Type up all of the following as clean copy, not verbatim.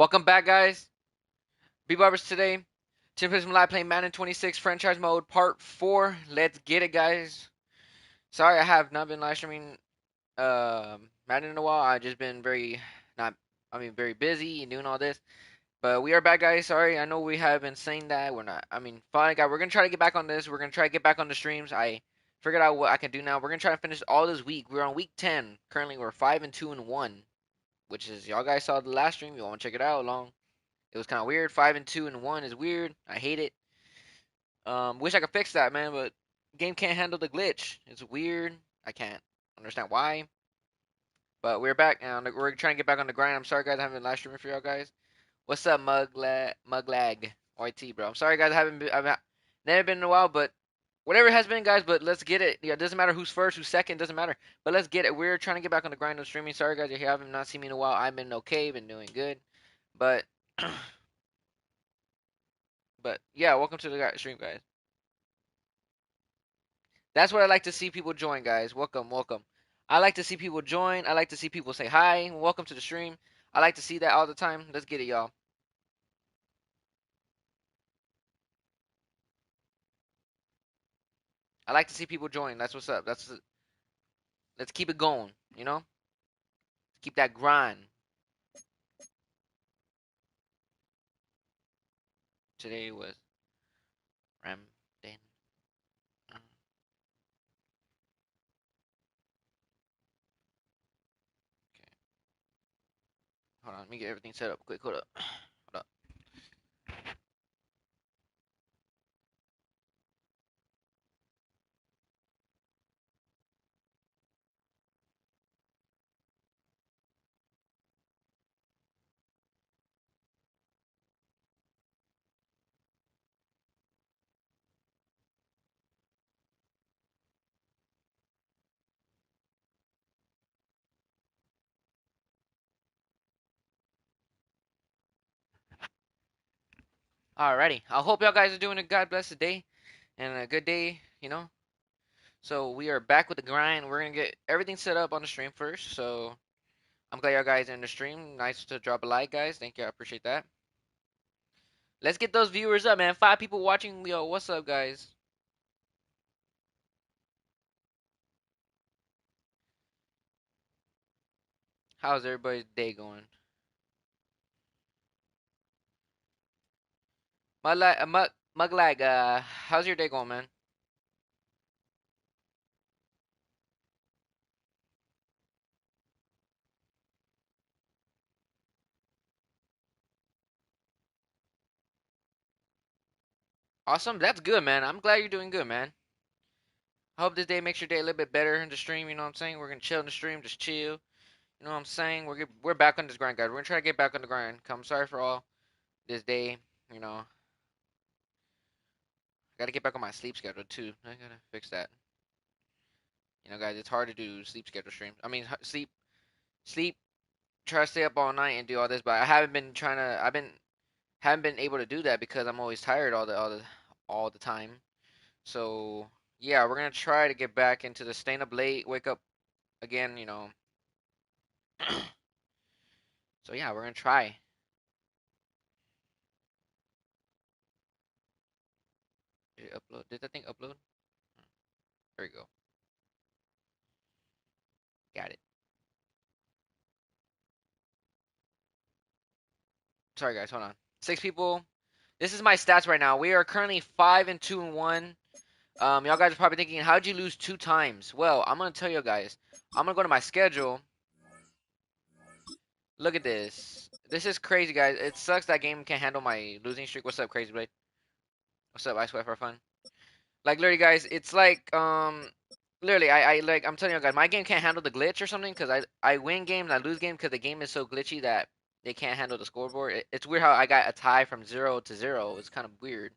Welcome back, guys. B Barbers today. Tim Prism Live playing Madden 26 franchise mode part 4. Let's get it, guys. Sorry, I have not been live streaming Madden in a while. I've just been very busy and doing all this. But we are back, guys. Sorry, I know we have been saying that. We're not. Fine, guys. We're going to try to get back on this. We're going to try to get back on the streams. I figured out what I can do now. We're going to try to finish all this week. We're on week 10. Currently, we're 5 and 2 and 1, which is, y'all guys saw the last stream. You want to check it out along. It was kind of weird. 5 and 2 and 1 is weird. I hate it. Wish I could fix that, man, but game can't handle the glitch. It's weird. I can't understand why. But we're back and we're trying to get back on the grind. I'm sorry, guys, I haven't been live streaming for y'all guys. What's up, Muglag YT, bro? I'm sorry, guys, I've never been in a while, but whatever it has been, guys. But let's get it. Yeah, it doesn't matter who's first, who's second, doesn't matter. But let's get it. We're trying to get back on the grind of streaming. Sorry, guys, if you haven't not seen me in a while. I've been okay, been doing good, but. But yeah, welcome to the stream, guys. That's what I like to see people join, guys. Welcome, welcome. I like to see people join. I like to see people say hi. Welcome to the stream. I like to see that all the time. Let's get it, y'all. I like to see people join. That's what's up. Let's keep it going. You know, keep that grind. Today was Ram Day. Okay, hold on. Let me get everything set up quick. Hold up. Hold up. Alrighty. I hope y'all guys are doing a God blessed day and a good day. You know. So we are back with the grind. We're gonna get everything set up on the stream first. So I'm glad y'all guys are in the stream. Nice to drop a like, guys. Thank you. I appreciate that. Let's get those viewers up, man. 5 people watching. Yo, what's up, guys? How's everybody's day going? Muglag, how's your day going, man? Awesome. That's good, man. I'm glad you're doing good, man. I hope this day makes your day a little bit better in the stream. You know what I'm saying? We're gonna chill in the stream, just chill. You know what I'm saying? We're back on this grind, guys. We're gonna try to get back on the grind. Come, sorry for all this day. You know, I gotta get back on my sleep schedule too. I gotta fix that. You know, guys, it's hard to do sleep schedule streams. Sleep. Try to stay up all night and do all this, but I haven't been trying to. Haven't been able to do that because I'm always tired all the time. So yeah, we're gonna try to get back into the staying up late, wake up again. You know. So yeah, we're gonna try. Did it upload? Did that thing upload? There we go. Got it. Sorry guys, hold on. 6 people. This is my stats right now. We are currently 5 and 2 and 1. Y'all guys are probably thinking, how'd you lose 2 times? Well, I'm gonna tell you guys. I'm gonna go to my schedule. Look at this. This is crazy, guys. It sucks that game can't handle my losing streak. What's up, Crazy Blade? What's up, I sweat for fun? Like literally, guys, it's like literally, I'm telling you guys, my game can't handle the glitch or something because I win games, I lose games because the game is so glitchy that they can't handle the scoreboard. It's weird how I got a tie from 0 to 0. It's kind of weird.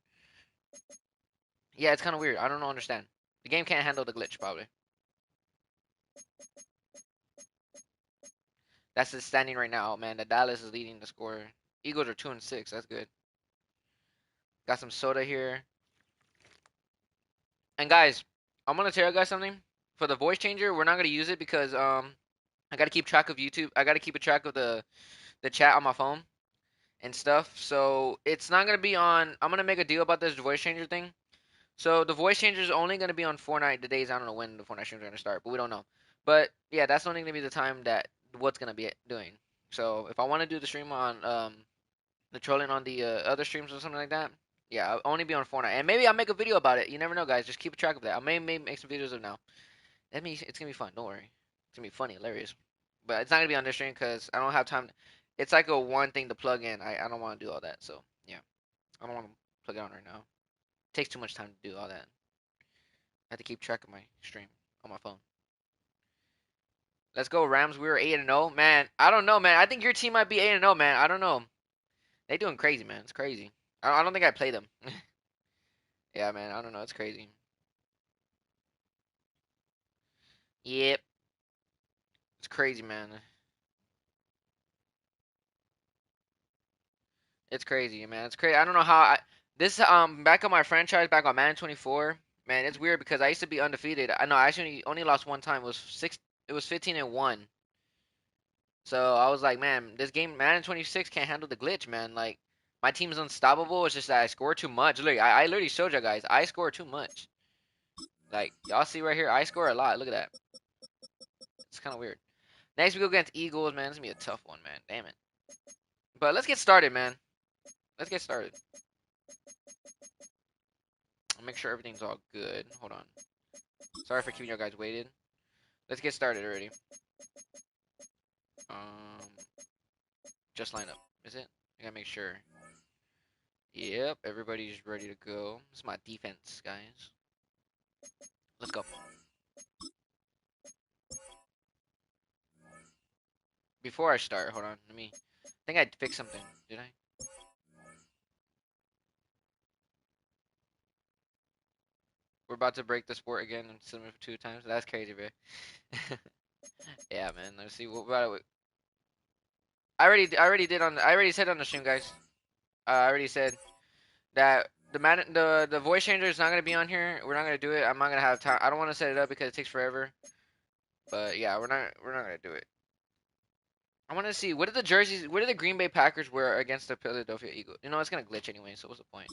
Yeah, it's kind of weird. I don't know, understand. The game can't handle the glitch probably. That's the standing right now, man. The Dallas is leading the score. Eagles are 2 and 6. That's good. Got some soda here. And guys, I'm gonna tell you guys something. For the voice changer, we're not gonna use it because I gotta keep track of YouTube. I gotta keep a track of the chat on my phone. and stuff. So it's not gonna be on. I'm gonna make a deal about this voice changer thing. So the voice changer is only gonna be on Fortnite. The days I don't know when the Fortnite streams are gonna start, but we don't know. But yeah, that's only gonna be the time that what's gonna be doing. So if I want to do the stream on the trolling on the other streams or something like that, yeah, I'll only be on Fortnite. And maybe I'll make a video about it. You never know, guys. Just keep track of that. I may make some videos of now. That means it's gonna be fun. Don't worry. It's gonna be funny, hilarious. But it's not gonna be on this stream because I don't have time. It's like a one thing to plug in. I don't want to do all that. So yeah, I don't want to plug it on right now. It takes too much time to do all that. I have to keep track of my stream on my phone. Let's go, Rams. We were 8-0. Man, I don't know, man. I think your team might be 8-0, man. I don't know. They doing crazy, man. It's crazy. I don't think I play them. Yeah, man. I don't know. It's crazy. Yep. It's crazy, man. It's crazy, man. It's crazy. I don't know how this back on my franchise, back on Madden 24, man, it's weird because I used to be undefeated. I know I actually only lost one time. It was 15-1. So I was like, man, this game Madden 26 can't handle the glitch, man. Like my team's unstoppable. It's just that I score too much. Literally, I literally showed you guys. I score too much. Like y'all see right here, I score a lot. Look at that. It's kind of weird. Next we go against Eagles, man. This is gonna be a tough one, man. Damn it. But let's get started, man. Let's get started. I'll make sure everything's all good. Hold on. Sorry for keeping you guys waited. Let's get started already. Just line up. Is it? I gotta make sure. Yep, everybody's ready to go. This is my defense, guys. Let's go. Before I start, hold on. I think I fixed something. Did I? We're about to break the sport again and submit for 2 times. That's crazy, bro. Yeah, man. Let's see. What about it? I already said on the stream, guys. I already said that the voice changer is not gonna be on here. We're not gonna do it. I'm not gonna have time. I don't want to set it up because it takes forever. But yeah, we're not gonna do it. I want to see what did the Green Bay Packers wear against the Philadelphia Eagles? You know, it's gonna glitch anyway. So what's the point?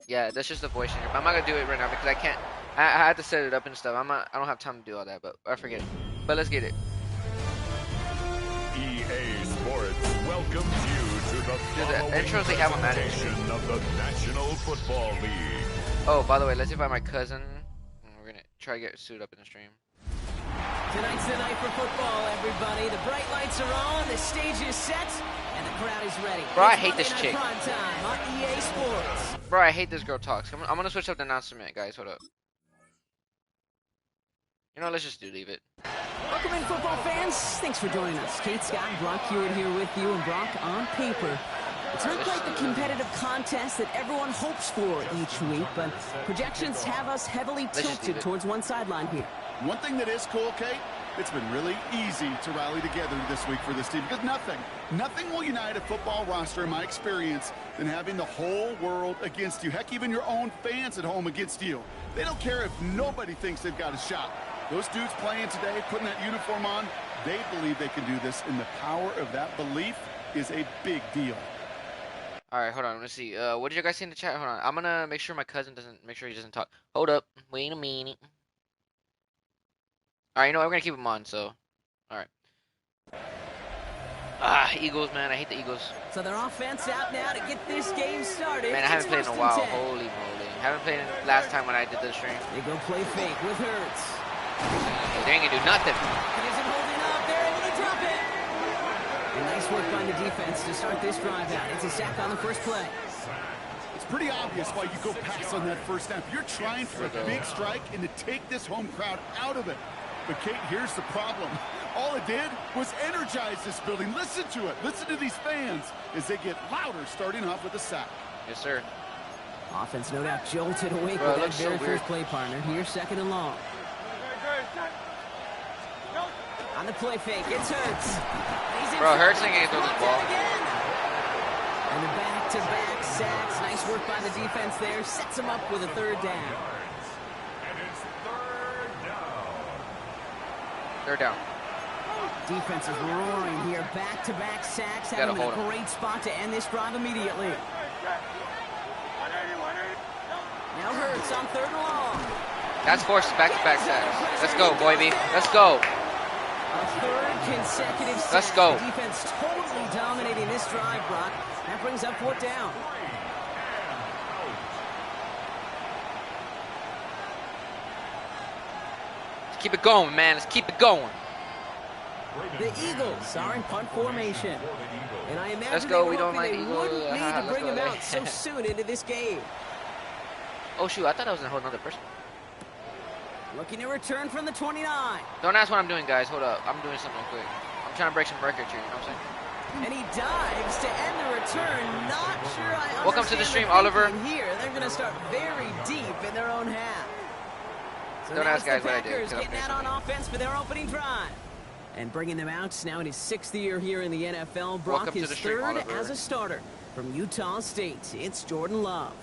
Yeah, that's just the voice changer. But I'm not gonna do it right now because I can't. I had to set it up and stuff. I don't have time to do all that. But I forget it. But let's get it. EA Sports welcomes you to the intros they have on Madden of the National Football League. Oh, by the way, let's invite my cousin. We're gonna try to get suited up in the stream. Tonight's the night for football, everybody. The bright lights are on, the stage is set, and the crowd is ready. Bro, I hate this chick. Prime time on EA Sports. Bro, I hate this girl talks. I'm gonna switch up the announcement, guys. Hold up. You know, let's just leave it. Welcome in, football fans. Thanks for joining us. Kate, Scott, and Brock Hewitt here with you, and Brock, on paper, it's not quite the competitive contest that everyone hopes for each week, but projections have us heavily tilted towards one sideline here. One thing that is cool, Kate, it's been really easy to rally together this week for this team because nothing will unite a football roster, in my experience, than having the whole world against you. Heck, even your own fans at home against you. They don't care if nobody thinks they've got a shot. Those dudes playing today, putting that uniform on, they believe they can do this, and the power of that belief is a big deal. All right, hold on. Let's see. What did you guys see in the chat? Hold on. I'm gonna make sure my cousin make sure he doesn't talk. Hold up. Wait a minute. All right, you know what? We're gonna keep him on. So, all right. Eagles, man. I hate the Eagles. So their offense out now to get this game started. Man, I haven't played in a while. Holy moly. Haven't played last time when I did the stream. They go play fake with Hurts. They ain't gonna do nothing. It isn't holding up. They're able to drop it. And nice work by the defense to start this drive out. It's a sack on the first play. It's pretty obvious why you go pass on that first snap. You're trying for a big strike and to take this home crowd out of it. But, Kate, here's the problem. All it did was energize this building. Listen to it. Listen to these fans as they get louder starting off with a sack. Yes, sir. Offense no doubt jolted awake with that very first play partner. Here's second and long. On the play fake, it's Hurts. Bro, Hurts ain't gonna throw this ball. And the back-to-back sacks. Nice work by the defense there. Sets him up with a third down. And it's third down. Third down. Defense is roaring here. Back-to-back sacks. Having a great spot to end this drive immediately. Now Hurts on 3rd and long. That's forced back-to-back sacks. Let's go, boy, B. Let's go. A 3rd consecutive sack. Let's go. The defense totally dominating this drive, Brock. That brings up 4th down. Let's keep it going, man. Let's keep it going. The Eagles are in punt formation. And I imagine Let's go. they We don't like they Eagles. wouldn't need to bring him out so soon into this game. Oh, shoot. I thought I was a whole other person. Looking to return from the 29. Don't ask what I'm doing, guys. Hold up. I'm doing something real quick. I'm trying to break some records here. You know what I'm saying? And he dives to end the return. Not sure I understand. Welcome to the stream, Oliver. Here, they're going to start very deep in their own half. So don't ask guys what I did. Packers getting out on offense for their opening drive. And bringing them out now in his 6th year here in the NFL. Brock is 3rd as a starter from Utah State. It's Jordan Love.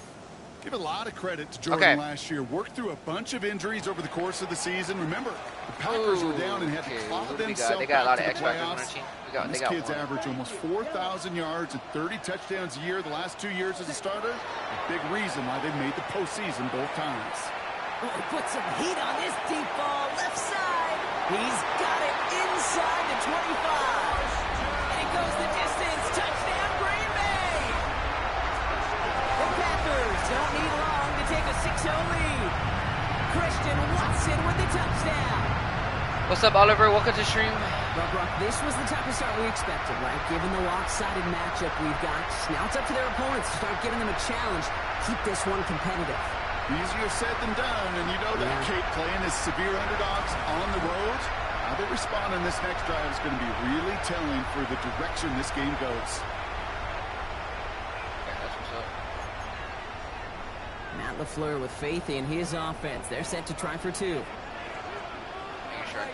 Give a lot of credit to Jordan last year. Worked through a bunch of injuries over the course of the season. Remember, the Packers were down and had to claw themselves back to the playoffs. This kid's averaged almost 4,000 yards and 30 touchdowns a year the last 2 years as a starter. A big reason why they've made the postseason both times. Oh, he put some heat on this deep ball, left side. He's got it inside the 25. And he goes the distance. Touchdown, Green Bay. The Packers don't need long to take a 6-0 lead. Christian Watson with the touchdown. What's up, Oliver? Welcome to the stream. Well, Brock, this was the type of start we expected, right? Given the lopsided matchup we've got. Now it's up to their opponents to start giving them a challenge. Keep this one competitive. Easier said than done, and you know that, Kate, playing as severe underdogs on the road. How they respond in this next drive is going to be really telling for the direction this game goes. Yeah, that's what's up. Matt LaFleur with faith in his offense. They're set to try for 2. Make sure.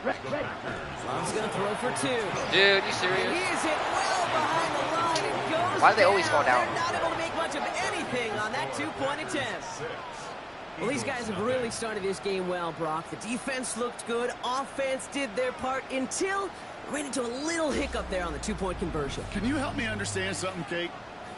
Love's going to throw for 2. Dude, you serious? He is hit well behind the line and goes Why do they always fall down? They're not able to make much of anything on that 2-point attempt. Well, these guys have really started this game well, Brock. The defense looked good. Offense did their part until we ran into a little hiccup there on the 2-point conversion. Can you help me understand something, Kate?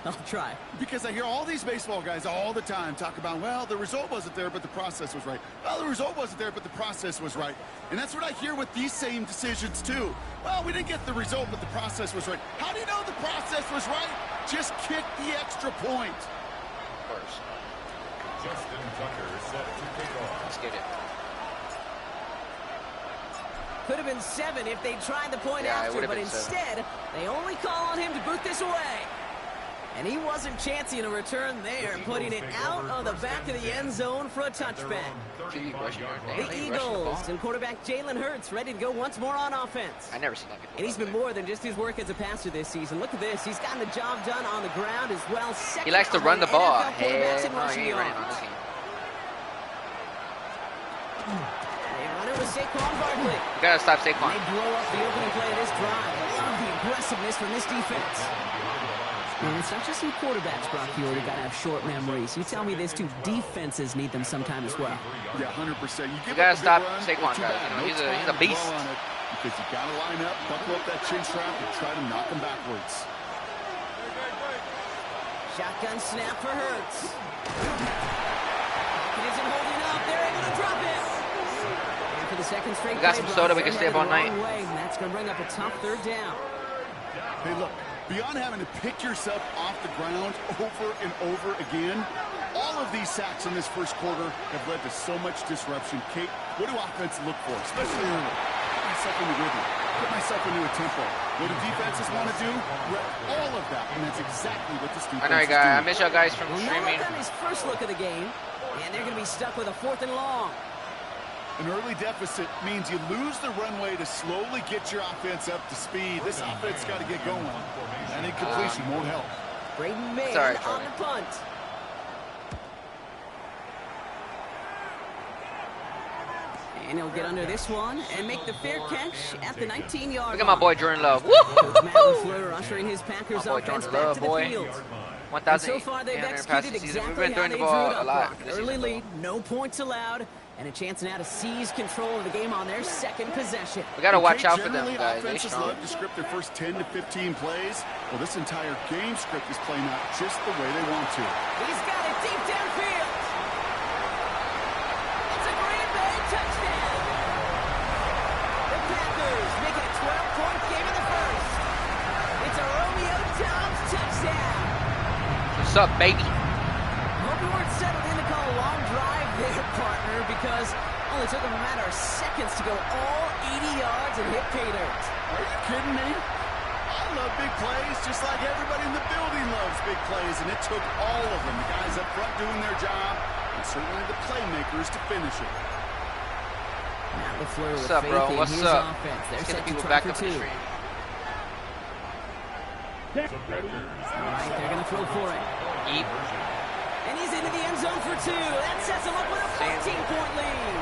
I'll try. Because I hear all these baseball guys all the time talk about, well, the result wasn't there, but the process was right. Well, the result wasn't there, but the process was right. And that's what I hear with these same decisions, too. Well, we didn't get the result, but the process was right. How do you know the process was right? Just kick the extra point. Of course. Justin Tucker set to kick off. Let's get it. Could have been 7 if they tried the point after, but instead, they only call on him to boot this away. And he wasn't chancing a return there, putting it out on the back of the end zone for a touchback. The Eagles and quarterback Jalen Hurts ready to go once more on offense. I never seen that before. And he's been more than just his work as a passer this season. Look at this. He's gotten the job done on the ground as well. He likes to run the ball. Hey, no, he ain't running on this game. They run it with Saquon Barkley. You gotta stop Saquon. They blow up the opening play of this drive. I love the aggressiveness from this defense. And it's not just some quarterbacks, Brock. You already got to have short memories. You tell me this too. Defenses need them sometime as well. Yeah, 100%. You gotta stop Saquon, guys. You know, he's a beast. Because you gotta line up, buckle up that chin strap, and try to knock him backwards. Shotgun snap for Hurts. It isn't holding up. They're able to drop it. And for the second straight we got some soda. We can stay up all night. That's going to bring up a tough 3rd down. Hey, look. Beyond having to pick yourself off the ground over and over again, all of these sacks in this first quarter have led to so much disruption. Kate, what do offense look for, especially early? Get myself into rhythm. Get myself into a tempo. What do defenses want to do? Well, all of that, and that's exactly what this defense is doing. I miss y'all guys from streaming. On his first look of the game, and they're going to be stuck with a 4th and long. An early deficit means you lose the runway to slowly get your offense up to speed. This offense got to get going. That incompletion won't help. Braden May on the punt. And he'll get under this one and make the fair catch at the 19-yard line. Look at my boy Jordan Love. Matt LaFleur ushering his Packers offense back to the field. 1,000. So far, they've executed exactly how they drew it up. Early lead, no points allowed, And a chance now to seize control of the game on their second possession. We got to watch out for them, Generally, guys. They offenses strong. love to script their first 10 to 15 plays. Well, this entire game script is playing out just the way they want to. He's got it deep downfield. It's a Green Bay touchdown. The Packers make it a 12-point game in the first. It's a Romeo Doubs touchdown. What's up, baby? Hope you weren't settled in to call a long drive there, partner, because it only took them a matter of seconds to go all 80 yards and hit pay dirt. Are you kidding me? I love big plays just like everybody in the building loves big plays, and it took all of them, the guys up front doing their job, and certainly the playmakers to finish it. Now the flurry with What's up, faith bro? in What's his up? offense. They're Let's set get the to people try back for up in the two. stream. All right, they're going to throw for it. Yeep. And he's into the end zone for two. That sets him up with a 14-point lead.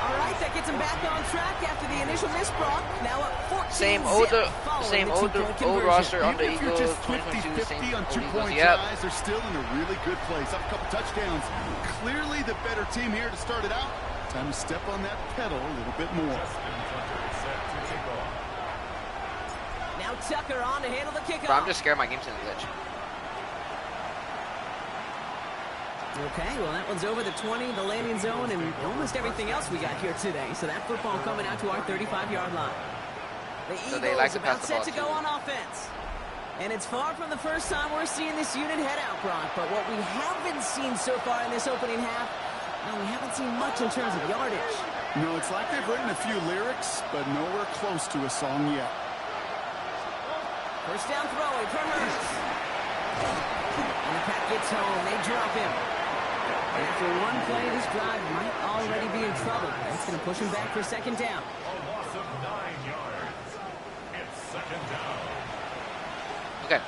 All right, that gets him back on track after the initial miss, Brock. Now up 14-zip. Same old roster on the Even if you're Eagles. just 2022, 50-50 same on old two-point Eagles. Yep. tries, they're still in a really good place. Up a couple touchdowns. Clearly the better team here to start it out. Time to step on that pedal a little bit more. Now Tucker on to handle the kickoff. Bro, I'm just scared my game's gonna glitch. Okay, well, that one's over the 20, the landing zone, and almost everything else we got here today. So that football coming out to our 35-yard line. The So Eagles they like to about pass the set ball, to go too. on offense. And it's far from the first time we're seeing this unit head out, Brock. But what we haven't seen so far in this opening half, well, we haven't seen much in terms of yardage. No, it's like they've written a few lyrics, but nowhere close to a song yet. First down throwing for Hurts. And the pack gets home. They drop him. And after one play, this drive might already be in trouble. That's going to push him back for second down. Okay.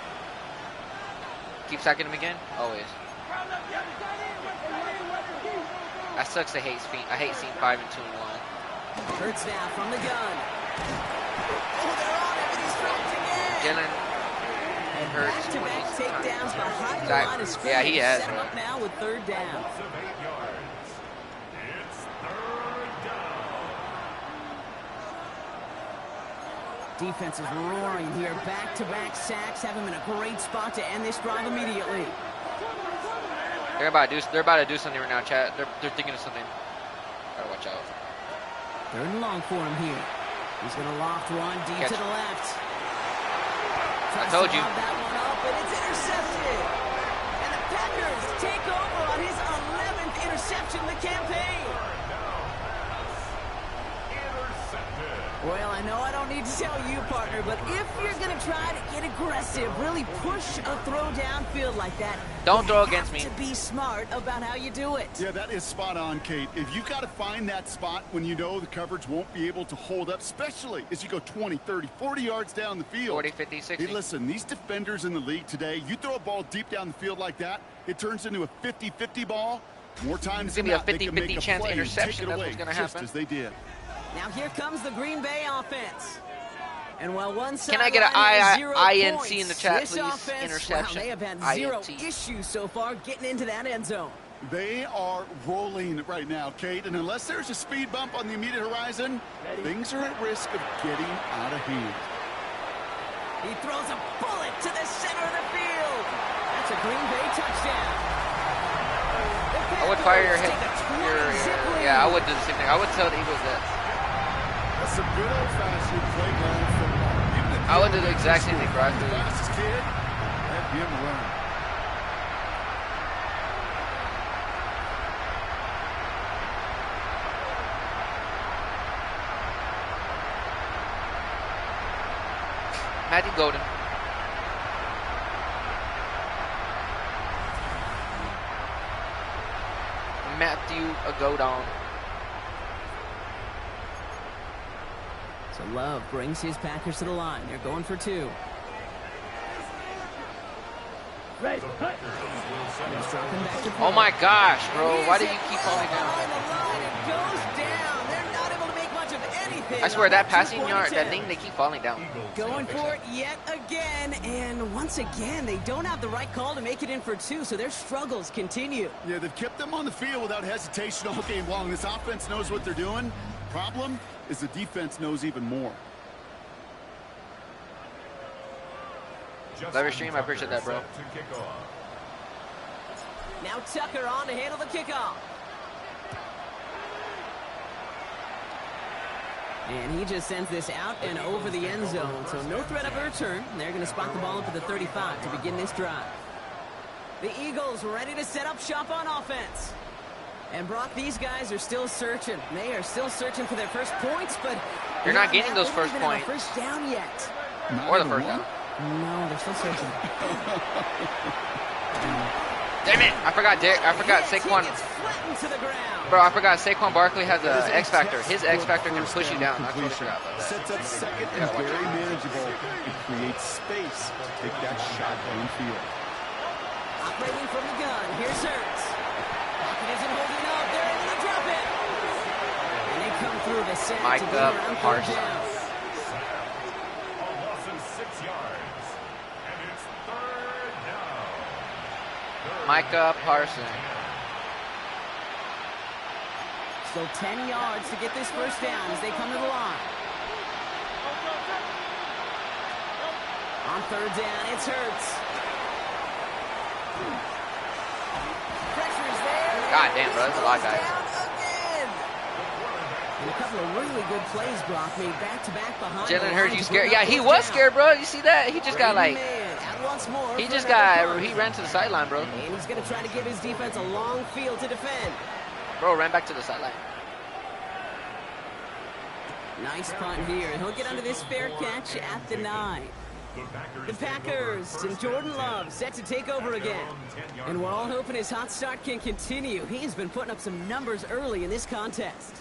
Keep sacking him again? Always. That sucks. I hate seeing 5 and 2 and 1. Hurts now from the gun. Oh, they're on him, and he's dropped again. Jalen And Hurts. back-to-back takedowns behind the Zach- line of scrimmage. yeah, he has, Set him bro. up now with third down. Defense is roaring here. Back-to-back sacks have him in a great spot to end this drive immediately. They're about to do something right now, chat. They're thinking of something. Gotta watch out. Third and long for him here. He's going to loft one deep Catch. to the left. I told you. Tries to lob that one up, and it's intercepted. And the Packers take over on his 11th interception of the campaign. Well, I know I don't need to tell you, partner, but if you're going to try to get aggressive, really push a throw downfield like that, Don't you throw have against me. to be smart about how you do it. Yeah, that is spot on, Kate. If you've got to find that spot when you know the coverage won't be able to hold up, especially as you go 20, 30, 40 yards down the field. 40, 50, 60. Hey, listen, these defenders in the league today, you throw a ball deep down the field like that, it turns into a 50-50 ball. More times It's than gonna be a not, they can make 50-50 a chance play and interception. take it That's away, what's gonna just happen. as they did. Now here comes the Green Bay offense. And while one Can I get an sideline has 0 INC points, in the chat, this please? offense, Interception. wow, they have had 0 INT. issues so far getting into that end zone. They are rolling right now, Kate, and unless there's a speed bump on the immediate horizon, things are at risk of getting out of hand. He throws a bullet to the center of the field. That's a Green Bay touchdown. I would fire your head. Yeah, I would do the same thing. I would tell the Eagles that. That's a good old-fashioned playground football. Even if I would do you're the exact same thing, bro. the fastest kid, let him run. Matthew Golden. Matthew Godon. So Love brings his Packers to the line. They're going for two. Oh my gosh, bro. Why do you keep falling down? Behind the line, it goes down. They're not able to make much of anything in. I swear that passing 2-point yard, that attempt. thing, they keep falling down. Going for it yet again, and once again, they don't have the right call to make it in for 2, so their struggles continue. Yeah, they've kept them on the field without hesitation all game long. This offense knows what they're doing. Problem is the defense knows even more. Love your stream, I appreciate that, bro. Now Tucker on to handle the kickoff. And he just sends this out and over the end zone, so no threat of a return. They're going to spot the ball up at the 35 to begin this drive. The Eagles ready to set up shop on offense. And Brock, these guys are still searching. They are still searching for their first points, but You're not getting those first points. First down yet. Or the first down. No, they're still searching. Damn it! I forgot Saquon. Bro, I forgot Saquon Barkley has a X factor. His X factor can push you down. I totally forgot about that. Sets up second and very manageable. It creates space to take that shot downfield. Operating from the gun. Here's Hurts. Pocket isn't holding up. They're able to drop it. And they come through the sack to go around third down. A loss of 6 yards. And it's 3rd down. Micah Parsons. So 10 yards to get this first down as they come to the line. On third down, it's Hurts. Pressure's there. God damn, bro, that's a lot, guys. Again. And a couple of really good plays, Brock, made back-to-back behind. Jalen Hurts, you scared? Yeah, he was scared, bro. You see that? He just got like, he ran to the sideline, bro. And he's going to try to give his defense a long field to defend. Bro, ran back to the sideline. Nice punt here, and he'll get under this fair catch at the 9. The Packers and Jordan Love set to take over again. And we're all hoping his hot start can continue. He has been putting up some numbers early in this contest.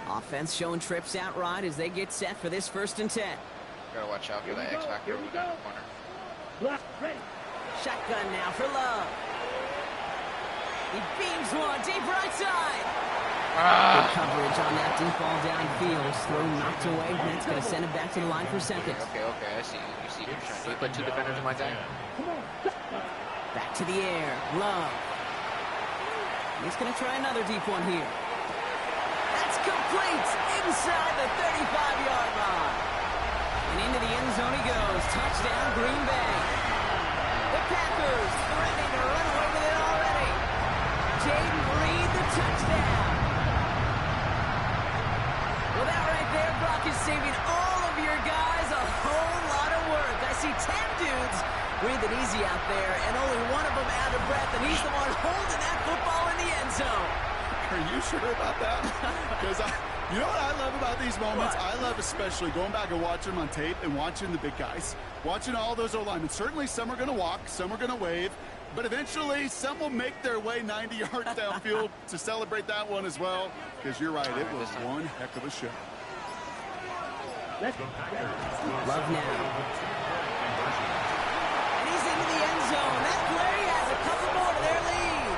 Offense showing trips out right as they get set for this 1st and 10. Gotta watch out for that X factor over there in the corner. Shotgun now for Love. He beams one deep right side. Good coverage on that deep ball downfield. Throw knocked away. That's going to send him back to the line for second. Okay, I see you. You see what you're trying to do. You put 2 defenders in my guy. Back to the air. Love. He's going to try another deep one here. That's complete inside the 35-yard line. And into the end zone he goes. Touchdown, Green Bay. The Packers threatening to run away with it already. Jaden Reed, the touchdown. Well, that right there, Brock, is saving all of your guys a whole lot of work. I see 10 dudes breathing easy out there, and only one of them out of breath, and he's the one holding that football in the end zone. Are you sure about that? Because you know what I love about these moments? I love especially going back and watching them on tape and watching the big guys. Watching all those O-linemen. Certainly some are going to walk, some are going to wave, but eventually some will make their way 90 yards downfield to celebrate that one as well. Because you're right, it was one heck of a show. Love now. And he's into the end zone. That flurry has a couple more to their lead.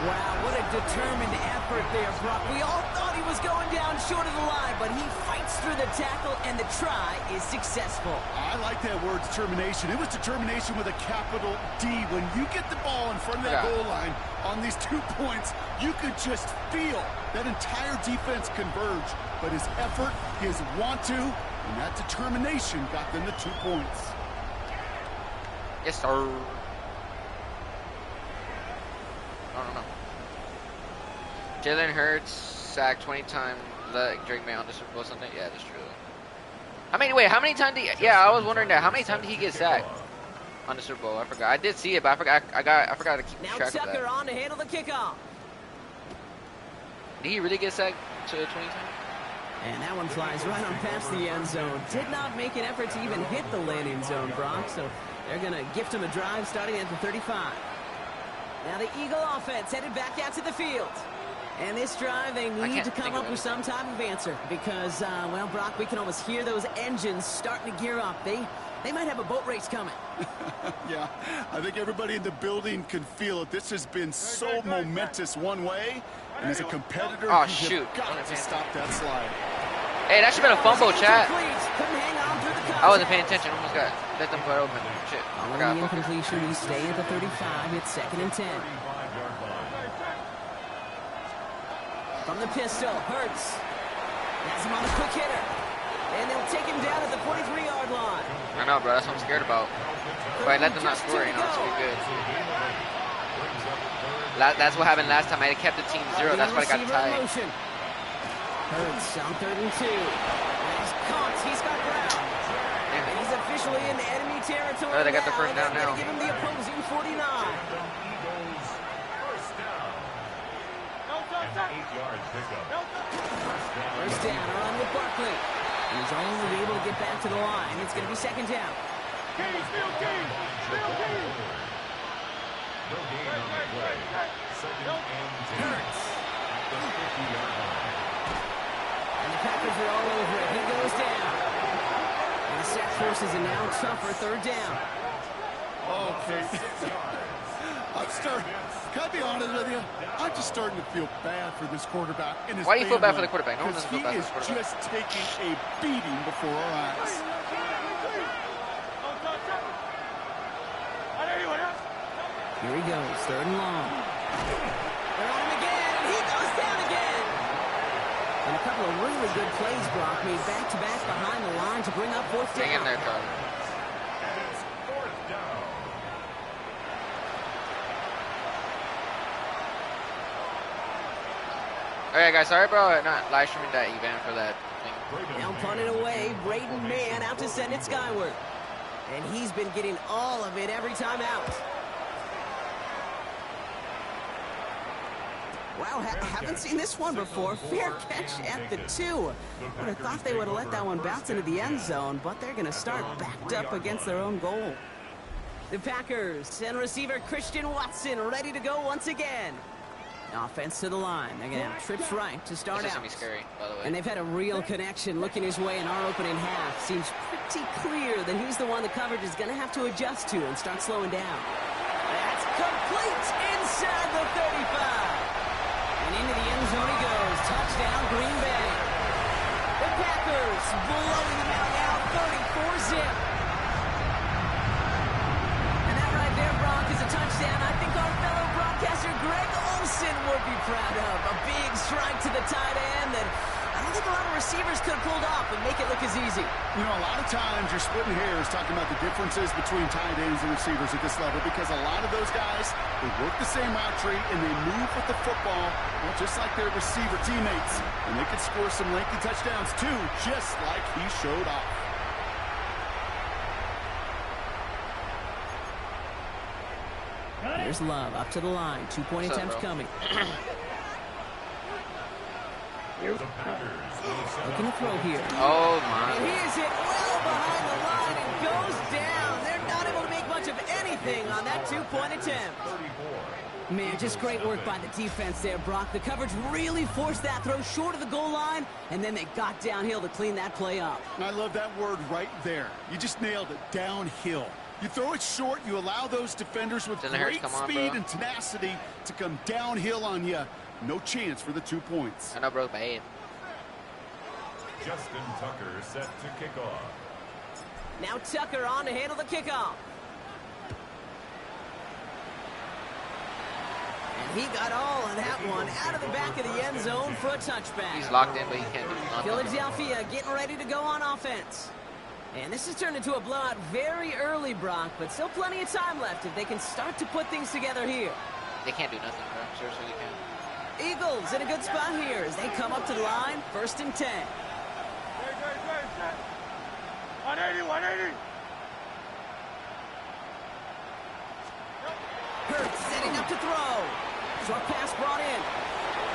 Wow, what a determined effort there, Brock. We all thought he was going down short of the line, but he fights through the tackle, and the try is successful. I like that word, determination. It was determination with a capital D. When you get the ball in front of that goal line on these 2 points, you could just feel that entire defense converge. But his effort, his want to, and that determination got them the 2 points. Yes, sir. No. Jalen Hurts sacked 20 times like Drake May on the Super Bowl something. Yeah, that's true. How many times did he, I was wondering that. How many times did he get sacked on the Super Bowl? I forgot. I did see it, but I forgot to keep track of that. Now Tucker on to handle the kickoff. Did he really get sacked to 20 times? And that one flies right on past the end zone. Did not make an effort to even hit the landing zone, Brock. So they're going to gift him a drive starting at the 35. Now the Eagle offense headed back out to the field. And this drive, they need to come up with some type of answer because, well, Brock, we can almost hear those engines starting to gear up. They might have a boat race coming. Yeah, I think everybody in the building can feel it. This has been so momentous one way, and as a competitor, oh, you have got to stop that slide. Hey, that should have been a fumble, chat. Couldn't hang on through the contact. I wasn't paying attention. Almost got let them go open. Shit. Following the incompletion, we stay at the 35. It's 2nd and 10. From the pistol, Hurts. Has him on the quick hitter. And they'll take him down at the 43-yard line. I know, bro. That's what I'm scared about. If I let them not score, you know, it's be good. That's what happened last time. I kept the team 0. That's why I got tied. Hurts on 3rd and 2. He's caught. He's got ground. And he's officially in enemy territory. Oh, they got the first down now. Give him the opposing 49. First down, run with Barkley. He's only able to get back to the line. It's going to be 2nd down. Hurts. And the Packers are all over it. He goes down. And the sack forces a now tougher 3rd down. Okay. Can I be honest with you? I'm just starting to feel bad for this quarterback. And his Why do you feel bad for family, the quarterback? No one doesn't feel bad for the quarterback. He is just taking a beating before our eyes. Here he goes, 3rd and long. They're on him again, and he goes down again. And a couple of really good plays, Brock, made back-to-back behind the line to bring up 4th down. Hang in there, Charlie. Alright, guys, sorry, bro. Not live streaming that event for that thing. Now punted away, Braden Mann out to send it skyward. And he's been getting all of it every time out. Wow, haven't seen this one before. Fair catch at the 2. Would have thought they would have let that one bounce into the end zone, but they're going to start backed up against their own goal. The Packers send receiver Christian Watson ready to go once again. Offense to the line. They're going to have trips right to start This is out. going to be scary, by the way. And they've had a real connection looking his way in our opening half. Seems pretty clear that he's the one the coverage is going to have to adjust to and start slowing down. That's complete inside the 35. And into the end zone he goes. Touchdown, Green Bay. The Packers blowing them out now, 34-zip. And that right there, Brock, is a touchdown I think our fellow broadcaster Greg Olsen would be proud of. A big strike to the tight end that I don't think a lot of receivers could have pulled off and make it look as easy. You know, a lot of times you're splitting hairs talking about the differences between tight ends and receivers at this level because a lot of those guys, they work the same route tree and they move with the football, well, just like their receiver teammates. And they can score some lengthy touchdowns too, just like he showed off. Here's Love up to the line. 2-point attempts coming. Looking to throw here. Oh, my. And he is hit well behind the line and goes down. They're not able to make much of anything on that 2-point attempt. Man, just great work by the defense there, Brock. The coverage really forced that throw short of the goal line, and then they got downhill to clean that play up. I love that word right there. You just nailed it, downhill. You throw it short, you allow those defenders with great speed and tenacity to come downhill on you. No chance for the 2 points. I know, bro, bad. Justin Tucker set to kick off. Now Tucker on to handle the kickoff. And he got all of that one out of the back of the end zone for a touchback. He's locked in, but he can't do nothing. Philadelphia getting ready to go on offense. And this has turned into a blowout very early, Brock, but still plenty of time left if they can start to put things together here. They can't do nothing, bro. Seriously, they can't. Eagles in a good spot here as they come up to the line, 1st and 10. 180. Hurts setting up to throw. Short pass brought in.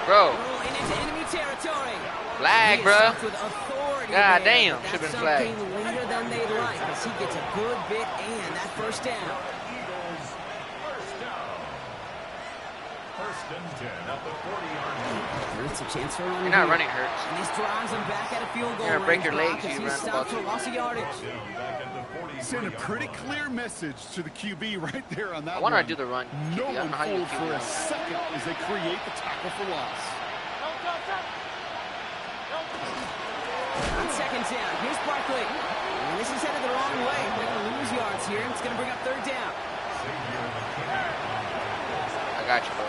Bro. Rolling into enemy territory. Flag, bro. With authority God there, damn, should have been flagged. flagged. Later than they'd like as he gets a good bit and that 1st down. Eagles, 1st down. 1st and 10 at the 40-yard line. Hurts a chance for a run. You're not here. running, Hurts. And this drives him back at a field goal You're gonna break range, your legs Brock, if as you he's run the stopped ball for loss of yardage. Back at the 40. Send a pretty clear message to the QB right there on that I want her one. to do the run. No I don't one know how you fooled keep for it a up. second as they create the tackle for loss. second down. Here's Barkley. And this is headed the wrong way. They're going to lose yards here. It's going to bring up third down. I got you, bro.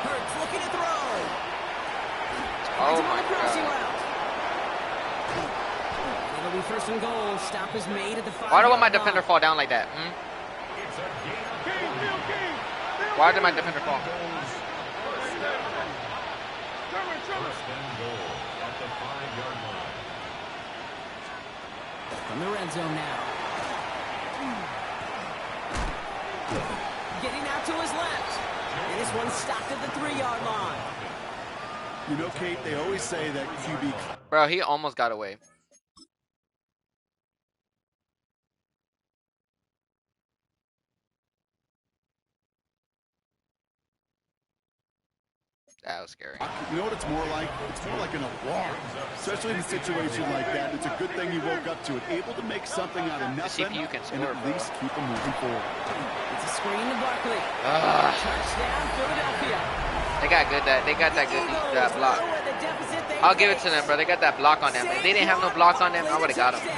Hurts looking to throw. Oh my Crossing god. route. It'll be first and goal. Stop is made at the 5-yard Why do I want my line. defender fall down like that? Why did my defender fall? First and goal at the 5-yard line. From the red zone now. Getting out to his left. And this one stopped at the 3-yard line. You know, Kate, they always say that QB... Bro, he almost got away. That was scary. You know what it's more like? It's more like an alarm. Especially in a situation like that. It's a good thing you woke up to it. Able to make something out of nothing CPU can and score, at bro. least keep them moving forward. It's a screen to Barkley. Touchdown, Philadelphia. They got that good block. I'll give it to them, bro. They got that block on them. If they didn't have no block on them, I would have got them.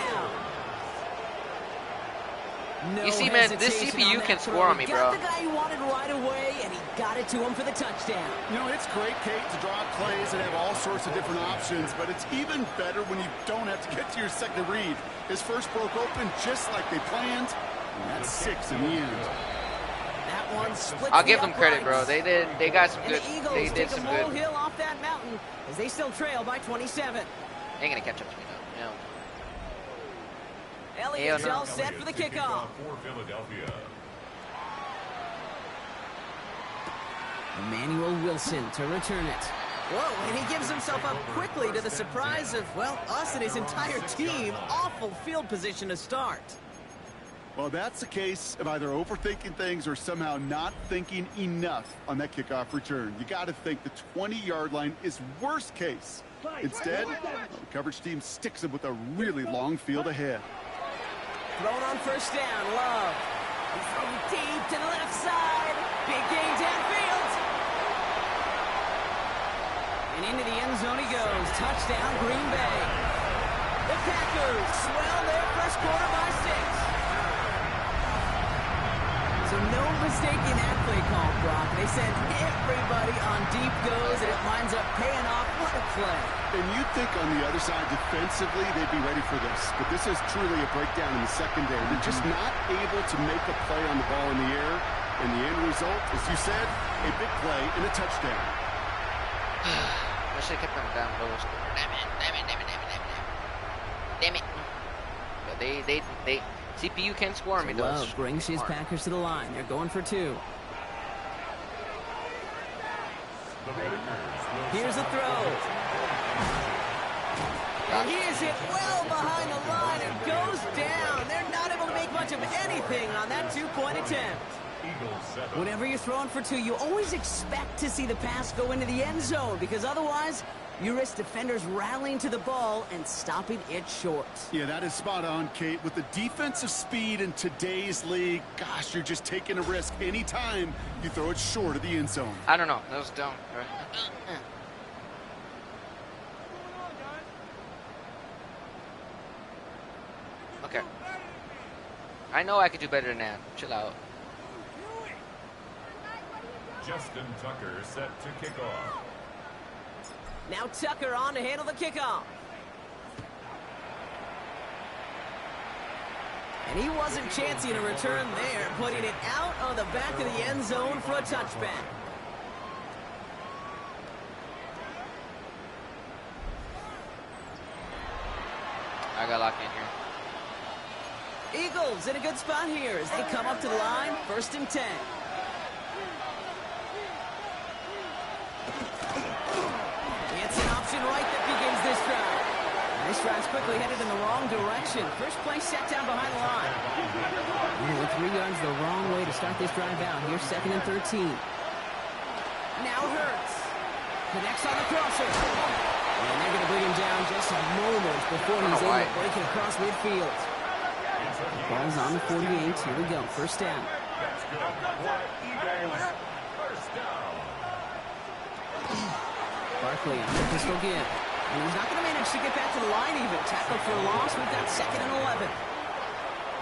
You see, man, this CPU can score on me, bro. Got the guy he wanted right away, and he got it to him for the touchdown. You know, it's great, Kate, to draw up plays and have all sorts of different options, but it's even better when you don't have to get to your second read. His first broke open just like they planned, and that's 6 in the end. That one split. I'll give them credit, bro. They got some and good. the Eagles They did take some a good. molehill off that mountain as they still trail by 27. Ain't gonna catch up to me though. No. Elliott's Hell no. all set for the kickoff. For Philadelphia. Emmanuel Wilson to return it. Whoa, and he gives himself up quickly to the surprise of, well, us and his entire team. Awful field position to start. Well, that's a case of either overthinking things or somehow not thinking enough on that kickoff return. You got to think the 20-yard line is worst case. Instead, the coverage team sticks him with a really long field ahead. Thrown on first down, Love. He's throwing deep to the left side. Big gain downfield. And into the end zone he goes. Touchdown, Green Bay. The Packers swell their first quarter by 6. So no mistaking that play call, Brock. They send everybody on deep goes, and it winds up paying off. What a play. And you'd think on the other side defensively they'd be ready for this. But this is truly a breakdown in the secondary. They're just not able to make a play on the ball in the air. And the end result, as you said, a big play and a touchdown. I should have kept them down low. Damn it. But they CPU can score me though. Love brings his Packers to the line. They're going for 2. Here's a throw. And he is hit well behind the line and goes down. They're not able to make much of anything on that 2-point attempt. Whenever you're throwing for 2, you always expect to see the pass go into the end zone because otherwise you risk defenders rallying to the ball and stopping it short. Yeah, that is spot on, Kate. With the defensive speed in today's league, gosh, you're just taking a risk anytime you throw it short of the end zone. I don't know. That was dumb. Okay. I know I could do better than that. Chill out. Justin Tucker set to kick off. Now Tucker on to handle the kickoff. And he wasn't chancing a return there, putting it out on the back of the end zone for a touchback. I got locked in here. Eagles in a good spot here as they come up to the line, 1st and 10. It's an option right that begins this drive. This drive's quickly headed in the wrong direction. First play set down behind the line. Ooh, 3 yards the wrong way to start this drive out. Here's 2nd and 13. Now Hurts. Connects on the crosser. And they're going to bring him down just moments before he's able to break it across midfield. Ball's on the 48. Here we go. First down. That's good for Eagles. First down. Barkley on the pistol give. And he's not going to manage to get back to the line even. Tackle for a loss. We've got 2nd and 11.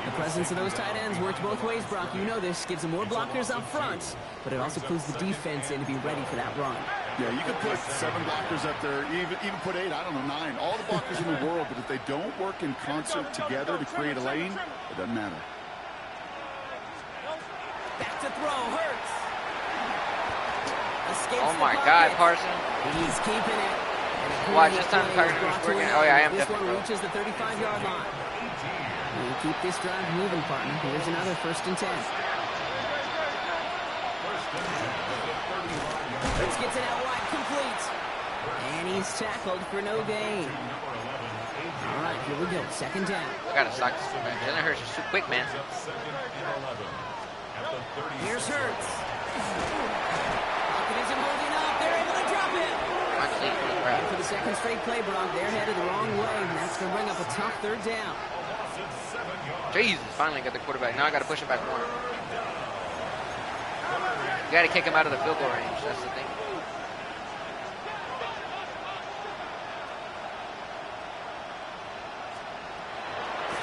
The presence of those tight ends works both ways, Brock. You know this. Gives them more blockers up front, but it also clues the defense in to be ready for that run. Yeah, you could put 7 blockers up there, even put 8, I don't know, 9. All the blockers in the world, but if they don't work in concert together to create a lane, it doesn't matter. Back to throw. Hurts. Escapes Oh the my pocket. God, Parson. He's keeping it. Watch this time. Packers working. Oh yeah, I am This definitely. one reaches the 35-yard line. You keep this drive moving, partner. Here's another 1st and 10. Let's get it out wide, complete. And he's tackled for no gain. All right, here we go. 2nd down. I gotta stop this man. Jalen Hurts is too quick, man. Here's Hurts. Pocket isn't holding up. They're able to drop it. And for the 2nd straight play, Brock, they're headed the wrong way, and that's going to bring up a tough 3rd down. Jesus, finally got the quarterback. Now I gotta push him back more. You gotta kick him out of the field goal range. That's the thing.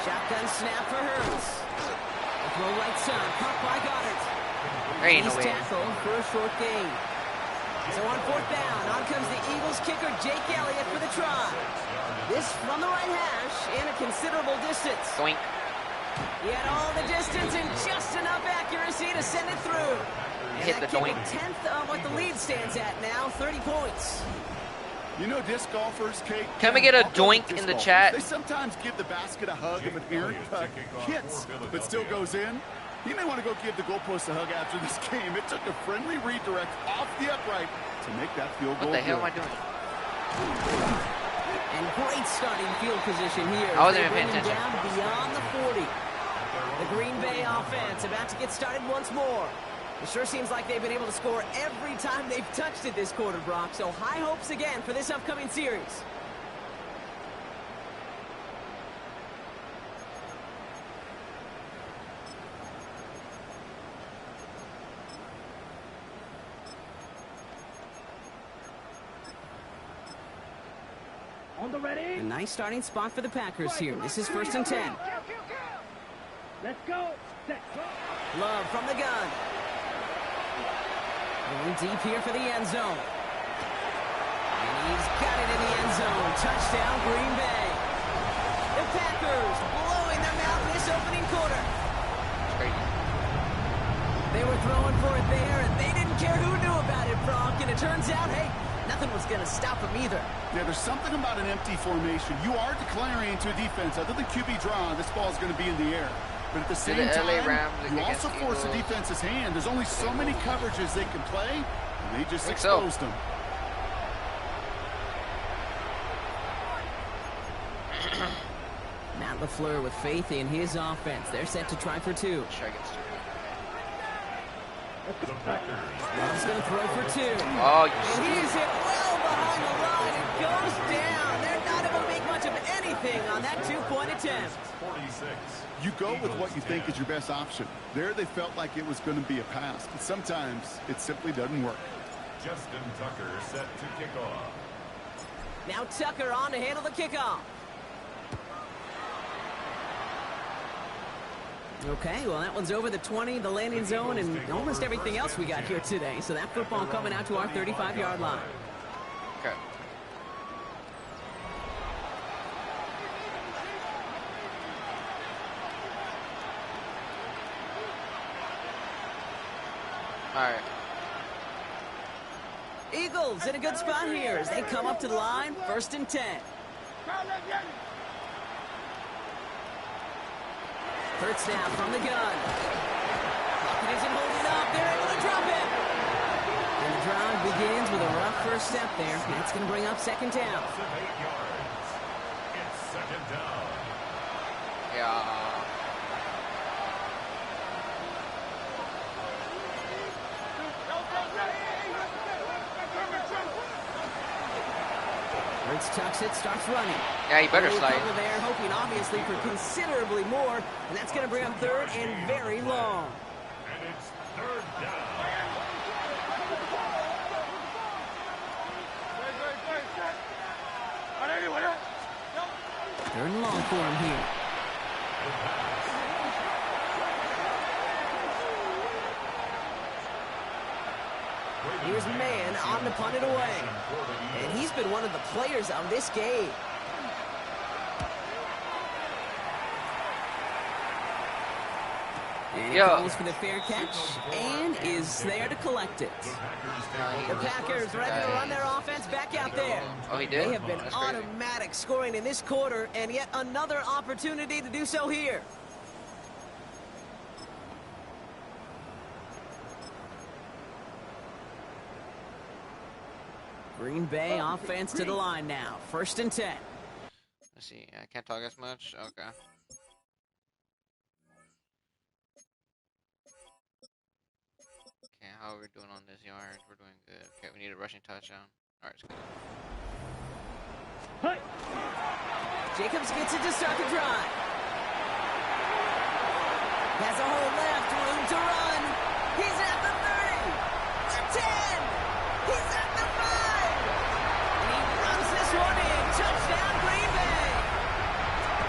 Shotgun snap for Hurts. The throw right side, caught by Goddard. There ain't no He's way. tackled for a short gain. So on 4th down, on comes the Eagles kicker, Jake Elliott, for the try. This from the right hash and a considerable distance. Doink. He had all the distance and just enough accuracy to send it through. And Hit the that kick doink. a 10th of what the lead stands at now, 30 points. You know disc golfers, Kate? Can we get a I'll go with doink disc in the golfers. chat? They sometimes give the basket a hug if an errant putt hits, but still goes in. You may want to go give the goalpost a hug after this game. It took a friendly redirect off the upright to make that field goal. What the hell am I good. doing? And great starting field position here. I wasn't They even paying bring him attention. down beyond the 40. The Green Bay offense about to get started once more. It sure seems like they've been able to score every time they've touched it this quarter, Brock. So high hopes again for this upcoming series. On the ready. A nice starting spot for the Packers here. This is 1st and 10. Let's go. Set. Love from the gun. Going deep here for the end zone. And he's got it in the end zone. Touchdown, Green Bay. The Packers blowing them out in this opening quarter. They were throwing for it there, and they didn't care who knew about it, Brock. And it turns out, hey, nothing was going to stop them either. Yeah, there's something about an empty formation. You are declaring to a defense, other than QB draw, this ball is going to be in the air. But at the same the LA time, Rams you against also force the Eagles. defense's hand. There's only so many coverages they can play, and they just Think so. exposed them. Matt LaFleur with faith in his offense. They're set to try for 2. Try against two. Love's going to throw for 2. Oh, you And he's hit well behind the line. It goes down. They're not able to make much of anything on that 2-point attempt. 46. You go with what you think is your best option. There they felt like it was going to be a pass, but sometimes it simply doesn't work. Justin Tucker set to kick off. Now Tucker on to handle the kickoff. Okay, well, that one's over the 20, the landing zone, and almost everything else we got here today. So that football coming out to our 35-yard line. Okay. All right. Eagles in a good spot here as they come up to the line, 1st and 10. Hurts now from the gun. Pocket isn't holding up. They're able to drop it. And the drive begins with a rough first step there. That's going to bring up 2nd down. 8 yards. It's 2nd down. Yeah. Hurts tucks it, starts running. Yeah, you better Early slide. cover there, hoping obviously for considerably more, and that's going to bring up 3rd and very long. And it's 3rd down. Third and long for him here. Here's man on to punt it away. And he's been one of the players on this game. And he goes for the fair catch and is there to collect it. The Packers ready to run their offense back out there. Oh, he did? They have been automatic scoring in this quarter, and yet another opportunity to do so here. Green Bay offense to the line now. 1st and 10. Let's see. I can't talk as much. Okay. Okay, how are we doing on this yard? We're doing good. Okay, we need a rushing touchdown. All right, it's good. Hey. Jacobs gets it to start the drive. Has a hole left, room to run. He's at the 30, the 10. He's at the 5. And he runs this one in. Touchdown, Green Bay.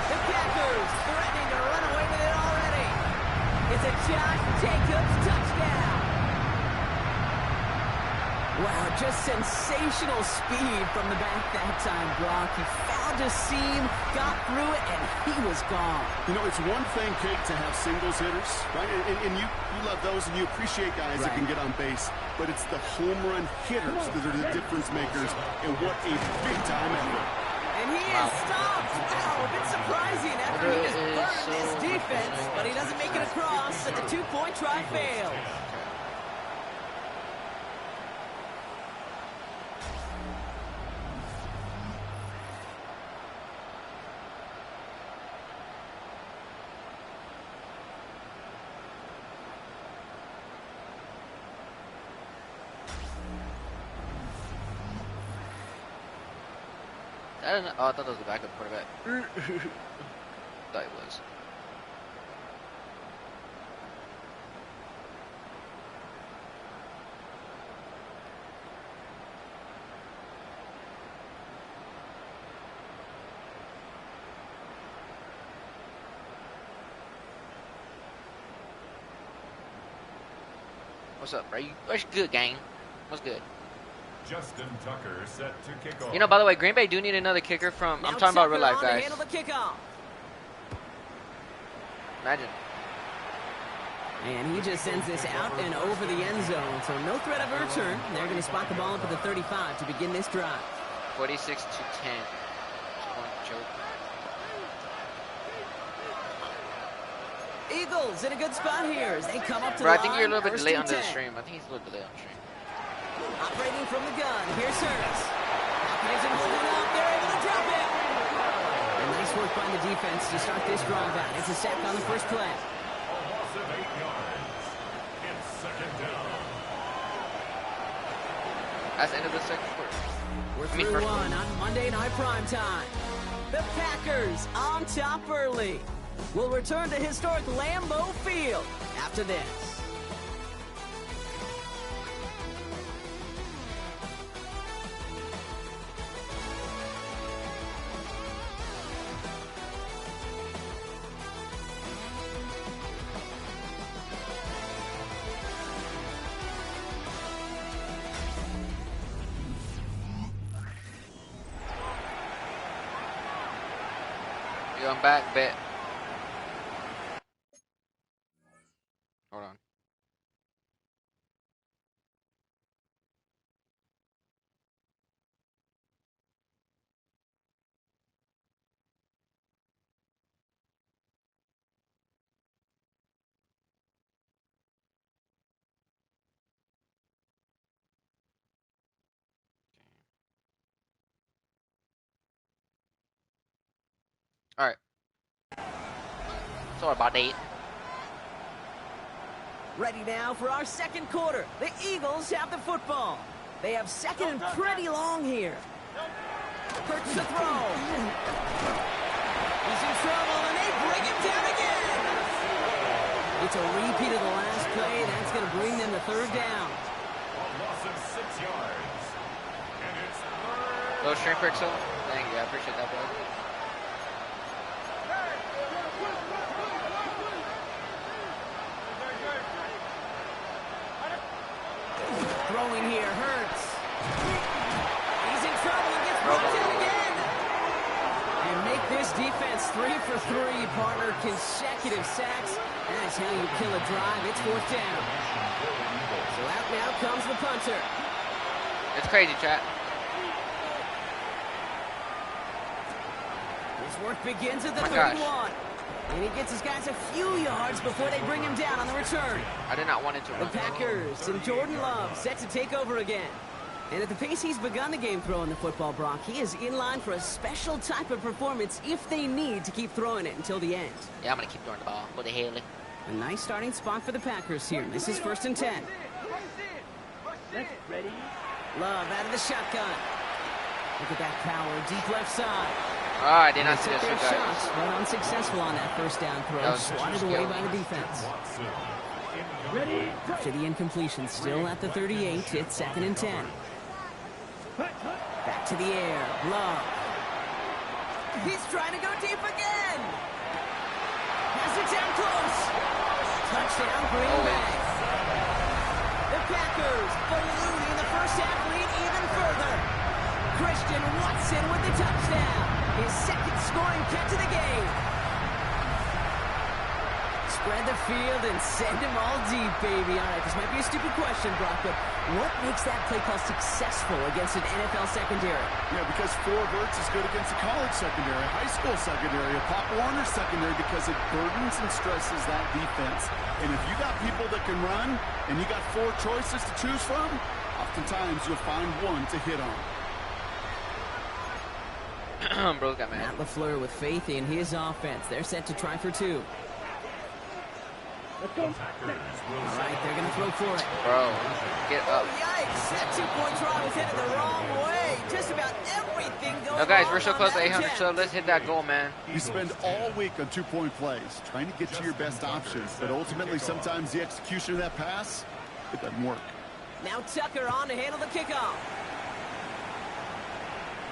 The Packers threatening to run away with it already. It's a Josh Jacobs touchdown. Wow, just sensational speed from the back that time, Brock. He found a seam, got through it, and he was gone. You know, it's one thing, Kate, to have singles hitters, right? And you love those, and you appreciate guys that can get on base. But it's the home run hitters that are the difference makers, and what a big-time effort. And he is stopped. Wow, a bit surprising after he just burned this defense, but he doesn't make it across, and the two-point try fails. I don't know. Oh, I thought that was the backup quarterback. Thought it was. What's up, bro? What's good, gang? What's good? Justin Tucker set to kick off. You know, by the way, Green Bay do need another kicker from. I'm talking about real life, guys. Handle the kickoff. Imagine. And he just sends this out and over the end zone, so no threat of a return. They're going to spot the ball up at the 35 to begin this drive. 46 to 10. Joke. Eagles in a good spot here as they come up to Bro, the I think line. you're a little bit First delayed and on the 10. stream. I think he's a little delayed on the stream. Operating from the gun. Here's Hurts. Hawkinson holding up. They're able to drop it. And nice work by the defense to start this drive out. It's a sack on the first play. A loss of 8 yards. It's 2nd down. That's the end of the second quarter. We're through one on Monday Night Primetime. The Packers on top early. Will return to historic Lambeau Field after this. I'm back, bet. Hold on. All right. Sorry about that. Ready now for our second quarter. The Eagles have the football. They have second and pretty long here. Hurts the throw. He's in trouble, and they bring him down again. It's a repeat of the last play. That's going to bring them to 3rd down. A loss of 6 yards. And it's 3rd. Little stream pixel. Thank you. I appreciate that, bro. throwing here hurts. He's in trouble and gets brought down again. And make this defense 3 for 3, partner. Consecutive sacks. That's how you kill a drive. It's 4th down. So out now comes the punter. It's crazy, chat. His work begins at the Oh 31. And he gets his guys a few yards before they bring him down on the return. I did not want it to The run. Packers and Jordan Love set to take over again. And at the pace he's begun the game throwing the football, Brock, he is in line for a special type of performance if they need to keep throwing it until the end. Yeah, I'm going to keep throwing the ball. What the hell? A nice starting spot for the Packers here. This is 1st and 10. Ready? Love out of the shotgun. Look at that power, deep left side. Oh, I did not see this, Their you guys. shots, but unsuccessful on that 1st down That throw. was Swatted too away skilled. by the defense. Ready? After the incompletion, still at the 38, it's 2nd and 10. Back to the air, Love. He's trying to go deep again. Has it down close. Touchdown, Green Bay. The Packers ballooning the first half lead even further. Christian Watson with the touchdown. His 2nd scoring catch of the game. Spread the field and send him all deep, baby. All right, this might be a stupid question, Brock, but what makes that play call successful against an NFL secondary? Yeah, because 4 verts is good against a college secondary, a high school secondary, a Pop Warner secondary, because it burdens and stresses that defense. And if you got people that can run and you got 4 choices to choose from, oftentimes you'll find one to hit on. Bro's got mad. Matt LaFleur with faith in his offense. They're set to try for 2. Let's go. All right, they're going to throw for it. Bro, get up. Yikes! That 2-point try was headed the wrong way. Just about everything going No, guys, wrong we're so on close to that 800, attempt. so let's hit that goal, man. You spend all week on 2-point plays, trying to get to your best options, but ultimately sometimes the execution of that pass, it doesn't work. Now Tucker on to handle the kickoff.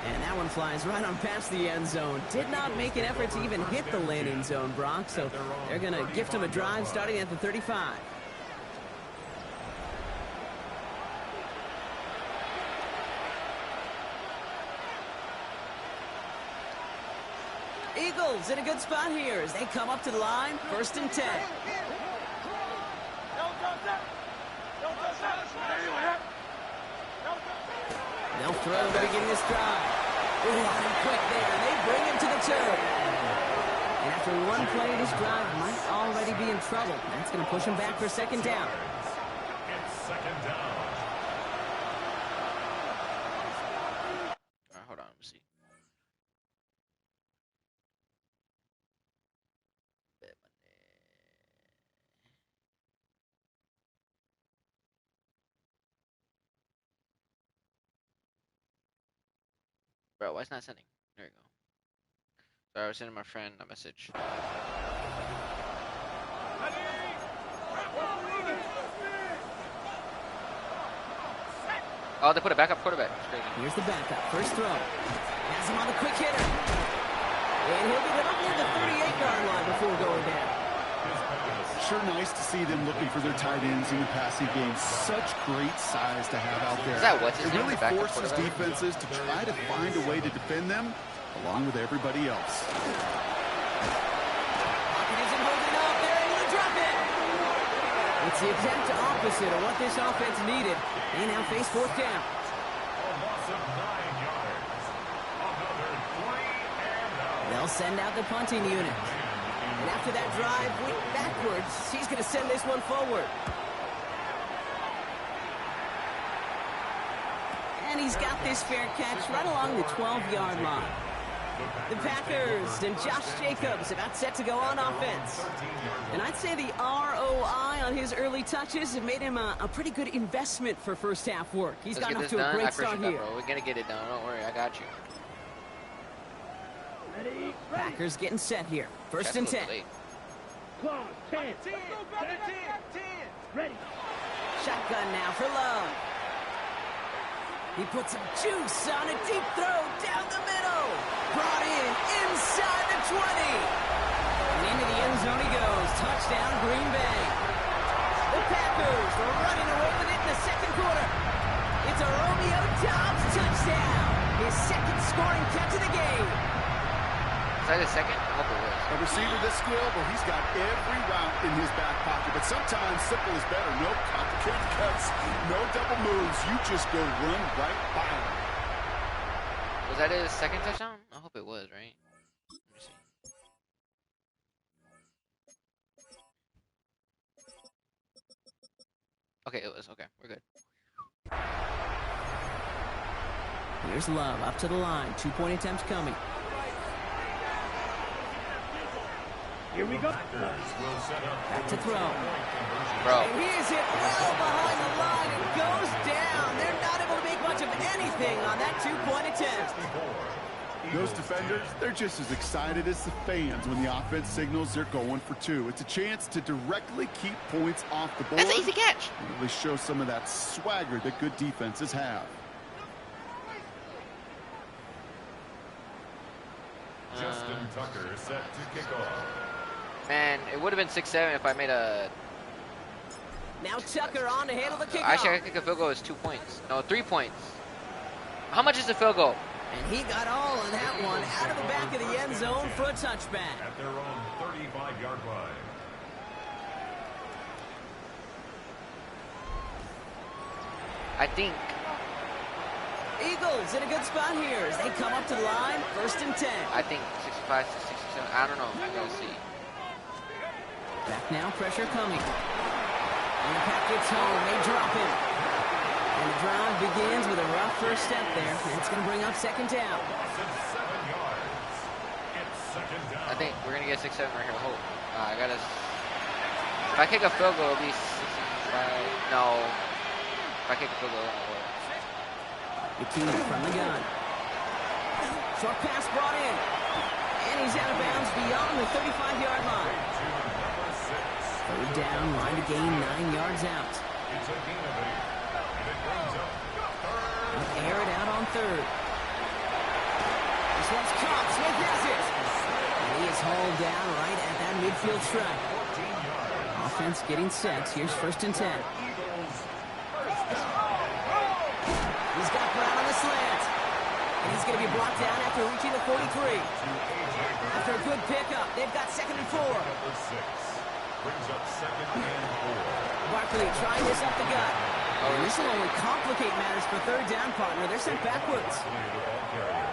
And that one flies right on past the end zone. Did not make an effort to even hit the landing zone, Brock, so they're going to gift him a drive starting at the 35. Eagles in a good spot here as they come up to the line. 1st and 10. They'll throw to begin this drive. Ooh, and quick there. They bring him to the turf. And after one play, this drive might already be in trouble. That's going to push him back for 2nd down. It's 2nd down. All right, hold on, let me see. Bro, why is it not sending? There you go. Sorry, I was sending my friend a message. Oh, they put a backup quarterback. It's crazy. Here's the backup. First throw. Has him on the quick hitter. And he'll get it up near the 38-yard line before going down. Sure nice to see them looking for their tight ends in the passing game. Such great size to have out there. Is that what's his It name, really the backup forces quarterback? defenses to try to find a way to defend them along with everybody else. Pocket isn't holding up. They're able to drop it. It's the exact opposite of what this offense needed. They now face 4th down. A loss of 9 yards. Another 3 and out. They'll send out the punting unit. And after that drive, went backwards. He's going to send this one forward. And he's got this fair catch right along the 12-yard line. The Packers and Josh Jacobs about set to go on offense. And I'd say the ROI on his early touches have made him a pretty good investment for first half work. He's Let's gotten get off this to a done. I great appreciate start that, here. bro. We're gonna get it done. Don't worry, I got you. Ready? Packers getting set here. First and 10. Clock, 10. Ready? Shotgun now for Love. He puts some juice on a deep throw down the middle. Brought in inside the 20. And into the end zone he goes. Touchdown, Green Bay. The Packers are running away with it in the 2nd quarter. It's a Romeo Dobbs touchdown. His second scoring catch of the game. Is that his second? I hope it was. A receiver this skilled, well, he's got every route in his back pocket. But sometimes simple is better. No complicated cuts, no double moves. You just go run right by him. Was that his second touchdown? I hope it was, right? Let me see. Okay, it was. Okay, we're good. Here's Love up to the line. 2-point attempts coming. Here we go. Back to throw. Bro. And he is hit well behind the line and goes down. They're not able to make much of anything on that 2-point attempt. Those defenders, they're just as excited as the fans when the offense signals they're going for two. It's a chance to directly keep points off the board. That's an easy catch. And really show some of that swagger that good defenses have. Justin Tucker set to kick off. Man, it would have been 6-7 if I made a... Now Tucker on to handle the kickoff. Actually, I kick a field goal is 2 points. No, 3 points. How much is the field goal? And he got all of that one out of the back of the end zone for a touchback. At their own 35-yard line. I think... Eagles in a good spot here as they come up to the line, 1st and 10. I think 65 to 67. I don't know. I gotta see. Back now, pressure coming. And the pack gets home. They drop him. And the drive begins with a rough first step there. And it's going to bring up 2nd down. I think we're gonna get 6-7 right here. Hold. I gotta... If I kick a field goal, it'll be 65. No. If I kick a field goal, it'll work. Bikini from the gun. Short pass brought in. And he's out of bounds beyond the 35-yard line. 3rd down, line to gain 9 yards out. Air it out on 3rd. This one's caught. Smith has it. And he is hauled down right at that midfield stripe. Offense getting set. Here's 1st and 10. He's got Brown on the slant. And he's going to be brought down after reaching the 43. After a good pickup, they've got 2nd and 4. Brings up 2nd and 4. Barkley trying this up the gut. And this will only complicate matters for 3rd down, partner. They're sent backwards.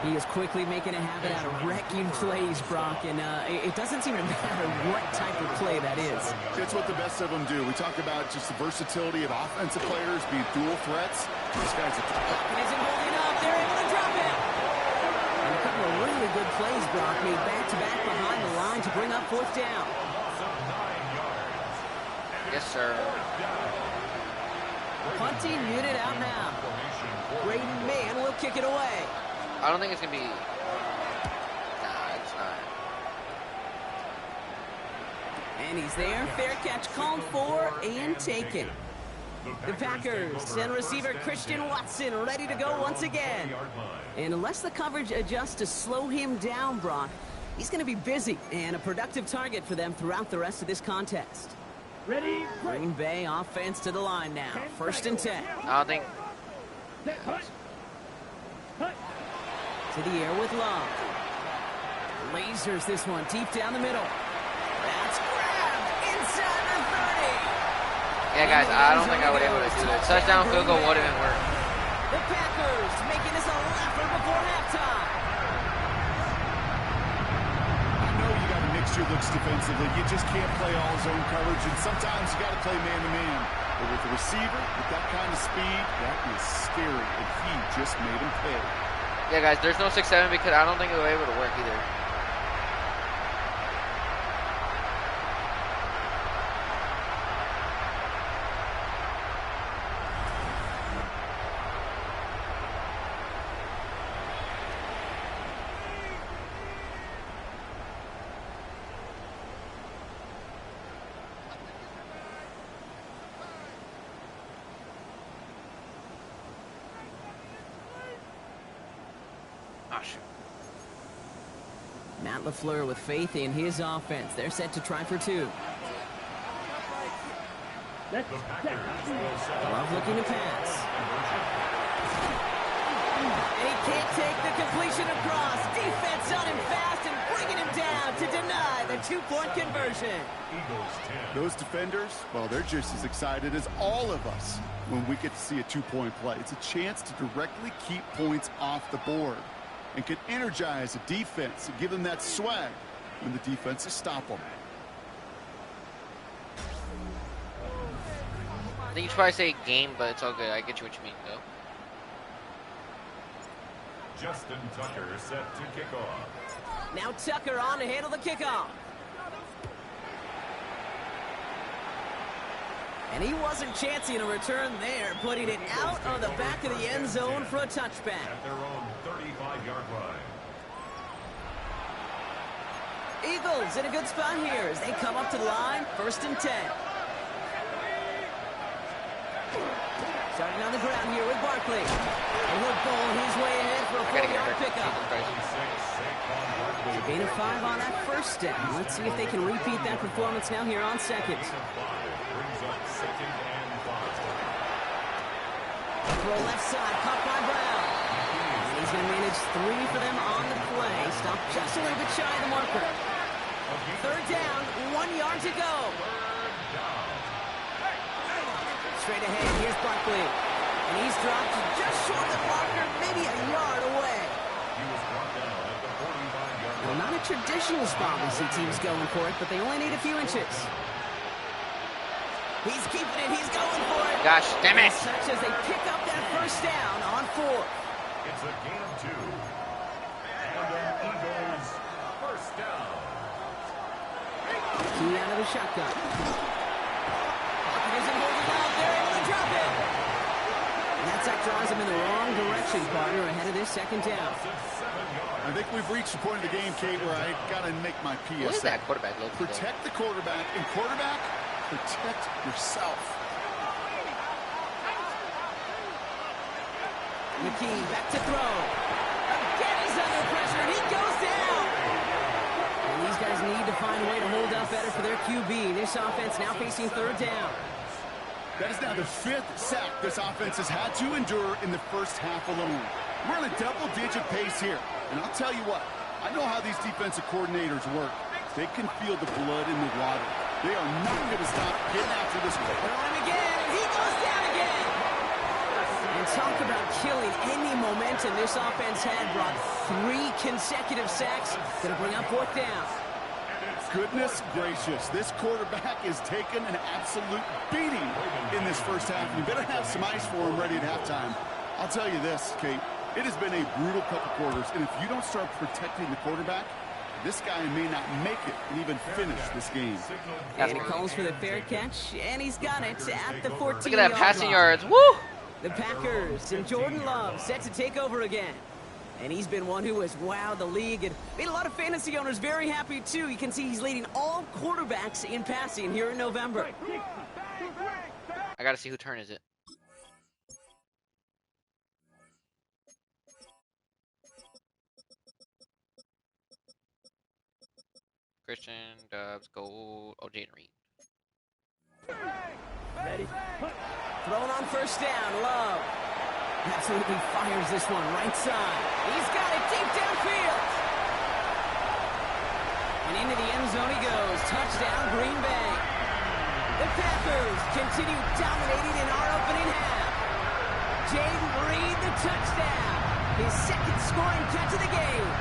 He is quickly making a habit out of wrecking plays, Brock, and it doesn't seem to matter what type of play that is. It's what the best of them do. We talk about just the versatility of offensive players being dual threats. This guy's a... Isn't holding up. They're able to drop him. And a couple of really good plays, Brock, made back-to-back behind the line to bring up 4th down. Yes, sir. Punting unit out now. Braden Mann will kick it away. I don't think it's gonna be... Nah, it's not. And he's there. Fair catch called for and taken. The Packers send receiver Christian Watson ready to go once again. And unless the coverage adjusts to slow him down, Brock, he's going to be busy and a productive target for them throughout the rest of this contest. Ready? Green Bay offense to the line now. 1st and 10. I don't think... To the air with Love. Lasers this one deep down the middle. That's grabbed inside the 30. Yeah, guys, I don't think I would be able to do that. Touchdown field goal wouldn't even work. The Packers making this a laugher before halftime. I know you got to mix your looks defensively. You just can't play all zone coverage, and sometimes you got to play man-to-man. But with the receiver, with that kind of speed, that is scary, and he just made him pay. Yeah, guys, there's no 6-7 because I don't think it'll be able to work either. Matt LaFleur with faith in his offense. They're set to try for 2. Let's Love looking to pass. And he can't take the completion across. Defense on him fast and bringing him down to deny the two-point conversion. Eagles 10. Those defenders, well, they're just as excited as all of us when we get to see a two-point play. It's a chance to directly keep points off the board and can energize a defense and give them that swag when the defenses stop them. I think you should probably say game, but it's all good. I get you what you mean, though. Justin Tucker set to kick off. Now Tucker on to handle the kickoff. And he wasn't chancing a return there, putting it out on the back of the end zone for a touchback. At their own 35-yard line. Eagles in a good spot here as they come up to the line, 1st and 10. Starting on the ground here with Barkley. And he'll bowl his way ahead for a 4-yard pickup. A gain of 5 on that first down. Let's see if they can repeat that performance now here on second. Brings up 2nd and 5. Throw left side, caught by Brown. And he's going to manage 3 for them on the play. Stop just a little bit shy of the marker. 3rd down, 1 yard to go. Straight ahead, here's Barkley. And he's dropped just short of the marker, maybe a yard away. He was brought down at the 45-yard line. Well, not a traditional spot we see teams going for it, but they only need a few inches. He's keeping it, he's going for it. Gosh, damn it. Such as they pick up that 1st down on 4. It's a gain of 2. And an Eagles 1st down. Key out of the shotgun. Isn't holding out. They're able to drop it. And that sack draws him in the wrong direction, partner, ahead of this 2nd down. I think we've reached the point of the game, Kate, where I got to make my PSA. What is that quarterback look? Protect the quarterback, and quarterback, protect yourself. McKee back to throw. Again, he's under pressure, and he goes down. And these guys need to find a way to hold up better for their QB. This offense now facing 3rd down. That is now the 5th sack this offense has had to endure in the first half alone. We're on a double-digit pace here. And I'll tell you what, I know how these defensive coordinators work. They can feel the blood in the water. They are not going to stop getting after this one. Throw him again, and he goes down again. And talk about killing any momentum this offense had. Brought 3 consecutive sacks. Going to bring up 4th down. Goodness gracious, this quarterback is taking an absolute beating in this first half. You better have some ice for him ready at halftime. I'll tell you this, Kate, it has been a brutal couple quarters, and if you don't start protecting the quarterback, this guy may not make it and even finish this game. And he calls for the fair catch, and he's got it at the 14-yard Look at that passing line. yards. Woo! The Packers and Jordan Love set to take over again. And he's been one who has wowed the league and made a lot of fantasy owners very happy, too. You can see he's leading all quarterbacks in passing here in November. I got to see who turn is it. Christian, Dubs, Gold, Jaden Reed. Ready? Thrown on 1st down, Love. Absolutely fires this one right side. He's got it deep downfield. And into the end zone he goes. Touchdown, Green Bay. The Packers continue dominating in our opening half. Jaden Reed, the touchdown. His 2nd scoring catch of the game.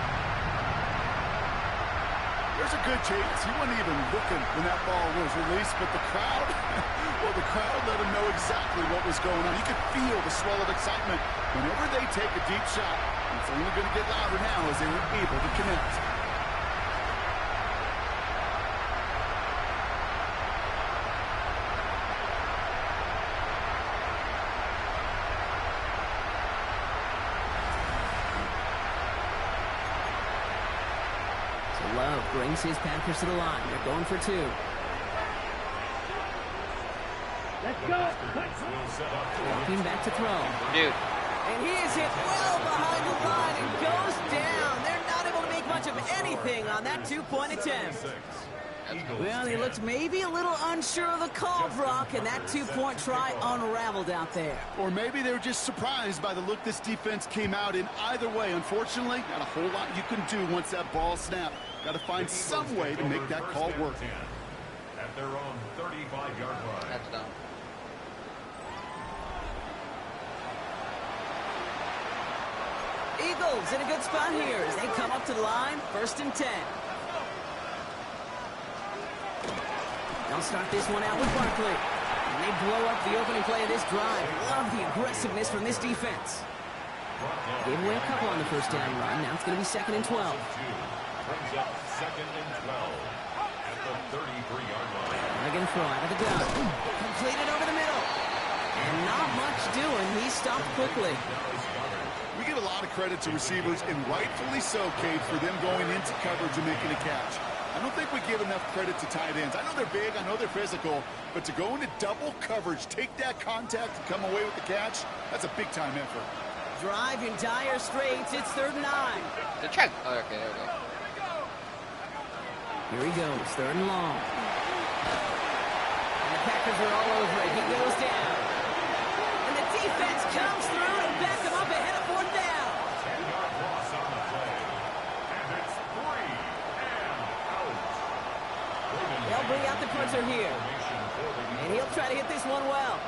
There's a good chance he wasn't even looking when that ball was released, but the crowd, well, the crowd let him know exactly what was going on. You could feel the swell of excitement whenever they take a deep shot. It's only going to get louder now as they were able to connect. Love brings his Packers to the line. They're going for 2. Let's go. Walking back to throw. Dude. And he is hit well behind the line and goes down. They're not able to make much of anything on that 2-point attempt. Well, he looked maybe a little unsure of the call, Brock, and that two-point try unraveled out there. Or maybe they were just surprised by the look this defense came out in. Either way, unfortunately, not a whole lot you can do once that ball snapped. Got to find some way to make that call work. At their own 35-yard line. That's dumb. Eagles in a good spot here as they come up to the line, 1st and 10. They'll start this one out with Barkley. And they blow up the opening play of this drive. Love the aggressiveness from this defense. Gave away a couple on the first down run. Now it's going to be 2nd and 12. Brings up 2nd and 12 at the 33-yard line. They're going to throw out of the gun. Completed over the middle. And not much doing. He stopped quickly. We give a lot of credit to receivers, and rightfully so, Cade, for them going into coverage and making a catch. I don't think we give enough credit to tight ends. I know they're big, I know they're physical, but to go into double coverage, take that contact, and come away with the catch, that's a big-time effort. Drive in dire straits. It's 3rd and 9. The check. Oh, okay, there we go. Here he goes, 3rd and long. And the Packers are all over it. He goes down. And the defense comes through and back him up ahead of 4th down. 10-yard loss on the play. And it's 3 and out. They'll bring out the punter here. And he'll try to hit this one well.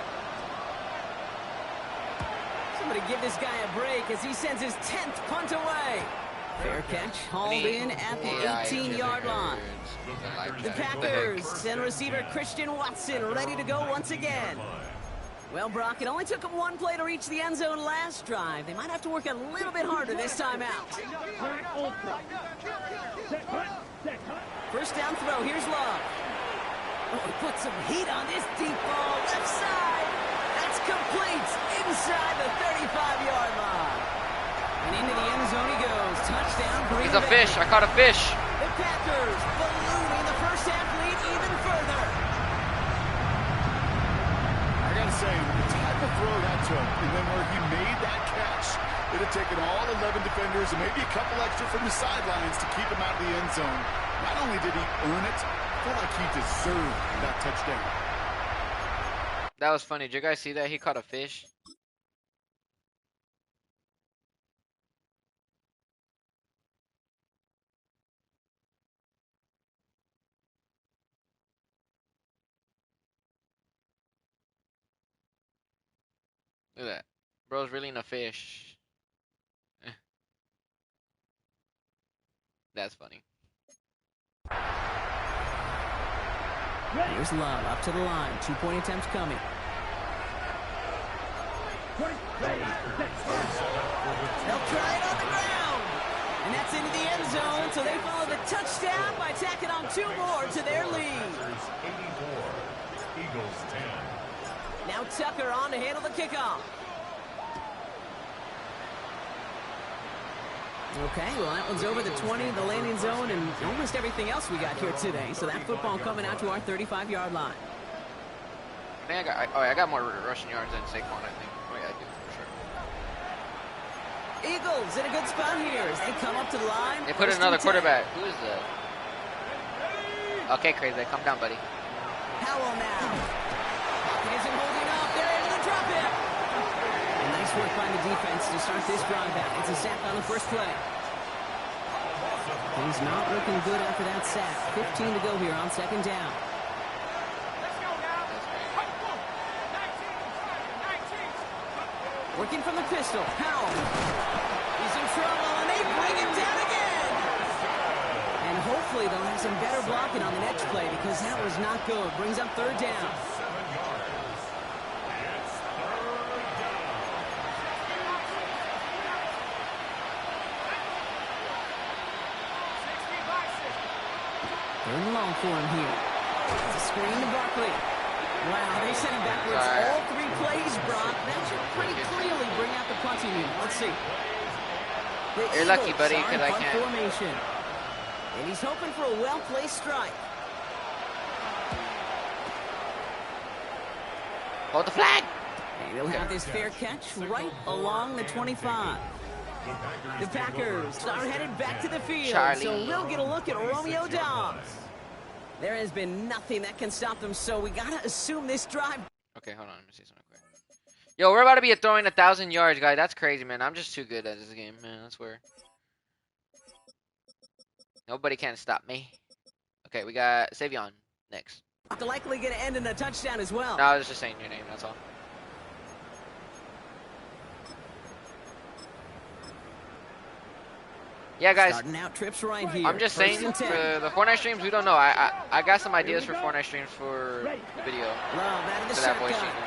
Somebody give this guy a break as he sends his 10th punt away. Fair catch, hauled in at the 18-yard line. The Packers send receiver Christian Watson ready to go once again. Well, Brock, it only took them one play to reach the end zone last drive. They might have to work a little bit harder this time out. First down throw, here's Love. Oh, he put some heat on this deep ball, left side. That's complete inside the 35-yard line. And into the end zone he goes. Touchdown, Green He's a Bay. fish. I caught a fish. The Packers ballooning the first half lead even further. I got to say, the type of throw that took, and then where he made that catch, it had taken all 11 defenders and maybe a couple extra from the sidelines to keep him out of the end zone. Not only did he earn it, I felt like he deserved that touchdown. That was funny. Did you guys see that? He caught a fish. Look at that. Bro's really in a fish. That's funny. Here's Love up to the line. 2-point attempts coming. They'll try it on the ground. And that's into the end zone, so they follow the touchdown by tacking on 2 more to their lead. 84, Eagles 10. Now Tucker on to handle the kickoff. Okay, well, that one's over the 20, the landing zone, and almost everything else we got here today. So that football coming out to our 35-yard line. I think I got more rushing yards than Saquon, I think. Oh, yeah, I do, for sure. Eagles in a good spot here as they come up to the line. They put in First another and 10. quarterback. Who is that? Okay, crazy. Calm down, buddy. Howell now. He isn't holding up. They're able to drop it. And nice work by the defense to start this drive back. It's a sack on the first play. He's not looking good after that sack. 15 to go here on 2nd down. Working from the pistol. Howell. He's in trouble, and they bring him down again. And hopefully they'll have some better blocking on the next play because that was not good. Brings up 3rd down. 7 yards. It's 3rd down. Third and long for him here. It's a screen to Barkley. Wow, they sent him backwards all 3 plays, Brock. That should pretty clearly bring out the punting unit. Let's see. You're lucky, buddy, because I can't. Formation. And he's hoping for a well-placed strike. Hold the flag! And he'll have this fair catch right along the 25. The Packers are headed back to the field, Charlie. so we'll get a look at Romeo Dobbs. There has been nothing that can stop them, so we gotta assume this drive. Okay, hold on. Let me see something quick. Yo, we're about to be throwing 1,000 yards, guys. That's crazy, man. I'm just too good at this game, man. I swear. Nobody can stop me. Okay, we got Savion next. Likely gonna end in a touchdown as well. No, I was just saying your name. That's all. Yeah, guys. Starting out trips right here. I'm just saying, for the Fortnite streams, we don't know. I got some ideas for Fortnite streams for the video. Love out of the For that voice shotgun. stream.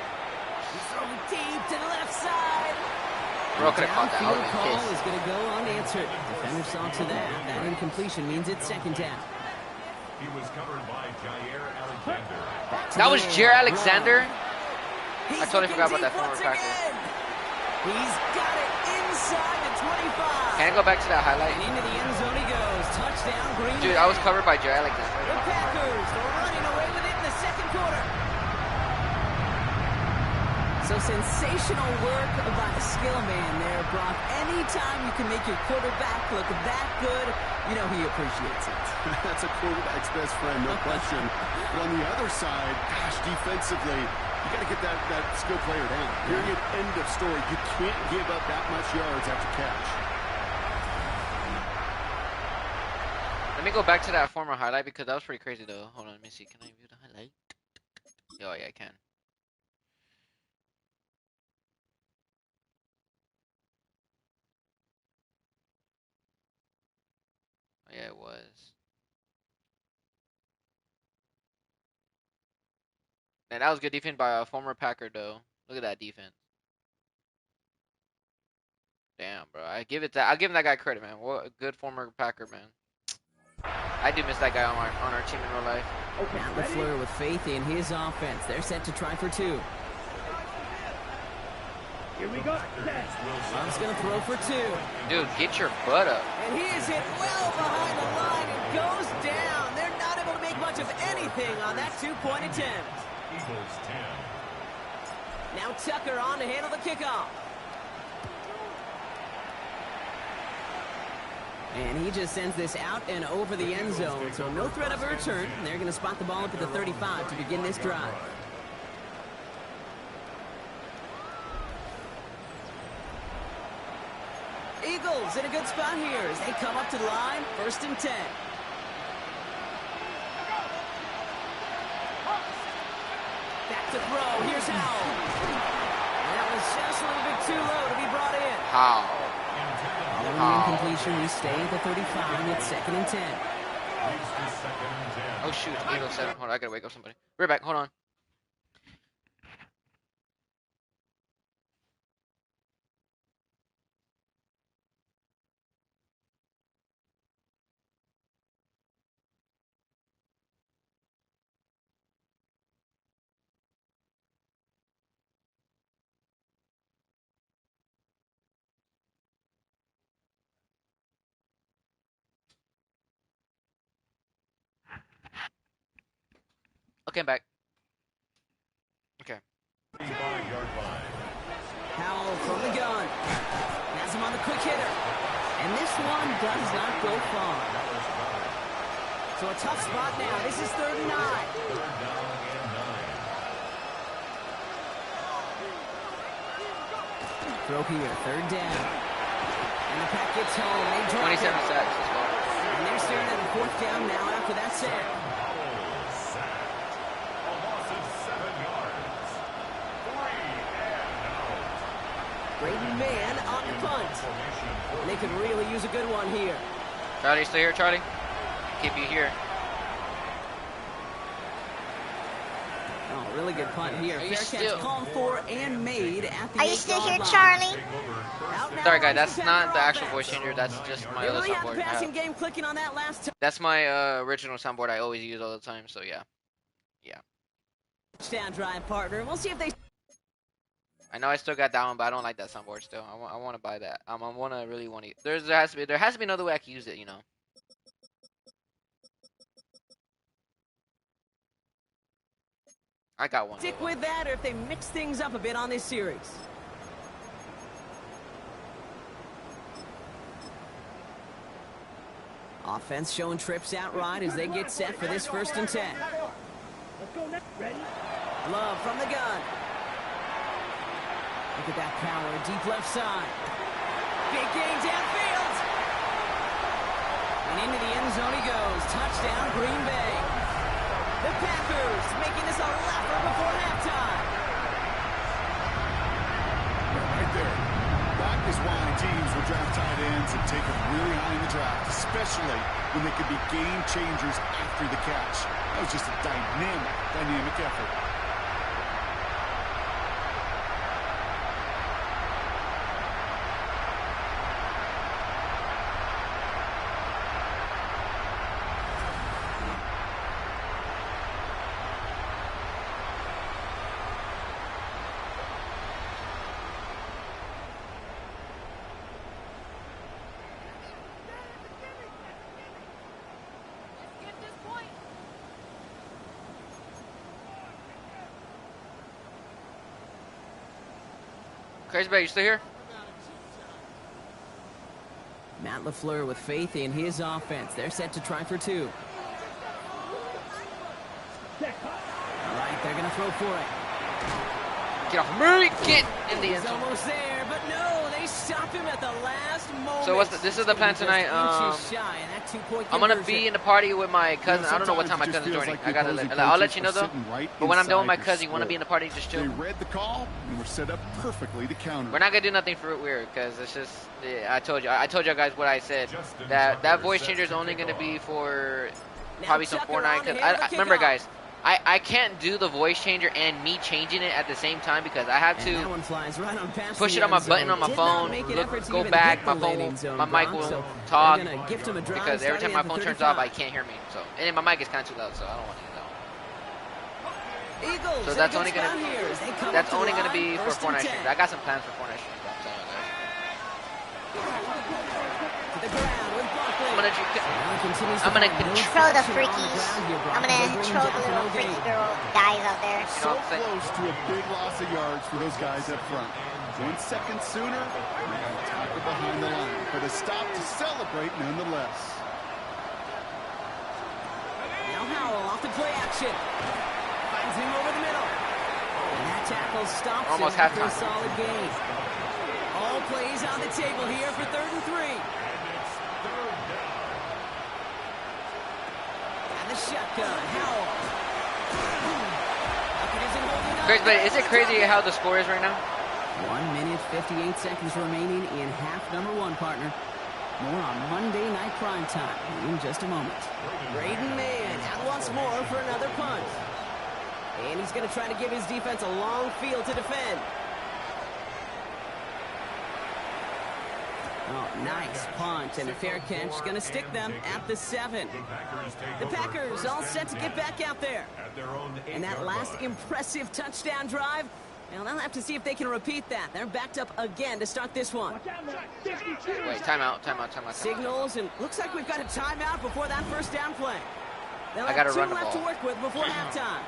Throw deep to the left side. Bro could have caught that. I Downfield would call be is pissed. going to go unanswered. Defender saw to that. That incompletion means it's second down. He was covered by Jair Alexander. That was Jair Alexander? He's I totally looking forgot about deep that former once Packer. again. He's got it inside the 25. Can I go back to that highlight? And into the end zone he goes. Touchdown, Green Dude, Bay. I was covered by Jair The Alexander. Packers are running away with it in the second quarter. So sensational work by the skill man there, Brock. Anytime you can make your quarterback look that good, you know he appreciates it. That's a quarterback's best friend, no question. But on the other side, gosh, defensively, you got to get that skill player down. Period, end of story. You can't give up that much yards after catch. Let me go back to that former highlight because that was pretty crazy though. Hold on, let me see. Can I view the highlight? Oh yeah, I can. Oh yeah, it was. And that was good defense by a former Packer though. Look at that defense. Damn, bro. I'll give him that guy credit, man. What a good former Packer, man. I do miss that guy on our team in real life. Now the Fleur with faith in his offense. They're set to try for two. Here we go. Love's going to throw for two. Dude, get your butt up. And he is hit well behind the line and goes down. They're not able to make much of anything on that two-point attempt. Eagles 10. Now Tucker on to handle the kickoff. And he just sends this out and over the end zone, so no threat of a return. They're going to spot the ball up at the 35 to begin this drive. Eagles in a good spot here as they come up to the line, 1st and 10. Back to throw, here's Howell. That was just a little bit too low to be brought in. How? Following the incompletion, we stay at the 35. It's 2nd and 10. Oh shoot, Eagles 7. Hold on, I gotta wake up somebody. We're back, hold on. Okay, I'm back. Okay. Howell from the gun. Has him on the quick hitter. And this one does not go far. So a tough spot now. This is 3rd and 9. Throw here, 3rd down. And the pack gets home. They drop 27 it. sacks. Let's go. And they're staring at a 4th down now after that sack. A loss of 7 yards. 3 and out. Great man on the punt. And they could really use a good one here. Charlie, you still here, Charlie? Keep you here. Oh, really good punt here. Are you Fair catch still- called for and made at the Are you 8 still yard here, line. Charlie? Out now Sorry, guys, runs that's the not the Packer actual voice offense. changer. That's just my They other really had the soundboard. passing game clicking on that last That's my original soundboard I always use all the time, so yeah. touchdown drive, partner. We'll see if they... I know I still got that one, but I don't like that soundboard still. I want to buy that. I really want to. There has to be another way I can use it, you know. I got one. stick with that or if they mix things up a bit on this series. Offense showing trips out right as they get set for this 1st and 10. Let's go next. Ready? Love from the gun. Look at that power, deep left side. Big gain downfield. And into the end zone he goes. Touchdown, Green Bay. The Packers making this a laugher before halftime. Right there. That is why teams will draft tight ends and take them really high in the draft, especially when they could be game changers after the catch. That was just a dynamic effort. Crazy Bay, you still here? Matt LaFleur with faith in his offense. They're set to try for 2. All right, they're going to throw for it. Get off me! Get in the end He's zone. almost there, but no, they stop him at the last moment. So this is the plan tonight. I'm gonna be in the party with my cousin. I don't know what time my cousin's joining. I'll let you know though. But when I'm done with my cousin, you wanna be in the party, just chill. They read the call and were set up perfectly to counter. We're not gonna do nothing for weird because it's just I told you guys what I said. That voice changer is only gonna be for probably some Fortnite. Cause remember guys. I can't do the voice changer and me changing it at the same time because I have to push it on my button on my phone, go back, my mic will talk because every time my phone turns off, I can't hear me. So and my mic is kind of too loud, so I don't want to know. So that's only gonna be for Fortnite streams. I got some plans for Fortnite streams. I'm gonna control the freakies. I'm gonna control the little freaky girl guys out there. So close to a big loss of yards for those guys up front. 1 second sooner, tackle behind the line, but a stop to celebrate nonetheless. Now Howell off the play action. Finds him over the middle. And that tackle stops almost him after halftime. a solid gain. All plays on the table here for 3rd and 3. And the shotgun, Howell. Crazy, but is it crazy how the score is right now? 1 minute, 58 seconds remaining in half number 1, partner. More on Monday Night Prime Time in just a moment. Braden Mann out once more for another punt. And he's going to try to give his defense a long field to defend. Oh, nice punt and a fair catch. Going to stick them at the 7. The Packers all set to get back out there. And that last impressive touchdown drive, well, they'll have to see if they can repeat that. They're backed up again to start this one. Wait, timeout. Signals, and looks like we've got a timeout before that 1st down play. They'll I gotta have 2 run the left to ball. work with before halftime.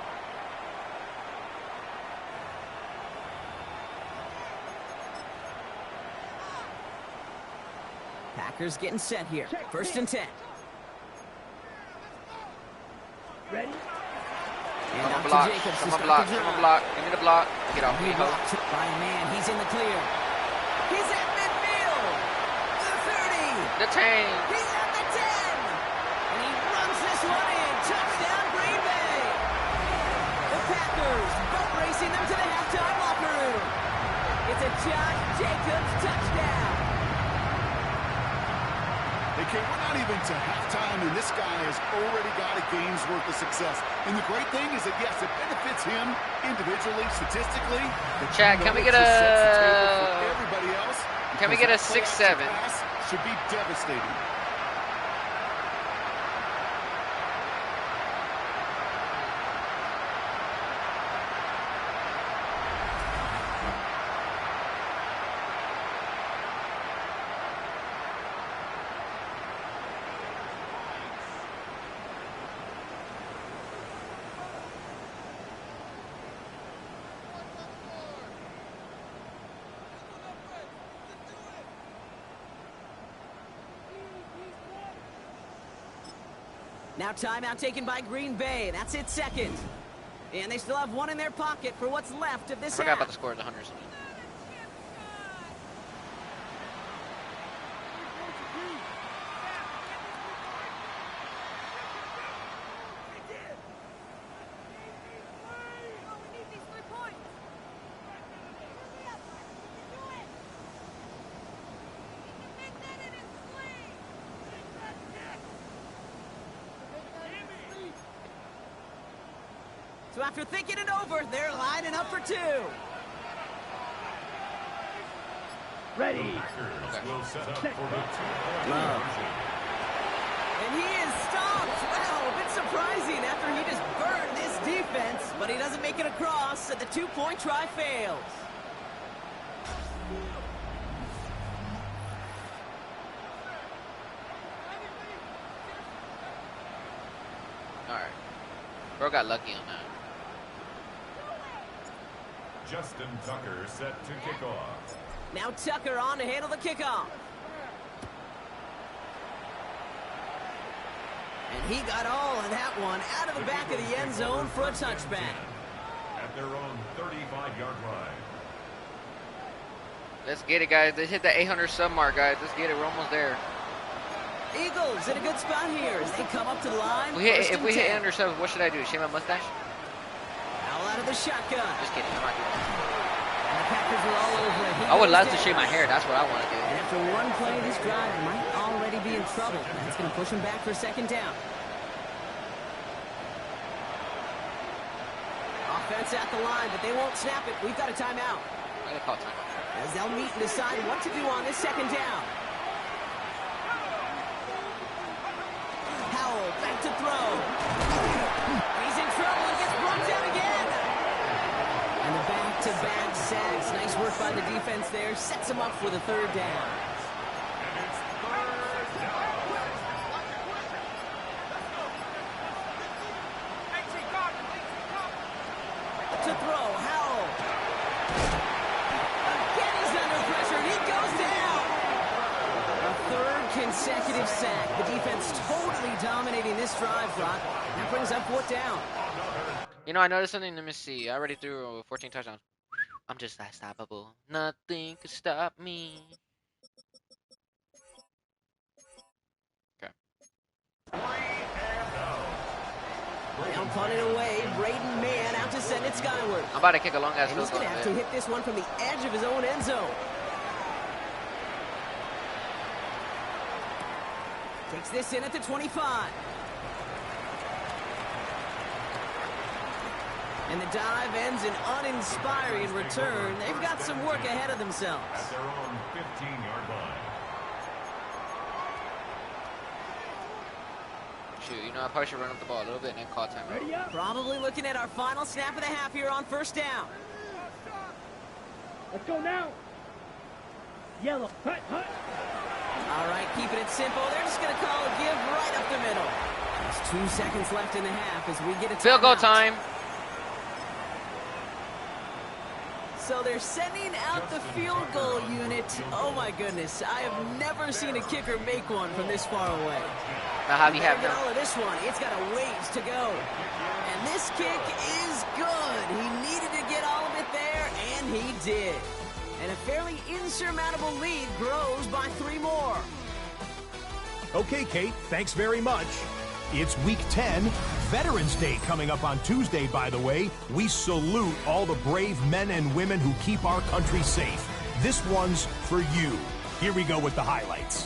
Packers getting set here. 1st and 10. Ready? And Someone out to block. Jacobs to Someone start block. the drive. Someone block. Give me the block. Get off me, ho. Blocked by a man. He's in the clear. He's at midfield. The 30. The tank. He's at the 10. And he runs this one in. Touchdown, Green Bay. The Packers boat racing them to the halftime locker room. It's a Josh Jacobs touchdown. Okay, we're not even to halftime, and this guy has already got a game's worth of success. And the great thing is that, yes, it benefits him individually, statistically. Chad, can we get everybody else? Can we get a 6-7? Should be devastating. Now timeout taken by Green Bay. That's it, second. And they still have one in their pocket for what's left of this I forgot half. about the score of the Hunters. So after thinking it over, they're lining up for 2. Ready. Packers will set up for the 2-point conversion. And he is stopped. Wow, a bit surprising after he just burned this defense. But he doesn't make it across, and the 2-point try fails. Alright. Bro got lucky on that. Justin Tucker set to kick off. Now Tucker on to handle the kickoff. And he got all of that one out of the back of the end zone for a touchback. At their own 35-yard line. Let's get it, guys. Let's hit the 800 sub mark, guys. Let's get it. We're almost there. Eagles in a good spot here as they come up to the line. If we hit 800 subs, what should I do? Shave my mustache? Foul out of the shotgun. Just kidding. I'm not doing that. And the Packers are all over it. He I would goes love to down. shave my hair. That's what I want to do. And after one play, this drive might already be in trouble. That's going to push him back for second down. Offense at the line, but they won't snap it. We've got a timeout. I gotta call time. As they'll meet and decide what to do on this second down. Howell back to throw. He's in trouble and gets brought down again. And the back-to-back sacks. Nice work by the defense there. Sets him up for the third down. To throw, Howell. Again, he's under pressure. He goes down. A third consecutive sack. The defense totally dominating this drive, Brock. That brings up 4th down. You know, I noticed something. Let me see. I already threw 14 touchdowns. I'm just unstoppable. Nothing could stop me. Okay. Now punting away. Braden Mann out to send it skyward. I'm about to kick a long ass And he's field going goal. to have to hit this one from the edge of his own end zone. Takes this in at the 25. And the dive ends an uninspiring return. They've got some work ahead of themselves. At their own 15-yard line. Shoot, you know, I probably should run up the ball a little bit and then call time. Ready up. Probably looking at our final snap of the half here on 1st down. Let's go now. Yellow. Hut, hut. All right, keeping it simple. They're just going to call a give right up the middle. There's 2 seconds left in the half as we get a Field goal timeout. time. So they're sending out the field goal unit. Oh my goodness, I have never seen a kicker make one from this far away. Now, how do you have Get now? all of this one. It's got a ways to go. And this kick is good. He needed to get all of it there, and he did. And a fairly insurmountable lead grows by 3 more. Okay, Kate, thanks very much. It's Week 10, Veterans Day coming up on Tuesday, by the way. We salute all the brave men and women who keep our country safe. This one's for you. Here we go with the highlights.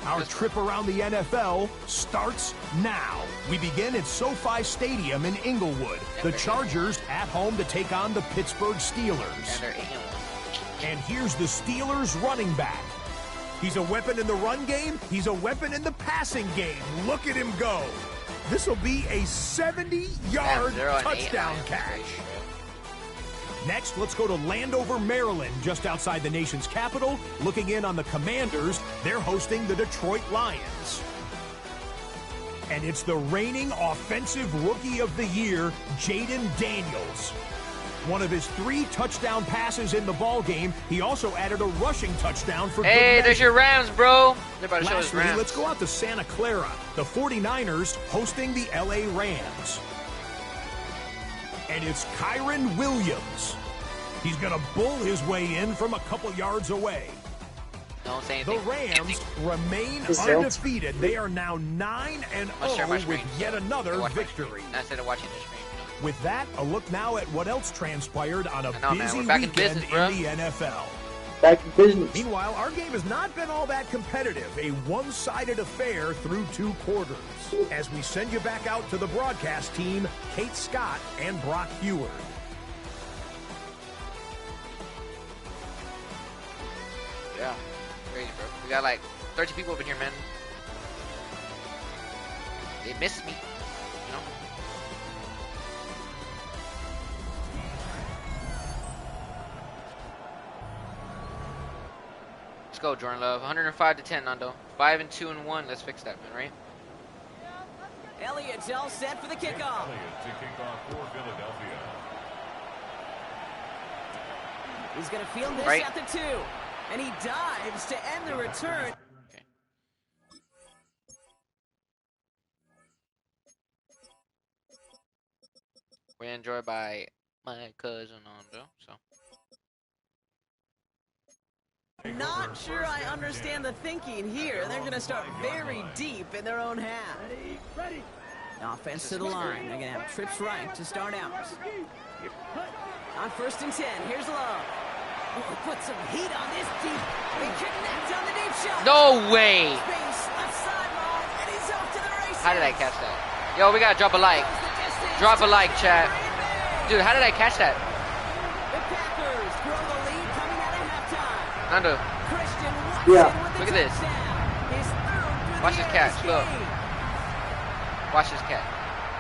Our trip around the NFL starts now. We begin at SoFi Stadium in Inglewood. The Chargers at home to take on the Pittsburgh Steelers. And they're 8-1. And here's the Steelers running back. He's a weapon in the run game. He's a weapon in the passing game. Look at him go. This will be a 70-yard They're on 8 touchdown lines. catch. Next, let's go to Landover, Maryland, just outside the nation's capital. Looking in on the Commanders, they're hosting the Detroit Lions. And it's the reigning Offensive Rookie of the Year, Jaden Daniels. One of his 3 touchdown passes in the ball game. He also added a rushing touchdown for Hey, good there's your Rams, bro. They're about to show us Lastly, Rams. let's go out to Santa Clara. The 49ers hosting the LA Rams. And it's Kyron Williams. He's going to bull his way in from a couple yards away. Don't say The anything. Rams remain undefeated. They are now 9-0 with yet another victory. Instead of watching the stream. With that, a look now at what else transpired on a know, man. busy We're back in weekend business, bro. in the NFL. Back in business. Meanwhile, our game has not been all that competitive. A one-sided affair through 2 quarters. As we send you back out to the broadcast team, Kate Scott and Brock Heward. Yeah. Crazy, bro. We got like 30 people over here, man. They missed me. You know? Let's go, Jordan Love. 105-10, Nando. 5-2-1. Let's fix that, man, right? Elliott's all set for the kickoff. Elliott to kick off for Philadelphia. He's going to field this Right. at the 2. And he dives to end the return. Okay. We're enjoyed by my cousin Nando, so. Not sure I understand the thinking here. They're going to start very deep in their own half. Ready. Offense to the line. They're going to have trips right to start out. On 1st and 10, here's Love. Oh, put some heat on this deep. They connect on the deep shot. No way! Space, left sideline, and he's off to the races. How did I catch that? Yo, we gotta drop a like. Drop a like, chat. Dude, how did I catch that? The Packers grow the lead coming out of halftime. Nando, Christian Watson Yeah. with the Look at this. touchdown. His third through Watch the this air catch, this look. game. watch this cat.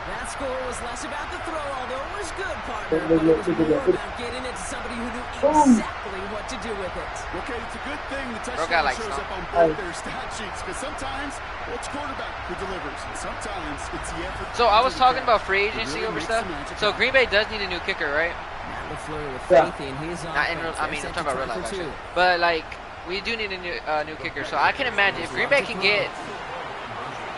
That score was less about the throw, although it was good, partner. Look, But it was look, look, more look. about getting it to somebody who knew Boom. exactly what to do with it. Okay, it's a good thing the Bro got touchdown like shows some- up on both their stat sheets, because sometimes it's quarterback who delivers, and sometimes it's the effort. So I was to the talking crowd. about free It agency really over makes stuff. the magic So happen. Green Bay does need a new kicker, right? Now the flurry with Yeah. faith in his Not in real. offense. I mean, They're I'm set talking about real to life, try for actually. two. But like, we do need a new kicker. So I can imagine if Green Bay can get,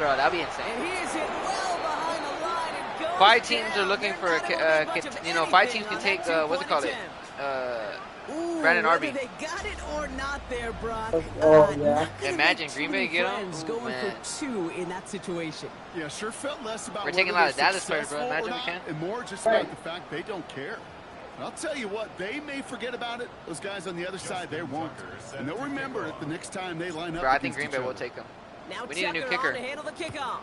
bro, that'd be insane. And he is hit well behind the line and goes 5 teams down. are looking for They're a, not gonna get much of 5 teams anything can on take, that what's it called? two-point attempt. Ooh, Brandon whether Arby. they got it or not there, Brock. Oh, yeah. not gonna Imagine make Green too Bay many get 'em. friends Ooh, going man. for 2 in that situation. Yeah, sure felt less about We're taking whether a lot of they're Dallas players, bro. successful Imagine or we not, can. and more just Right. about the fact they don't care. And I'll tell you what, they may forget about it. Those guys on the other side, they won't. And they'll remember it the next time they line up. Bro, I think against Green each Bay will other. take him. Now We need a new Tucker kicker. on to handle the kickoff.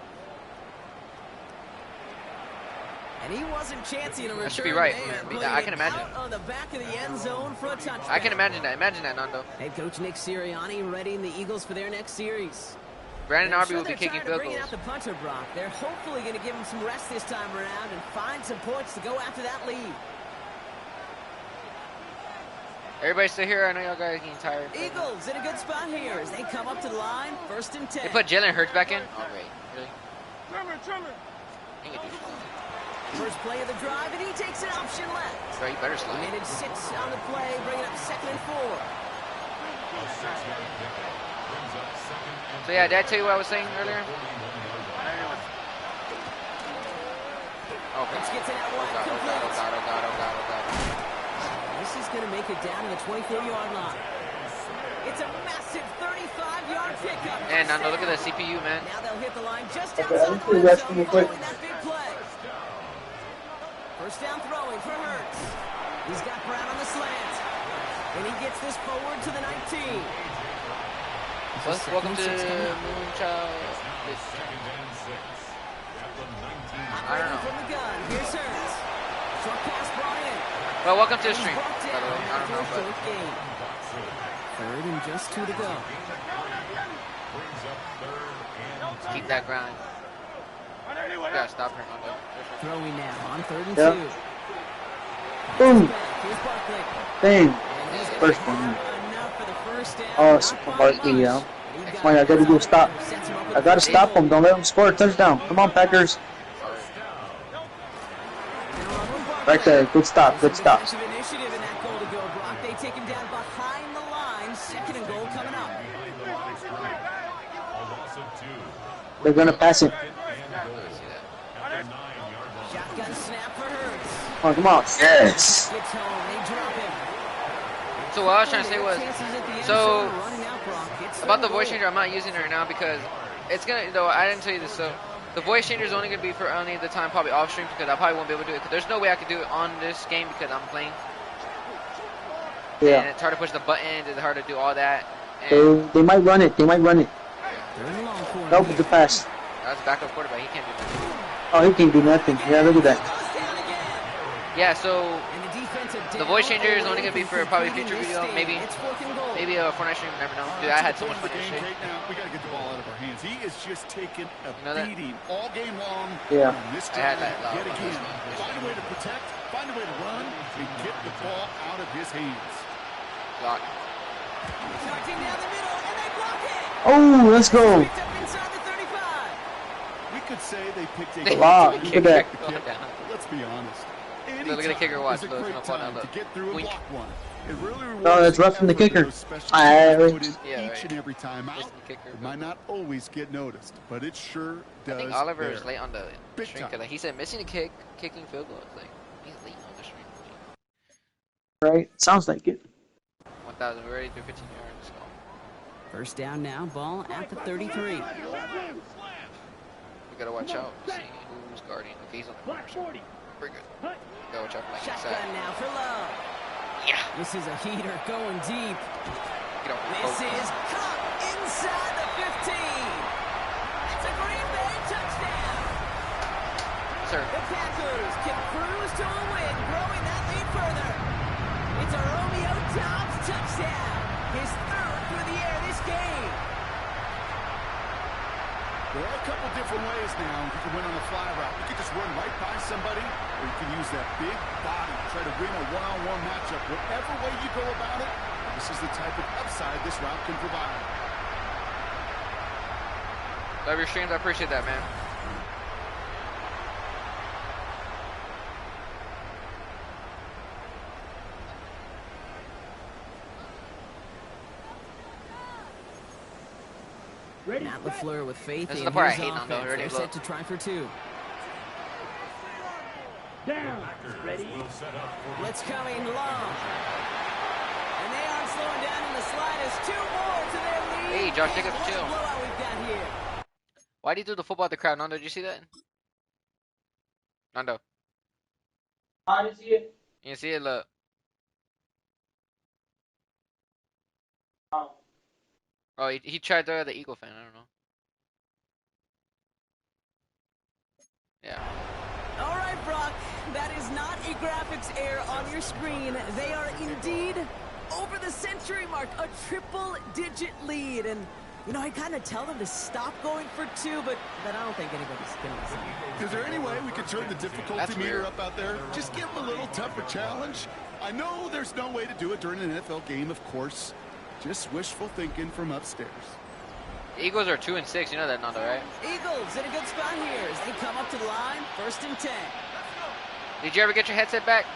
And he wasn't chancing a return. That should be right. there, I mean, putting I can it imagine. out on the back of the end zone for a touchdown. I can imagine that. Imagine that, Nando. Head coach Nick Sirianni readying the Eagles for their next series. Brandon I'm Arby sure will be they're kicking tired of field bringing goals. out the punter, Brock. They're hopefully going to give him some rest this time around and find some points to go after that lead. Everybody stay here. I know y'all guys getting tired. Eagles in a good spot here as they come up to the line, 1st and 10. They put Jalen Hurts back in? Oh, wait. Really? He ain't gonna do shit. First play of the drive, and he takes an option left. Bro, you better slide. Managed 6 on the play, bringing up 2nd and 4. So, yeah, did I tell you what I was saying earlier? Oh, Let's God. get to that Oh, one. God, oh, God, oh, Complete. God, oh, God, oh, God, oh, God. This is going to make it down to the 24-yard line. It's a massive 35-yard pickup. And Nando, look at the CPU, man. Now they'll hit the line just Okay, outside let's the do red that zone real quick. following that big play. First down throwing for Hurts. He's got Brown on the slant. And he gets this forward to the 19. Welcome to Moonchild. Operating from the gun. Here's Hurts. Short pass brought in. Well, welcome to the He's stream, brought by the down way. I don't know, after a but short gain. 3rd and just 2 to go. keep that grind. You gotta stop her, Nando. Throwing now on 3rd and Yeah. 2. Boom. Here's Barkley. Bang. And he's First gonna one. have enough for the first down. Oh, Not super by Barkley, much. yeah. He got Come on, I gotta go stop. sets him up with I a gotta first stop down. them. Don't let them score a touchdown. Come on, Packers. Now on with Barkley. Right there. Good stop. Good stop. Defensive initiative in that goal to go, Brock. They take him down behind the line. Second and goal coming up. They're gonna pass it. Shotgun snap for Hurts. Oh, come on. Yes. Gets home. They drop him. So what I was trying to say was, so about the voice changer, I'm not using it right now because it's gonna. Though I didn't tell you this, so the voice changer is only gonna be for only the time probably off stream because I probably won't be able to do it. Cause there's no way I could do it on this game because I'm playing. Yeah. And it's hard to push the buttons. It's hard to do all that. And They might run it. They might run it. They're in the long corner. Nope, it's a pass. that's a backup quarterback. He can't do nothing. Oh, he can't do nothing. Yeah, look at that. Yeah. So And the defensive the voice changer is only gonna be for probably future video, maybe a Fortnite stream. Never know. Dude, I had so much fun this shit. Now we got to get the ball out of our hands. He is just taking a know that? beating all game long. Yeah. And this I had drive, that loud yet on again, this one. find a way to protect, find a way to run, and get the ball out of his hands. Block. Charging down the middle, and they block it. Oh, let's go. Picked up inside the 35. We could say they picked a Block. Look at that. Let's be honest. Look at the kicker watch. Is a Look, it's great gonna fall time down. to get through and Wink. block one. It really rewards No, that's roughing the effort that kicker. those special I- teams put in Yeah, each right. and every time out. Missing the kicker. It might not always get noticed, but it sure does. I think Oliver there. is late on the Big stream time. because he said missing a kick, kicking field goal. It's like he's late on the stream. Right? Sounds like it. 1,000. We're ready to 15 yards. Let's go. First down now, ball at the 33. We gotta watch out. See who's guarding. Okay, he's on the corner. Black So 40. we're good. Gotta watch out for like Shotgun inside. now for Love. Yeah. This is a heater going deep. Get off the This boat. is caught inside the 15. It's a Green Bay touchdown. Sir. The Packers can cruise to a win, growing that lead further. It's a Romeo Doubs touchdown. His third through the air this game. There are a couple different ways now. You can win on a fly route. You can just run right by somebody, or you can use that big body to try to win a one-on-one matchup. Whatever way you go about it, this is the type of upside this route can provide. Love your streams. I appreciate that, man. Ready, Matt set. LaFleur with faith This is in the part I his hate on, though. offense. Already They're look. set to try for two. Down. Ready. Blitz coming long. And they aren't slowing down in the slightest. Two more to their lead. Hey, Josh Jacobs, What a chill. blowout we've got here. Why do you do the football at the crowd? Nando, did you see that? Nando. I didn't see it. You see it? Look. Oh, he tried the Eagle fan. I don't know. Yeah. All right, Brock. That is not a graphics error on your screen. They are indeed over the century mark, a triple-digit lead. And, you know, I kind of tell them to stop going for two, but I don't think anybody's going to listen. Is there any way we could turn the difficulty That's meter weird. up out there? Just give them a little tougher challenge. I know there's no way to do it during an NFL game, of course. Just wishful thinking from upstairs. The Eagles are 2-6. You know that, Nando, right? Eagles in a good spot here as they come up to the line, 1st and 10. Did you ever get your headset back?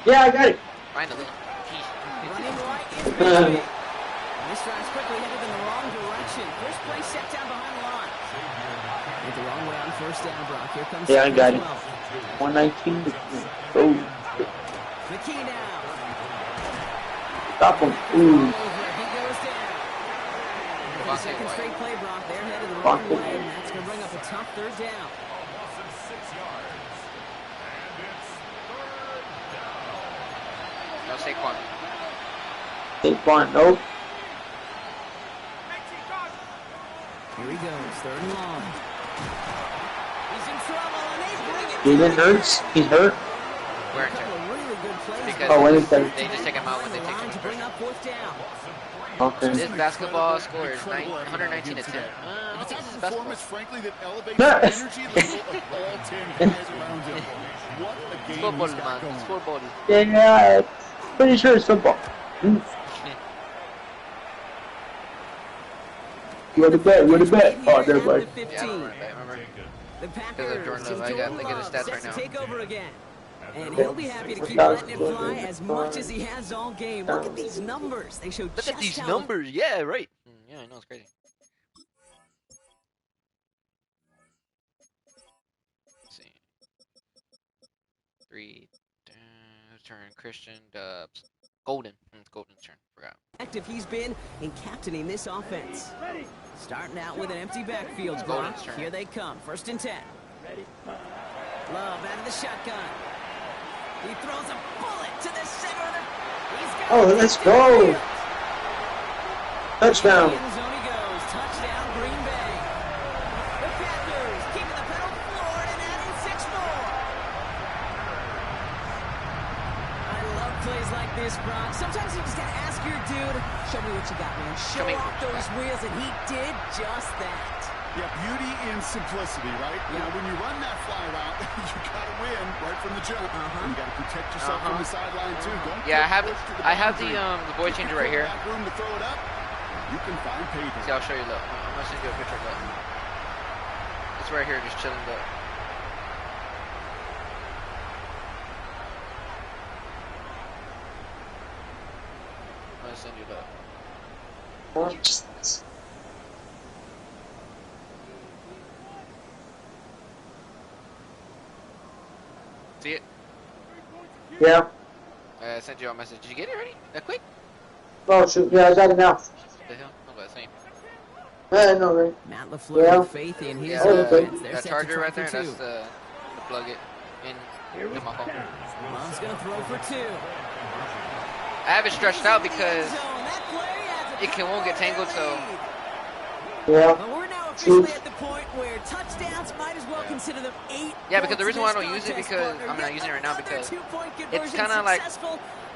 Yeah, I got it. Finally. Running right is Big. This drive's quickly headed in the wrong direction. First play set down behind the line. Went the wrong way on first down, Brock. Here comes Yeah, I got it. 12. 119. Oh, McKee now. stop him. Ooh. Over. He goes down. For the Block second it, straight play, Brock. They're headed the Block wrong it. way, and that's going to bring up a tough third down. Loss of 6 yards. And it's third down. No Saquon. Saquon, nope. Here he goes, 3rd and long. He's in trouble, and they bring it Jalen Hurts, he's hurt. Where A couple of really good plays. Because Oh, when is that? they just take him out when they take line him to bring up 4th down. Okay. This basketball score is 119 to 10. It's This a is basketball. performance, frankly, that elevates Yeah. the energy level of all 10 guys around him. What a game Football, he's got man. going. Football. Yeah, pretty sure it's football. What a bet, what a bet. Oh, there At was. the Yeah, I 15. remember that. Remember? The Because of Packers, Jordan Team Love. I got Jordan look at his Love stats set right to now. take over again. And he'll be happy to keep letting it fly as much as he has all game. Look at these numbers. They show Look just at these how numbers. Yeah, right. Yeah, I know, it's crazy. Let's see. 3. Turn Christian Dubs. Golden. It's Golden's turn. Forgot. active he's been in captaining this offense. Starting out with an empty backfield, Gronk. Here they come. 1st and 10. Love out of the shotgun. He throws a bullet to the center of the... Oh, let's go. Touchdown. In the zone he goes. Touchdown, Green Bay. The Packers keeping the pedal forward and adding 6 more. I love plays like this, Brock. Sometimes you just gotta ask your dude, show me what you got, man. Show off those wheels, and he did just that. Yeah, beauty in simplicity, right? You know, when you run that fly route, you gotta win right from the jump. And you gotta protect yourself from the sideline too. Don't I have the boy changer right here. Room to throw it up. You can find payday. See, I'll show you. Look, I'm gonna send you a picture. Look, it's right here, just chilling. Look. I'm gonna send you that. See it? Yeah. I sent you a message. Did you get it already? That quick? Oh, shoot. Yeah, I got it now. What the hell? Oh, that's same. I know, right? Matt LaFleur with faith in his offense. They're that set charger to right try there, for 2. that's the plug it in my phone. Love's gonna throw for 2. I have it stretched out because it won't get tangled, so... Yeah. But we're now officially at the point where touchdowns might as well consider them 8. Yeah, because the reason why I don't use it because I'm not using it right now because it's kind of like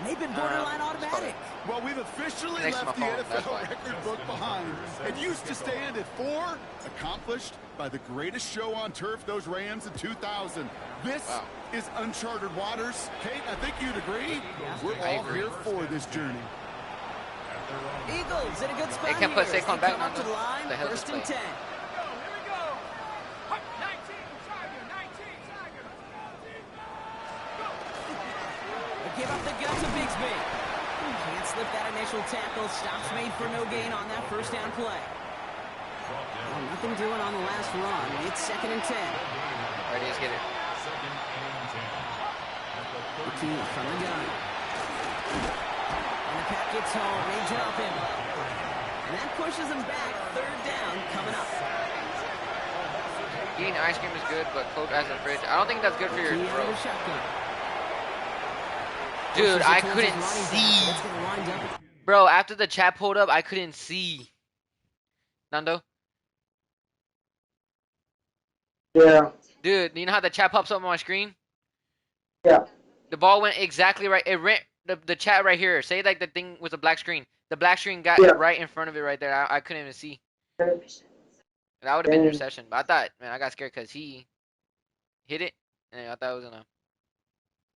they've been borderline automatic. Well, we've officially Next to left my the phone, that's NFL why. record book behind. It used to stand at 4, accomplished by the greatest show on turf, those Rams in 2000. This is uncharted waters. Kate, I think you'd agree. We're all here for this journey. Eagles in a good spot. They can't put here. Saquon They back come now, up to the line. the hell 1st and 10. Give up the gut to Bigsby. Can't slip that initial tackle. Stops made for no gain on that 1st down play. Well, nothing doing on the last run. It's 2nd and 10. Ready, let's get it. The team from the gun. And the pack gets home. They drop him. And that pushes him back. 3rd down coming up. Eating ice cream is good, but cold ice in the fridge. I don't think that's good for your throat. Dude, I couldn't see. Bro, after the chat pulled up, I couldn't see. Nando? Yeah. Dude, you know how the chat pops up on my screen? Yeah. The ball went exactly right. It went the chat right here. Say like the thing was a black screen. The black screen got right in front of it right there. I couldn't even see. That would have been your session. But I thought, man, I got scared because he hit it. And I thought it was gonna.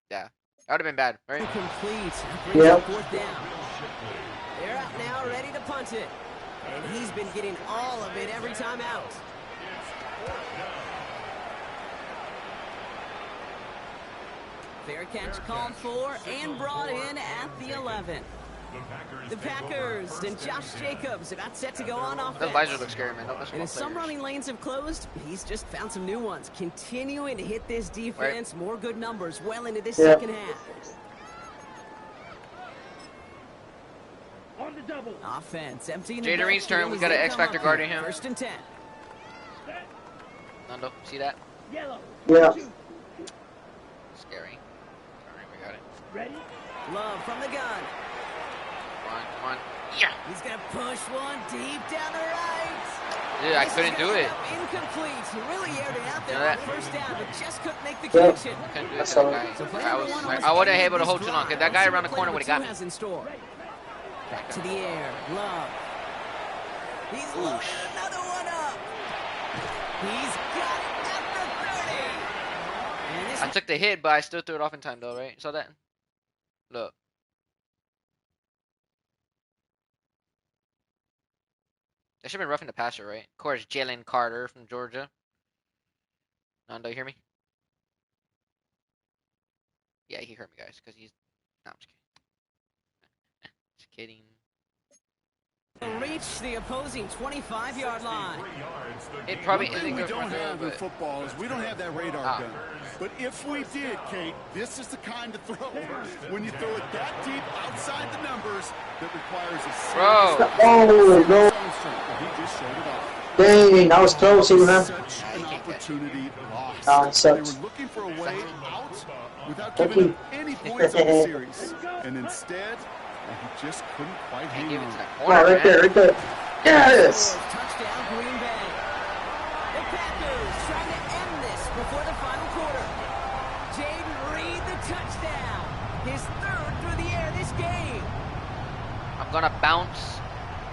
Yeah. That would have been bad, right? Complete. Yeah. 4th down. They're out now, ready to punt it. And he's been getting all of it every time out. Fair catch called for and brought in at the 11. The Packers and Josh Jacobs about set to go on offense. Those visors look scary, man. Don't mess with And as some running lanes have closed, he's just found some new ones. Continuing to hit this defense. More good numbers well into this 2nd half. On the double. Offense empty. Jaden Reed's turn. We got an X Factor guarding him. 1st and 10. Nando, see that? Yellow. Yeah. Scary. Alright, we got it. Ready? Love from the gun. Come on. Yeah! He's going to push one deep down the right. Dude, I couldn't do it. Incomplete. He really aired it out there You know on that? 1st down, but just couldn't make the connection. I couldn't do it to that guy. I wasn't able to hold too long because that guy around the corner would have got me. Has in store. Back to the air. Love. He's loaded another one up. He's got it at the 30. And this I took the hit, but I still threw it off in time, though, right? Saw that? Look. That should have been roughing the passer, right? Of course, Jalen Carter from Georgia. Nando, you hear me? Yeah, he hurt me, guys, because he's. No, I'm just kidding. Reach the opposing 25-yard line. It probably One thing isn't we good for don't him, have in but football is we don't have that radar gun. But if we did, Kate, this is the kind of throw when you throw it that deep outside the numbers that requires a bro. Oh, no. He just showed it off. Dang, that was close, Abraham. Such an opportunity lost. Ah, it They sucks. were looking for a way out without giving up any points on the series. And instead, he just couldn't quite hang Give it to on. the Come corner, on, right man. there, right there. Yes! Touchdown, Green Bay. The Packers trying to end this before the final quarter. Jaden Reed, the touchdown. His third through the air this game. I'm gonna bounce.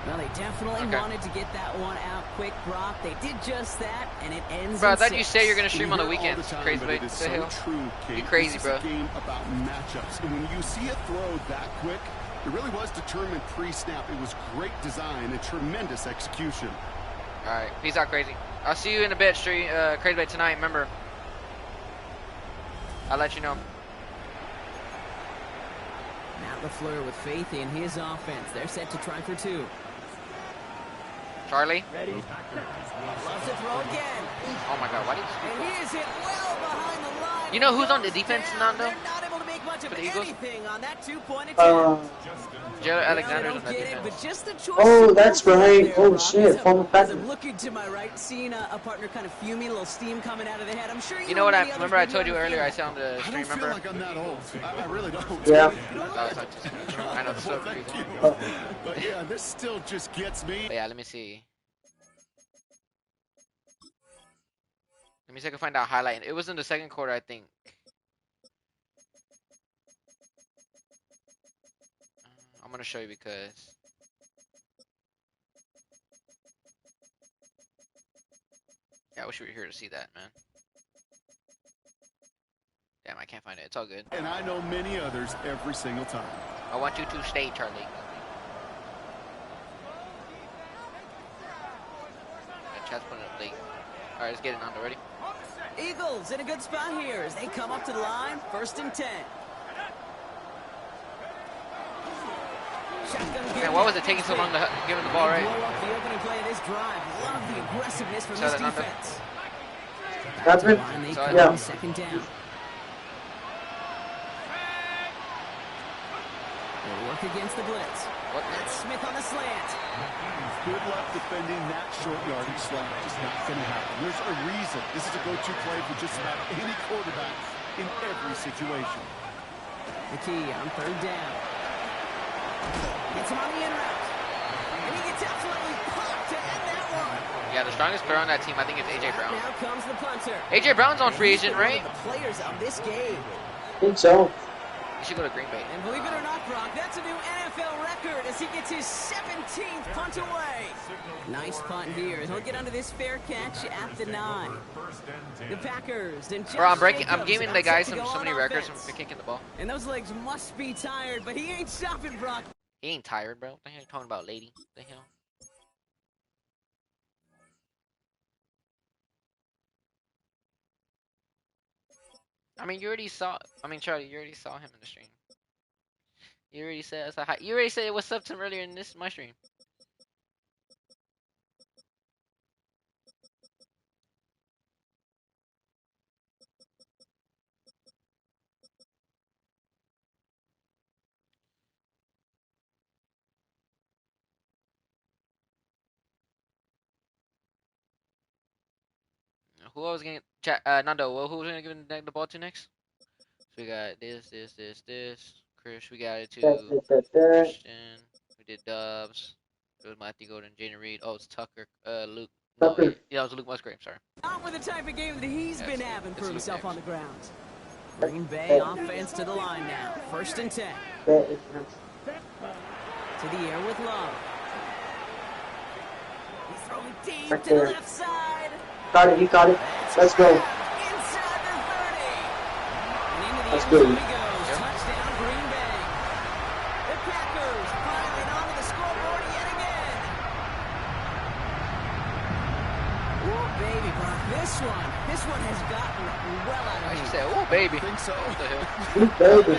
Well, they definitely Okay. wanted to get that one out quick, Brock. They did just that, and it ends Bro, I in thought you 6. said you're gonna stream on the We hear it all weekends. time, Crazy, but bait. it is The so hell? true, Kate. You crazy, This bro. is a game about matchups, and when you see a throw that quick, it really was determined pre-snap. It was great design and tremendous execution. All right, peace out, Crazy. I'll see you in a bit, stream Crazy Bait tonight. Remember, I'll let you know. Matt LaFleur with faith in his offense. They're set to try for 2. Charlie. Ready? Loves to throw again. Oh my God, why did And he is hit well behind the line. you know who's on the defense now, though? They're not able to make much of For the Eagles? anything on that 2-point attempt. Jared Well, Alexander's they on don't that get it, defense. but just the choice Oh, of that's goal right. there, Oh, Brock. shit. As I'm- Former as Packer. I'm looking to my right, seeing a partner kind of fuming, a little steam coming out of the head. I'm sure You know what? and I many remember. others I told you would be earlier. I on said on the I stream. don't feel Remember? like I'm that old. I really don't. Yeah. I know. So Thank crazy. you. But yeah, this still just gets me. But yeah, let me see. Let me see if I can find out highlight. It was in the second quarter, I think. I'm gonna show you because. Yeah, I wish you were here to see that, man. Damn, I can't find it. It's all good. And I know many others every single time. I want you to stay, Charlie. My chat's putting it up late. All right, let's get it on. Ready? Eagles in a good spot here as they come up to the line. 1st and 10. Man, why was it taking so long to give him the ball, right? Blow up the opening play of this drive. Love the aggressiveness from Saw this that number? defense. That's it. And they Saw come it. on 2nd down. They work against the blitz. What? That's Smith on the slant. Good luck defending that short yardage slot. Just not going to happen. There's a reason. This is a go-to play for just about any quarterback in every situation. The key on 3rd down. Gets him on the in route. And he gets absolutely popped to end that one. Yeah, the strongest player on that team, I think, is AJ Brown. Now comes the punter. AJ Brown's on free He's agent, been one right? of the players of this game. I think so. He should go to Green Bay. And believe it or not, Brock, that's a new NFL record as he gets his 17th punt away. Nice punt here. He'll get under this fair catch at the 9. The Packers and Bro, I'm Josh I'm giving Jacobs the guys about to so go many on records offense. from kicking the ball. And those legs must be tired, but he ain't stopping, Brock. He ain't tired, bro. What the hell are you talking about, lady? What the hell? I mean, you already saw. I mean, Charlie, you already saw him in the stream. You already said hi. You already said what's up to him earlier in my stream. Who else gonna chat? Nando. Well, who's gonna give the ball to next? So we got this. Chris, we got it to Christian. We did Dubs. It was Matthew Golden, Jaden Reed. Oh, it's Tucker. Luke. No, Tucker. yeah, it was Luke Musgrave. Sorry. Not with the type of game that he's been having for Luke himself on next. the ground. Green Bay offense to the line now. 1st and 10. To the air with Love. He's throwing deep Right to the there. left side. Got it, he got it. Let's go. Inside the 30. And into the That's end good. zone he goes. Touchdown Green Bay. The Packers piling onto the scoreboard yet again. Ooh, baby, Brock. This This one has gotten well out of She hand. said, "Oh, baby." I think so. What the hell? Sweet baby.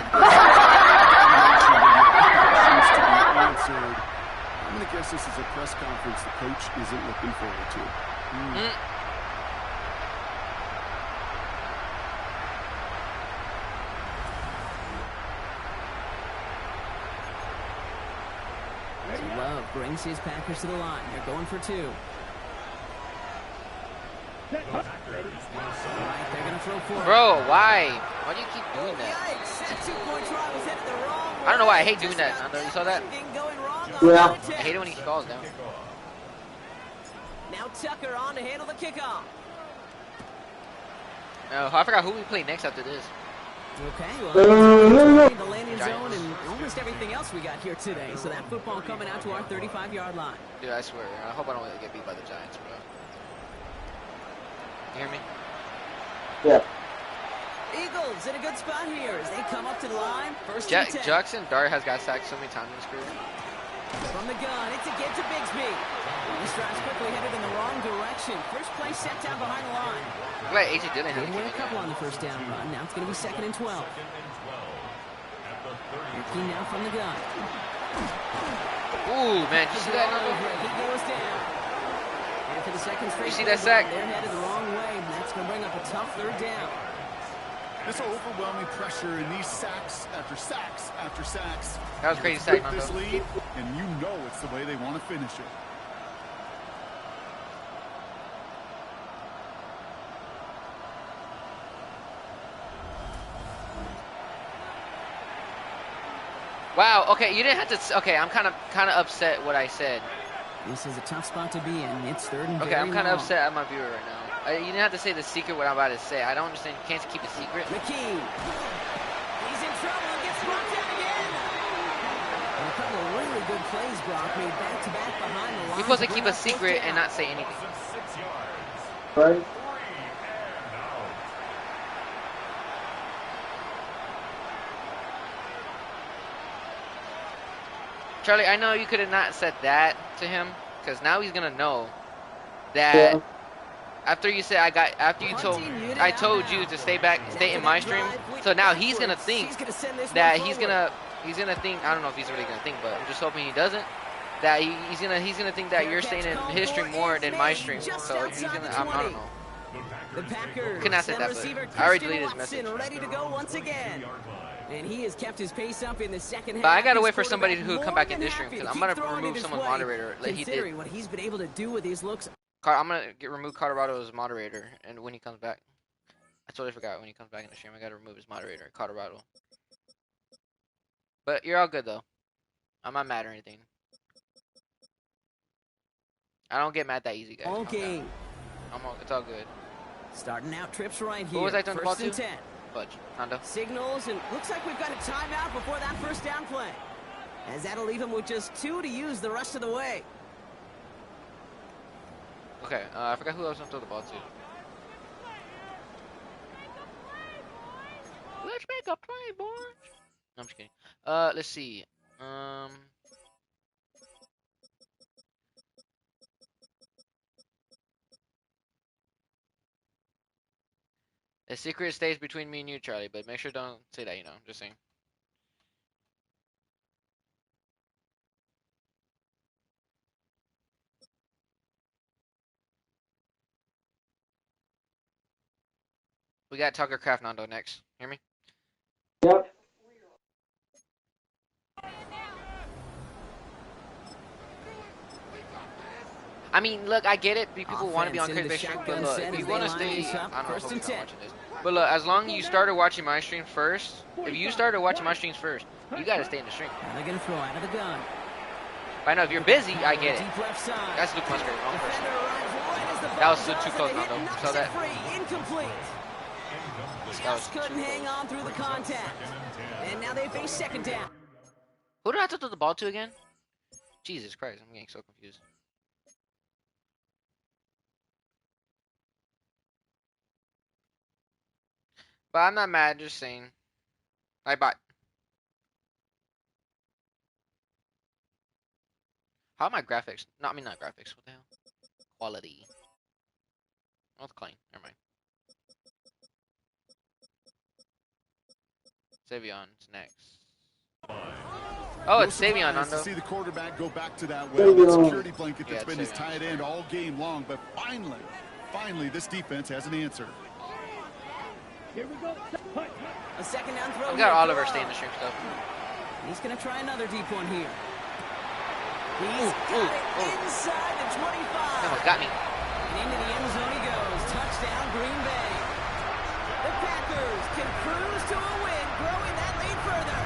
Seems to be answered. I'm going to guess this is a press conference the coach isn't looking forward to. Love brings his Packers to the line. They're going for two. All right, they're going to throw for it. Bro, why? Why do you keep doing that? Yikes, that two-point try was headed the wrong way. I don't know why I hate doing that, Nando. You saw that? Everything going wrong on Yeah. that I attempt. hate it when he falls down. Now Tucker on to handle the kickoff. Oh, I forgot who we play next after this. Okay, well, the landing Giants. zone and almost everything else we got here today. So that football coming out to our 35-yard line. Dude, I swear. I hope I don't get beat by the Giants, bro. You hear me? Yeah. Eagles in a good spot here as they come up to the line. First and 10. Jackson Dart has got sacked so many times in his career. From the gun, it's a get to Bigsby. This drive's quickly headed in the wrong direction. First play set down behind the line. Wait, A.J. Dillon Did has win a couple on the first down run. Now it's going to be 2nd and 12. Looking now from the gun. Ooh, man, did you see that, Nando? He goes down. And for the second straight, You see that sack? They're headed the wrong way. And that's going to bring up a tough third down. This overwhelming pressure in these sacks after sacks after sacks. That was crazy Take sack, this Nando. lead, and you know it's the way they want to finish it. Wow, okay, you didn't have to. Okay, I'm kind of upset what I said. This is a tough spot to be in. It's 3rd and Okay, very I'm kind of long. upset at my viewer right now. You didn't have to say the secret what I'm about to say. I don't understand. You can't keep a secret. McKee. He's in trouble and gets brought down again. And a couple of really good plays, Brock, made back-to-back behind the line. You're supposed to bring keep a up fourth secret down. and not say anything. 6 yards. Right? 3 and out. Charlie, I know you could have not said that to him, because now he's gonna know that Yeah. after you said I told you to stay in my stream. So now he's gonna think that he's gonna think, I don't know if he's really gonna think, but I'm just hoping he doesn't. That he's gonna think that you're staying in his stream more than my stream. So he's gonna I don't know. The Packers. Couldn't have said send that, but receiver I already Christian deleted his Watson message. ready to go once again. And he has kept his pace up in the second half. But I gotta His wait for somebody quarterback who come more back in than this stream, happy because to I'm keep gonna throwing remove it his someone's way, moderator like he considering did. what he's been able to do with his looks. I'm gonna remove Colorado's moderator, and when he comes back, I totally forgot when he comes back in the stream, I gotta remove his moderator, Colorado. But you're all good though. I'm not mad or anything. I don't get mad that easy, guys. Okay. It's all good. Starting out trips right here. What was I throwing the ball First and to? 10. Fudge. Hondo. Signals, and looks like we've got a timeout before that first down play. As that'll leave him with just 2 to use the rest of the way. Okay, I forgot who else I'm throwing the ball to. Let's make a play, boys. No, I'm just kidding. Let's see. The secret stays between me and you, Charlie, but make sure don't say that, just saying. We got Tucker Craft Nando next. Hear me? Yep. I mean, look, I get it. People want to be on Offense into Chris the Stream, but shotgun look, set if as you they want to line stay, this up. I don't know First if and you're 10. watching this. But look, as long as you started watching my stream first, if you started watching my streams first, you got to stay in the stream. Now they're going to throw out of the gun. I know if you're busy, I get it. Deep left side. That's Luke Musgrave, wrong person. Defender arrives right as the That ball was too does, close, and the hit Nando. knocks Saw it that? free. Incomplete. That was Just couldn't too hang close. on through the contact. And now they face second down. Who did I have to throw the ball to again? Jesus Christ, I'm getting so confused. But I'm not mad, just saying. I bought. How are my graphics? No, I mean not graphics. What the hell? Quality. That's clean. Never mind. Savion's next. Oh, it's No Savion, surprise to Nando. see the quarterback go back to that well. That security blanket that's Yeah, been his Savion. tight end all game long. But finally, this defense has an answer. Here we go. Punt. A second down throw. I've got here. Oliver staying in the stream stuff. He's going to try another deep one here. He's got it inside the 25. Almost got me. And into the end zone he goes. Touchdown, Green Bay. The Packers can cruise to a win, growing that lead further.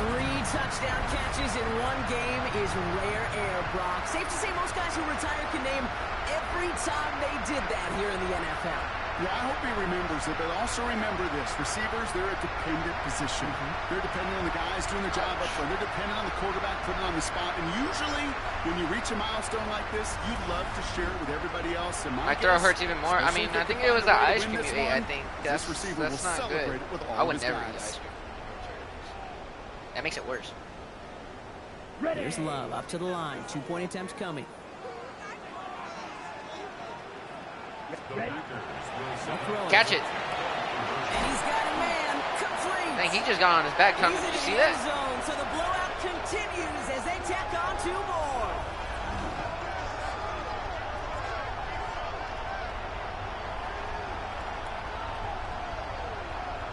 3 touchdown catches in one game is rare air, Brock. Safe to say most guys who retire can name every time they did that here in the NFL. Yeah, I hope he remembers it, but also remember this. Receivers, they're a dependent position. They're dependent on the guys doing the job up front. They're dependent on the quarterback putting it on the spot. And usually, when you reach a milestone like this, you'd love to share it with everybody else. And My throw hurts even more. I mean, I think it was the ice cream you ate. I think that's receiver will not celebrate good. it with I all would his never eat guys. ice cream. That makes it worse. Here's Love up to the line. 2-point attempts coming. Catch it. And he's got a man. Complete. Dang, he just got on his back. Did He's you in see the that? end zone, so the blowout continues as they tack on 2 more.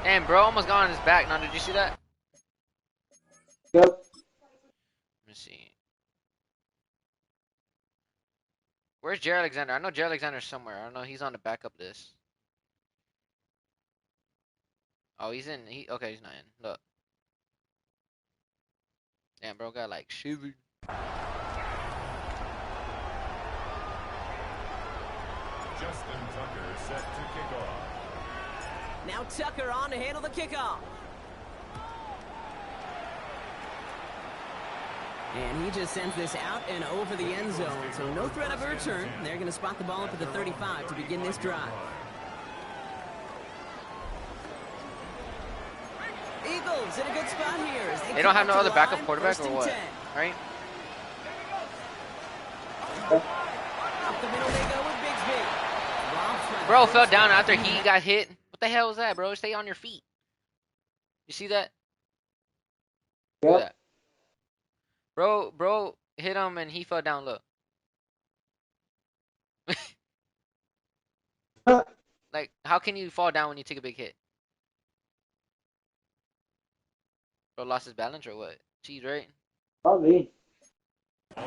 Damn, bro, almost got on his back. Now, did you see that? Yep. Let me see. Where's Jerry Alexander? I know Jerry Alexander's somewhere. I don't know. He's on the backup list. Oh, he's in. Okay, he's not in. Look. Damn, bro, got like shivered. Justin Tucker set to kick off. Now Tucker on to handle the kickoff. And he just sends this out and over the end zone. So no threat of a return. They're going to spot the ball up at the 35 to begin this drive. Eagles in a good spot here. As They don't have no kick up to other the backup line, quarterback first or and what? 10. Right? Up the middle they go with Bigsby. Rob Trent. Bro fell down after he got hit. What the hell was that, bro? Stay on your feet. You see that? Look at Yep. that. Bro hit him and he fell down. Look. Like, how can you fall down when you take a big hit? Bro lost his balance or what? Cheese, right? Probably.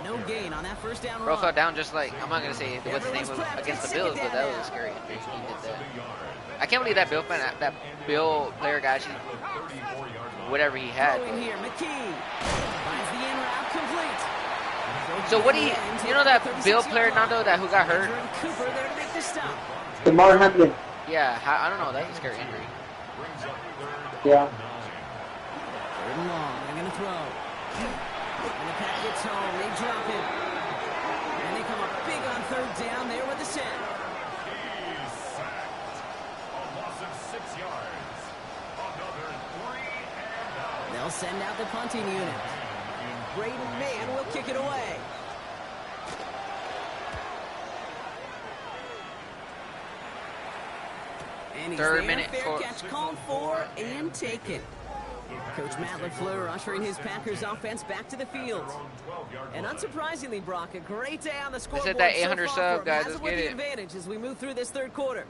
No gain on that first down Bro run. fell down just like, I'm not going to say what his name was against the Bills, but that was scary. He did that. I can't believe that Bill fan, that Bill player guy, actually, whatever he had. Throwing here, McKee. Finds the in route complete. So what do you know that Bill player, Nando, that who got hurt? Andrew Cooper there to make the stop. DeMar Hamlin. Yeah, I don't know. That's a scary injury. Yeah. Third and long. They're going to throw. And the pack gets home. They drop it. And they come up big on third down there with the sack. He's sacked. A loss of 6 yards. Another 3 and out. They'll send out the punting unit. Braden Mann will kick it away. And he's Third there. minute Fair for- catch called for and taken. Coach Matt LaFleur ushering his Packers offense back to the field. And unsurprisingly, Brock, a great day on the scoreboard. hit that so 800 far sub, for him. guys. Has Let's it with get the it. advantage as we move through this third quarter.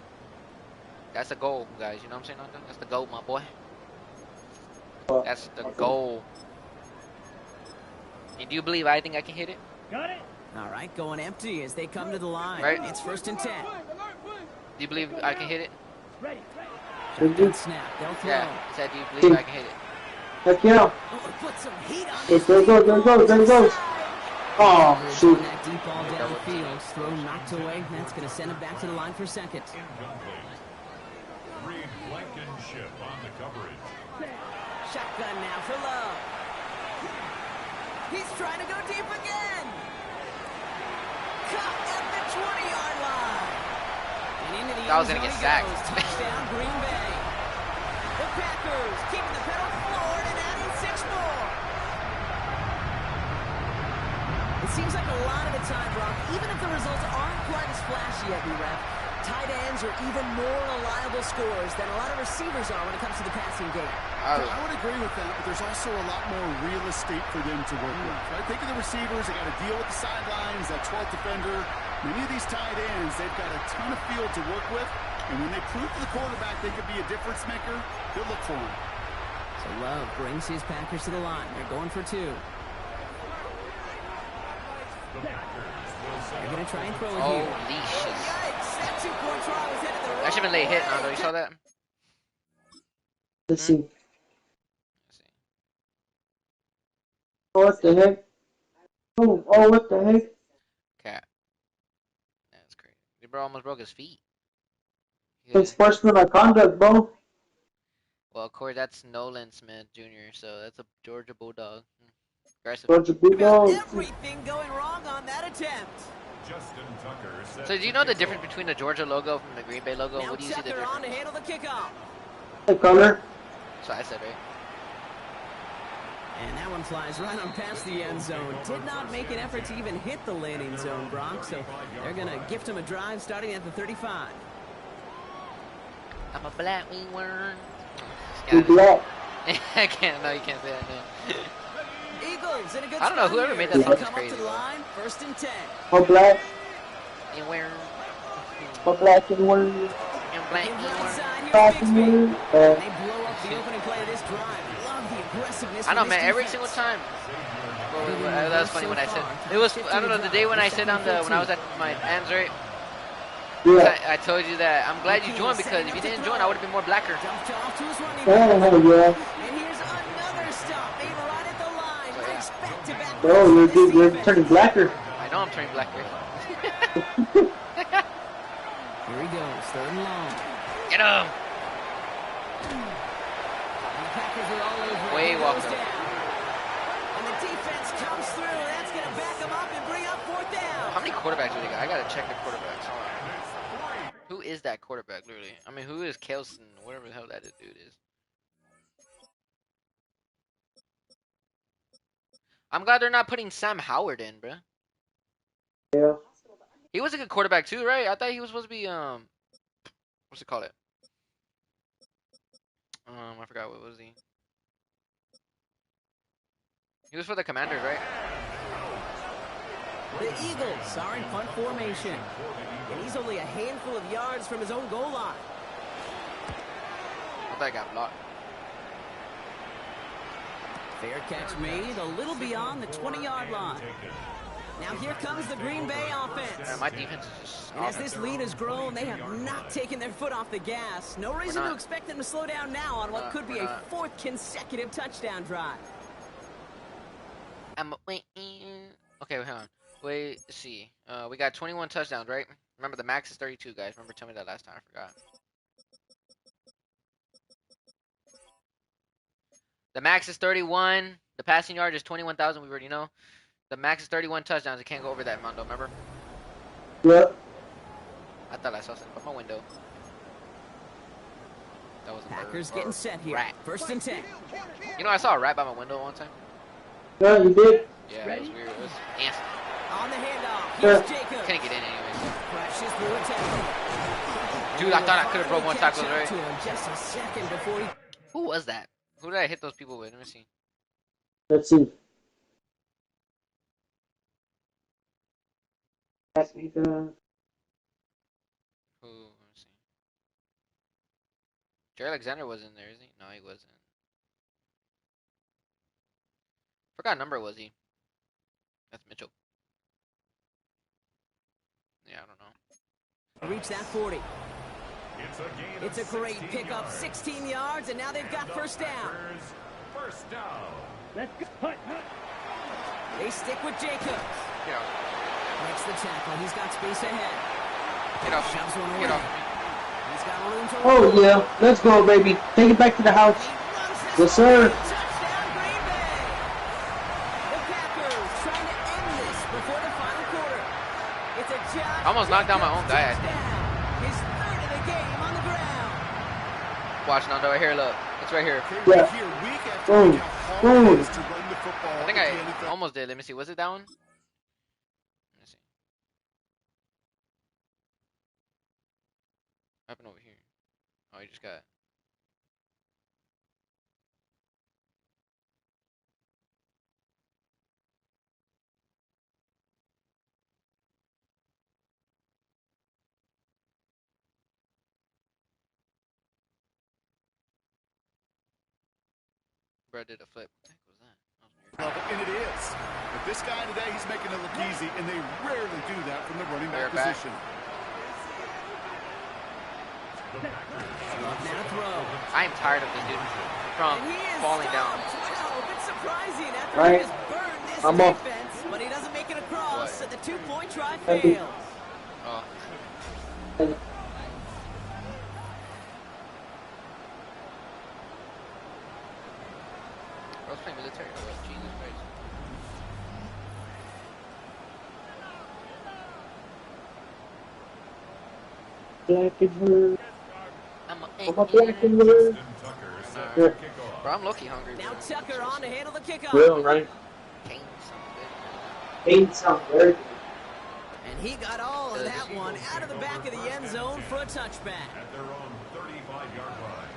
That's the goal, guys. You know what I'm saying, Nando? That's the goal, my boy. But That's the goal. And do you believe I think I can hit it? Got it. All right, going empty as they come to the line. Right. It's first and 10. Do you believe I can hit it? Ready. Good snap. They'll throw. Yeah. I said, do you believe I can hit it? heck yeah. Oh, it put some heat on Hey, this there it goes, there it goes, there it goes. Oh, Coverage shoot. on that deep ball down the field. Throw knocked away. That's going to send him back to the line for second. Incomplete. Reed Blankenship on the coverage. Shotgun now for Love. He's trying to go deep again. Caught at the 20-yard line. And into the That was end gonna zone get sacked. he goes. Touchdown, Green Bay. The Packers keeping the pedal forward and adding 6 more. It's seems like a lot of the time, Brock, even if the results aren't quite as flashy at the ref, tight ends are even more reliable scorers than a lot of receivers are when it comes to the passing game. I would agree with that, but there's also a lot more real estate for them to work with. Right? Think of the receivers. They got to deal with the sidelines, that 12th defender. Many of these tight ends, they've got a ton of field to work with, and when they prove to the quarterback they could be a difference maker, they'll look for him. So Love brings his Packers to the line. They're going for 2. They're going to try and throw it here. Holy shit. Yikes! That 2-point try was headed the wrong That should have been late hit, Nando. You saw that? Let's see. Oh, what the heck? Oh, what the heck? Cat. That's crazy. The bro almost broke his feet. It's sportsmanlike conduct, bro. Well, Corey, that's Nolan Smith Jr., so that's a Georgia Bulldog. Aggressive. Georgia Bulldogs. Everything going wrong on that attempt. Justin Tucker. So do you know the difference between the Georgia logo from the Green Bay logo? Now What do you see the Tucker on to difference? handle the kickoff. Hey, color. So I said, right? And that one flies right on past the end zone. Did not make an effort to even hit the landing zone, Brock. So they're going to gift him a drive starting at the 35. I'm a black wingworm. You black. I can't. No, you can't say that. No. Eagles in a good I don't know, spot whoever here. made that song They is come up crazy, to the though. line, 1st and 10. Oh, black. Wingworm. Oh, black and one. Black Give right wingworm. side, here's Black Bixby. and one. And they blow up the opening play of this drive. Love the aggressiveness. I know, from man. this Every defense. single time. Well, that was funny when I said it was. I don't know the day when I said when I was at my hands right. Yeah. I told you that I'm glad you joined because if you didn't join, I would have been more blacker. Jumps off to his running Oh, back. yeah. And here's another stop made right at the line. Nice back-to-back Oh, runs you're, for this you're defense. turning blacker. I know I'm turning blacker. Here he goes, 3rd and long. Get him! The Packers are all over it. Way He walker. goes down. And the defense comes through. That's going to back him up and bring up 4th down. How many quarterbacks do they got? I gotta check the quarterbacks. Hold on. Who is that quarterback, literally? I mean, who is Kelson? Whatever the hell that dude is. I'm glad they're not putting Sam Howard in, bruh. Yeah. He was a good quarterback too, right? I thought he was supposed to be what's it called? I forgot what was he. He was for the Commanders, right? The Eagles are in punt formation. And he's only a handful of yards from his own goal line. I thought I got blocked. Fair catch made a little beyond the 20-yard line. Now here comes the Green Bay offense. Man, my defense is just. And as this lead has grown, they have not taken their foot off the gas. No reason to not. expect them to slow down now on what could be a 4th consecutive touchdown drive. Okay, wait, hang on. Wait, let's see. We got 21 touchdowns, right? Remember, the max is 32, guys. Remember, tell me that last time. I forgot. The max is 31. The passing yard is 21,000. We already know. The max is 31 touchdowns. It can't go over that, Mondo. Remember? Yeah. I thought I saw something from my window. That was a Packers bird. getting set here. Rat. 1st and 10. You know, I saw a rat by my window one time. Yeah, you did. Yeah, it was weird. It was nasty. On the handoff, here's Jacobs. Couldn't get in anyway. Crashes through a tackle. Dude, I thought I could have broke one tackle, right? To him just a second before he... Who was that? Who did I hit those people with? Let me see. Let's see. Pass me the... Who? Let me see. Jerry Alexander was in there, is he? No, he wasn't. Forgot what number was he? That's Mitchell. Yeah, I don't know. Reach that 40. It's a great pickup, 16 yards, and now they've got 1st down. First down. Let's go. Hut. They stick with Jacobs. Get off. Makes the tackle. He's got space ahead. Get off. Shoves one Get away. off. He's got room to Oh, roll. yeah. Let's go, baby. Take it back to the house. He runs this Yes, sir. Touchdown, Green Bay. The Packers trying to end this before the final quarter. It's a Josh I almost knocked down my own guy. touchdown. His 3rd of the game on the ground. Watch, Nando, right here, look. It's right here. Yeah. Here, week after Boom. week, how hard Boom. it is to run the football I think in I the NFL. almost did. Let me see. Was it that one? What happened over here? Oh, he just got. Bro did a flip. What the heck was that? That was weird. Love it, and it is. But this guy today, he's making it look easy, and they rarely do that from the running back Back. position. Now throw. I am tired of this dude from And he is falling down. stopped. Wow, a bit surprising after Right. he just burned this I'm off. defense, but he doesn't make it across, What? and the 2-point try Thank you. fails. Oh. I was playing military. Oh, Jesus Christ. Black and blue. I'm I'm a black and blue. Justin Tucker set Yeah. to kick off. Bro, I'm low-key hungry. Now Bro. Tucker on to handle the kickoff. Real, right? Cane something. Ain't something very good. And he got all of that one out of the back of the end zone for a touchback. At their own 35-yard line.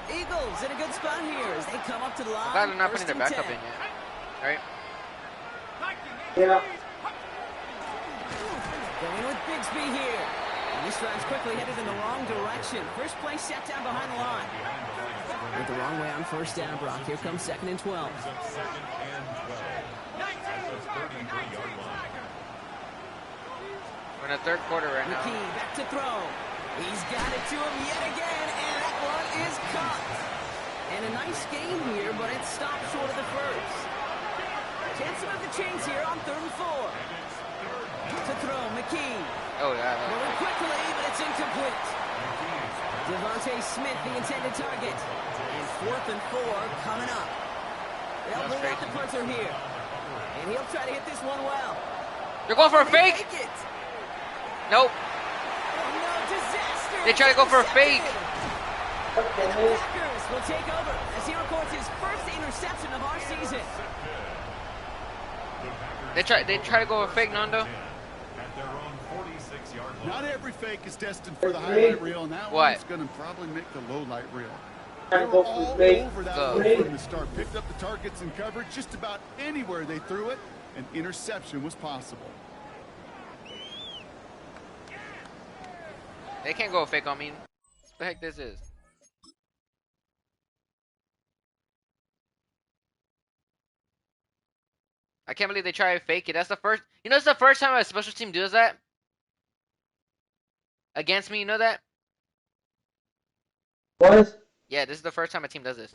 Eagles in a good spot here as they come up to the line. I'm glad they're not putting First their and backup 10. in yet. Alright? Yeah. Going with Bigsby here. And this drive's quickly headed in the wrong direction. First play set down behind the line. Went the wrong way on first down, Brock. Here comes 2nd and 12. Second and 12. At the 33-yard line. We're in the third quarter right now. McKee back to throw. He's got it to him yet again, and that one is caught. And a nice game here, but it stopped short of the first. Chance to move the chains here on 3rd and 4. To throw, McKee. Oh, yeah. Moving quickly, but it's incomplete. Devontae Smith, the intended target. And 4th and 4 coming up. They'll bring out the punter here. And he'll try to hit this one well. They're going for a fake? Make it. Nope. Oh, no, disaster. They try to go for a fake. And the Packers will take over as he records his first interception of our season. They try to go for a fake, Nando. At their own 46-yard line. Not every fake is destined for the highlight reel, and that What? one's going to probably make the low light reel. Trying They to were go for all fake. over that Go. one from the start. Picked up the targets and coverage just about anywhere they threw it. An interception was possible. They can't go fake on me. What the heck this is? I can't believe they try to fake it. That's the first. You know, it's the first time a special team does that against me. You know that? What? Yeah, this is the first time a team does this.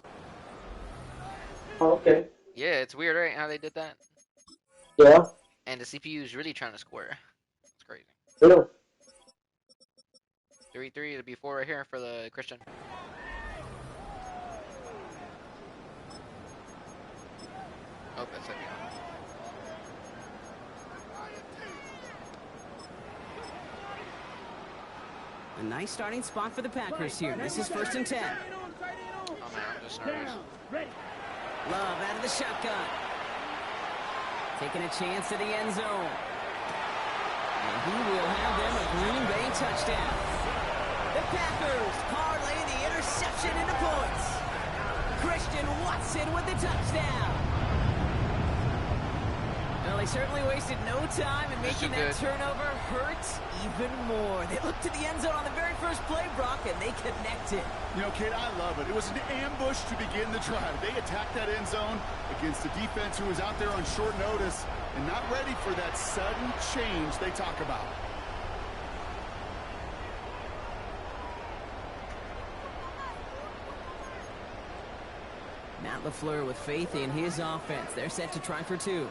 Oh, okay. Yeah, it's weird, right? How they did that. Yeah. And the CPU is really trying to score. It's crazy. Real. 3-3. It'll be 4 right here for the Christian. Oh, that's heavy. A nice starting spot for the Packers here. This is 1st and 10. Oh man, I'm just nervous. Love out of the shotgun. Taking a chance to the end zone. And he will have them a Green Bay touchdown. The Packers parlay the interception into points. Christian Watson with the touchdown. Well, they certainly wasted no time in making that turnover hurt even more. They looked to the end zone on the very first play, Brock, and they connected. You know, kid, I love it. It was an ambush to begin the drive. They attacked that end zone against a defense who was out there on short notice and not ready for that sudden change they talk about. Matt LaFleur with faith in his offense. They're set to try for 2.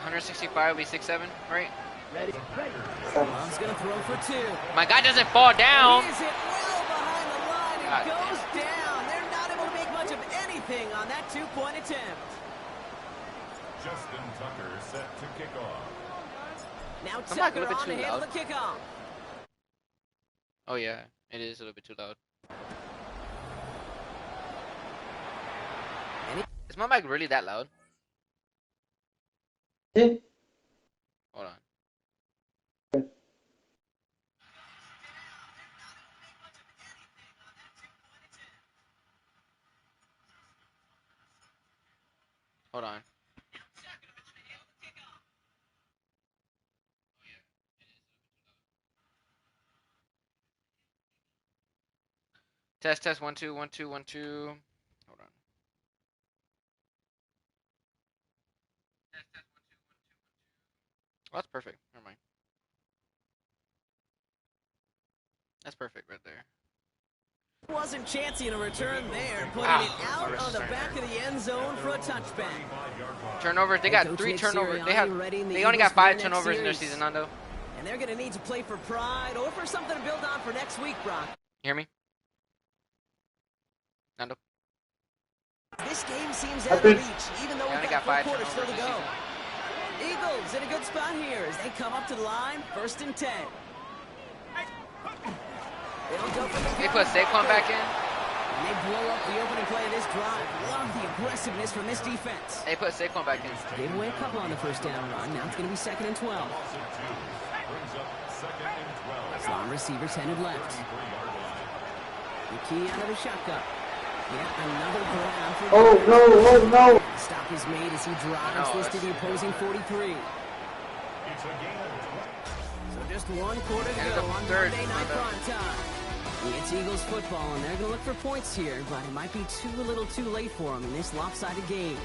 165 will be 6-7, right? Love's going to throw for 2. My guy doesn't fall down. He is hit well behind the line and God goes down. They're not able to make much of anything on that 2-point attempt. Justin Tucker set to kick off. Now I'm not gonna Tucker be on too to handle loud. the kickoff. Oh yeah, it is a little bit too loud. Is my mic really that loud? Yeah. Hold on. Test, test, 1 2 1 2 1 2. Hold on. Oh, that's perfect. Never mind. That's perfect right there. Wasn't chancing a return there, putting Ah, it out my wrist on is the starting to back hurt. of the end zone for a touchback. Turnovers. They got Coach 3 Nick turnovers. Sirianni They only got 5 turnovers in their season, Nando. And they're going to need to play for pride or for something to build on for next week, Brock. You hear me? Nando. This game seems out of reach, even though They only we've got got 5 4 quarters still turnovers to this go. season. Eagles in a good spot here as they come up to the line, 1st and 10. They'll go for the They put Saquon back in. And they blow up the opening play of this drive. Love the aggressiveness from this defense. They put Saquon back in. Gave away a couple on the first down run. Now it's going to be 2nd and 12. Slot receivers headed left. The key out of the shotgun. Yet another grab for no. Stop is made as he drives this to the opposing 43. So just 1 quarter to go on Monday Night Prime Time. It's Eagles football, and they're going to look for points here, but it might be a little too late for them in this lopsided game.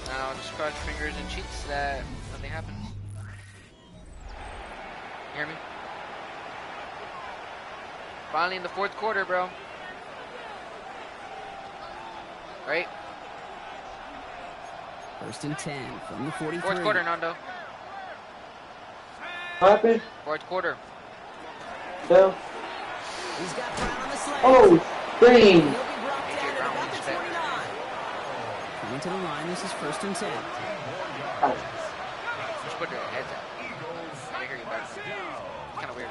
Now just cross fingers and cheeks that nothing happens. You hear me? Finally in the 4th quarter, bro. Right? 1st and 10 from the 43. 4th quarter, Nando. What happened? 4th quarter. So, He's got Brown on the slant. oh, dang. He'll be brought down at Brown about the reached there. 29. Coming to the line, this is 1st and 10. Just put your heads out. I hear you better. It's kind of weird.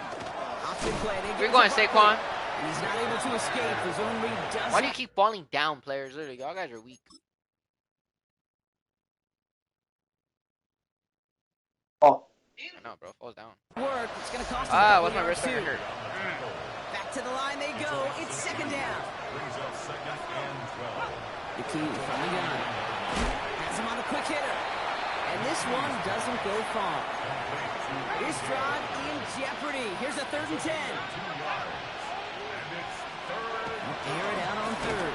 Option play. They We're get going to Buckley. Saquon. And he's not able to escape. His own read does Why do you keep falling down, players? Literally, y'all guys are weak. Oh, I know, bro. Falls down. work. It's going to cost him Ah, a what's my couple wrist yards, starting to too. hurt? Back to the line they go. It's 2nd down. The key from the gun. Has him on the quick hitter. And this one doesn't go far. This drive in jeopardy. Here's a 3rd and 10. Air it out on 3rd.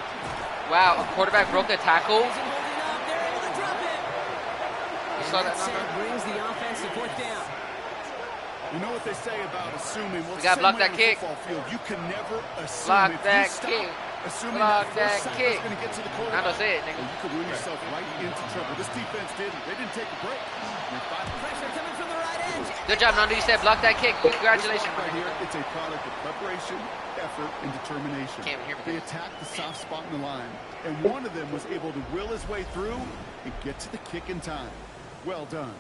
Wow, a quarterback broke a tackle. Isn't holding up. They're able to drop it. You saw that That number? brings the offense to 4th down. You know what they say about assuming? Well, We gotta block that kick. Football field, you can never assume. Block if that you stop kick. assuming Block that that first sack kick. is going to get to the Nando, quarterback, say it, nigga. you could run yourself right into trouble. This defense didn't. They didn't take a break. Pressure coming from the right edge. Good job, Nando. You said block that kick. Congratulations, Right bro. here, it's a product of preparation, effort, and determination. Can't even hear me. They attacked the soft spot in the line, and one of them was able to will his way through and get to the kick in time. Well done.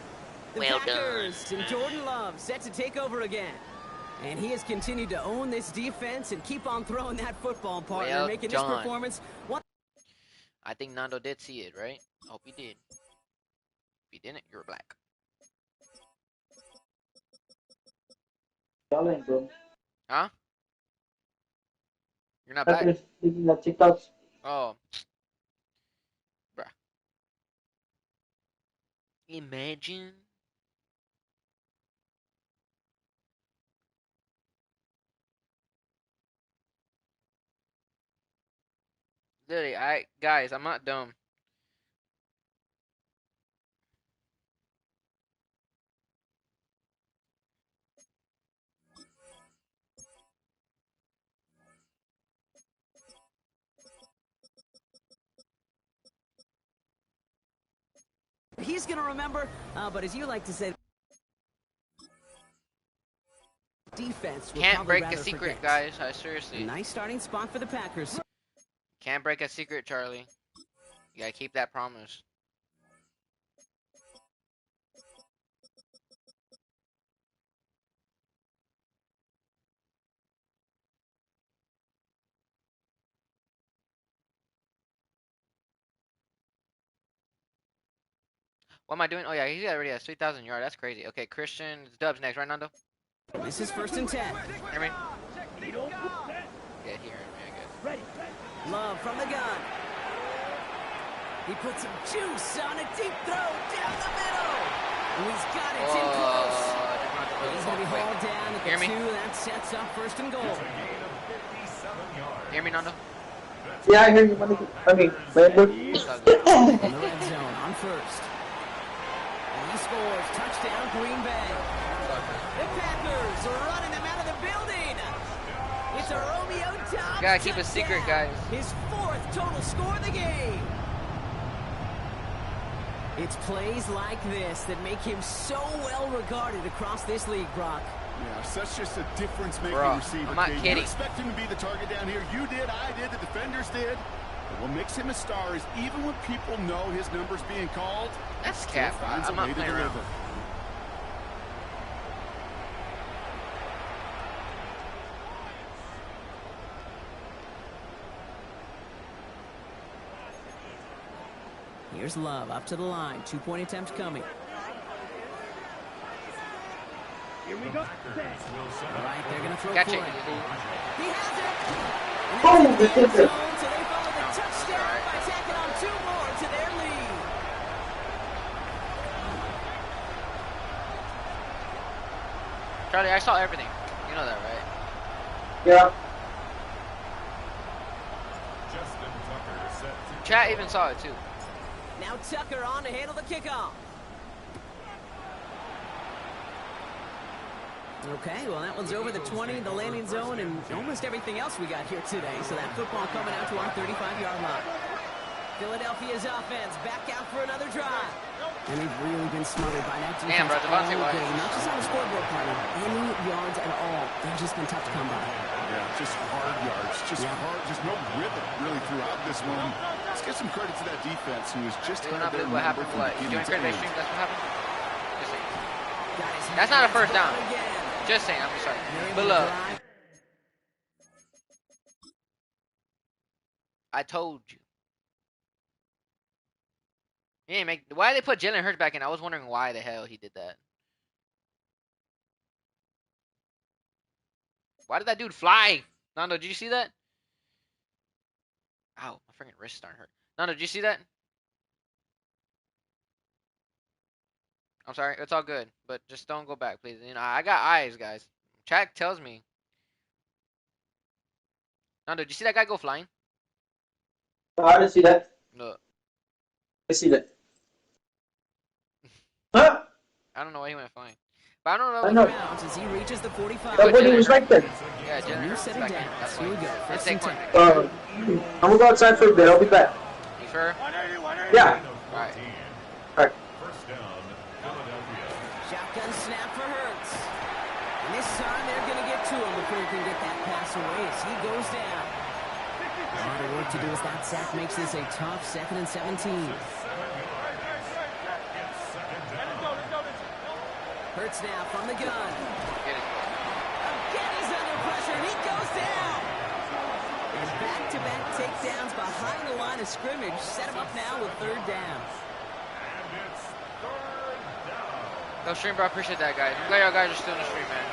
The Well Packers and Jordan Love set to take over again. And he has continued to own this defense and keep on throwing that football, partner, Well making done. this performance one. I think Nando did see it, right? I hope he did. If he didn't, you're black. y'all ain't, bro. Huh? You're not black? Happened speaking of TikToks. Oh. Bruh. Imagine. Literally, guys, I'm not dumb. He's going to remember, but as you like to say, defense will Can't probably break a rather secret, forget. guys. I A seriously. nice starting spot for the Packers. Can't break a secret, Charlie. You gotta keep that promise. What am I doing? Oh yeah, he already has 3,000 yards. That's crazy. Okay, Christian Dubs next, right, Nando? This is 1st and 10. Hear me? Yeah, hear me, I guess. Ready. Love from the gun. He puts some juice on a deep throw down the middle. And he's got it in close. He's going to be hauled down at the 2. That sets up first and goal. Hear me, Nando? Yeah, I hear you. Landon. In the red zone on first. And he scores. Touchdown, Green Bay. The Packers are running them out of the building. It's a Romeo Doubs. Gotta keep a secret, guys. His 4th total score of the game. It's plays like this that make him so well regarded across this league, Brock. Yeah, such just a difference-making receiver. I'm not kidding. You expect him to be the target down here. You did, I did, the defenders did. But what makes him a star is even when people know his number's being called, That's cap. I'm not playing around. Here's Love up to the line. 2-point attempts coming. Here we go. All right, they're going to throw Catch for it. it. He has it. Oh, And the that's in the end difference. zone, so they follow the touchdown by tacking on 2 more to their lead. Charlie, I saw everything. You know that, right? Yeah. Chat even saw it, too. Now Tucker on to handle the kickoff. Okay, well, that one's over the 20, the landing zone, and almost everything else we got here today. So that football coming out to our 35-yard line. Philadelphia's offense back out for another drive. And they've really been smothered by that defense. Damn, bro, Devontae all Wyatt. game. Not just on the scoreboard, partner. Any yards at all. They've just been tough to come by. Yeah, just hard yards. Just hard, just no rhythm really throughout this one. Let's give some credit to that defense who was just Do had not their believe what number happened. from What? You beginning doing to credit end. stream? That's what happened? Just saying. Got his That's not a hands first down. again. Just saying. I'm sorry. They're able But to look, drive. I told you. He ain't make. Why did they put Jalen Hurts back in? I was wondering why the hell he did that. Why did that dude fly? Nando, did you see that? Ow, my freaking wrist starting to hurt. Nando, did you see that? I'm sorry, it's all good, but just don't go back, please. You know, I got eyes, guys. Chat tells me. Nando, did you see that guy go flying? No, I didn't see that. Look, I see that. Huh? I don't know why he went flying, but I don't know. I know. Bounce as he reaches the 45. That when he was right there. Yeah, Jalen New Hurts set is it back down. in. That's Here we why. go. And First and Saquon. 10. I'm gonna go outside for a bit. I'll be back. You sure? Yeah. All right. All right. First down, Philadelphia. Shotgun snap for Hurts. And this time they're going to get to him before he can get that pass away as he goes down. A lot of work to do as that sack makes this a tough 2nd and 17. Hurts now from the gun. Get it. Again, he's under pressure. He goes down. And back-to-back takedowns behind the line of scrimmage set him up now with 3rd down. No stream, bro. I appreciate that, guys. I'm glad y'all guys are still in the stream, man.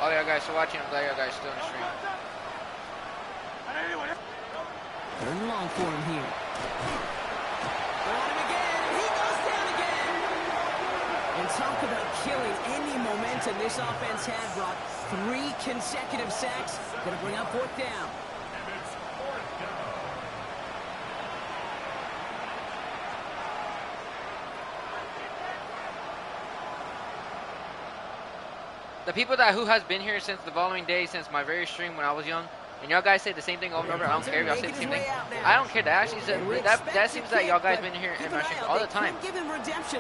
All y'all guys are watching. I'm glad y'all guys are still in the stream. 3rd and long for him here. On him again. He goes down again. And talk about killing any momentum this offense had, Brock. 3 consecutive sacks. Going to bring up 4th down. The people that who has been here since the following day, since my very stream when I was young, and y'all guys say the same thing over and over. I don't care if y'all say the same thing. I don't care. That actually said that seems that y'all guys been here in my stream all the time.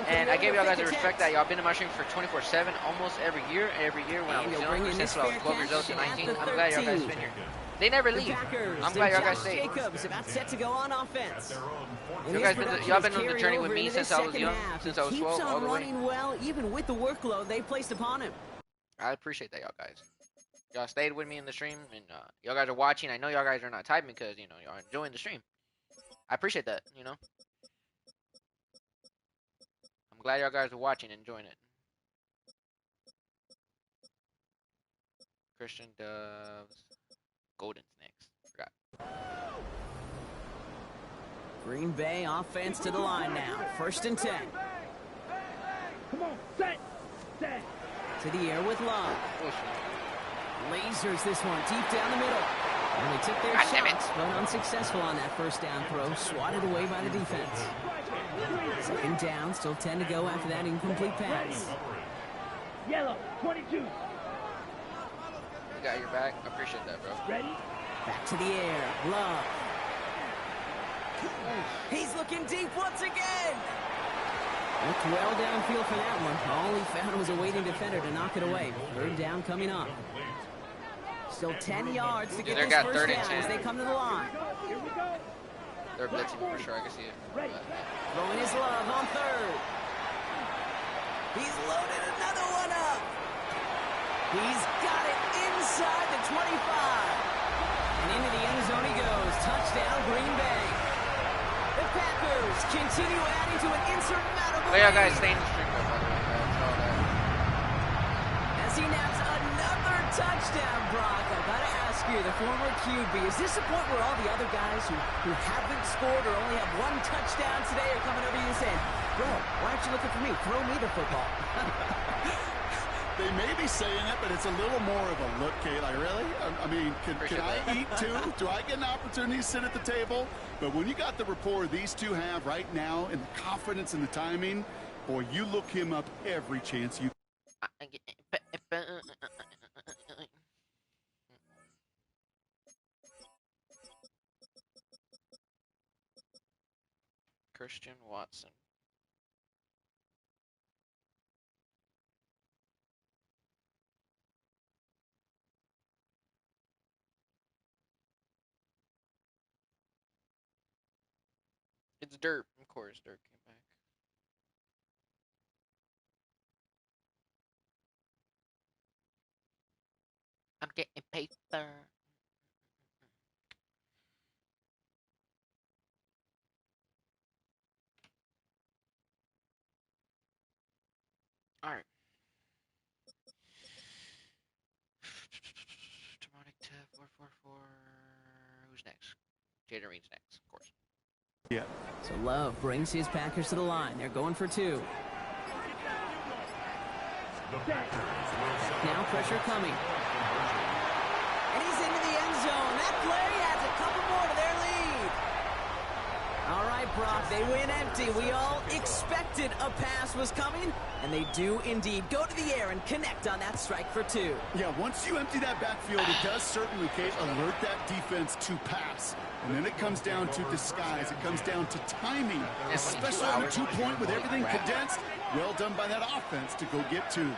And I gave y'all guys the respect that y'all been in my stream for 24/7, almost every year. Every year when I was young, since I was 12 years old to 19. I'm glad y'all guys been here. They never leave. I'm glad y'all guys stay. Jacobs about set to go on offense. Y'all been on the journey with me since I was young, since I was 12 all the way. Running well, even with the workload they placed upon him. I appreciate that, y'all guys. Y'all stayed with me in the stream, and y'all guys are watching. I know y'all guys are not typing because, you know, y'all enjoying the stream. I appreciate that, you know. I'm glad y'all guys are watching and enjoying it. Christian Doves. Golden's next. Forgot. Green Bay offense to the line now. 1st and 10. Come on, set. To the air with Love. Lasers this one deep down the middle. And they took their shots, but unsuccessful on that 1st down throw. Swatted away by the defense. 2nd down, still 10 to go after that incomplete pass. Yellow, 22. You got your back. I appreciate that, bro. Ready? Back to the air. Love. He's looking deep once again. Looked well downfield for that one. All he found was a waiting defender to knock it away. 3rd down coming up. Still 10 yards to get this got 1st third and down 10. as they come to the line. Here we go. They're blitzing me for sure. I can see it. Throwing his Love on 3rd. He's loaded another one up. He's got it inside the 25. And into the end zone he goes. Touchdown, Green Bay. The Packers continue adding to an insurmountable But yeah, guys, lead. stay in the stream, though, by the way. That's all that. As he naps another touchdown, Brock. I gotta ask you, the former QB, is this a point where all the other guys who haven't scored or only have 1 touchdown today are coming over to you and saying, bro, why aren't you looking for me? Throw me the football. They may be saying it, but it's a little more of a look, Kate. Like, really? I mean, can I eat too? Do I get an opportunity to sit at the table? But when you got the rapport these two have right now and the confidence and the timing, boy, you look him up every chance you. Christian Watson. It's Dirt, of course. Dirt came back. I'm getting paper. All right. Demonic Tap 444. Who's next? Jaden Reed's next, of course. Yeah. So Love brings his Packers to the line. They're going for 2. Now pressure coming. And he's into the end zone. That play adds a couple more to their lead. All right, Brock, they win empty. We all expected a pass was coming, and they do indeed go to the air and connect on that strike for 2. Yeah, once you empty that backfield, it does certainly, Kate, alert that defense to pass. And then it comes down to disguise. It comes down to timing, especially on a 2-point with everything condensed. Well done by that offense to go get 2. The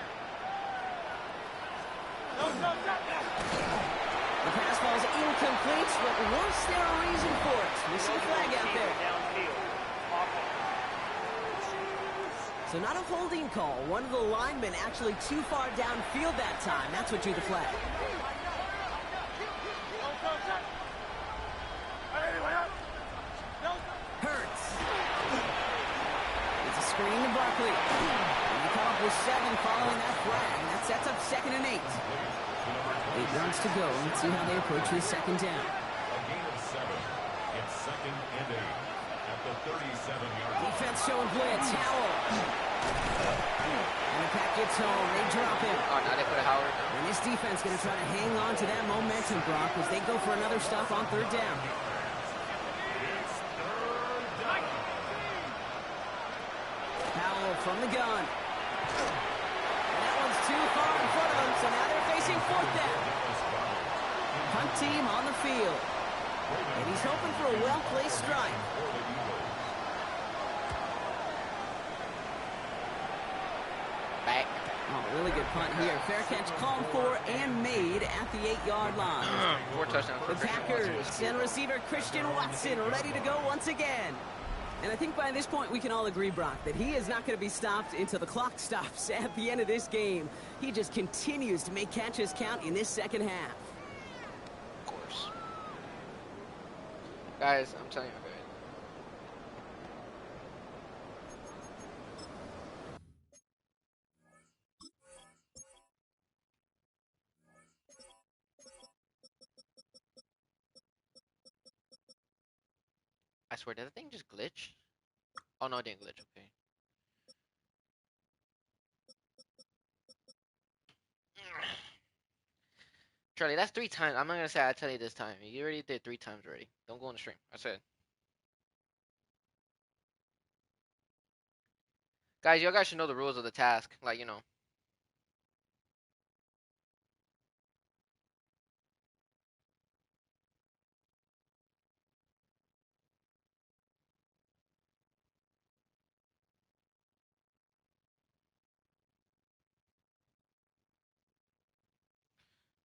pass ball is incomplete, but was there a reason for it? Missing flag out there. So not a holding call. One of the linemen actually too far downfield that time. That's what drew the flag. Hurts. It's a screen to Barkley. And the call was 7 following that flag. That sets up 2nd and 8. 8 yards to go. Let's see how they approach this 2nd down. A gain of 7. It's 2nd and 8 at the 37-yard line. Defense showing blitz. Howell. And the pack gets home. They drop him. Oh, now they put a Howard. And this defense going to try to hang on to that momentum, Brock, as they go for another stop on 3rd down. Howell from the gun. And that one's too far in front of them, so now they're facing 4th down. Punt team on the field. And he's hoping for a well-placed strike. Back. Oh, really good punt here. Fair catch called for and made at the 8-yard line. 4 touchdowns for The Christian Packers Watson. and receiver Christian Watson ready to go once again. And I think by this point we can all agree, Brock, that he is not going to be stopped until the clock stops at the end of this game. He just continues to make catches count in this 2nd half. Of course. Guys, I'm telling you, okay. swear, did the thing just glitch? Oh, no, it didn't glitch. Okay. Charlie, that's 3 times. I'm not going to say I tell you this time. You already did 3 times already. Don't go on the stream. I said. Guys, you guys should know the rules of the task. Like, you know.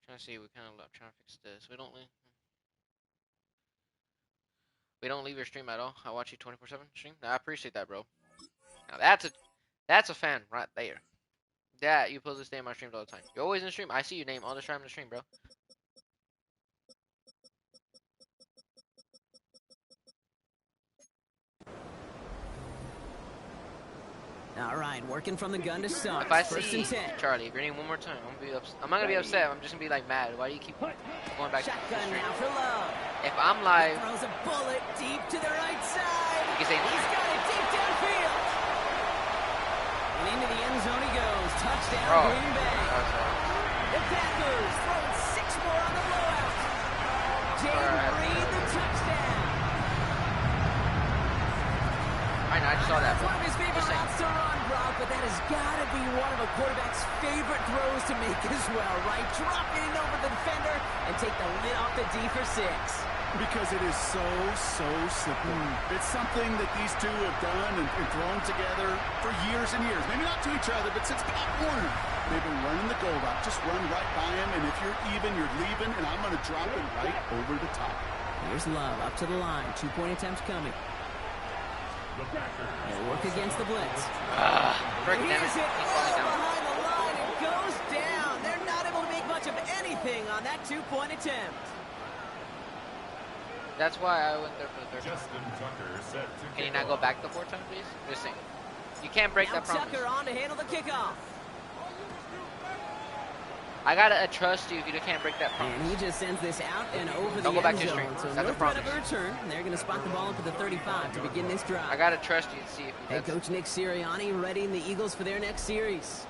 Trying to see, we kind of trying to fix this. We don't leave your stream at all. I watch you 24/7 stream. I appreciate that, bro. Now that's a fan right there. That you supposed to stay in my streams all the time. You're always in the stream. I see your name all the time in the stream, bro. All right, working from the gun to start. If I First see and 10. Charlie, if your name one more time, I'm gonna be upset. I'm not gonna be upset. I'm just gonna be like mad. Why do you keep going back to the Shotgun stream? now for Love. If I'm live, Throws a bullet deep to the right side. you can say He's got it deep downfield. And into the end zone he goes. Touchdown, bro. Green Bay. The Packers throwing 6 more on the blowout. Jaden Reed, the touchdown. I just saw that. That's one of his favorite routes to run, Brock, but that has got to be one of a quarterback's favorite throws to make as well, right? Dropping it over the defender and take the lid off the D for 6. Because it is so simple. It's something that these two have done and thrown together for years and years. Maybe not to each other, but since Pop Warner. They've been running the go route. Just run right by him, and if you're even, you're leaving, and I'm going to drop it right over the top. Here's Love up to the line. 2-point attempts coming. They'll work against the blitz. Here's it behind the line. It goes down. They're not able to make much of anything on that 2-point attempt. That's why I went there for the 3rd time. Justin Tucker set to Can you not go back the 4th time, please? Just saying. You can't break Now that promise. Tucker on to handle the kickoff. I gotta trust you if you can't break that promise. And he just sends this out and over Don't the go back end to your zone. stream. So That's no a threat of a promise. return. They're going to spot the ball up at the 35 to begin this drive. I gotta trust you to see if Head coach Nick Sirianni readying the Eagles for their next series.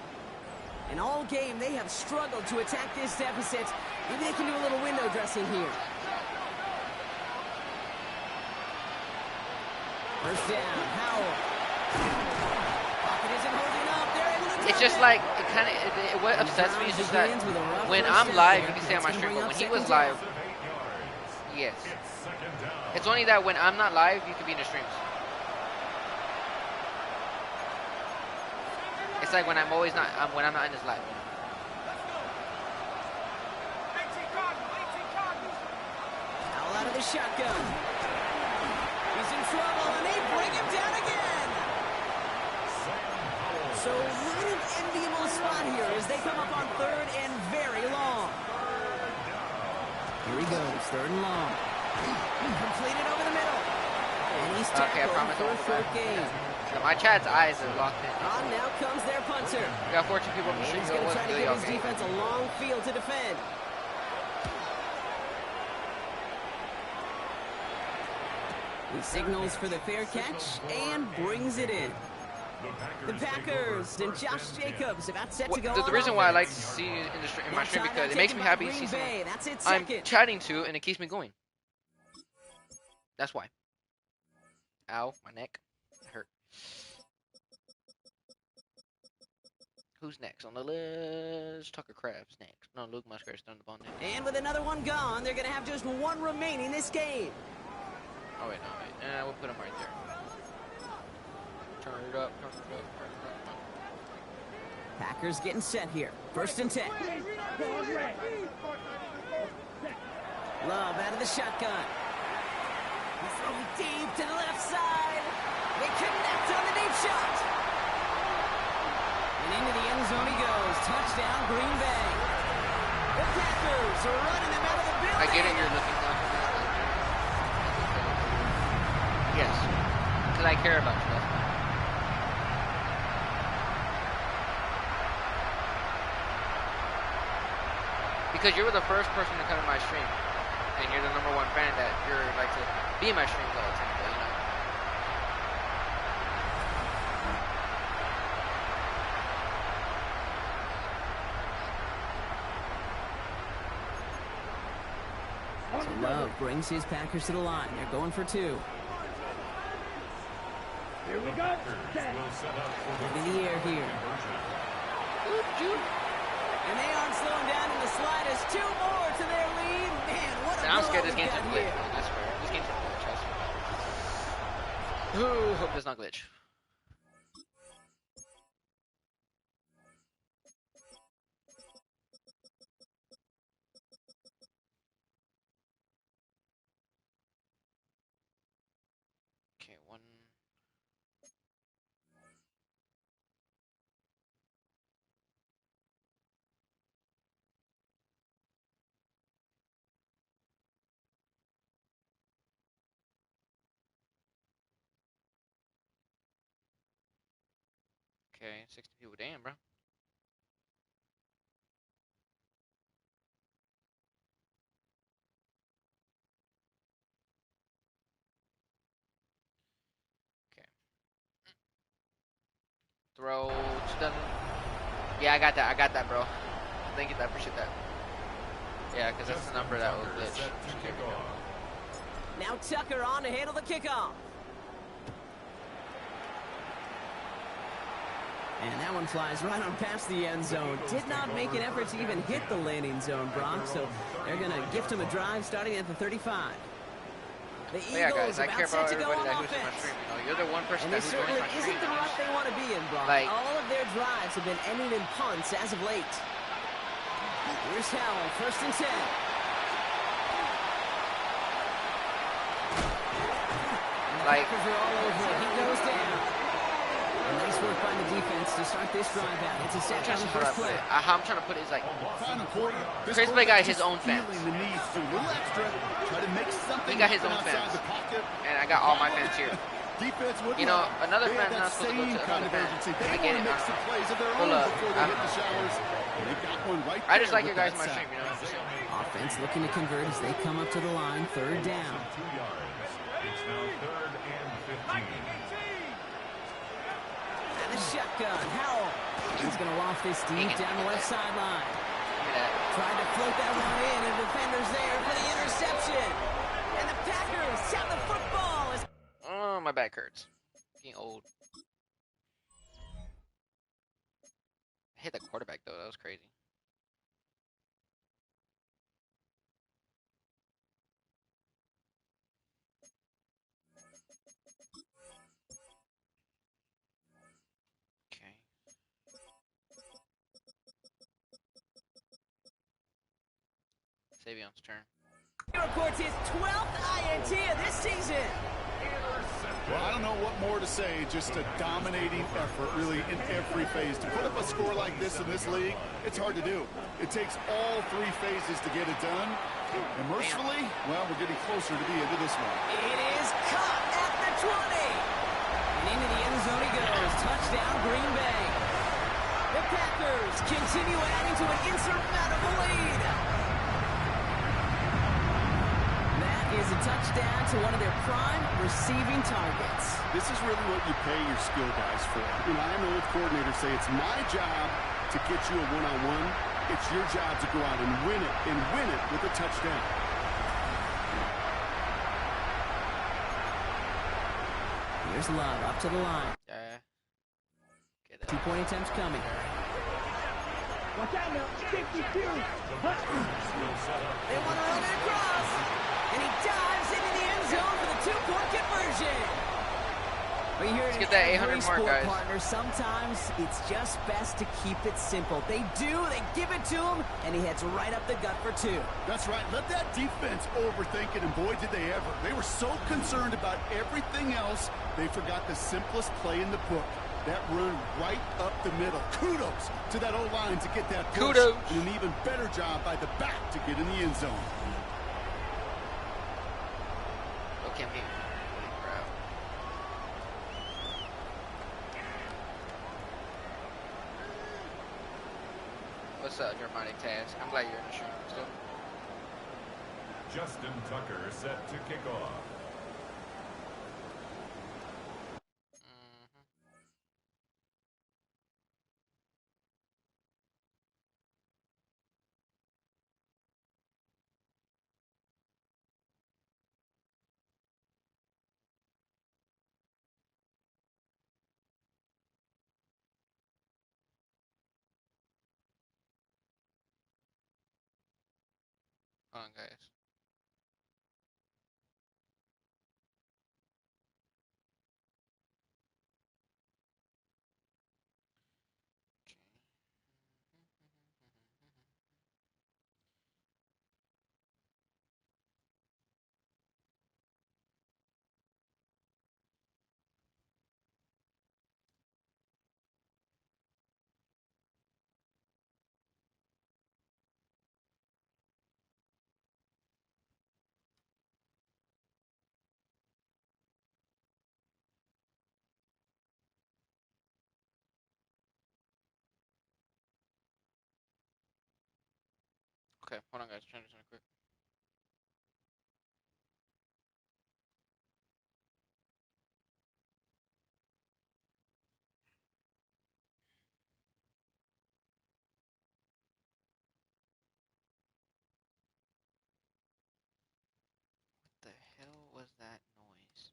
And all game, they have struggled to attack this deficit. Maybe they can do a little window dressing here. First down, Howell. Pocket isn't holding up. They're able to it's just like it kind of what upsets me is just that when I'm live, you can stay on my stream, but when he was live, yes, it's only that when I'm not live, you can be in the streams. It's like when I'm always not, when I'm not in this live. Howell out of the shotgun. He's in trouble, and they bring him down again. So not an enviable spot here as they come up on 3rd and very long. Here he goes, 3rd and long. Completed over the middle. And he's Okay, I tackled promise for a I'll 4th gain. So my chat's eyes are locked in. On now comes their punter. We got 14 people in the And stream. he's So it going to was try to really give his okay. defense a long field to defend. He signals for the fair catch and brings it in. The Packers and Josh Jacobs about set to go. The reason why I like to see you in the stream, in my stream because it makes me happy to see someone I'm chatting to, and it keeps me going. That's why. Ow, my neck hurt. Who's next on the list? Tucker Crab's next. No, Luke Musgrave's throwing the ball next. And with another one gone, they're going to have just one remaining this game. Oh wait, no, wait. We'll put him right there. Turn it up, turn it up, turn it up. Packers getting set here. 1st and 10. Love out of the shotgun. He's throwing deep to the left side. They connect on the deep shot. And into the end zone he goes. Touchdown, Green Bay. The Packers are running them out of the building. I get it, you're looking down. Yes, because I care about you. That's why. Because you were the first person to come to my stream, and you're the #1 fan that you're like to be in my streams all the time. But, you know. Love brings his Packers to the line. They're going for 2. Here we go. Set. In the air here. And they aren't slowing down in the slightest. 2 more to their lead. Man, what a I'm scared blowout this game's we've gonna got glitch. here. I swear. This game's gonna glitch. I swear. Ooh, hope does not glitch. Okay, 1. Okay, 60 people. Damn, bro. Okay. Throw to the. Yeah, I got that. I got that, bro. Thank you. I appreciate that. Yeah, because that's the number that will glitch. There we go. Now Tucker on to handle the kickoff. And that one flies right on past the end zone. Did not make an effort to even hit the landing zone, Brock. So they're going to gift him a drive starting at the 35. The Eagles Yeah, guys, I care about about set to go everybody on that who's in my offense. stream. You know, you're the one person And that this who joins certainly my stream. isn't the route they want to be in, Brock. Like, all of their drives have been ending in punts as of late. Here's Howell, 1st and 10. Like, Packers are all over it. He goes down. And nice work by the defense to start this drive out. It's a sack on the first play. how I'm trying to put it is like, Kind of important. This Chris Blake got quarterback his own just fans. feeling the need to do a little extra, try to make something He got his happen own outside fans. the pocket. and I got all my fans here. Defense would You know, love. another They fan's have not that supposed to go same to kind another of fan. urgency. I They get want to it. make some plays of their Pull own up. before they hit the showers. And they got one right I just there like you with guys in that my sack. stream, you know. Offense looking to convert as they come up to the line. 3rd down. 2 yards. It's now 3rd and 15. And a shotgun. Howell. He's going to loft this deep down the left sideline. Look at that. Tried to float that one in, and the defender's there for the interception. And the Packers have the football. Oh, my back hurts. Getting old. I hit the quarterback, though. That was crazy. Okay. Savion's turn. He records his 12th INT of this season. Well, I don't know what more to say. Just a dominating effort, really, in every phase. To put up a score like this in this league, it's hard to do. It takes all 3 phases to get it done. And mercifully, well, we're getting closer to the end of this one. It is caught at the 20. And into the end zone he goes. Touchdown, Green Bay. The Packers continue adding to an insurmountable lead. That is a touchdown to one of their prime receiving targets. This is really what you pay your skill guys for. You know, I know if coordinators say it's my job to get you a one-on-one. It's your job to go out and win it with a touchdown. Here's Love up to the line. Get it. 2-point attempts coming. Watch out now. 52. They want to run it across. And he dives into the end zone for the 2-point conversion. But you hear Let's it get in that every 800 mark, sport, guys. partner. Sometimes it's just best to keep it simple. They give it to him, and he heads right up the gut for 2. That's right. Let that defense overthink it, and boy, did they ever. They were so concerned about everything else, they forgot the simplest play in the book. That run right up the middle. Kudos to that O-line to get that push. Kudos. And an even better job by the back to get in the end zone. Okay, me. Holy crap. What's up, Dramatic Task? I'm glad you're in the stream still. Justin Tucker set to kick off. Hold on, guys. Okay, hold on, guys. Trying to do something quick. What the hell was that noise?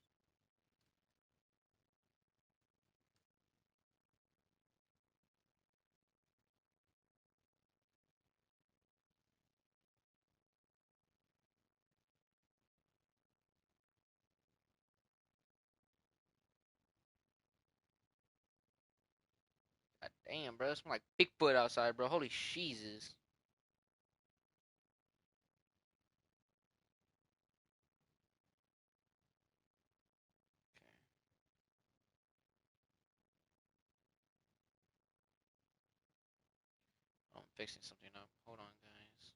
God damn, bro. It's like Bigfoot outside, bro. Holy Jesus. I'm fixing something up. Hold on, guys.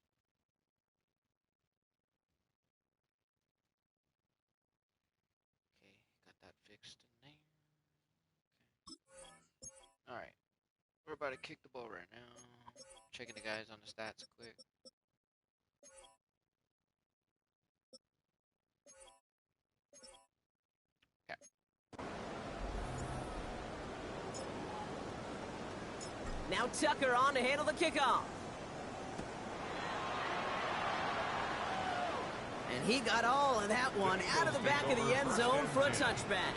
Okay, got that fixed in there. Okay. Alright. We're about to kick the ball right now. Checking the guys on the stats quick. Okay. Now Tucker on to handle the kickoff. And he got all of that one out of the back of the end zone for a touchback.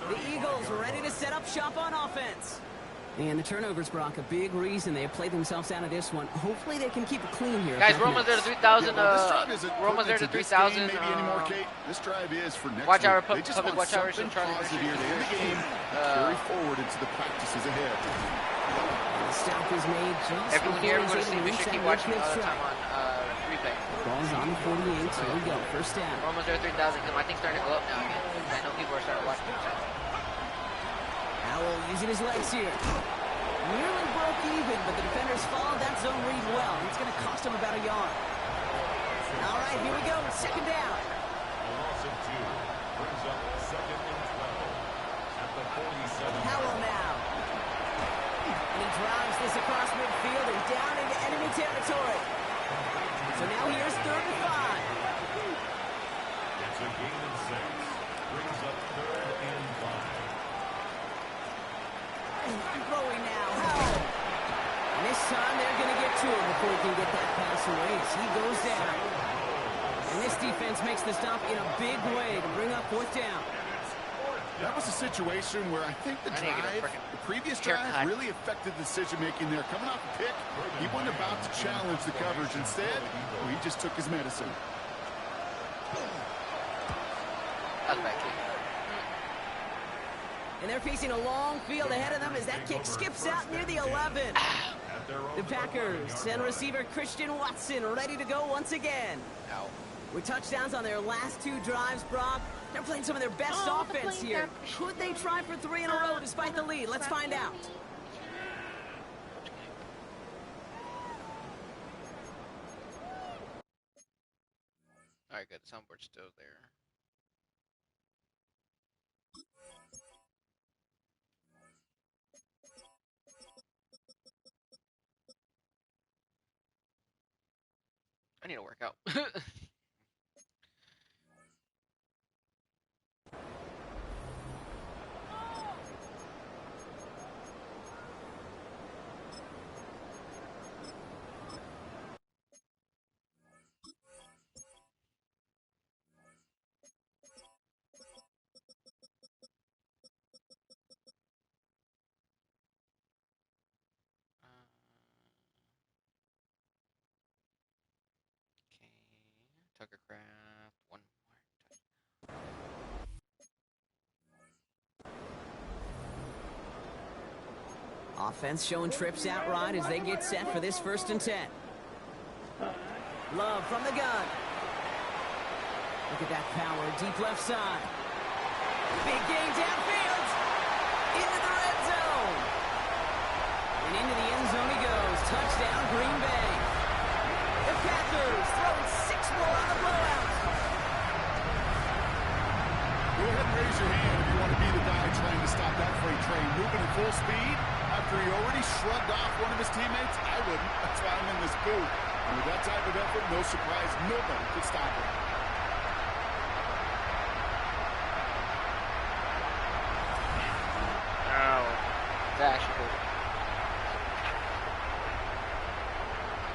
The Eagles ready to set up shop on offense. And the turnovers, Brock, a big reason they have played themselves out of this one. Hopefully they can keep it clean here. Guys, we're almost there to 3,000. We're almost there to 3,000. Maybe anymore, Kate. This drive is for next watch week. our They just public want watch hours. something positive here to end the game and carry forward into the practices ahead. The stop is made just Everyone here, before everyone to see, he's we should keep watching all the time on replay. Ball's on the 48. Here we go. First down. We're almost there to 3,000 because my thing's starting to go up now again. I know people are starting to watch me. Howell using his legs here. Nearly broke even, but the defenders followed that zone read well. It's going to cost him about a yard. All right, here we go. Second down. A loss of 2 brings up 2nd and 12 at the 47. Howell now. And he drives this across midfield and down into enemy territory. So now here's 3rd and 5. It's a gain of 6. Brings up 3rd and 5. Throwing now. Howell. And this time they're going to get to him before he can get that pass away as he goes down. And this defense makes the stop in a big way to bring up 4th down. That was a situation where I think the previous drive really affected the decision-making there. Coming off the pick, he wasn't about to challenge the coverage. Instead, he just took his medicine. That's back kick. And they're facing a long field ahead of them as that kick skips out near the 11. The Packers and receiver Christian Watson ready to go once again. Ow. With touchdowns on their last 2 drives, Brock, they're playing some of their best offense here. Could they try for 3 in a row despite the lead? Let's find out. Alright, good. The soundboard's still there. I need to work out. Offense showing trips out right as they get set for this 1st and 10. Love from the gun. Look at that power, deep left side. Big gain downfield. Into the red zone. And into the end zone he goes. Touchdown, Green Bay. The Packers throwing 6 more on the blowout. Go ahead and raise your hand if you want to be the guy trying to stop that freight train moving at full speed after he already shrugged off one of his teammates. I wouldn't. That's why I'm in this booth. And with that type of effort, no surprise, nobody could stop it. Ow. That actually hurt.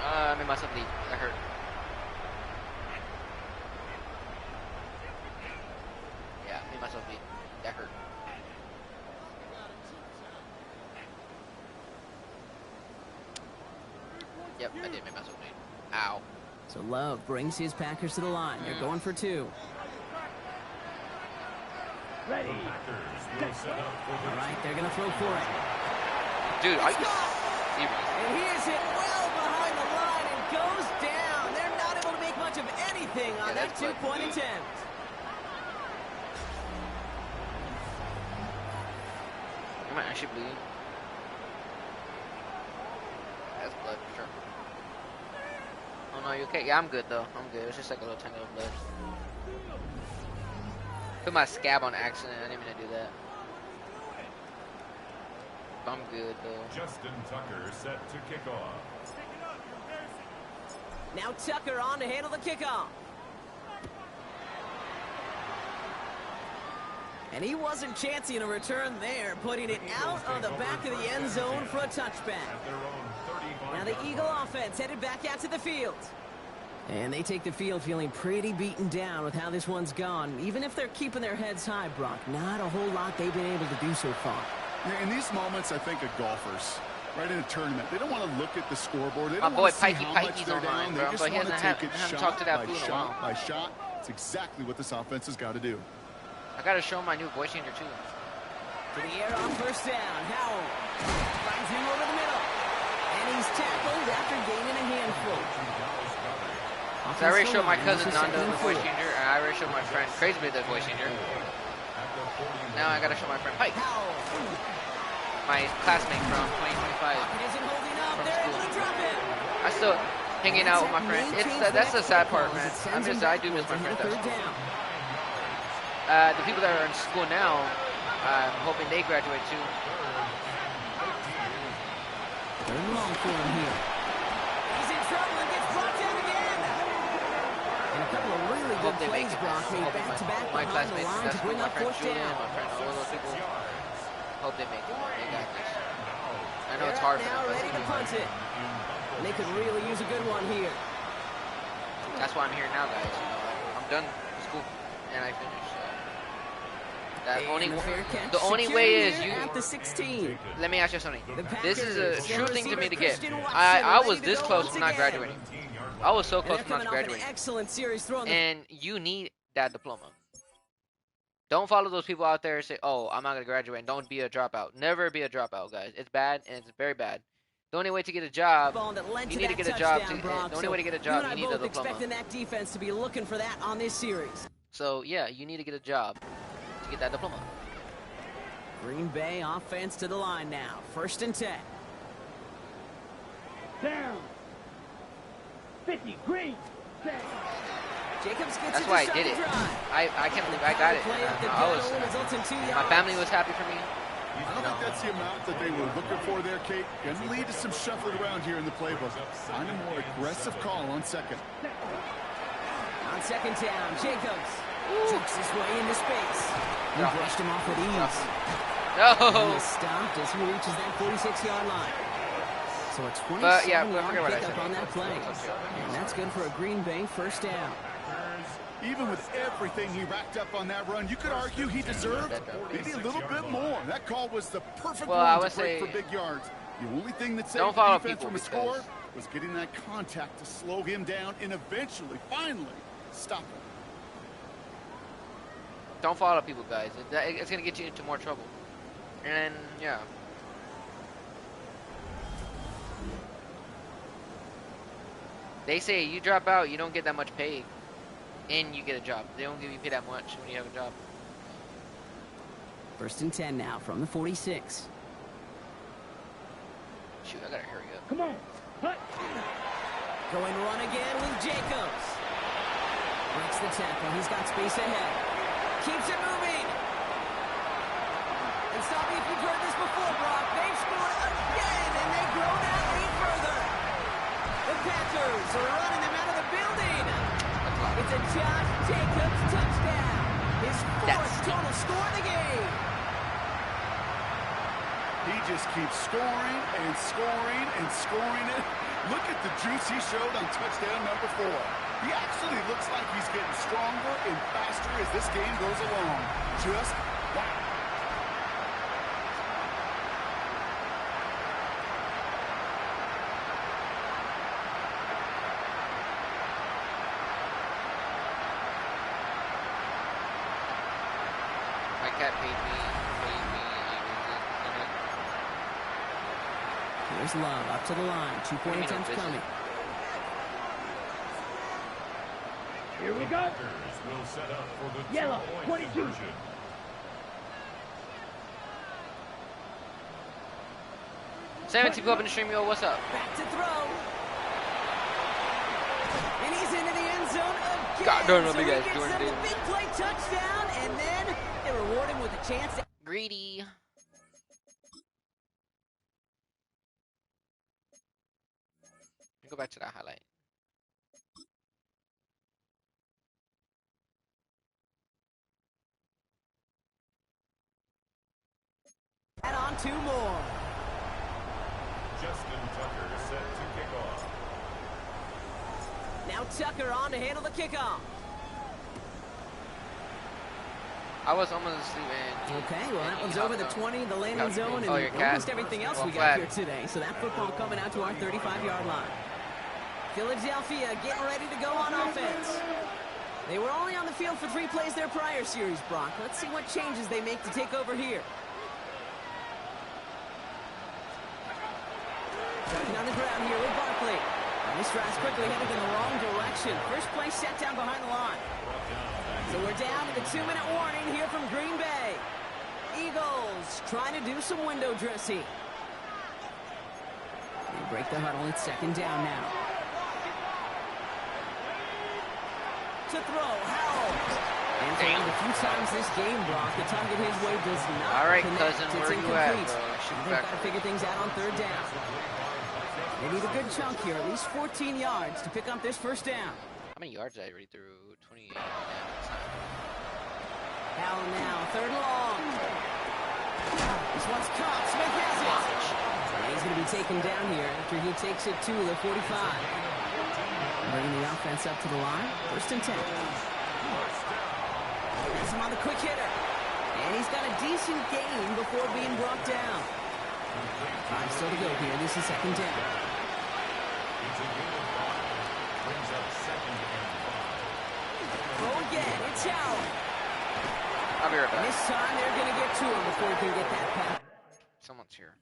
I made myself bleed. That hurt. Yeah, I made myself bleed. That hurt. Yep, I did make myself bleed. Ow. So Love brings his Packers to the line. They're going for 2. Ready. All right, they're going to throw for it. Dude, are you serious? And he is hit well behind the line and goes down. They're not able to make much of anything on that that's blood. 2-point attempt. Am I actually bleeding? That's blood for sure. Oh no, you okay? Yeah, I'm good though. I'm good. It's just like a little tiny little blood. Put my scab on accident. I didn't mean to do that. I'm good though. Justin Tucker set to kick off. Now Tucker on to handle the kickoff. And he wasn't chancing a return there, putting it out on the back of the end zone for a touchback. Now the Eagle offense headed back out to the field. And they take the field feeling pretty beaten down with how this one's gone. Even if they're keeping their heads high, Brock, not a whole lot they've been able to do so far. Yeah, in these moments, I think of golfers, right, in a tournament. They don't want to look at the scoreboard. They My don't boy want to see Pikey how Pikey's much they're online, down. bro, They just but he want to hasn't take it haven't shot talked to that by fool in a shot while. by shot. It's exactly what this offense has got to do. I gotta show my new voice changer too. To the air on 1st down. Howell finds him over the middle. And he's tackled after gaining a handful. So I already showed my cousin Nando the voice changer, and I already showed my friend Crazy Bit the voice changer. Now I gotta show my friend Pike, my classmate from 2025 Isn't holding up. from They're able to school. drop him. I still hanging out with my friend. That's the sad part, man. I do miss my friends at school. The people that are in school now, I'm hoping they graduate too. They're long for him here. He's in trouble and gets brought down again. And a couple of really Hope good they make plays, it. Brock, made Hoping back-to-back my behind the classmates, line to that's bring my up friend 4th Julian, down. my friend, all those people. Hope they make it. They got this. I know They're it's hard for now them, ready to but punt it. And they could really use a good one here. that's why I'm here now, guys. You know, I'm done with school, and I finished. That And only the fair catch the only secured way is here you. at the 16. Let me ask you something. This is a Packers, true their thing to me to receiver get. Christian Watson I was ready to this go close once to not again. graduating. I was so And close they're to not coming off an graduating. excellent series throwing the And you need that diploma. Don't follow those people out there and say, "Oh, I'm not gonna graduate." And don't be a dropout. Never be a dropout, guys. It's bad and it's very bad. The only way to get a job, ball that led you to need to that get a job. touchdown, Brock. The only So way to get a you job, and I you need a both expecting diploma. that defense to be looking for that on this series. So yeah, you need to get a job to get that diploma. Green Bay offense to the line now. 1st and 10. Down. 50. Green. Set. Jacobs gets That's it to why I start did the it. drive. I can't believe I got it. Play up the I was. middle, results in 2 My yards. family was happy for me. I don't think that's the amount that they were looking for there, Kate. Going to lead to some shuffling around here in the playbook. Find a more aggressive call on 2nd. On 2nd down, Jacobs jukes his way into space. He Yeah. brushed him off with ease. No. And he is stopped as he reaches that 46-yard line. So a 27-yard But yeah, forget what I pickup said. on that play. And that's good for a Green Bay 1st down. Even with everything he racked up on that run, you could argue he deserved maybe a little bit more. That call was the perfect Well, I one would to break say- for big yards. The only thing that Don't saved follow the defense people from a score because- was getting that contact to slow him down and eventually, finally, stop him. Don't follow people, guys. It's gonna get you into more trouble. And yeah. They say you drop out, you don't get that much pay, and you get a job. They don't give you pay that much when you have a job. 1st and 10 now from the 46. Shoot, I gotta hurry up. Come on. Hut. Going run again with Jacobs. Breaks the tackle. He's got space ahead. Keeps it moving. And stop me if you've heard this before, Brock. They've scored again, and they grow that lead further. The Packers are running them out of the building. It's a Josh Jacobs touchdown. His 4th total score in the game. He just keeps scoring and scoring and scoring it. Look at the juice he showed on touchdown number 4. He actually looks like he's getting stronger and faster as this game goes along. Just wow. My cat paid me. Here's Love up to the line. 2-point attempts coming. Here we go. Packers will set up for the Yellow, 2-point 22. conversion. Seven people up in the stream, yo, what's up? Back to throw. And he's into the end zone again. God darn, no so big he ass gets Jordan them the did. big play touchdown, and then they reward him with a chance to Greedy. Go back to that highlight. add on 2 more. Justin Tucker set to kick off. Now Tucker on to handle the kickoff. I was almost asleep and Okay, well that one's over the 20, the landing zone, and Oh, your cat? almost everything else we got here today. So that football coming out to our 35-yard line. Philadelphia getting ready to go on offense. They were only on the field for 3 plays their prior series, Brock. Let's see what changes they make to take over here. Ducking on the ground here with Barkley. This drive's quickly headed in the wrong direction. First play set down behind the line. So we're down to the 2-minute warning here from Green Bay. Eagles trying to do some window dressing. They break the huddle. It's 2nd down now. To throw, Howell. And Damn. a few times this game, Brock, the target his way does not All right, connect. cousin, It's where you at, incomplete. bro? Shoot They've back. got to figure things out on 3rd down. They need a good chunk here, at least 14 yards to pick up this 1st down. How many yards did I read through? 28. Howell now, 3rd and long. This one's caught. Smith has it. And he's going to be taken down here after he takes it to the 45. Bringing the offense up to the line. 1st and 10. Gets him on the quick hitter. And he's got a decent gain before being brought down. 5 still to go here. This is 2nd down. It's a gain of 5. Brings up 2nd and 5. Throw again. It's Howell. I'll be right And back. this time they're going to get to him before he can get that pass. Someone's here.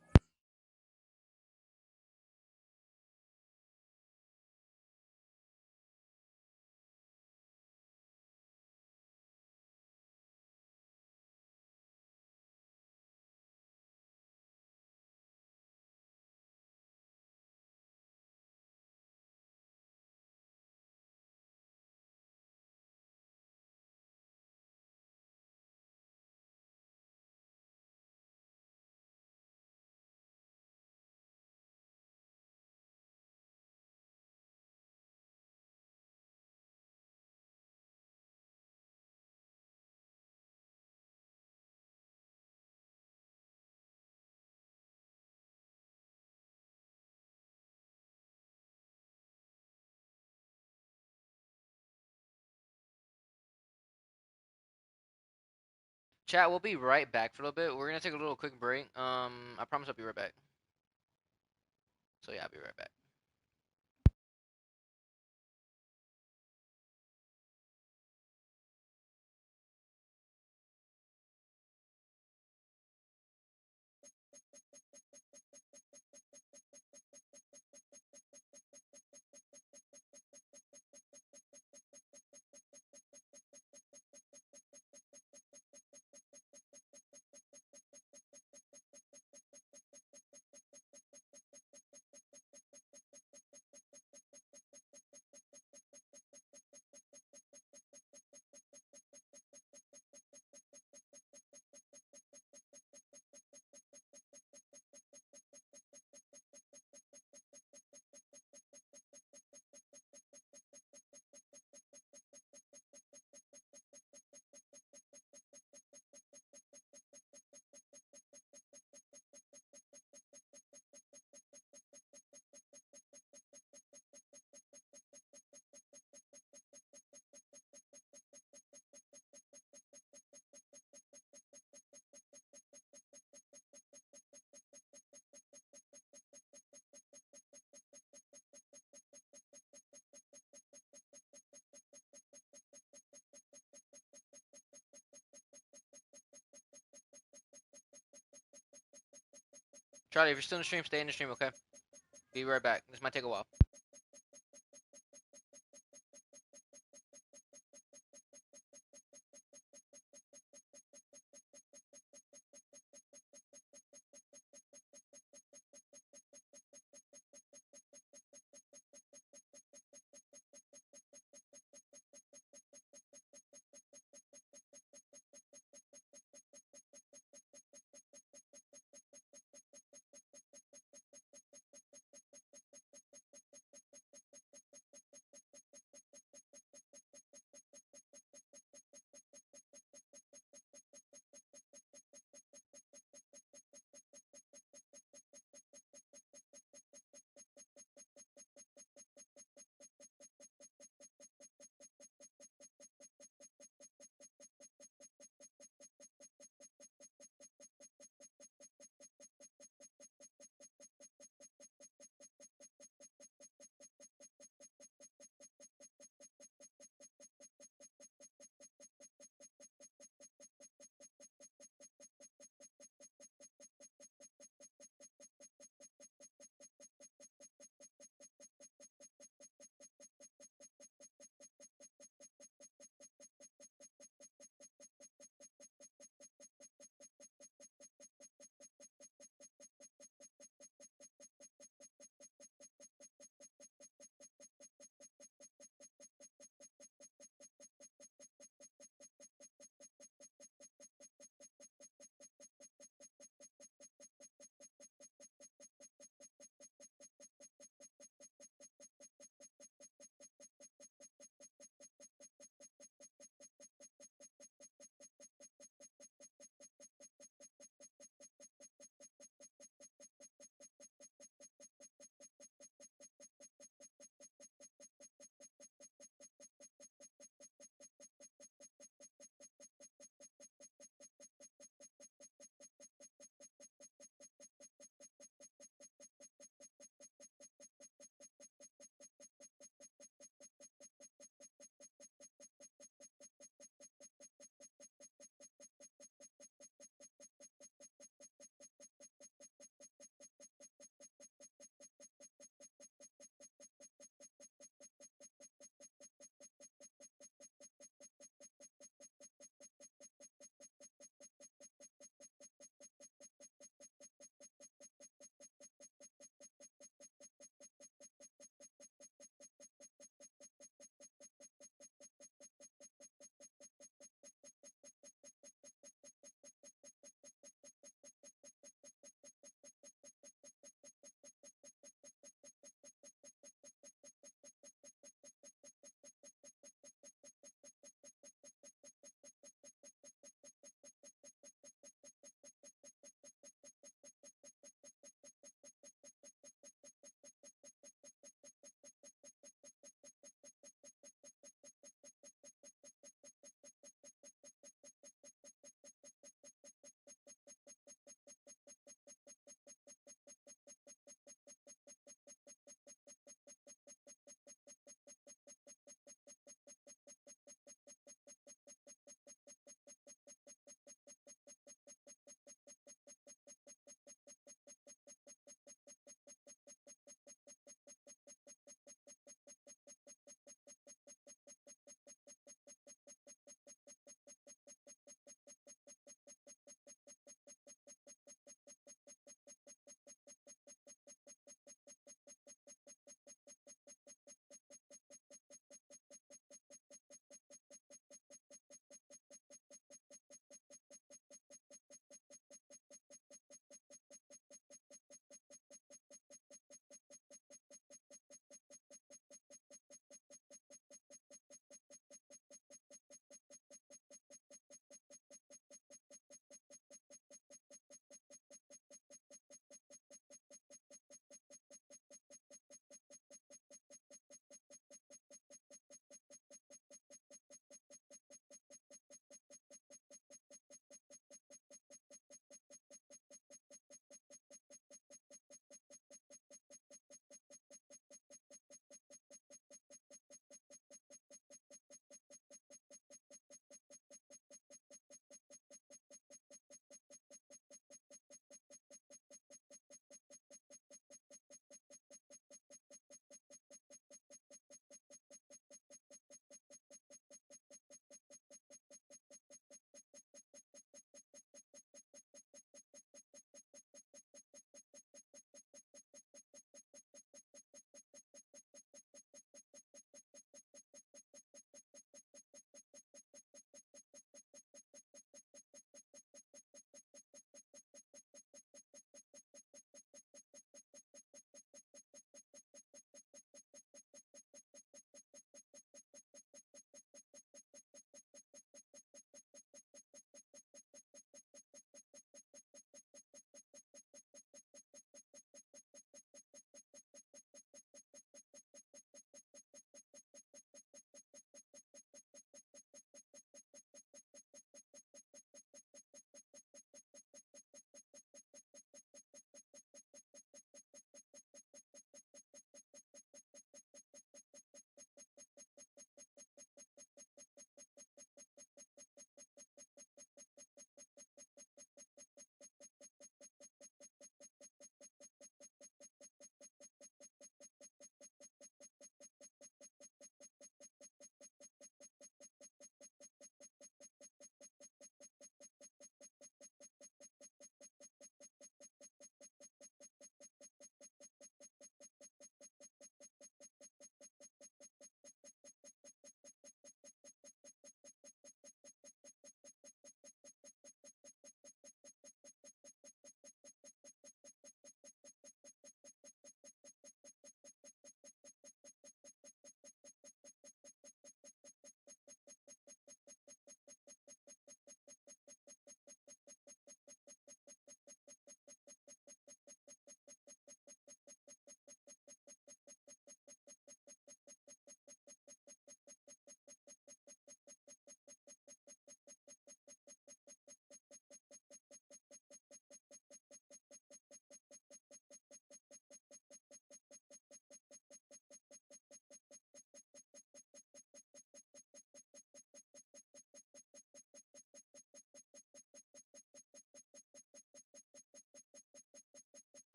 Chat, we'll be right back for a little bit. We're gonna take a little quick break. I promise I'll be right back. So yeah, I'll be right back. Charlie, if you're still in the stream, stay in the stream, okay? Be right back. This might take a while.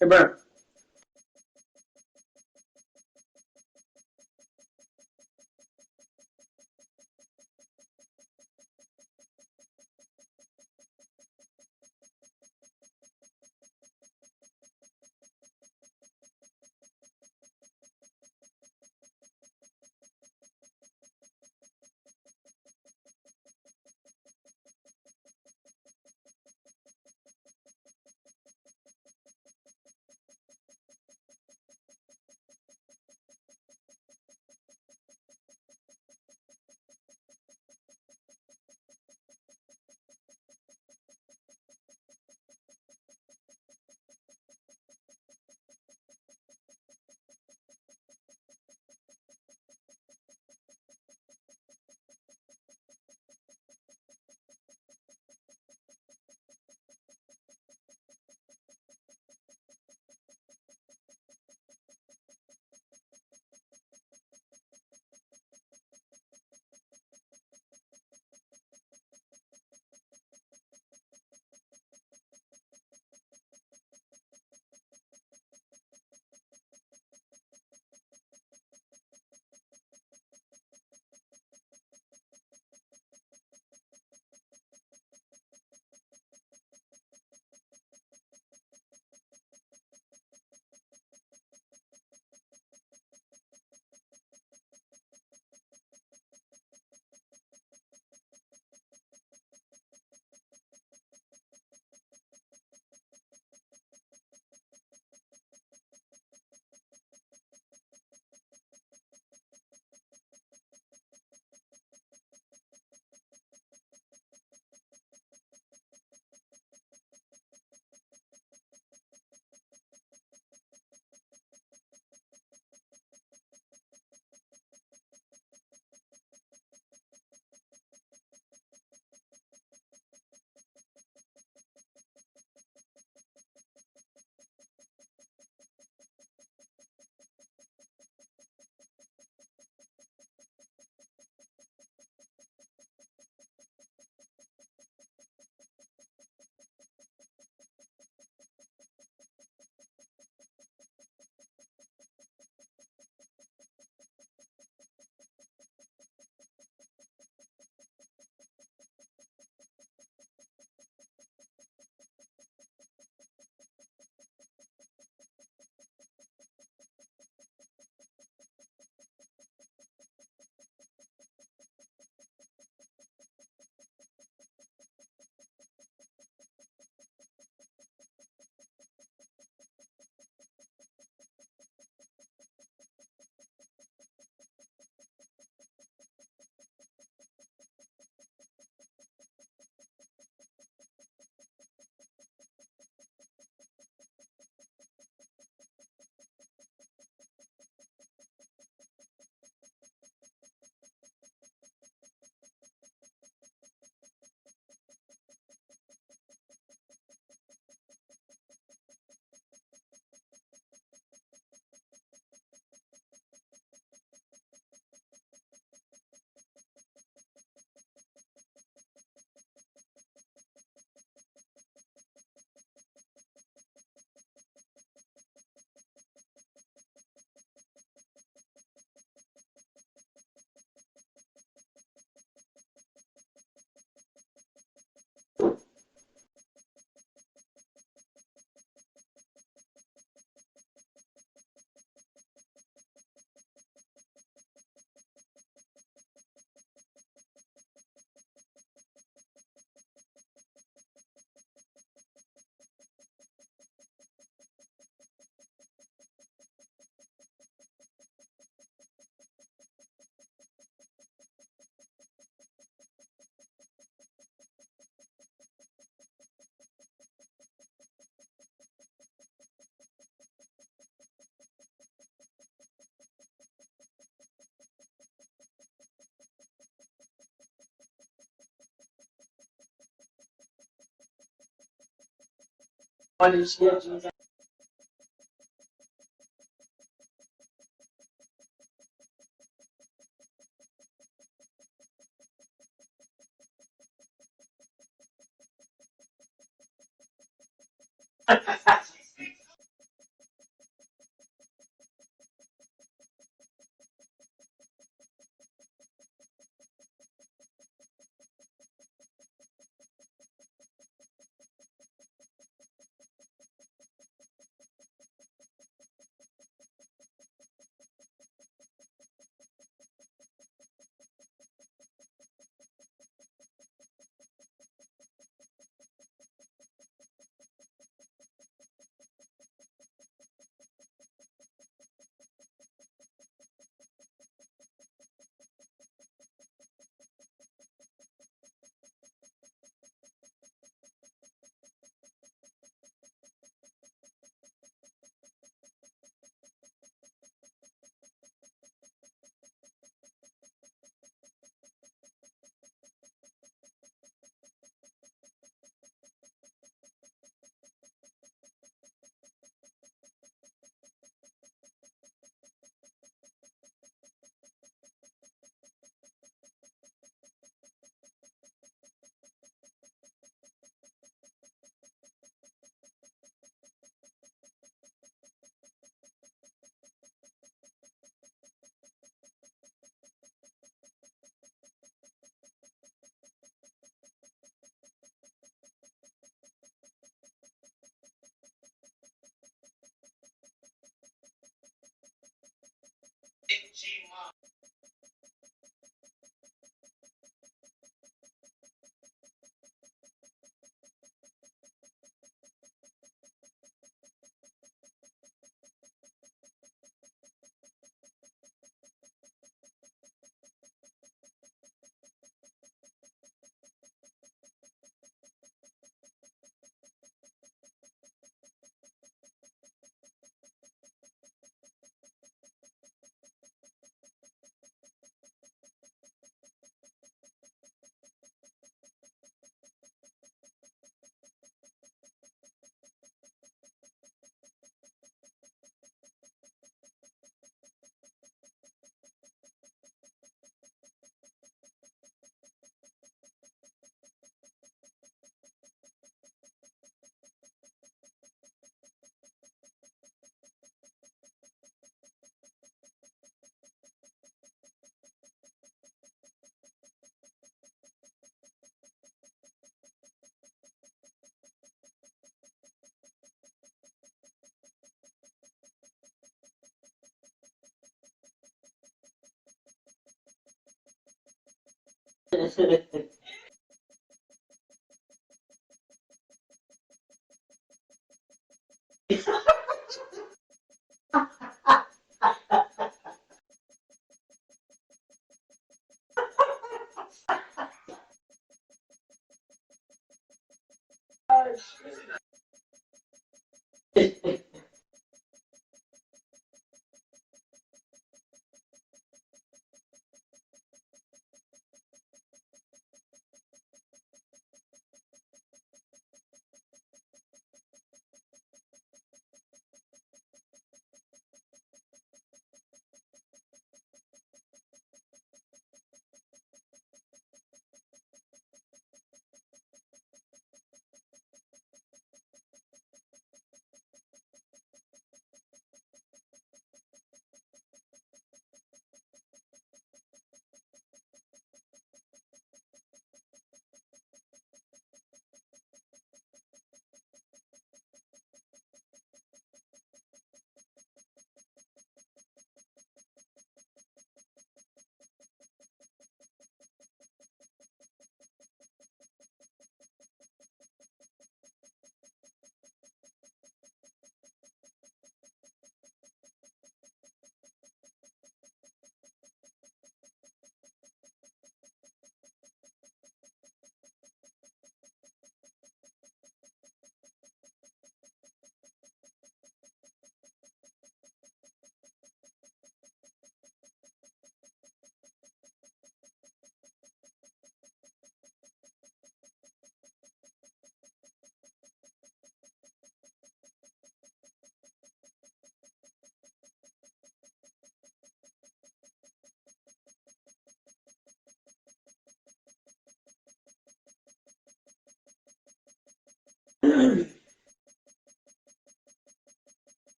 Hey, bro.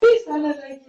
He sounded like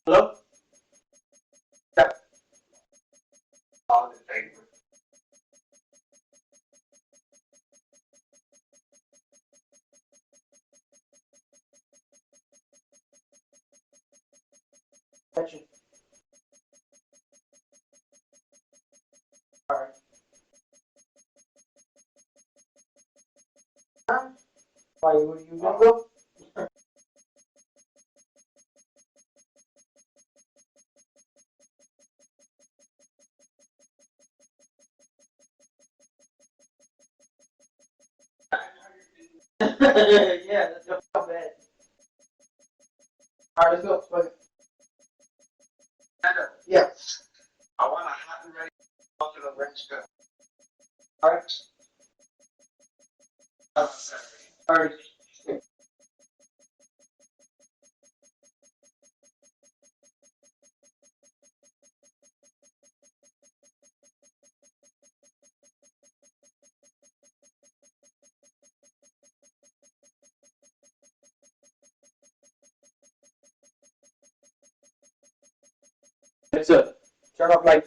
Hello? Yeah. Gotcha. Alright. Why, were you gonna go? Yeah, that's not bad. Alright, let's go. Fuck it. Yeah. I want a hot and ready to the wrench go. Alright. Alright. It's a turn off light.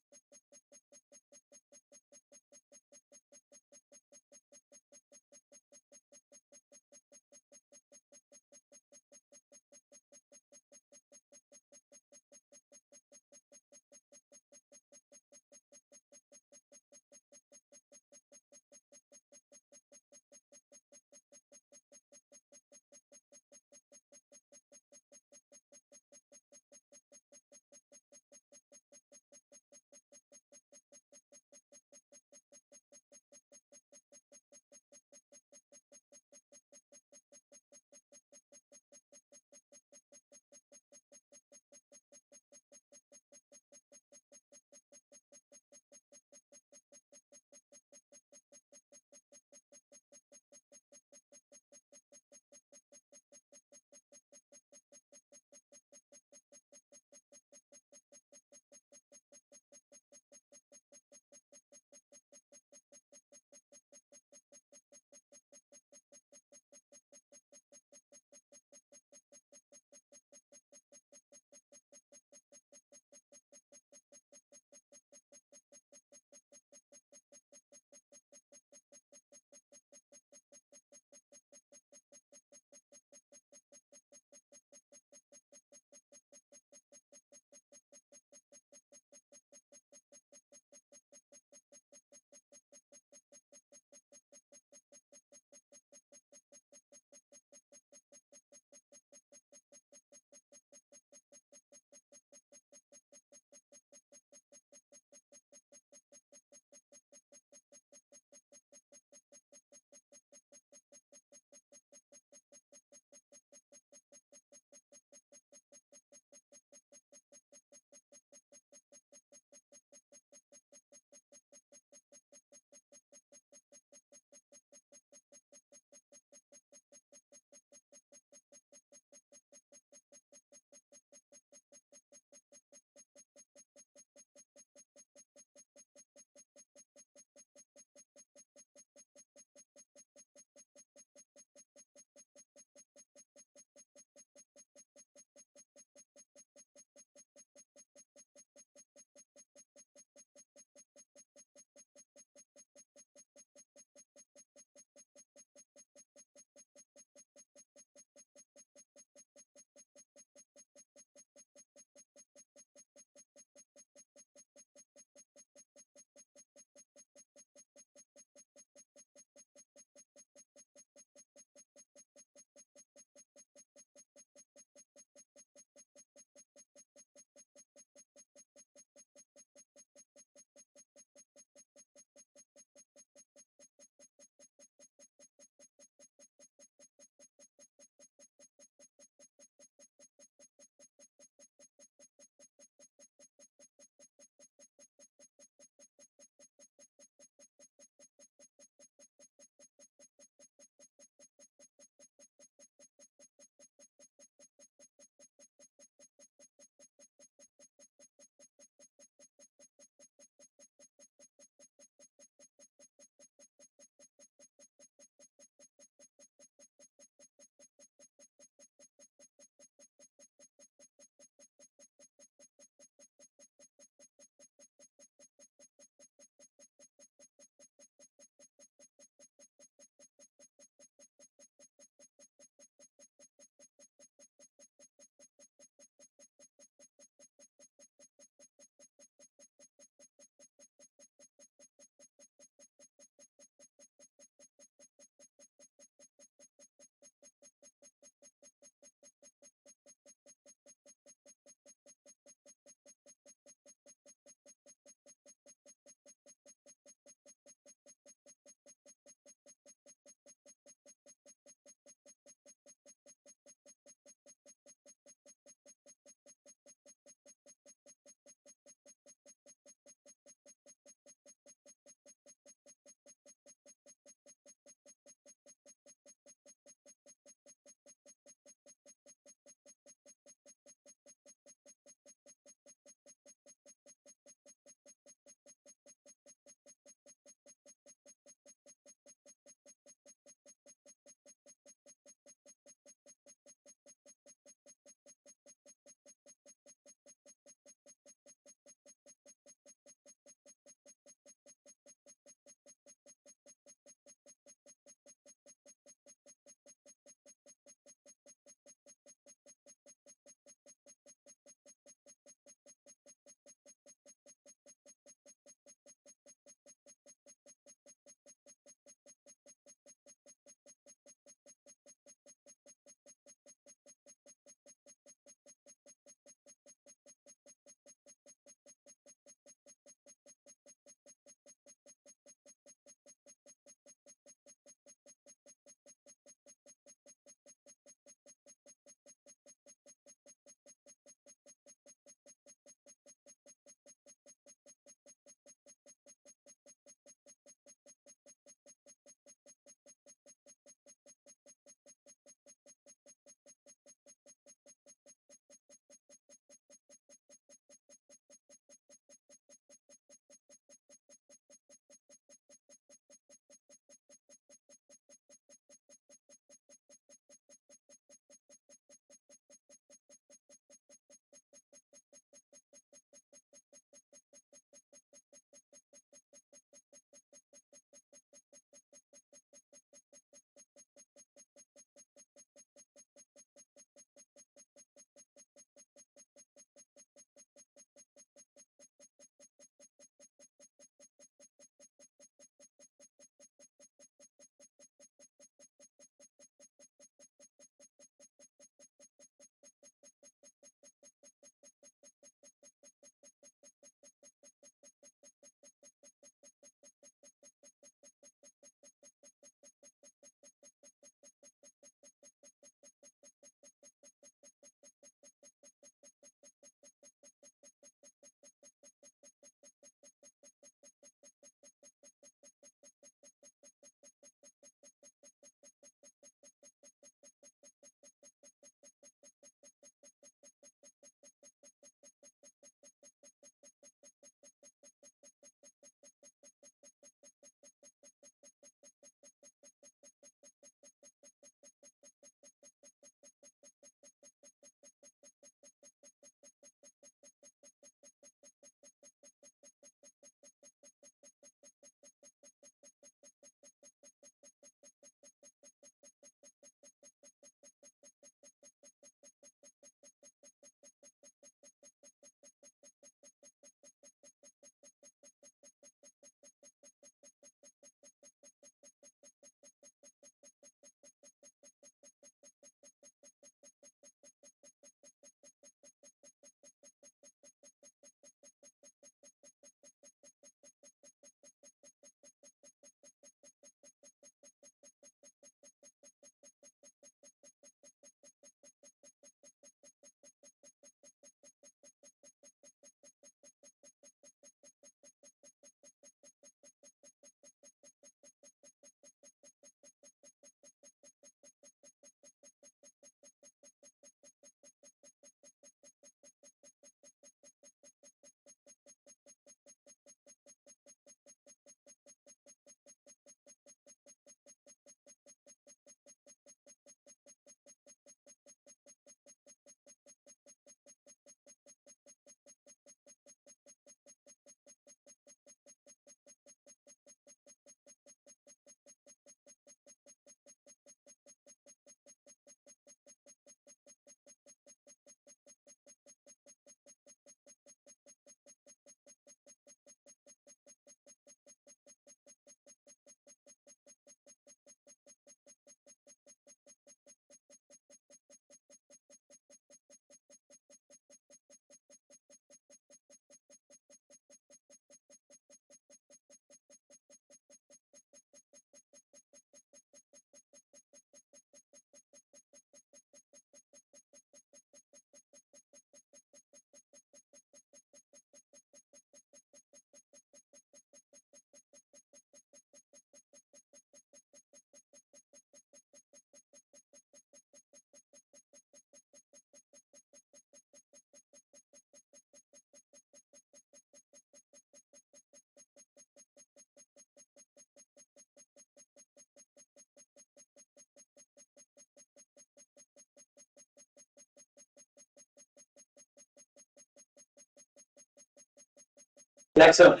Next up,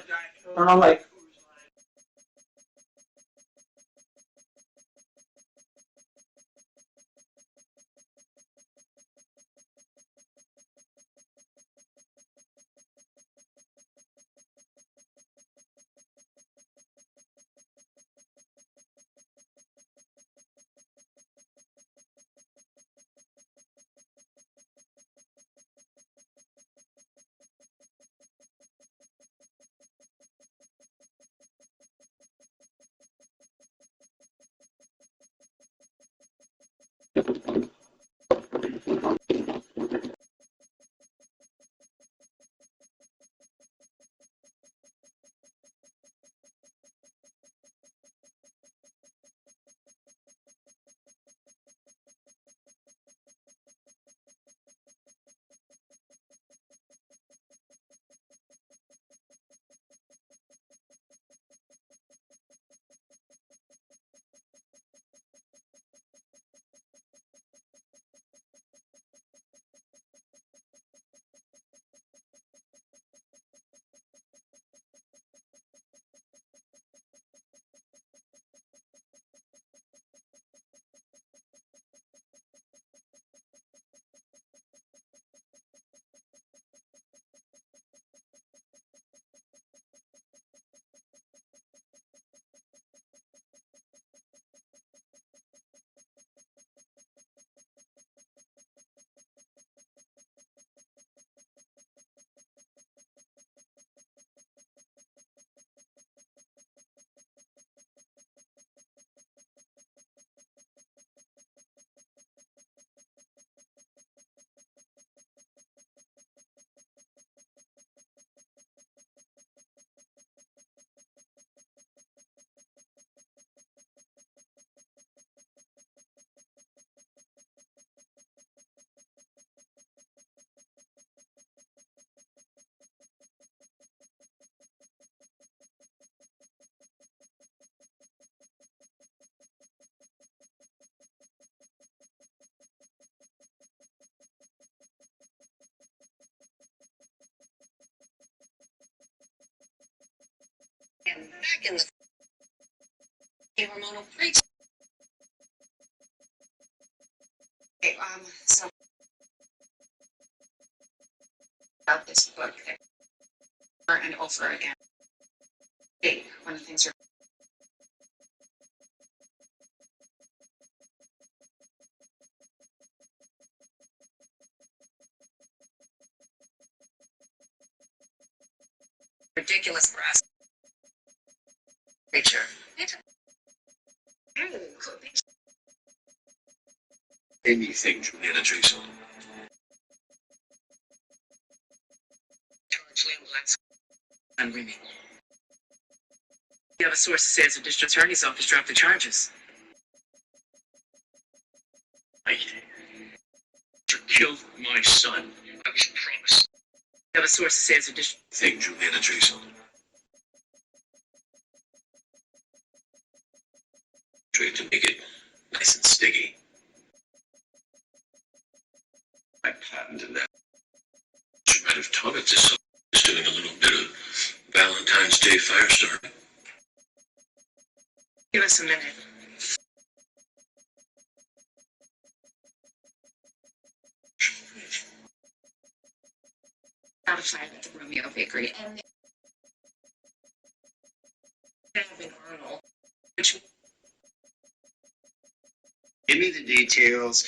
turn on light. And back in the hormonal breach. Okay, so about this book over and over again. When things are ridiculous for us. Creature. Anything, Juliana Jason. George Leon's and Remy. You have a source that says the district attorney's office dropped the charges. You killed my son. I was promised. You have a source that says the district. Thing, Juliana Jason. Tried to make it nice and sticky. I patented that. She might have taught it to someone who's doing a little bit of Valentine's Day firestorming. Give us a minute. Out of time at the Romeo Bakery and having Arnold, which Give me the details.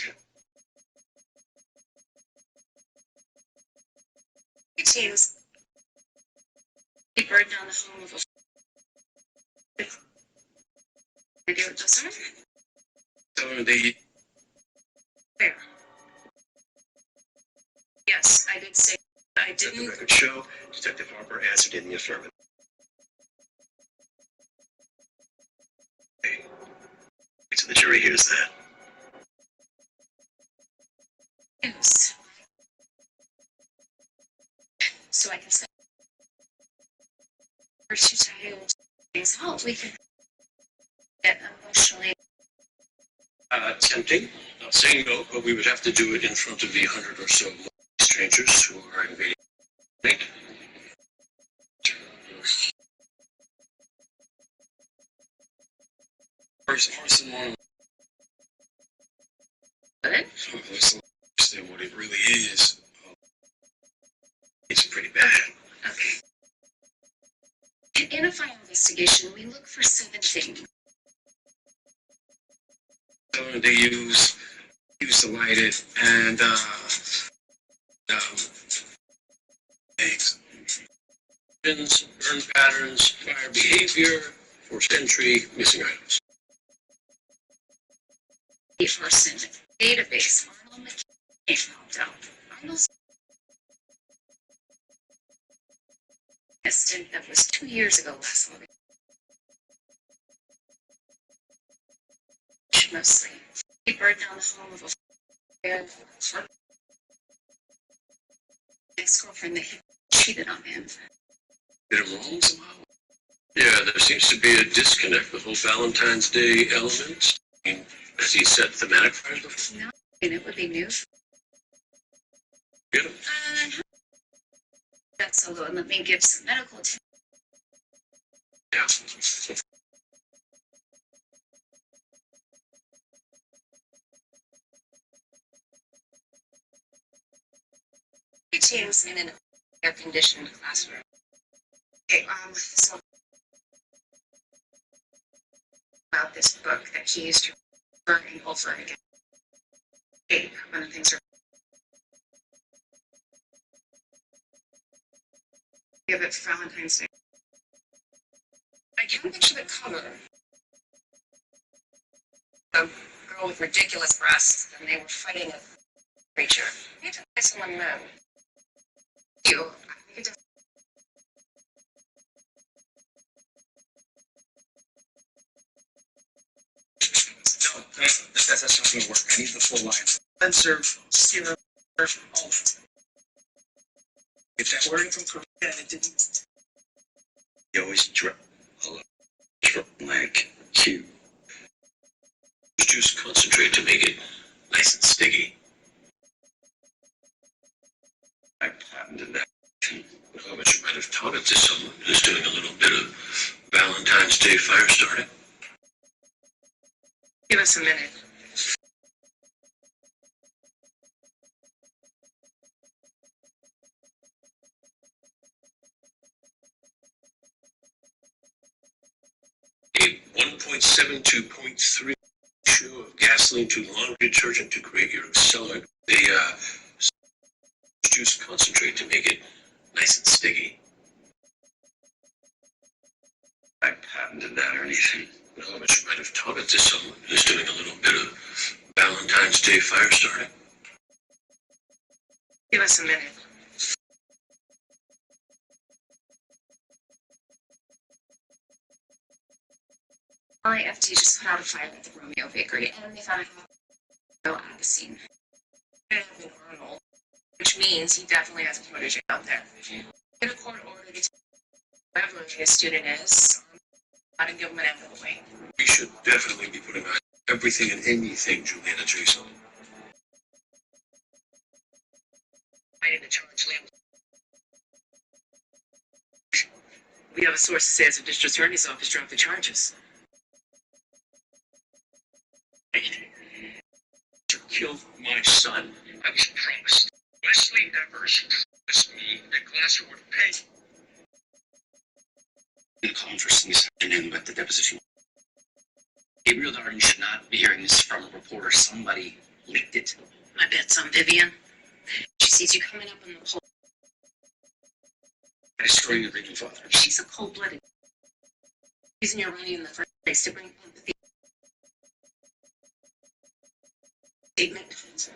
it seems he burned down the home of a. They do it this time? So they Where? Yes, I did say I let the didn't. record show Detective Harper answered in the affirmative. Wait till the jury hears that. News. So I can say, first you child things out, we can get emotionally. Tempting. Not saying no, but we would have to do it in front of the 100 or so strangers who are invading. worse than one. What? Listen, understand what it really is. It's pretty bad. Okay. In a fire investigation, we look for 7 things. They use to light it, and eggs. Burn patterns, fire behavior, forced entry, missing items. Our Senate database, Arnold McKay found out. Arnold's stint that was 2 years ago last August. Mostly. He burned down the home of a ex-girlfriend that he cheated on him. Did it wrong somehow? Yeah, there seems to be a disconnect with the whole Valentine's Day element. I mean, as he said, thematic fires before. No, and it would be new. Get him. That's solo, and let me give some medical attention. Yeah. Teams in an air-conditioned classroom. Okay, so about this book that he used to over and over again. Okay, one of the things are give it for Valentine's Day. I can't picture the cover. A girl with ridiculous breasts, and they were fighting a creature. I need to find someone then. You. I could just No, that's not going to work. I need the full line. Spencer, Sierra, all of it. If that wording from Korea and it didn't. You always drop like Q. Juice concentrate to make it nice and sticky. I patented that. Well, but you might have taught it to someone who's doing a little bit of Valentine's Day fire starting. give us a minute. A 1.72.3 ratio of gasoline to laundry detergent to create your accelerant. The juice concentrate to make it nice and sticky. I patented that or anything. Well, but you might have taught it to someone who's doing a little bit of Valentine's Day fire starting. Give us a minute. IFD just put out a fire at the Romeo Bakery, and they found a at the scene. And Arnold, which means he definitely has a protege out there. Get a court order to whoever his student is, how to give him an end of the way. We should definitely be putting on everything and anything Juliana Jason. Writing the charge label. We have a source that says the district attorney's office dropped the charges. You killed my son. I was promised. Wesley Evers promised me that Glasser would pay. The controversy is happening with the deposition. Gabriel Darden should not be hearing this from a reporter. Somebody leaked it. I bet some Vivian. She sees you coming up on the pole. Destroying the Regan father. She's a cold-blooded. Reason you're running in the first place to bring empathy. Statement.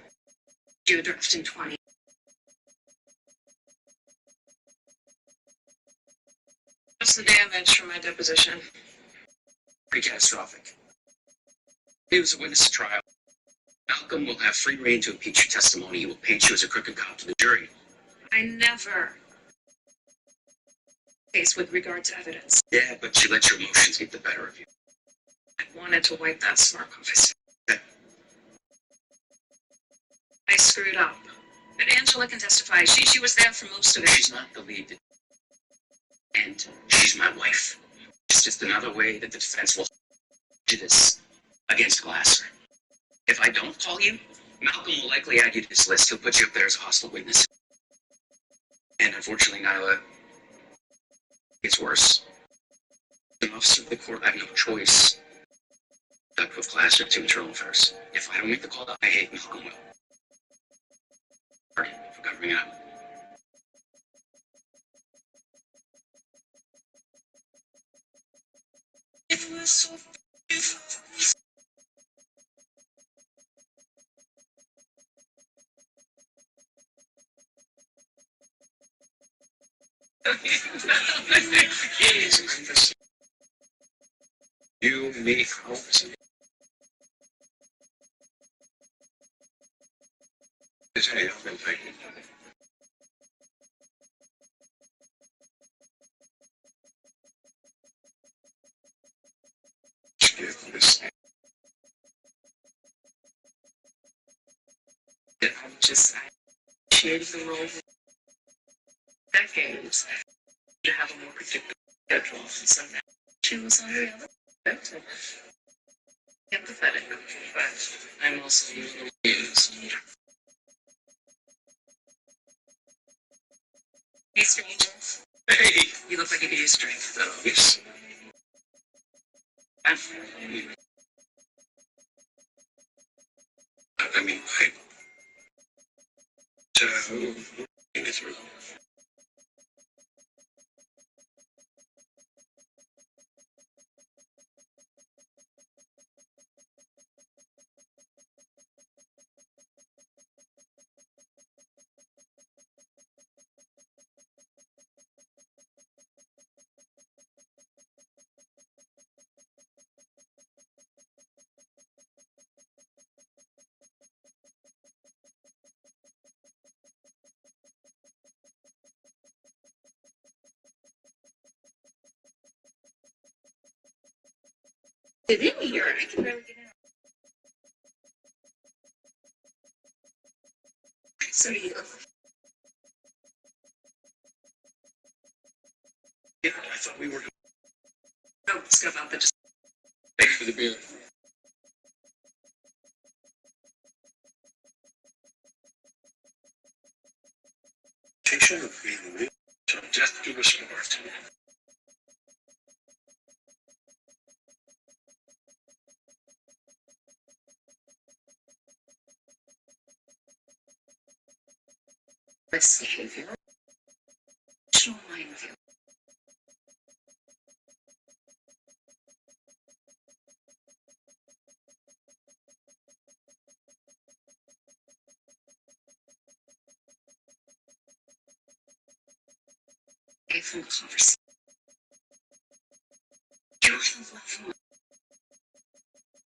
Do a draft in 20. What's the damage from my deposition? Pretty catastrophic. He was a witness to trial. Malcolm will have free rein to impeach your testimony. He will paint you as a crooked cop to the jury. I never. Case with regard to evidence. Yeah, but you let your emotions get the better of you. I wanted to wipe that smirk off his face. I screwed up. But Angela can testify. She was there for most of it. She's not the lead. And she's my wife. It's just another way that the defense will do this. against glass. If I don't call you, Malcolm will likely add you to his list. He'll put you up there as a hostile witness. And unfortunately, Nyla, gets worse. As an officer of the court, I have no choice. Stuck with class or to internal affairs. If I don't make the call, I hate Malcolm will. Sorry for covering it up. It was so beautiful. You, me, Holmes. Hey, I've been thinking. Give this. I'm just appreciating the role for decades to have a more predictable schedule. So now she was on the other end. Empathetic, but I'm also using the news. Hey, stranger. Hey, you look like you could use strength, though. Yes. I'm. I mean, to think it through. Did it here? I can barely get out. So do you. Yeah, I thought we were. No, let's go about the. Thanks for the beer. Patient of being real. So just give us more time. Misbehavior. Show mind view. A full conversation. You have left him.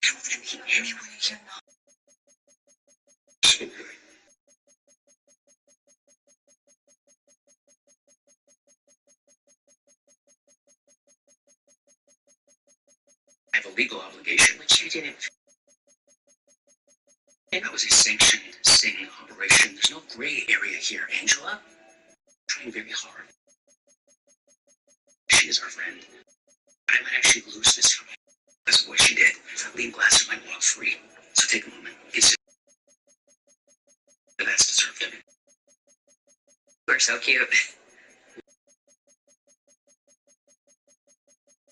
How can he anywhere you're not? I have a legal obligation, which you didn't. That was a sanctioned sting operation. There's no gray area here, Angela. I'm trying very hard. She is our friend. I might actually lose this fight because of what she did. Leave Glasser might walk free. So take a moment. Consider that's deserved. We're so cute.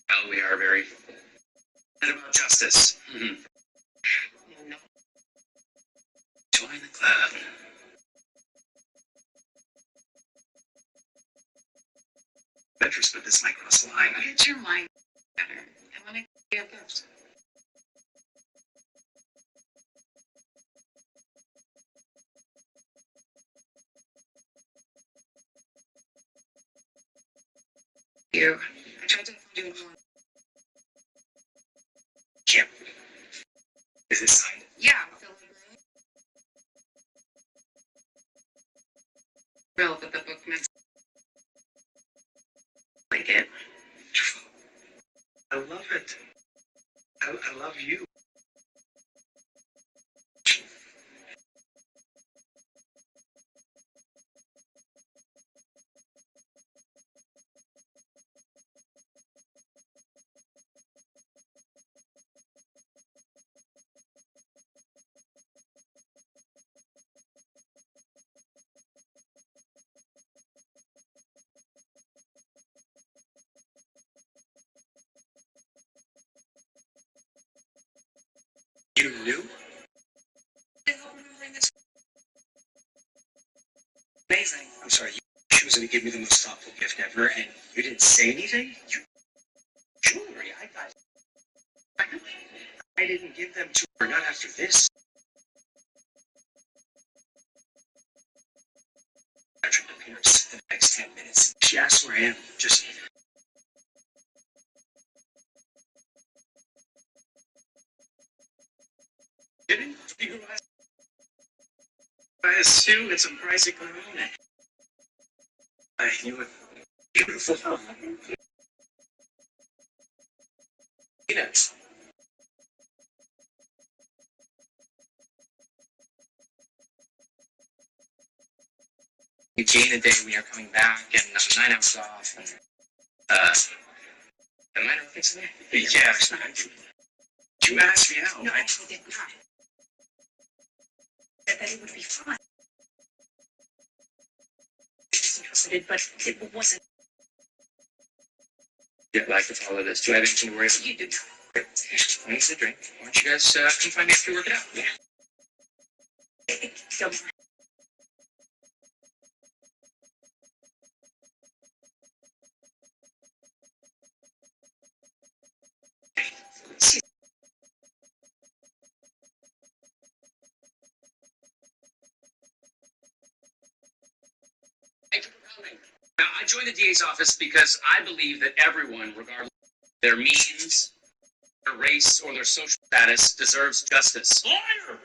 Well, we are very. And about justice. Mm-hmm. No. Join the club. Better split this might cross the line. Get your mind better. I want to give a gift. You. I tried to find you in one. Yep. Is this signed? Yeah. Real, but the book meant like it. I love it. I love you. You knew? I hope remembering this. Amazing. I'm sorry, you chose to give me the most thoughtful gift ever, and you didn't say anything? Jewelry, I got. I didn't give them to her, not after this. Patrick appears in the next 10 minutes. She asks where I am. Just. Kidding? I assume it's a pricey cologne. I knew it. Beautiful. Peanuts. You gain a day when you're coming back, and 9 hours off. And, am I not fixing it? Yeah, it's not. You asked me out. No, I did not. That it would be fun. I was interested, but it wasn't. Yeah, I'd like to follow this. Do I have anything to worry about? You do. I need a drink. Why don't you guys come find me after you work it out? Yeah. Don't. Thank you for coming. Now, I joined the DA's office because I believe that everyone, regardless of their means, their race, or their social status, deserves justice. Lawyer!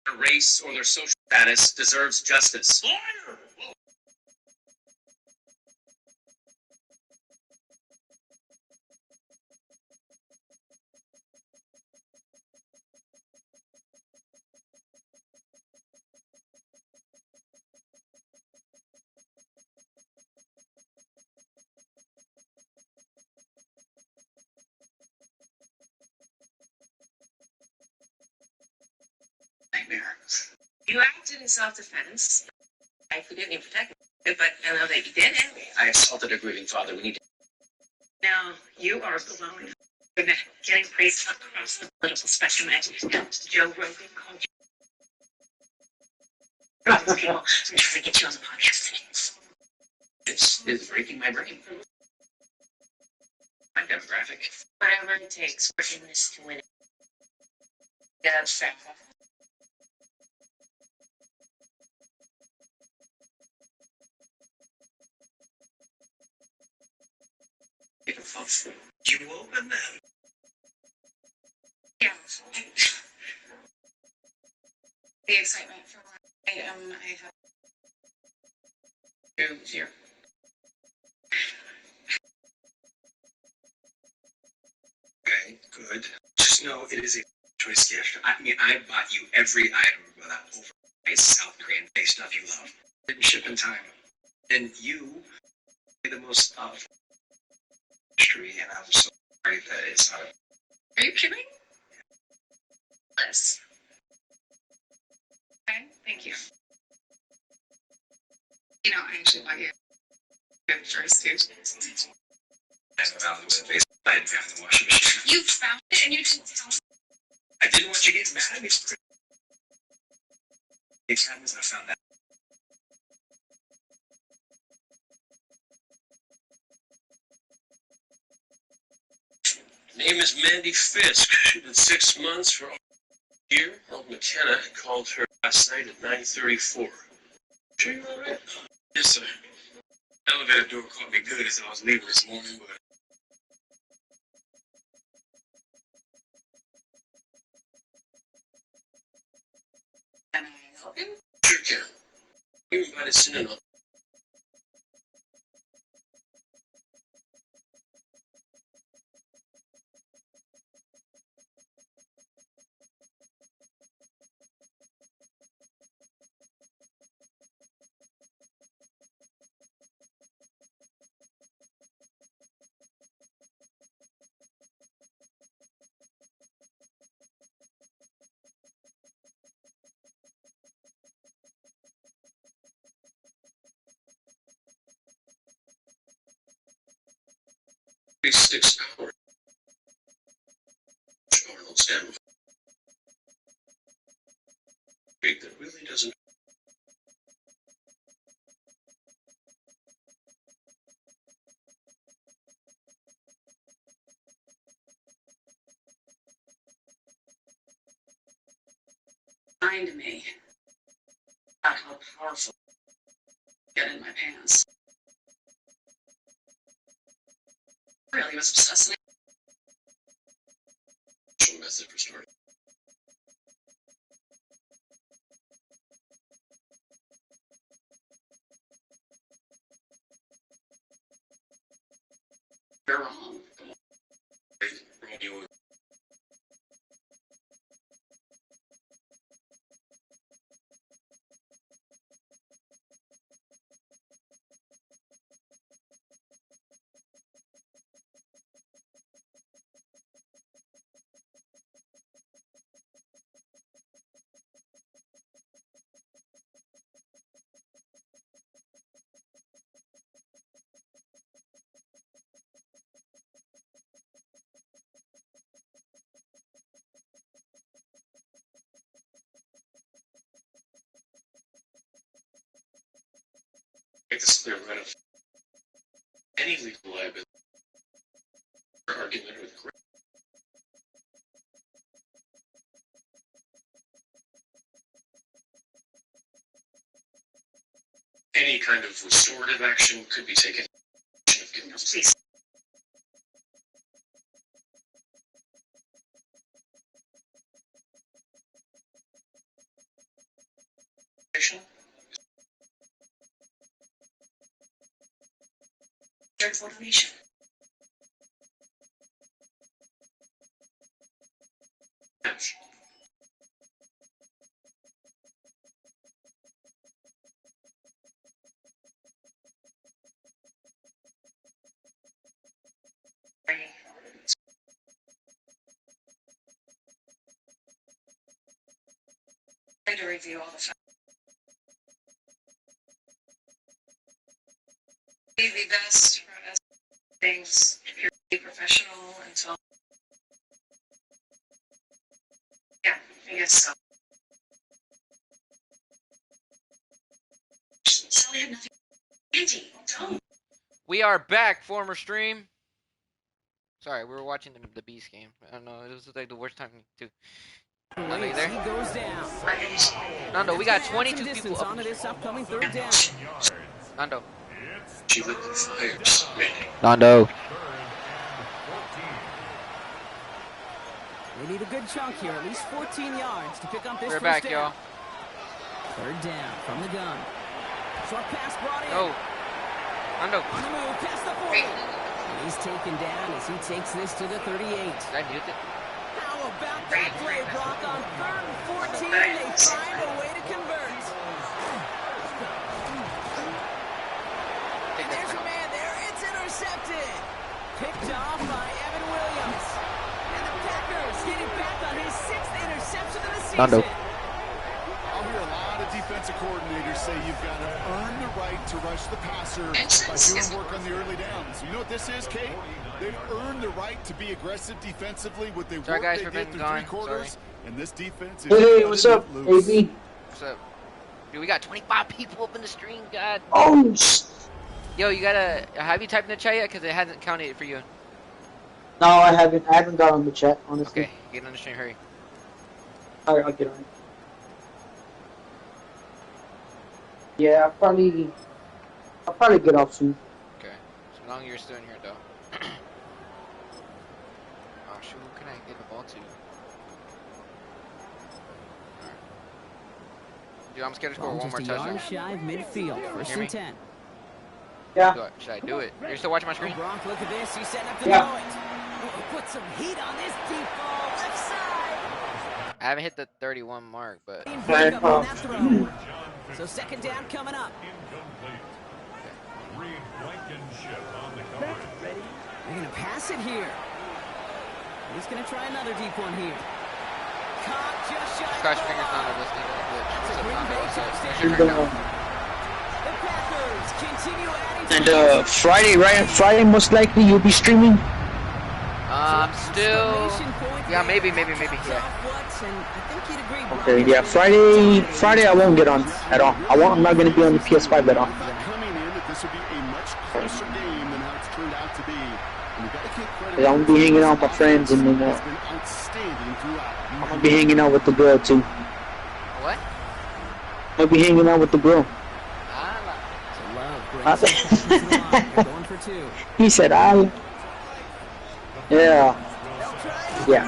Their race or their social status deserves justice. Lawyer! Nightmare. You acted in self-defense. I forget you protected, but I know that you did it. I assaulted a grieving father. We need to. Now, you are glowing. Getting praised across the political spectrum. And Joe Rogan called you. People, I'm trying to get you on the podcast today. This is breaking my brain. My demographic. Whatever it takes. We're in this to win it. Yeah, that's fair. You open them. Yeah. The excitement for I have two here. Okay, good. Just know it is a choice gift. I mean, I bought you every item of that overpriced South Korean face stuff you love. Didn't ship in time. And you made the most of history, and I'm so sorry that it's not. Are you kidding? Yes. Okay, thank you. You know, I actually bought you a good first too. I found it with a face I had found in the washing machine. You found it and you didn't tell me? I didn't want you getting mad at me. It's happens I found that. Name is Mandy Fisk. She did 6 months for a year. Held McKenna called her last night at 9:34. Sure you're all right? Yes, sir. Elevator door caught me good as I was leaving this morning, but Can I help you? sure can. You invited Sinan on. 6 hours. Arnold's down. That really doesn't. Mind me. Not how powerful. Get in my pants. Really was obsessing. Method for starting. You're wrong. You make this clear right off. Any legal liability or argument with any kind of restorative action could be taken. Please. There's motivation. To review all the facts. Be the best for us things purely professional until yeah, I guess so. Sally had nothing. Andy, don't. We are back, former stream. Sorry, we were watching the Beast game. I don't know, it was like the worst time to. Nando, you there? He goes down. Nando, we got 22 distance people up. onto this upcoming third down. Nando. She lit the fires. Nando. They need a good chunk here, at least 14 yards to pick up this We're first back, down. y'all. Third down from the gun. Short pass brought in. Oh. Nando. On the move, past the 40. He's taken down as he takes this to the 38. Did I mute it? How about that play, Brock? On 3rd and 14, they find a way to convert. And there's a man there. It's intercepted. Picked off by Evan Williams. And the Packers get it back on his 6th interception of the season. Nando. I'll hear a lot of defensive coordinators say you've got to earn the right to rush the passer by doing work on the early downs. You know what this is, Kate? They've earned the right to be aggressive defensively with the work guys they for did being through gone. 3 quarters. Sorry. And this defense is Hey, what's up, loose. AB? What's up? Dude, we got 25 people up in the stream, God. Oh, Yo, you gotta, have you typed in the chat yet? Because it hasn't counted it for you. no, I haven't. I haven't got on the chat, honestly. Okay, get on the stream, hurry. Alright, I'll get on it. Yeah, I'll probably get off soon. Okay, so long as you're still in here, though. Oh, shoot, who can I get the ball to? Alright. Dude, I'm scared to score Ball one more just a yard touchdown. shy of midfield. First Hear me? and 10. Yeah. Should I do it? You're still watching my screen? Brock, look at this. He's setting up to Yeah. throw it. Oh, put some heat on this deep ball. Left side. I haven't hit the 31 mark, but... Break up on that throw. So second down coming up. Reed Blankenship on the coverage. They're going to pass it here. He's going to try another deep one here. Caught just shy. Scratch your fingers down to this thing. That's a Green Bay touchdown. Should turn down. The Packers continue adding And Friday, right? Friday, most likely you'll be streaming. Still. Yeah, maybe. Yeah. Okay, yeah. Friday I won't get on at all. I'm not gonna be on the PS5 at all. Coming in, that this would be a much closer game than how it's turned out to be. And you got to give credit. Yeah, I'm gonna be hanging out with my friends, and then It's been outstanding throughout. I'm gonna be hanging out with the girl too. What? I'm gonna be hanging out with the girl. Going for two. He said, "I." Yeah. Yeah.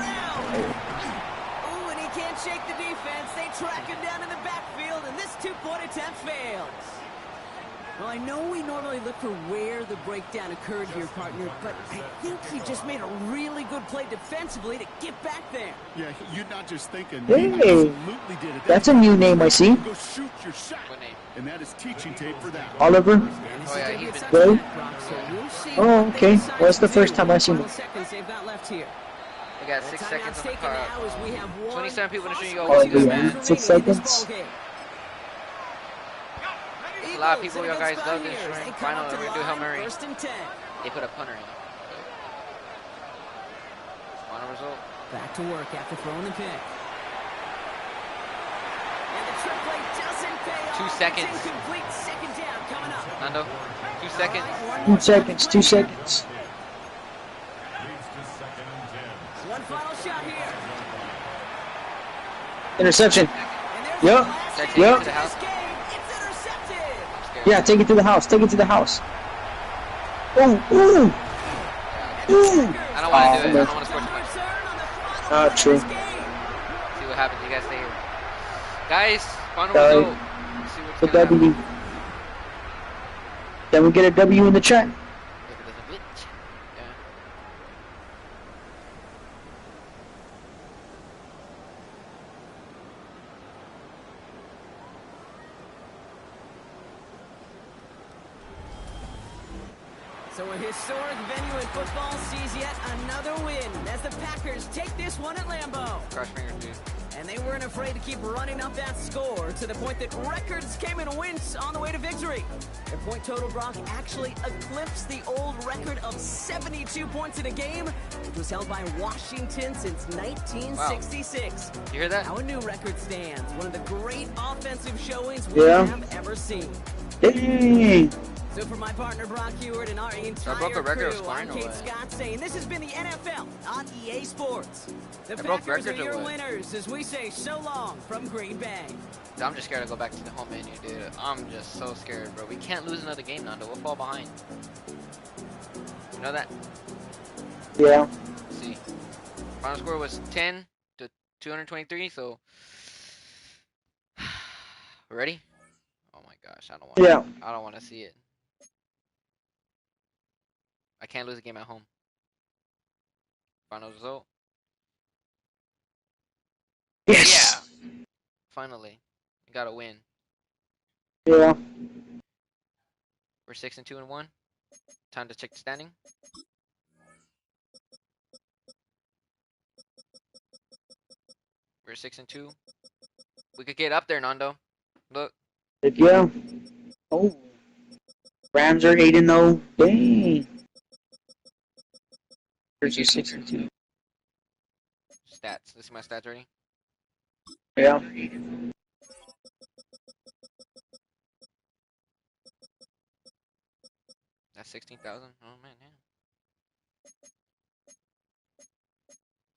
Ooh, and he can't shake the defense. They track him down in the backfield, and this two-point attempt fails. Well, I know we normally look for where the breakdown occurred here, partner, but I think he just made a really good play defensively to get back there. Yeah, you're not just thinking. Hey, he absolutely did it. that's a new name I see. Go shoot your shot. And that is teaching tape for that. Oliver. Oh yeah, he's been. Good. Oh, okay. Well, it's the first time I've seen him. We got 6 seconds on the clock. 27 people in the stream. Oh, yeah. 6 seconds. A lot of people, you guys love this stream. Finally, we're gonna do Hail Mary. They put a punter in. Final result. Back to work after throwing the pick. And the trick play doesn't pay off. 2 seconds. It's incomplete. Second down coming up. Nando, 2 seconds. 2 seconds. 2 seconds. One final shot here. Interception. Yep. Take Yep. it to the house. Yeah, take it to the house. Take it to the house. Ooh, ooh. Ooh. I don't want to do it. I don't want to score too much. True. See what happens. You guys stay here. Guys, final Sorry. result. Let's see what's The gonna happen. W. Then we get a W in the chat. If it doesn't glitch. Yeah. So a historic venue in football sees yet another win as the Packers take this one at Lambeau. Cross fingers, dude. And they weren't afraid to keep running up that score to the point that records came in wins on the way to victory. Their point total, Brock, actually eclipsed the old record of 72 points in a game, which was held by Washington since 1966. Wow. You hear that? Now a new record stands, one of the great offensive showings we Yeah. have ever seen. Dang. So for my partner Brock Heward and our entire broke a record of crew, scoring I'm Kate or what? Scott saying this has been the NFL on EA Sports. The They broke Packers are records or your what? winners as we say so long from Green Bay. I'm just scared to go back to the home menu, dude. I'm just so scared, bro. We can't lose another game, Nando. We'll fall behind. You know that? Yeah. Let's see. Final score was 10 to 223, so. Ready? Oh my gosh, I don't want. Yeah. I don't want to see it. I can't lose a game at home. Final result. Yes. Yeah. Finally, we got a win. Yeah. We're 6-2-1. Time to check the standing. We're 6-2. We could get up there, Nando. Look. Yeah. Oh. Rams are 8-0. Dang. Where's you 6-2? Stats. Let's see my stats ready. Yeah. That's 16,000. Oh man, yeah.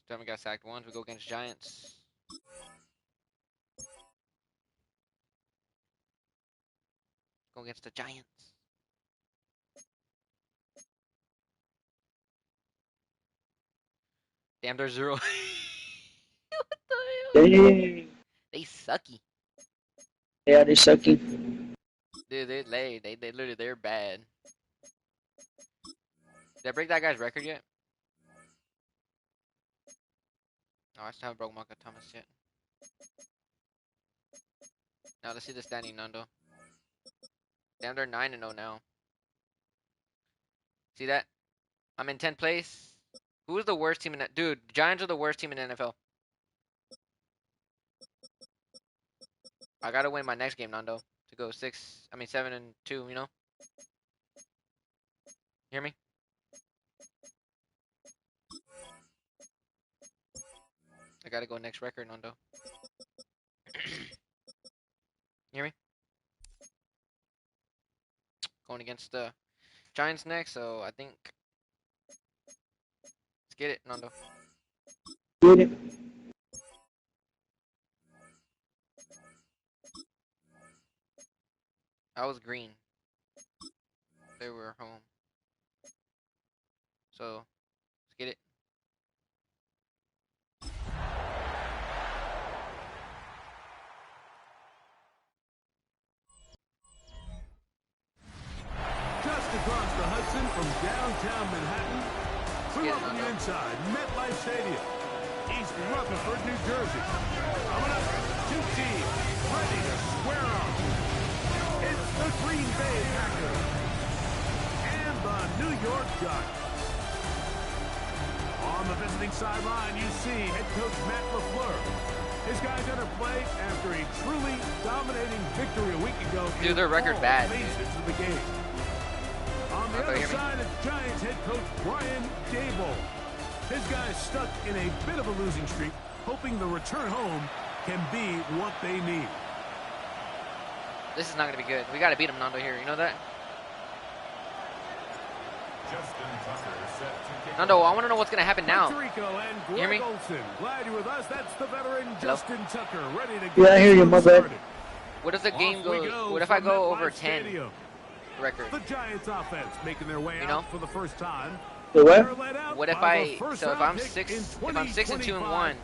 Time we got sacked once. We go against Giants. Go against the Giants. Damn, they're 0. What the hell? Dang. They sucky. Yeah, they sucky. Dude, they literally, they're bad. Did I break that guy's record yet? No, I still haven't broke Micah Thomas yet. Now let's see the standing, Nando. Damn, they're 9-0 now. See that? I'm in 10th place. Who is the worst team in that? Dude, Giants are the worst team in the NFL. I gotta win my next game, Nando, to go 7-2. You know? Hear me? I gotta go next record, Nando. Hear me? Going against the Giants next, so I think let's get it, Nando. Get it. I was green. They were home. So let's get it. Just across the Hudson from downtown Manhattan, we're up on the inside, MetLife Stadium, East Rutherford, New Jersey. Coming up, two teams ready to square off. It's the Green Bay Packers and the New York Giants. On the visiting sideline, you see head coach Matt LaFleur. His guys enter play after a truly dominating victory a week ago. Dude, their record bad. Phases of the game. On the other side, it's Giants head coach Brian Daboll. His guys stuck in a bit of a losing streak, hoping the return home can be what they need. This is not gonna be good. We gotta beat them, Nando. Here, you know that? Nando, I want to know what's gonna happen now. You hear me? Glad you're with us. That's the veteran Justin Tucker, ready to Yeah, I hear you, my bad. What if the game goes? What if I go over 10 record? The Giants offense making their way out for the first time. The what? What if I? So if I'm 6-2-1,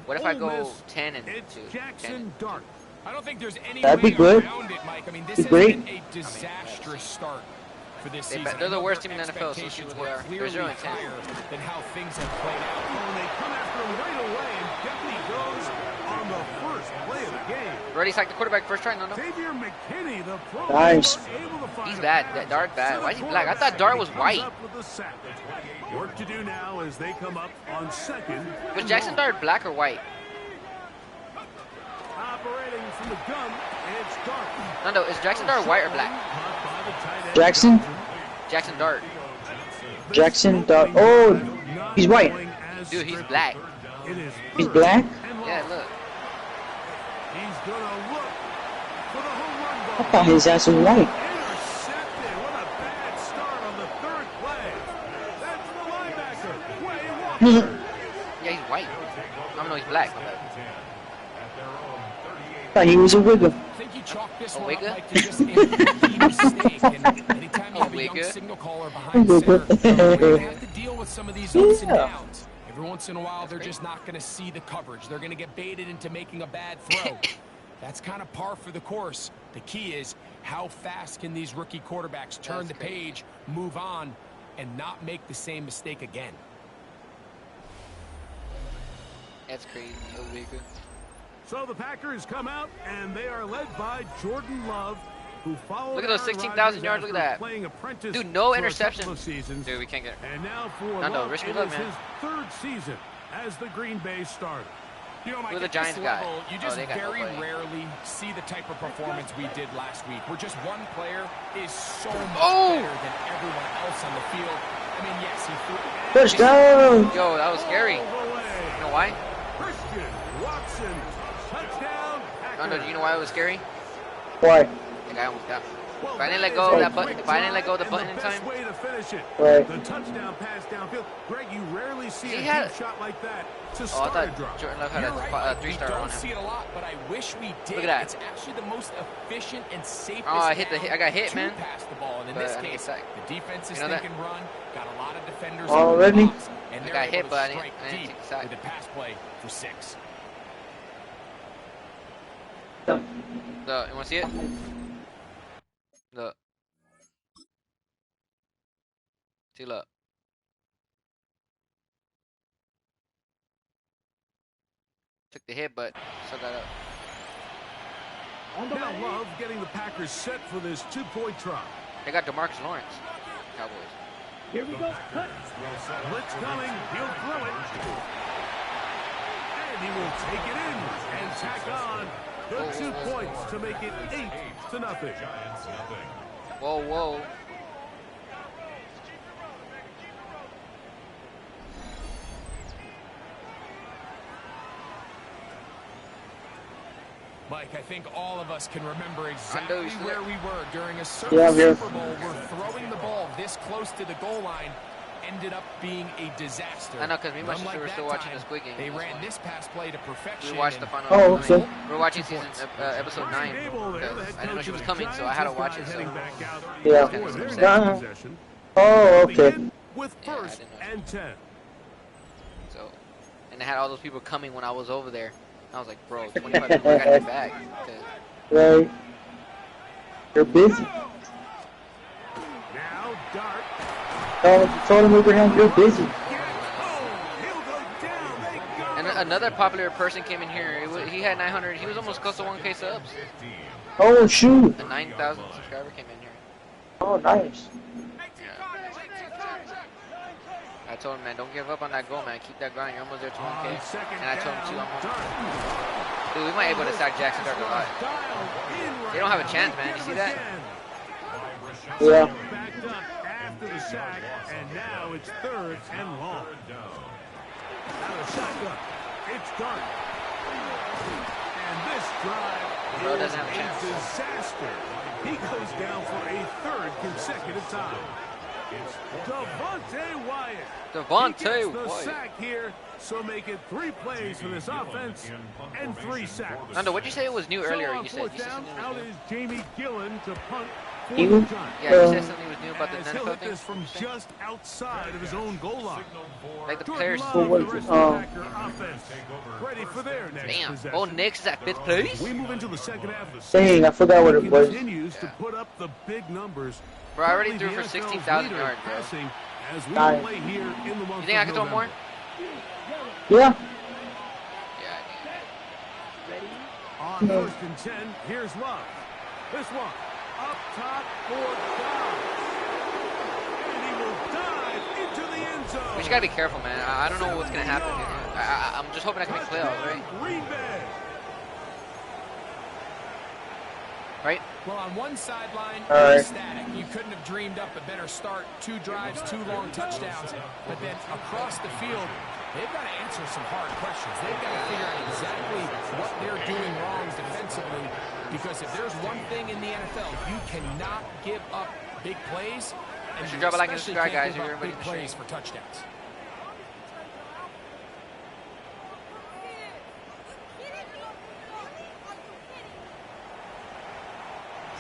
what if I go 10-2? Jackson Dart. I don't think there's any That'd way be good. around it, Mike. I mean, this Be has great. been a disastrous start for this They're season. the worst team in the NFL, so let's see what they are. They're 0-10. Than how things have played out. And they come after him right away, and Deputy goes on the first play of the game. Already sacked the quarterback first try, Nando. Xavier McKinney, the pro, Nice. able to find He's a bad. pass That Dart to bad. the Why is he black? I thought quarterback. Dart was He comes white. up with the sack. Work to do now as they come up on second. Was Jackson Dart black or white? Operating from the gun, it's Dart. Nando, is Jackson Dart white or black? Jackson? Jackson Dart. Jackson Dart. Oh, he's white. Dude, he's black. He's black? Yeah, look. He's gonna look for the home run I ball. thought his ass was white. Intercepted. What a bad start on the third play. That's the linebacker, Way Walker. Yeah, he's white. I don't know, he's black. Thought he was a wigger. I think you chalk this A one up wigger? like to just a rookie mistake. And anytime you have a young wigger? signal caller behind center, you're going to have to deal with some of these ups and Yeah. downs. Every once in a while, they're just not going to see the coverage. They're going to get baited into making a bad throw. That's kind of par for the course. The key is how fast can these rookie quarterbacks turn the page, move on, and not make the same mistake again. That's crazy. A wigger. So the Packers come out, and they are led by Jordan Love, who followed. Look at those Aaron 16,000 Rodgers yards. Look at after that. playing apprentice Dude, no for a couple interceptions. of seasons. Dude, we can't get it. And now for Nando, Love, risk it it up, is man. his third season as the Green Bay starter. You know, Mike, Who the at Giants this got? level, you Oh, just they got very nobody. rarely see the type of performance we did last week, where just one player is so much Oh! better than everyone else on the field. I mean, yes, he threw. Touchdown! Yo, that was scary. All the way. You know why? Christian Watson, touchdown. Nando, do you know why it was scary? Why? The guy almost got me. If I didn't let go of that button, if I didn't let go of the button in time, Way to finish it. Right. The touchdown pass downfield. Greg, you rarely see He a had- deep shot like that to oh, I start a thought drive. Jordan Love had You're a right, Mike. 3-star we on don't see him. it a lot, but I wish we did. Look at that. It's actually the most efficient and safest. Oh, I hit the- down I got hit, to man. pass the ball, and in But this I didn't case, get sacked. the defense is You know that? thinking run. Got a lot of defenders Already? in the box, and I they're got able hit, to but I didn't strike take deep the sack. with a pass play for 6. You want to see it? Look. See, look. Took the hit, but still got up. Now Love getting the Packers set for this two-point try. They got DeMarcus Lawrence. Cowboys. Here we go. Cut. Blitz coming. He'll throw it. And he will take it in and tack on the 2 points to make it 8-0. Whoa, whoa. Mike, I think all of us can remember exactly where we were during a certain Super Bowl where throwing the ball this close to the goal line ended up being a disaster. I know, because me and my sister were still watching the Squid Game. They ran this pass play to perfection. We watched the final. Oh, okay. We were watching season episode 9 because I didn't know she was coming, so I had to watch it. So yeah. Oh, okay. With first and 10. So, and they had all those people coming when I was over there. I was like, bro, 25 people got to get back. Right. You're busy. Now, Dart. Told him, Abraham, you're busy. And another popular person came in here. He had 900. He was almost close to 1K subs. Oh, shoot. A 9,000 subscriber came in here. Oh, nice. I told him, man, don't give up on that goal, man. Keep that grind. You're almost there to 1K. And I told him, too, I'm almost. Dude, we might be able to sack Jackson Dart a lot. They don't have a chance, man. You see that? Yeah. Backed up after the sack, and now it's third and long. Out of shotgun. It's Dart. And this drive is a disaster. He goes down for a third consecutive time. It's Devontae Wyatt. Devontae Wyatt. The sack here, so make it 3 plays for this offense and 3 sacks. Nando, what'd you say it was new earlier? So you said down, out is Jamie Gillen to punt. Yeah, you said something was new about the NFL thing. From just outside of his own goal line. Like the players. Ready for their next possession. Oh, Knicks is at 5th place. We move into the second half of the season. Dang, I forgot what it was. Continues to put up the big numbers. Bro, I already threw for 16,000 yards, bro. As we play here in the month you think I can throw more? Yeah. On first and 10, here's Love. This one up top for Dobbs. And he will dive into the end zone. We just gotta be careful, man. I don't know what's gonna happen here. I'm just hoping I can make playoffs, right? Green Bay. Right? Well, on one sideline, static. You couldn't have dreamed up a better start. 2 drives, 2 long touchdowns. But then across the field, they've got to answer some hard questions. They've got to figure out exactly what they're doing wrong defensively. Because if there's one thing in the NFL, you cannot give up big plays. And you should drop a like and subscribe, guys. Give up big plays for touchdowns.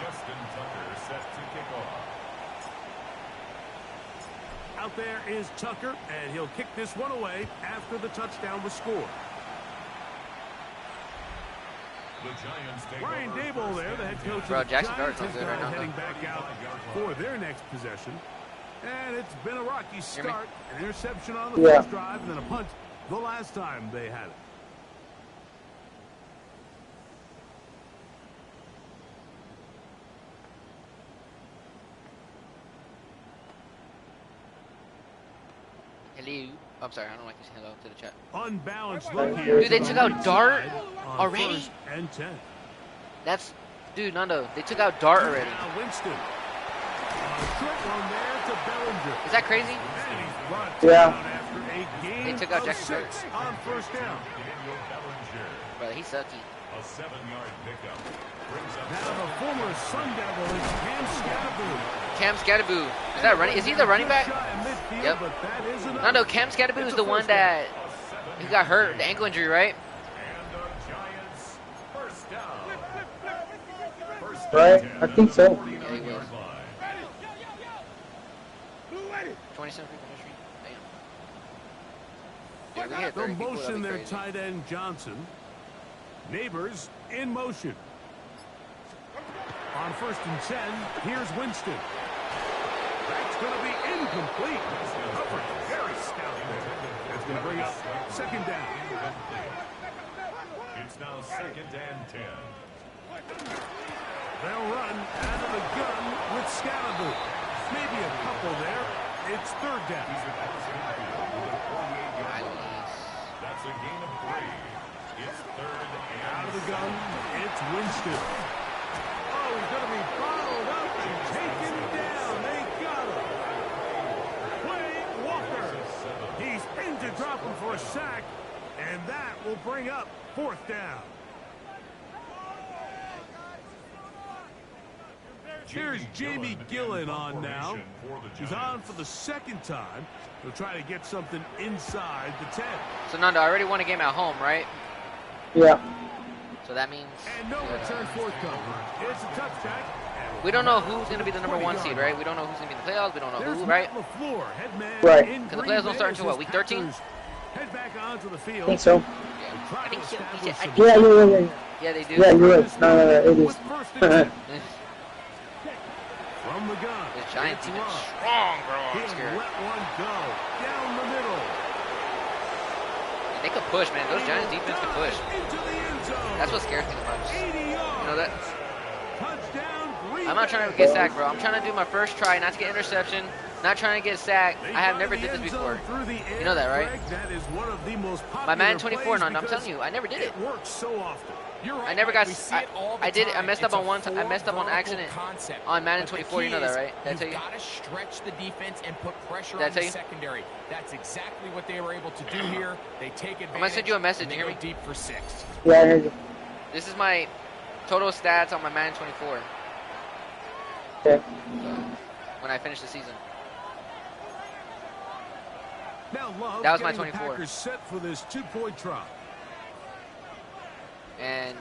Justin Tucker set to kick off. Out there is Tucker, and he'll kick this one away after the touchdown was scored. The Giants take Brian Dable there, the head coach Bro, of the Jackson Giants, Dart's has good right now, heading back out for their next possession. And it's been a rocky start. An interception on the first drive, and then a punt the last time they had it. Hello. I'm sorry, I don't like to say hello to the chat. Unbalanced look here. Dude, they took out Dart already? And 10. That's, dude, Nando, they took out Dart already. Now Winston. Short one there to Bellinger. Is that crazy? Yeah. They took out Jackson Dart. On first down. Bro, he's sucky. A 7-yard pickup. Now the former Sun Devil is Cam Scatterboo. Cam Scatterboo. Is that running? Is he the running back? Yep. No, Cam Scatterboo is the one that he got hurt, the ankle injury, right? Right? I think so. Yeah, he was. 27 people in the street. Damn. The motion there, tight end Johnson. Neighbors in motion. On first and 10, here's Winston. That's going to be incomplete. Very stout there. That's going to bring up second down. It's now 2nd and 10. They'll run out of the gun with Scalaboo. Maybe a couple there. It's third down. That's a gain of 3. It's 3rd and out of the gun. It's Winston. Oh, he's going to be bottled up and taken down. They got him. Play Walker. He's in to drop him for a sack, and that will bring up 4th down. Here's Jamie Gillen on now. He's on for the second time. He'll try to get something inside the 10. So Nando, I already won a game at home, right? Yeah. So that means. And no return forthcoming. It's a touchdown. We don't know who's going to be the number 1 seed, right? We don't know who's going to be in the playoffs. We don't know who, right? Right. Because the playoffs don't start until what, week 13? Head back onto the field. I think so. I think so. Yeah. Yeah, they do. Yeah, you're right. No, it is. From the gun. This Giants team is strong, bro. I'm scared. Let one go down the middle. They could push, man. Those Giants defense can push. That's what scares me the most. You know that? I'm not trying to get sacked, bro. I'm trying to do my first try, not to get interception, not trying to get sacked. I have never did this before. You know that, right? My Madden 24, Nando, I'm telling you, I never did it. Works so often. I never got. I did it. I messed up on one time. I messed up on accident on Madden 24. You know that, right? Did I tell you? You've got to stretch the defense and put pressure Did I on tell the you? secondary. That's exactly what they were able to do here. They take advantage. I'm gonna send you a message. And they You hear go me? deep for 6. Yeah, I heard you. This is my total stats on my Madden 24. Okay. So, when I finish the season. Now Love That was my getting the 24. Packers set for this 2-point try. And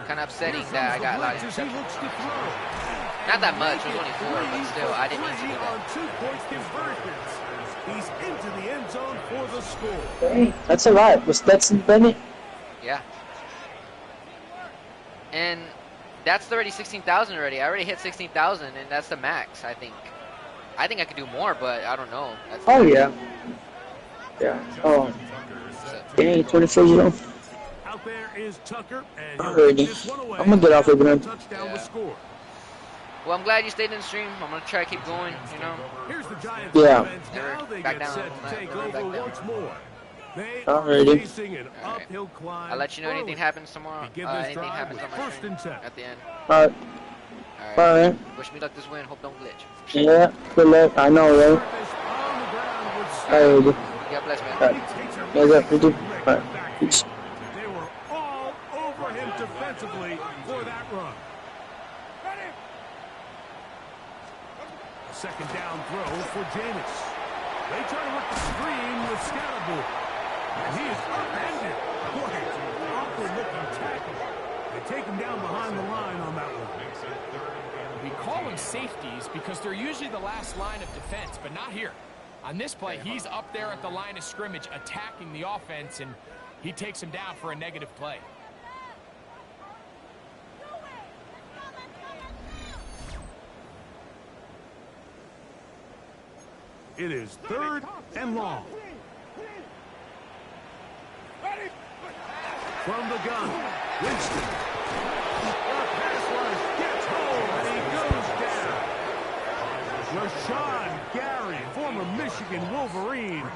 kind of upsetting that I got a lot of interceptions. Not that much. It was only 4, but still, I didn't need to do On that. 2-point conversions. He's into the end zone for the score. Hey, that's a lot. Was Stetson Bennett? Yeah. And that's already 16,000 already. I already hit 16,000, and that's the max, I think. I think I could do more, but I don't know. That's Oh, yeah. Yeah. Oh. Dang, 24 years old. Out there is Tucker, and Alrighty. I'm gonna get off of it. Touchdown to score. Well, I'm glad you stayed in the stream. I'm going to try to keep going, you know. Here's the Giants Yeah. defense. Now they Back get down. set to take Back over down. once more. They Alrighty. are facing an uphill climb. I'll let you know anything early. happens tomorrow. Begin this Anything drive happens with on my first stream and 10. at the end. Alright. Alright. Wish me luck this win. Hope don't glitch. Yeah, good luck. I know, right? Alrighty. God bless, man. Alright. Yeah, you do. Alright. Peace. They were all over him defensively for that run. A second down throw for Jameis. They try to work the screen with Scatterboard. And he is upended. Boy, it's an awkward-looking tackle. They take him down behind the line on that one. We call them safeties because they're usually the last line of defense, but not here. On this play, he's up there at the line of scrimmage attacking the offense, and he takes him down for a negative play. It is 3rd and long. From the gun, Winston. The pass rush gets home, and he goes down. Rashawn Gary, former Michigan Wolverine,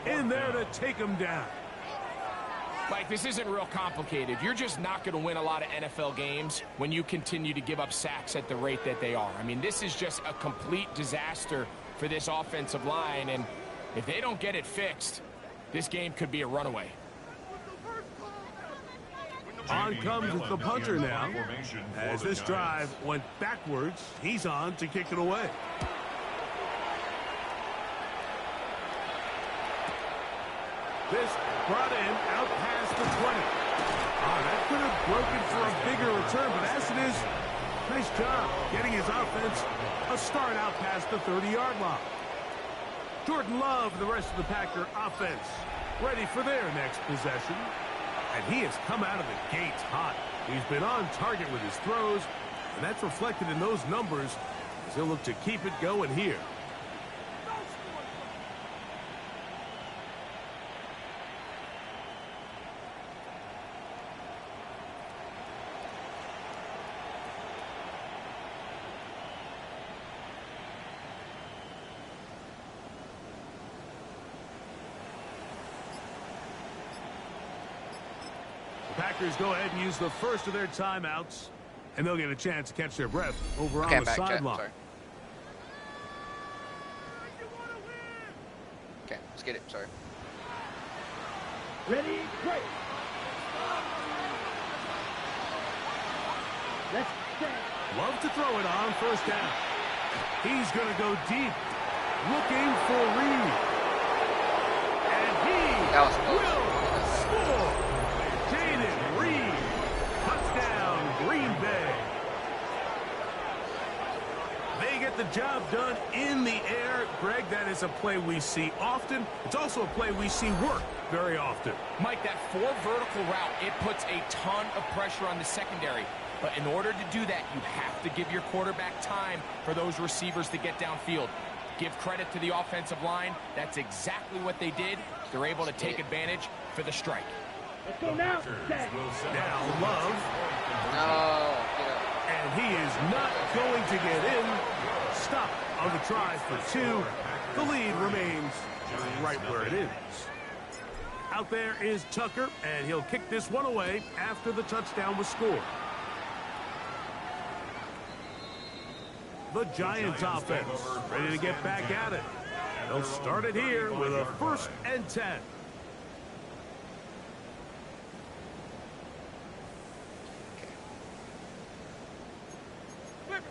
in there to take him down. Mike, this isn't real complicated. You're just not going to win a lot of NFL games when you continue to give up sacks at the rate that they are. I mean, this is just a complete disaster for this offensive line, and if they don't get it fixed, this game could be a runaway. On comes the punter now. As this drive went backwards, he's on to kick it away. This brought in out past the 20. That could have broken for a bigger return, but as it is, nice job getting his offense a start out past the 30-yard line. Jordan Love, the rest of the Packer offense, ready for their next possession. And he has come out of the gates hot. He's been on target with his throws, and that's reflected in those numbers as he'll look to keep it going here. Packers go ahead and use the first of their timeouts, and they'll get a chance to catch their breath over on the sideline. Okay, let's get it. Sorry. Ready, break. Let's get Love to throw it on first down. He's going to go deep, looking for Reed. And he will score. Jaden Reed. Touchdown, Green Bay. They get the job done in the air. Greg, that is a play we see often. It's also a play we see work very often. Mike, that 4 vertical route, it puts a ton of pressure on the secondary. But in order to do that, you have to give your quarterback time for those receivers to get downfield. Give credit to the offensive line. That's exactly what they did. They're able to take advantage for the strike. Let's go now. Now Love. No. And he is not going to get in. Stop on the try for 2. The lead remains right where it is. Out there is Tucker, and he'll kick this one away after the touchdown was scored. The Giants offense ready to get back at it. They'll start it here with a 1st and 10. Flip.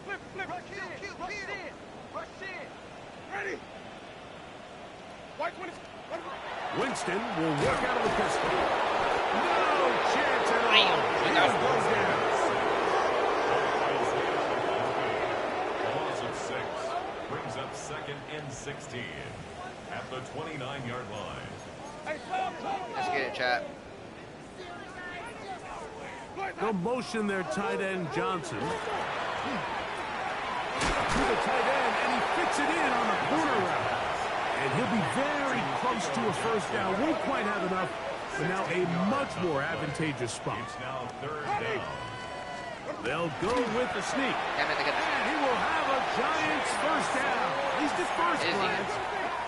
Rush in. Ready. Winston will work out of the pistol. No chance at all. He goes down. Brings up 2nd and 16 at the 29-yard line. Let's get it, chat. They'll motion their tight end Johnson to the tight end, and he fits it in on the corner route. And he'll be very close to a 1st down. Won't quite have enough, but now a much more advantageous spot. It's now 3rd down. They'll go with the sneak. Damn it, they got And he will have a Giants 1st down. At least at first glance.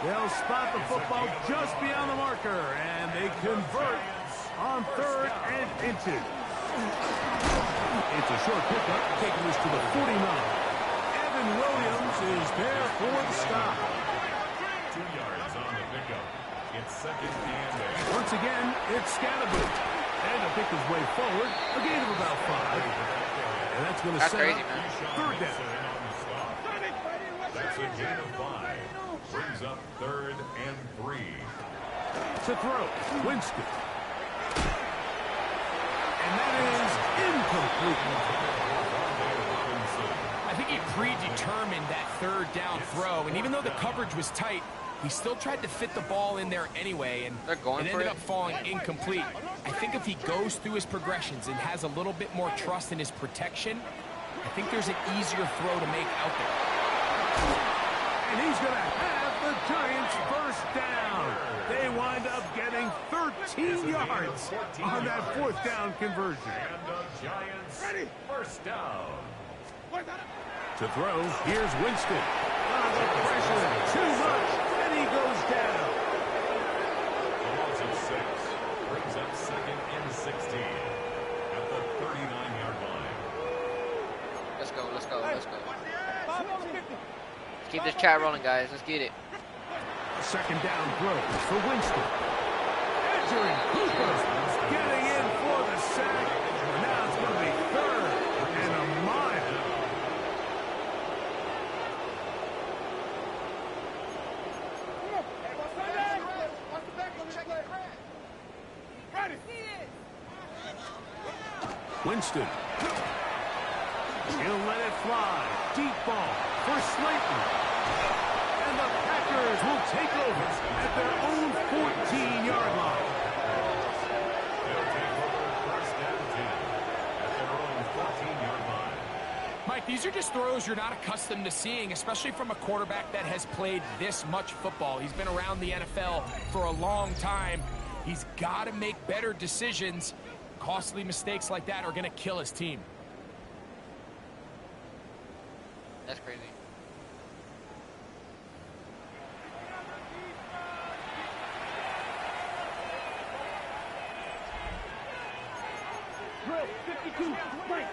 They'll spot the football just beyond the marker, and they convert on 3rd and inches. It's a short pickup, taking us to the 49. Evan Williams is there for the stop. 2 yards on the pickup. It's 2nd and 8. Once again, it's Scatterboot. And to pick his way forward, a gain of about 5. And that's going to set crazy, up man. 3rd down. That's a gain of 5. Brings up 3rd and 3. To throw, Winston. And that is incomplete. I think he predetermined that 3rd down throw, and even though the coverage was tight, he still tried to fit the ball in there anyway, and it ended up falling incomplete. I think if he goes through his progressions and has a little bit more trust in his protection, I think there's an easier throw to make out there. And he's going to have the Giants 1st down. They wind up getting 13 yards on that 4th down conversion. And the Giants 1st down. To throw, here's Winston. The pressure, too much, and he goes down. A loss of 6. Brings up 2nd and 16 at the 39-yard line. Let's go. Let's keep this chat rolling, guys. Let's get it. 2nd down throw for Winston. Entering Cooper, getting in for the sack. Now it's going to be 3rd and a mile. Winston. He'll let it fly. Deep ball for Slayton. And the Packers will take over at their own 14-yard line. They'll take over 1st and 10 at their own 14-yard line. Mike, these are just throws you're not accustomed to seeing, especially from a quarterback that has played this much football. He's been around the NFL for a long time. He's got to make better decisions. Costly mistakes like that are going to kill his team. That's crazy. Drill, 52, right.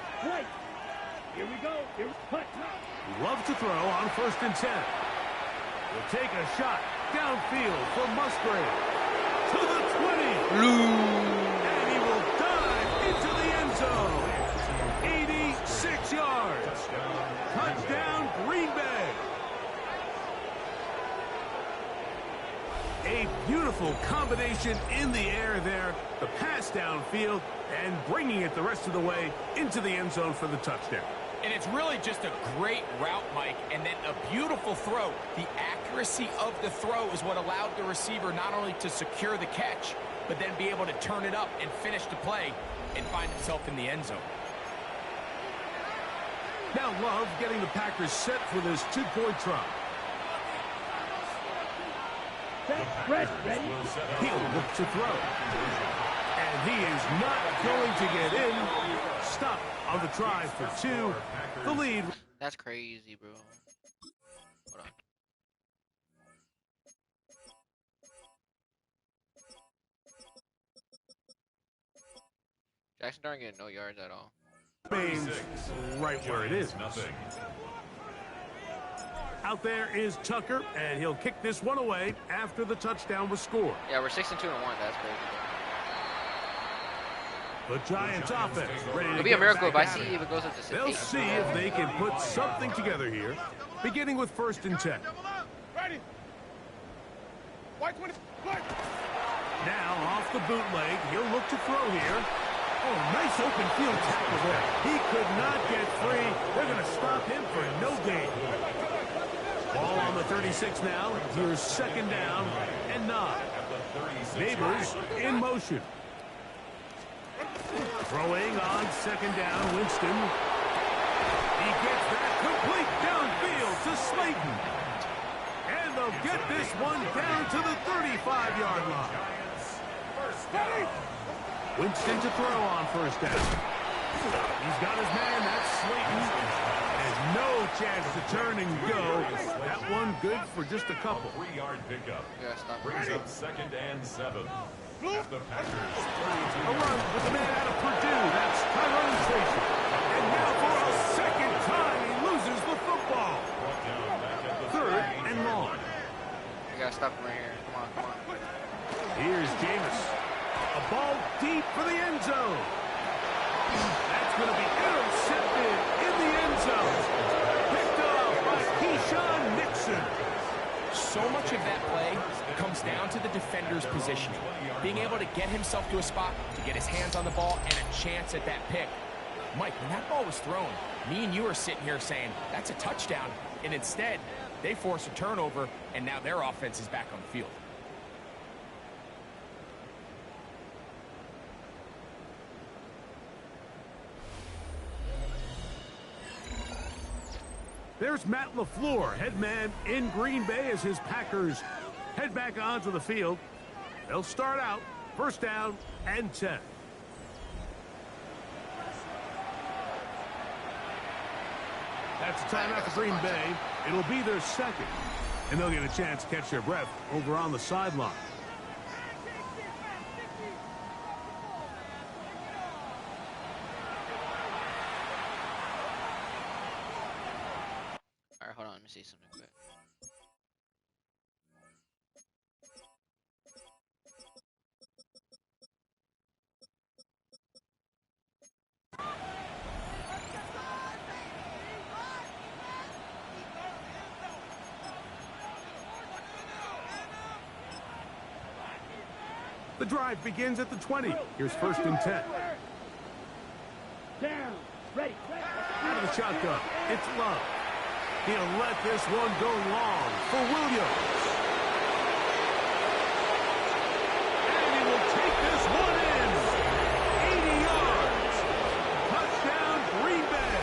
Here we go. Here's punt. Love to throw on 1st and 10. We'll take a shot downfield for Musgrave. To the 20. And he will dive into the end zone. 86 yards. Unbelievable combination in the air there. The pass downfield and bringing it the rest of the way into the end zone for the touchdown. And it's really just a great route, Mike, and then a beautiful throw. The accuracy of the throw is what allowed the receiver not only to secure the catch, but then be able to turn it up and finish the play and find himself in the end zone. Now Love getting the Packers set for this two-point try. Ready. He'll look to throw. And he is not going to get in. Stop on the try for 2. The lead. That's crazy, bro. Hold on. Jackson Darn getting no yards at all. Remains right where it is. Out there is Tucker, and he'll kick this one away after the touchdown was scored. Yeah, we're 6-2-1. That's crazy. The Giants offense ready to It'll be a miracle if I see it. if it goes up to 6. They'll see if they can put something together here, beginning with 1st and 10. Ready. White 20. Now off the bootleg, he'll look to throw here. Oh, nice open field tackle there. He could not get free. They're going to stop him for no gain. Ball on the 36 now. Here's 2nd down and 9. Neighbors in motion. Throwing on 2nd down, Winston. He gets that complete downfield to Slayton. And they'll get this one down to the 35-yard line. Winston to throw on 1st down. He's got his man, that's Slayton. And no chance to turn and go. That one good for just a couple. 3-yard pickup. Yeah, stop. Brings up 2nd and 7. At the Packers. A run with the man out of Purdue. That's Tyrone Tracy. And now for a 2nd time, he loses the football. 3rd and long. You gotta stop him right here. Come on. Here's Jameis. A ball deep for the end zone. That's going to be intercepted in the end zone. Picked up by Keyshawn Nixon. So much of that play comes down to the defender's positioning. Being able to get himself to a spot, to get his hands on the ball, and a chance at that pick. Mike, when that ball was thrown, me and you are sitting here saying, that's a touchdown. And instead, they force a turnover, and now their offense is back on the field. There's Matt LaFleur, head man in Green Bay as his Packers head back onto the field. They'll start out 1st down and 10. That's a timeout for Green Bay. It'll be their 2nd. And they'll get a chance to catch their breath over on the sideline. Alright, hold on. Let me see something quick. The drive begins at the 20. Here's 1st and 10. Down. Ready. Out of the shotgun, it's Love. He'll let this one go long for Williams. And he will take this one in. 80 yards. Touchdown, Green Bay.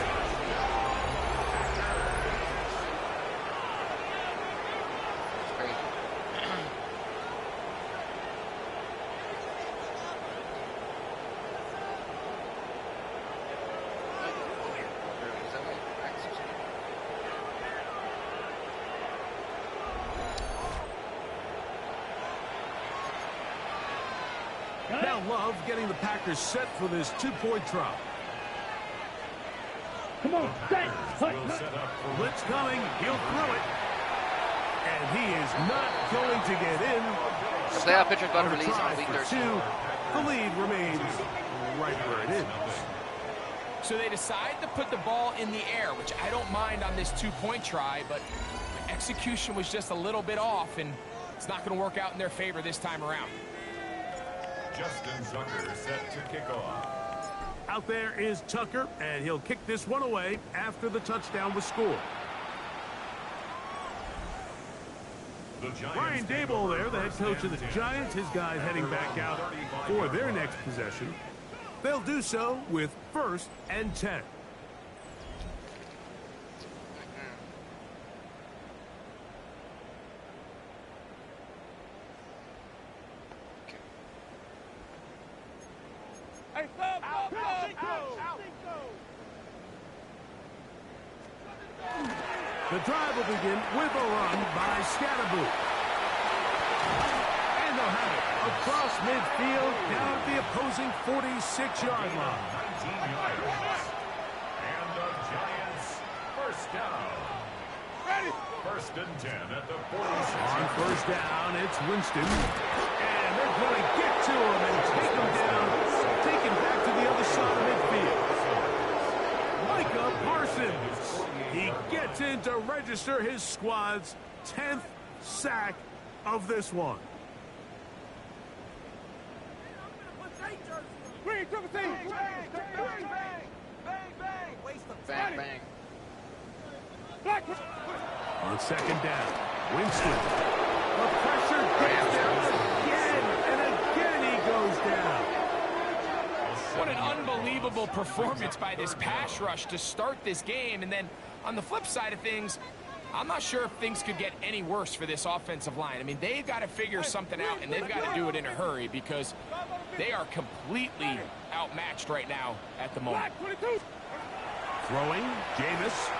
Now Love getting the Packers set for this two-point try. Come on, set. Blitz coming. He'll throw it. And he is not going to get in. Playoff pitcher got released on Try week for 13. 2. The lead remains right where it is. So they decide to put the ball in the air, which I don't mind on this two-point try, but execution was just a little bit off, and It's not going to work out in their favor this time around. Justin Tucker set to kick off. Out there is Tucker, and he'll kick this one away after the touchdown was scored. Brian Daboll there, the head coach of the Giants. His guys heading back out for their next possession. They'll do so with 1st and 10. The drive will begin with a run by Scatterboot. And they'll have it across midfield down at the opposing 46-yard line. 19 yards. And the Giants first down. Ready. 1st and 10 at the 46. On 1st down, it's Winston. And they're going to get to him and take him down. Take him back to the other side of midfield. Micah Parsons. He gets in to register his squad's 10th sack of this one. Bang, bang. On 2nd down, Winston. The pressure gets down again, and again he goes down. What an unbelievable performance by this pass rush to start this game. And then on the flip side of things, I'm not sure if things could get any worse for this offensive line. I mean, they've got to figure something out, and they've got to do it in a hurry because they are completely outmatched right now at the moment. Throwing, Jameis.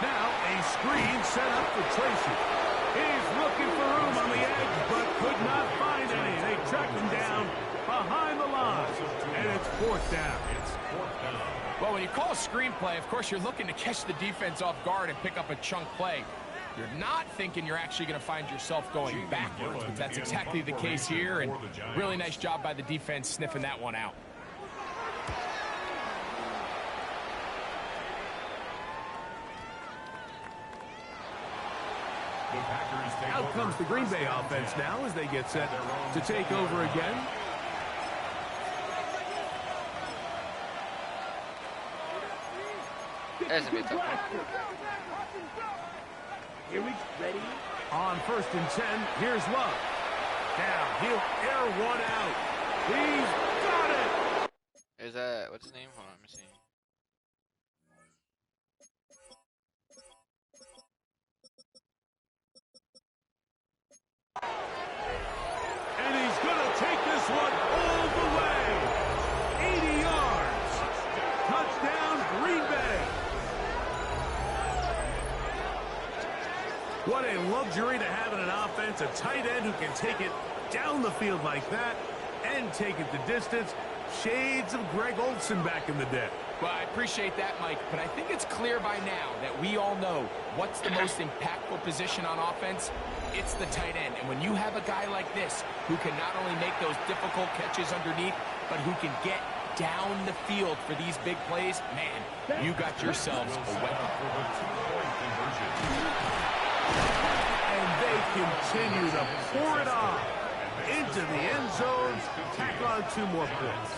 Now a screen set up for Tracy. He's looking for room on the edge, but could not find any. They tracked him down behind the line, and it's 4th down. Well, when you call a screenplay, of course, you're looking to catch the defense off guard and pick up a chunk play. You're not thinking you're actually going to find yourself going backwards, but that's exactly the case here, and really nice job by the defense sniffing that one out. Out comes the Green Bay offense now as they get set to take over again. That's a bit tough. Here we ready. On 1st and 10, here's Love. Now he'll air one out. He's got it. Is that what's his name? Hold on, let me see. And he's going to take this one all the way. 80 yards. Touchdown, Green Bay. What a luxury to have in an offense, a tight end who can take it down the field like that and take it the distance. Shades of Greg Olsen back in the day. Well, I appreciate that, Mike, but I think it's clear by now that we all know what's the most impactful position on offense. It's the tight end. And when you have a guy like this who can not only make those difficult catches underneath, but who can get down the field for these big plays, man, you got yourselves a weapon. And they continue to pour it on into the end zone, tack on 2 more points.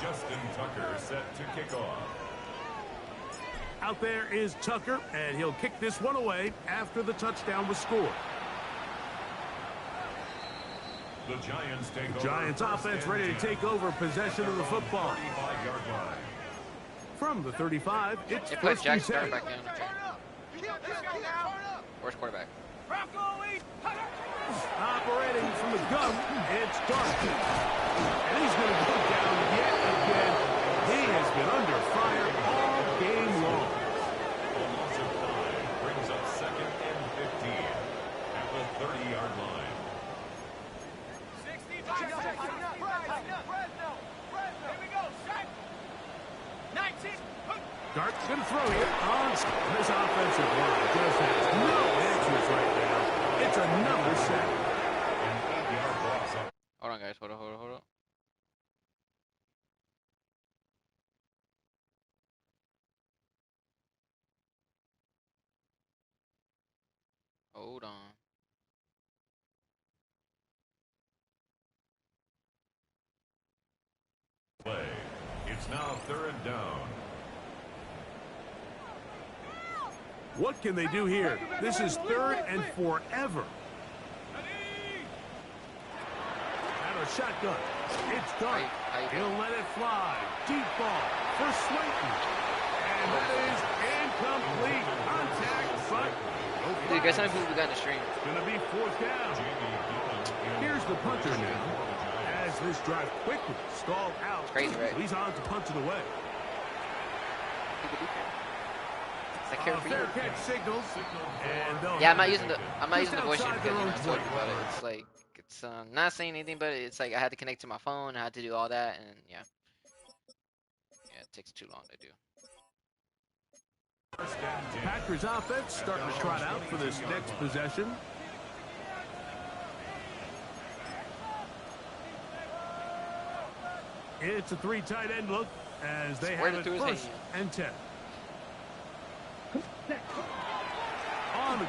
Justin Tucker set to kick off. Out there is Tucker, and he'll kick this one away after the touchdown was scored. The Giants take over. Giants offense ready to take over possession of the football. From the 35, it's They put 1st Jack and Starr 10. back in. Where's quarterback? Operating from the gun, it's Darcy. And he's going to go down yet again. He has been under fire all game long. A loss of 5 brings up 2nd and 15 at the 30-yard line. Dart's going to throw here on this offensive line. Just has no answers right now. It's another sack. An 8-yard loss. Hold on, guys. Hold on. Hold on. Play. It's now 3rd down. What can they do here? This is 3rd and forever. And a shotgun. It's done. He'll let it fly. Deep ball for Slayton. And that is incomplete. Contact, but Dude, guess how many people we got in the stream? it's going to be 4th down. Here's the punter now. As this drive quickly stalled out. It's crazy, right? He's on to punch it away. Fair catch signals. And yeah, I'm not using the voice changer because I told you about it. It's like it's not saying anything, but it's like I had to connect to my phone, I had to do all that, and yeah, it takes too long to do. Packers offense starting to trot out for this next possession. It's a 3 tight end look as they have it 1st and 10.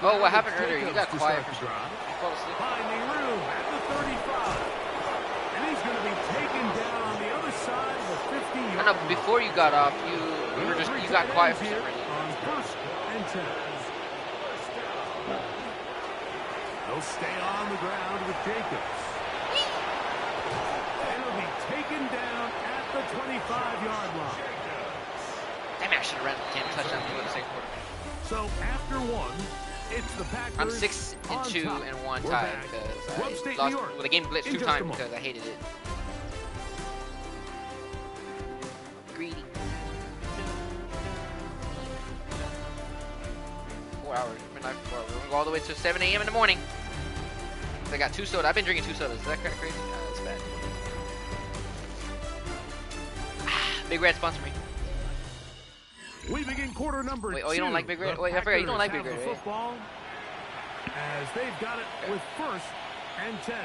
Oh, what happened earlier? You got quiet for sure. Finding room at the 35. And he's going to be taken down on the other side of the 50-yard line. I know, before you got off, you got quiet for some reason. On 1st and 10. They'll stay on the ground with Jacobs. And he'll be taken down at the 25-yard line. Damn, I should have ran the 10 touchdown to the second quarter. So after 1, it's the Packers. I'm 6-2 and 1 tied because I lost. Well, the game blitzed 2 times because I hated it. Greedy. 4 hours. Midnight 4 hours. We're gonna go all the way to 7 a.m. in the morning. I got 2 sodas. I've been drinking 2 sodas. Is that kind of crazy? That's bad. Big Red sponsor me. We begin quarter number 2. Wait, oh, you don't like Big Red? Wait, I forgot you don't like Big Red, right? Football as they've got it with 1st and 10.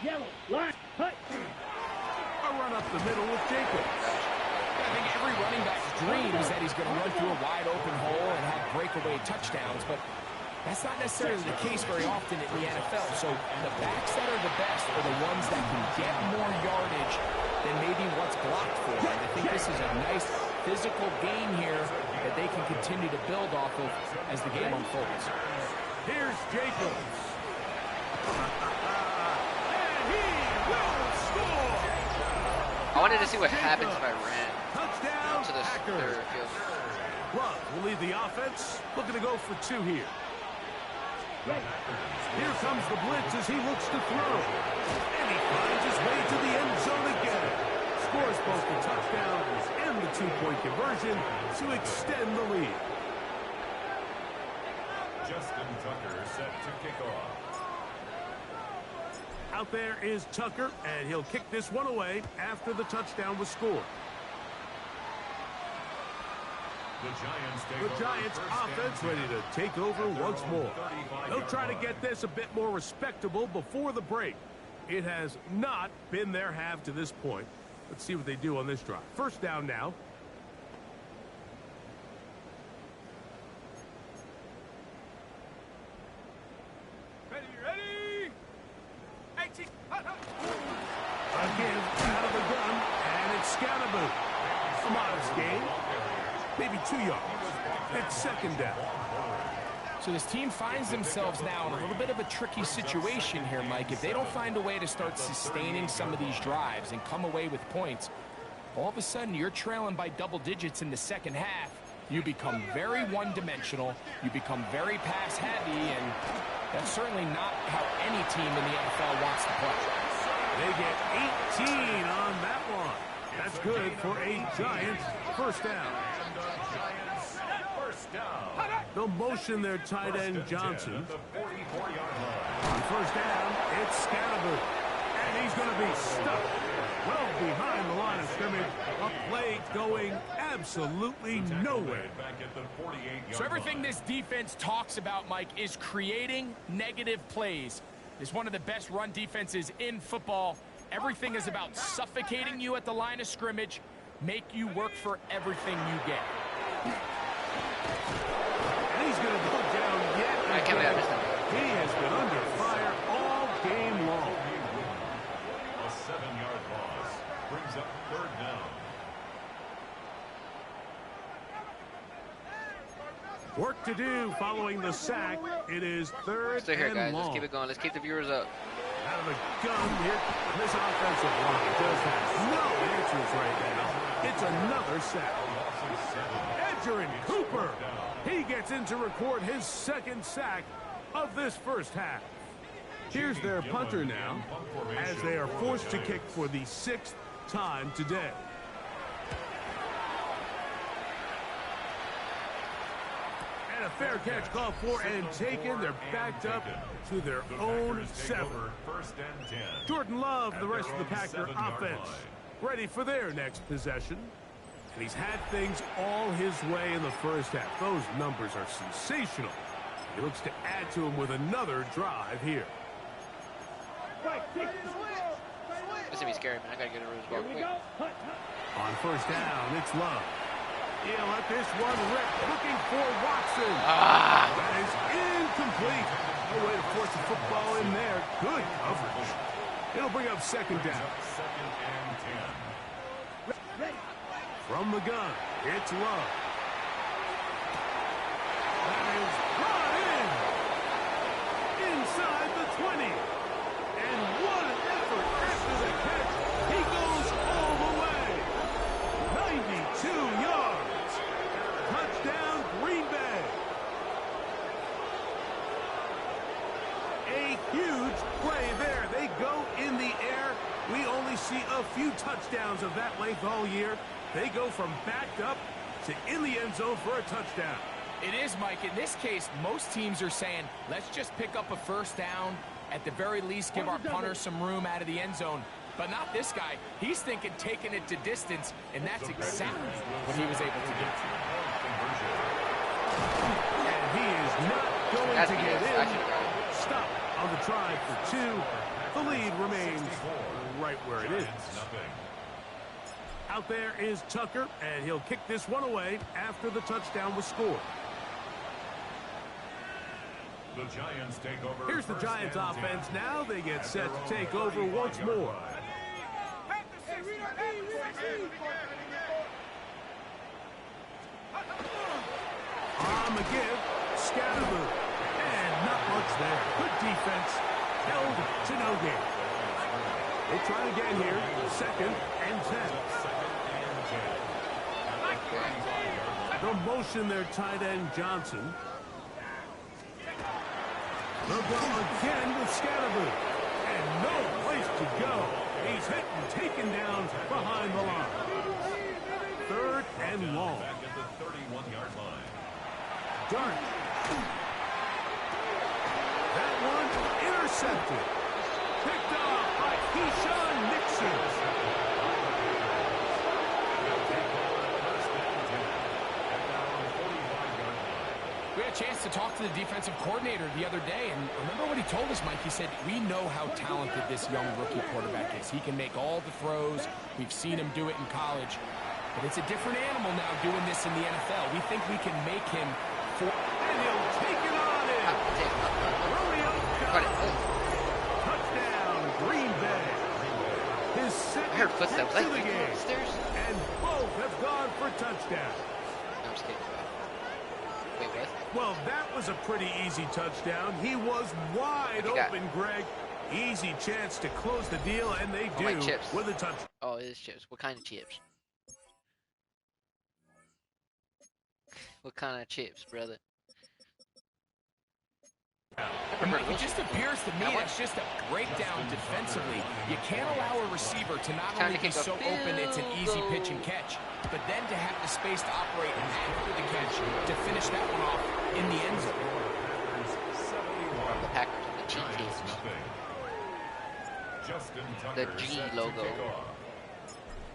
Yellow, line, cut. A run up the middle with Jacobs. I think every running back's dream is that he's going to run through a wide open hole and have breakaway touchdowns, but that's not necessarily the case very often in the NFL. So the backs that are the best are the ones that can get more yardage than maybe what's blocked for. And I think this is a nice physical game here that they can continue to build off of as the game unfolds. Here's Jacobs. And he will score. I wanted to see what happens if I ran Touchdown to the third field. Love will lead the offense. Looking to go for 2 here. Here comes the blitz as he looks to throw. And he finds his way to the end zone again. Scores both the touchdown and the 2-point conversion to extend the lead. Justin Tucker set to kick off. Out there is Tucker, and he'll kick this one away after the touchdown was scored. The Giants offense ready to take over once more. They'll try to get this a bit more respectable before the break. It has not been their half to this point. Let's see what they do on this drive. 1st down now. Ready. Again, out of the gun, and it's Scatterboot. A modest gain. Maybe 2 yards. It's 2nd down. So this team finds themselves now in a little bit of a tricky situation here, Mike. If they don't find a way to start sustaining some of these drives and come away with points, all of a sudden you're trailing by double digits in the 2nd half. You become very one-dimensional. You become very pass-heavy, and that's certainly not how any team in the NFL wants to play. They get 18 on that one. That's good for a Giants 1st down. They'll motion their tight end Johnson. On 1st down, it's Scatterboot. And he's going to be stuck well behind the line of scrimmage. A play going absolutely nowhere. So everything this defense talks about, Mike, is creating negative plays. It's one of the best run defenses in football. Everything is about suffocating you at the line of scrimmage, make you work for everything you get. going to go down yet I can't believe I again. missed that. He has been under fire all game long. A 7-yard loss brings up 3rd down. Work to do following the sack. It is 3rd Stay here, and guys. long. Let's keep it going. Let's keep the viewers up. Out of the gun here. This offensive line just has no answers right now. It's another sack. Edgerrin Cooper. He gets in to record his 2nd sack of this first half. Here's their punter now as they are forced to kick for the 6th time today. And a fair catch called for and taken. They're backed up to their own 7. 1st and 10. Jordan Love, the rest of the Packer offense, ready for their next possession. And he's had things all his way in the first half. Those numbers are sensational. He looks to add to them with another drive here. This is gonna be scary, man. I gotta get a rose ball quick. On 1st down, it's Love. He'll let this one rip, looking for Watson. That is incomplete. No way to force the football in there. Good coverage. It'll bring up 2nd down. 2nd and 10. From the gun, it's Love. That is brought in. Inside the 20. And what an effort after the catch. He goes all the way. 92 yards. Touchdown, Green Bay. A huge play there. They go in the air. We only see a few touchdowns of that length all year. They go from backed up to in the end zone for a touchdown. It is, Mike. In this case, most teams are saying, let's just pick up a 1st down. At the very least, give our punter some room out of the end zone. But not this guy. He's thinking taking it to distance, and that's exactly what he was able to do. And he is not going to get in. Stop on the try for 2. The lead remains right where it is. Out there is Tucker, and he'll kick this one away after the touchdown was scored. The Giants take over. Here's the Giants offense now. They get set to take over once more. On the give, Scatterboo. And not much there. Good defense. Held to no gain. They try again here. 2nd and 10. They'll motion their tight end Johnson. They'll go again with Scatterboo. And no place to go. He's hit and taken down behind the line. 3rd and long. Back at the 31-yard line. Dart. That one intercepted. Picked off by Keyshawn Nixon. We had a chance to talk to the defensive coordinator the other day, and remember what he told us, Mike? He said, we know how talented this young rookie quarterback is. He can make all the throws. We've seen him do it in college. But it's a different animal now doing this in the NFL. We think we can make him for... And he'll take it on in. Romeo got it. Touchdown, Green Bay. His second I heard footsteps. hit to the Like, game. upstairs? And both have gone for touchdown. I'm just kidding. Wait, what? Well, that was a pretty easy touchdown. He was wide open, Greg. Easy chance to close the deal, and they do chips. with a touch. Oh, it is chips. What kind of chips? What kind of chips, brother? Mike, it just appears to me it's just a breakdown defensively. You can't allow a receiver to not only be so open it's an easy pitch and catch, but then to have the space to operate after the catch to finish that one off in the end zone. The Packers, the G team. The G logo.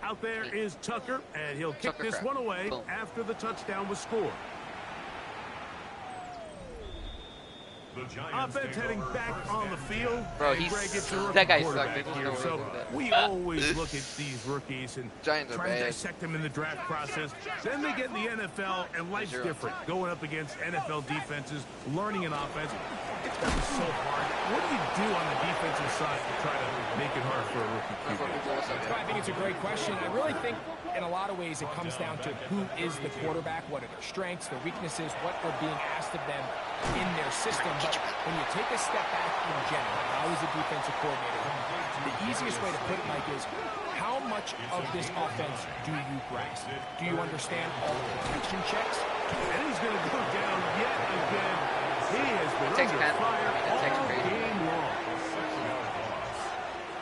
Out there is Tucker, and he'll kick this one away after the touchdown was scored. Offense heading back on the field. Bro, that guy sucked. Here, so we always look at these rookies and try to dissect them in the draft process. Then they get in the NFL, and life's different. Going up against NFL defenses, learning an offense. It's going to be so hard. What do you do on the defensive side to try to make it hard for a rookie QB? I think it's a great question. I really think in a lot of ways it comes down to who is the quarterback, what are their strengths, their weaknesses, what are being asked of them in their system. But when you take a step back in general, I was a defensive coordinator, the easiest way to put it, Mike, is how much of this offense do you grasp? Do you understand all the protection checks? And he's going to go down yet again. He has been under fire all game long.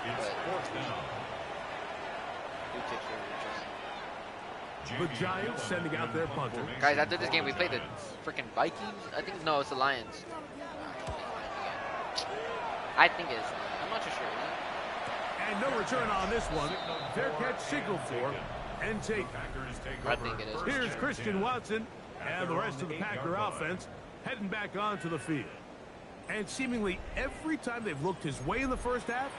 It's fourth down. The Giants sending out their punter. Guys, after this game, we played the freaking Vikings. I think no, it's the Lions. I think it's. I'm not too sure. And no return on this one. Fair catch signal for and take. I think it is. Here's Christian Watson and the rest of the Packer offense heading back onto the field. And seemingly every time they've looked his way in the first half.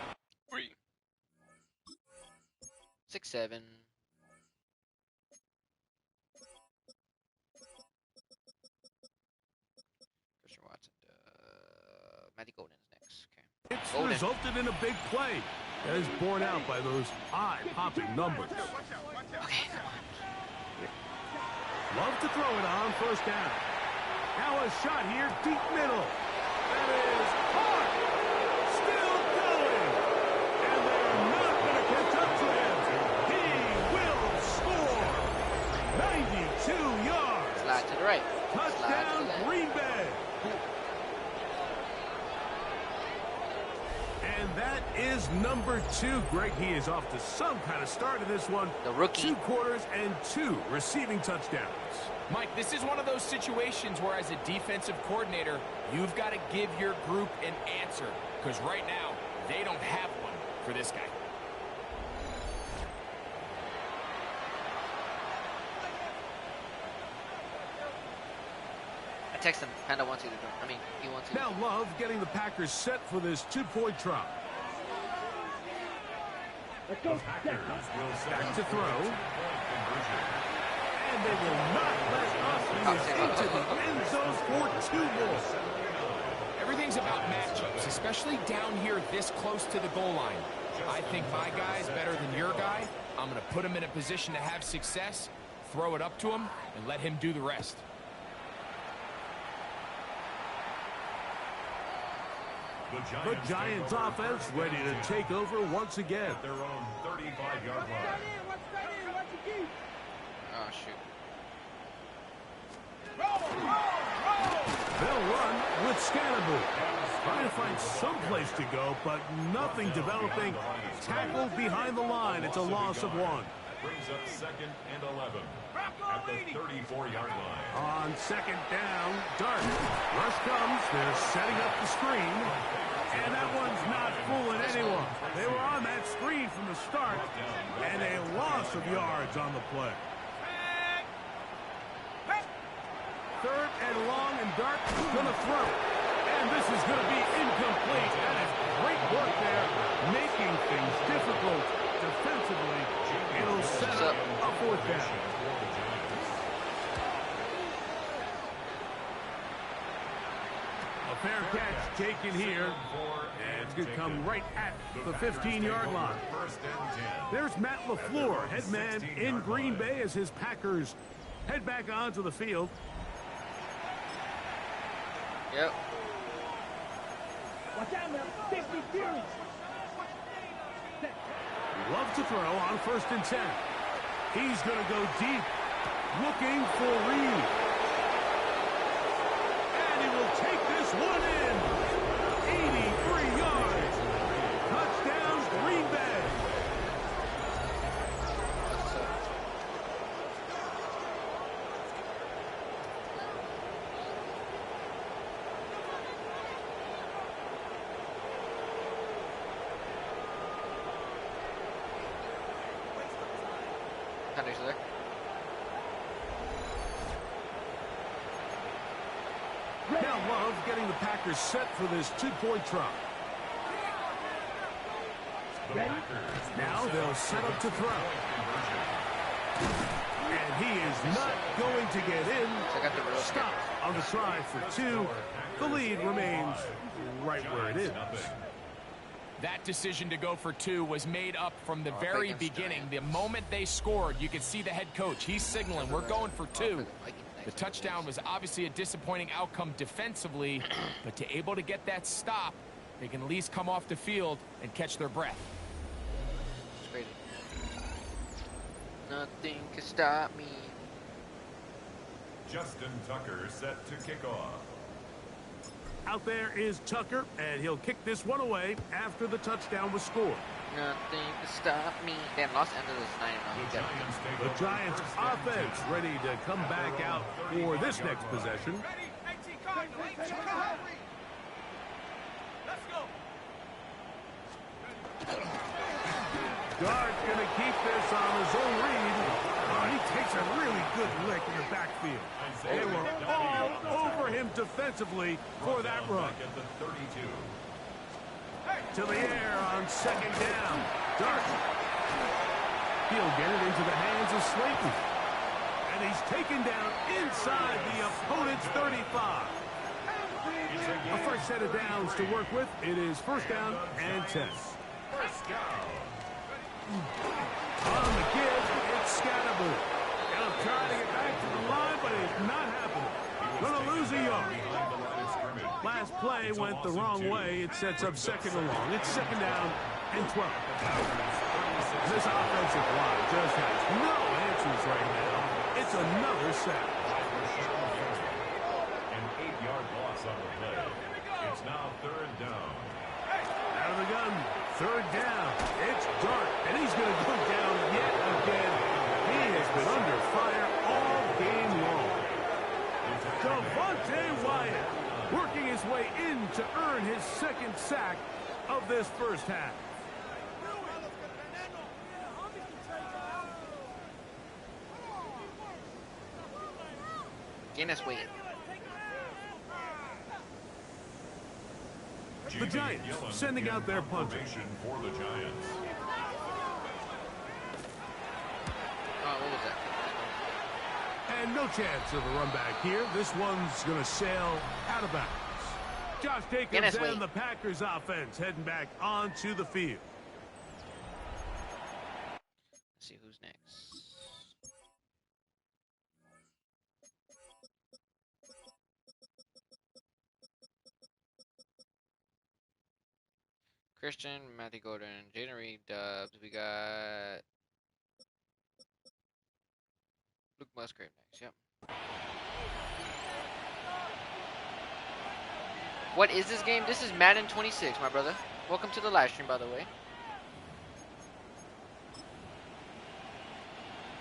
6-7. Christian Watson. Matty Golden's next. Okay. It's resulted in a big play, as borne out by those eye-popping numbers. Okay, come on. Love to throw it on first down. Now a shot here, deep middle. That is hard. Still going. And they're not going to catch up to him. He will score. 92 yards. Slide to the right. Touchdown, Green Bay. And that is number 2. Greg, he is off to some kind of start in this one. The rookie. 2 quarters and 2 receiving touchdowns. Mike, this is one of those situations where as a defensive coordinator, you've got to give your group an answer. Because right now, they don't have one for this guy. I text him. Panda wants you to do. I mean, he wants you. Now Love getting the Packers set for this 2-point try. Let's go. Back to throw. And they will not let us into the end zone for 2 more. Everything's about matchups, especially down here this close to the goal line. I think my guy's better than your guy. I'm going to put him in a position to have success, throw it up to him, and let him do the rest. The Giants offense ready to take over once again. At their own 35-yard line. Oh, shoot. They'll run with Scannable. Trying to find some place to go, but nothing developing. Tackled behind the line. It's a loss of 1. Brings up 2nd and 11 at the 34-yard line. On 2nd down, Dart. Rush comes. They're setting up the screen. And that one's not fooling anyone. They were on that screen from the start. And a loss of yards on the play. 3rd and long, and Dart is going to throw. And this is going to be incomplete. That is great work there, making things difficult defensively. It'll set up a 4th down. A fair catch taken here. And it's going to come right at the 15-yard line. There's Matt LaFleur, head man in Green Bay as his Packers head back onto the field. Yep. Watch out, man. 50 series. Love to throw on 1st and 10. He's going to go deep, looking for Reed. And he will take this one in. 83 yards. Touchdown, Green Bay. There. Now Love Love getting the Packers set for this two-point try. Now they'll set up to throw. And he is not going to get in. Stop on the try for 2. The lead remains right where it is. That decision to go for 2 was made up from the very beginning. The moment they scored, you could see the head coach. He's signaling, we're going for 2. The touchdown was obviously a disappointing outcome defensively, but to able to get that stop, they can at least come off the field and catch their breath. Nothing can stop me. Justin Tucker set to kick off. Out there is Tucker, and he'll kick this one away after the touchdown was scored. Nothing can stop me. Damn, Los Angeles 9-0. The Giants offense ready to come back out for this next possession. Guard's going to keep this on his own read. Oh, he takes a really good lick in the backfield. They were all over him defensively for that run. To the air on second down. Dart. He'll get it into the hands of Slayton. And he's taken down inside the opponent's 35. A fresh set of downs to work with. It is first down and 10. First down. On the give, it's Scatterbo. He'll try to get back to the line, but it's not happening. Gonna lose a yard. Last play went the wrong way. It sets up second and long. It's second down and 12. This offensive line just has no answers right now. It's another sack. An 8-yard loss on the play. It's now third down. Out of the gun, third down. It's Dart, and he's going to go down yet again. He has been under fire all game long. Devontae Wyatt working his way in to earn his second sack of this first half. Guinness weight. The Giants sending out their punter. For the Giants. Oh, what was that? And no chance of a run back here. This one's going to sail out of bounds. Josh Jacobs and the Packers offense heading back onto the field. Let's see who's next. Christian, Matthew Gordon, Jaden Reed, Dubs. We got Luke Musgrave next. Yep. What is this game? This is Madden 26, my brother. Welcome to the live stream, by the way.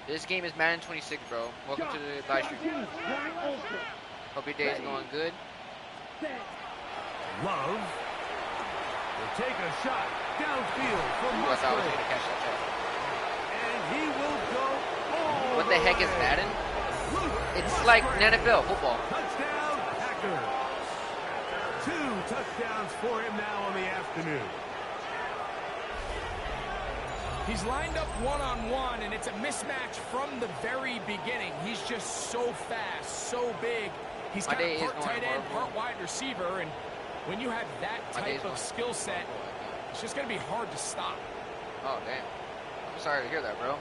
This game is Madden 26, bro. Welcome to the live stream. Hope your day is going good. Love. Will take a shot downfield from Musgrave. And he will go all What the heck is Madden? It's like NFL football. Touchdown, Packers. 2 touchdowns for him now on the afternoon. He's lined up one-on-one, and it's a mismatch from the very beginning. He's just so fast, so big. He's got part tight end, part wide receiver, and when you have that type of skill set, it's just going to be hard to stop. Oh, damn. I'm sorry to hear that, bro.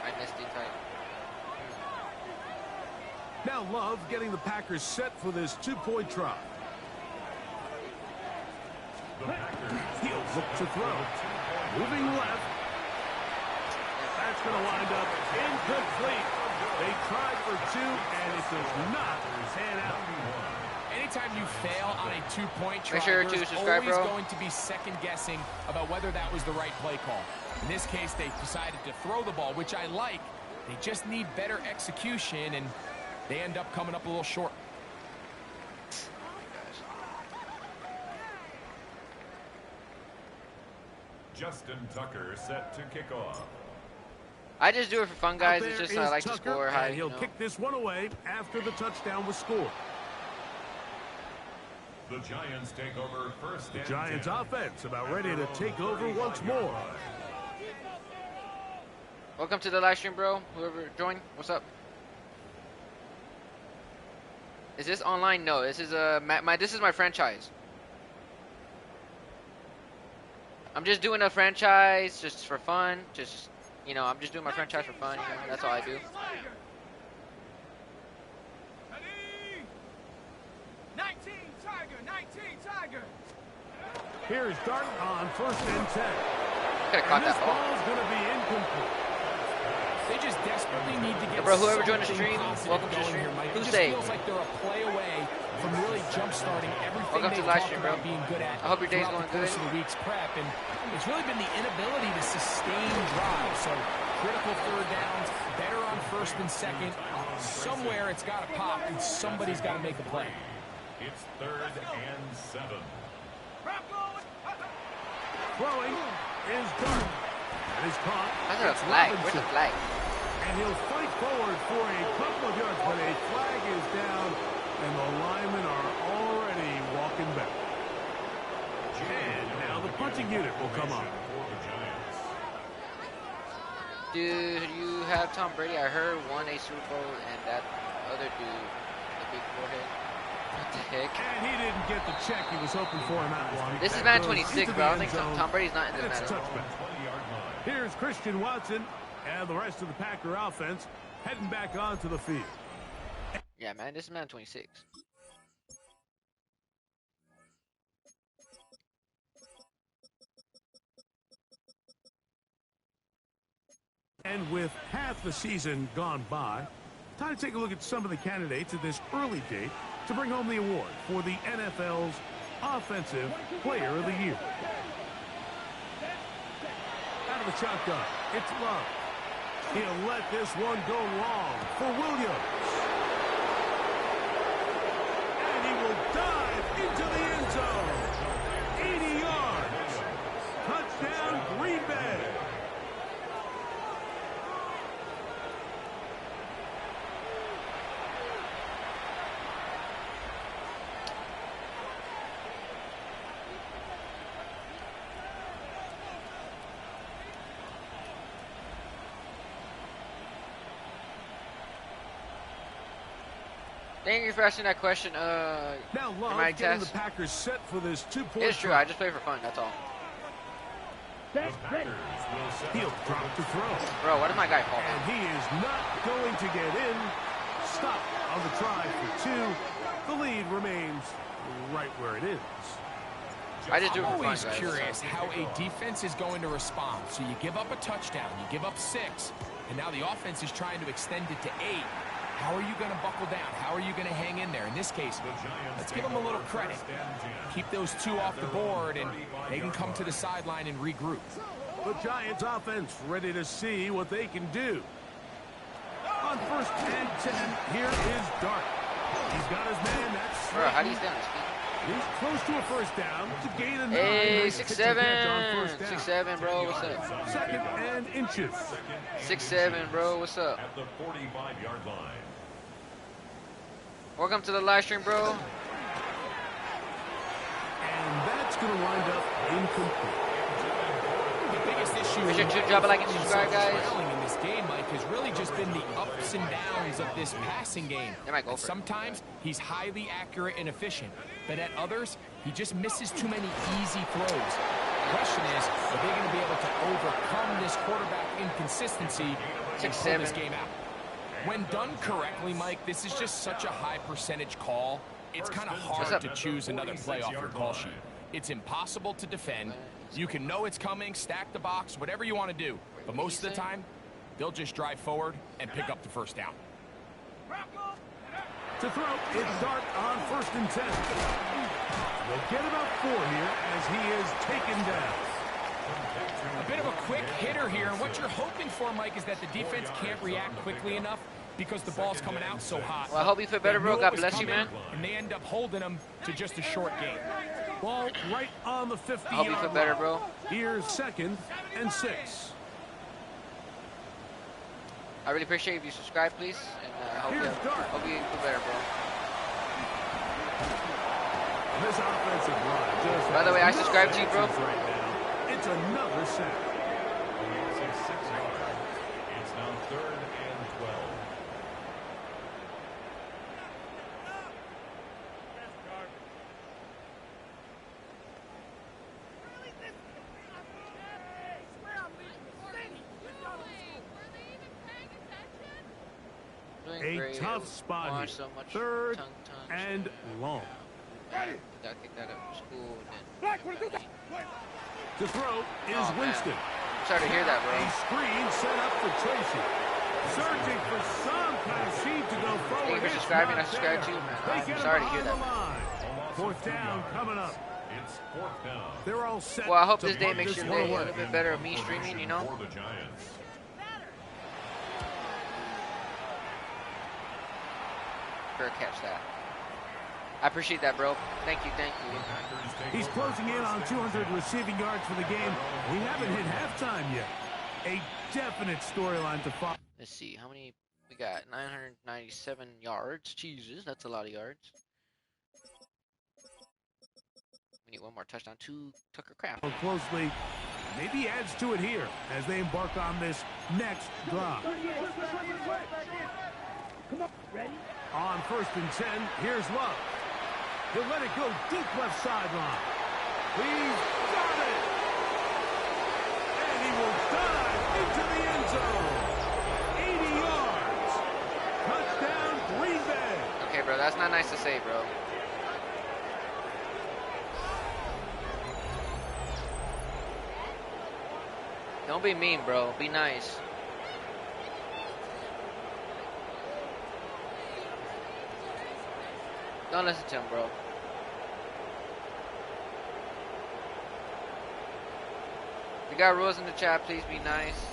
I missed the tight. Now Love getting the Packers set for this two-point try. He'll look to throw. Moving left. That's going to wind up incomplete. They tried for 2, and it does not pan out. Anytime you fail on a two-point try, Make sure there's to subscribe, always bro. going to be second-guessing about whether that was the right play call. In this case, they decided to throw the ball, which I like. They just need better execution, and they end up coming up a little short. Justin Tucker set to kick off. I just do it for fun, guys. It's just I like to score high. And he'll kick this one away after the touchdown was scored. The Giants take over first. The Giants offense about ready to take over once more. Welcome to the live stream, bro. Whoever joined, what's up? Is this online? No, this is this is my franchise. I'm just doing a franchise just for fun. Just, you know, I'm just doing my franchise for fun. You know, that's all I do. 19 Tiger. Here's Dart on first and 10. Could have caught that ball. Ball's going to be incomplete. They just desperately need to get bro, whoever joined the stream, welcome to the stream. It just feels like they're a play away from really jump-starting everything welcome they to the live talked stream, bro. about being good at. I hope your day's going good. Of the week's prep, and it's really been the inability to sustain drives. So critical third downs, better on first and second. Somewhere it's got to pop, and somebody's got to make a play. It's 3rd and 7. Throwing is done. That is caught. I got a flag. Where's the flag? And he'll fight forward for a couple of yards, but a flag is down, and the linemen are already walking back. And now the punching unit will come up. Dude, you have Tom Brady. I heard won a Super Bowl, and that other dude, the big forehead. What the heck? And he didn't get the check he was hoping for in that one. This is Madden 26, bro. I don't think Tom Brady's not in this Madden. Here's Christian Watson and the rest of the Packer offense heading back onto the field. Yeah, man, this is Madden 26. And with half the season gone by, time to take a look at some of the candidates at this early date to bring home the award for the NFL's Offensive Player of the Year. Out of the shotgun, it's Love. He'll let this one go long for Williams. And he will dive into the end zone. 80 yards. Touchdown, Green Bay. Thank you for asking that question. Now Love my getting test. the Packers set for this two-point. It's true. I just play for fun. That's all. He'll drop to throw. Bro, what did my guy fall? And he is not going to get in. Stop on the try for 2. The lead remains right where it is. I just do it for I'm fun, always guys. curious how a defense is going to respond. So you give up a touchdown, you give up 6, and now the offense is trying to extend it to 8. How are you going to buckle down? How are you going to hang in there? In this case, let's give them a little credit. Keep those 2 off the board, and they can come to the sideline and regroup. The Giants offense ready to see what they can do. On first and 10, here is Dart. He's got his man. That's Bro, how do you stay on his feet? He's close to a first down to gain a 9. Hey, Nice 6'7". catch on first down. 6'7", bro. What's up? 2nd and inches. 6'7", bro. What's up? At the 45-yard line. Welcome to the live stream, bro. And that's going to wind up incomplete. The biggest issue Make sure to drop a like and subscribe, guys. in this game, Mike, has really just been the ups and downs of this passing game. They might go for it. Sometimes he's highly accurate and efficient, but at others, he just misses too many easy throws. The question is, are they going to be able to overcome this quarterback inconsistency and pull this game out? When done correctly, Mike, this is just such a high percentage call. It's kind of hard to choose another play off your call sheet. It's impossible to defend. You can know it's coming, stack the box, whatever you want to do. But most of the time, they'll just drive forward and pick up the first down. To throw, it's Dart on first and 10. They'll get about 4 here as he is taken down. A bit of a quick hitter here, and what you're hoping for, Mike, is that the defense can't react quickly enough because the ball's coming out so hot. Well, I hope you feel better, bro. God bless you, man. And they end up holding them to just a short game. Ball right on the 50-yard line. I hope you feel better, bro. Here's 2nd and 6. I really appreciate if you subscribe, please, and hope you do better, bro. This offensive line just by the way, I subscribe to you, bro. right now. It's another sack. It's a 6-yard. It's now 3rd and 12. A tough spot here. 3rd and long. Got kicked out of school. Then to throw is Winston. I'm sorry to hear that, bro. A screen set up for Tracy. Searching for some kind of seed to go forward. Thank you for subscribing. I subscribe to you, man. I'm sorry to hear that. 4th down coming up. It's 4th down. They're all set. Well, I hope this day makes your day a little bit better of me streaming, you know? For the Giants. Catch that. I appreciate that, bro. Thank you, thank you. He's closing in on 200 receiving yards for the game. We haven't hit halftime yet. A definite storyline to follow. Let's see, how many we got? 997 yards. Jesus, that's a lot of yards. We need one more touchdown to Tucker Craft. Closely, maybe adds to it here as they embark on this next drive. Come on, ready? On 1st and 10, here's Love. He'll let it go deep left sideline. He's got it! And he will dive into the end zone. 80 yards. Touchdown, Green Bay. Okay, bro, that's not nice to say, bro. Don't be mean, bro. Be nice. Don't listen to him, bro. If you got rules in the chat, please be nice.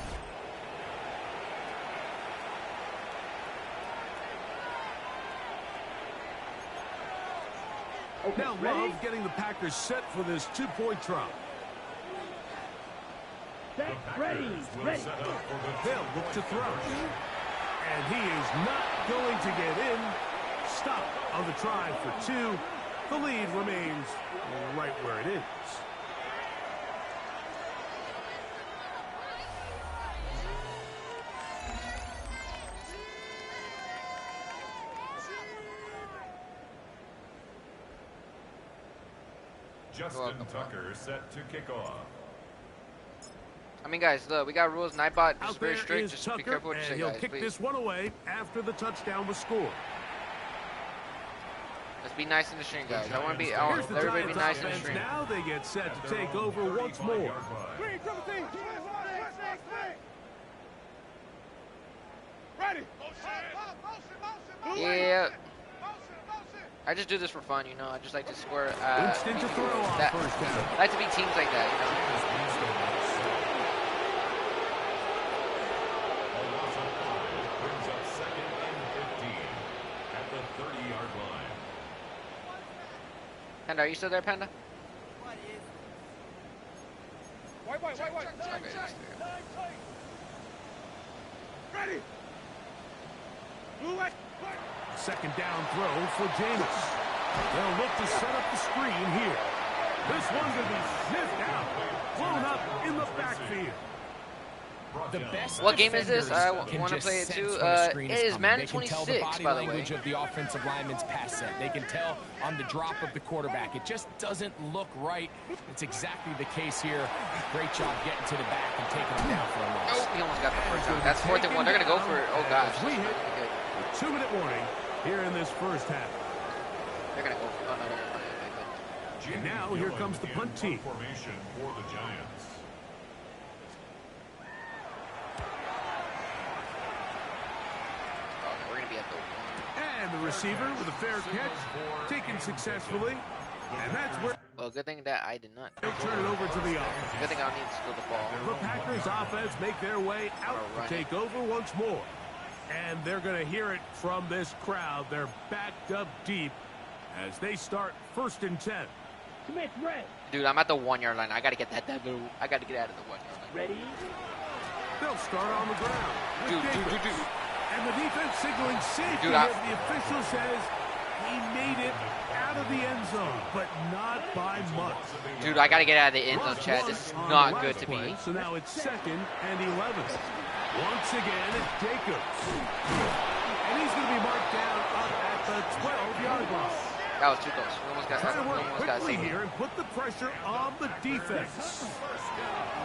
Okay, now Love getting the Packers set for this 2-point try. Ready. They'll look to throw. And he is not going to get in. Stop on the try for 2. The lead remains right where it is. Justin Tucker set to kick off. I mean, guys, look, we got rules, and I bought just very strict. Just Tucker, be careful what you say, he'll guys, kick please. this one away after the touchdown was scored. Let's be nice in the stream, guys. I want everybody to be nice in the stream. Now they get set to take over once more. Ready. Yeah. I just do this for fun, you know. I just like to score. Instant to throw on first down. I like to beat teams like that, you know. Brings up 2nd and 15 at the 30-yard line. Panda, are you still there, Panda? Wait. Ready. Second down throw for Jameis. They'll look to set up the screen here. This one to be sniffed out. Blown up in the backfield. The best what game is this? I want to just play it too. It is Madden 26, by the way. Language of the offensive lineman's pass set. They can tell on the drop of the quarterback. It just doesn't look right. It's exactly the case here. Great job getting to the back and taking him down for a loss. Oh, he almost got the first down. That's 4th and 1. They're going to go for it. Oh, gosh. We hit a 2-minute warning here in this first half. They're going to go for it. Oh, no. And now here comes the punt team. Formation for the Giants. And the receiver with a fair catch, taken successfully. And that's where... Well, good thing that I did not. They'll turn it over to the offense. Good thing I don't need to steal the ball. The Packers offense make their way out to take over once more. And they're going to hear it from this crowd. They're backed up deep as they start 1st and 10. Dude, I'm at the 1-yard line. I got to get that. I got to get out of the 1-yard line. Ready. They'll start on the ground. Dude. And the defense signaling safety as the official says he made it out of the end zone, but not by much. Dude, I got to get out of the end zone, Chad. This is not good to play, me. So now it's 2nd and 11. Once again, it's Jacobs. And he's going to be marked down up at the 12-yard line. That was too close. We almost got Trying to work quickly saved. here and put the pressure on the defense.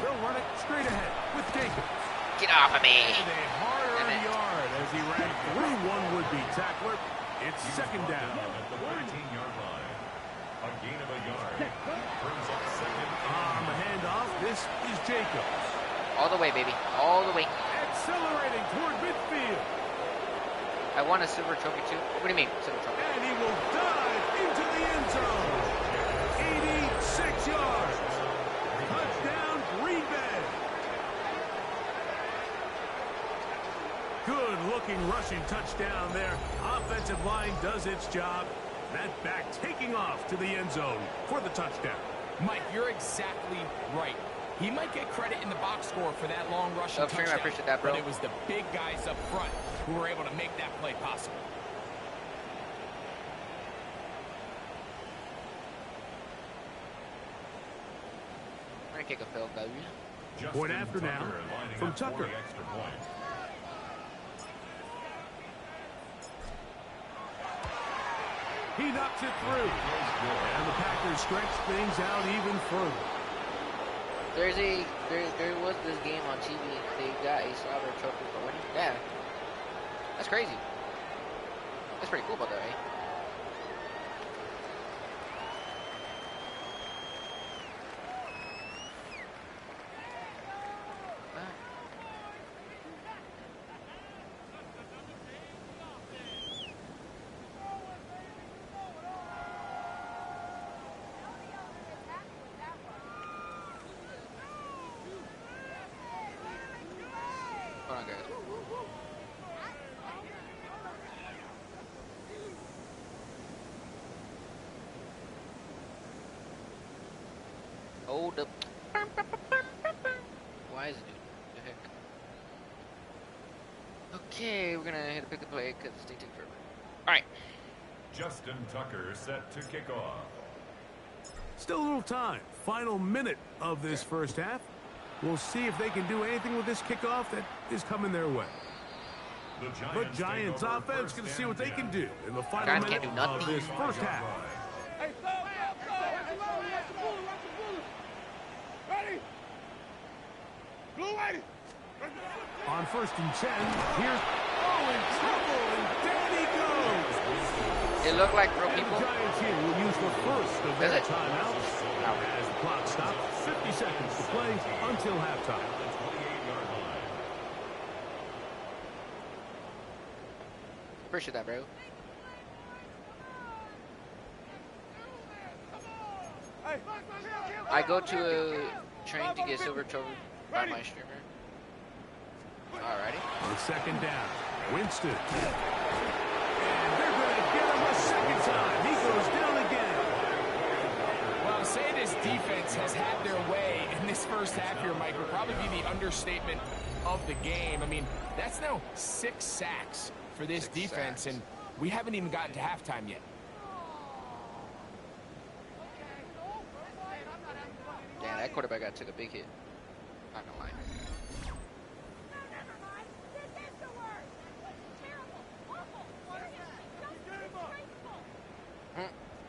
They'll run it straight ahead with Jacobs. Get off of me. And a hard-earned yard as he ran through one would-be tackler. It's 2nd down. At the 14-yard line. A gain of a yard. Brings up 2nd. On the handoff, this is Jacobs. All the way, baby. All the way. Accelerating toward midfield. I won a silver trophy, too. What do you mean, silver trophy? And he will dive into the end zone. 86 yards. Touchdown, Green Bay. Good-looking rushing touchdown there. Offensive line does its job. That back taking off to the end zone for the touchdown. Mike, you're exactly right. He might get credit in the box score for that long rushing touchdown. I appreciate that, bro. But it was the big guys up front who were able to make that play possible. I'm going to kick a field goal. Point after now from Tucker. He knocks it through. And the Packers stretch things out even further. There was this game on TV. They got a silver trophy for winning. Yeah. That's crazy. That's pretty cool about that, right? Hold on, guys. Hold up. Why is it doing the heck? Okay, we're gonna hit a pick the play because it's taking forever. Alright. Justin Tucker set to kick off. Still a little time. Final minute of this first half. We'll see if they can do anything with this kickoff that is coming their way. The Giants offense can see what they can do in the final minute of this first half. On 1st and 10, here's in trouble, and down he goes. It looked like real people. The Giants here will use the first of their timeouts as the clock stops. 50 seconds to play until halftime. Appreciate that, bro. I go to a train to get silver trophy by my streamer. Alrighty. On 2nd down, Winston. And they're going to get him a second time. He goes down again. Well, say this defense has had their way in this first half here, Mike, would probably be the understatement of the game. I mean, that's now 6 sacks for this defense, and we haven't even gotten to halftime yet. Damn, that quarterback got took a big hit. Not gonna lie.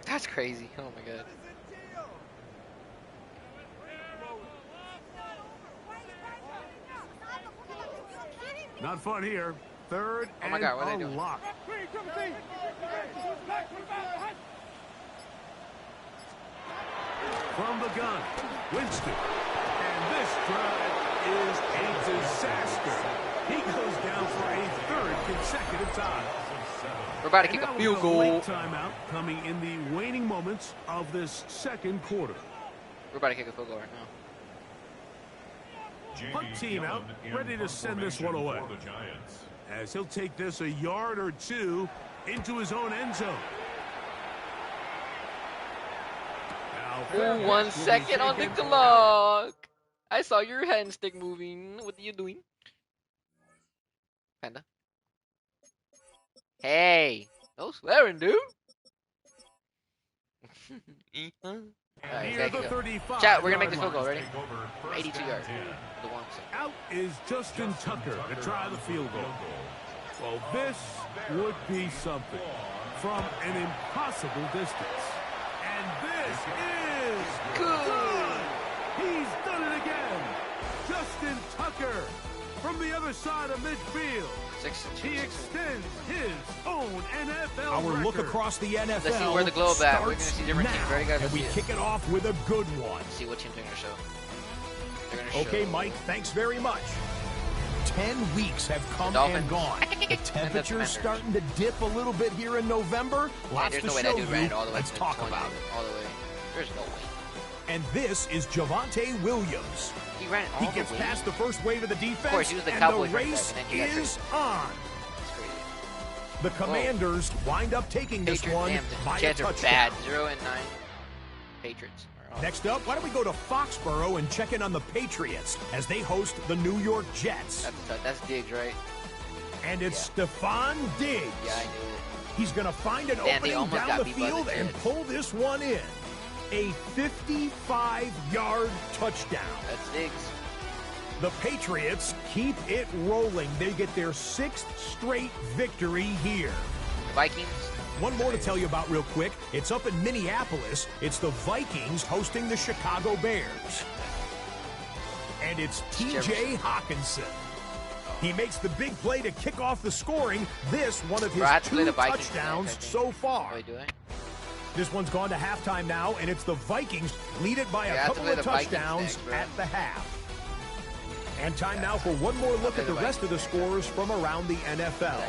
That's crazy. Oh my god. Not fun here. 3rd and a lot. From the gun, Winston. And this drive is a disaster. He goes down for a 3rd consecutive time. We're about to kick a field goal. Late timeout coming in the waning moments of this 2nd quarter. We're about to kick a field goal right now. Punt team out, ready to send this one away. As he'll take this a yard or two into his own end zone. Now, 1 second on the clock. I saw your hand stick moving. What are you doing? Panda. Hey, no swearing, dude. Alright, Near the 35 chat, we're gonna make this field goal. Ready? From 82 yards. The one. Out is Justin Tucker to try the field goal. Well, this would be something from an impossible distance. And this is good. He's done it again. Justin Tucker from the other side of midfield. He extends his own NFL Our record. look across the NFL. Let's see where the globe at. We're gonna see different teams. Ready, guys? And we kick it off with a good one. Let's see what teams they're gonna show. They're gonna Okay, show. Mike, thanks very much. 10 weeks have come and gone. The temperature's starting to dip a little bit here in November. Lots There's to no way show that dude ran you. it all the way Let's to talk 20, about it. all the way. There's no way. And this is Javonte Williams. He ran all He the gets way. past the first wave of the defense, Of course, he was the and Cowboys the running race back, and then he got is on. That's crazy. The Commanders wind up taking this Patriots, one damn, by the a Jets are touchdown. bad. 0-9. Patriots. Next up, why don't we go to Foxborough and check in on the Patriots as they host the New York Jets. That's Diggs, right? And it's Stephon Diggs. Yeah, I knew it. He's going to find an Damn, they opening almost down got the beat by the field and Jets. pull this one in. A 55-yard touchdown. That's Diggs. The Patriots keep it rolling. They get their 6th straight victory here. The Vikings. One more to tell you about real quick. It's up in Minneapolis. It's the Vikings hosting the Chicago Bears. And it's T.J. Hawkinson. He makes the big play to kick off the scoring. This one of his Bro, I have to play 2 the Vikings touchdowns tonight, I think. so far. Oh, do I? This one's gone to halftime now, and it's the Vikings lead it by Yeah, I a have to couple play of the Vikings touchdowns next, bro. at the half. And time now for one more look at the rest of the scores from around the NFL.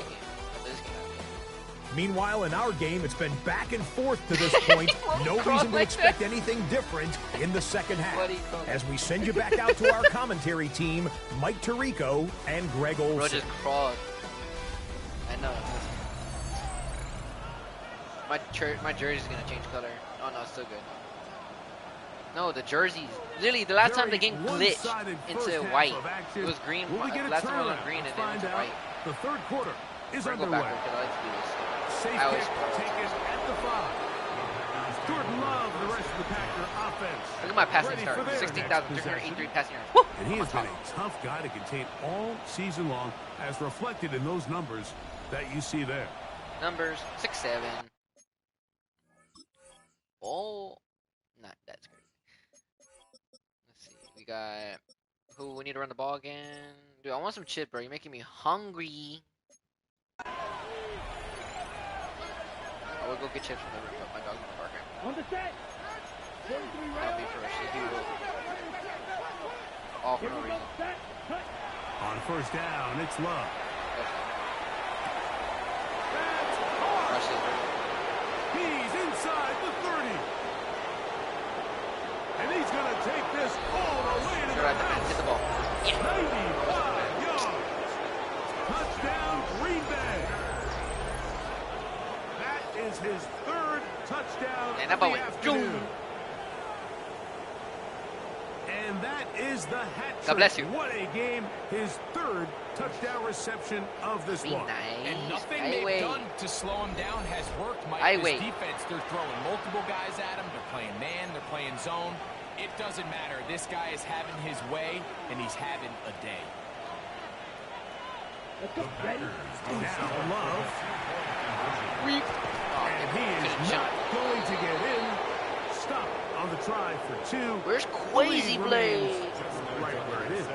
Meanwhile, in our game, it's been back and forth to this point. No reason to expect anything different in the second half. As we send you back out to our commentary team, Mike Tirico and Greg Olson. Bro just crawled. I know. My jersey's gonna change color. Oh no, it's still good. No, the jerseys. Literally, the last time the game glitched into white. It was green. Last time it was green and then it went white. The third quarter is We're gonna go underway. backwards because I like to do this. Safe I always kick taken at the 5. Jordan Love, the rest of the Packer offense. Look at my passing Ready start. for their 16,383 next passing yards. Woo! And he has been a tough guy to contain all season long, as reflected in those numbers that you see there. Numbers 6-7. Oh, not that's great. Let's see. We got who? We need to run the ball again. Dude, I want some chip, bro. You're making me hungry. I will go get chips from my dog in the park. On the set. That'll be for a shit. All for no reason. On first down, it's Love. Rush it. He's inside the 30. And he's going to take this all the way to the house. Hit the ball. 95 yards. Touchdown, Green Bay. That is his 3rd touchdown And of that the ball went afternoon. And that is the hat trick. God bless you. What a game. His 3rd touchdown reception of this one. And nothing they've done to slow him down has worked, Mike. This defense, they're throwing multiple guys at him. They're playing man. They're playing zone. It doesn't matter. This guy is having his way, and he's having a day. Now Love. And he is not going to get in. Stop on the try for 2. Where's Crazy Blade? Right where it is.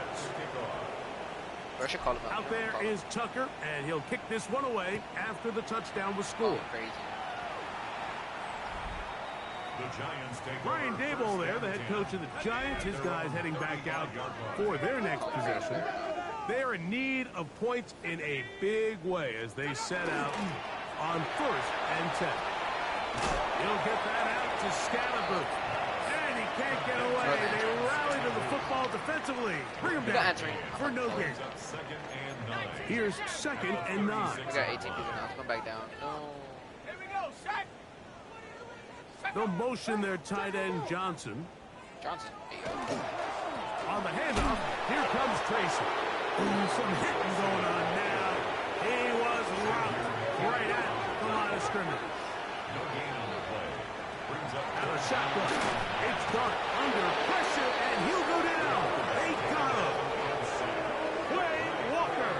Or I should call him Out there is Tucker, and he'll kick this one away after the touchdown was scored. Crazy. Brian Daboll there, the head coach of the Giants. His guys heading back out for their next possession. They're in need of points in a big way as they set out on 1st and 10. He'll get that out to Scatterbird. And he can't get away. They rally to the football defensively. Bring him down for no gain. Here's 2nd and 9. We got 18 people now. Let's go back down. No. They'll motion their tight end Johnson. Johnson. On the handoff, here comes Tracy. Ooh, some hitting going on now. tackle. It's Dart under pressure, and he'll go down. They got him. Quay Walker.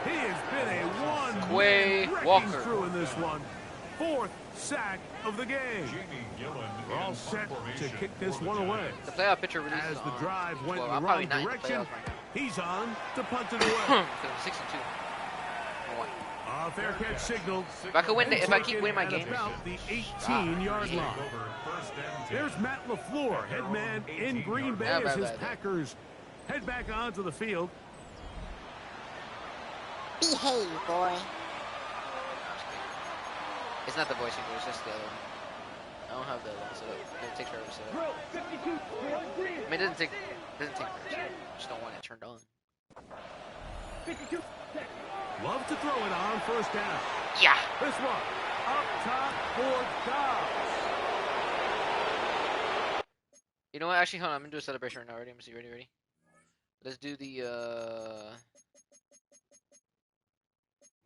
He has been a one-man wrecking crew in this one. 4th sack of the game. We're all set to kick this one away. The playoff pitcher releases As the on drive went 12. in I'm the probably wrong not in the direction, playoffs right now. he's on to punt it away. 6-2. Fair catch signal. If I could win, if I keep winning my at games, about the 18-yard line. There's Matt LaFleur, head man in Green Bay as his Packers head back onto the field. Behave, boy. It's not the voice anymore, it's just the other one. I don't have the other one, so it takes forever to set up. I mean, it doesn't take forever. I just don't want it turned on. Love to throw it on first down. Yeah. This one up top for Dobbs. You know what? Actually, hold on. I'm gonna do a celebration right now. Ready? I'm gonna see. Ready? Let's do the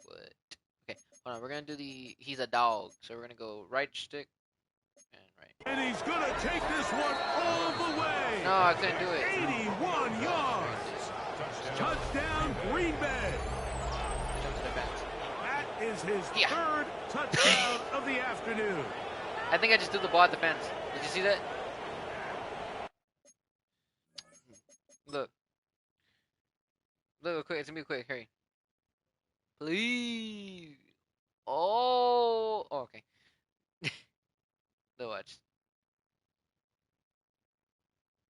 what? Okay, hold on. We're gonna do the. He's a dog, so we're gonna go right stick and right. And he's gonna take this one all the way. No, I couldn't do it. 81 yards. Touchdown, Green Bay. That is his 3rd touchdown of the afternoon. I think I just threw the ball at the fence. Did you see that? Look. Look, quick. It's gonna be quick. Hurry. Please. Oh, okay. Look, watch.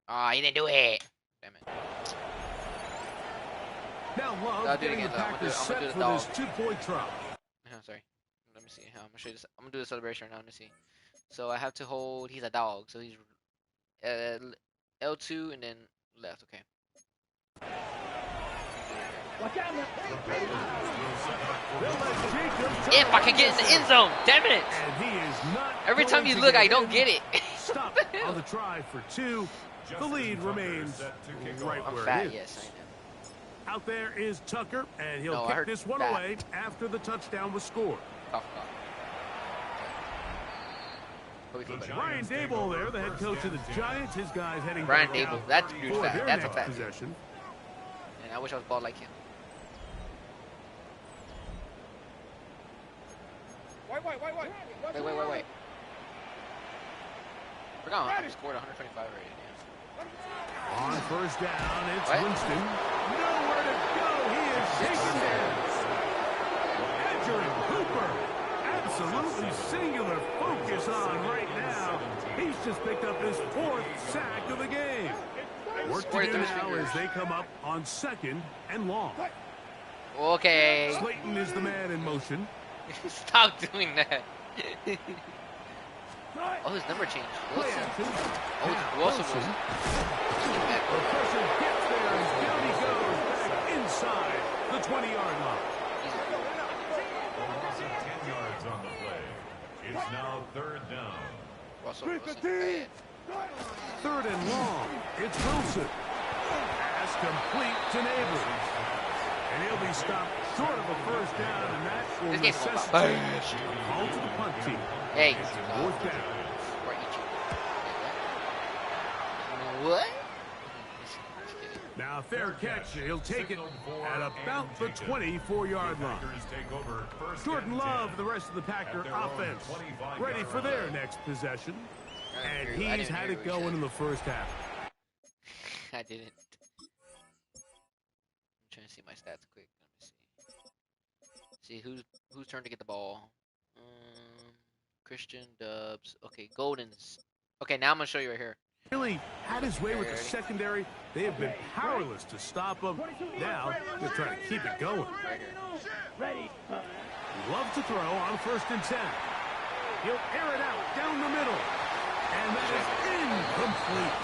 Oh, he didn't do it. Damn it. Now Love getting the Packers set for this 2-point try. Oh, sorry. Let me see. I'm gonna show you this. I'm gonna do the celebration right now. Let me see. So I have to hold. He's a dog. So he's L2 and then left. Okay. If I can get in the end zone, damn it! And he is not Every time you look, I don't get it. Stop on the try for 2. The lead remains right where fat, it is. yes, I know. Out there is Tucker, and he'll kick this one away after the touchdown was scored. Brian Dable there, the head coach of the Giants. His guys heading Brian back Dable, out that dude's for fat. their That's a next fat possession. And I wish I was bald like him. Wait. We're gone. I scored 125 already. On first down, it's Winston. Nowhere to go. He is taken down. Edgerrin Cooper. Absolutely singular focus on right now. He's just picked up his 4th sack of the game. Work to do now as they come up on 2nd and long. Okay. Slayton is the man in motion. Stop doing that. Oh, his number changed. Wilson. Oh, it's Wilson. The pressure gets there as down he goes back inside the 20-yard line. 10 yards on the play. It's now 3rd down. Wilson. 3rd and long. It's Wilson. Pass complete to Neighbors. And he'll be stopped short of a first down, and that will necessitate a call to the punt team. Hey. 4th down. What? Now, fair catch. He'll take it at about the 24-yard line. Jordan Love, the rest of the Packer offense, ready for their next possession. And he's had it going in the first half. I didn't. I'm trying to see my stats quick. Let me see. See whose turn to get the ball. Christian Dubs. Okay, Golden's. Okay, now I'm gonna show you right here. Really had his way with the secondary. They have been powerless to stop him. Now they're trying to keep it going. Love to throw on 1st and 10. He'll air it out down the middle. And that is incomplete.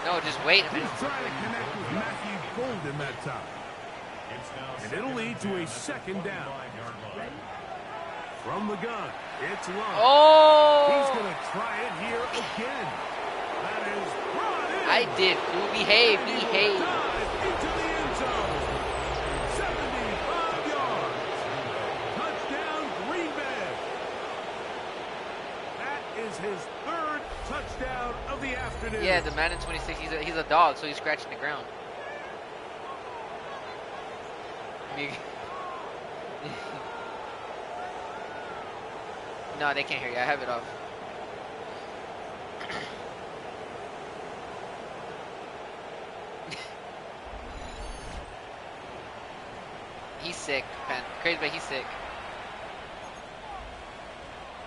No, just wait a minute. He's trying to connect with Matthew Golden that time. And it'll lead to a 2nd down. From the gun, it's Love. Oh! He's going to try it here again. That is brought in. I did. Behave. Into the end zone. 75 yards. Touchdown, Green Bay. That is his 3rd touchdown of the afternoon. Yeah, the Madden 26, he's a dog, so he's scratching the ground. No, they can't hear you. I have it off. He's sick, man. Crazy, but he's sick.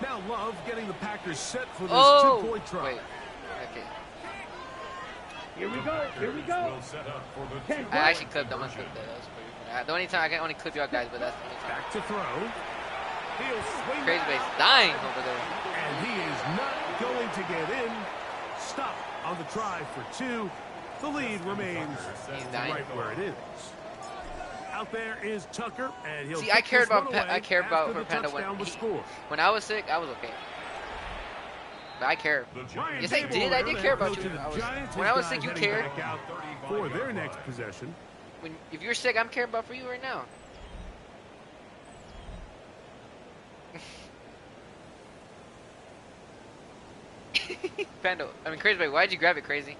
Now Love getting the Packers set for this two-point try. Wait. Okay. Here we go. Here we go. I actually clipped. I'm gonna clip that. That's pretty funny. The only time I can only clip y'all guys, but that's the only time. Back to throw. He'll swing. Crazy base dying over there. And he is not going to get in. Stop on the try for 2. The lead remains right where it is. Out there is Tucker, and he'll. See, I cared about for Panda when I was sick. I was okay. But I care. Yes, I did. I did care about you. When I was sick, you cared. For their next possession. If you're sick, I'm caring about for you right now. Panda, I mean, Crazy Boy, why'd you grab it, Crazy?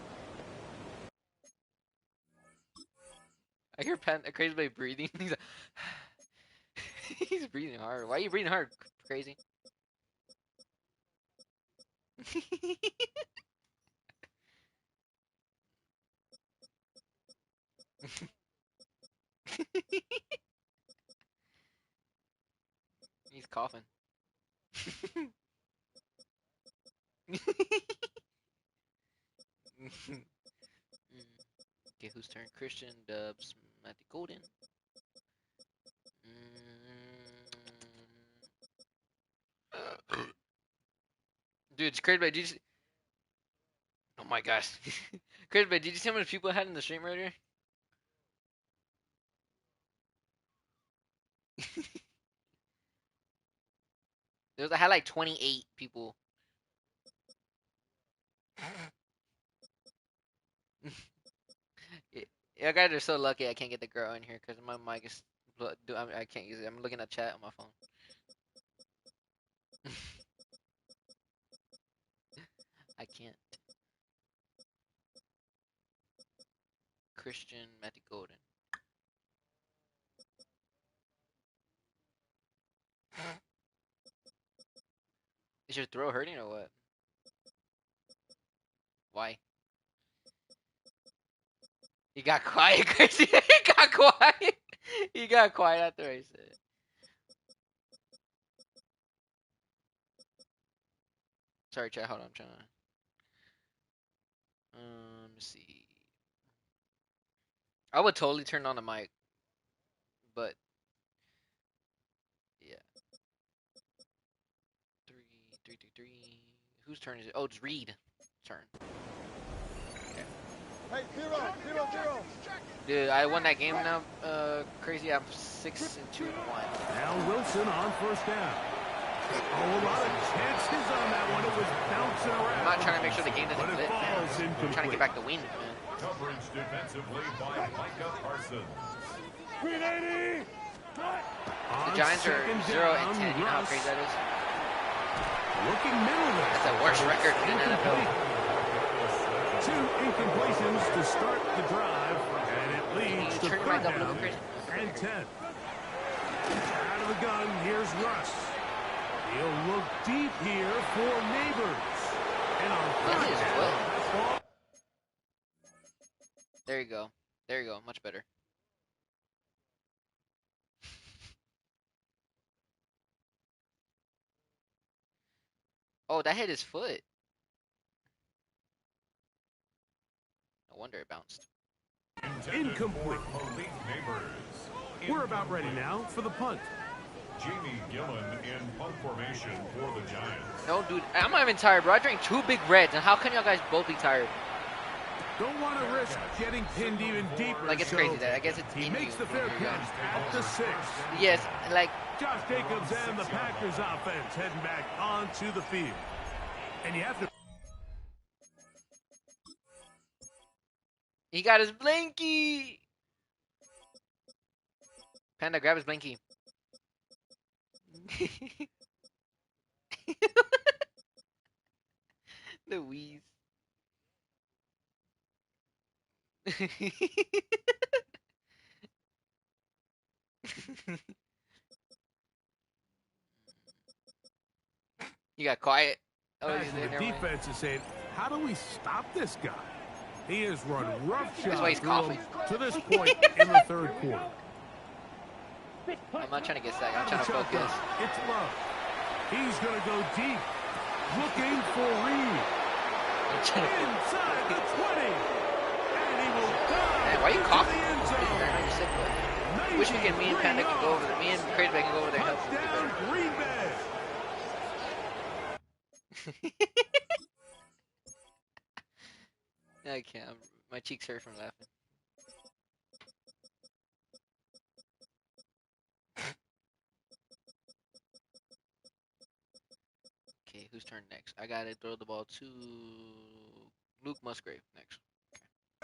I hear Crazy Boy breathing. He's like, he's breathing hard. Why are you breathing hard, Crazy? He's coughing. Okay, whose turn? Christian, Dubs, Matthew Golden. Dude, it's crazy, but did you see... Oh my gosh. Crazy, but did you see how many people had in the stream earlier? I had like 28 people. Yeah, guys are so lucky I can't get the girl in here because my mic is. I can't use it. I'm looking at chat on my phone. I can't. Christian Matthew Golden. Is your throat hurting or what? Why? He got quiet, Crazy. He got quiet. He got quiet after I said it. Sorry, chat. Hold on. I'm trying to. Let me see. I would totally turn on the mic, but yeah. 3. Whose turn is it? Oh, it's Reed. Turn. Hey, 0. Dude, I won that game now. Crazy. I'm 6-2-1. Now Wilson on first down. Oh, a lot of chances on that one. It was bouncing around. I'm not trying to make sure the game doesn't flip, man. I'm trying to get back the win, man. Coverage defensively by Micah Parsons. 380. The Giants are 0-10. You know how crazy that is? Looking middle there. That's the worst record in the NFL. 2 incompletions to start the drive, and it leads to 3rd down and 10. Out of the gun, here's Russ. He'll look deep here for Neighbors. And on 3rd down, there you go. There you go. Much better. Oh, that hit his foot. No wonder it bounced. Incomplete. We're about ready now for the punt. Jamie Gillen in punt formation for the Giants. No, dude, I'm not even tired, bro. I drank 2 big reds, and how can y'all guys both be tired? Don't want to risk getting pinned even deeper. Like, it's crazy that I guess it's he in makes you the fair catch at the 6. Yes, like Josh Jacobs and the Packers offense heading back onto the field. And you have to. he got his blankie. Panda, grab his blankie. Louise. You got quiet. Oh, Back he's to in the there. defense is saying, how do we stop this guy? He has run roughshod That's why he's coughing. to this point in the third quarter. I'm not trying to get sacked. I'm trying to focus. It's Love. He's going to go deep. Looking for Reed. Inside the 20. And he will dive. Man, why are you coughing? The end zone. I know you're sick, but wish we can, me and Panda can go over there. Me and Crazy can go over there and help him Touchdown, get Green Bay. better. I can't. My cheeks hurt from laughing. Okay, whose turn next? I gotta throw the ball to Luke Musgrave next.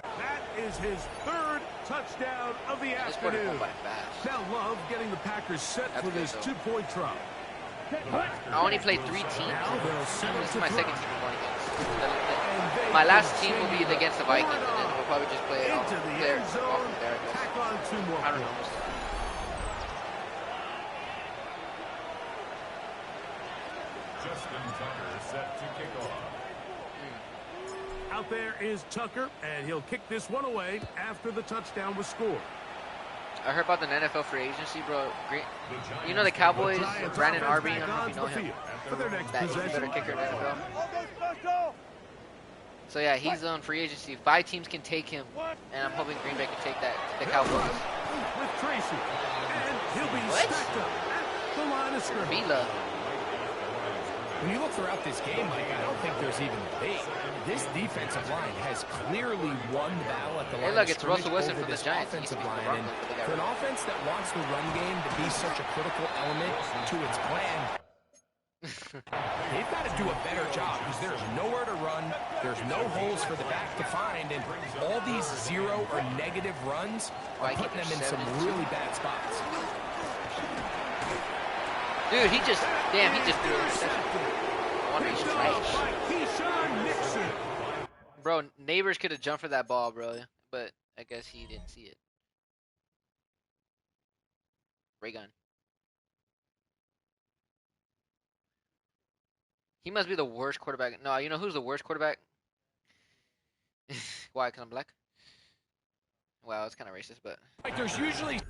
That is his third touchdown of the This quarter afternoon. went by fast. Now Love getting the Packers set That's for good, this though. two-point try. I only played 3 teams. Now they'll set This up is my the second drive. team I'm going against. And they My last team will continue be against the Vikings, and then forward we'll probably just play it off into the there. end zone. Off from there, I guess. Tack on 2 more I don't know. points. Justin Tucker set to kick off. Out there is Tucker, and he'll kick this one away after the touchdown was scored. I heard about the NFL free agency, bro. You know the Cowboys, Giants Brandon offense Arby, I back don't know if you know onto the him. field for their next That he's a possession. better kicker in the NFL. So yeah, he's on free agency. 5 teams can take him, and I'm hoping Green Bay can take that. The Cowboys. With Tracy, and he'll be What? stacked up at the line of scrimmage. Vila. When you look throughout this game, Mike, I don't think there's even debate. This defensive line has clearly won the battle at the Hey, line look, of it's scrimmage Russell Wilson over from the this Giants. He used to offensive be from line. And Broncos, but they got for rid an of him. offense that wants the run game to be such a critical element to its plan, they've got to do a better job because there's nowhere to run. There's no holes for the back to find. And all these 0 or negative runs are putting them in some really bad spots. Dude, he just threw an interception. He's trash. Bro, Neighbors could have jumped for that ball, bro. But I guess he didn't see it. Ray gun. He must be the worst quarterback. No, you know who's the worst quarterback? Why? Because I'm black? Wow, it's kind of racist, but... Like, there's usually...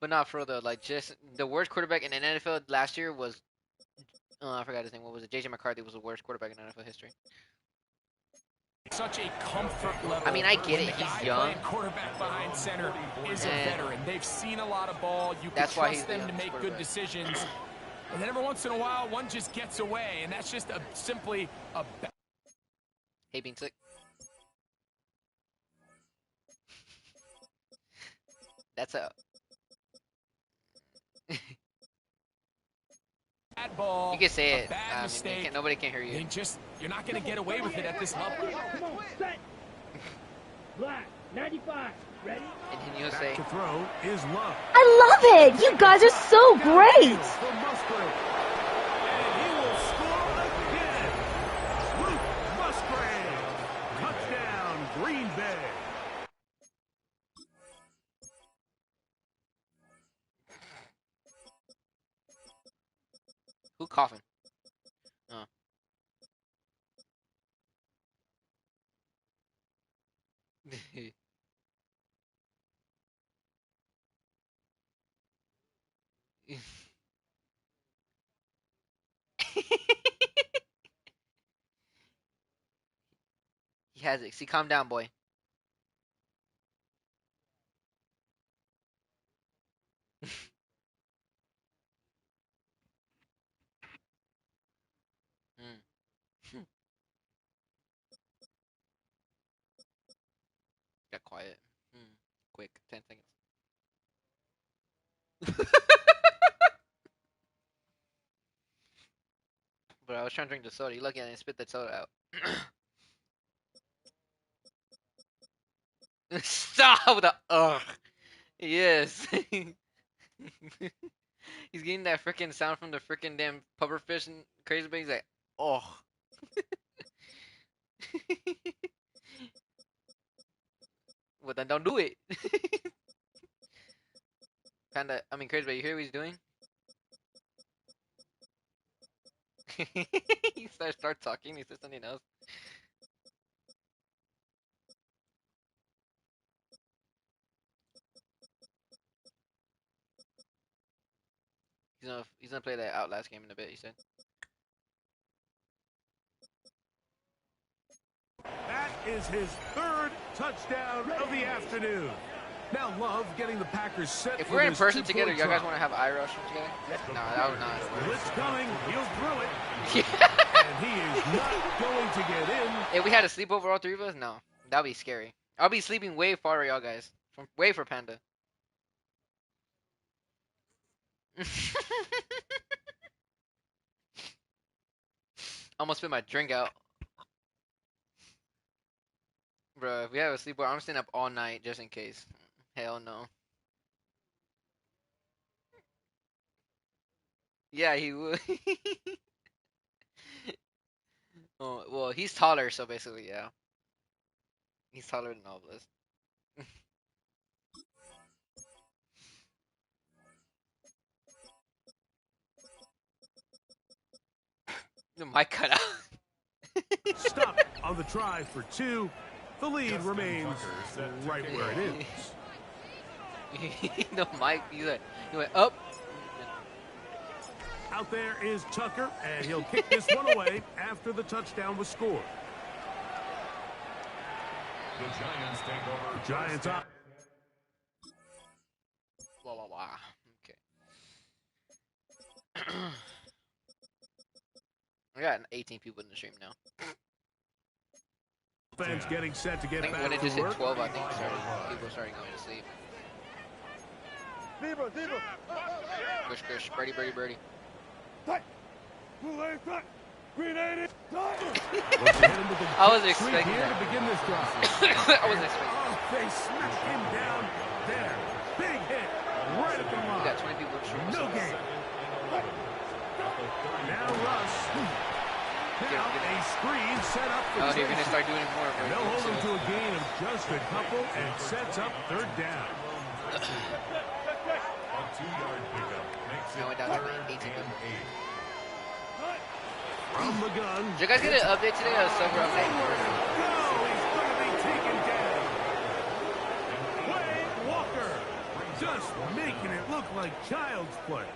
But not for real, though. Like, just the worst quarterback in the NFL last year was... I forgot his name. What was it? J.J. McCarthy was the worst quarterback in NFL history. Such a comfort level. I mean, I get when it. the He's guy young. playing quarterback behind center is a veteran. They've seen a lot of ball. You can That's why he's trust the them to youngest make good quarterback. decisions. And then every once in a while, one just gets away, and that's just simply a... Hey, being sick. That's a... bad ball. You can say it. Bad I mean, mistake. nobody can hear you. You're not going to get away with it at this level. Come on, set. Black, 95. Ready? And then you'll say... To throw is Love. I love it! You guys are so great! From Musgrave. And he will score again. Luke Musgrave. Touchdown, Green Bay. Who coughing? Oh. He has it. See, calm down, boy. Mm. Got quiet. Quick, 10 seconds. But I was trying to drink the soda. You lucky I didn't spit that soda out. Stop with the ugh. Yes. He's getting that freaking sound from the freaking damn pufferfish and crazy bait. He's like, oh. Well, then don't do it. Panda, I mean, crazy bait. You hear what he's doing? He start talking. He says something else. He's gonna play that Outlast game in a bit. He said. That is his third touchdown of the afternoon. Now Love getting the Packers set. If we're in person together, y'all guys want to have eye rush together? No, that was not. Blitz coming, he'll throw it. Yeah. And he is not going to get in. If we had to sleep over all three of us, no, that'd be scary. I'll be sleeping way far, y'all guys. From way for Panda. Almost spit my drink out. Bro, if we have a sleepover, I'm staying up all night just in case. Hell no. Yeah, he would. Oh, well, he's taller, so basically, yeah. He's taller than all of us. The mic cut out. Stop on the try for 2. The lead remains right where it is. The mic, he went up. Out there is Tucker, and he'll kick this one away after the touchdown was scored. The Giants take over. The Giants up. Blah, blah, blah. Okay. I got 18 people in the stream now. Fans getting set to get I think back when it to just hit work. 12, I think people started going to sleep. Push, birdie, birdie, birdie. I was expecting that. To begin this drive. I was expecting that. They smack him down there. Big hit right at the line. We got 20 people in the stream. No game. Now Russ. Now a screen set up for Oh, you're going to start doing more. They'll hold him to a gain of just a couple and sets up third down. A 2-yard pickup makes Now it we're down to 3rd 18 people. and 8. From the gun. Did you guys get an update today on Silver update? Go! He's going to be taken down. Wade Walker just making it look like child's play.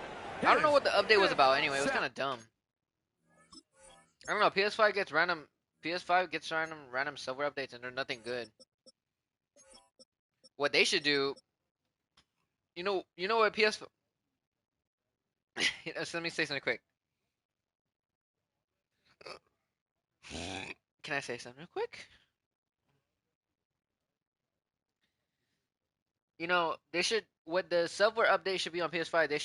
I don't know what the update was about anyway. It was kind of dumb. I don't know. PS5 gets random silver updates and they're nothing good. What they should do, you know what PS5. Let me say something quick. Can I say something real quick? You know, they should, what the software update should be on PS5, they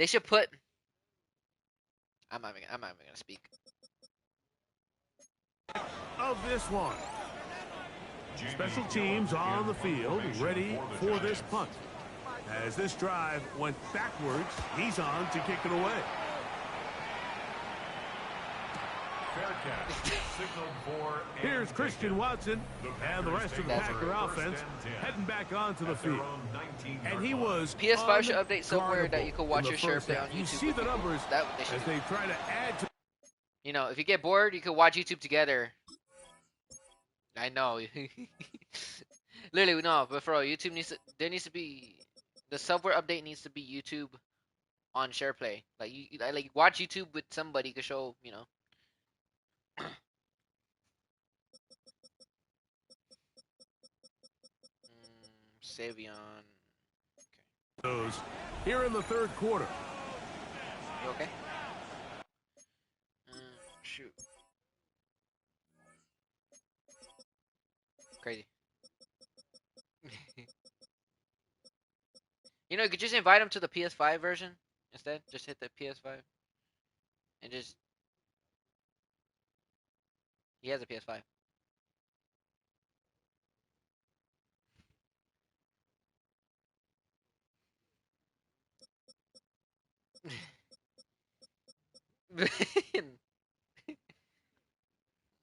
should put, I'm not even gonna speak. Of this one. Special teams on the field, ready for this punt. As this drive went backwards, he's on to kick it away. Here's Christian Watson and the rest of the Packer offense heading back onto the field. And he was PS5 should update software that you can watch your share play on YouTube. You see the numbers as they try to add to. You know, if you get bored, you can watch YouTube together. I know. Literally, no, but for real, YouTube needs to be, the software update needs to be YouTube on SharePlay. Like like watch YouTube with somebody to show, you know. Savion. Those here in the third quarter. You okay? Shoot. Crazy. You know, you could just invite him to the PS5 version instead. Just hit the PS5 and just. He has a PS5.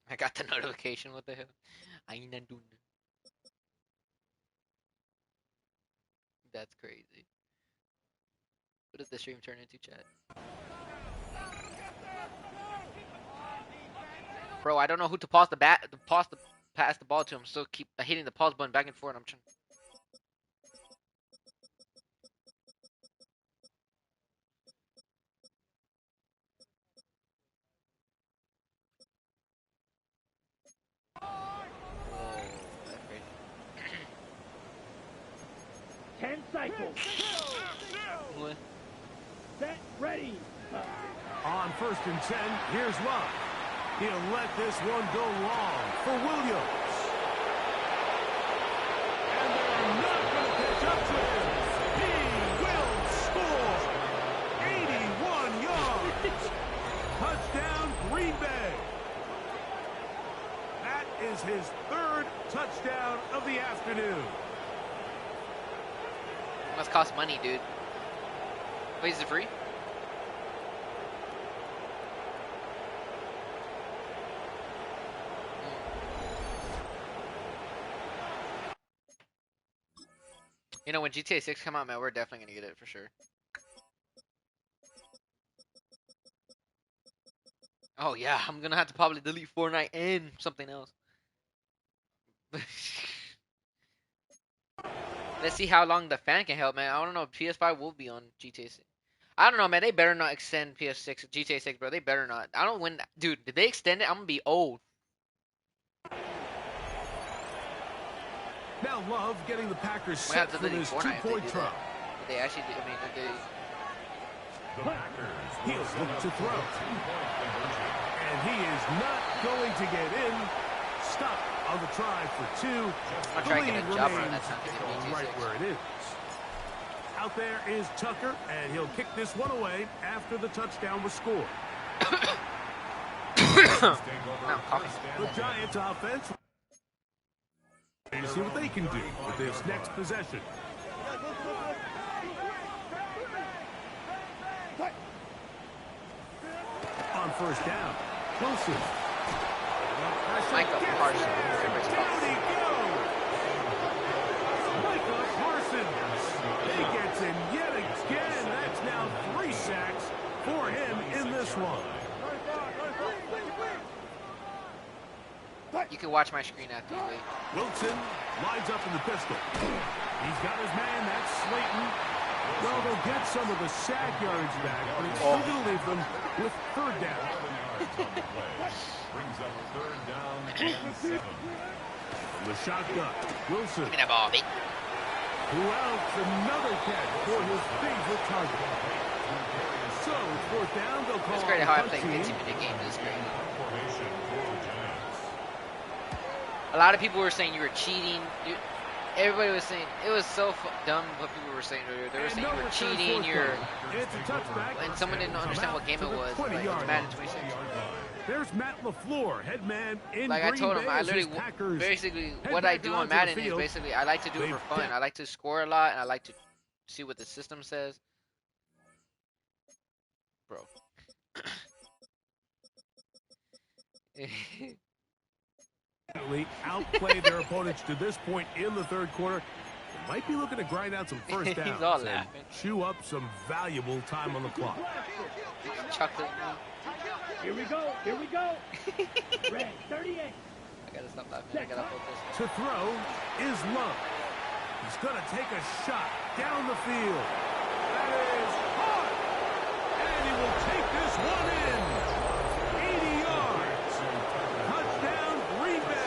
I got the notification. What the hell? I ain't not doing it. That's crazy. What does the stream turn into, chat? Bro, I don't know who to pass the pass the ball to. I'm still keep hitting the pause button back and forth. I'm trying. Oh, that's crazy. 10 cycles. What? Set, ready. On 1st and 10, here's Love. He'll let this one go long for Williams. And they're not going to catch up to him. He will score. 81 yards. Touchdown, Green Bay. That is his 3rd touchdown of the afternoon. Must cost money, dude. Wait, is it free? You know, when GTA 6 come out, man, we're definitely gonna get it for sure. Oh yeah, I'm gonna have to probably delete Fortnite and something else. Let's see how long the fan can help, man. I don't know if PS5 will be on GTA 6. I don't know, man. They better not extend PS6, GTA 6, bro. They better not. I don't win. Dude, did they extend it? I'm gonna be old. Now Love getting the Packers set for this 2-point try. They actually did. I mean, did they... He'll look to throw. And he is not going to get in. Stop on the try for 2. The lead remains right where it is. Out there is Tucker, and he'll kick this one away after the touchdown was scored. The Giants offense. To see what they can do with this next possession. On 1st down, Wilson. Micah Parsons. Down he goes. Micah Parsons. He gets in yet again. That's now 3 sacks for him in this one. You can watch my screen after you wait. Wilson lines up in the pistol. He's got his man. That's Slayton. Well, they'll get some of the sack yards back, but it's still going to leave them with 3rd down. Brings up 3rd down and 7. From the shotgun, Wilson. Give me that ball, mate. Who else? Another catch for his favorite target. So, 4th down, they'll call It's great how I play team. 15-minute games. It's great. A lot of people were saying you were cheating. Everybody was saying it was so dumb what people were saying earlier. They were saying you were cheating. And someone didn't understand what game it was. Like, it's Madden 26. There's Matt LaFleur, head man in like I Green told him, Bay I as his literally Packers basically head what I back do onto on the Madden is field. basically I like to do it for fun. I like to score a lot and I like to see what the system says. Bro. Outplay their opponents to this point in the 3rd quarter. They might be looking to grind out some 1st downs He's all and laughing. chew up some valuable time on the clock. Chocolate. Here we go. Here we go. Red 38. I gotta stop laughing. I gotta focus. To throw is Love. He's going to take a shot down the field. That is hard. And he will take this one in. 80 yards. Touchdown, Green Bay.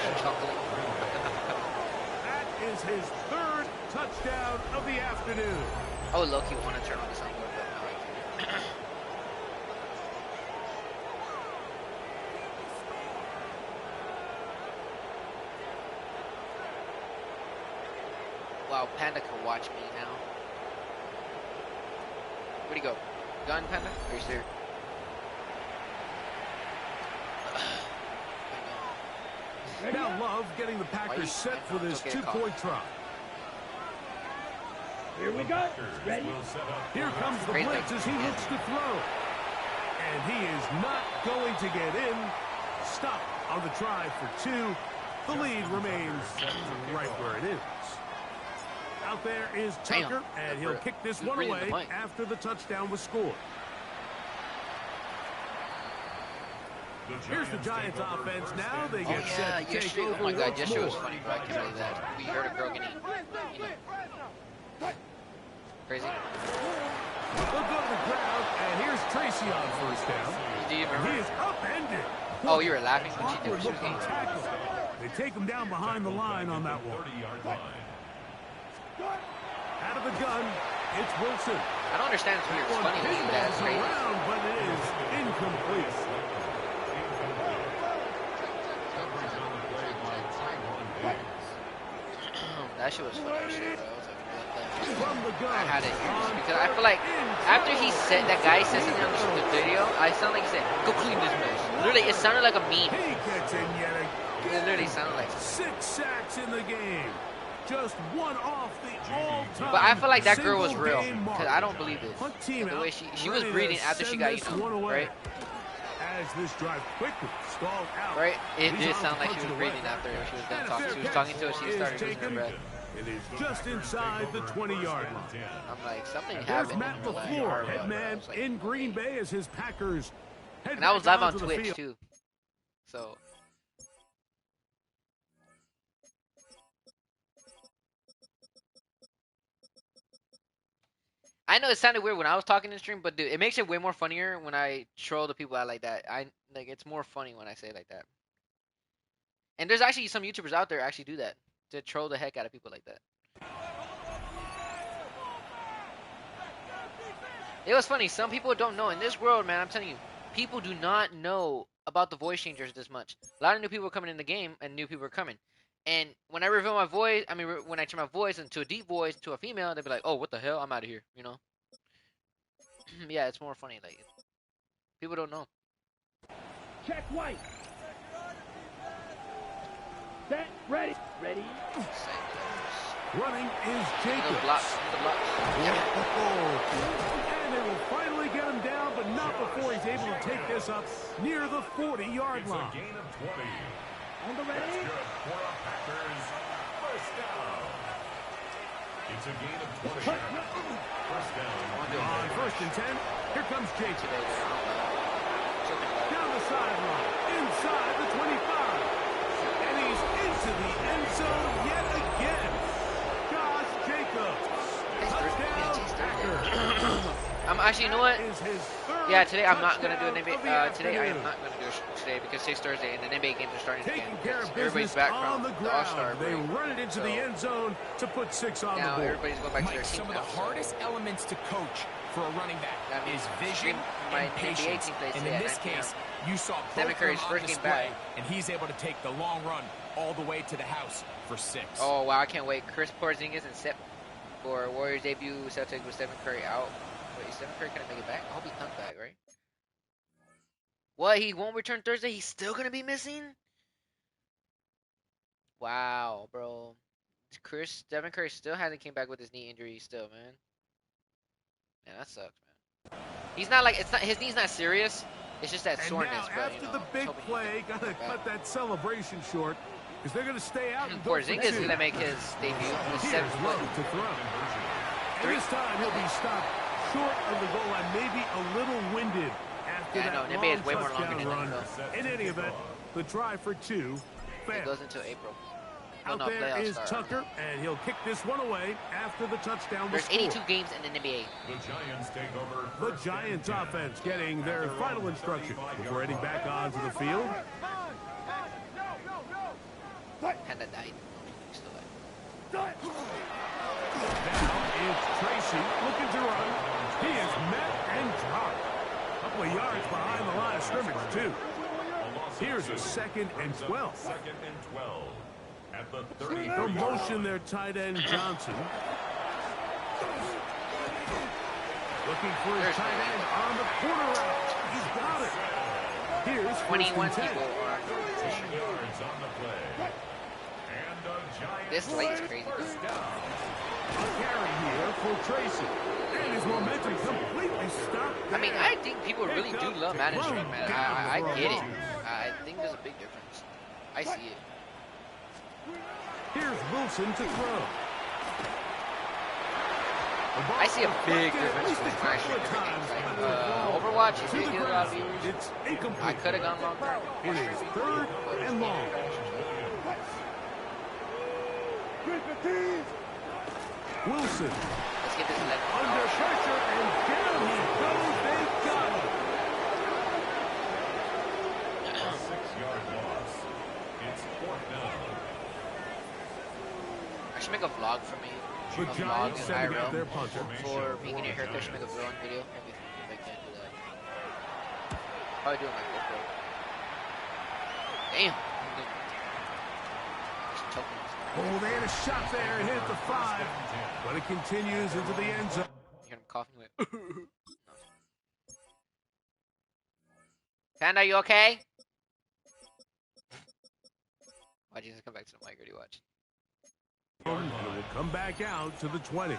That is his 3rd touchdown of the afternoon. Oh, Loki want to turn on the soundboard, but no, I can't. Wow, Panda can watch me now. Where'd he go? Gone, Panda? Or is there? Now Love getting the Packers set for this 2-point try. Here we go. Ready? Here comes the blitz as he looks to throw. And he is not going to get in. Stop on the try for 2. The lead remains right where it is. Out there is Tucker, and he'll kick this one away after the touchdown was scored. Here's the Giants offense now. They get set to take over. Oh my God, yesterday was funny, bro. I can't believe that. We heard a girl getting, crazy. They'll go to the ground, and here's Tracy on first down. Do you remember? He is upended. Oh, you were laughing when she did what she was getting. They take him down behind the line on that one. Out of the gun, it's Wilson. I don't understand. It's weird. It's funny when you do that. It's crazy. Around, but it is incomplete. That shit was funny as shit, bro. From the gun. I had it because I feel like after he said that guy said something on the video, I sound like he said, "Go clean this mess." Literally, it sounded like a meme. He gets in yet again. It literally sounded like 6 sacks in the game. Just one off the all-time. But I feel like that girl was real because I don't believe this. The way she was breathing after she got, right? As this drive quickly stalled out. Right? It did sound like she was breathing after she was done talking. She was talking to her. She started losing her breath. It is just inside the 20-yard line. I'm like, something There's happened. Matt LaFleur, head man in Green Bay as his Packers. And I was live on Twitch too. So. I know it sounded weird when I was talking in the stream, but dude, it makes it way more funnier when I troll the people out like that. It's more funny when I say it like that. And there's actually some YouTubers out there actually do that to troll the heck out of people like that. It was funny. Some people don't know in this world, man. I'm telling you, people do not know about the voice changers this much. A lot of new people are coming in the game, and new people are coming. And when I reveal my voice, I mean, when I turn my voice into a deep voice to a female, they'll be like, "Oh, what the hell? I'm out of here," you know? Yeah, it's more funny. Like, people don't know. Check white. Set, ready. Ready. Running is Jacobs. The blocks. And they will finally get him down, but not before he's able to take this up near the 40-yard line. It's a gain of 20. On the ready. That's good for a Packers first down. It's a gain of 20. First down. On first and 10, here comes Jacobs. Down the sideline, inside the 25. And he's into the end zone yet again. Josh Jacobs. Touchdown, Packers. I'm actually, you know what? Yeah, today I'm not gonna do an NBA. Today I am not gonna do it today because today's Thursday and the NBA games are starting again. Everybody's back from the All-Star break. They run it into the end zone to put 6 on the board. Now everybody's going back to their team. Some of the hardest elements to coach for a running back is vision and patience. And in this case, you saw both of them on display, and he's able to take the long run all the way to the house for 6. Oh wow, I can't wait. Chris Porzingis and Sep for Warriors debut. Celtics with Stephen Curry out. Wait, Stephen Curry gonna make it back? I hope he comes back, right? What? He won't return Thursday? He's still gonna be missing? Wow, bro. Stephen Curry still hasn't came back with his knee injury still, man. Man, that sucks, man. He's not like, it's not, his knee's not serious. It's just that soreness, now, but, after the big play, gotta cut that celebration short because they're gonna stay out. And Porzingis is gonna make his debut. He's 7 foot. To throw. And this time he'll be stopped short of the goal line, maybe a little winded after that NBA is way more longer touchdown than run. NFL. In any event, the try for 2 failed. It goes until April. Out there is Tucker, and he'll kick this one away after the touchdown was There's 82 scored. games in the NBA. The Giants take over. The Giants offense getting their final instruction before heading back onto the field. Kinda died. Now it's Tracy looking to run. He is met and dropped. A couple of yards behind the line of scrimmage, too. Here's a 2nd and 12. 2nd and 12. At the 30. The motion their tight end Johnson. Looking for his tight end on the corner route. He's got it. Here's 21 people are. 10 yards on the play. And the Giants. This late is crazy. A carry here for Tracy. And his momentum completely stopped there. I mean, I think people really do love Madden Stream, man. I get it. I think there's a big difference. I see it. Here's Wilson to throw. I see a big difference between when I stream different games. Like, Overwatch, it did get a lot of views. I could have gone longer. It is 3rd and long. Wilson. Let's get this left. Under pressure, and down he goes. They got him. A 6-yard loss. It's 4th down. I should make a vlog for me. The A vlog Giants in sending out their IRL punter. for me getting a haircut. I should make a vlog video. If I can't do that. Probably do it on my GoPro. Damn. Just choking myself. Oh, they had a shot there and hit the 5, but it continues into the end zone. You hear him coughing like. Panda, you okay? Why'd you just come back to the mic? Already watch. And it will come back out to the 20.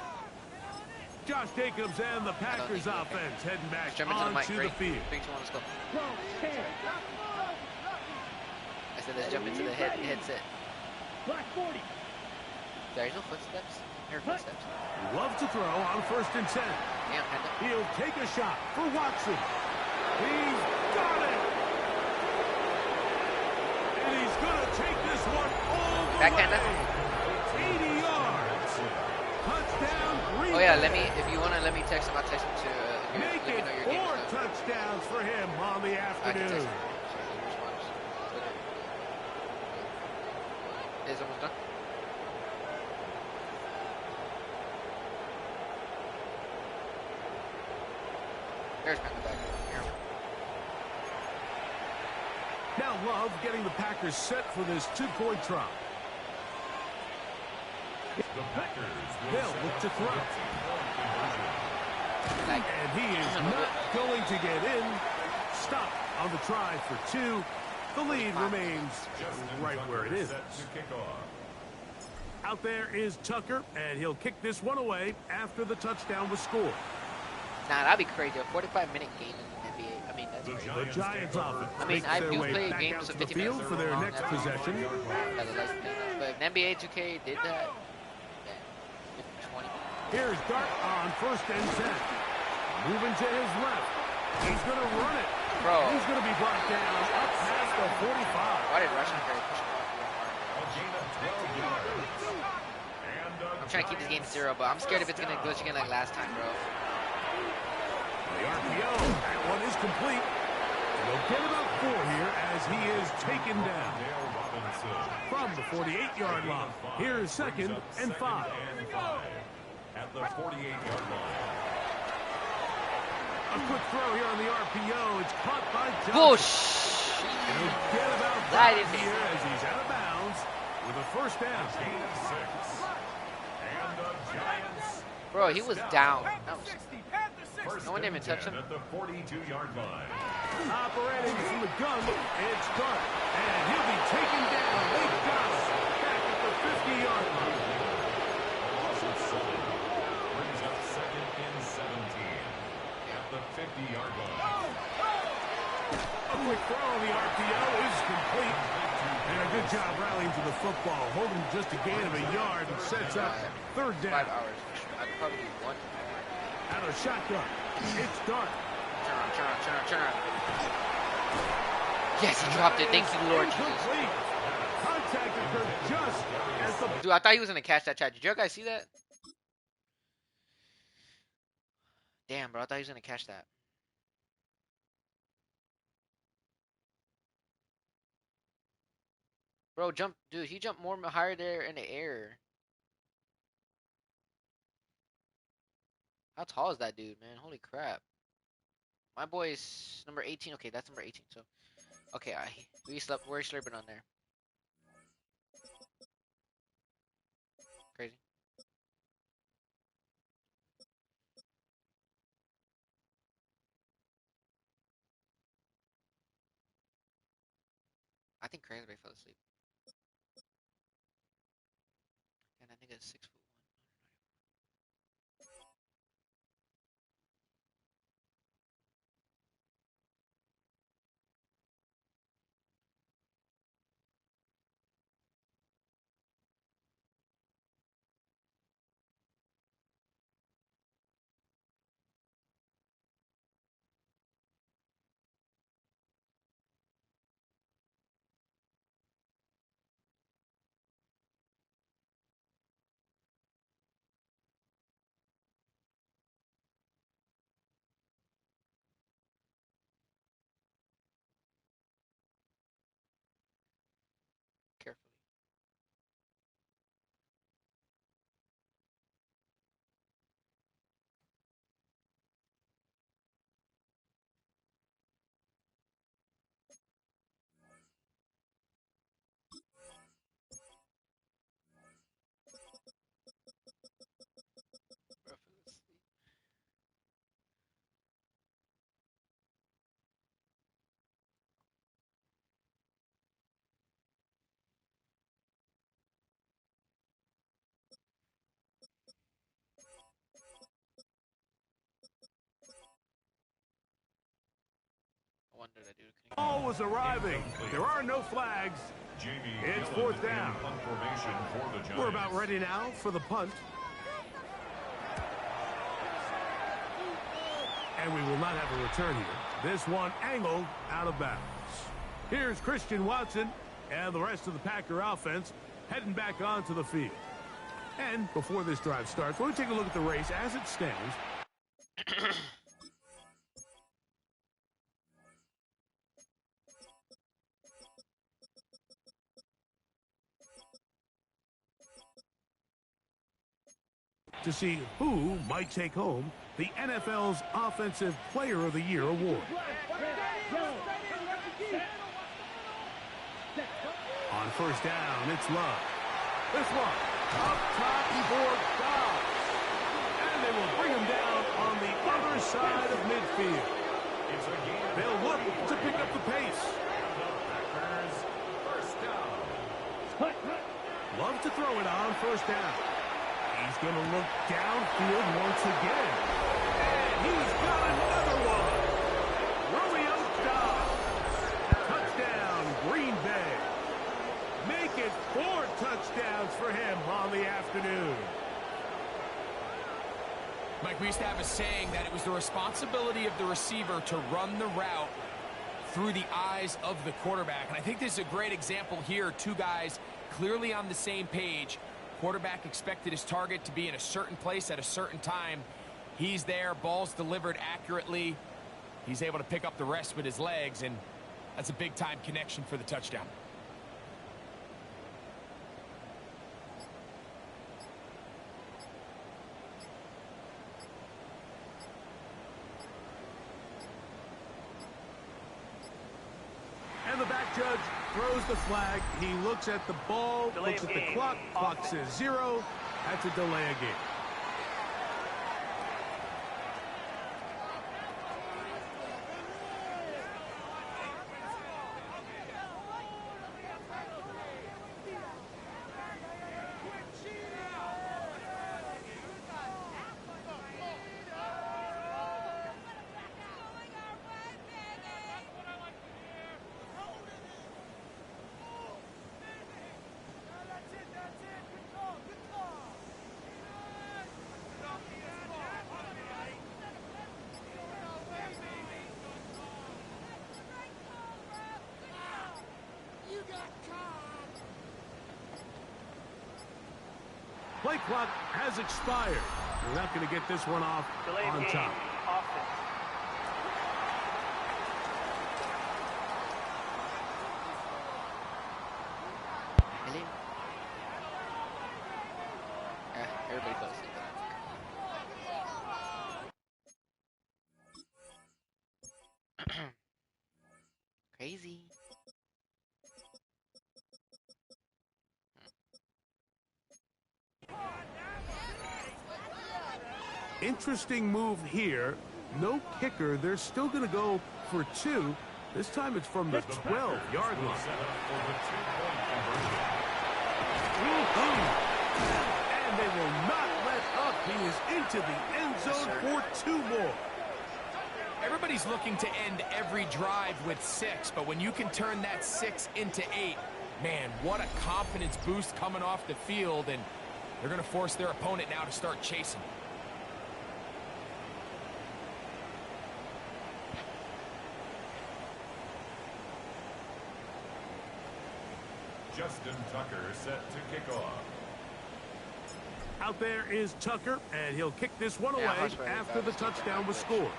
Josh Jacobs and the Packers offense heading back onto the field. 3, 2, 1, let's go. I said let's jump into the headset. Black 40. There's no footsteps. There are footsteps. Love to throw on 1st and 10. Damn, Panda. He'll take a shot for Watson. He's got it. And he's going to take this one all the Back, way. Panda. 80 yards. Touchdown. Oh yeah, if you wanna let me text him, I'll text him to let Make me it know your game 4 stuff. touchdowns for him on the I can text afternoon. him. So he responds. Is almost done. There's Panda back. Here. Now Love getting the Packers set for this 2-point try. The Packers They'll look to throw. And he is not going to get in. Stop on the try for 2. The lead remains right where it is. Out there is Tucker, and he'll kick this one away after the touchdown was scored. Nah, that'd be crazy. A 45-minute game in the NBA. I mean, that's crazy. The Giants offense I mean, makes I their do way play back games out of to the 50 field minutes for their long. next That's possession. Has a license plate now. But if an NBA 2K did that, 20. Here's Dart on 1st and 10. Moving to his left. He's going to run it. Bro. He's going to be brought down up past the 45. Why did Russian Curry push him off? I'm trying to keep this game 0, but I'm scared if it's going to glitch again like last time, bro. The RPO, that one is complete. They'll get about 4 here as he is taken down. From the 48-yard line, here's 2nd and 5. At the 48-yard line. A quick throw here on the RPO. It's caught by Johnson. Bullshit. And he'll get about 5 here as he's out of bounds with a 1st down. Gain of 6. And the Giants. Bro, he was down. First No one even touched him. At the 42-yard line. Operating from the gun, it's Dart. And he'll be taken down. They got him back at the 50-yard line. Loss of 7. Brings up 2nd and 17. At the 50-yard line. A quick throw on the RPO is complete. And a good job rallying to the football. Holding just a gain of a yard and sets up 3rd down. 5 hours. I could probably do 1. Out of shotgun. It's Dart. Turn around. Yes, he dropped it. Thank you, Lord Jesus. Contact occurred just as the... Dude, I thought he was going to catch that try. Did you guys see that? Damn, bro. I thought he was going to catch that. Bro, jump. Dude, he jumped more higher there in the air. How tall is that dude, man? Holy crap. My boy is number 18. Okay, that's number 18. So, okay, we're slurping on there. Crazy. I think Cransbury fell asleep. And I think it's 6'1". wonder that dude couldn't. Ball was arriving. There are no flags. It's fourth down. We're about ready now for the punt. And we will not have a return here. This one angled out of bounds. Here's Christian Watson and the rest of the Packer offense heading back onto the field. And before this drive starts, we'll take a look at the race as it stands. To see who might take home the NFL's Offensive Player of the Year award. On first down, it's Love. This one, up top for Dobbs. And they will bring him down on the other side of midfield. They'll look to pick up the pace. Love to throw it on first down. He's going to look downfield once again. And he's got another one. Romeo Dobbs. Touchdown, Green Bay. Make it 4 touchdowns for him on the afternoon. Mike, we used to have a saying that it was the responsibility of the receiver to run the route through the eyes of the quarterback. And I think this is a great example here. Two guys clearly on the same page. Quarterback expected his target to be in a certain place at a certain time. He's there, ball's delivered accurately. He's able to pick up the rest with his legs, and that's a big-time connection for the touchdown. And the back judge throws the flag. He looks at the ball, looks at the clock. Clock says 0. That's a delay of game. Play clock has expired. We're not going to get this one off on top. Everybody goes. Crazy. Interesting move here. No kicker. They're still going to go for 2. This time it's from the 12-yard line. And they will not let up. He is into the end zone for 2 more. Everybody's looking to end every drive with 6, but when you can turn that 6 into 8, man, what a confidence boost coming off the field, and they're going to force their opponent now to start chasing. Justin Tucker set to kick off. Out there is Tucker, and he'll kick this one away after the touchdown was scored.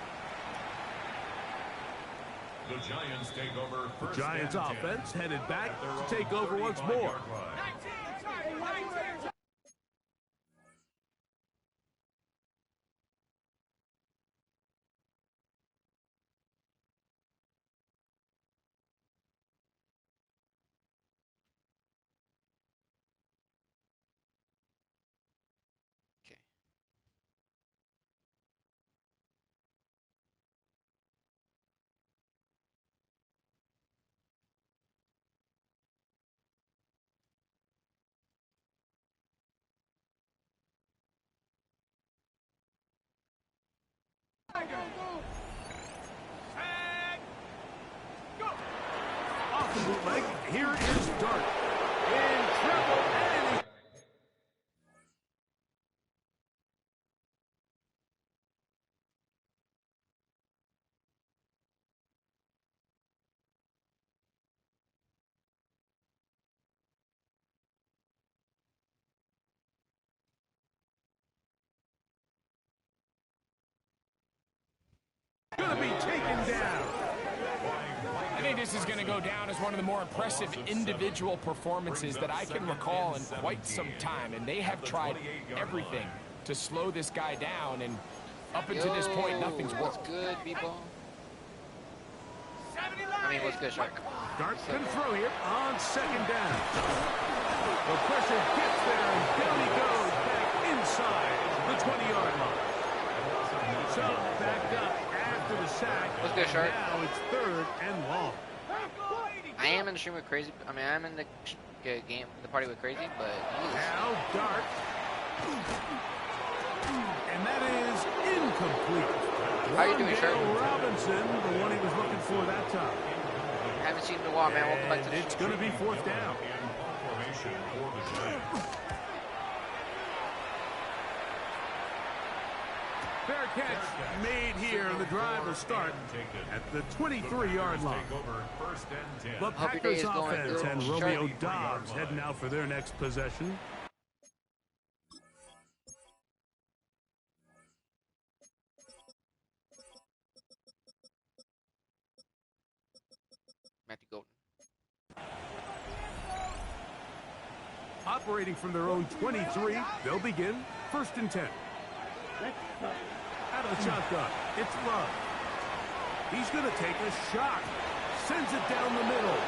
The Giants take over first. The Giants offense headed back to take over once more. break. Here is Dart. In trouble, and he... Gonna be taken down. I think this is going to go down as one of the more impressive individual performances that I can recall in quite some time. And they have tried everything to slow this guy down. And up until this point, nothing's worked. What's good, people? I mean, what's good, Shark? Dart can throw here on second down. The pressure gets there, and down he goes back inside the 20-yard line. So backed up after the sack. What's good, Shark? Now it's 3rd and long. I am in the stream with Crazy. I mean, I'm in the game, the party with Crazy, but now Dart. And that is incomplete. How you doing, Shark? Robinson, the one he was looking for that time. I haven't seen him in a while, man. Welcome back to the It's going to be 4th down. Fair catch made here, and the drive will start at the 23-yard line. The Packers offense and Romeo Dobbs heading out for their next possession. Matthew Golden. Operating from their own 23, they'll begin 1st and 10. Out of the shotgun, it's Love. He's going to take a shot. Sends it down the middle.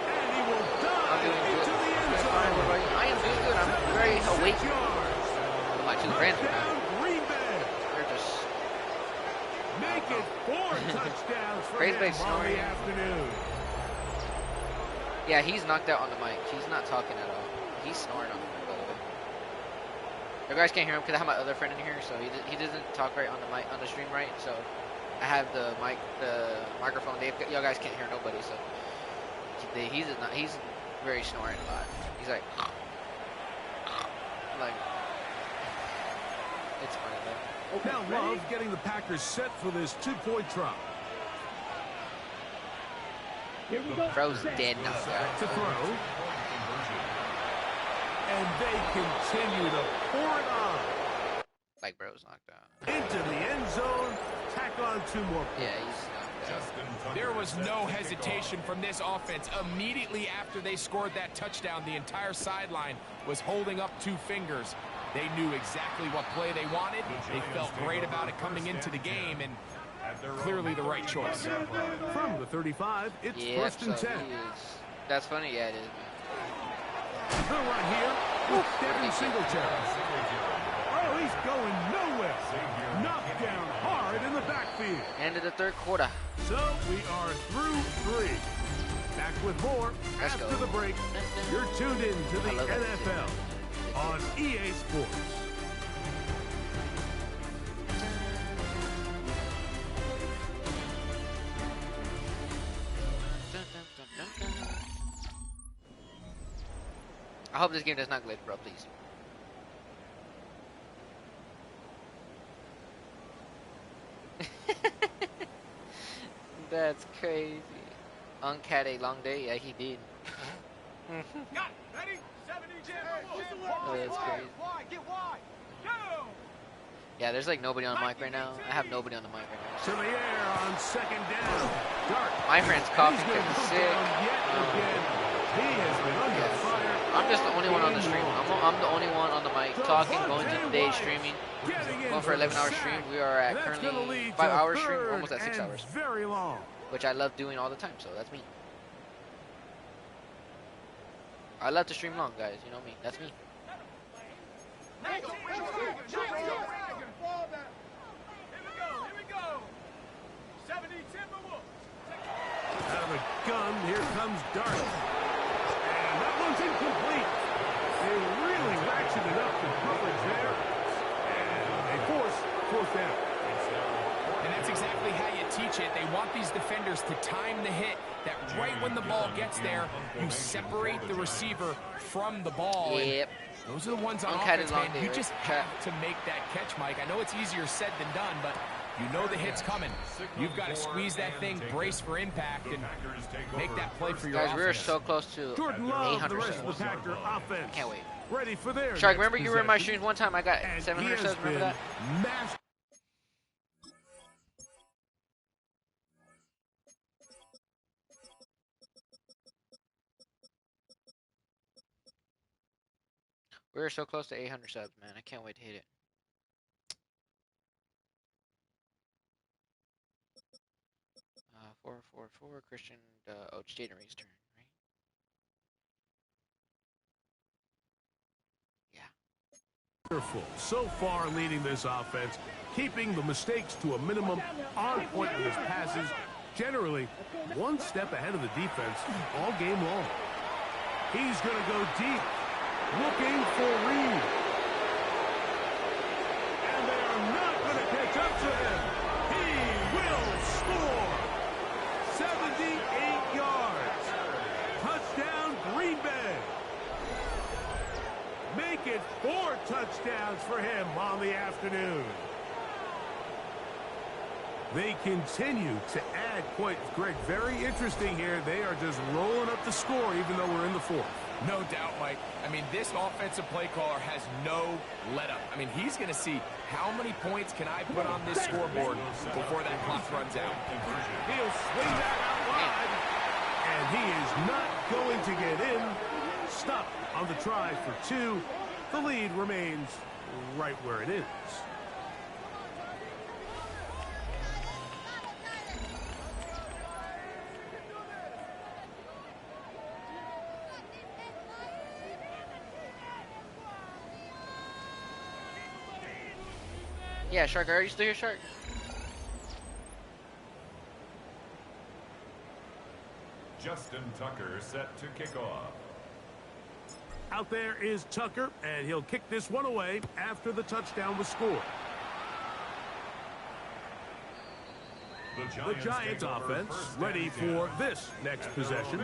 And he will dive into the end zone. I am doing good. I'm very awake. My two friends are not. They're just... Make it 4 touchdowns for Crazy him on the afternoon. Yeah, he's knocked out on the mic. He's not talking at all. He's snoring on the mic, by the way. You guys can't hear him because I have my other friend in here, so he doesn't talk right on the mic on the stream, right? So I have the microphone. Y'all guys can't hear nobody, so he's very snoring a lot. He's like it's funny though. Now Love getting the Packers set for this 2-point try. Bro's dead now. To throw. And they continue to pour it on. Like Bro's knocked out. Into the end zone. Tack on 2 more points. Yeah, he's knocked out. There was no hesitation from this offense. Immediately after they scored that touchdown, the entire sideline was holding up 2 fingers. They knew exactly what play they wanted. They felt great about it coming into the game, and clearly the right choice. From the 35, it's 1st and 10. That's funny, yeah, it is. The right here with Devin Singletary. Oh, he's going nowhere. Knocked down hard in the backfield. End of the 3rd quarter. So we are through 3. Back with more after the break. You're tuned in to the NFL on EA Sports. I hope this game does not glitch, bro, please. That's crazy. Uncat a long day? Yeah, he did. Oh, that's crazy. Yeah, there's like nobody on the mic right now. I have nobody on the mic right now. To the air on 2nd down. Dart. My friend's coughing because he's sick. He has been under fire. I'm just the only one on the stream. I'm the only one on the mic talking, going to today's streaming. Going for 11-hour stream. We are at currently 5 hours stream, almost at 6 hours. Very long. Which I love doing all the time, so that's me. I love to stream long, guys. You know me. That's me. Out of the gun, here comes Dart. And that one's incomplete. They really ratcheted up the coverage there. And they force 4th down. And that's exactly how you teach it. They want these defenders to time the hit that right when the ball gets there, you separate the receiver from the ball. Yep. And those are the ones on offense, man. You just have to make that catch, Mike. I know it's easier said than done, but you know the hit's coming. You've got to squeeze that thing, brace for impact, and make that play for your offense. Guys, we're so close to Jordan 800 the rest of the subs. Packer offense. Can't wait. Ready for their Shark, next remember you were in my possession. streams one time? I got And 700 he has subs. Remember been that? mastered. We're so close to 800 subs, man. I can't wait to hit it. Uh, 444 Christian. Oh, it's Jaden Reed's turn, right? So far leading this offense, keeping the mistakes to a minimum, on point with his passes, generally one step ahead of the defense all game long. He's going to go deep, looking for Reed. And they are not going to catch up to him. He will score. 78 yards. Touchdown, Green Bay. Make it 4 touchdowns for him on the afternoon. They continue to add points. Greg, very interesting here. They are just rolling up the score even though we're in the fourth. No doubt, Mike. I mean, this offensive play caller has no let-up. I mean, he's going to see how many points can I put on this scoreboard before that clock runs out. He'll swing that out wide. And he is not going to get in. Stop on the try for 2. The lead remains right where it is. Yeah, Shark, are you still here, Shark? Justin Tucker set to kick off. Out there is Tucker, and he'll kick this one away after the touchdown was scored. The Giants offense ready for this next possession.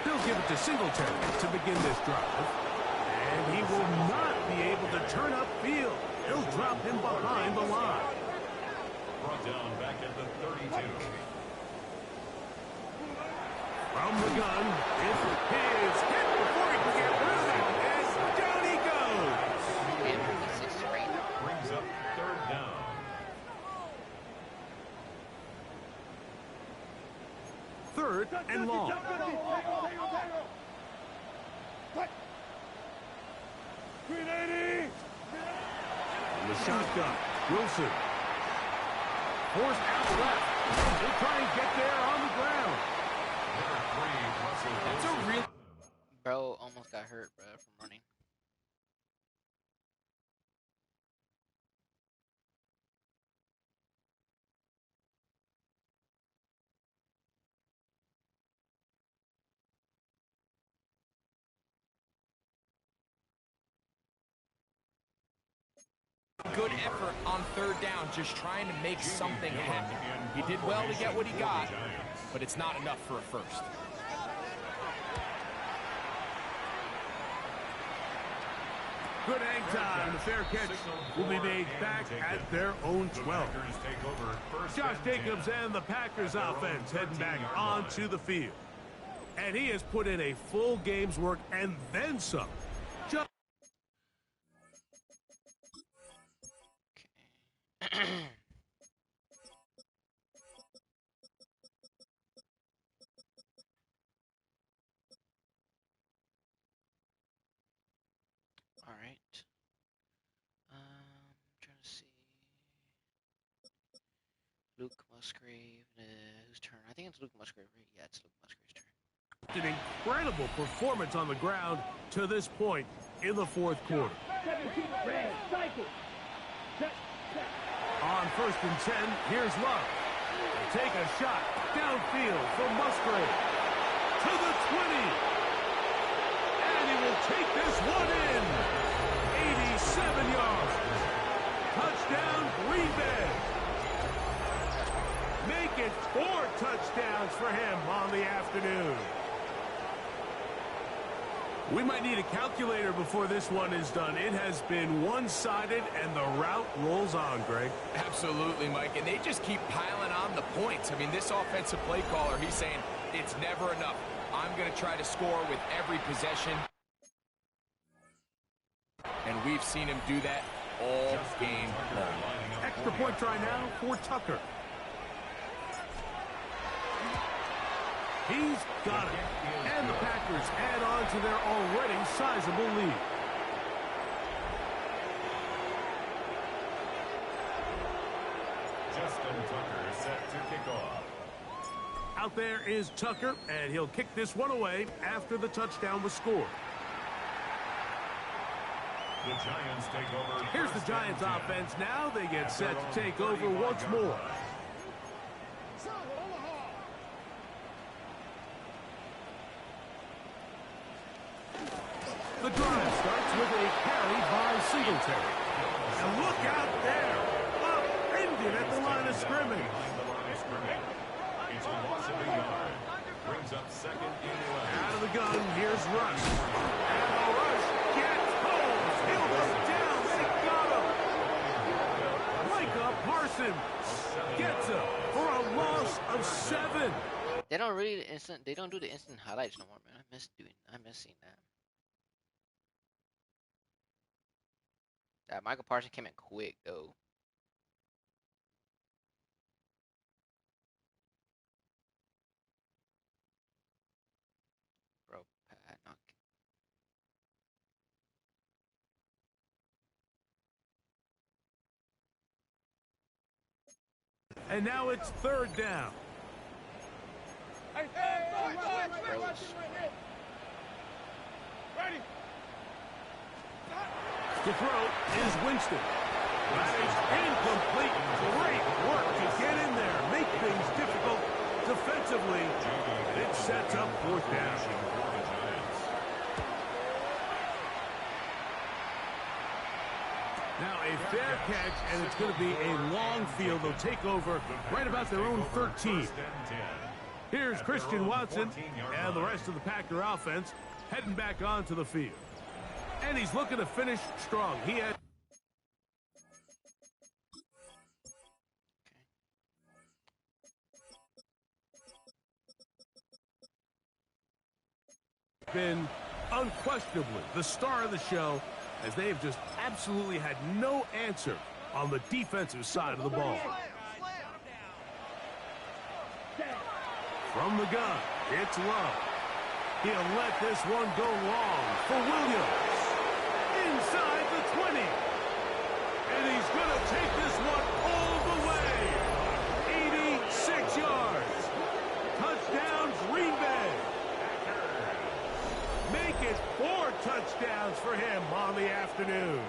They'll give it to Singletary to begin this drive. And he will not be able to turn upfield. He'll drop him behind the line. Brought down back at the 32. From the gun, it's his hit before he can get rid of it. And down he goes. Brings up 3rd down. Third and long. From the shotgun, Wilson. Forced out left. He'll try and get there on the ground. That's a real... Bro almost got hurt, bro, from running. Good effort on 3rd down, just trying to make something happen. He did well to get what he got, but it's not enough for a first. Good hang time. The fair catch will be made back at their own 12. Josh Jacobs and the Packers offense heading back onto the field. And he has put in a full game's work and then some. All right. Trying to see. Luke Musgrave. Whose turn? I think it's Luke Musgrave, right? Yeah, it's Luke Musgrave's turn. An incredible performance on the ground to this point in the fourth quarter. On 1st and 10, here's Love. They take a shot downfield from Musgrave to the 20. And he will take this one in. 87 yards. Touchdown, Green Bay. him on the afternoon. We might need a calculator before this one is done. It has been one-sided, and the route rolls on, Greg. Absolutely, Mike, and they just keep piling on the points. I mean, this offensive play caller, he's saying, it's never enough. I'm going to try to score with every possession. And we've seen him do that all game long. Extra point try now for Tucker. He's got it. And the Packers add on to their already sizable lead. Justin Tucker set to kick off. Out there is Tucker, and he'll kick this one away after the touchdown was scored. The Giants take over. Here's the Giants offense now. They get set to take over once more. The drive starts with a carry by Singletary. And look out there. Upended at the line of scrimmage. It's a loss of a yard. Brings up second and 11. Out of the gun, here's Rush. And the Rush gets home. He'll go down. They got him. Micah Parsons gets him for a loss of 7. They don't really they don't do the instant highlights no more, man. I miss seeing that. That Michael Parsons came in quick though. Bro, knock. And now it's third down. Hey, ready. To throw is Winston. That is incomplete. Great work to get in there, make things difficult defensively. It sets up fourth down. Now a fair catch, and it's going to be a long field. They'll take over right about their own 13. Here's Christian Watson and the rest of the Packer offense heading back onto the field. And he's looking to finish strong. He had been unquestionably the star of the show, as they have just absolutely had no answer on the defensive side of the ball. From the gun, it's Love. He'll let this one go long for Williams. Inside the 20. And he's going to take this one all the way. 86 yards. Touchdowns, Green Bay. Make it 4 touchdowns for him on the afternoon.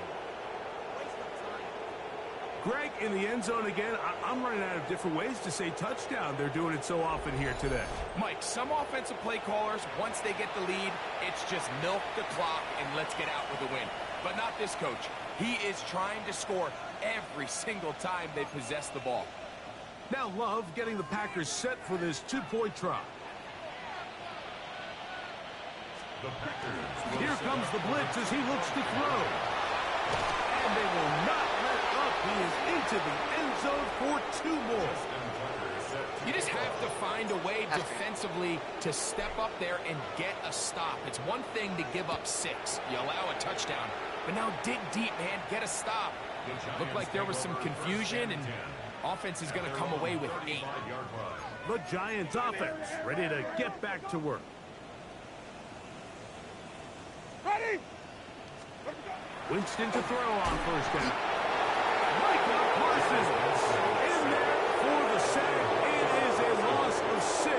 Greg, in the end zone again, I'm running out of different ways to say touchdown. They're doing it so often here today. Mike, some offensive play callers, once they get the lead, it's just milk the clock and let's get out with a win. But not this coach. He is trying to score every single time they possess the ball. Now Love getting the Packers set for this 2-point try. Here comes the blitz as he looks to throw. And they will not let up. He is into the end zone for 2 more. You just have to find a way defensively to step up there and get a stop. It's one thing to give up 6. You allow a touchdown. But now dig deep, man. Get a stop. Looked like there was some confusion, and offense is going to come away with 8. The Giants offense ready to get back to work. Ready? Winston to throw on first down. Micah Parsons in there for the sack. It is a loss of 6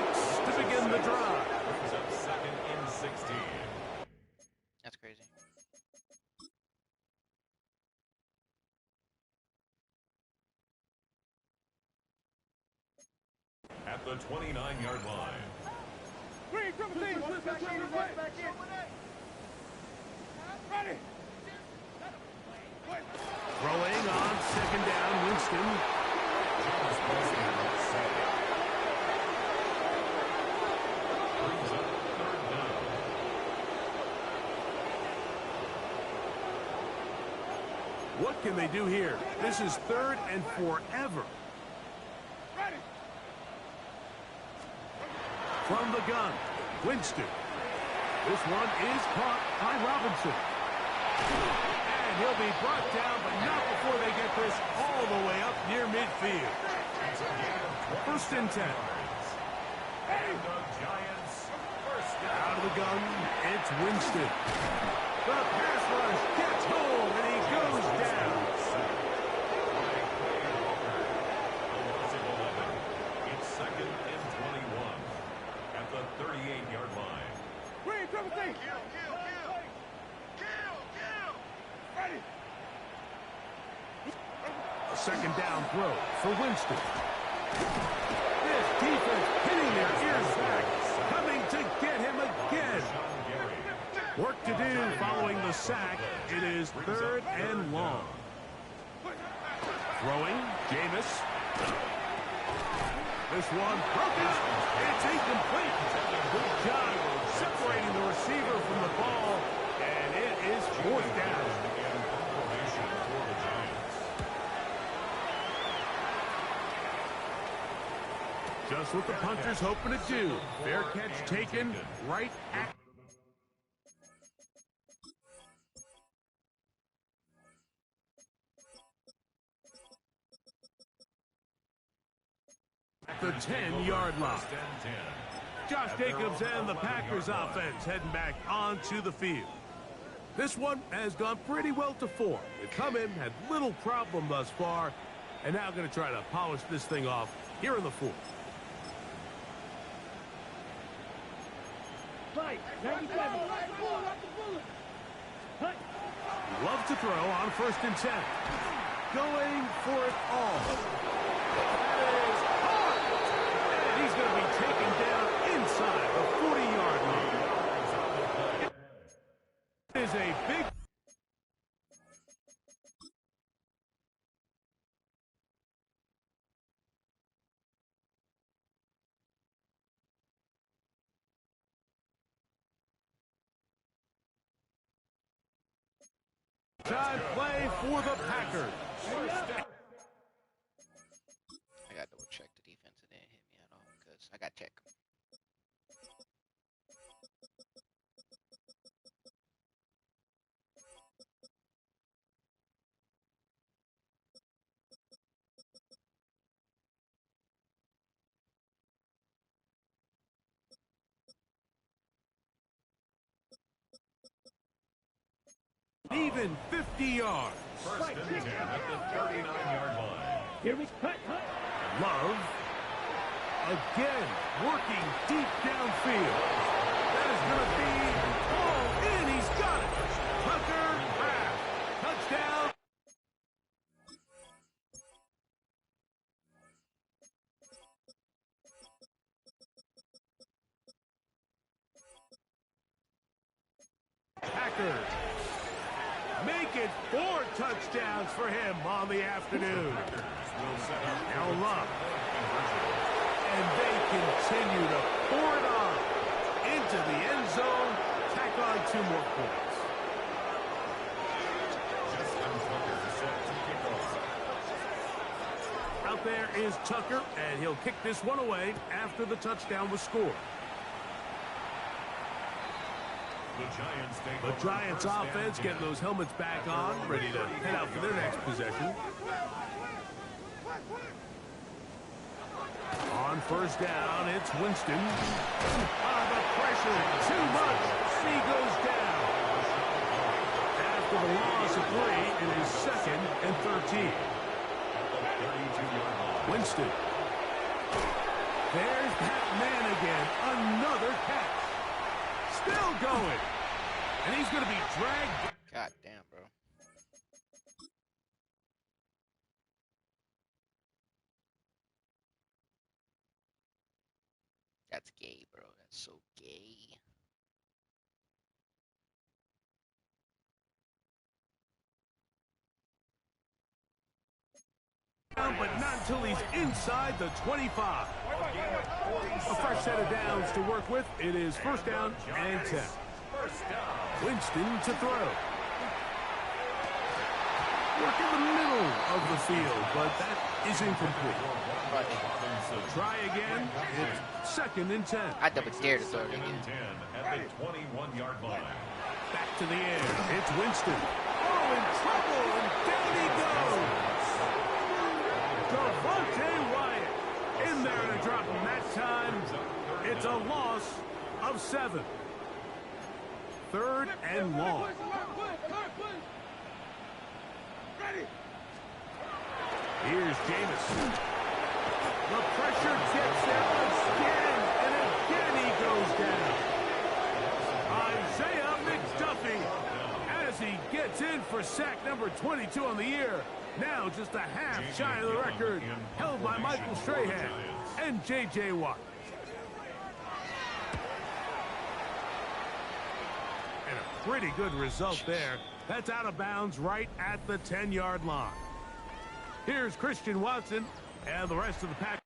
to begin the drive. Brings up second and 16. That's crazy. At the 29-yard line. Ready? Throwing on second down, Winston. What can they do here? This is 3rd and forever. From the gun, Winston. This one is caught by Robinson. And he'll be brought down, but not before they get this all the way up near midfield. 1st and 10. And the Giants first down. Out of the gun, it's Winston. The pass rush gets home, and he goes down. It's 2nd and 21 at the 38-yard line. Wait, double thing. Ready. A 2nd down throw for Winston. This defense pinning their ears back, coming to get him again. Work to do following the sack. It is 3rd and long. Throwing, Jameis. This one broken. It's incomplete. Good job separating the receiver from the ball, and it is 4th down. Just what the punter's hoping to do. Fair catch taken right at the 10-yard line. Josh Jacobs and the Packers offense heading back onto the field. This one has gone pretty well to form. They've come in, had little problem thus far, and now going to try to polish this thing off here in the 4th. Fight. 97. Love to throw on 1st and 10. Going for it all. That is hard. And he's going to be taken down inside the 40-yard line. It is a big... Time play for the Packers. I got to double check the defense and didn't hit me at all because I got check. Even 50 yards. 1st and 10 at the 39-yard line. Here we cut. Love. Again, working deep downfield. That is going to be all in. He's got it. Tucker Craft. Touchdown. Packers. Make it 4 touchdowns for him on the afternoon. Now Love. And they continue to pour it on into the end zone. Tack on 2 more points. Out there is Tucker, and he'll kick this one away after the touchdown was scored. The Giants offense getting those helmets back on, ready to head out for their next possession. On 1st down, it's Winston. The pressure, too much. He goes down. After the loss of 3, it is 2nd and 13. Winston. There's that man again. Another catch. Still going. And he's going to be dragged. God damn, bro. That's gay, bro. That's so gay. But not until he's inside the 25. A fresh set of downs to work with. It is 1st down and 10. Winston to throw. work in the middle of the field, but that is incomplete. Try again. It's 2nd and 10. I double dare to throw it again. At the 21-yard line. Back to the air. It's Winston. Oh, in trouble, and down he goes. Devontae Wyatt in there to drop him that time. It's a loss of 7. 3rd and long. Here's Jameis. The pressure gets there again, and again he goes down. Isaiah McDuffie, as he gets in for sack number 22 on the year. Now just a half shy of the record, held by Michael Strahan and J.J. Watt. And a pretty good result there. That's out of bounds right at the 10-yard line. Here's Christian Watson and the rest of the pack.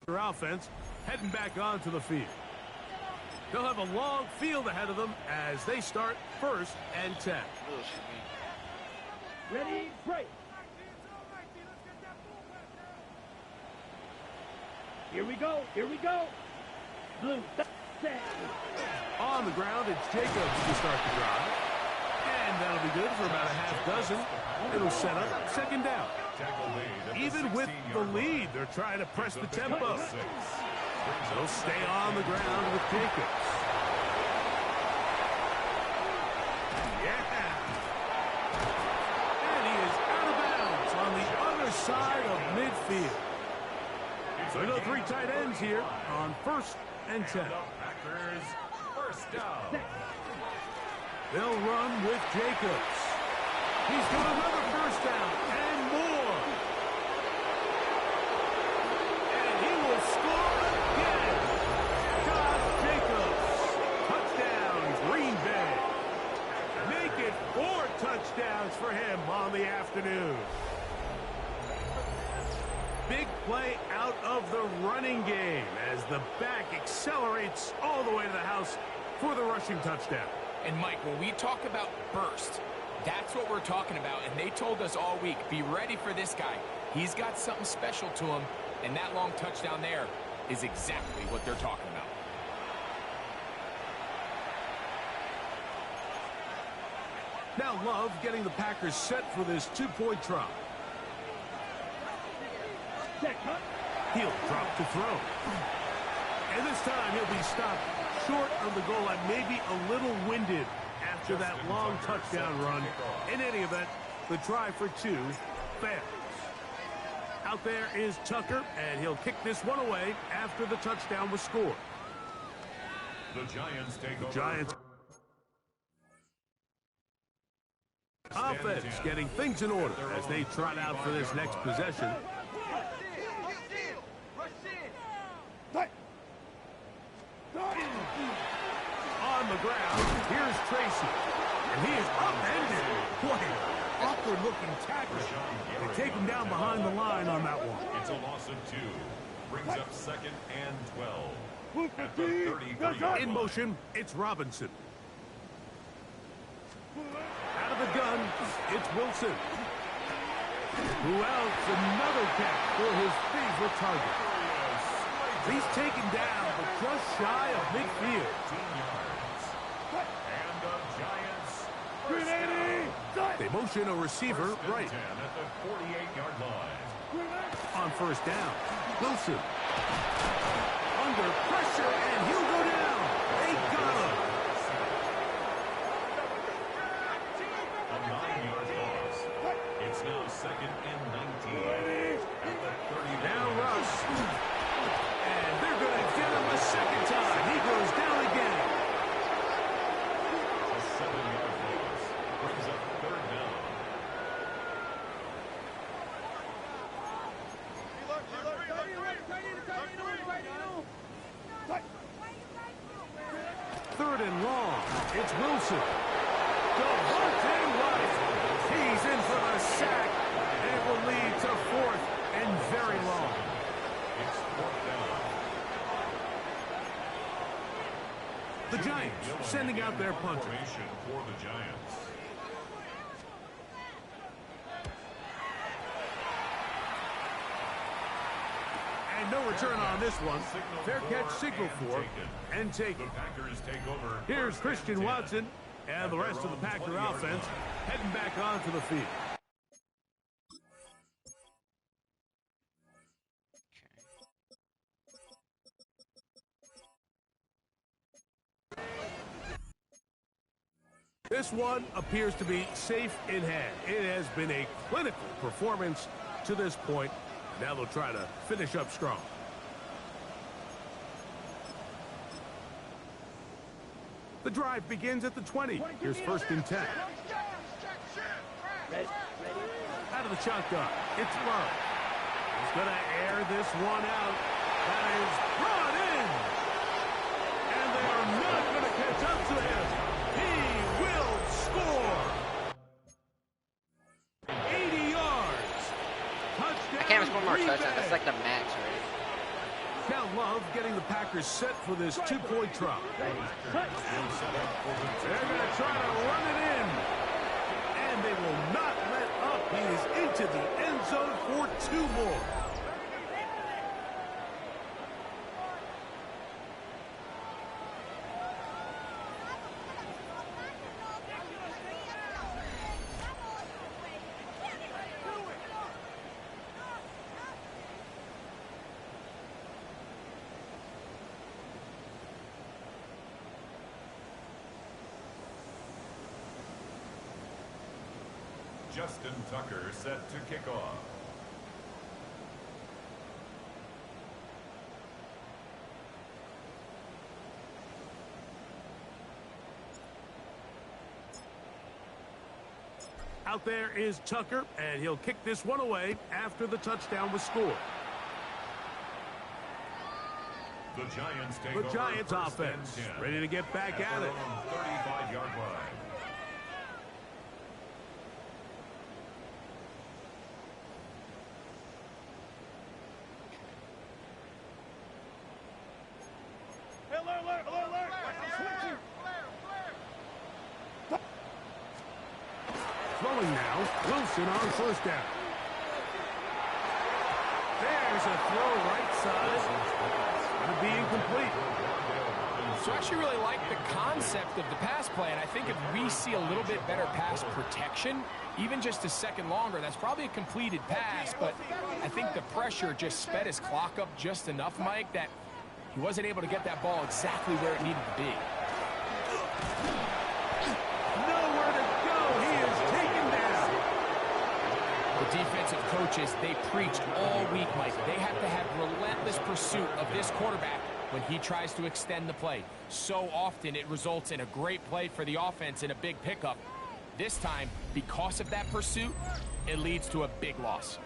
Offense heading back onto the field. They'll have a long field ahead of them as they start 1st and 10. Ready, break. Here we go. Here we go. Blue. On the ground, it's Jacobs to start the drive. And that'll be good for about a half dozen. It'll set up 2nd down. Even with the lead, they're trying to press the tempo. They'll stay on the ground with Jacobs. Yeah. And he is out of bounds on the other side of midfield. So no 3 tight ends here on 1st and 10. Packers, 1st down. They'll run with Jacobs. He's got another 1st down and more. And he will score again. Josh Jacobs. Touchdown, Green Bay. Make it 4 touchdowns for him on the afternoon. Big play out of the running game as the back accelerates all the way to the house for the rushing touchdown. And Mike, when we talk about burst, that's what we're talking about. And they told us all week, be ready for this guy. He's got something special to him. And that long touchdown there is exactly what they're talking about. Now Love getting the Packers set for this 2-point try. He'll drop to throw. And this time he'll be stopped short of the goal line, maybe a little winded after that long touchdown run. In any event, the try for 2 fails. Out there is Tucker, and he'll kick this one away after the touchdown was scored. The Giants take over. Giants. Offense getting things in order as they trot out for this next possession. On the ground, here's Tracy. And he is upended. Boy, awkward-looking tackle. They take him down behind the line on that one. It's a loss of 2. Brings up 2nd and 12. At the 30. In motion, it's Robinson. Out of the gun, it's Wilson. Who else? Another catch for his favorite target. He's taken down, but just shy of midfield. And the Giants. They motion a receiver right. At the 48-yard line. On 1st down, Wilson. Under pressure, and he'll go down. They got him. A 9-yard loss. It's now 2nd and 19. At the 30. Now Russ. And they're going to get him a 2nd time. He goes down again. A 7-yard loss. Brings up 3rd down. Third and long. It's Wilson. Devontae Wyatt. He's in for the sack. And it will lead to 4th and very long. The Giants sending out their punter. For the Giants. And no return on this one. Fair catch signal for and taken. The Packers take over. Here's Christian Watson and the rest of the Packer offense heading back onto the field. This one appears to be safe in hand. It has been a clinical performance to this point. Now they'll try to finish up strong. The drive begins at the 20. Here's 1st and 10. Out of the shotgun, it's Flurry. He's going to air this one out. That is brought in. And they are not going to catch up to him. He will score. 80 yards. Touchdown. I can't score more touchdowns. That's like the max, right? Now Love getting the Packers set for this 2-point try. They're going to try to run it in. And they will not let up. He is into the end zone for 2 more. Justin Tucker set to kick off. Out there is Tucker, and he'll kick this one away after the touchdown was scored. The Giants take The Giants offense ready to get back at it. 35-yard line. Throwing now, Wilson on 1st down. There's a throw right side. Going to be incomplete. So I actually really like the concept of the pass play, and I think if we see a little bit better pass protection, even just a second longer, that's probably a completed pass, but I think the pressure just sped his clock up just enough, Mike, that he wasn't able to get that ball exactly where it needed to be. Nowhere to go. He is taken down. The defensive coaches, they preached all week, Mike. They have to have relentless pursuit of this quarterback when he tries to extend the play. So often it results in a great play for the offense and a big pickup. This time, because of that pursuit, it leads to a big loss.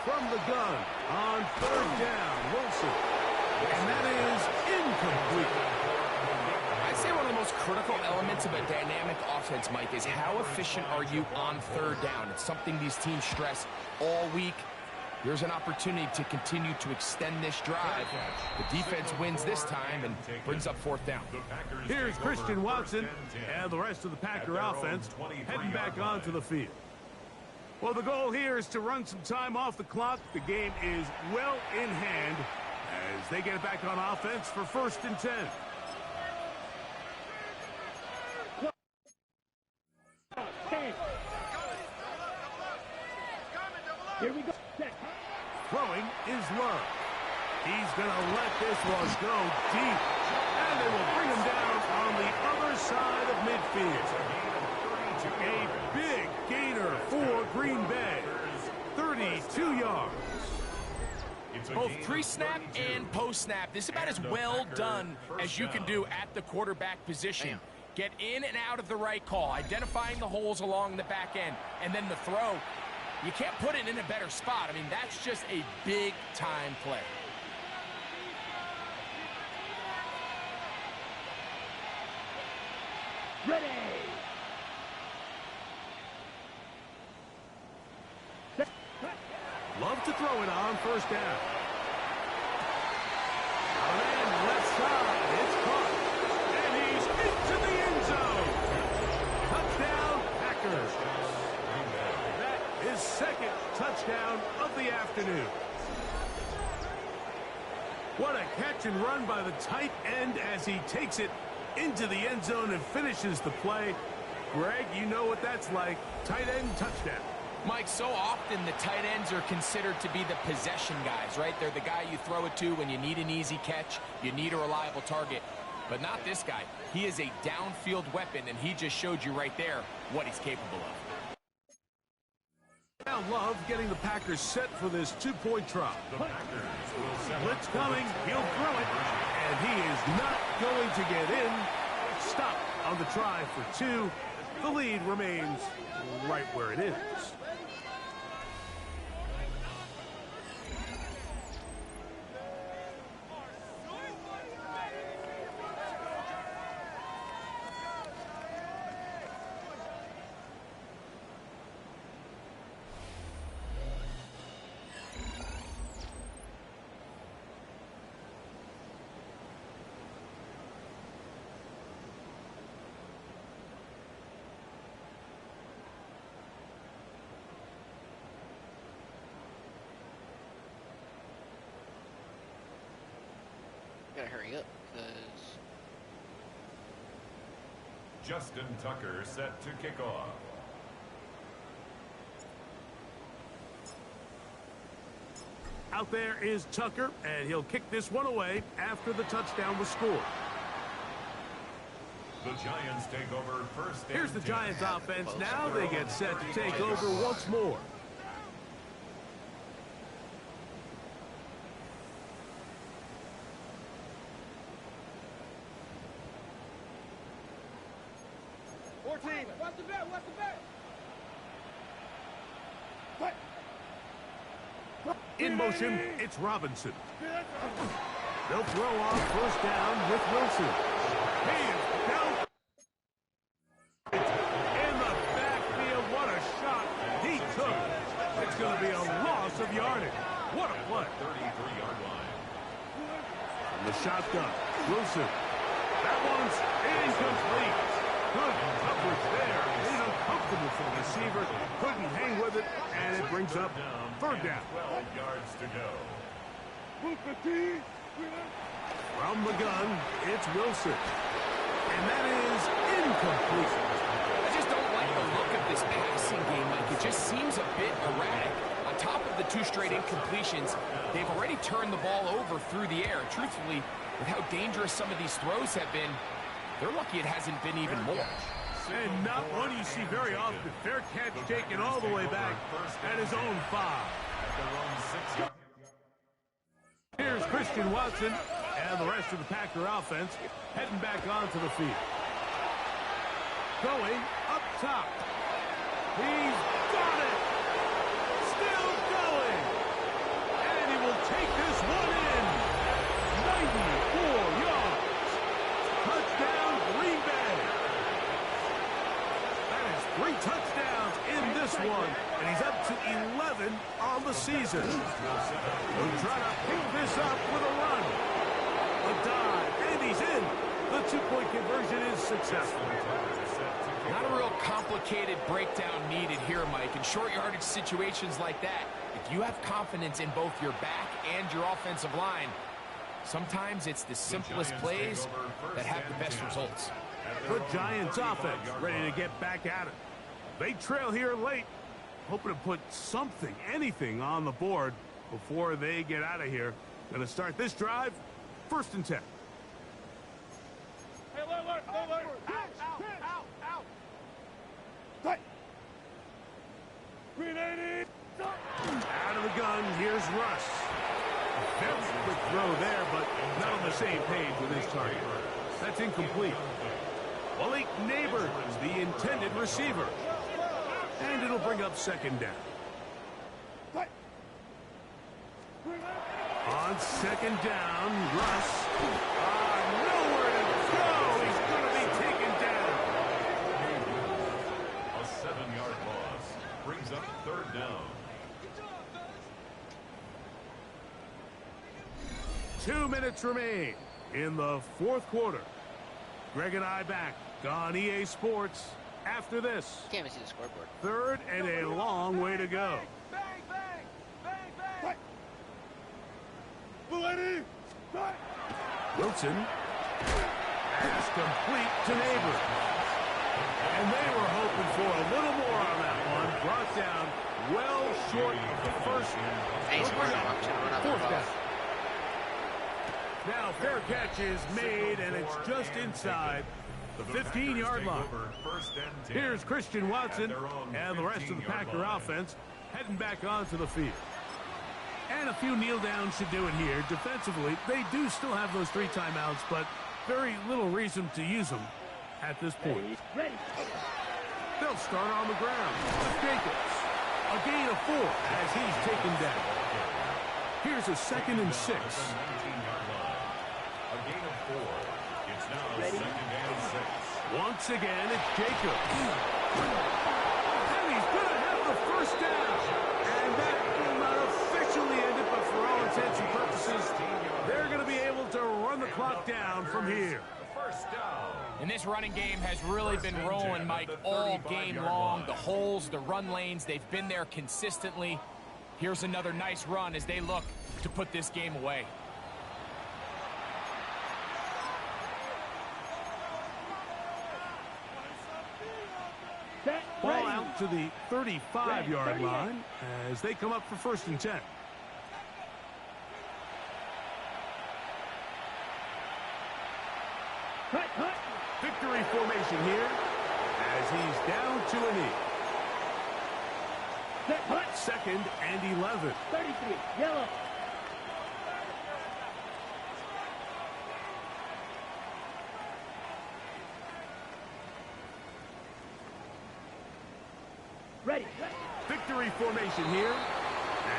From the gun on 3rd down, Wilson. And that is incomplete. I'd say one of the most critical elements of a dynamic offense, Mike, is how efficient are you on 3rd down? It's something these teams stress all week. Here's an opportunity to continue to extend this drive. The defense wins this time and brings up 4th down. Here's Christian Watson and the rest of the Packer offense heading back onto the field. Well, the goal here is to run some time off the clock. The game is well in hand as they get it back on offense for 1st and 10. Here we go. Throwing is Love. He's going to let this one go deep. And they will bring him down on the other side of midfield. A big gainer for Green Bay. 32 yards. Both pre-snap and post-snap, this is about as well done as you can do at the quarterback position. Get in and out of the right call, identifying the holes along the back end, and then the throw. You can't put it in a better spot. I mean, that's just a big-time play. Ready. Love to throw it on first down. And left side, it's caught. And he's into the end zone. Touchdown, Packers. That is second touchdown of the afternoon. What a catch and run by the tight end as he takes it into the end zone and finishes the play. Greg, you know what that's like. Tight end touchdown. Mike, so often the tight ends are considered to be the possession guys, right? They're the guy you throw it to when you need an easy catch, you need a reliable target. But not this guy. He is a downfield weapon, and he just showed you right there what he's capable of. Now Love getting the Packers set for this two-point try. Blitz coming, he'll throw it, and he is not going to get in. Stop on the try for two. The lead remains right where it is. Gotta hurry up, because Justin Tucker set to kick off. Out there is Tucker, and he'll kick this one away after the touchdown was scored. The Giants take over first. Here's the Giants offense. Now they get set to take over once more. What's the bet? What's the bet? In motion, it's Robinson. They'll throw off first down with Wilson. He is down. In the backfield, what a shot he took. It's going to be a loss of yardage. What a play. 33-yard line. From the shotgun, Wilson. That one's incomplete. Good coverage there. It's uncomfortable for the receiver. Couldn't hang with it, and it brings up third down. 12 yards to go. From the gun, it's Wilson. And that is incomplete. I just don't like the look of this passing game, Mike. It just seems a bit erratic. On top of the two straight incompletions, they've already turned the ball over through the air. Truthfully, with how dangerous some of these throws have been, they're lucky it hasn't been even more. And not one you see very often. Fair catch taken all the way back at his own 5. Here's Christian Watson and the rest of the Packer offense heading back onto the field. Going up top. He's got it. Still going. And he will take this one in. 94 yards. Touchdown, Green Bay. That is 3 touchdowns in this one, and he's up to 11 on the season. He'll try to pick this up with a run. A dive, and he's in. The two-point conversion is successful. Not a real complicated breakdown needed here, Mike. In short yardage situations like that, if you have confidence in both your back and your offensive line, sometimes it's the simplest plays that have the best results. The Giants offense ready to get back at it. They trail here late, hoping to put something, anything on the board before they get out of here. Going to start this drive, 1st and 10. Hey, alert! Out! Grenade! Out of the gun, here's Russ. A very quick throw there, but not on the same page with his target. That's incomplete. Malik Neighbors, the intended receiver. And it'll bring up 2nd down. On 2nd down, Russ. Nowhere to go. He's going to be taken down. 2 minutes remain in the fourth quarter. Greg and I back on EA Sports after this. Can't even see the scoreboard. Third and a long way to go. Wilson. Pass complete to Neighbors. And they were hoping for a little more on that one. Brought down well short of the first. Fourth down. Now fair catch is made, and it's just inside the 15-yard line. Here's Christian Watson and the rest of the Packer offense heading back onto the field. And a few kneel downs should do it here. Defensively, they do still have those 3 timeouts, but very little reason to use them at this point. They'll start on the ground with Jacobs. A gain of 4 as he's taken down. Here's a 2nd and 6. A gain of 4. It's now 2nd and 6. Once again, it's Jacobs. And he's going to have the first down. And that will not officially end it, but for all intents and purposes, they're going to be able to run the clock down from here. First down. And this running game has really been rolling, Mike, all game long. The holes, the run lanes, they've been there consistently. Here's another nice run as they look to put this game away. Ball out to the 35-yard line as they come up for 1st and 10. Victory formation here as he's down to a knee. 2nd and 11. 33, yellow. Ready. Victory formation here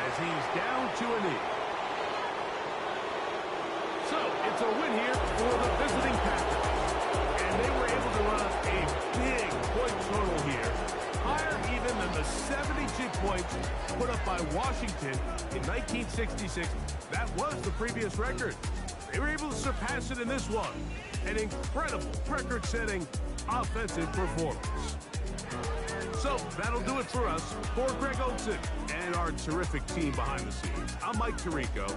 as he's down to a knee. So it's a win here for the visiting Packers. And they were able to run a big point total here. Higher even than the 72 points put up by Washington in 1966. That was the previous record. They were able to surpass it in this one. An incredible record-setting offensive performance. So that'll do it for us. For Greg Olson and our terrific team behind the scenes, I'm Mike Tirico.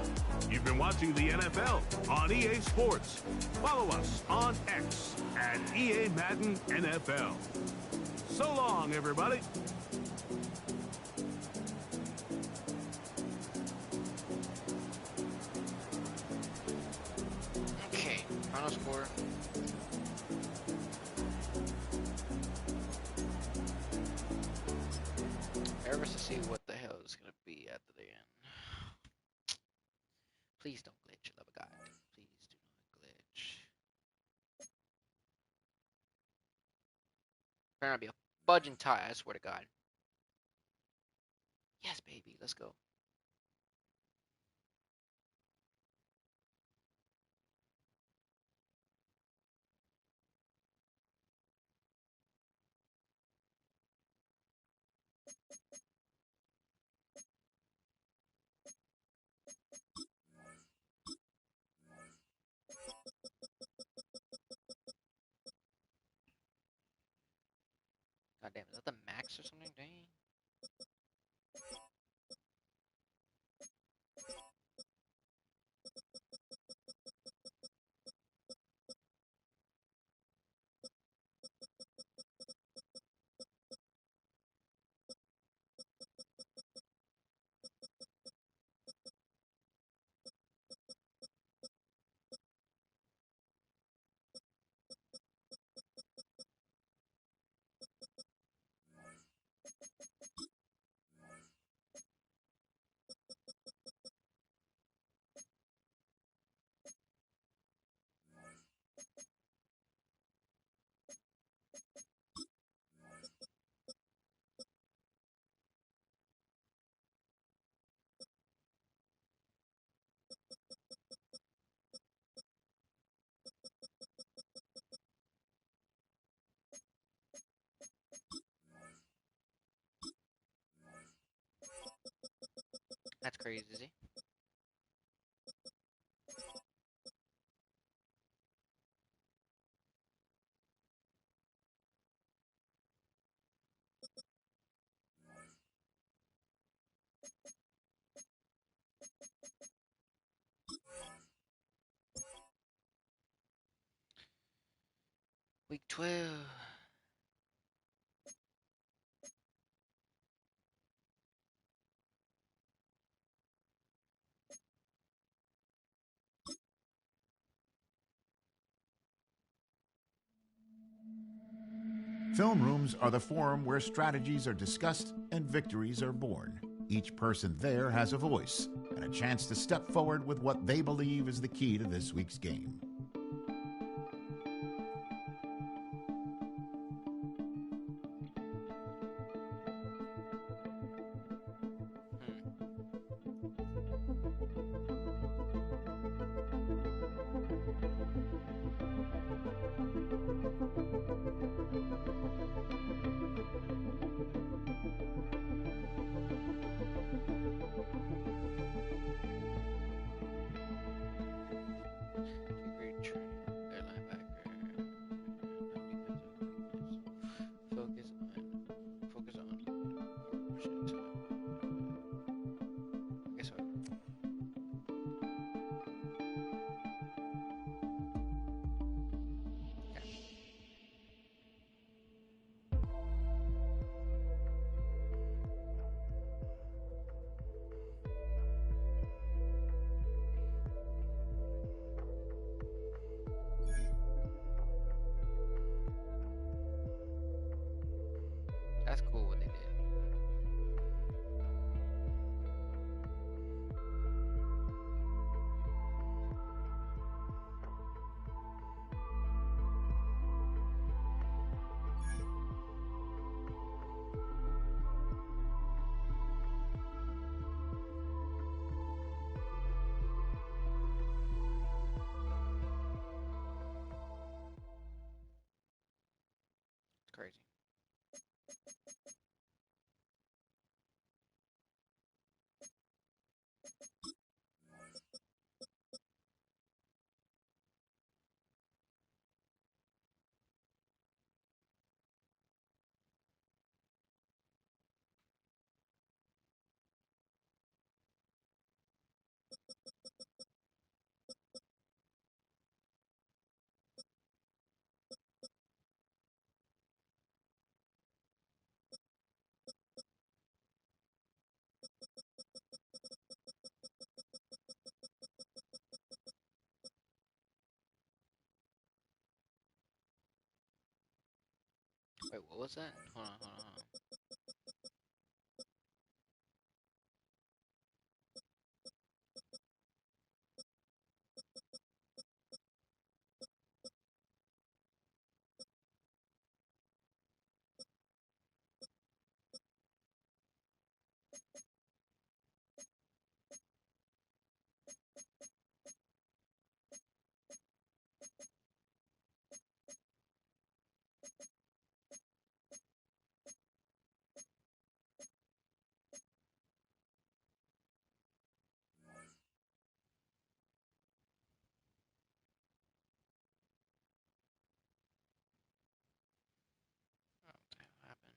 You've been watching the NFL on EA Sports. Follow us on X at EA Madden NFL. So long, everybody. Okay, final score. Nervous to see what the hell is going to be at the end. Please don't glitch, love a God. Please do not glitch. Better not be a budging tie, I swear to God. Yes, baby, let's go. God damn, is that the max or something? Dang. That's crazy. Film rooms are the forum where strategies are discussed and victories are born. Each person there has a voice and a chance to step forward with what they believe is the key to this week's game. That's cool what they did. It's crazy. Wait, what was that? Hold on, hold on, hold on. What happened?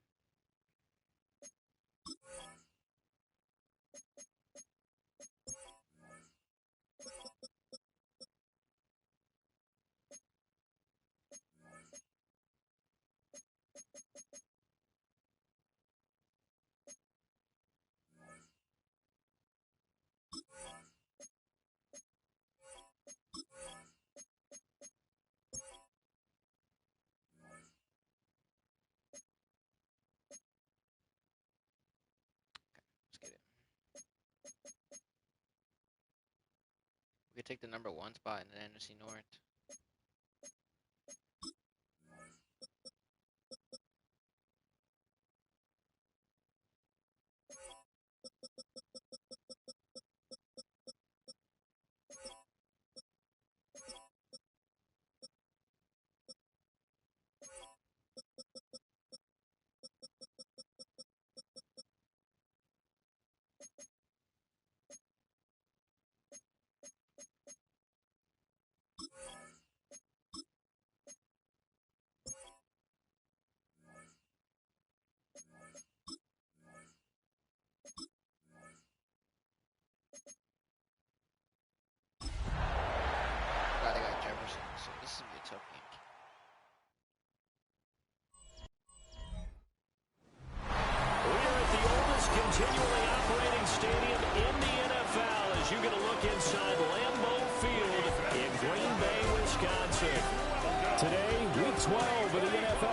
Let's get it. We could take the #1 spot in the NFC North.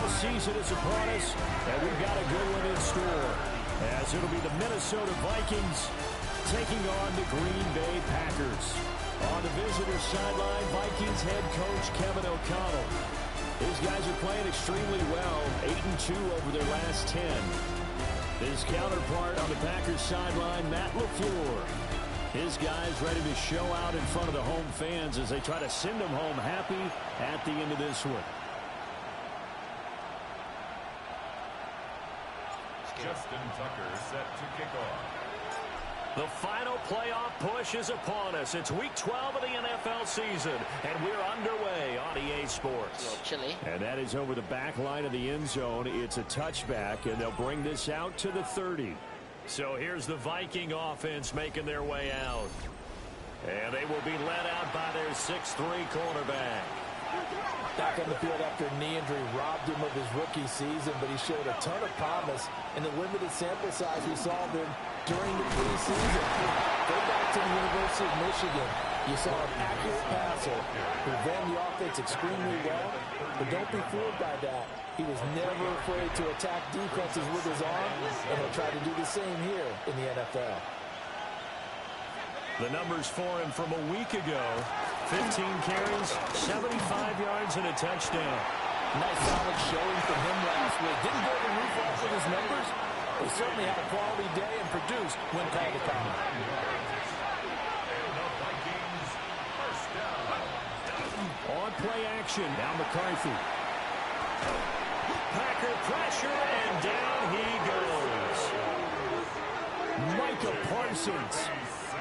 NFL season is upon us, and we've got a good one in store, as it'll be the Minnesota Vikings taking on the Green Bay Packers. On the visitor sideline, Vikings head coach Kevin O'Connell. These guys are playing extremely well, 8-2 over their last 10. His counterpart on the Packers sideline, Matt LaFleur. His guys ready to show out in front of the home fans as they try to send them home happy at the end of this one. Justin Tucker set to kick off. The final playoff push is upon us. It's week 12 of the NFL season, and we're underway on EA Sports. A little chilly. And that is over the back line of the end zone. It's a touchback, and they'll bring this out to the 30. So here's the Viking offense making their way out. And they will be led out by their 6'3 cornerback. Back on the field after a knee injury robbed him of his rookie season, but he showed a ton of promise in the limited sample size we saw of him during the preseason. Go back to the University of Michigan. You saw an accurate passer who ran the offense extremely well, but don't be fooled by that. He was never afraid to attack defenses with his arm, and he'll try to do the same here in the NFL. The numbers for him from a week ago: 15 carries, 75 yards, and a touchdown. Nice solid showing from him last week. Didn't go the roof off with his numbers, but certainly had a quality day and produced when called upon. On play action, now McCarthy. Packer pressure, and down he goes. Micah Parsons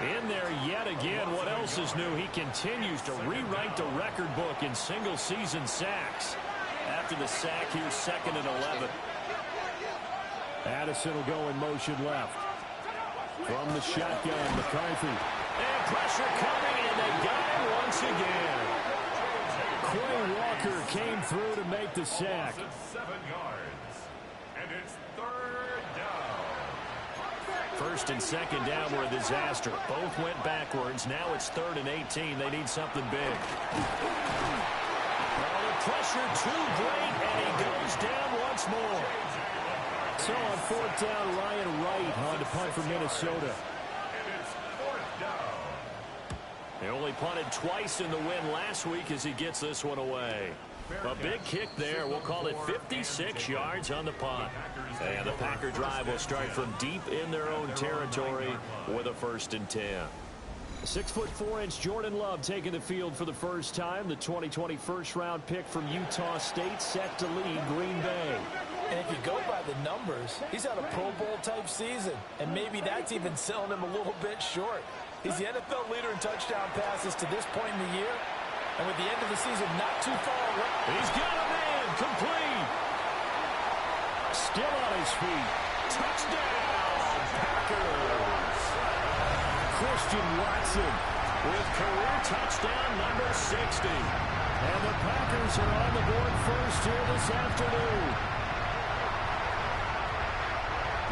in there yet again. What else is new? He continues to rewrite the record book in single-season sacks. After the sack, here's 2nd and 11. Addison will go in motion left. From the shotgun, McCarthy. And pressure coming, and they got him once again. Quay Walker came through to make the sack. 7 yards. And it's 3rd down. 1st and 2nd down were a disaster. Both went backwards. Now it's 3rd and 18. They need something big. Oh, the pressure too great, and he goes down once more. So on 4th down, Ryan Wright on to punt for Minnesota. And it's 4th down. They only punted twice in the win last week as he gets this one away. A big kick there. We'll call it 56 yards on the punt. And the Packer drive will start from deep in their own territory with a 1st and 10. 6'4" Jordan Love taking the field for the first time. The 2020 first-round pick from Utah State set to lead Green Bay. And if you go by the numbers, he's had a Pro Bowl-type season. And maybe that's even selling him a little bit short. He's the NFL leader in touchdown passes to this point in the year. And with the end of the season not too far away. He's got a man complete. Still on his feet. Touchdown, Packers. Christian Watson with career touchdown number 60. And the Packers are on the board first here this afternoon.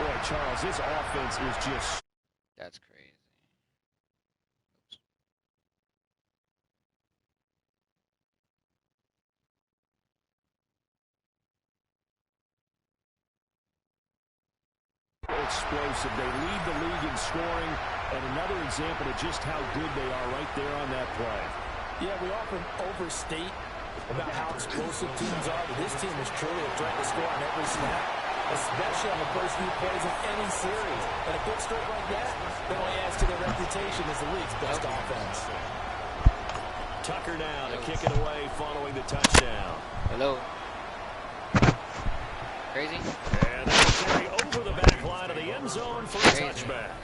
Boy, Charles, this offense is just... That's crazy. Explosive. They lead the league in scoring, and another example of just how good they are right there on that play. Yeah, we often overstate about how explosive teams are, but this team is truly a threat to score on every snap, especially on the first few plays of any series. And a good start like that only adds to their reputation as the league's best offense. Tucker now to kick it away following the touchdown. Hello. Crazy. And they'll carry over the back line of the end zone for a touchback.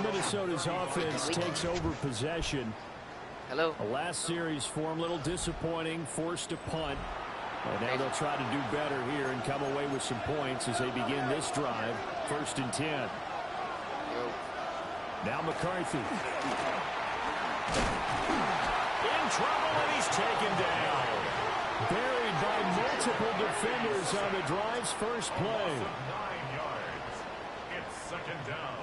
Minnesota's offense takes over possession. Hello. The last series for them, a little disappointing, forced to punt. And now they'll try to do better here and come away with some points as they begin this drive. 1st and 10. Now McCarthy. In trouble, and he's taken down. Buried by multiple defenders on the drive's first play. 9 yards. It's 2nd down.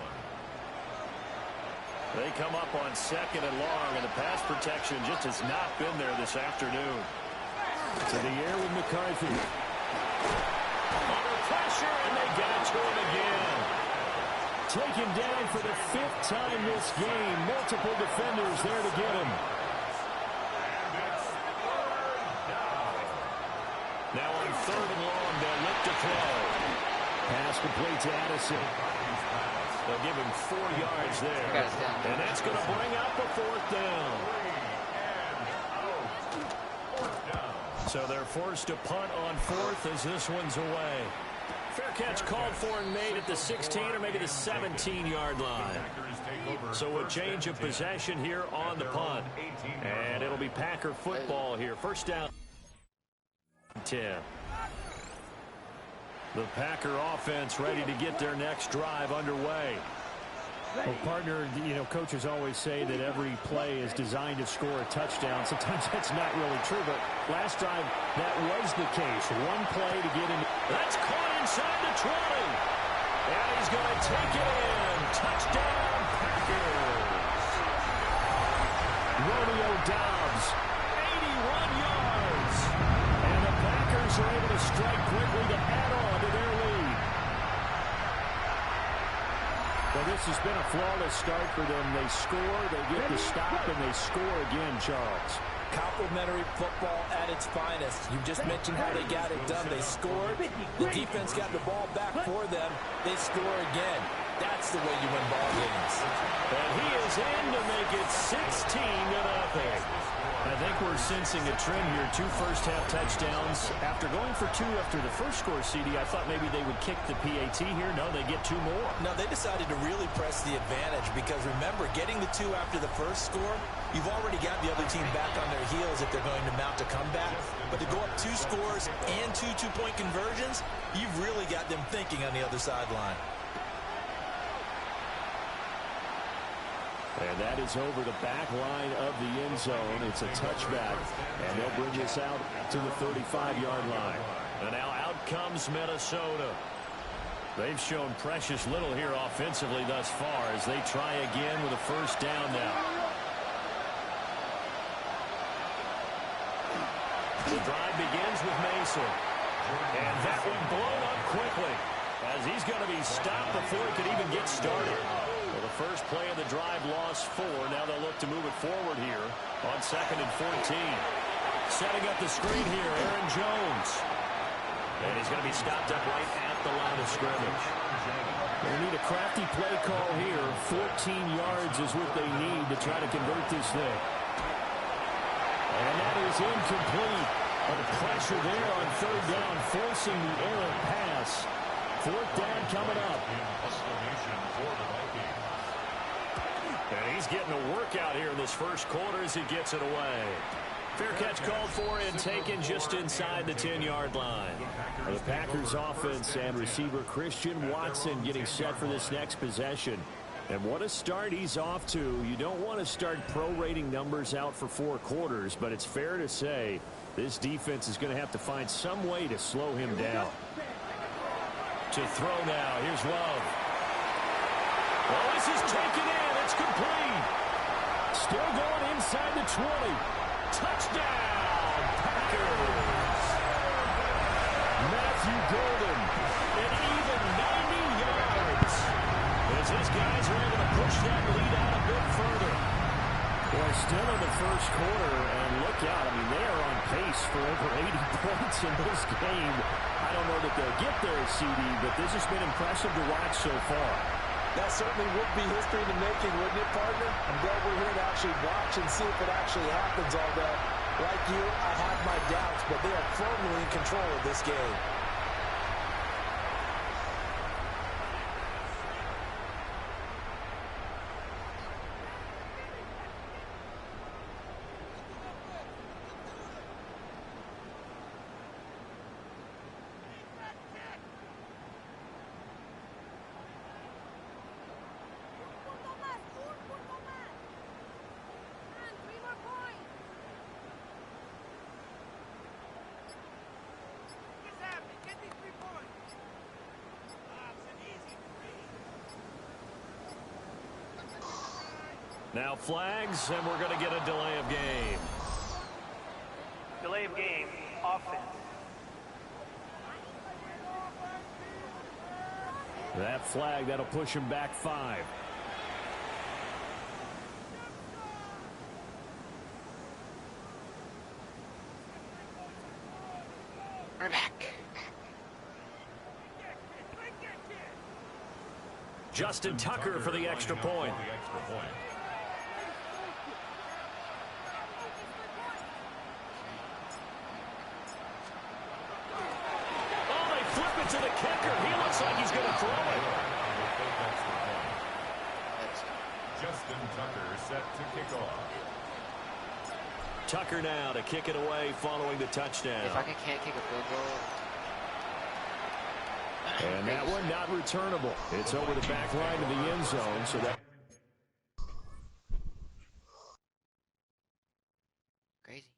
They come up on 2nd and long, and the pass protection just has not been there this afternoon. To the air with McCarthy. taken down for the 5th time this game. Multiple defenders there to get him. Now on 3rd and long, they'll look to throw. Pass complete to Addison. They'll give him 4 yards there. And that's going to bring up a 4th down. So they're forced to punt on 4th as this one's away. Fair catch called for and made at the 16 or maybe the 17-yard line. So a change of possession here on the punt. And it'll be Packer football here. First down. 10. The Packer offense ready to get their next drive underway. Well, partner, coaches always say that every play is designed to score a touchdown. Sometimes that's not really true, but last drive, that was the case. One play to get in. That's caught inside the 20. And he's going to take it in. Touchdown, Packers. Romeo Doubs, 81 yards. And the Packers are able to strike quickly to add on to their lead. Well, this has been a flawless start for them. They score, they get the stop, and they score again, Charles. Complimentary football at its finest. You just mentioned how they got it done. They scored. The defense got the ball back for them. They score again. That's the way you win ball games. And he is in to make it 16-0. I think we're sensing a trend here. 2 first-half touchdowns. After going for 2 after the first score, CD, I thought maybe they would kick the PAT here. No, they get 2 more. No, they decided to really press the advantage because, remember, getting the 2 after the first score, you've already got the other team back on their heels if they're going to mount a comeback. But to go up 2 scores and 2 two-point conversions, you've really got them thinking on the other sideline. And that is over the back line of the end zone. It's a touchback. And they'll bring this out to the 35-yard line. And now out comes Minnesota. They've shown precious little here offensively thus far as they try again with a first down now. The drive begins with Mason. And that one blown up quickly as he's going to be stopped before he could even get started. Well, the first play of the drive lost 4. Now they'll look to move it forward here on 2nd and 14. Setting up the screen here, Aaron Jones. And he's going to be stopped up right at the line of scrimmage. They need a crafty play call here. 14 yards is what they need to try to convert this thing. And that is incomplete. But the pressure there on 3rd down, forcing the errant pass. 4th down coming up. And he's getting a workout here in this first quarter as he gets it away. Fair catch called for and taken just inside the 10-yard line. The Packers offense and receiver Christian Watson getting set for this next possession. And what a start he's off to. You don't want to start prorating numbers out for 4 quarters, but it's fair to say this defense is going to have to find some way to slow him down. To throw now. Here's Love. Well, this is taken in. It's complete. Still going inside the 20. Touchdown, Packers. Matthew Golden, an even 90 yards. As his guys are able to push that lead out a bit further. Boy, still in the first quarter, and look out. I mean, they are on pace for over 80 points in this game. I don't know that they'll get there, CD, but this has been impressive to watch so far. That certainly would be history in the making, wouldn't it, partner? I'm glad we're here to actually watch and see if it actually happens, although, like you, I have my doubts, but they are firmly in control of this game. Now flags, and we're going to get a delay of game. Delay of game, offense. That flag, that'll push him back 5. We're back. Justin Tucker for the extra point. Oh, they flip it to the kicker. He looks like he's going to throw it. Justin Tucker set to kick off. Tucker now to kick it away following the touchdown. If I can't kick a field goal. And that one not returnable. It's over the back line of the end zone, so that... Crazy.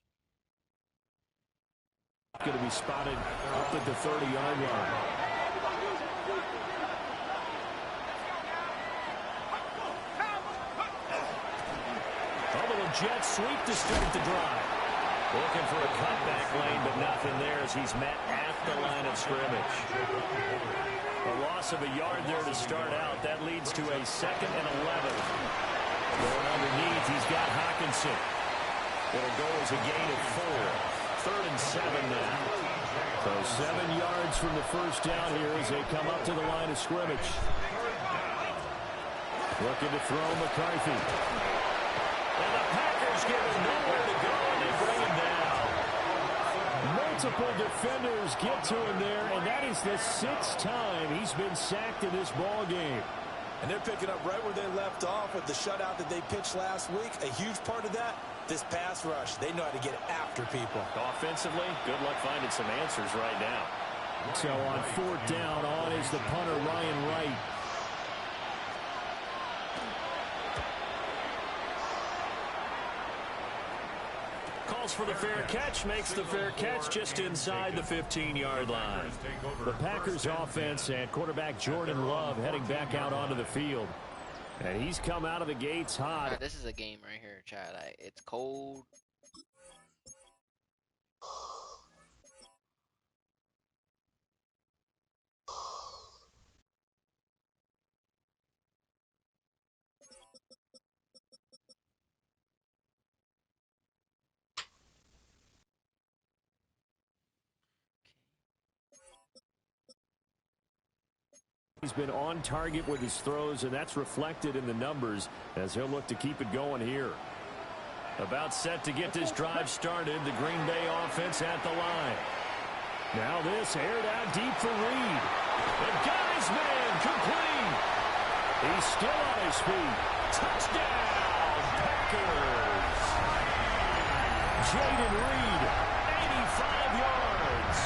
Going to be spotted up at the 30-yard line. A little jet sweep to start the drive. Looking for a cutback lane, but nothing there as he's met at the line of scrimmage. A loss of a yard there to start out. That leads to a 2nd and 11. Going underneath, he's got Hawkinson. It'll go as a gain of 4. 3rd and 7 now. So 7 yards from the first down here as they come up to the line of scrimmage. Looking to throw McCarthy. And the Packers give him nowhere to go, and they bring him down. Multiple defenders get to him there, and that is the 6th time he's been sacked in this ball game. And they're picking up right where they left off with the shutout that they pitched last week. A huge part of that, this pass rush. They know how to get after people. Offensively, good luck finding some answers right now. So on 4th down, on is the punter, Ryan Wright. Calls for the fair catch, makes the fair catch just inside the 15-yard line. The Packers offense and quarterback Jordan Love heading back out onto the field. And he's come out of the gates hot. Right, this is a game right here, Chad. It's cold. He's been on target with his throws, and that's reflected in the numbers as he'll look to keep it going here. About set to get this drive started, the Green Bay offense at the line. Now this aired out deep for Reed. The guy's man complete. He's still on his feet. Touchdown, Packers. Jaden Reed, 85 yards.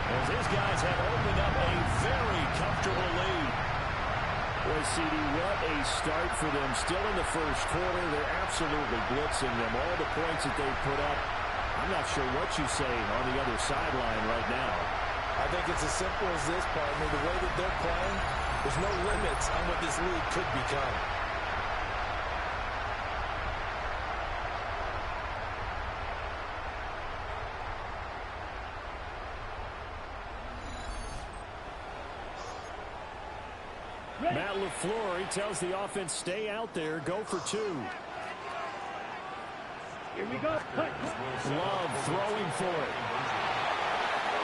As his guys have opened up a very comfortable lead. Boy, CD, what a start for them. Still in the first quarter, they're absolutely blitzing them. All the points that they've put up, I'm not sure what you say on the other sideline right now. I think it's as simple as this, partner. The way that they're playing, there's no limits on what this league could become. Matt LaFleur tells the offense, stay out there, go for 2. Here we go. Love throwing for it.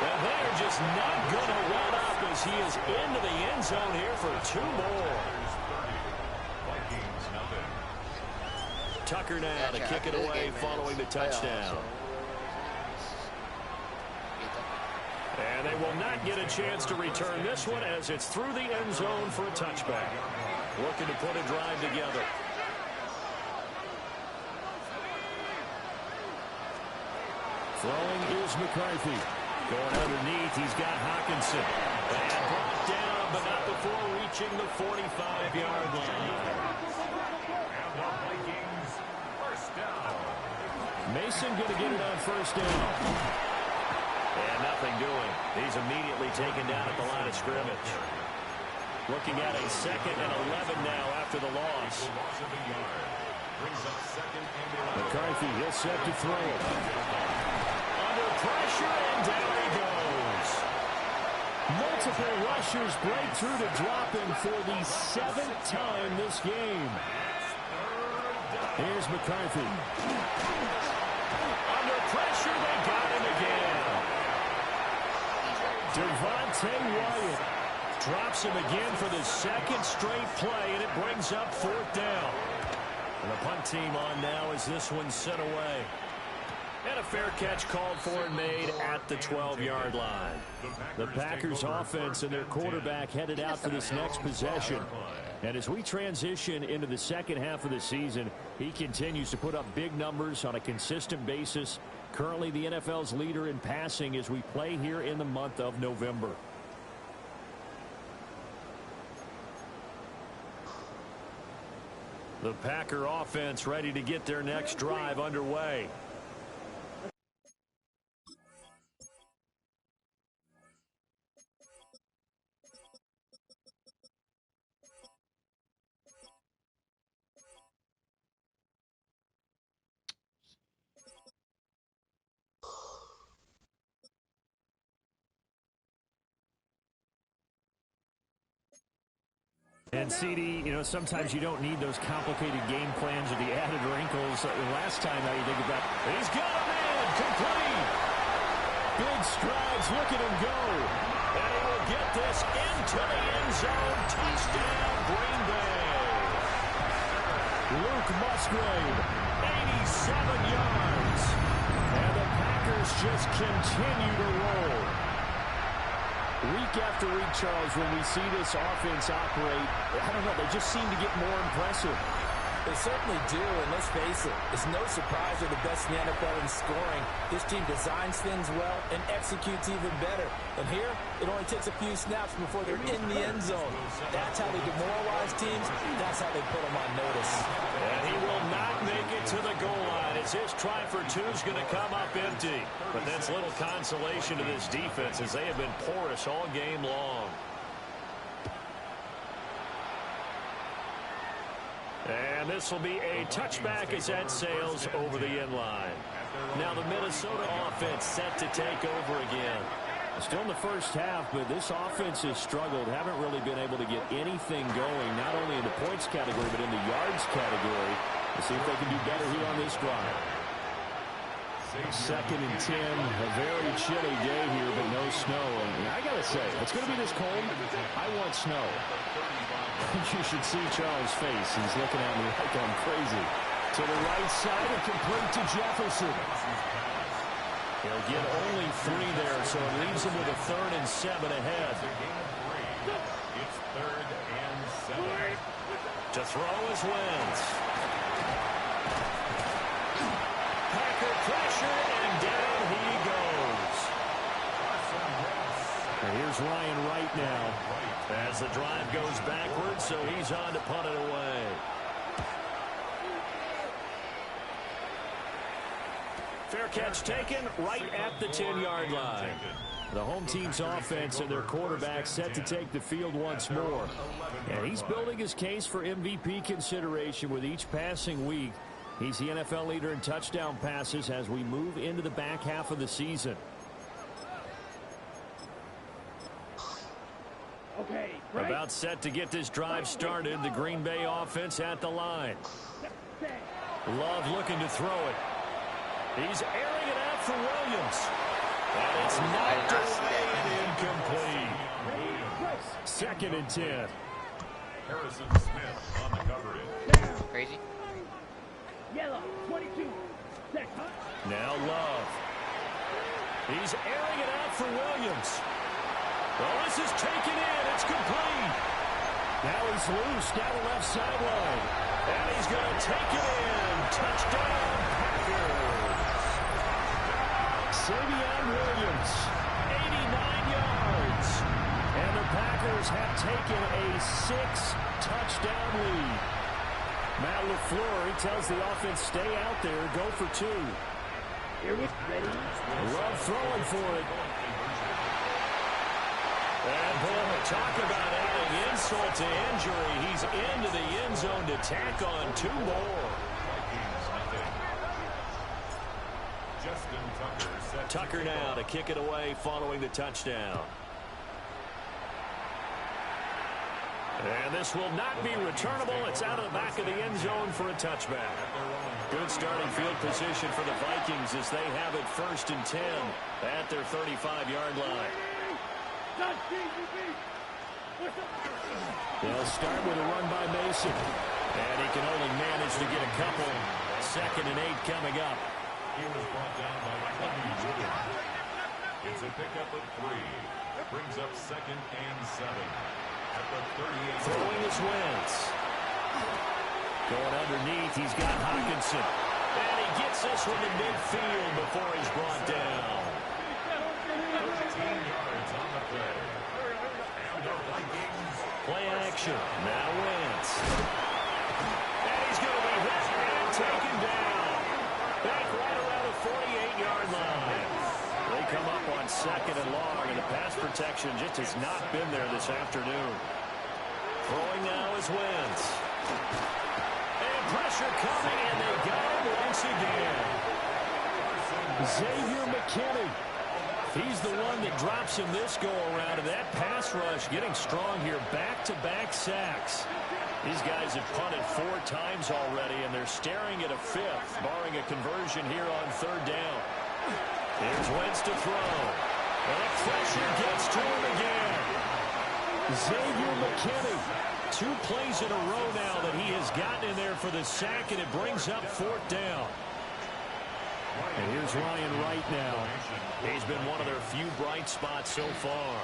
And they're just not going to let up as he is into the end zone here for 2 more. Tucker now to kick it away following the touchdown. And they will not get a chance to return this one as it's through the end zone for a touchback. Looking to put a drive together. Throwing is McCarthy. Going underneath, he's got Hawkinson. And brought down, but not before reaching the 45-yard line. And the Vikings, first down. Mason going to get it on first down. And nothing doing. He's immediately taken down at the line of scrimmage. Looking at a 2nd and 11 now after the loss. McCarthy, he'll set to throw it. Under pressure, and down he goes. Multiple rushers break through to drop him for the 7th time this game. Here's McCarthy. Under pressure, they got him again. Devontae Wyatt drops him again for the 2nd straight play, and it brings up 4th down. And the punt team on now as this one's sent away. And a fair catch called for and made at the 12-yard line. The Packers offense and their quarterback headed out for this next possession. And as we transition into the second half of the season, he continues to put up big numbers on a consistent basis. Currently the NFL's leader in passing as we play here in the month of November. The Packer offense ready to get their next drive underway. And CD, you know, sometimes you don't need those complicated game plans or the added wrinkles. Last time, now you think about, he's got a man, complete. Big strides, look at him go. And he will get this into the end zone. Touchdown, Green Bay. Luke Musgrave, 87 yards. And the Packers just continue to roll. Week after week, Charles, when we see this offense operate, I don't know, they just seem to get more impressive. They certainly do, and let's face it, it's no surprise they're the best in the NFL in scoring. This team designs things well and executes even better. And here, it only takes a few snaps before they're in the end zone. That's how they demoralize teams. That's how they put them on notice. And he will not make it to the goal line as his try for two is going to come up empty. But that's little consolation to this defense as they have been porous all game long. And this will be a touchback as that sails over the end line. Now the Minnesota offense set to take over again. Still in the first half, but this offense has struggled. Haven't really been able to get anything going, not only in the points category, but in the yards category. Let's see if they can do better here on this drive. 2nd and 10, a very chilly day here, but no snow. And I got to say, if it's going to be this cold, I want snow. You should see Charles' face. He's looking at me like I'm crazy. To the right side and complete to Jefferson. He'll get only 3 there, so it leaves him with a 3rd and 7 ahead. It's 3rd and 7. To throw is Wentz. Packer pressure, and down he goes. And here's Ryan Wright now. As the drive goes backwards, so he's on to punt it away. Fair catch taken right at the 10-yard line. The home team's offense and their quarterback set to take the field once more. And he's building his case for MVP consideration with each passing week. He's the NFL leader in touchdown passes as we move into the back half of the season. Okay, about set to get this drive started. The Green Bay offense at the line. Love looking to throw it. He's airing it out for Williams. And it's knocked away and incomplete. 2nd and 10. Harrison Smith on the coverage. Crazy. Yellow, 22. Now Love. He's airing it out for Williams. Well, this is taken in. It's complete. Now he's loose down the left sideline. And he's going to take it in. Touchdown, Packers. Savion Williams, 89 yards. And the Packers have taken a 6-touchdown lead. Matt LaFleur, he tells the offense, stay out there, go for 2. Here it's ready. Love throwing for it. And boy, talk about adding insult to injury. He's into the end zone to tack on 2 more. Justin Tucker Tucker now to kick it away following the touchdown. And this will not be returnable. It's out of the back of the end zone for a touchback. Good starting field position for the Vikings as they have it 1st and 10 at their 35-yard line. They'll start with a run by Mason. And he can only manage to get a couple. 2nd and 8 coming up. He was brought down by It's a pickup of 3. Brings up 2nd and 7. At the 38. Throwing his Wentz. Going underneath, he's got Hawkinson. And he gets this one to midfield before he's brought down. 13 yards on the play. And the Vikings. Play action. Now Wentz. And he's going to be hit and taken down. Back right around the 48-yard line. They come up on 2nd and long, and the pass protection just has not been there this afternoon. Throwing now is Wentz. And pressure coming, and they got him once again. Xavier McKinney. He's the one that drops him this go-around, and that pass rush getting strong here. Back-to-back sacks. These guys have punted 4 times already, and they're staring at a 5th, barring a conversion here on 3rd down. Here's Wentz to throw. And the pressure gets to him again. Xavier McKinney. 2 plays in a row now that he has gotten in there for the sack, and it brings up 4th down. And here's Ryan Wright now. He's been one of their few bright spots so far.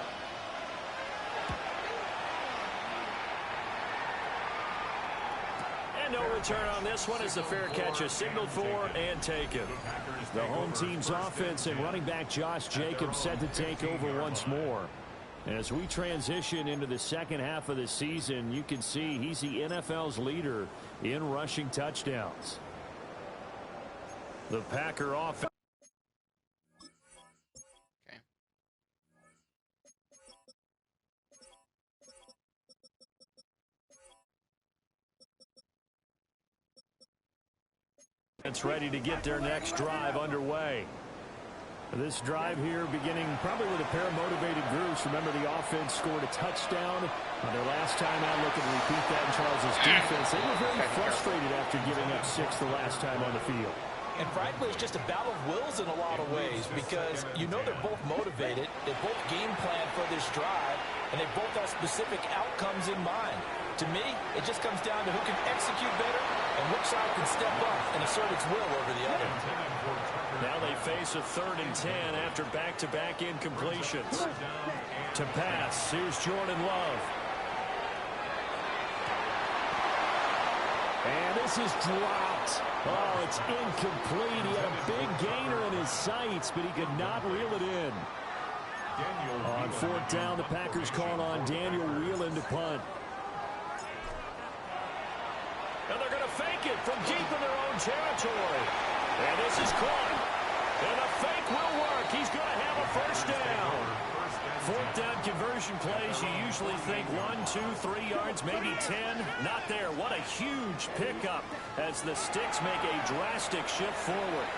And no return on this one as the fair catch is signaled for and taken. The home team's offense and running back Josh Jacobs set to take over once more. As we transition into the second half of the season, you can see he's the NFL's leader in rushing touchdowns. The Packer offense. It's ready to get their next drive underway. This drive here beginning probably with a pair of motivated groups. Remember, the offense scored a touchdown on their last time out. Looking to repeat that in Charles' defense. They were very frustrated after giving up 6 the last time on the field. And frankly, it's just a battle of wills in a lot of ways because you know they're both motivated. They both game plan for this drive, and they both have specific outcomes in mind. To me, it just comes down to who can execute better and which side can step up and assert its will over the other. Now they face a 3rd and 10 after back-to-back incompletions. To pass, here's Jordan Love. And this is dropped. Oh, it's incomplete. He had a big gainer in his sights, but he could not reel it in. On 4th down, the Packers call on Daniel Whelan to punt. And they're going to fake it from deep in their own territory. And this is caught. And the fake will work. He's going to have a 1st down. 4th down conversion plays, you usually think 1, 2, 3 yards, maybe 10. Not there. What a huge pickup as the Sticks make a drastic shift forward.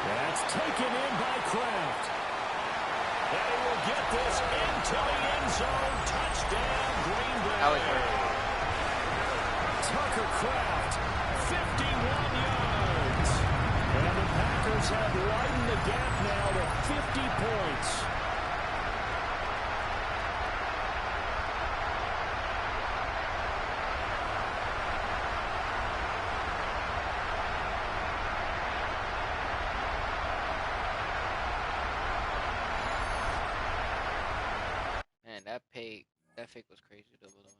That's taken in by Kraft. And he will get this into the end zone. Touchdown, Green Bay. Tucker Kraft, 51 yards. And the Packers have widened the gap now to 50 points. Man, that fake was crazy double the way.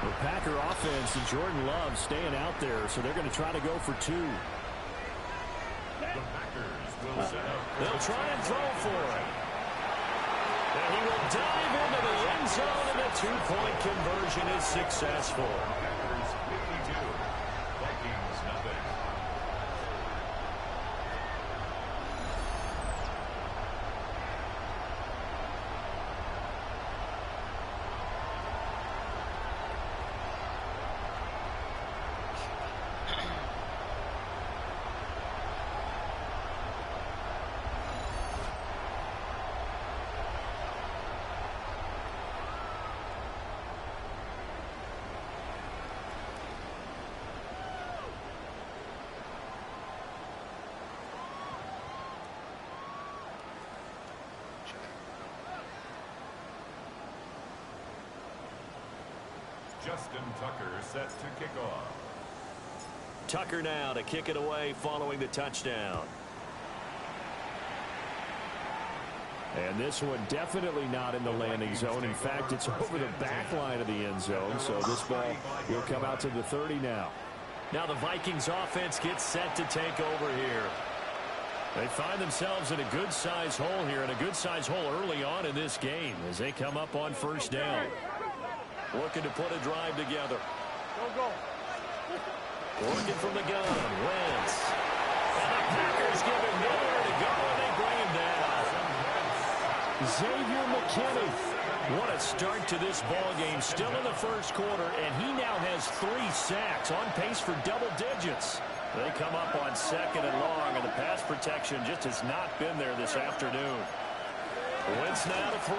The Packer offense and Jordan Love staying out there, so they're going to try to go for 2. The Packers will set up. They'll try and throw for it. And he will dive into the end zone, and the two-point conversion is successful. Packers 52, Vikings nothing. Justin Tucker set to kick off. Tucker now to kick it away following the touchdown. And this one definitely not in the landing zone. In fact, it's over the back line of the end zone. So this ball will come out to the 30 now. Now the Vikings offense gets set to take over here. They find themselves in a good-sized hole here, and a good-sized hole early on in this game as they come up on first down. Looking to put a drive together. Go. Working from the gun. Wentz. And the Packers give him nowhere to go, and they bring him down. Xavier McKinney. What a start to this ball game. Still in the first quarter, and he now has 3 sacks, on pace for double digits. They come up on second and long, and the pass protection just has not been there this afternoon. Wentz now to throw.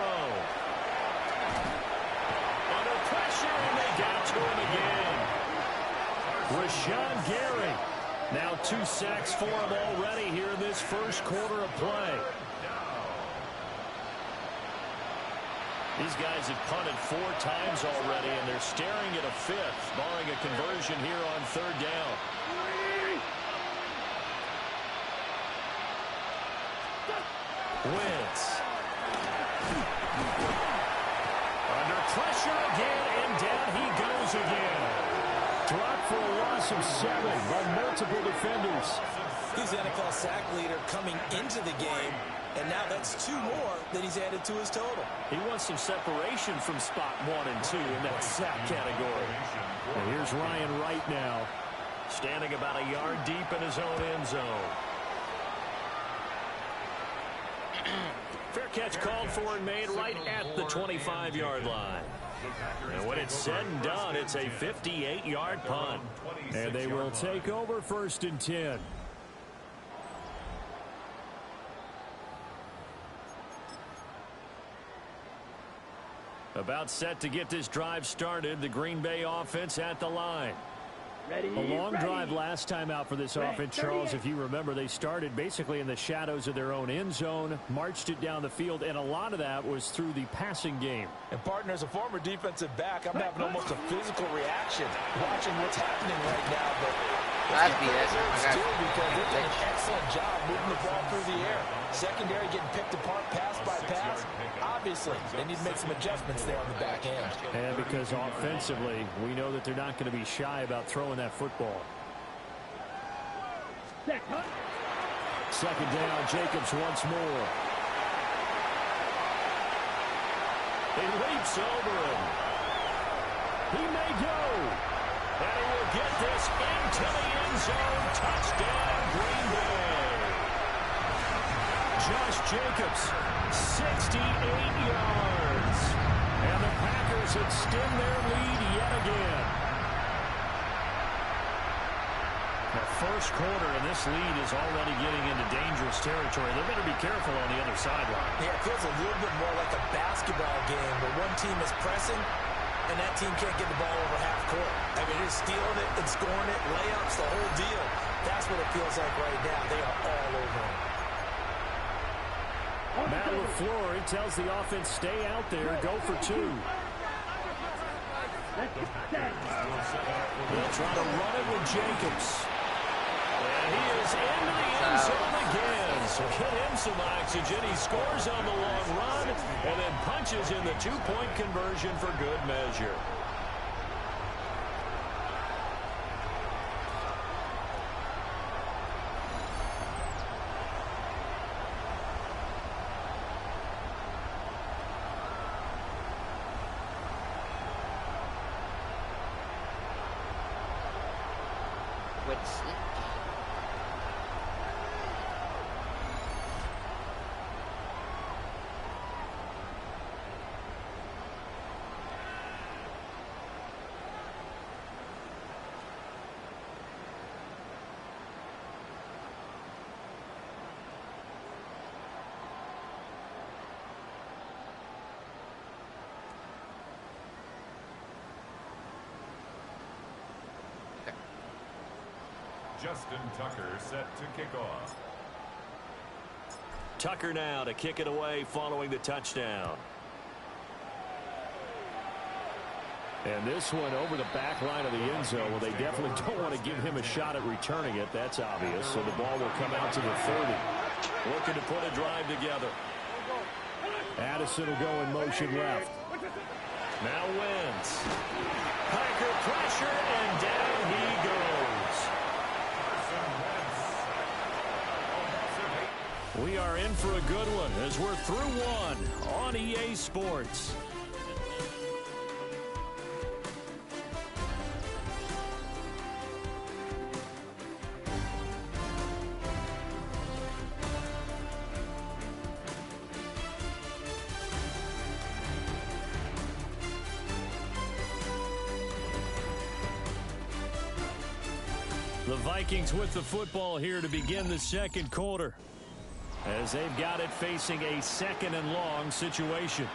Under pressure, and they got to him again. Rashawn Gary. Now 2 sacks for him already here in this first quarter of play. These guys have punted 4 times already, and they're staring at a 5th, barring a conversion here on third down. Wentz. Under pressure again, and down he goes again. Dropped for a loss of 7 by multiple defenders. He's the NFL sack leader coming into the game, and now that's 2 more that he's added to his total. He wants some separation from spot 1 and 2 in that sack category. And here's Ryan Wright now, standing about a yard deep in his own end zone. Fair catch called for and made right at the 25-yard line. And when it's said and done, it's a 58-yard punt. And they will take over first and 10. About set to get this drive started. The Green Bay offense at the line. A long drive last time out for this offense, Charles. If you remember, they started basically in the shadows of their own end zone, marched it down the field, and a lot of that was through the passing game. And, partner, as a former defensive back, I'm having almost a physical reaction watching what's happening right now. But that's BS. Because they're doing an excellent job moving the ball through the air. Secondary getting picked apart pass by pass. Obviously, they need to make some adjustments there on the back end. And because offensively, we know that they're not going to be shy about throwing that football. Second down, Jacobs once more. He leaps over him. He may go. And he will get this into the end zone. Touchdown, Green Bay. Josh Jacobs, 68 yards. And the Packers extend their lead yet again. The first quarter, and this lead is already getting into dangerous territory. They better be careful on the other sideline. Yeah, it feels a little bit more like a basketball game where one team is pressing and that team can't get the ball over half court. I mean, they're stealing it and scoring it, layups, the whole deal. That's what it feels like right now. They are all over it. Matt LaFleur tells the offense, stay out there, go for 2. They'll try to run it with Jacobs. And he is into the end zone again. So get him some oxygen. He scores on the long run and then punches in the 2-point conversion for good measure. quit sleeping. Justin Tucker set to kick off. Tucker now to kick it away following the touchdown. And this one over the back line of the end zone. Well, they definitely don't want to give him a shot at returning it. That's obvious. So the ball will come out to the 30. Looking to put a drive together. Addison will go in motion left. Now Wentz. Packer pressure, and down he goes. We are in for a good one as we're through one on EA Sports. The Vikings with the football here to begin the second quarter, as they've got it facing a 2nd and long situation.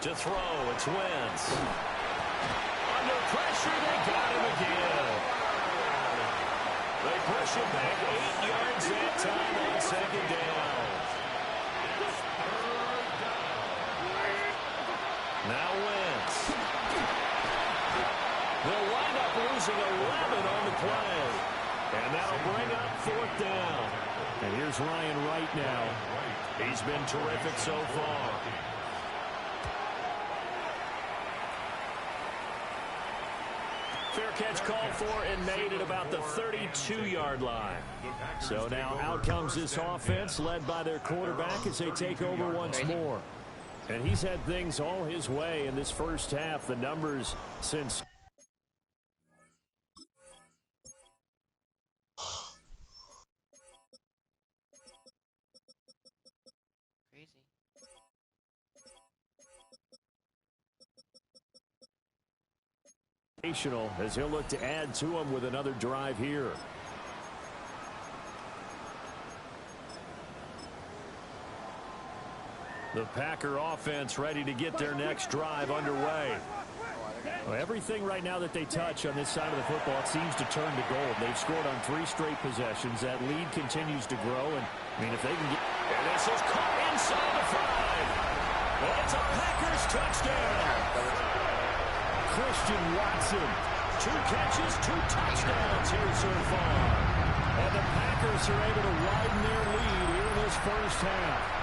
To throw, it's Wentz. Under pressure, they got him again. They push him back 8 yards that time on 2nd down. Now Wentz. They'll wind up losing 11 on the play. And that'll bring up 4th down. And here's Ryan Wright now. He's been terrific so far. Fair catch called for and made at about the 32-yard line. So now out comes this offense led by their quarterback as they take over once more. And he's had things all his way in this first half. The numbers since... as he'll look to add to him with another drive here. The Packer offense ready to get their next drive underway. Well, everything right now that they touch on this side of the football, it seems to turn to gold. They've scored on 3 straight possessions. That lead continues to grow, and I mean, if they can get... And this is caught inside the 5. And it's a Packers touchdown. Christian Watson, 2 catches, 2 touchdowns here so far. And the Packers are able to widen their lead here in this first half.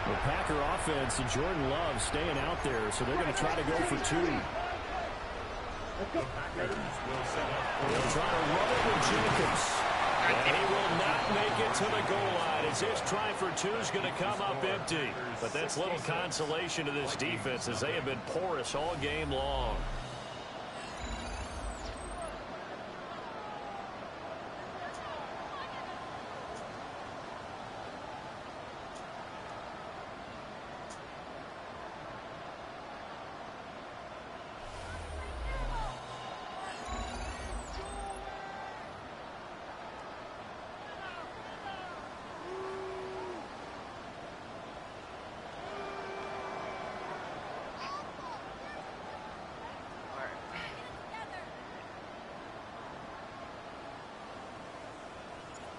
The Packer offense and Jordan Love staying out there, so they're going to try to go for 2. They'll try to run it with Jacobs. And he will not make it to the goal line as his try for 2 is going to come up empty. But that's little consolation to this defense as they have been porous all game long.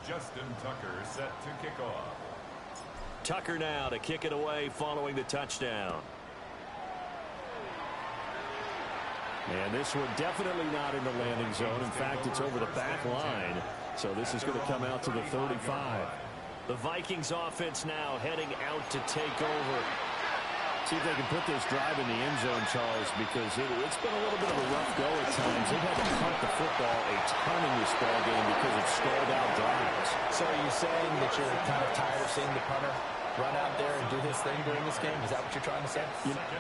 Justin Tucker set to kick off. Tucker now to kick it away following the touchdown. And this one definitely not in the landing zone. In fact, it's over the back line. So this is going to come out to the 35. The Vikings offense now heading out to take over. See if they can put this drive in the end zone, Charles, because it's been a little bit of a rough go at times. They've had to punt the football a ton in this ball game because of stalled out drives. So are you saying that you're kind of tired of seeing the punter run out there and do his thing during this game? Is that what you're trying to say?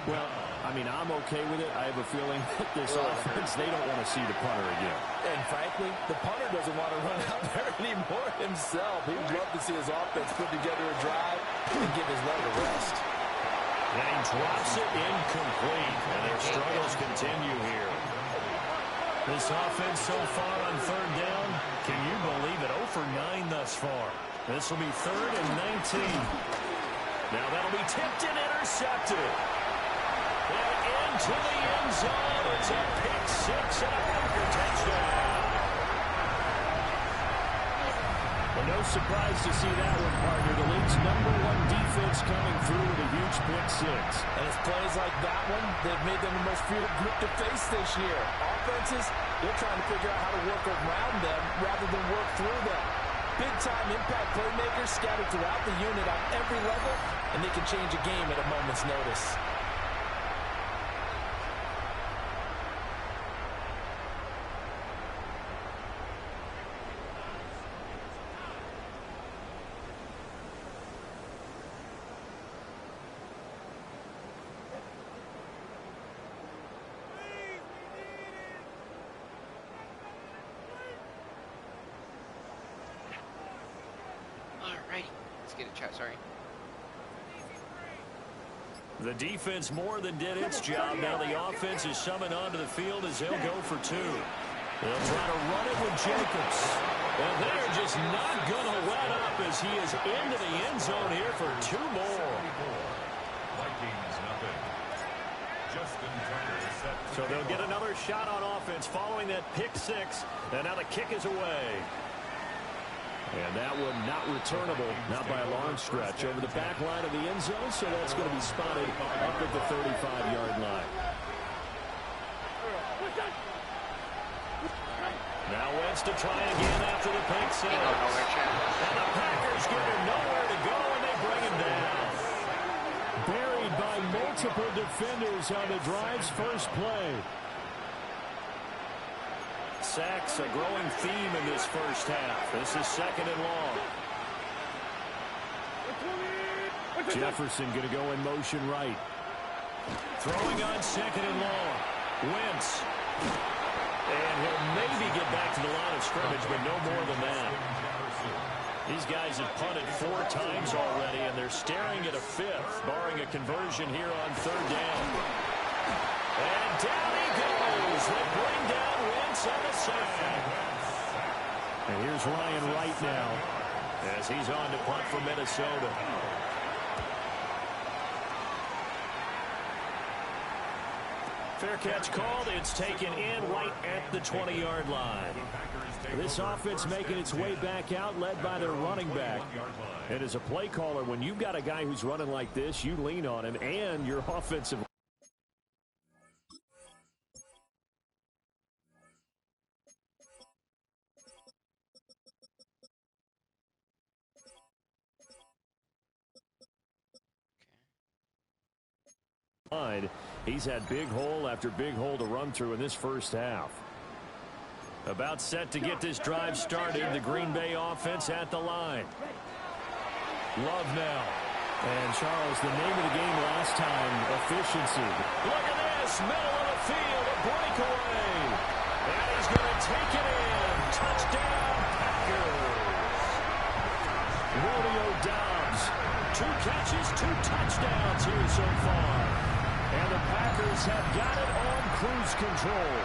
Well, I mean, I'm okay with it. I have a feeling that this offense, they don't want to see the punter again. And frankly, the punter doesn't want to run out there anymore himself. He'd love to see his offense put together a drive and give his leg a rest. And he drops it incomplete, and their struggles continue here. This offense so far on third down, can you believe it? 0 for 9 thus far. This will be 3rd and 19. Now that'll be tipped and intercepted. And into the end zone. It's a pick 6 and a Packer touchdown. Well, no surprise to see that one, partner. The league's #1 defense coming through with a huge pick 6. And it's plays like that one that made them the most feared group to face this year. Offenses, they're trying to figure out how to work around them rather than work through them. Big-time impact playmakers scattered throughout the unit on every level, and they can change a game at a moment's notice. Sorry. The defense more than did its job. Now the offense is summoned onto the field as they'll go for 2. They'll try to run it with Jacobs. And they're just not going to let up as he is into the end zone here for 2 more. Vikings nothing. Justin Tucker is set. So they'll get another shot on offense following that pick 6. And now the kick is away. And that one not returnable, not by a long stretch, over the back line of the end zone, so that's going to be spotted up at the 35-yard line. Now Wentz to try again after the pick 6. And the Packers give him nowhere to go, and they bring him down. Buried by multiple defenders on the drive's first play. Sacks, a growing theme in this first half. This is 2nd and long. Jefferson going to go in motion right. Throwing on 2nd and long. Wentz. And he'll maybe get back to the line of scrimmage, but no more than that. These guys have punted 4 times already, and they're staring at a 5th, barring a conversion here on 3rd down. And down he goes. They bring down Wentz on the sack. And here's Ryan Wright now as he's on to punt for Minnesota. Fair catch called. It's taken in right at the 20-yard line. This offense making its way back out, led by their running back. And as a play caller, when you've got a guy who's running like this, you lean on him and your offensive line. He's had big hole after big hole to run through in this first half. About set to get this drive started. The Green Bay offense at the line. Love now. And Charles, the name of the game last time, efficiency. Look at this, middle of the field, a breakaway. And he's going to take it in. Touchdown, Packers. Romeo Doubs, 2 catches, 2 touchdowns here so far. And the Packers have got it on cruise control.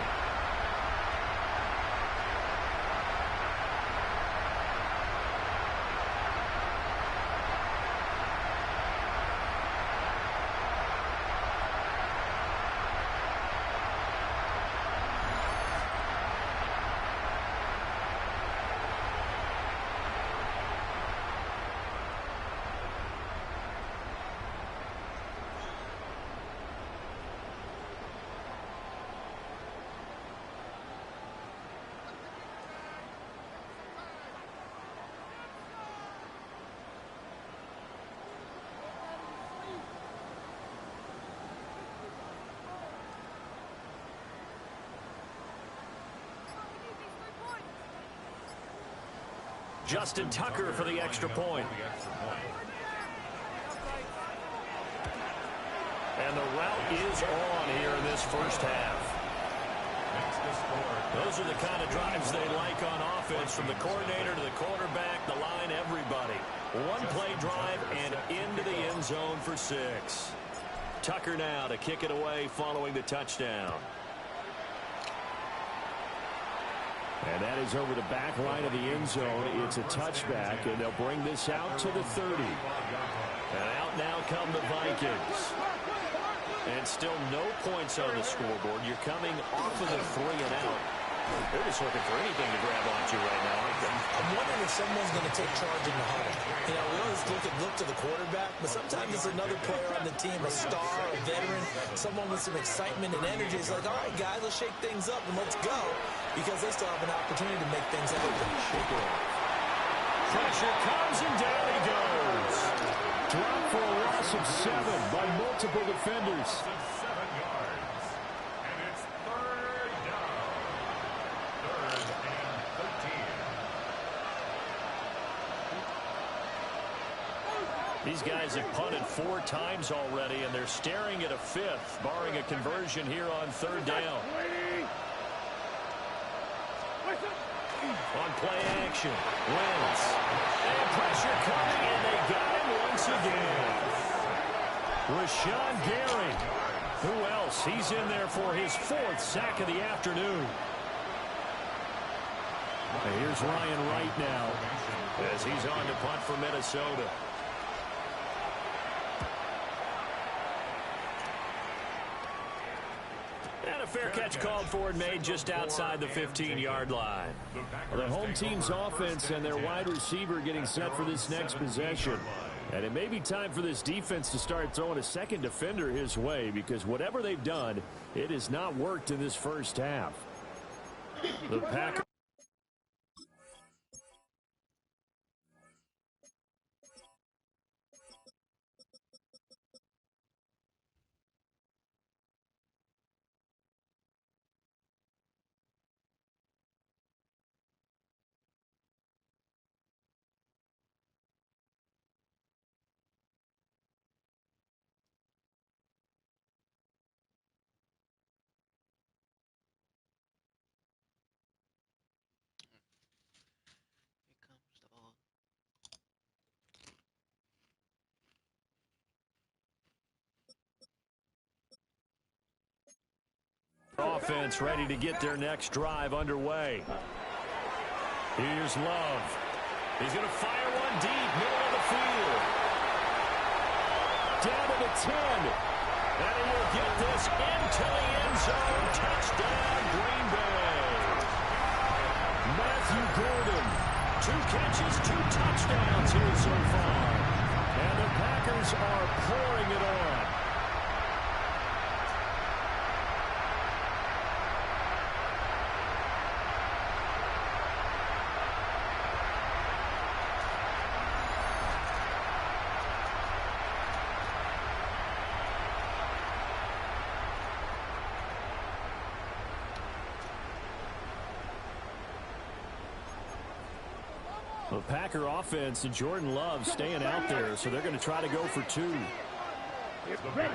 Justin Tucker for the extra point. And the route is on here in this first half. Those are the kind of drives they like on offense, from the coordinator to the quarterback, the line, everybody. One-play drive and into the end zone for 6. Tucker now to kick it away following the touchdown. And that is over the back line of the end zone. It's a touchback, and they'll bring this out to the 30. And out now come the Vikings. And still no points on the scoreboard. You're coming off of the 3 and out. They're just looking for anything to grab onto right now, aren't they? I'm wondering if someone's going to take charge in the huddle. You know, we always look to the quarterback, but sometimes it's another player on the team, a star, a veteran, someone with some excitement and energy. It's like, all right, guys, let's shake things up and let's go, because they still have an opportunity to make things happen. Pressure comes and down he goes. Drop for a loss of 7 by multiple defenders. 7 yards. And it's 3rd down. 3rd and 13. These guys have punted 4 times already, and they're staring at a 5th, barring a conversion here on 3rd down. On play action, wins. And pressure coming, and they got him once again. Rashawn Gary. Who else? He's in there for his 4th sack of the afternoon. And here's Ryan Wright now as he's on to punt for Minnesota. And a fair catch called for and made just outside the 15-yard line. Well, the home team's offense and their wide receiver getting set for this next possession. And it may be time for this defense to start throwing a second defender his way, because whatever they've done, it has not worked in this first half. The Packers. Offense ready to get their next drive underway. Here's Love. He's going to fire one deep, middle of the field. Down to the 10. And he will get this into the end zone. Touchdown, Green Bay. Matthew Gordon. 2 catches, 2 touchdowns here so far. And the Packers are pouring it on. The Packer offense and Jordan Love staying out there, so they're going to try to go for 2. They'll try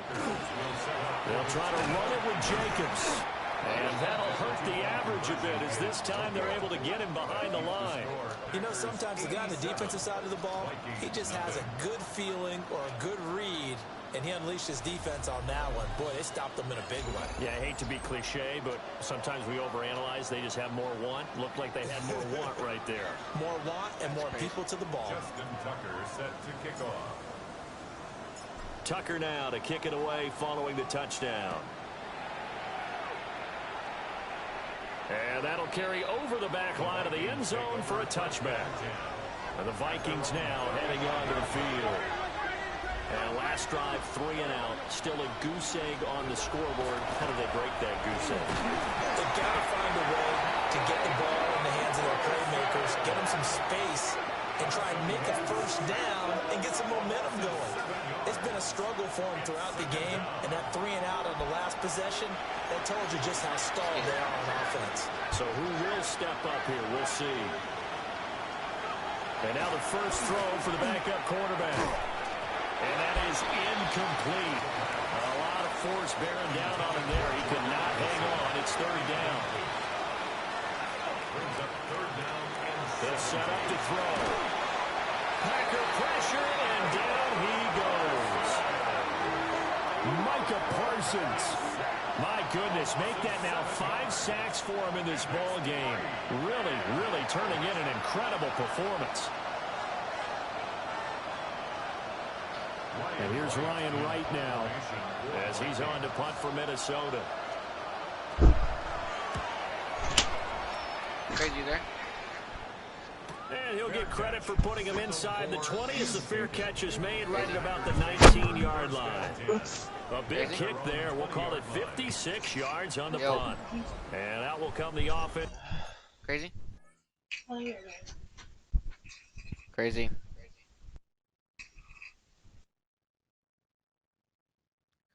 to run it with Jacobs. And that'll hurt the average a bit, as this time they're able to get him behind the line. You know, sometimes the guy on the defensive side of the ball, he just has a good feeling or a good read, and he unleashed his defense on that one. Boy, they stopped them in a big way. Yeah, I hate to be cliche, but sometimes we overanalyze. They just have more want. Looked like they had more want right there. More want and more people to the ball. Justin Tucker set to kick off. Tucker now to kick it away following the touchdown. And that'll carry over the back line of the end zone for a touchback. And the Vikings now heading onto the field. And last drive, 3 and out. Still a goose egg on the scoreboard. How do they break that goose egg? They've got to find a way to get the ball in the hands of their playmakers, get them some space, and try and make a first down and get some momentum going. It's been a struggle for them throughout the game, and that 3 and out on the last possession, that told you just how stalled they are on offense. So who will step up here? We'll see. And now the first throw for the backup quarterback. And that is incomplete. A lot of force bearing down on him there. He could not hang on. It's third down. They'll set up to throw. Packer pressure, and down he goes. Micah Parsons. My goodness, make that now 5 sacks for him in this ball game. Really, really turning in an incredible performance. And here's Ryan Wright now as he's on to punt for Minnesota. Crazy there. And he'll get credit for putting him inside the 20 as the fair catch is made right at about the 19-yard line. A big kick there. We'll call it 56 yards on the punt. And out will come the offense. Crazy. Crazy. Crazy.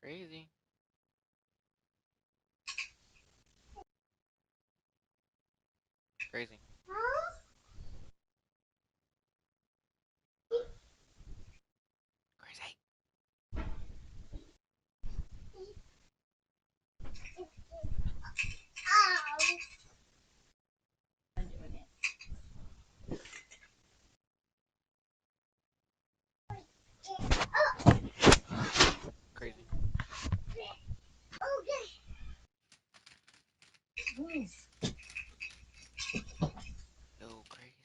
Crazy. Crazy. No, crazy.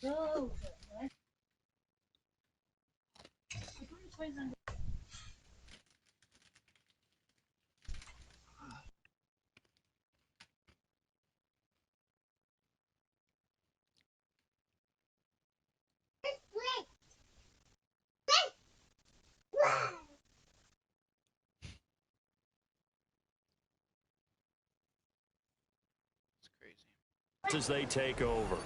As they take over.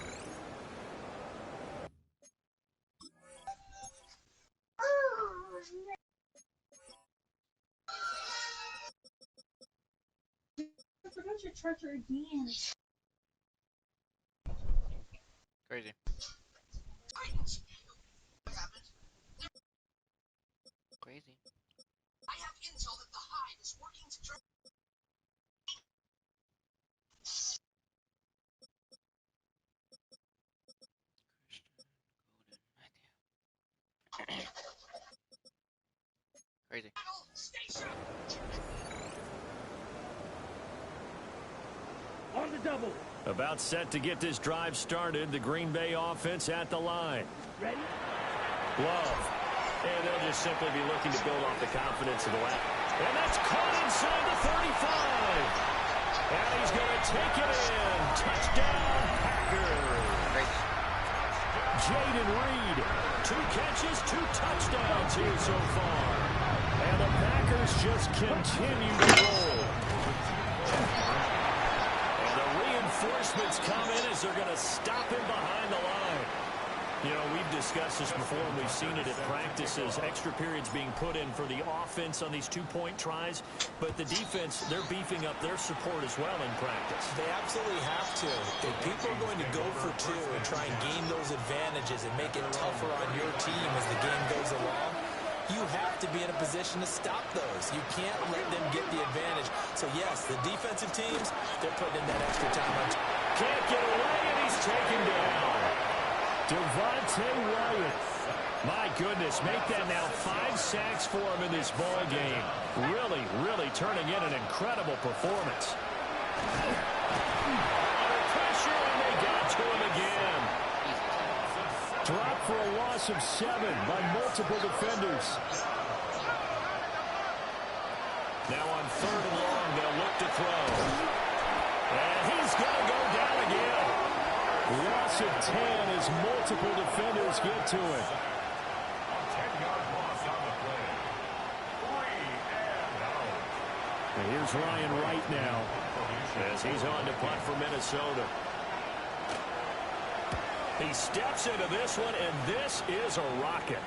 Forgot your charger again. Crazy. Crazy. I have intel that the Hive is working to try. Crazy. On the double. About set to get this drive started. The Green Bay offense at the line. Ready? Love. And they'll just simply be looking to build off the confidence of the lap. And that's caught inside the 35. And he's going to take it in. Touchdown, Packers. Jaden Reed. 2 catches, 2 touchdowns here so far. And the Packers just continue to roll. And the reinforcements come in as they're going to stop him behind the line. You know, we've discussed this before, and we've seen it at practices. Extra periods being put in for the offense on these 2-point tries. But the defense, they're beefing up their support as well in practice. They absolutely have to. If people are going to go for 2 and try and gain those advantages and make it tougher on your team as the game goes along, you have to be in a position to stop those. You can't let them get the advantage. So, yes, the defensive teams, they're putting in that extra time. Can't get away, and he's taken down. Devontae Wyatt. My goodness, make that now 5 sacks for him in this ball game. Really, really turning in an incredible performance. Under pressure, and they got to him again. Dropped for a loss of 7 by multiple defenders. Now on 3rd and long, they'll look to throw. And he's going to go down again. Loss of 10 as multiple defenders get to it. And here's Ryan Wright now as he's on to punt for Minnesota. He steps into this one, and this is a rocket.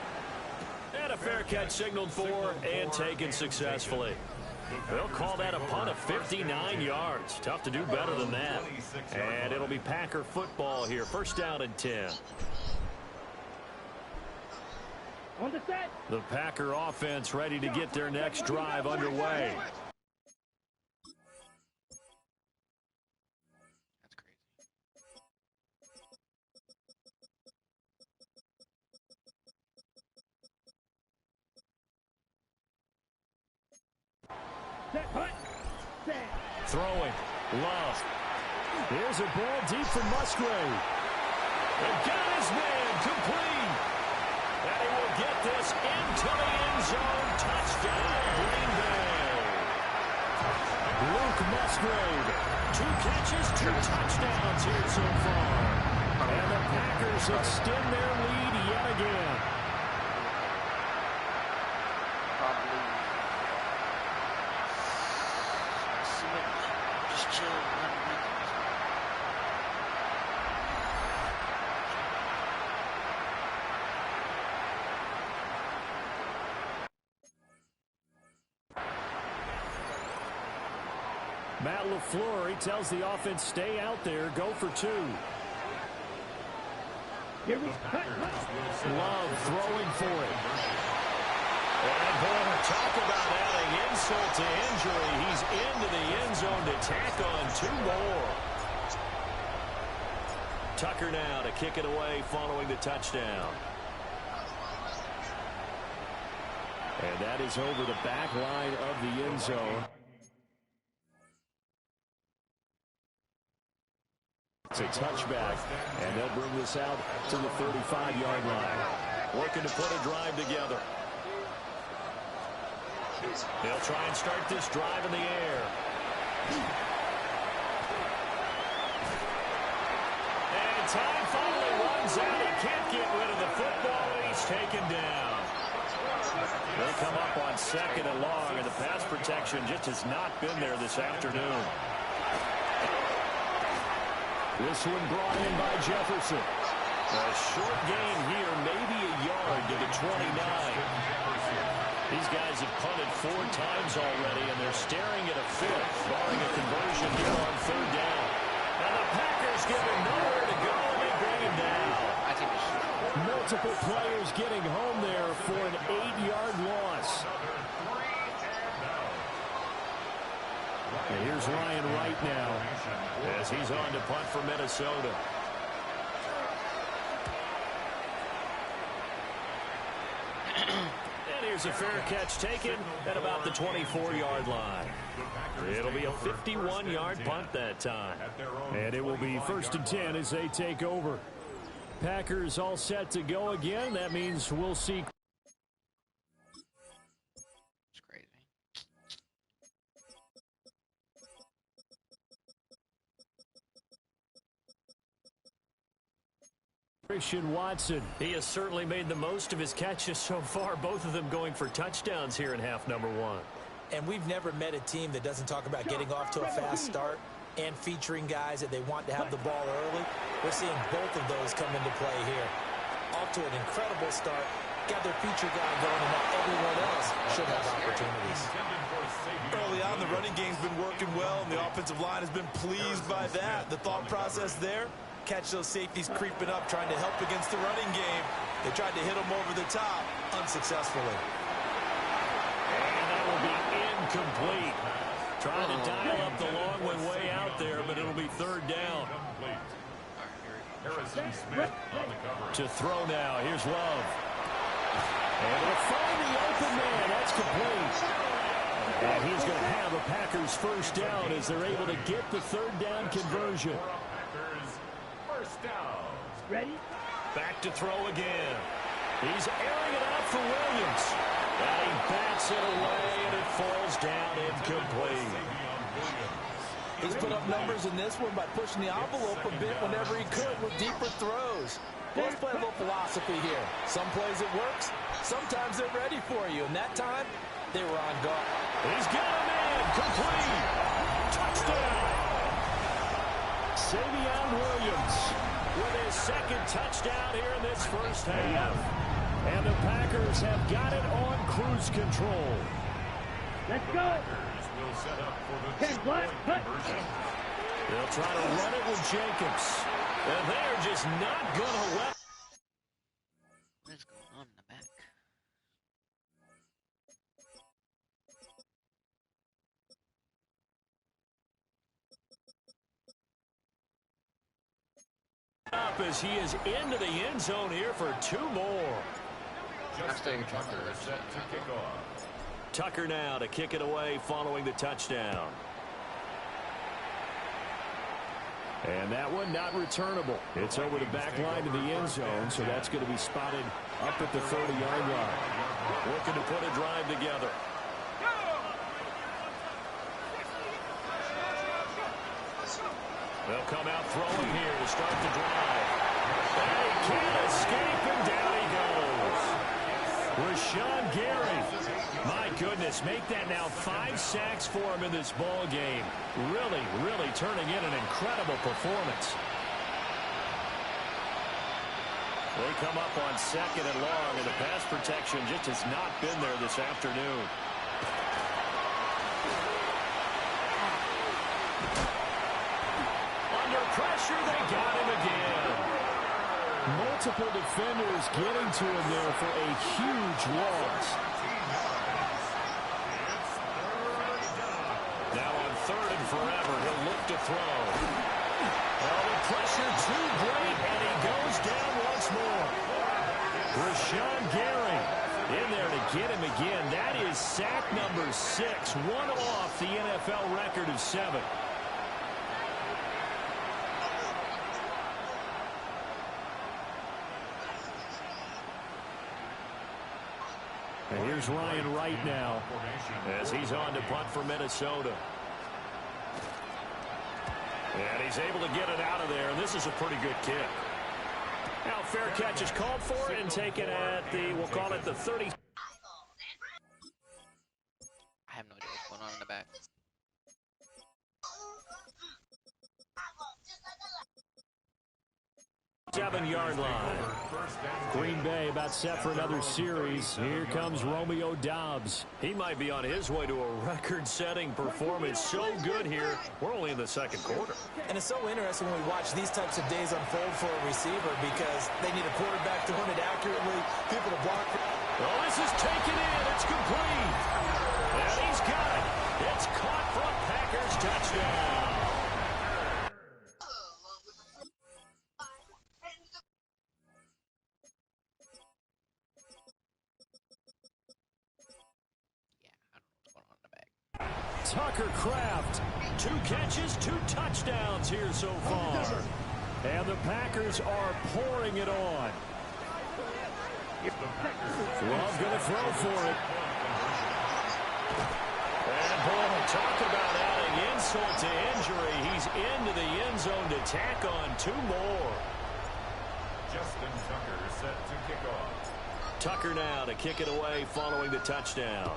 And a fair catch signaled for and taken successfully. They'll call that a punt of 59 yards. Tough to do better than that. And it'll be Packer football here. 1st down and 10. On the set. The Packer offense ready to get their next drive underway. Throwing. Love. Here's a ball deep for Musgrave. And got his man complete. And he will get this into the end zone. Touchdown, Green Bay. Luke Musgrave. 2 catches, 2 touchdowns here so far. And the Packers extend their lead yet again. Just chill. Matt LaFleur tells the offense, stay out there, go for 2. Love throwing for it. And boy, talk about adding insult to injury. He's into the end zone to tack on 2 more. Tucker now to kick it away following the touchdown. And that is over the back line of the end zone. It's a touchback, and they'll bring this out to the 35-yard line. Working to put a drive together. They'll try and start this drive in the air. And time finally runs out. He can't get rid of the football, and he's taken down. They come up on 2nd and long, and the pass protection just has not been there this afternoon. This one brought in by Jefferson. A short gain here, maybe a yard to the 29. These guys have punted 4 times already, and they're staring at a 5th, barring a conversion here on 3rd down. And the Packers give him nowhere to go, and they bring him down. Multiple players getting home there for an 8-yard loss. And here's Ryan Wright now as he's on to punt for Minnesota. And here's a fair catch taken at about the 24-yard line. It'll be a 51-yard punt that time. And it will be 1st and 10 as they take over. Packers all set to go again. That means we'll see. Christian Watson. He has certainly made the most of his catches so far, both of them going for touchdowns here in half number 1. And we've never met a team that doesn't talk about getting off to a fast start and featuring guys that they want to have the ball early. We're seeing both of those come into play here. Off to an incredible start, got their feature guy going, and now everyone else should have opportunities. Early on, the running game's been working well, and the offensive line has been pleased by that. The thought process there, catch those safeties creeping up, trying to help against the running game. They tried to hit them over the top, unsuccessfully. And that will be incomplete. Trying to dial up the long one way out there, but it'll be 3rd down. To throw now. Here's Love. And we'll find the open man. That's complete. And he's going to have a Packers 1st down as they're able to get the 3rd down conversion. Ready? Back to throw again. He's airing it out for Williams. And he bats it away, and it falls down incomplete. He's put up numbers in this one by pushing the envelope a bit whenever he could with deeper throws. Let's play a little philosophy here. Some plays it works. Sometimes they're ready for you. And that time, they were on guard. He's got a man. Complete. Touchdown. Savion Williams with his 2nd touchdown here in this 1st half. And the Packers have got it on cruise control. Let's go. They'll try to run it with Jacobs. And they're just not going to let. What's going on in the back? up as he is into the end zone here for 2 more. Justin Tucker set to kick off. Tucker now to kick it away following the touchdown. And that one not returnable. It's over the back line to the end zone, so that's going to be spotted up at the 30-yard line. Looking to put a drive together. They'll come out throwing here to start the drive. And he can't escape, and down he goes. Rashawn Gary. My goodness, make that now 5 sacks for him in this ball game. Really, really turning in an incredible performance. They come up on 2nd and long, and the pass protection just has not been there this afternoon. Under pressure, they got him again. Multiple defenders getting to him there for a huge loss. Now on 3rd and forever, he'll look to throw. Oh, the pressure too great, and he goes down once more. Rashawn Gary in there to get him again. That is sack number 6, one off the NFL record of 7. And here's Ryan Wright now as he's on to punt for Minnesota. And he's able to get it out of there, and this is a pretty good kick. Now, fair catch is called for and taken at the, we'll call it the 30. I have no idea what's going on in the back. Seven-yard line. Green Bay about set for another series. Here comes Romeo Doubs. He might be on his way to a record-setting performance. So good here. We're only in the 2nd quarter. And it's so interesting when we watch these types of days unfold for a receiver because they need a quarterback to run it accurately, people to block. Oh, this is taken in. It's complete. And he's got it. It's caught for a Packers touchdown. Tucker Kraft, 2 catches, 2 touchdowns here so far. And the Packers are pouring it on. Love going to throw for it. And boy, talk about adding insult to injury. He's into the end zone to tack on 2 more. Justin Tucker set to kick off. Tucker now to kick it away following the touchdown.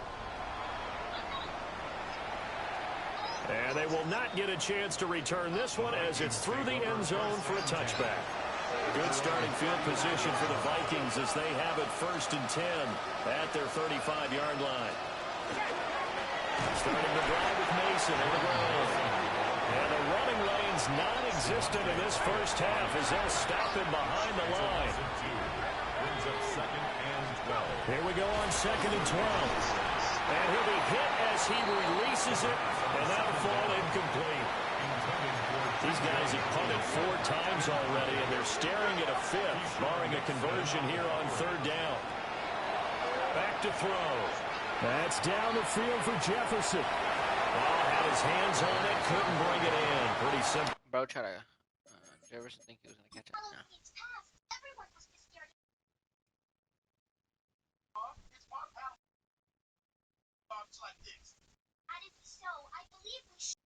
And they will not get a chance to return this one as it's through the end zone for a touchback. Good starting field position for the Vikings as they have it 1st and 10 at their 35-yard line. Starting the drive with Mason in the road. And the running lane's non-existent in this first half as they'll stop him behind the line. Brings up 2nd and 12. Here we go on 2nd and 12. And he'll be hit as he releases it, and that'll fall incomplete. These guys have punted 4 times already, and they're staring at a 5th, barring a conversion here on 3rd down. Back to throw. That's down the field for Jefferson. Oh, had his hands on it, couldn't bring it in. Pretty simple. Bro, try to. Jefferson think he was going to catch it. No. Like this. And if so, I believe we should.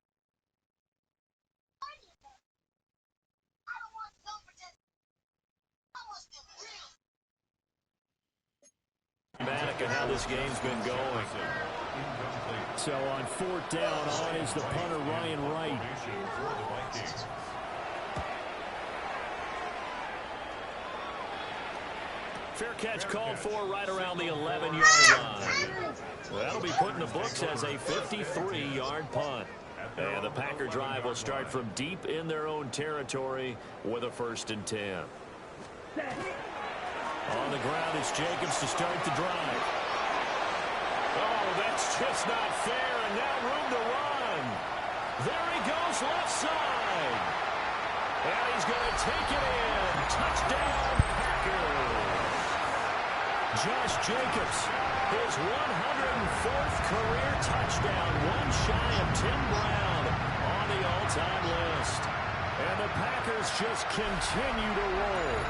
I don't want self-protection. I want them real. Dramatic of how this game's been going. So on 4th down, on is the punter Ryan Wright. Fair catch called for right around the 11-yard line. Well, that'll be put in the books as a 53-yard punt. And the Packer drive will start from deep in their own territory with a 1st and 10. On the ground, it's Jacobs to start the drive. Oh, that's just not fair, and now room to run. There he goes left side. And he's going to take it in. Touchdown, Packers. Josh Jacobs, his 104th career touchdown, one shy of Tim Brown on the all-time list. And the Packers just continue to roll.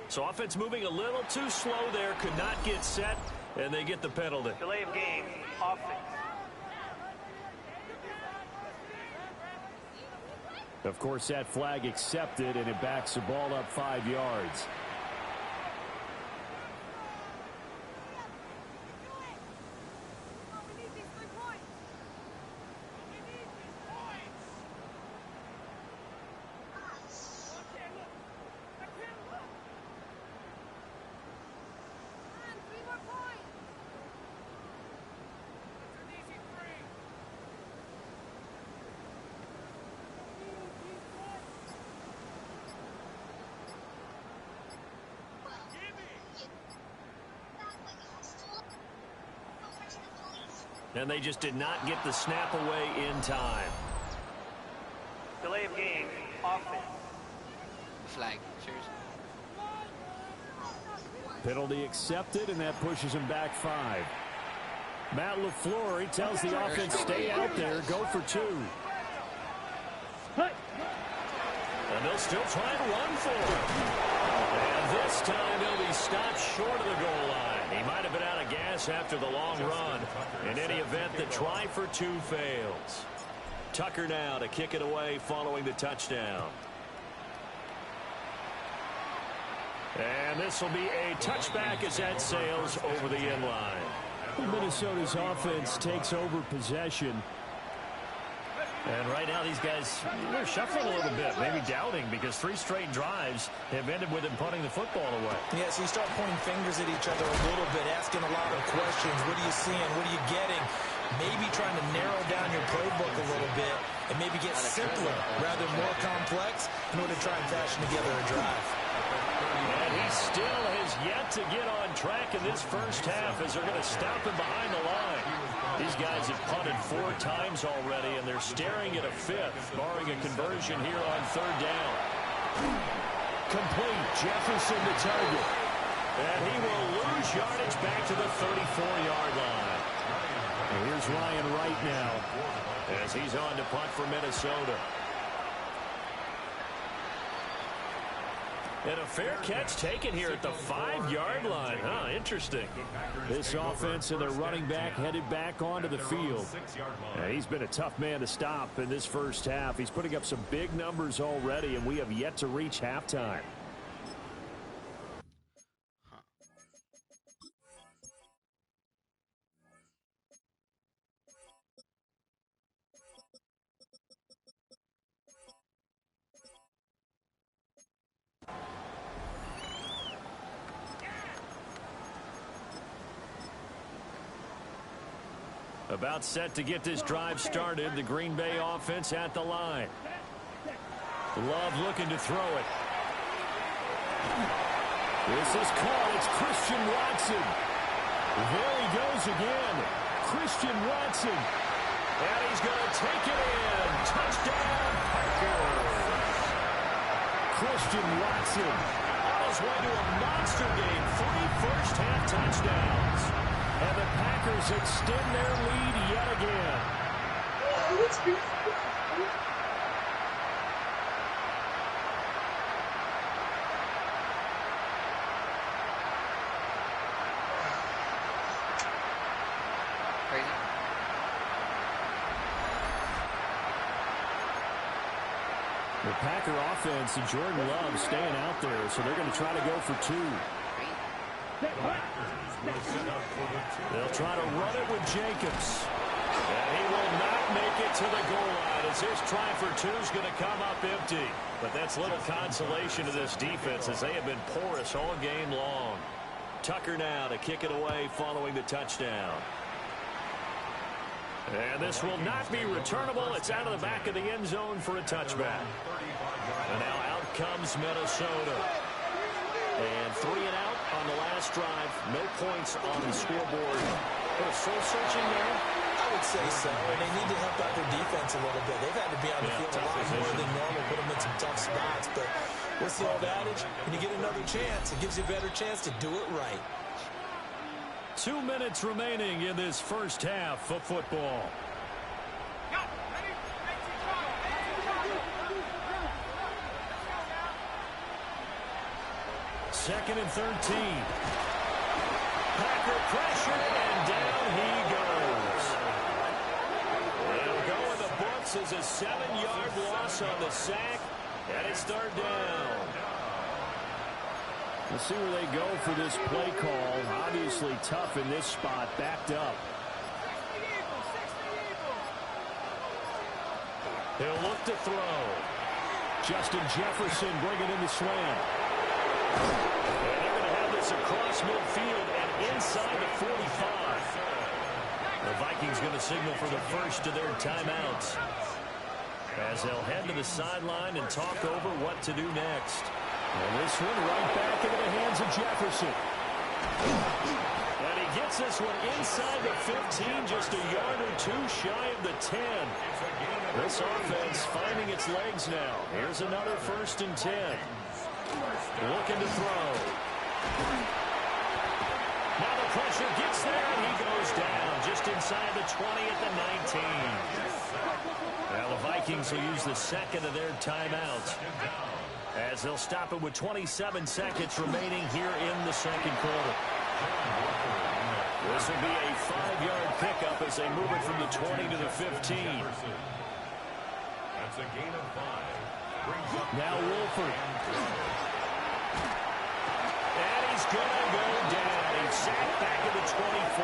So offense moving a little too slow there, could not get set, and they get the penalty. Delay of game, offense. Of course, that flag accepted, and it backs the ball up 5 yards. And they just did not get the snap away in time. Delay of game, offense. Flag, seriously. Penalty accepted, and that pushes him back 5. Matt LaFleur tells the offense, stay out there, go for 2. And they'll still try and run for it. And this time they'll be stopped short of the goal line. He might have been out of gas after the long run. In any event, the try for 2 fails. Tucker now to kick it away following the touchdown. And this will be a touchback as that sails over the end line. Minnesota's offense takes over possession. And right now these guys, they're shuffling a little bit, maybe doubting, because 3 straight drives have ended with them punting the football away. Yeah, so you start pointing fingers at each other a little bit, asking a lot of questions. What are you seeing? What are you getting? Maybe trying to narrow down your playbook a little bit and maybe get simpler rather than more complex in order to try and fashion together a drive. And he still has yet to get on track in this first half as they're going to stop him behind the line. These guys have punted 4 times already, and they're staring at a 5th, barring a conversion here on 3rd down. Complete. Jefferson to target. And he will lose yardage back to the 34-yard line. And here's Ryan Wright now as he's on to punt for Minnesota. And a fair catch taken here at the 5-yard line. Huh, interesting. This offense and their running back headed back onto the field. He's been a tough man to stop in this first half. He's putting up some big numbers already, and we have yet to reach halftime. About set to get this drive started. The Green Bay offense at the line. Love looking to throw it. This is caught. It's Christian Watson. There he goes again. Christian Watson. And he's going to take it in. Touchdown, Packers. Christian Watson on his way to a monster game. 3 first-half touchdowns. And the Packers extend their lead yet again. The Packer offense and Jordan Love staying out there, so they're going to try to go for 2. They'll try to run it with Jacobs. And he will not make it to the goal line as his try for 2 is going to come up empty. But that's little consolation to this defense as they have been porous all game long. Tucker now to kick it away following the touchdown. And this will not be returnable. It's out of the back of the end zone for a touchback. And now out comes Minnesota. And 3 and out on the last drive. No points on the scoreboard. Soul searching there. I would say so, and they need to help out their defense a little bit. They've had to be on the field a lot more than normal, put them in some tough spots. But what's the old adage? When you get another chance, it gives you a better chance to do it right. 2 minutes remaining in this first half of football. Second and 13. Packer pressure, and down he goes. It'll go in the books as a 7-yard loss on the sack, and it's 3rd down. We'll see where they go for this play call. Obviously tough in this spot, backed up. He'll look to throw. Justin Jefferson bringing in the slam. And they're going to have this across midfield and inside the 45. The Vikings going to signal for the first of their timeouts as they'll head to the sideline and talk over what to do next. And this one right back into the hands of Jefferson. And he gets this one inside the 15, just a yard or 2 shy of the 10. This offense finding its legs now. Here's another 1st and 10. Looking to throw. Now the pressure gets there, and he goes down just inside the 20 at the 19. Now the Vikings will use the second of their timeouts as they'll stop it with 27 seconds remaining here in the second quarter. This will be a 5-yard pickup as they move it from the 20 to the 15. That's a gain of 5. Now Wolford. And he's going to go down. He's sacked back at the 24.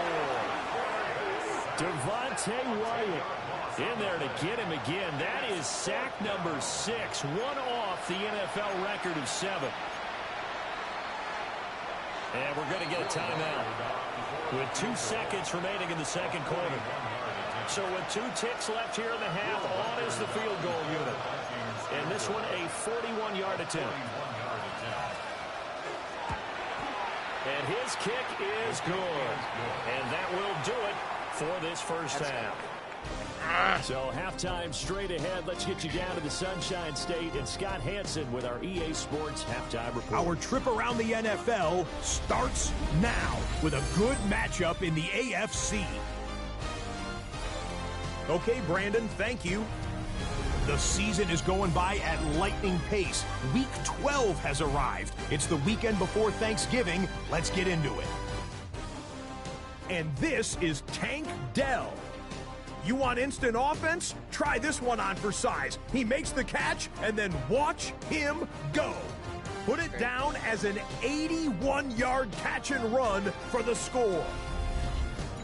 Devontae Wyatt in there to get him again. That is sack number 6. One off the NFL record of 7. And we're going to get a timeout with 2 seconds remaining in the second quarter. So with 2 ticks left here in the half, on is the field goal unit. And this one a 41-yard attempt. And his kick is good. And that will do it for this first half. So halftime straight ahead. Let's get you down to the Sunshine State and Scott Hansen with our EA Sports halftime report. Our trip around the NFL starts now with a good matchup in the AFC. Okay, Brandon, thank you. The season is going by at lightning pace. Week 12 has arrived. It's the weekend before Thanksgiving. Let's get into it. And this is Tank Dell. You want instant offense? Try this one on for size. He makes the catch, and then watch him go. Put it down as an 81-yard catch and run for the score.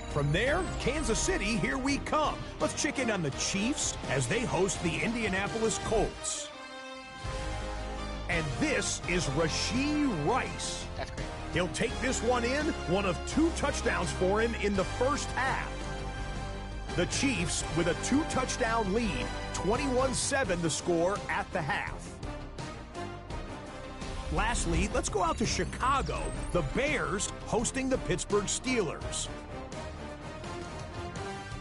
From there, Kansas City, here we come. Let's check in on the Chiefs as they host the Indianapolis Colts. And this is Rashee Rice. That's great. He'll take this one in, one of 2 touchdowns for him in the first half. The Chiefs with a 2-touchdown lead, 21-7 the score at the half. Lastly, let's go out to Chicago. The Bears hosting the Pittsburgh Steelers.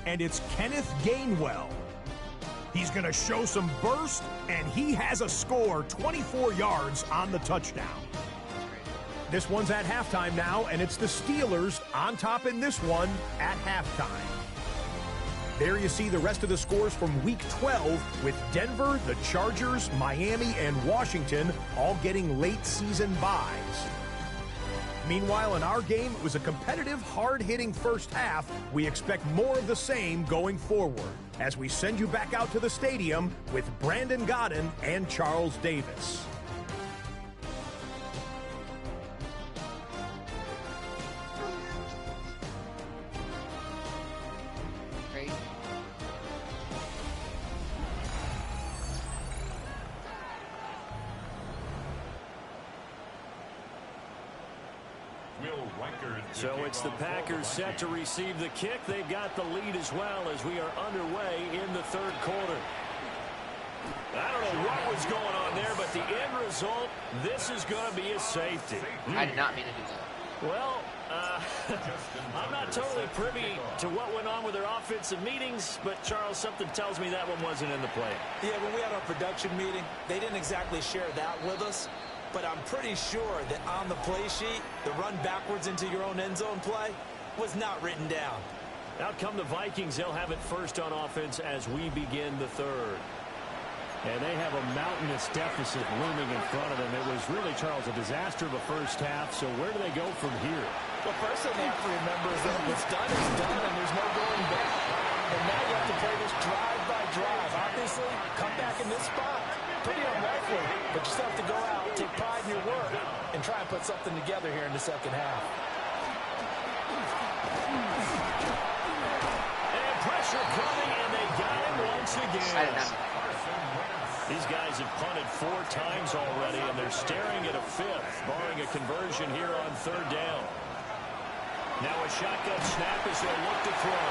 And it's Kenneth Gainwell. He's going to show some burst, and he has a score, 24 yards on the touchdown. This one's at halftime now, and it's the Steelers on top in this one at halftime. There you see the rest of the scores from Week 12 with Denver, the Chargers, Miami, and Washington all getting late season byes. Meanwhile, in our game, it was a competitive, hard-hitting first half. We expect more of the same going forward as we send you back out to the stadium with Brandon Godden and Charles Davis. So it's the Packers set to receive the kick. They've got the lead as well as we are underway in the third quarter. I don't know what was going on there, but the end result, this is going to be a safety. I did not mean to do that. Well, I'm not totally privy to what went on with their offensive meetings, but Charles, something tells me that one wasn't in the play. Yeah, when we had our production meeting, they didn't exactly share that with us. But I'm pretty sure that on the play sheet, the run backwards into your own end zone play was not written down. Out come the Vikings. They'll have it first on offense as we begin the third. And they have a mountainous deficit looming in front of them. It was really, Charles, a disaster of a first half. So where do they go from here? Well, first thing they have to remember is that what's done is done, and there's no going back. And now you have to play this drive by drive. Obviously, come back in this spot. Pretty unlikely, but you still have to go out, take pride in your work, and try and put something together here in the second half. And pressure coming, and they got him once again. These guys have punted 4 times already, and they're staring at a 5th, barring a conversion here on third down. Now a shotgun snap as they look to throw.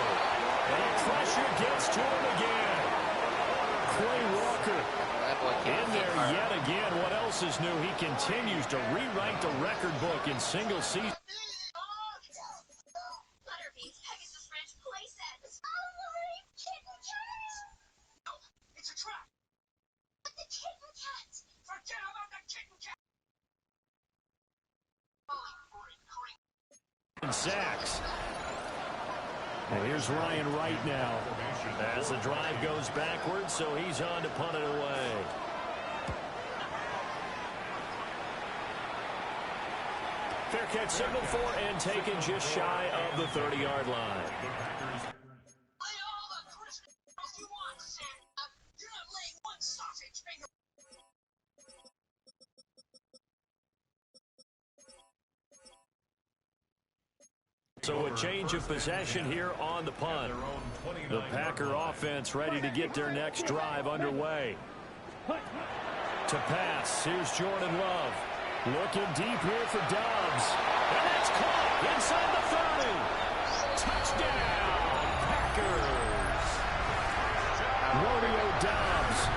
And pressure gets to him again. Quay Walker in there yet again. What else is new? He continues to rewrite the record book in single season. Sacks. And here's Ryan Wright now as the drive goes backwards, so he's on to punt it away. Fair catch signal for and taken just shy of the 30-yard line. So a change of possession here on the punt. The Packer offense ready to get their next drive underway. To pass, here's Jordan Love. Looking deep here for Dobbs. And that's caught inside the 30. Touchdown, Packers. Rodeo Dobbs,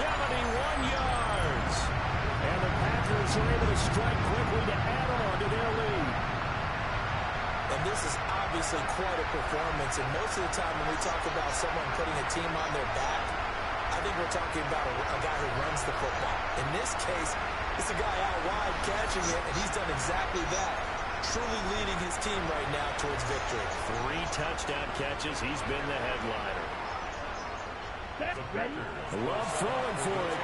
71 yards. And the Packers are able to strike quickly to add on to their lead. And this is obviously quite a performance. And most of the time when we talk about someone putting a team on their back, I think we're talking about a guy who runs the football. In this case, it's a guy out wide catching it, and he's done exactly that. Truly leading his team right now towards victory. 3 touchdown catches. He's been the headliner. Love throwing for it.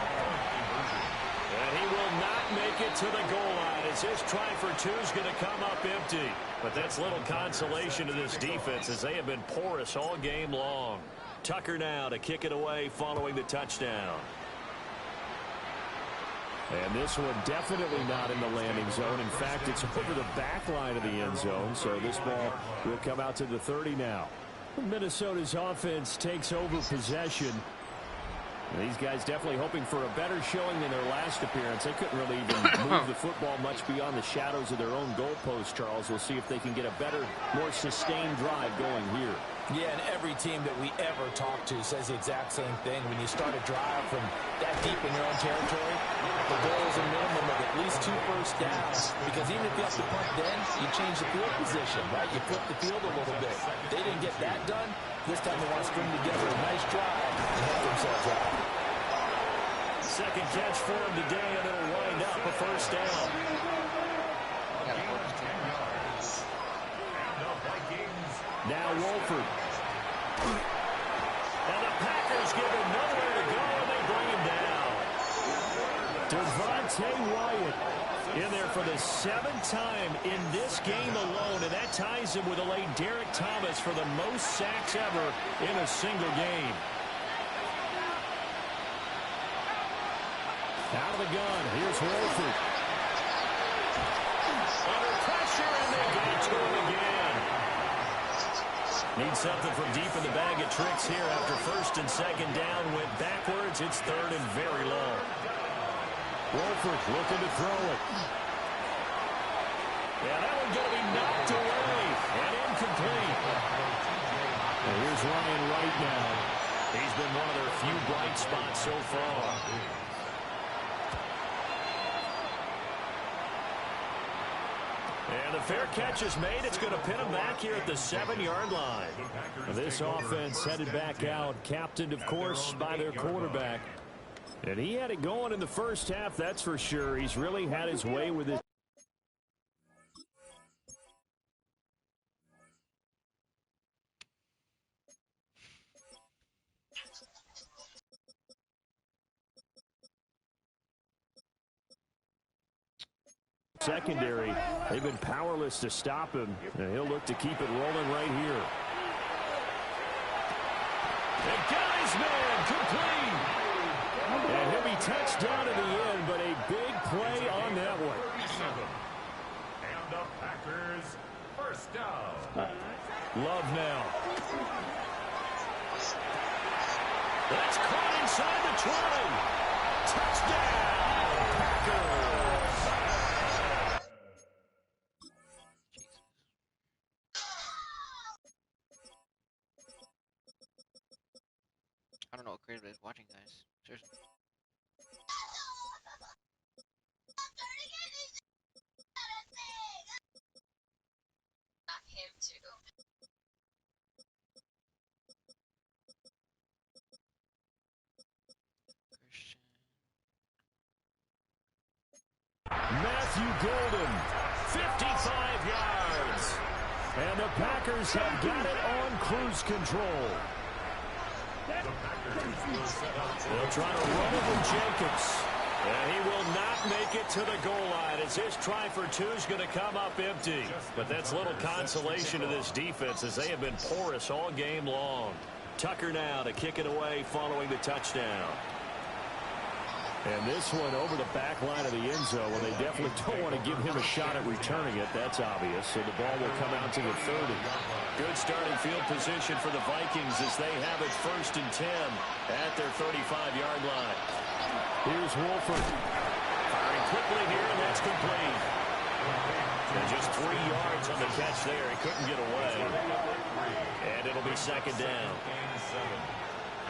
And he will not make it to the goal line as his try for 2 is going to come up empty. But that's little consolation to this defense as they have been porous all game long. Tucker now to kick it away following the touchdown. And this one definitely not in the landing zone. In fact, it's over the back line of the end zone. So this ball will come out to the 30 now. Minnesota's offense takes over possession. And these guys definitely hoping for a better showing than their last appearance. They couldn't really even move the football much beyond the shadows of their own goalpost, Charles. We'll see if they can get a better, more sustained drive going here. Yeah, and every team that we ever talk to says the exact same thing. When you start a drive from that deep in your own territory, the goal is a minimum of at least 2 first downs. Because even if you have to punt then, you change the field position, right? You flip the field a little bit. They didn't get that done. This time they want to string together a nice drive and help themselves out. Second catch for him today, and it'll wind up a first down. Now Wolford. And the Packers give him nowhere to go, and they bring him down. Devontae Wyatt in there for the 7th time in this game alone, and that ties him with the late Derek Thomas for the most sacks ever in a single game. Out of the gun, here's Wolford. Under pressure, and they get it to him again. Need something from deep in the bag of tricks here after 1st and 2nd down. Went backwards. It's 3rd and very long. Wolford looking to throw it. Yeah, that one's going to be knocked away and incomplete. And here's Ryan Wright now. He's been one of their few bright spots so far. And the fair catch is made. It's going to pin him back here at the 7-yard line. This offense headed back out, captained, of course, by their quarterback. And he had it going in the first half, that's for sure. He's really had his way with it. Secondary, they've been powerless to stop him, and he'll look to keep it rolling right here. The guy's man, complete. And he'll be touched down in the end, but a big play on that one. And the Packers, 1st down. Love now. That's caught inside the 20. Touchdown, Packers. I don't know what Creative is watching, guys. Seriously. Him too. Matthew Golden, 55 yards. And the Packers have got it on cruise control. They'll try to run it with Jacobs. And he will not make it to the goal line as his try for 2 is going to come up empty. But that's little consolation to this defense as they have been porous all game long. Tucker now to kick it away following the touchdown. And this one over the back line of the end zone when they definitely don't want to give him a shot at returning it. That's obvious. So the ball will come out to the 30. Good starting field position for the Vikings as they have it 1st and 10 at their 35-yard line. Here's Wolford. Firing quickly here, and that's complete. And just 3 yards on the catch there. He couldn't get away. And it'll be 2nd down.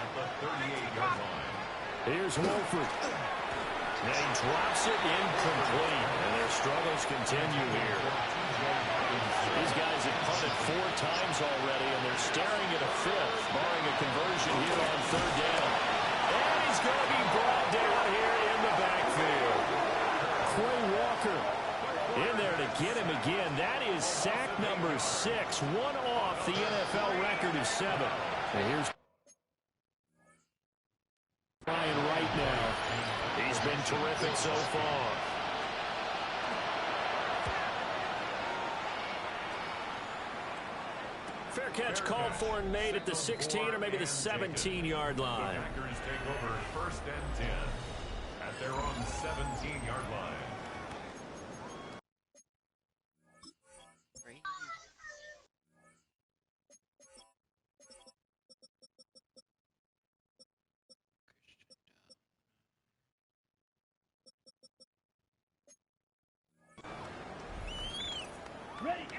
At the 38-yard line. Here's Wolford. And he drops it incomplete. And their struggles continue here. These guys have punted 4 times already, and they're staring at a 5th, barring a conversion here on 3rd down. And he's going to be brought down here in the backfield. Quay Walker in there to get him again. That is sack number 6, one off the NFL record of 7. And here's Ryan Wright now. He's been terrific so far. Fair catch called for and made at the 16 or maybe the 17-yard line. The Packers take over 1st and 10 at their own 17-yard line.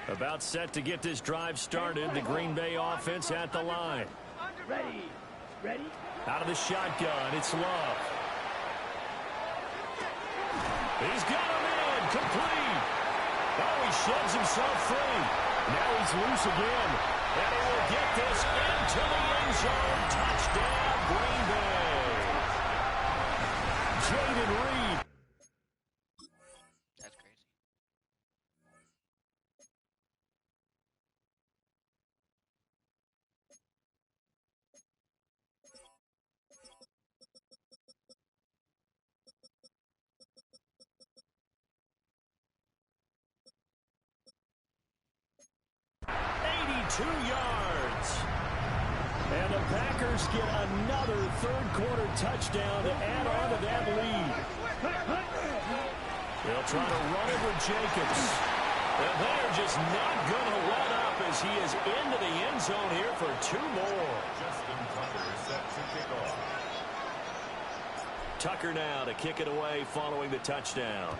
About set to get this drive started. The Green Bay offense at the line. Ready. Ready. Out of the shotgun, it's Love. He's got him in, complete. Oh, he sheds himself free. Now he's loose again. And he will get this into the end zone. Touchdown, Green Bay. Jaden Reed. That's crazy. 2 yards. And the Packers get another third-quarter touchdown to add on to that lead. They'll try to run it with Jacobs. And they're just not going to let up as he is into the end zone here for 2 more. Justin Tucker set to kick off. Tucker now to kick it away following the touchdown.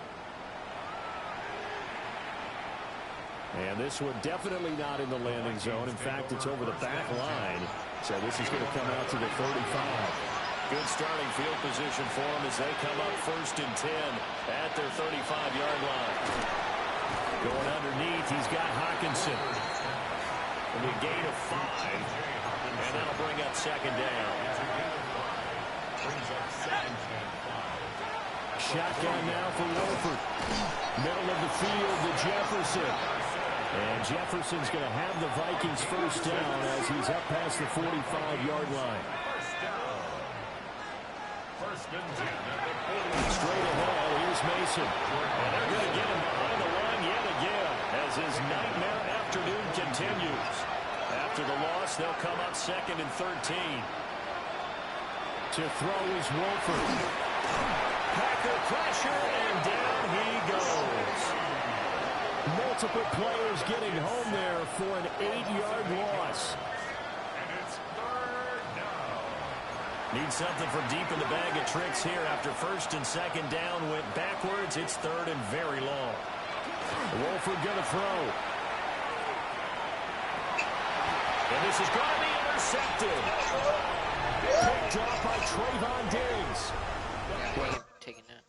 And this one definitely not in the landing zone. In fact, it's over the back line. So this is going to come out to the 35. Good starting field position for them as they come up 1st and 10 at their 35-yard line. Going underneath, he's got Hawkinson. And a gain of 5. And that'll bring up 2nd down. Shotgun now for Wolford. Middle of the field to Jefferson. And Jefferson's going to have the Vikings 1st down as he's up past the 45-yard line. Straight ahead, here's Mason. And they're going to get him behind the line yet again as his nightmare afternoon continues. After the loss, they'll come up 2nd and 13. To throw is Wolford. Packer pressure, and down he goes. Multiple players getting home there for an 8-yard loss. And it's 3rd down. Need something from deep in the bag of tricks here. After 1st and 2nd down went backwards, it's 3rd and very long. Wolford going to throw. And this is going to be intercepted. Picked off by Trayvon Diggs. Taking that.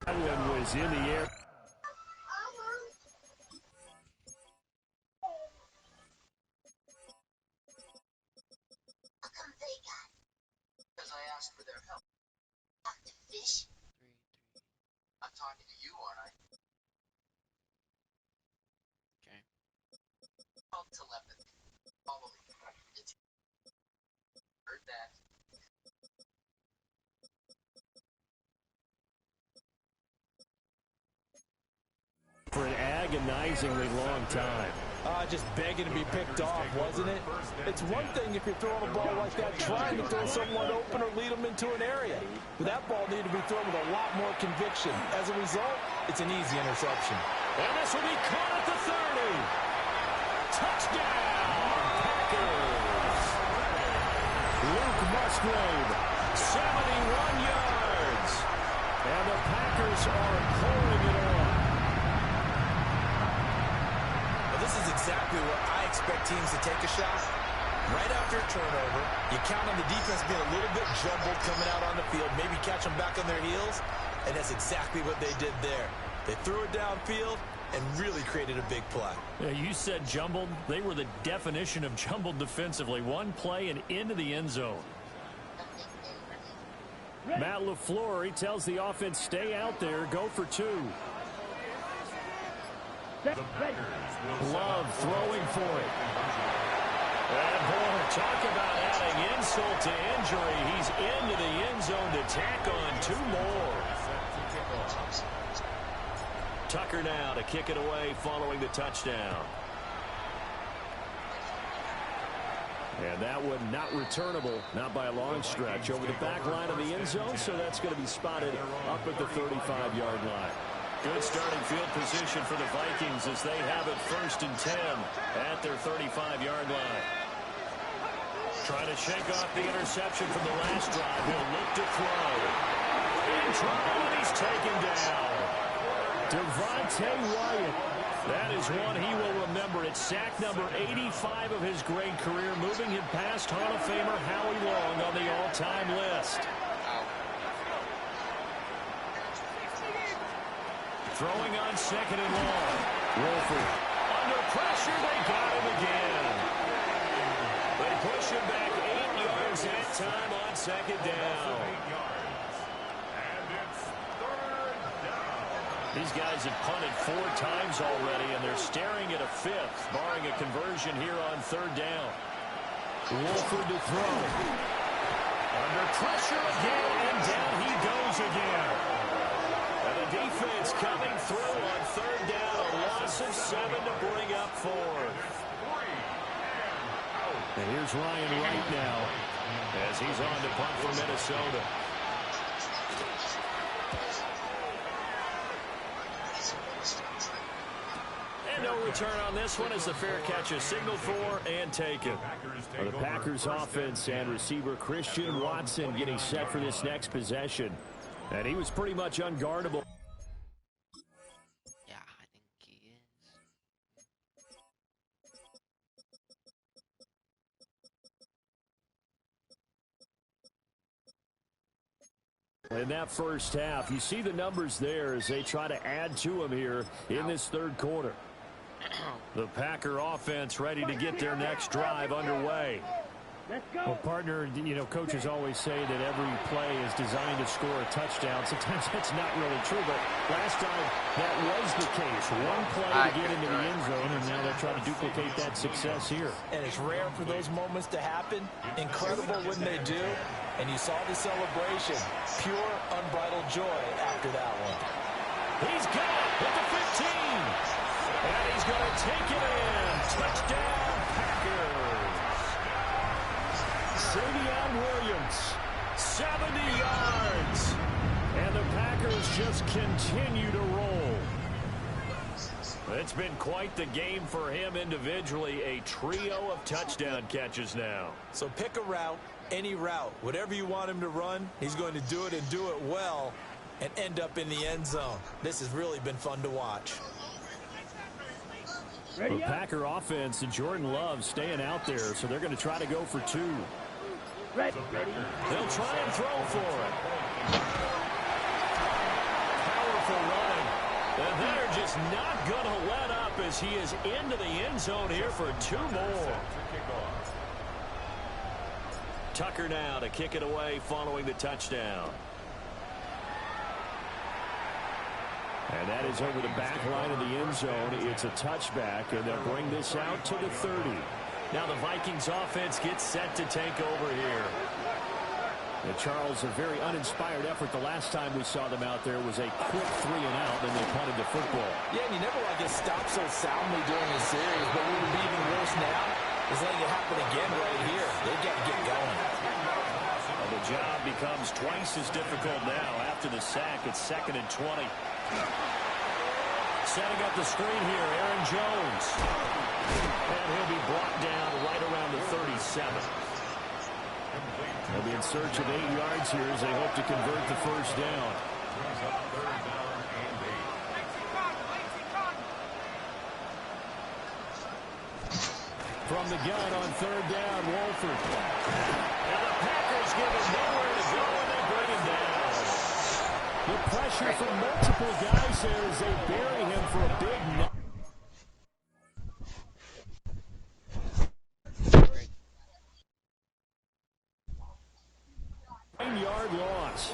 That one was in the air. Because I asked for their help. To fish? I'm talking to you, aren't I? Okay. Called telepathy. Follow me. Heard that. For an agonizingly long time. Just begging to be picked off, wasn't it? It's one thing if you're throwing a ball like that, trying to throw someone open or lead them into an area. But that ball needed to be thrown with a lot more conviction. As a result, it's an easy interception. And this will be caught at the 30. Touchdown, Packers. Luke Musgrave, 71 yards. And the Packers are pulling it on. This is exactly where I expect teams to take a shot. Right after a turnover, you count on the defense being a little bit jumbled coming out on the field, maybe catch them back on their heels, and that's exactly what they did there. They threw it downfield and really created a big play. Yeah, you said jumbled. They were the definition of jumbled defensively. One play and into the end zone. Matt LaFleur, he tells the offense, stay out there, go for 2. Love throwing for it. And boy, talk about adding insult to injury. He's into the end zone to tack on 2 more. Tucker now to kick it away following the touchdown. And that one not returnable, not by a long stretch, over the back line of the end zone, so that's going to be spotted up at the 35-yard line. Good starting field position for the Vikings as they have it 1st and 10 at their 35-yard line. Trying to shake off the interception from the last drive. He'll look to throw. In trouble, and he's taken down. Devontae Wyatt. That is one he will remember. It's sack number 85 of his great career, moving him past Hall of Famer Howie Long on the all-time list. Throwing on second and long. Wolford under pressure. They got him again. They push him back 8 yards that time on second down. These guys have punted 4 times already, and they're staring at a 5th, barring a conversion here on 3rd down. Wolford to throw. Under pressure again, and down he goes again. And the defense coming through on 3rd down, a loss of 7 to bring up 4th. And here's Ryan Wright now, as he's on to punt for Minnesota. And no return on this one as the fair catch is signaled for and taken. The Packers offense and receiver Christian Watson getting set for this next possession. And he was pretty much unguardable. Yeah, I think he is. In that first half, you see the numbers there as they try to add to him here in this 3rd quarter. The Packer offense ready to get their next drive underway. Well, partner, you know, coaches always say that every play is designed to score a touchdown. Sometimes that's not really true, but last time that was the case. One play to get into the end zone, and now they're trying to duplicate that success here. And it's rare for those moments to happen. Incredible when they do. And you saw the celebration. Pure, unbridled joy after that one. He's got it at the 15. And he's going to take it in. Touchdown, Packers. Savion Williams, 70 yards. And the Packers just continue to roll. It's been quite the game for him individually. A trio of touchdown catches now. So pick a route, any route. Whatever you want him to run, he's going to do it and do it well and end up in the end zone. This has really been fun to watch. The Packer offense and Jordan Love staying out there, so they're going to try to go for 2. They'll try and throw for it. Powerful running. And they're just not going to let up as he is into the end zone here for 2 more. Tucker now to kick it away following the touchdown. And that is over the back line of the end zone. It's a touchback, and they'll bring this out to the 30. Now the Vikings offense gets set to take over here. And Charles, a very uninspired effort. The last time we saw them out there was a quick 3 and out, then they punted the football. Yeah, and you never want to get stopped so soundly during a series, but what would be even worse now is letting it happen again right here. They've got to get going. Well, the job becomes twice as difficult now after the sack. It's 2nd and 20. Setting up the screen here, Aaron Jones. And he'll be brought down right around the 37. They'll be in search of 8 yards here as they hope to convert the first down. From the gun on 3rd down, Wolford. And the Packers give him nowhere to go, and they bring him down. The pressure from multiple guys there as they bury him for a big knock. Yard loss.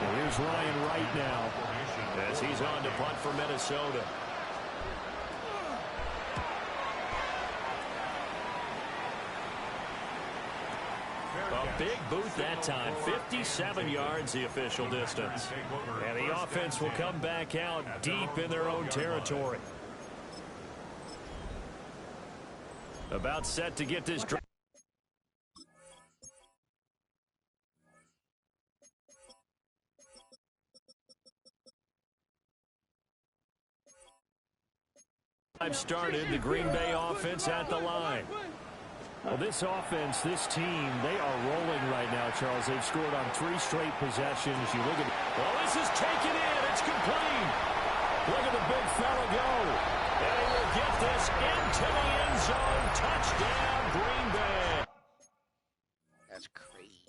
And here's Ryan Wright now as he's on to punt for Minnesota. A big boot that time. 57 yards the official distance. And the offense will come back out deep in their own territory. About set to get this drive. Started the Green Bay offense at the line. Well, this offense, this team, they are rolling right now, Charles. They've scored on 3 straight possessions. You look at, well, this is taken in. It's complete. Look at the big fella go. And he will get this into the end zone. Touchdown, Green Bay. That's crazy.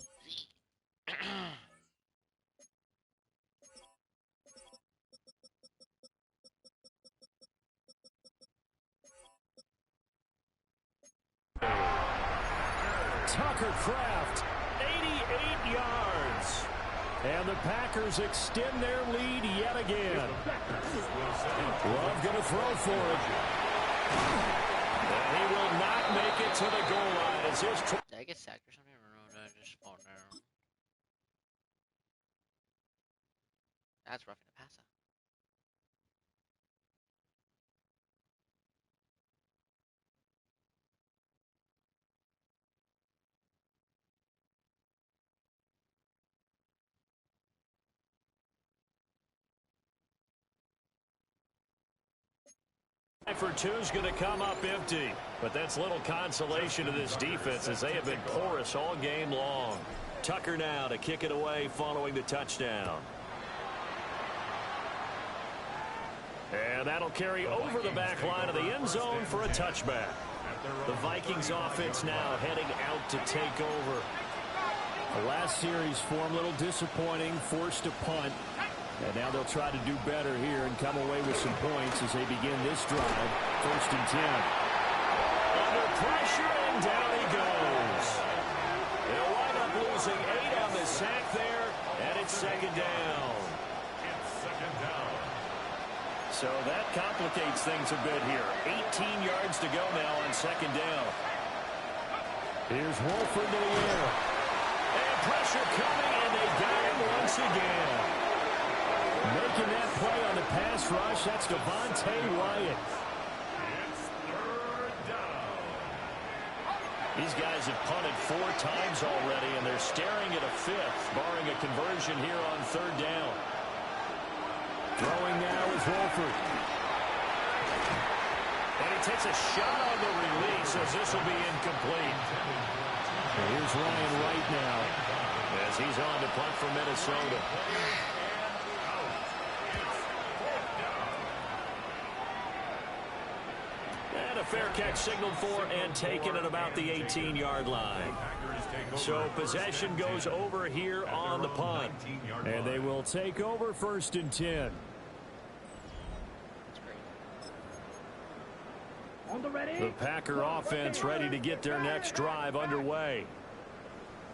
Kraft, 88 yards. And the Packers extend their lead yet again. Love going to throw for it. And he will not make it to the goal line as his... Did I get sacked or something? Or no, I just spawned down. That's roughing the passer. For two is going to come up empty, but that's little consolation to this defense as they have been porous all game long. Tucker now to kick it away following the touchdown. And that'll carry over the back line of the end zone for a touchback. The Vikings offense now heading out to take over. The last series form a little disappointing, forced a punt. And now they'll try to do better here and come away with some points as they begin this drive. 1st and 10. Under pressure, and down he goes. They'll wind up losing 8 on the sack there, and it's 2nd down. So that complicates things a bit here. 18 yards to go now on 2nd down. Here's Wolford to the air. And pressure coming, and they got him once again. Making that play on the pass rush, that's Devontae Wyatt. These guys have punted 4 times already, and they're staring at a 5th, barring a conversion here on 3rd down. Throwing now is Wolford. And he takes a shot on the release as this will be incomplete. And here's Ryan Wright now as he's on to punt for Minnesota. Fair catch signaled for and taken at about the 18-yard line. So possession goes over here on the punt. And they will take over 1st and 10. The Packer offense ready to get their next drive underway.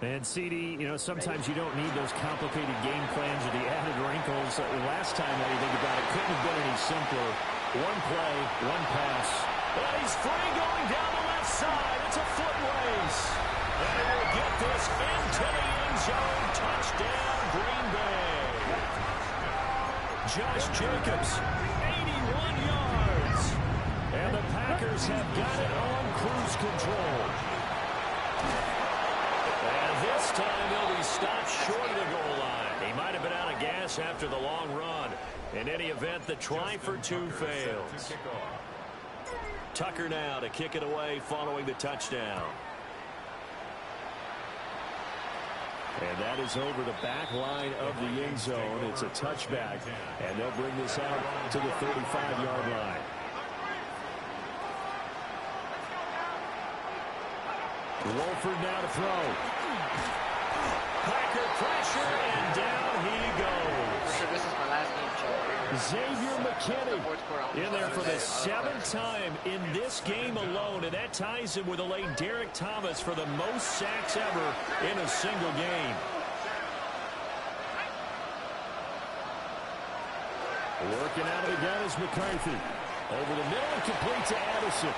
And CD, you know, sometimes you don't need those complicated game plans or the added wrinkles. Last time, when you think about it, couldn't have been any simpler. One play, one pass. And he's free going down the left side. It's a foot race. And he will get this into the end zone. Touchdown, Green Bay. Josh Jacobs, 81 yards. And the Packers have got it on cruise control. And this time he'll be stopped short of the goal line. He might have been out of gas after the long run. In any event, the try for 2 fails. Tucker now to kick it away following the touchdown. And that is over the back line of the end zone. It's a touchback, and they'll bring this out to the 35-yard line. Wolford now to throw. Packer pressure, and down he goes. This is my last game, Joe. Xavier McKinney in there for the 7th time in this game alone, and that ties him with a late Derek Thomas for the most sacks ever in a single game. Working out of the gun is McCarthy. Over the middle and complete to Addison.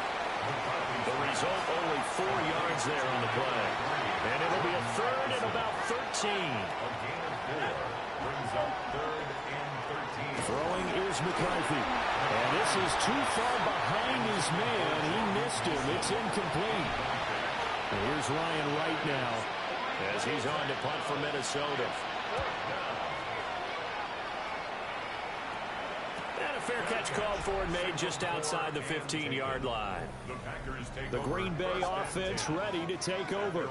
The result, only 4 yards there on the play. And it'll be a 3rd and about 13. Brings up 3rd and 13. Throwing is McCarthy. And this is too far behind his man. He missed him. It's incomplete. And here's Ryan Wright now as he's on to punt for Minnesota. And a fair catch called for and made just outside the 15-yard line. The Green Bay offense ready to take over.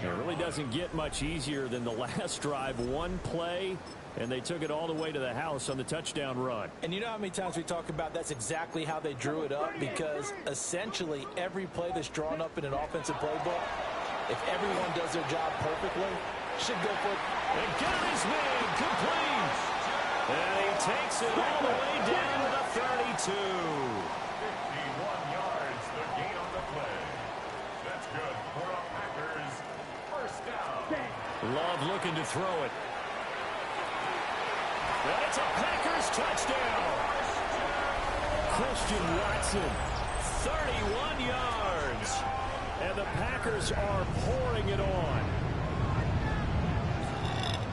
It really doesn't get much easier than the last drive. One play, and they took it all the way to the house on the touchdown run. And you know how many times we talk about that's exactly how they drew it up? Because essentially every play that's drawn up in an offensive playbook, if everyone does their job perfectly, should go for it. And got his man complete. And he takes it all the way down to the 32. 51 yards, the gain on the play. That's good for a Packers Love looking to throw it. And it's a Packers touchdown. Christian Watson, 31 yards. And the Packers are pouring it on.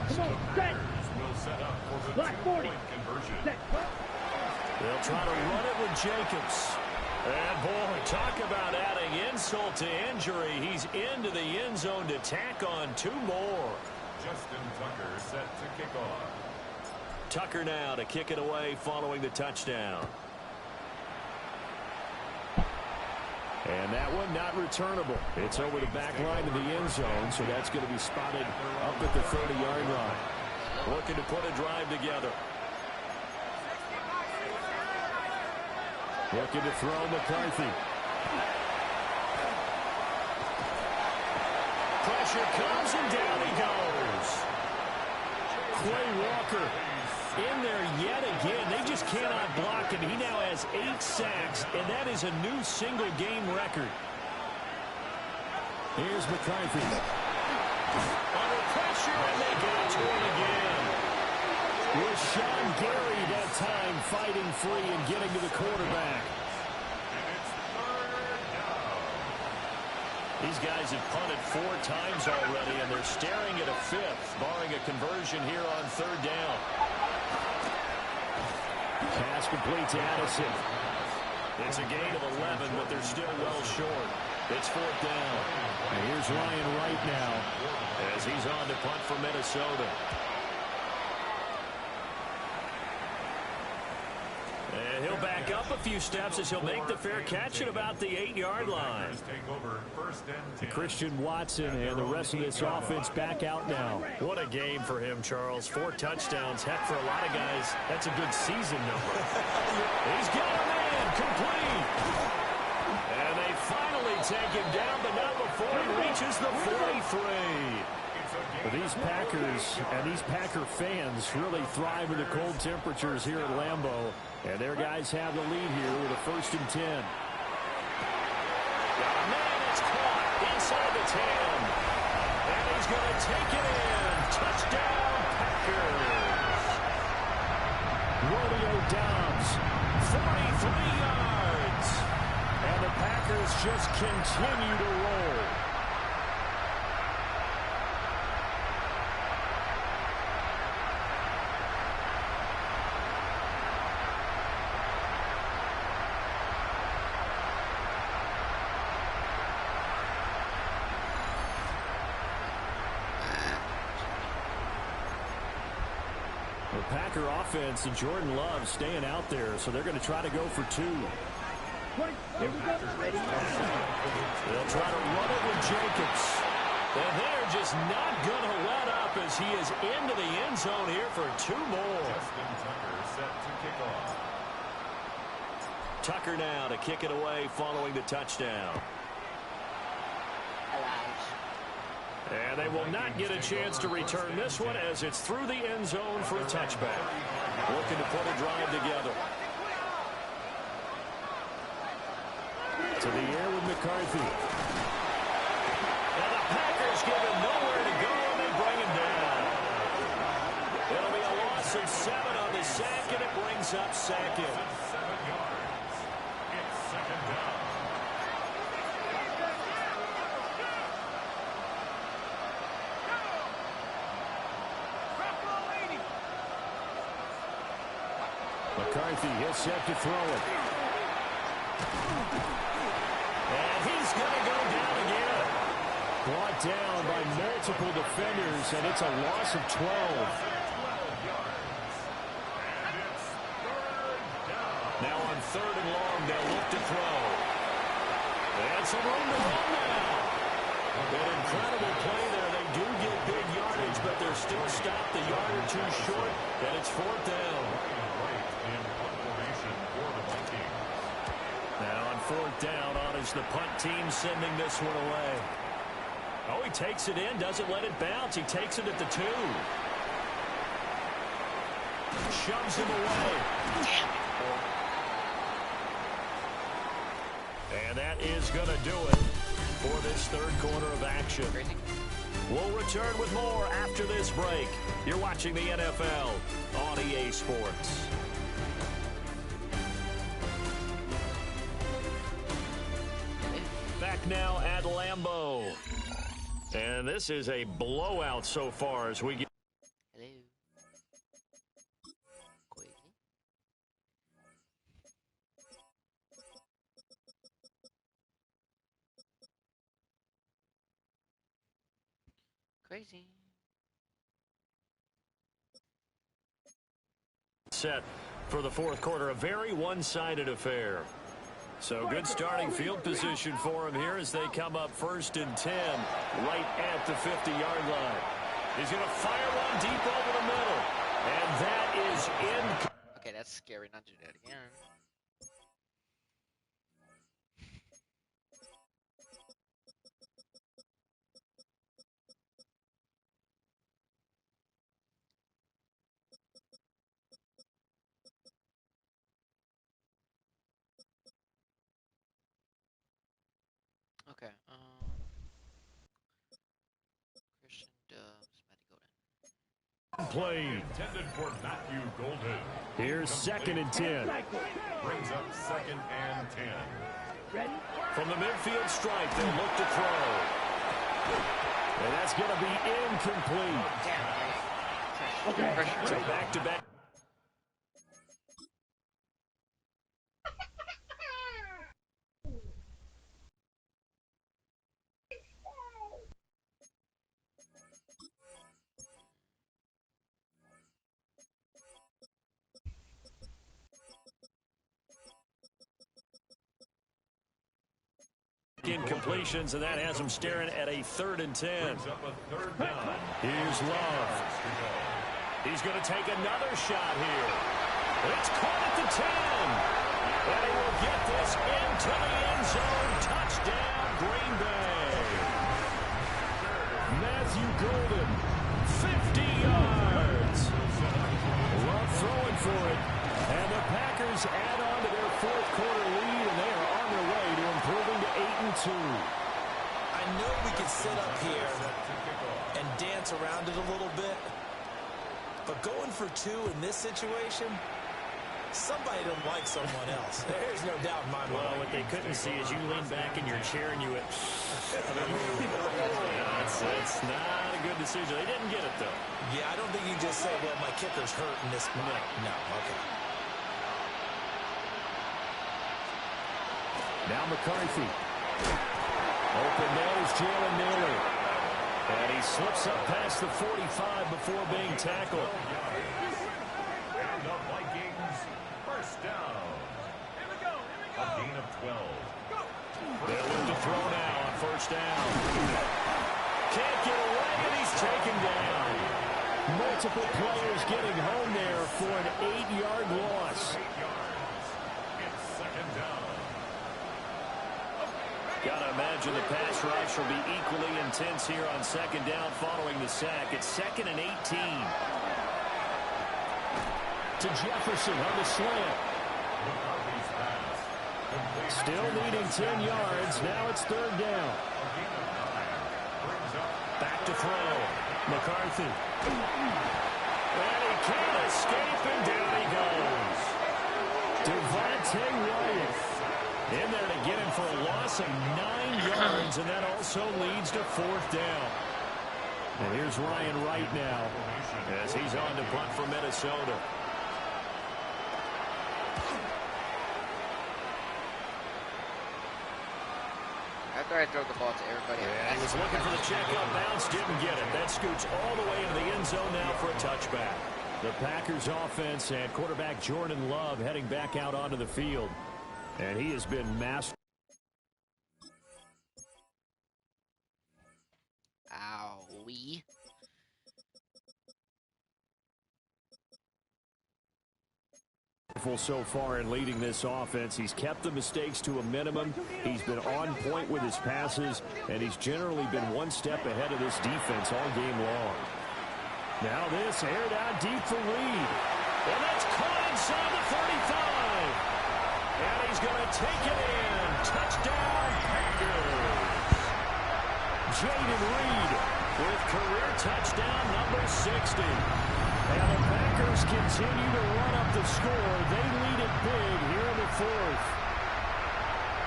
Come on, set. Will set up for the Black 40. two-point conversion. They'll try to run it with Jacobs. And, boy, talk about adding insult to injury. He's into the end zone to tack on 2 more. Justin Tucker set to kick off. Tucker now to kick it away following the touchdown. And that one not returnable. It's over the back line of the end zone, so that's going to be spotted up at the 30-yard line. Looking to put a drive together. Looking to throw McCarthy. Pressure comes and down he goes. Quay Walker in there yet again. They just cannot block him. He now has 8 sacks, and that is a new single-game record. Here's McCarthy. Under pressure, and they get to him again. With Sean Gary that time fighting free and getting to the quarterback. These guys have punted 4 times already, and they're staring at a 5th, barring a conversion here on 3rd down. Pass complete to Addison. It's a gain of 11, but they're still well short. It's 4th down. And here's Ryan Wright now as he's on to punt for Minnesota. And he'll back up a few steps as he'll make the fair catch at about the 8-yard line. Christian Watson and the rest of this offense back out now. What a game for him, Charles. 4 touchdowns. Heck, for a lot of guys, that's a good season number. He's got a man complete. And they finally take him down, but not before he reaches the 43. These Packers and these Packer fans really thrive in the cold temperatures here at Lambeau. And their guys have the lead here with a 1st and 10. Man, it's caught inside the 10. And he's going to take it in. Touchdown, Packers. Romeo Doubs, 43 yards. And the Packers just continue to roll. The Packer offense and Jordan Love staying out there, so they're going to try to go for 2. They'll try to run it with Jacobs. And they're just not going to let up as he is into the end zone here for 2 more. Justin Tucker set to kick off. Tucker now to kick it away following the touchdown. And they will not get a chance to return this one as it's through the end zone for a touchback. Looking to put a drive together. To the air with McCarthy. And the Packers give him nowhere to go, and they bring him down. It'll be a loss of 7 on the sack, and it brings up 2nd. 7 yards. It's 2nd down. McCarthy is set to throw it. And he's going to go down again. Brought down by multiple defenders, and it's a loss of 12. Now on 3rd and long, they'll look to throw. And some room to run now. An incredible play there. They do get big yardage, but they're still stopped a yard or 2 short, and it's 4th down. Now on 4th down, on is the punt team sending this one away. Oh, he takes it in, doesn't let it bounce. He takes it at the 2. Shoves him away. And that is going to do it for this 3rd quarter of action. We'll return with more after this break. You're watching the NFL on EA Sports. Back now at Lambeau. And this is a blowout so far as we get. Hello. Crazy. Set for the fourth quarter, a very one-sided affair. So good starting field position for him here as they come up 1st and 10 right at the 50-yard line. He's going to fire one deep over the middle. And that is in. Okay, that's scary. Not do that again. Okay. Christian Doves, Matty Golden. Play. Intended for Matthew Golden. Here's 2nd and 10. Brings up 2nd and 10. Ready? From the midfield stripe, they'll look to throw. And that's going to be incomplete. Okay. So back-to-back. Incompletions, and that has him staring at a 3rd and 10. Here's Love. He's going to take another shot here. It's caught at the 10. And he will get this into the end zone. Touchdown, Green Bay. Matthew Golden, 50 yards. Love throwing for it. And the Packers add on to their 4th quarter lead, and they are on their way to improving to 8-2. I know we could sit up here and dance around it a little bit, but going for 2 in this situation, somebody doesn't like someone else. There's no doubt in my mind. Well, what they couldn't see is you lean back in your chair and you went, it's not a good decision. They didn't get it, though. Yeah, I don't think you can just say, well, my kicker's hurt in this. No, okay. Now McCarthy. Open nose, Jalen Naylor. And he slips up past the 45 before being tackled. And the Vikings, 1st down. A gain of 12. They'll look to throw now on 1st down. Can't get away, and he's taken down. Multiple players getting home there for an 8-yard loss. It's 2nd down. Gotta imagine the pass rush will be equally intense here on 2nd down following the sack. It's 2nd and 18. To Jefferson on the slant. Still needing 10 yards. Now it's 3rd down. Back to throw. McCarthy. And he can't escape, and down he goes. Devontae Wyatt in there to get him for a loss of 9 yards, and that also leads to 4th down. And here's Ryan Wright now as he's on to punt for Minnesota. After I throw the ball to everybody. Yeah, he was looking for the check up bounce, didn't get it. That scoots all the way into the end zone now for a touchback. The Packers offense and quarterback Jordan Love heading back out onto the field. And he has been master. Owie. So far in leading this offense, he's kept the mistakes to a minimum. He's been on point with his passes, and he's generally been one step ahead of this defense all game long. Now this aired out deep for Reed. And that's caught inside the 35. And he's going to take it in. Touchdown, Packers. Jaden Reed with career touchdown number 60. And the Packers continue to run up the score. They lead it big here in the fourth.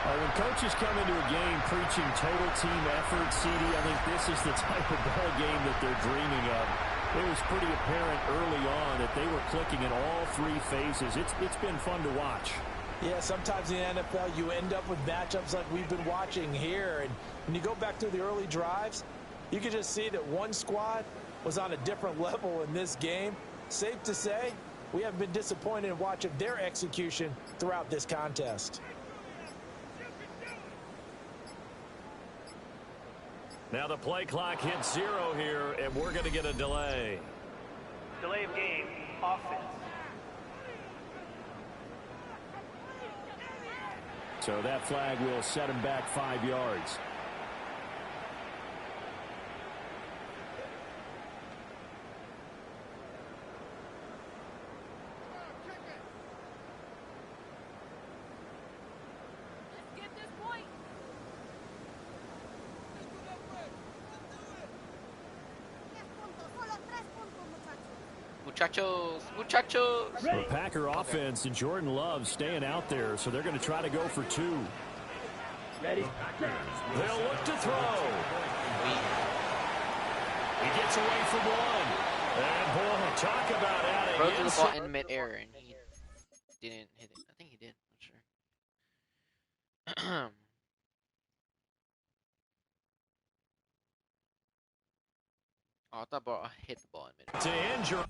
When coaches come into a game preaching total team effort, CD, I think this is the type of ball game that they're dreaming of. It was pretty apparent early on that they were clicking in all three phases. It's been fun to watch. Yeah, sometimes in the NFL you end up with matchups like we've been watching here. And when you go back through the early drives, you can just see that one squad was on a different level in this game. Safe to say, we haven't been disappointed in watching their execution throughout this contest. Now the play clock hits 0 here, and we're going to get a delay. Delay of game, offense. So that flag will set him back 5 yards. Muchachos. The Packer offense and Jordan Love staying out there, so they're going to try to go for 2. Ready? They'll look to throw. He gets away from one. And boy, talk about adding Throws the ball inside. in midair, and he didn't hit it. I think he did. Not sure. Oh, I thought ball hit the ball in midair. To injure.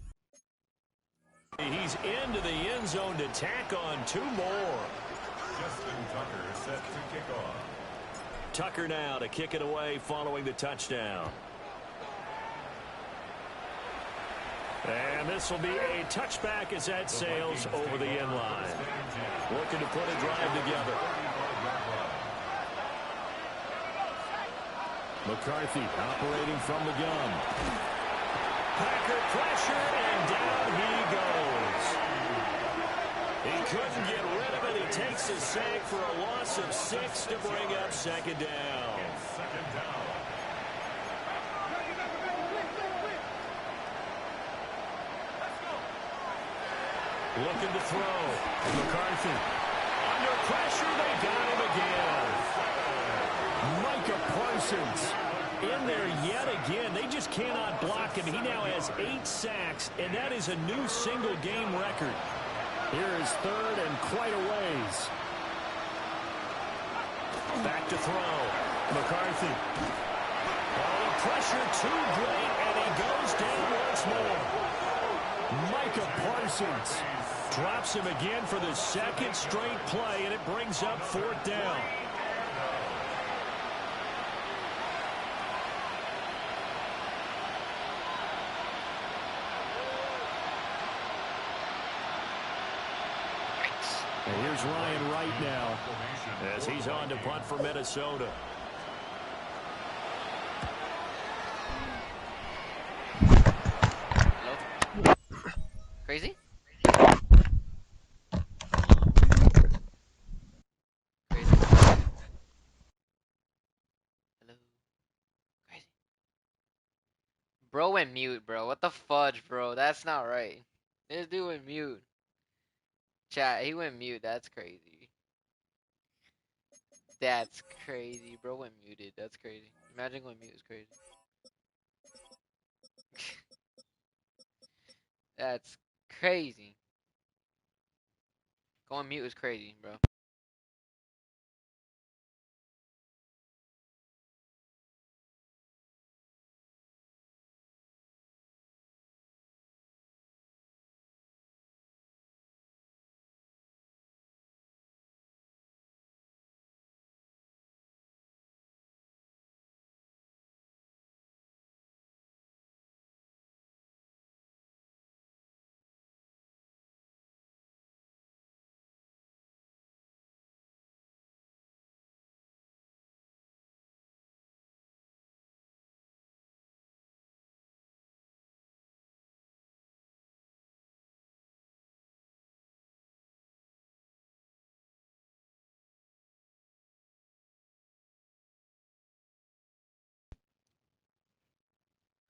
He's into the end zone to tack on 2 more. Justin Tucker set to kick off. Tucker now to kick it away following the touchdown. And this will be a touchback as that sails over the end line. Looking to put a drive together. McCarthy operating from the gun. Packer pressure, and down he goes. He couldn't get rid of it. He takes a sack for a loss of 6 to bring up second down. Looking to throw. McCarthy. Under pressure, they got him again. Micah Parsons in there yet again. They just cannot block him. He now has 8 sacks, and that is a new single-game record. Here is third and quite a ways. Back to throw. McCarthy. Oh, pressure too great, and he goes down once more. Micah Parsons drops him again for the second straight play, and it brings up 4th down. And here's Ryan Wright now as he's on to punt for Minnesota. Hello? Crazy? Crazy. Hello? Crazy. Bro went mute, bro. What the fudge, bro? That's not right. This dude went mute. Chat, he went mute. That's crazy. That's crazy. Bro went muted. That's crazy. Imagine going mute is crazy. That's crazy. Going mute is crazy, bro.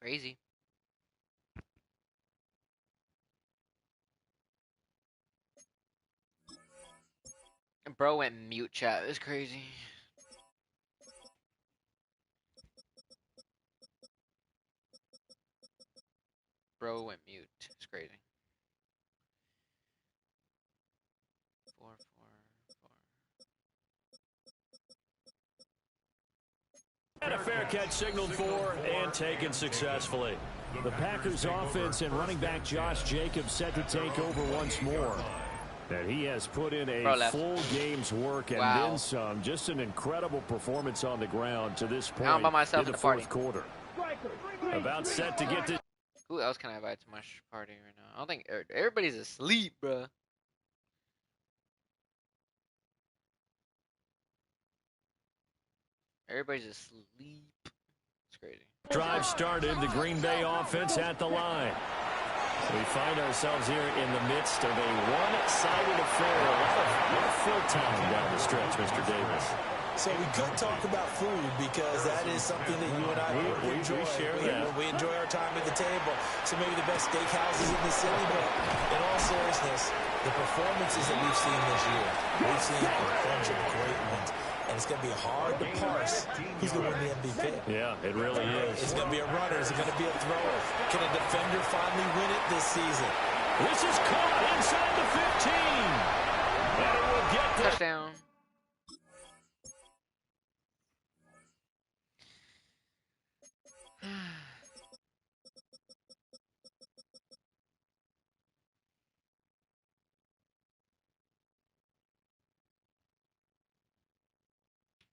Crazy. Bro went mute, chat. It was crazy. Bro went mute. It's crazy. 4, 4, 4. And a fair catch signaled for and taken successfully. The Packers offense and running back Josh Jacobs set to take over once more. And he has put in a full game's work and then some. Just an incredible performance on the ground to this point I'm by myself in the fourth quarter. About set to get to... Who else can I invite to my party right now? I don't think everybody's asleep, bro. Everybody's asleep. It's crazy. Drive started. The Green Bay offense at the line. We find ourselves here in the midst of a one-sided affair. A lot of fill time down the stretch, Mr. Davis. So we could talk about food because that is something that you and I enjoy. We share that. We enjoy our time at the table. So maybe the best steakhouses in the city, but in all seriousness, the performances that we've seen this year, we've seen a bunch of great ones. And it's going to be hard to parse who's going to win the MVP. Yeah, it really is. Is it going to be a runner? Is it going to be a thrower? Can a defender finally win it this season? This is caught inside the 15. And it will get the touchdown.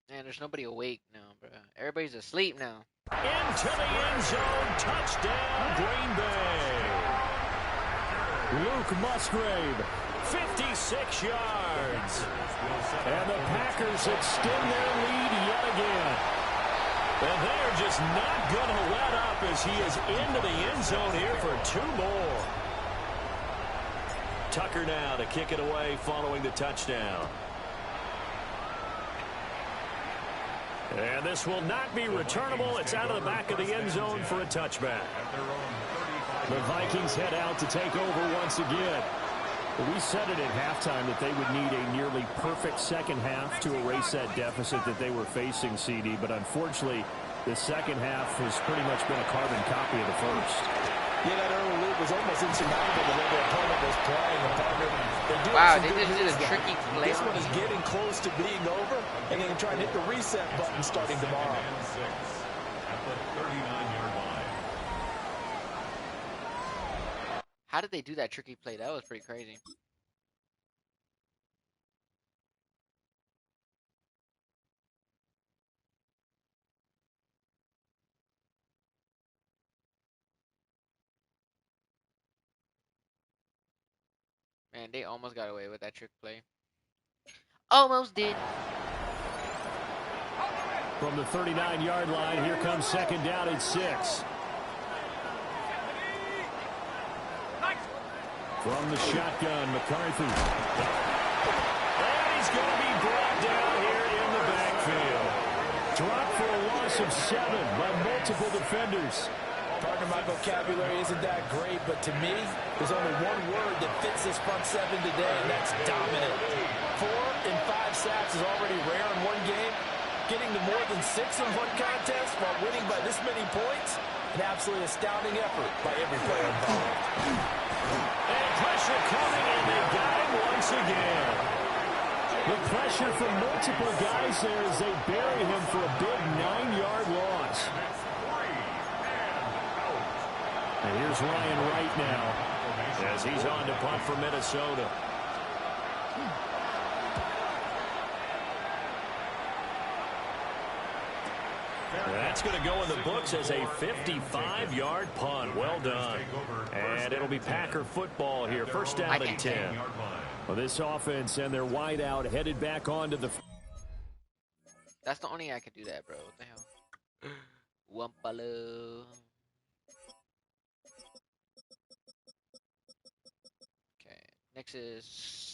Man, there's nobody awake now, bro. Everybody's asleep now. Into the end zone. Touchdown, Green Bay. Luke Musgrave, 56 yards. And the Packers extend their lead yet again. And they're just not going to let up as he is into the end zone here for 2 more. Tucker now to kick it away following the touchdown. And this will not be returnable. It's out of the back of the end zone for a touchback. The Vikings head out to take over once again. We said it at halftime that they would need a nearly perfect second half to erase that deficit that they were facing, CD. But unfortunately, the second half has pretty much been a carbon copy of the first. Yeah, that early lead was almost insurmountable the way the opponent was playing. Wow, they just did a tricky play. This one is getting close to being over, and they can try and hit the reset button starting tomorrow. At the 39-yard line. How did they do that tricky play? That was pretty crazy. Man, they almost got away with that trick play. Almost did. From the 39-yard line, here comes second down and 6. From the shotgun, McCarthy. And he's going to be brought down here in the backfield. Dropped for a loss of 7 by multiple defenders. Partner, my vocabulary isn't that great, but to me, there's only one word that fits this front 7 today, and that's dominant. 4 and 5 sacks is already rare in one game. Getting to more than 6 in one contest while winning by this many points, an absolutely astounding effort by every player involved. And pressure coming, and they got him once again. The pressure from multiple guys there as they bury him for a big 9-yard loss. And here's Ryan Wright now as he's on to punt for Minnesota. That's going to go in the books as a 55-yard punt. Well done. And it'll be Packer football here. First down and 10. Well, this offense and their wideout headed back onto the... That's the only I could do that, bro. What the hell? Wampalo. Okay. Next is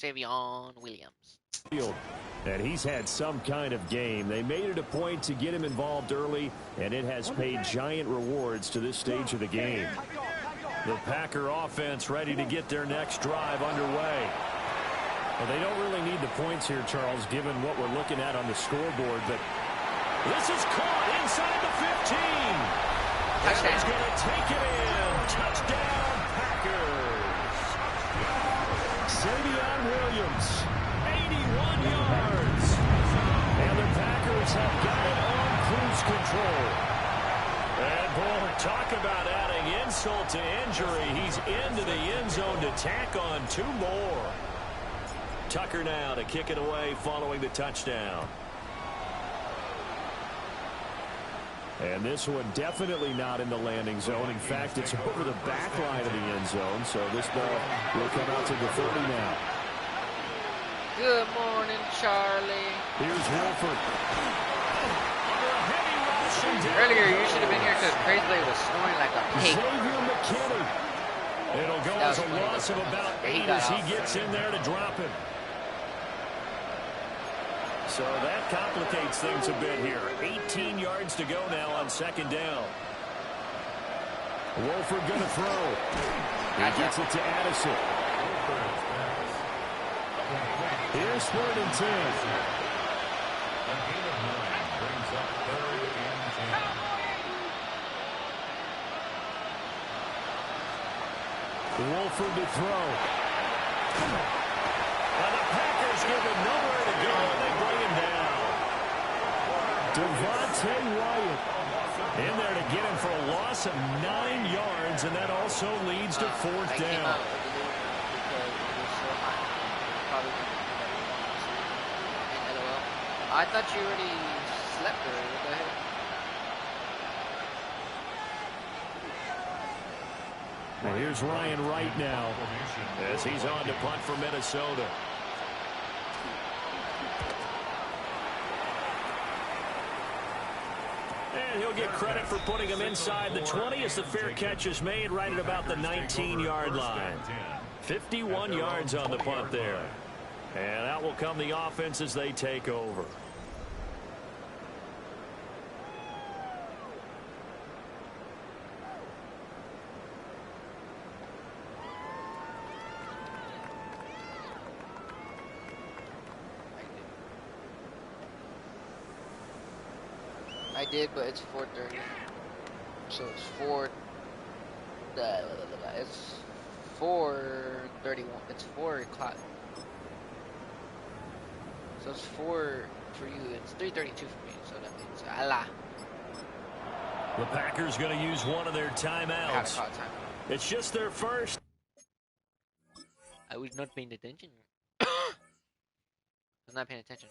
Savion Williams. field. And he's had some kind of game. They made it a point to get him involved early, and it has paid giant rewards to this stage of the game. The Packer offense ready to get their next drive underway. Well, they don't really need the points here, Charles, given what we're looking at on the scoreboard. But this is caught inside the 15. And he's going to take it in. Touchdown, Packers. Savion Williams, 81 yards. And the Packers have got it on cruise control. And, boy, talk about adding insult to injury. He's into the end zone to tack on 2 more. Tucker now to kick it away following the touchdown. And this one definitely not in the landing zone. In fact, it's over the back line of the end zone. So this ball will come out to the 30 now. Good morning, Charlie. Here's Wolford. Earlier, you should have been here because Crazy was snoring like a pig. Xavier McKinney. It'll go as a loss of about 8 as he gets in there to drop him. So that complicates things a bit here. 18 yards to go now on second down. Wolford going to throw. He gets it to Addison. Here's 3rd and 10. Wolford to throw. And the Packers give him nowhere to go, and they bring him down. Devontae Wyatt in there to get him for a loss of 9 yards, and that also leads to 4th down. I thought you already slept already. What the heck? Well, here's Ryan Wright now as he's on to punt for Minnesota. And he'll get credit for putting him inside the 20 as the fair catch is made right at about the 19-yard line. 51 yards on the punt there. And out will come the offense as they take over. I did, but it's 4:30. So it's 4:31. It's 4 o'clock. So it's 4 for you. It's 3:32 for me. So that means Allah. The Packers going to use one of their timeouts. It's just their first. I was not paying attention. I was not paying attention.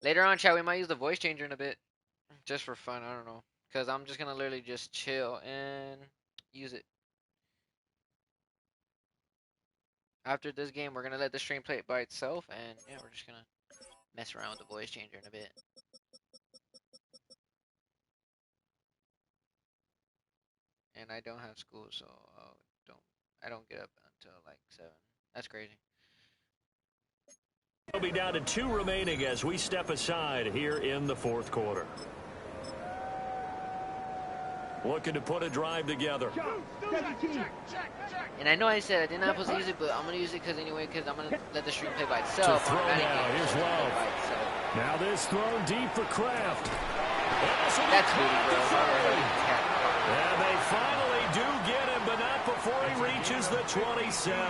Later on, chat, we might use the voice changer in a bit. Just for fun, I don't know. Because I'm just going to literally just chill and use it. After this game, we're going to let the stream play it by itself. And yeah, we're just going to mess around with the voice changer in a bit. And I don't have school, so I don't get up until like 7. That's crazy. It'll be down to 2 remaining as we step aside here in the 4th quarter. Looking to put a drive together. And I know I said I did not supposed to use it, but I'm going to use it because I'm going to let the stream play by itself. To throw now, here's Love. Now this thrown deep for Kraft. That's really good. And they finally do get him, but not before he reaches the 27.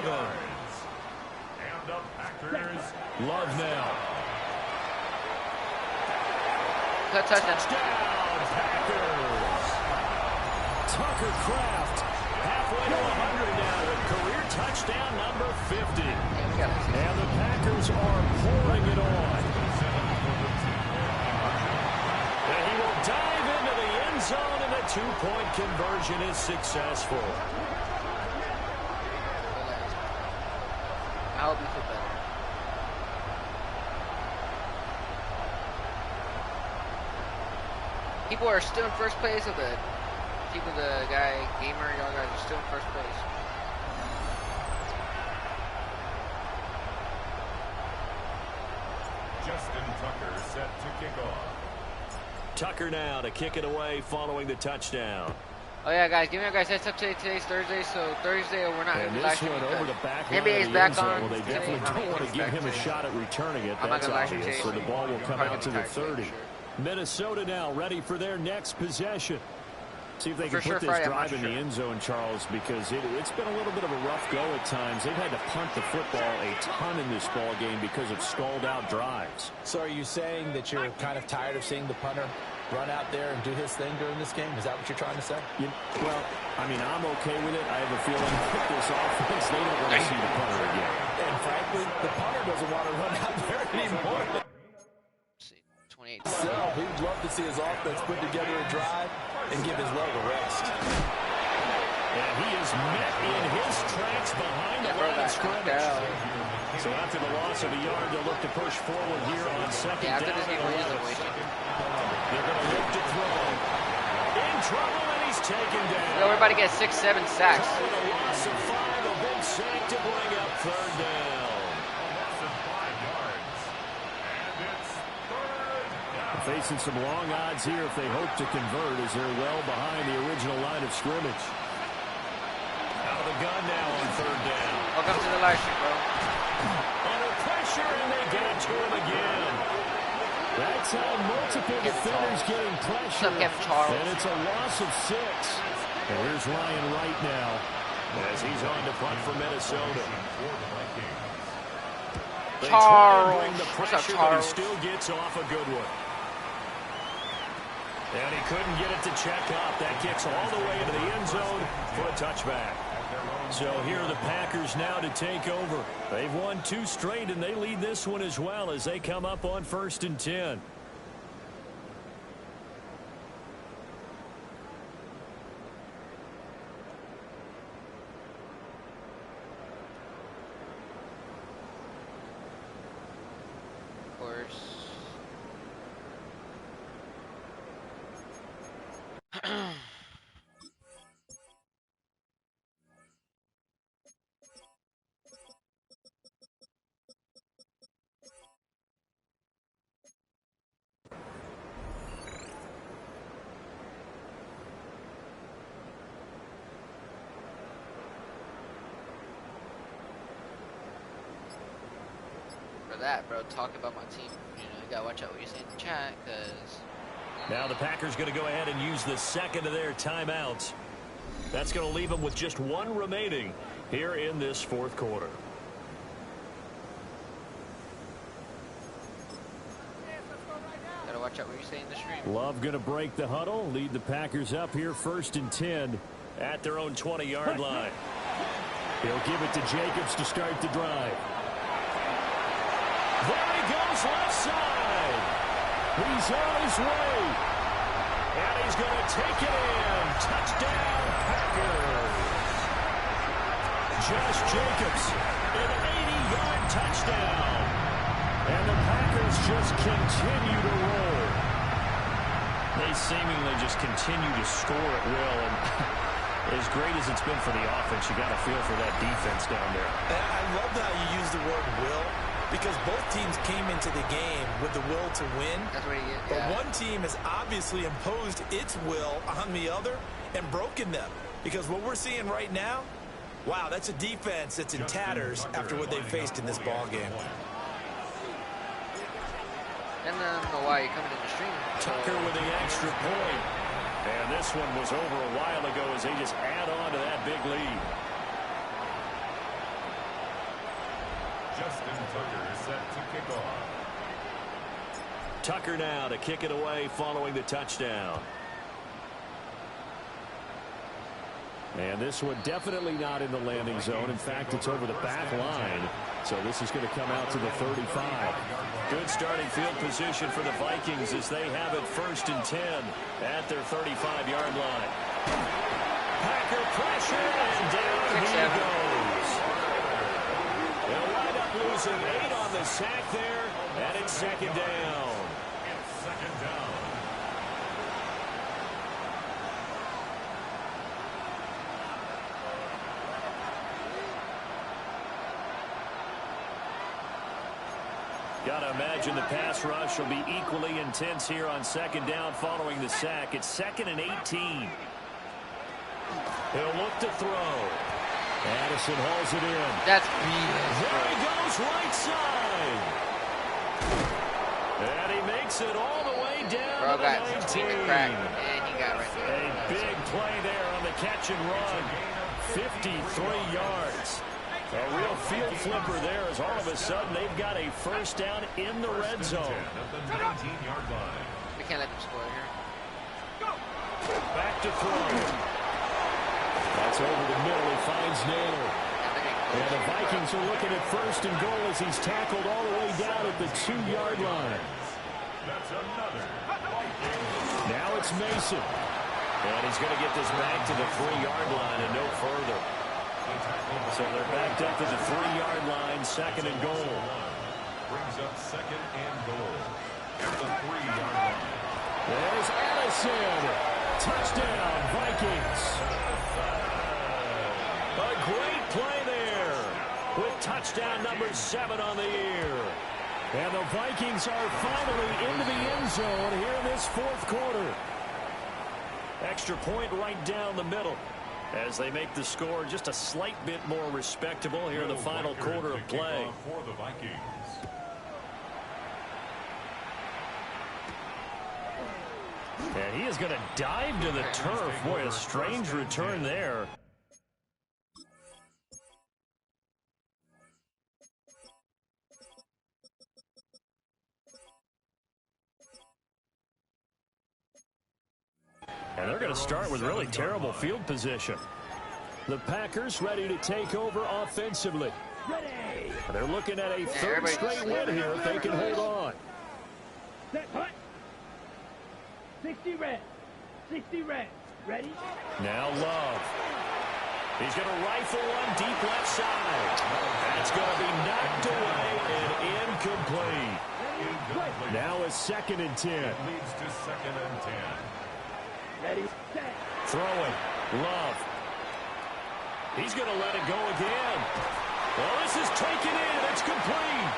Love now. Touchdown, Packers. Tucker Kraft halfway to 100 now with career touchdown number 50. And the Packers are pouring it on. And he will dive into the end zone, and the 2-point conversion is successful. I hope you feel better. People are still in first place of the guy, Gamer, y'all guys are still in first place. Justin Tucker set to kick off. Tucker now to kick it away following the touchdown. Oh yeah, guys, give me a guys heads up today. Today's Thursday, so Thursday we're not going to be live streaming. Over the back NBA's back on. Well, they definitely don't want to give him a shot at returning it. That's obvious. So the ball will come out to the 30. Minnesota now ready for their next possession. See if they can put this drive in the end zone, Charles, because it's been a little bit of a rough go at times. They've had to punt the football a ton in this ball game because of stalled-out drives. So are you saying that you're kind of tired of seeing the punter run out there and do his thing during this game? Is that what you're trying to say? Well, I mean, I'm okay with it. I have a feeling that this offense, they don't want to see the punter again. And frankly, the punter doesn't want to run out there anymore. So he'd love to see his offense put together a drive and give his leg a rest. And he is met in his tracks behind the line of scrimmage. So after the loss of a yard, they'll look to push forward here on second down. They're going to look to throw. In trouble, and he's taken down. Yo, we're about to get 6-7 sacks. With a loss of 5, a big sack to bring up third down. Facing some long odds here if they hope to convert as they're well behind the original line of scrimmage. Out of the gun now on third down. Welcome to the live stream, bro. Under pressure, and they get it to him again. That's how multiple defenders getting pressure. And it's a loss of 6. And here's Ryan Wright now as he's on to punt for Minnesota. They try to bring the pressure, but he still gets off a good one. And he couldn't get it to check up. That kicks all the way into the end zone for a touchback. So here are the Packers now to take over. They've won 2 straight, and they lead this one as well as they come up on 1st and 10. Of course. For that, bro, talk about my team. You know, you gotta watch out what you say in the chat, because now the Packers going to go ahead and use the second of their timeouts. That's going to leave them with just 1 remaining here in this 4th quarter. gotta watch out what you say in the stream. Love going to break the huddle, lead the Packers up here 1st and 10 at their own 20-yard line. He'll give it to Jacobs to start the drive. There he goes left side. He's on his way. And he's going to take it in. Touchdown, Packers. Josh Jacobs, an 80-yard touchdown. And the Packers just continue to roll. They seemingly just continue to score at will. And as great as it's been for the offense, you got to feel for that defense down there. And I love how you use the word will, because both teams came into the game with the will to win. That's what he is. But one team has obviously imposed its will on the other and broken them. Because what we're seeing right now, wow, that's a defense that's in tatters after what they faced in this ball game. And I don't know why you're coming in the stream. Tucker with the extra point. And this one was over a while ago as they just add on to that big lead. Justin Tucker is set to kick off. Tucker now to kick it away following the touchdown. And this one definitely not in the landing zone. In fact, it's over the back line. So this is going to come out to the 35. Good starting field position for the Vikings as they have it 1st and 10 at their 35-yard line. Packer pressure, and down he goes. They'll wind up losing 8 on the sack there, and it's 2nd down. It's 2nd down. Got to imagine the pass rush will be equally intense here on second down following the sack. It's 2nd and 18. He'll look to throw. Addison hauls it in. That's there he goes, right side. And he makes it all the way down Bro to got the 19. crack, and he got right there. A big play there on the catch and run. 53 yards. A real field flipper there as all of a sudden they've got a first down in the red zone. We can't let them score here. Back to throw. That's over the middle. He finds Naylor. And the Vikings are looking at 1st and goal as he's tackled all the way down at the 2-yard line. Now it's Mason. And he's going to get this back to the 3-yard line and no further. So they're backed up to the 3-yard line, 2nd and goal. Brings up 2nd and goal at the 3-yard line. There's Addison. Touchdown, Vikings. A great play there with touchdown number 7 on the year. And the Vikings are finally into the end zone here in this 4th quarter. Extra point right down the middle as they make the score just a slight bit more respectable here in the final quarter of play. For the Vikings. And he is going to dive to the turf. Boy, a strange return there. And they're going to start with really terrible field position. The Packers ready to take over offensively. They're looking at a 3rd straight win here if they can hold on. Set, hut. 60 red. 60 red. Ready? Now Love. He's going to rifle one deep left side. That's going to be knocked away and incomplete. Now it's 2nd and 10. Leads to 2nd and 10. Ready, set. Throwing. Love. He's going to let it go again. Well, this is taken in. It's complete.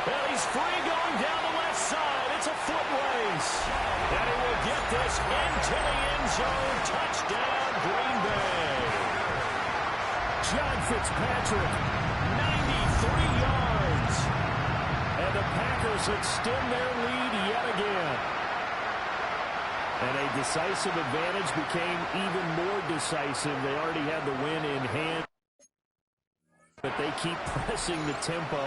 Well, he's free going down the left side. It's a foot race. And he will get this into the end zone. Touchdown, Green Bay. John Fitzpatrick, 93 yards. And the Packers extend their lead yet again. And a decisive advantage became even more decisive. They already had the win in hand. But they keep pressing the tempo,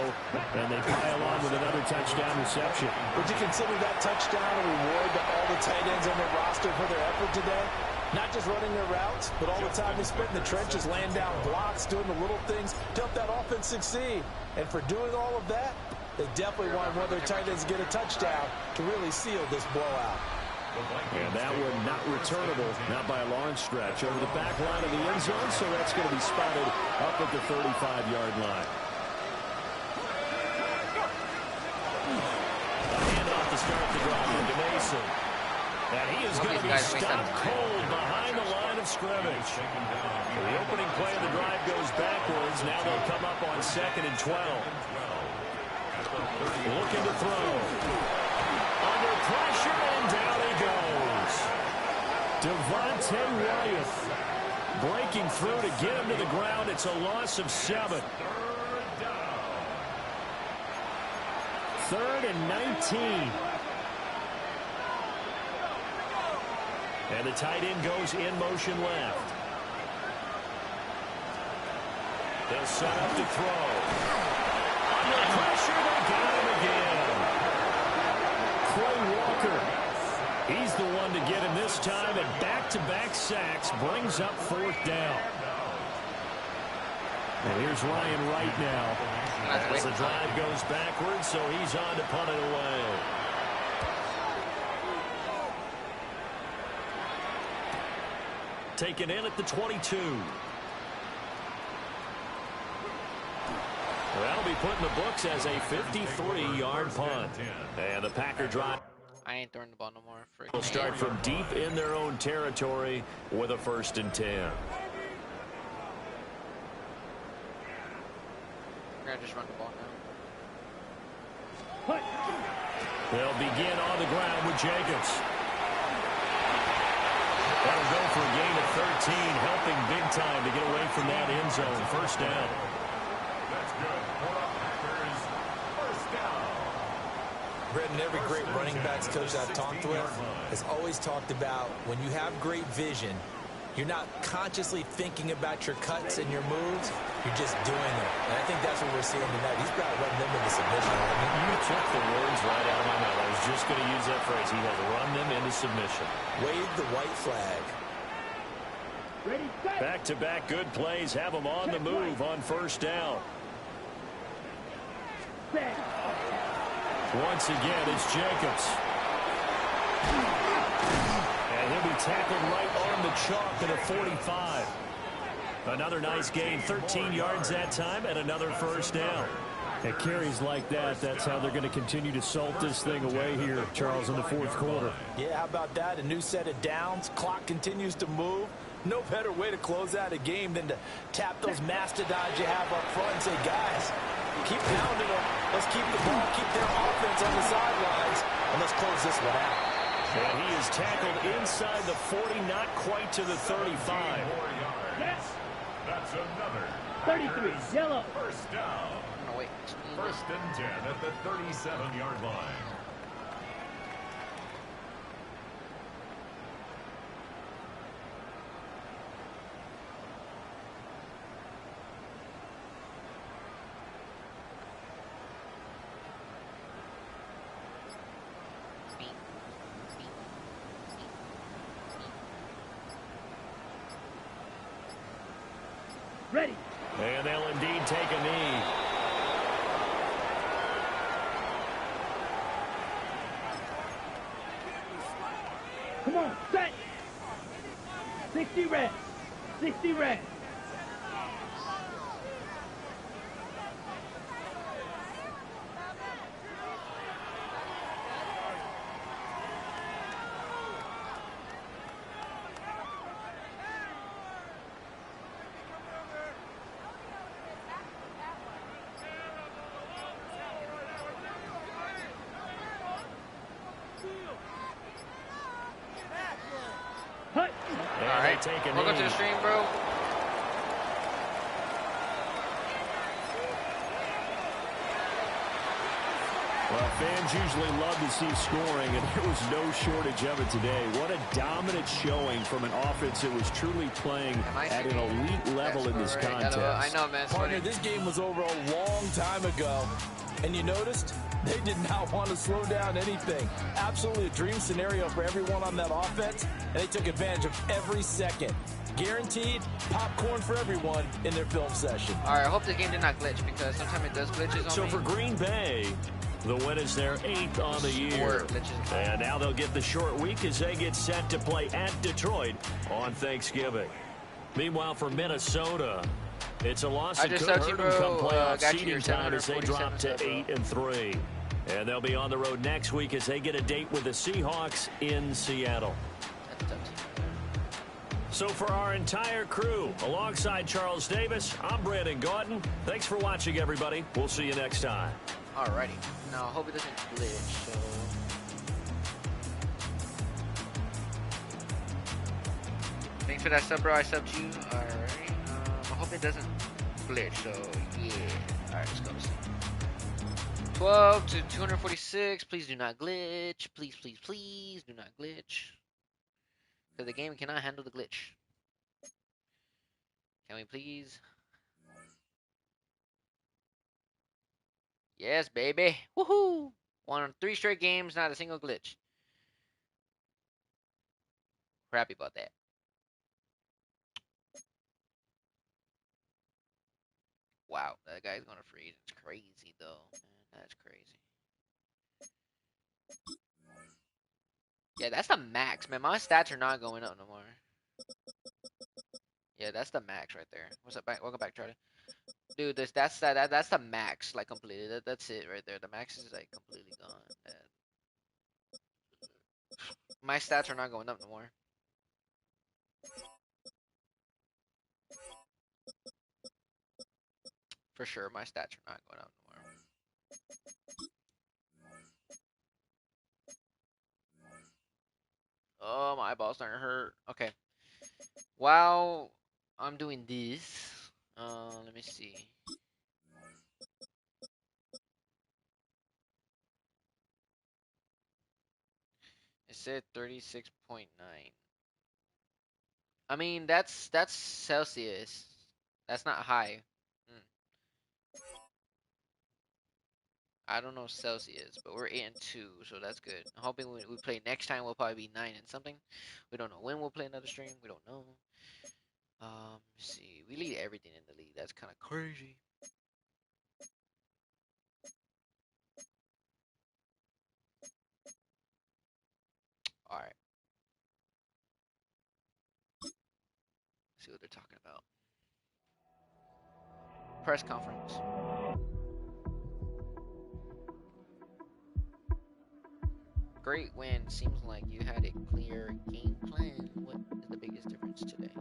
and they pile on with another touchdown reception. Would you consider that touchdown a reward to all the tight ends on their roster for their effort today? Not just running their routes, but all the time they spent in the trenches, laying down blocks, doing the little things to help that offense succeed. And for doing all of that, they definitely wanted one of their tight ends to get a touchdown to really seal this blowout. And that one not returnable, not by a long stretch, over the back line of the end zone, so that's going to be spotted up at the 35-yard line. A handoff to start the drive into Mason. And he is going to be stopped cold behind the line of scrimmage. The opening play of the drive goes backwards. Now they'll come up on 2nd and 12. Looking to throw. Under pressure, and down he goes. Devontae Wyeth breaking through to get him to the ground. It's a loss of 7. 3rd and 19. And the tight end goes in motion left. They'll set up to throw. Under pressure, they got him again. Quay Walker. He's the one to get him this time, and back-to-back sacks brings up 4th down. And here's Ryan Wright now. As the drive goes backwards, so he's on to punt it away. Taken in at the 22. That'll be put in the books as a 53-yard punt. And the Packer drive. I ain't throwing the ball no more. Will start from deep in their own territory with a 1st and 10. We're going to just run the ball now. They'll begin on the ground with Jacobs. That'll go for a gain of 13, helping big time to get away from that end zone. First down. That's good. For the Packers, first down. Brendan, every great running backs coach I've talked with has always talked about when you have great vision, you're not consciously thinking about your cuts and your moves, you're just doing it. And I think that's what we're seeing tonight. He's got to run them into submission. You took the words right out of my mouth. I was just going to use that phrase. He has run them into submission. Wave the white flag. Back-to-back good plays have them on the move on first down. Once again, it's Jacobs. And he'll be tackled right on the chalk at a 45. Another nice gain, 13 yards that time, and another first down. At carries like that, that's how they're going to continue to salt this thing away here, Charles, in the fourth quarter. Yeah, how about that? A new set of downs. Clock continues to move. No better way to close out a game than to tap those mastodons you have up front and say, guys, keep pounding them. Let's keep the ball, keep their offense on the sidelines, and let's close this one out. And he is tackled inside the 40, not quite to the 35. Yes. That's another 33, yellow. First down. Oh, wait. First and 10 at the 37-yard line. Ready. And they'll indeed take a knee. Come on, set. 60 red. 60 red. Alright, welcome to the stream, bro. Well, fans usually love to see scoring, and there was no shortage of it today. What a dominant showing from an offense that was truly playing at an elite level in this contest. I know, man. Partner, this game was over a long time ago, and you noticed they did not want to slow down anything. Absolutely a dream scenario for everyone on that offense, and they took advantage of every second. Guaranteed popcorn for everyone in their film session. All right, I hope the game did not glitch because sometimes it does glitches on So me. for Green Bay, the win is their 8th on the year. And now they'll get the short week as they get set to play at Detroit on Thanksgiving. Meanwhile, for Minnesota, it's a loss that could hurt them come playoff seeding time as they drop to 8-3. And they'll be on the road next week as they get a date with the Seahawks in Seattle. So for our entire crew, alongside Charles Davis, I'm Brandon Gordon. Thanks for watching, everybody. We'll see you next time. Alrighty. Now, I hope it doesn't glitch, so... Thanks for that sub, bro. I subbed you. Alright. I hope it doesn't glitch, so yeah. Alright, let's go. 12 to 246. Please do not glitch. Please, please, please do not glitch. Because the game cannot handle the glitch. Can we please? Yes, baby. Woohoo! Won 3 straight games, not a single glitch. We're happy about that. Wow, that guy's gonna freeze. It's crazy, though. Man, that's crazy. Yeah, that's the max, man. My stats are not going up no more. Yeah, that's the max right there. What's up? Welcome back, Charlie. Dude, that's the max, like completely. That's it right there. The max is like completely gone. My stats are not going up no more. For sure, my stats are not going up no more. Oh, my eyeball's starting to hurt. Okay. While I'm doing this, let me see. It said 36.9. I mean, that's Celsius. That's not high. Hmm. I don't know Celsius, but we're 8-2, so that's good. I'm hoping when we play next time, we'll probably be 9 and something. We don't know when we'll play another stream. We don't know. Let's see. We lead everything in the league. That's kind of crazy. All right. Let's see what they're talking about. Press conference. Great win. Seems like you had a clear game plan. What is the biggest difference today?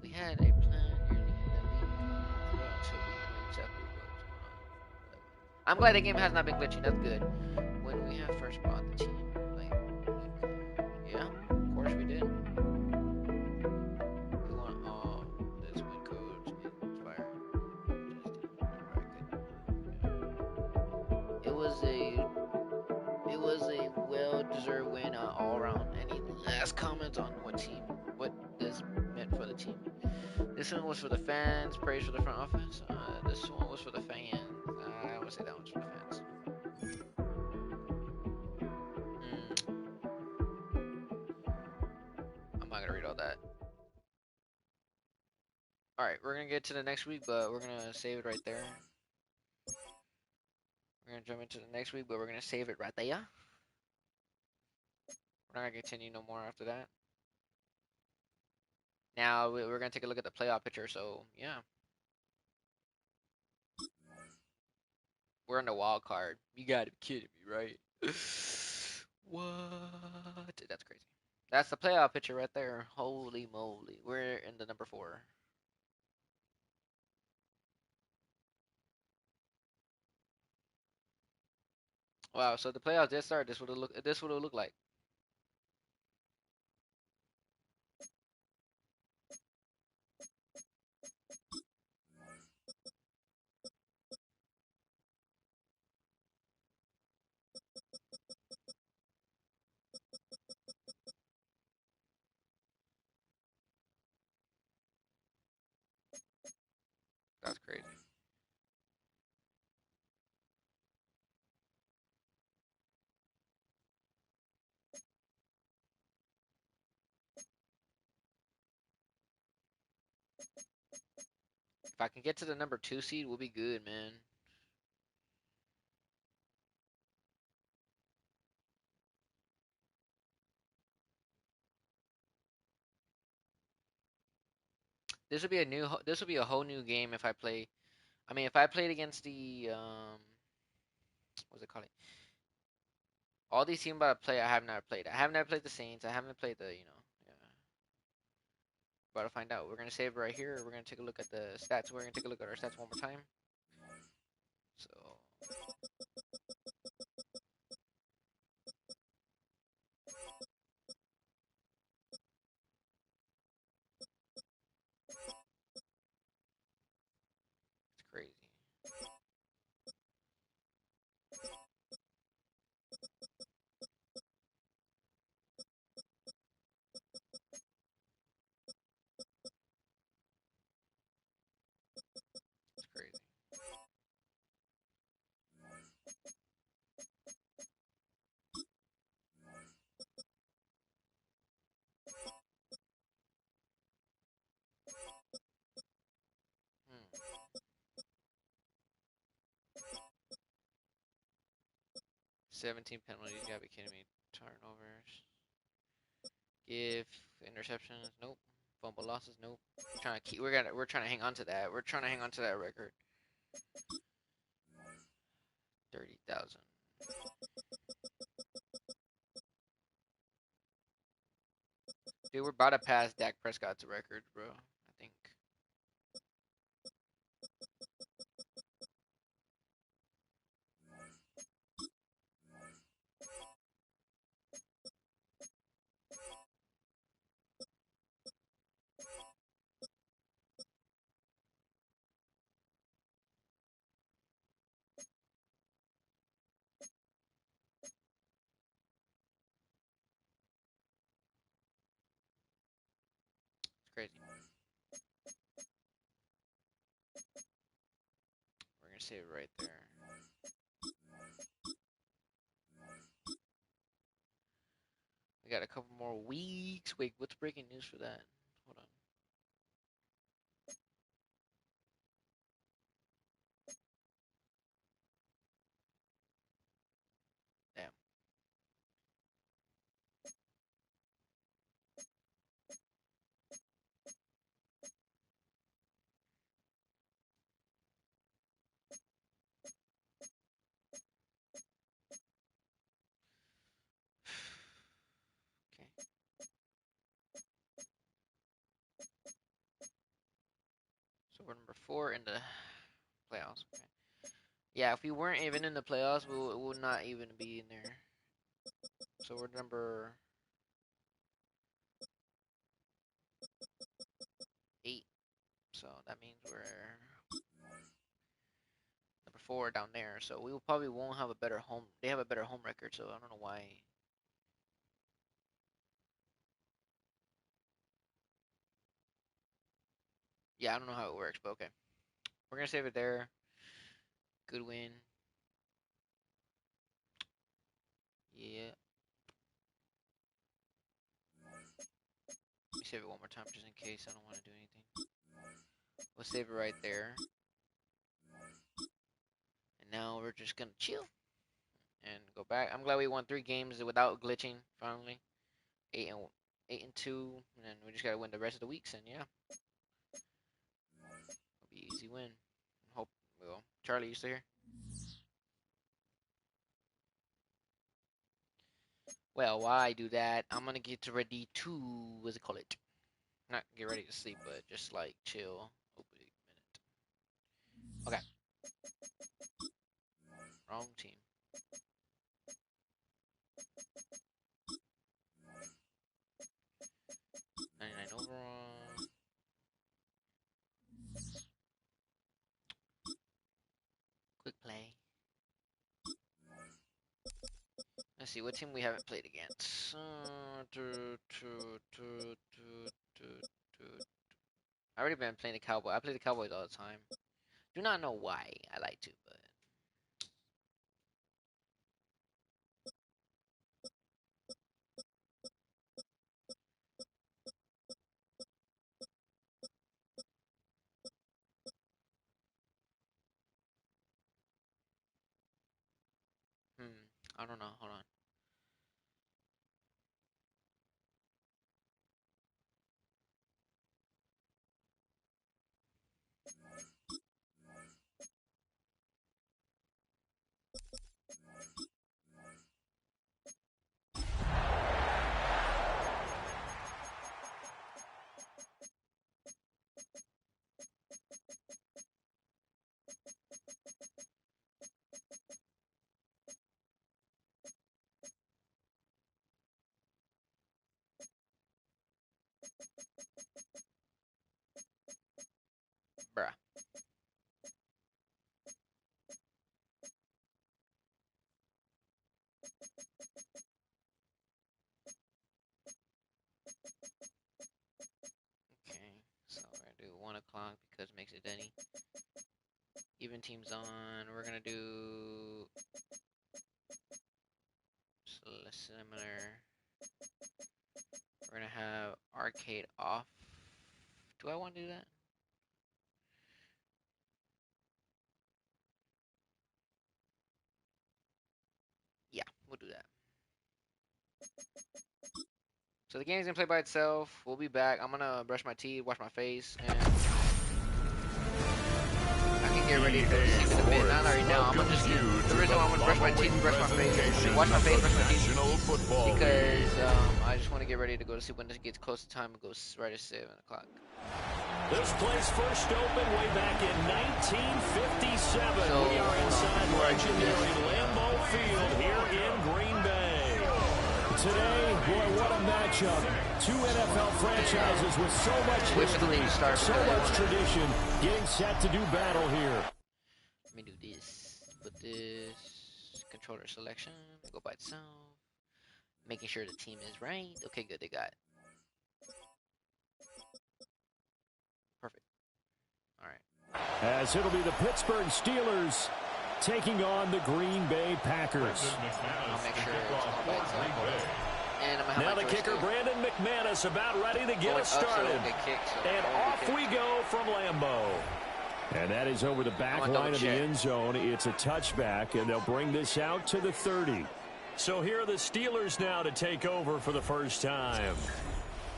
We had a plan nearly in the league until we knew exactly what was going on. I'm glad the game has not been glitching. That's good. When we have first brought the team, like, yeah, of course we did. We want all this win coach inspired. It was a well-deserved win all around. Any last comments on what this meant for the team? This one was for the fans. Praise for the front office. This one was for the fans. I would say that one's for the fans. I'm not gonna read all that. All right, we're gonna get to the next week, but we're gonna save it right there. We're gonna jump into the next week, but we're gonna save it right there. We're not gonna continue no more after that. Now we're gonna take a look at the playoff picture. So yeah, we're in the wild card. You gotta be kidding me, right? What? That's crazy. That's the playoff picture right there. Holy moly, we're in the number 4. Wow. So the playoffs did start. This would have look. This would have looked like. That's crazy. If I can get to the number 2 seed, we'll be good, man. This would be a new. This would be a whole new game if I play. I mean, if I played against the what's it called? All these teams about to play, I have not played. I have not played the Saints. I haven't played the, yeah. About to find out. We're gonna save it right here. We're gonna take a look at the stats. We're gonna take a look at our stats one more time. So it's crazy. It's crazy. Hmm. 17 penalties. You gotta be kidding me. Turnovers. Give interceptions. Nope. Fumble losses. Nope. Trying to keep. We're trying to hang on to that. We're trying to hang on to that record. 30,000. Dude, we're about to pass Dak Prescott's record, bro. I think. crazy. We're gonna save it right there. We got a couple more weeks. Wait, what's breaking news for that? Hold on. Damn. Okay. So we're number 4 in the playoffs. Okay. Yeah, if we weren't even in the playoffs, we would not even be in there. So we're number 8. So that means we're number 4 down there. So we probably won't have a better home. They have a better home record, so I don't know why. Yeah, I don't know how it works, but okay. We're gonna save it there. Good win. Yeah. Let me save it one more time just in case I don't want to do anything. We'll save it right there. And now we're just gonna chill and go back. I'm glad we won 3 games without glitching finally. 8-2, and then we just gotta win the rest of the weeks, and yeah, it'll be an easy win. Hope. Well, Charlie, you still here? Well, while I do that, I'm gonna get ready to what's it called it? Not get ready to sleep, but just like chill. Oh, wait a minute. Okay. Wrong team. 99 overall. Quick play. Let's see what team we haven't played against. I already been playing the Cowboys. I play the Cowboys all the time. Do not know why I like to, but I don't know. Hold on. Bruh. Okay, so we're gonna do 1 o'clock because it makes it Denny. Even teams on. We're gonna do similar. We're gonna have arcade off. Do I want to do that? Yeah, we'll do that. So the game's gonna play by itself. We'll be back. I'm gonna brush my teeth, wash my face, and I can get ready to go to sleep in a bit. Not right now. I'm gonna just the reason why I'm gonna brush my teeth, brush my face, wash my face, brush my teeth, because I just want to get ready to go to sleep when it gets close to time. It goes right at 7 o'clock. This place first opened way back in 1957. So, we are inside legendary Lambeau Field here in Green Bay. Today, boy, what a matchup. 2 NFL franchises with so much history, so much tradition, getting set to do battle here. Let me do this. Put this controller selection. Go by itself. Making sure the team is right. Okay, good. They got as it'll be the Pittsburgh Steelers taking on the Green Bay Packers. I'll make sure it's on by itself. And I'm gonna have Now my the kicker, joystick Brandon McManus, about ready to get us started. And off we go from Lambeau. And that is over the back line of the end zone. It's a touchback, and they'll bring this out to the 30. So here are the Steelers now to take over for the first time.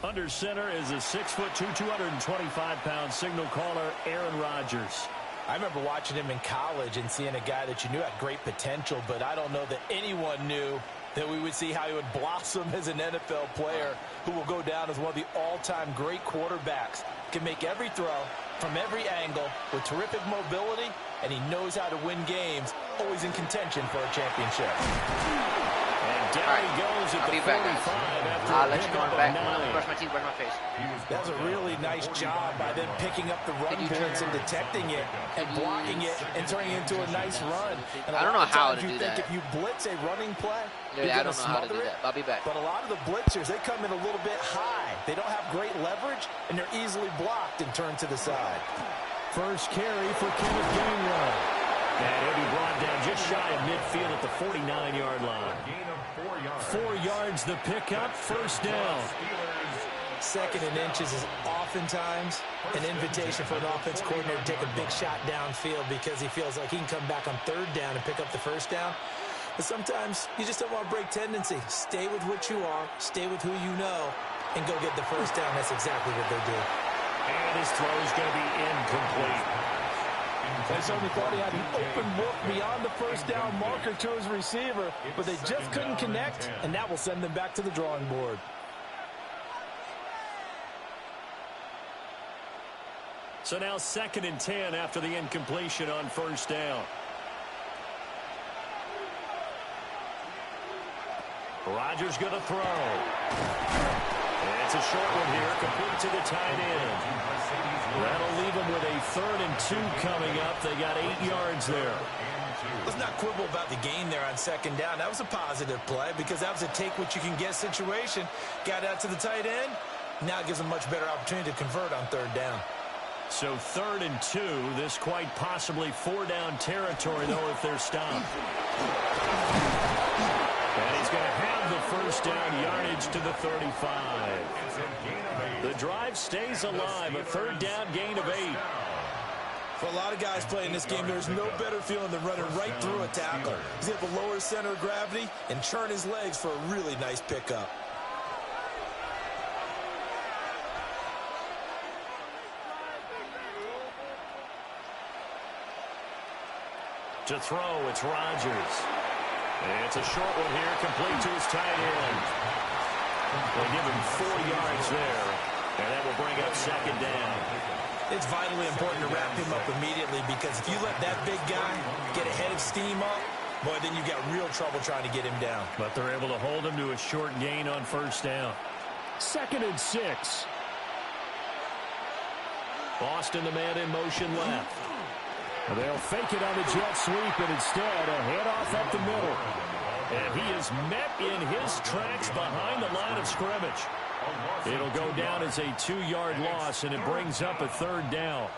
Under center is a 6'2", 225-pound signal caller, Aaron Rodgers. I remember watching him in college and seeing a guy that you knew had great potential, but I don't know that anyone knew that we would see how he would blossom as an NFL player who will go down as one of the all-time great quarterbacks. Can make every throw from every angle with terrific mobility, and he knows how to win games, always in contention for a championship. And down he goes at the 45 after I'll let you go back. Brush my teeth, brush my face. That was a really nice job by them picking up the run blitz and detecting it and blocking it and turning it into a nice run. And I don't know how to do that. If you blitz a running play, I don't know how to do that. I'll be back. But a lot of the blitzers, they come in a little bit high. They don't have great leverage, and they're easily blocked and turned to the side. First carry for Kenneth Gainwell. And he'll be brought down just shy of midfield at the 49-yard line. 4 yards the pickup, first down. Second and inches is oftentimes an invitation for an offense coordinator to take a big shot downfield because he feels like he can come back on third down and pick up the first down. But sometimes you just don't want to break tendency. Stay with what you are, stay with who you know, and go get the first down. That's exactly what they do. And his throw is going to be incomplete. They certainly thought he had an open look beyond the first down marker to his receiver, but they just couldn't connect, and that will send them back to the drawing board. So now 2nd and 10 after the incompletion on first down. Rodgers going to throw. It's a short one here, complete to the tight end. That'll leave them with a 3rd and 2 coming up. They got 8 yards there. Let's not quibble about the gain there on 2nd down. That was a positive play because that was a take-what-you-can-get situation. Got out to the tight end. Now it gives them much better opportunity to convert on 3rd down. So 3rd and 2. This quite possibly 4-down territory, though, if they're stopped. And he's going to have the first down yardage to the 35. The drive stays alive, a 3rd down gain of 8. For a lot of guys playing this game, there's no better feeling than running right through a tackle. He's able to lower his center of gravity and churn his legs for a really nice pickup. To throw, it's Rodgers. And it's a short one here, complete to his tight end. They'll give him 4 yards there, and that will bring up 2nd down. It's vitally important to wrap him up immediately because if you let that big guy get a head of steam up, boy, then you've got real trouble trying to get him down. But they're able to hold him to a short gain on first down. 2nd and 6. Boston, the man in motion left. They'll fake it on the jet sweep, and instead a handoff up the middle. And he is met in his tracks behind the line of scrimmage. It'll go down as a 2-yard loss, and it brings up a 3rd down.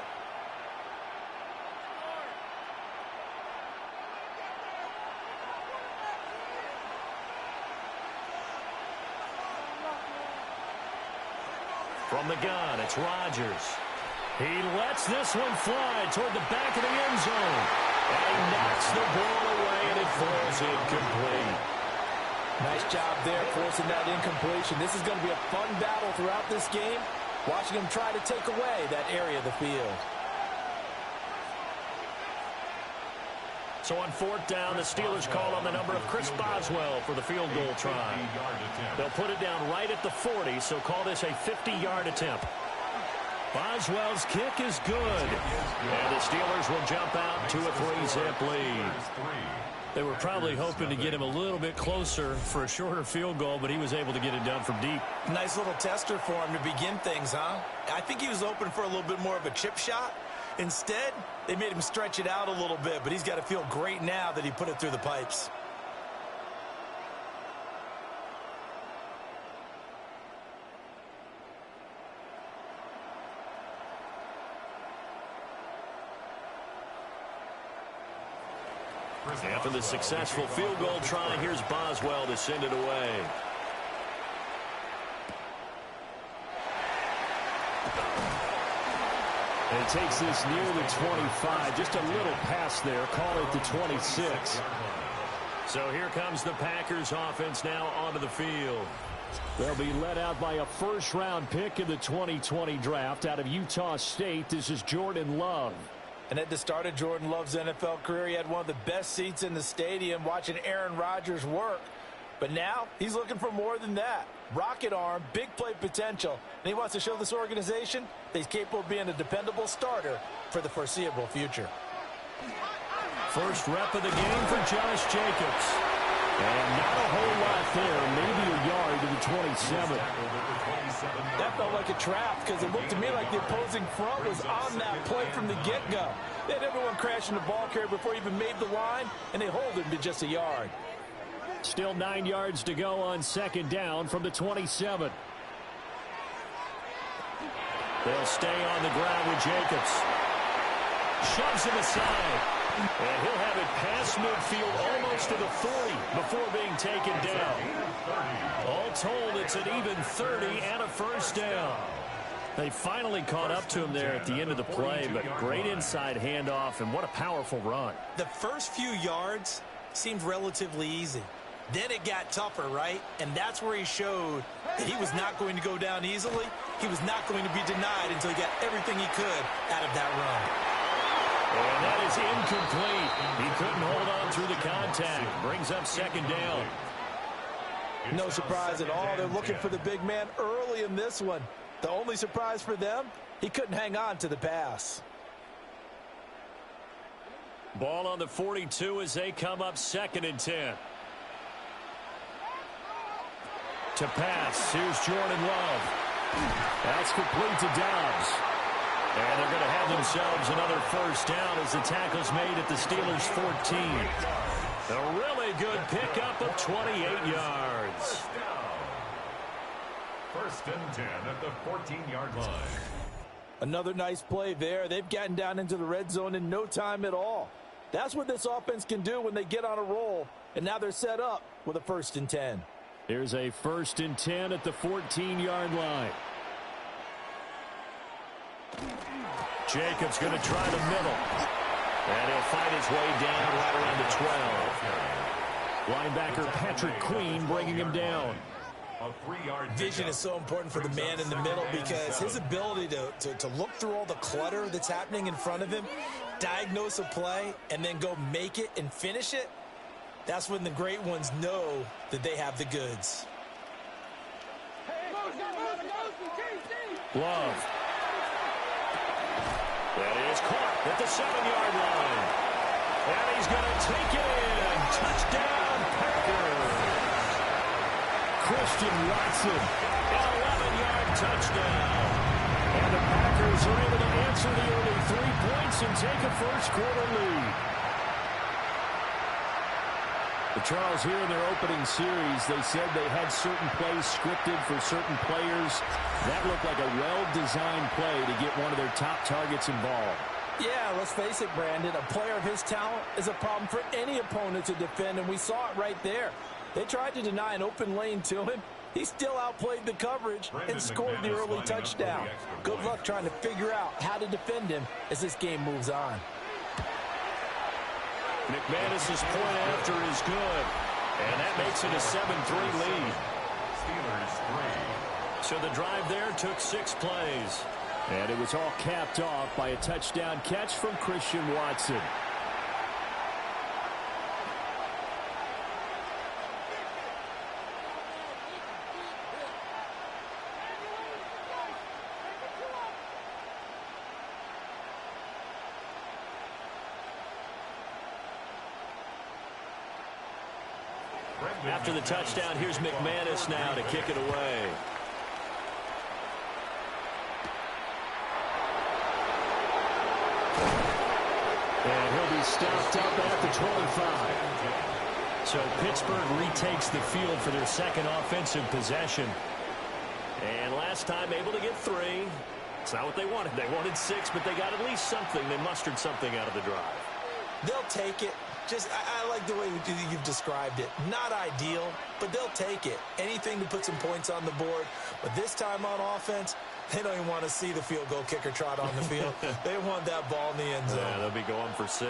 From the gun, it's Rodgers. He lets this one fly toward the back of the end zone. And he knocks the ball away, and it falls incomplete. Nice job there forcing that incompletion. This is going to be a fun battle throughout this game, watching him try to take away that area of the field. So on 4th down, the Steelers call on the number of Chris Boswell for the field goal try. They'll put it down right at the 40, so call this a 50-yard attempt. Boswell's kick is good. And the Steelers will jump out to a 3-zip lead. They were probably hoping to get him a little bit closer for a shorter field goal, but he was able to get it done from deep. Nice little tester for him to begin things, huh? I think he was open for a little bit more of a chip shot. Instead, they made him stretch it out a little bit, but he's got to feel great now that he put it through the pipes. After the successful field goal try, here's Boswell to send it away. And it takes this near the 25. Just a little pass there. Call it the 26. So here comes the Packers offense now onto the field. They'll be led out by a first-round pick in the 2020 draft out of Utah State. This is Jordan Love. And at the start of Jordan Love's NFL career, he had one of the best seats in the stadium watching Aaron Rodgers work. But now he's looking for more than that. Rocket arm, big play potential. And he wants to show this organization that he's capable of being a dependable starter for the foreseeable future. First rep of the game for Josh Jacobs. And not a whole lot there, maybe a yard to the 27. That felt like a trap because it looked to me like the opposing front was on that play from the get-go. They had everyone crashing the ball carrier before he even made the line, and they hold him to just a yard. Still 9 yards to go on second down from the 27. They'll stay on the ground with Jacobs. Shoves him aside. And he'll have it past midfield almost to the 40 before being taken down. All told, it's an even 30 and a first down. They finally caught up to him there at the end of the play, but great inside handoff, and what a powerful run. The first few yards seemed relatively easy. Then it got tougher, right? And that's where he showed that he was not going to go down easily. He was not going to be denied until he got everything he could out of that run. And that is incomplete. He couldn't hold on through the contact. Brings up second down. No surprise at all. They're looking for the big man early in this one. The only surprise for them, he couldn't hang on to the pass. Ball on the 42 as they come up second and 10. To pass, here's Jordan Love. That's complete to Dobbs. And they're going to have themselves another first down as the tackle's made at the Steelers' 14. A really good pickup of 28 yards. First and 10 at the 14-yard line. Another nice play there. They've gotten down into the red zone in no time at all. That's what this offense can do when they get on a roll. And now they're set up with a first and 10. Here's a first and 10 at the 14-yard line. Jacobs going to try the middle. And he'll fight his way down right around the 12. Linebacker Patrick Queen bringing him down. Vision is so important for the man in the middle because his ability to look through all the clutter that's happening in front of him, diagnose a play, and then go make it and finish it, that's when the great ones know that they have the goods. Love. That is caught at the 7-yard line. And he's going to take it in. Touchdown, Packers. Christian Watson, an 11-yard touchdown. And the Packers are able to answer the early 3 points and take a first-quarter lead. But Charles, here in their opening series, they said they had certain plays scripted for certain players. That looked like a well-designed play to get one of their top targets involved. Yeah, let's face it, Brandon. A player of his talent is a problem for any opponent to defend, and we saw it right there. They tried to deny an open lane to him. He still outplayed the coverage and scored the early touchdown. Good luck trying to figure out how to defend him as this game moves on. McManus's point after is good, and that makes it a 7-3 lead. Steelers 3. So the drive there took 6 plays, and it was all capped off by a touchdown catch from Christian Watson. After the touchdown, here's McManus now to kick it away. And he'll be stopped up at the 25. So Pittsburgh retakes the field for their second offensive possession. And last time able to get 3. It's not what they wanted. They wanted 6, but they got at least something. They mustered something out of the drive. They'll take it. I like the way you've described it. Not ideal, but they'll take it. Anything to put some points on the board. But this time on offense, they don't even want to see the field goal kicker trot on the field. They want that ball in the end zone. Yeah, they'll be going for 6.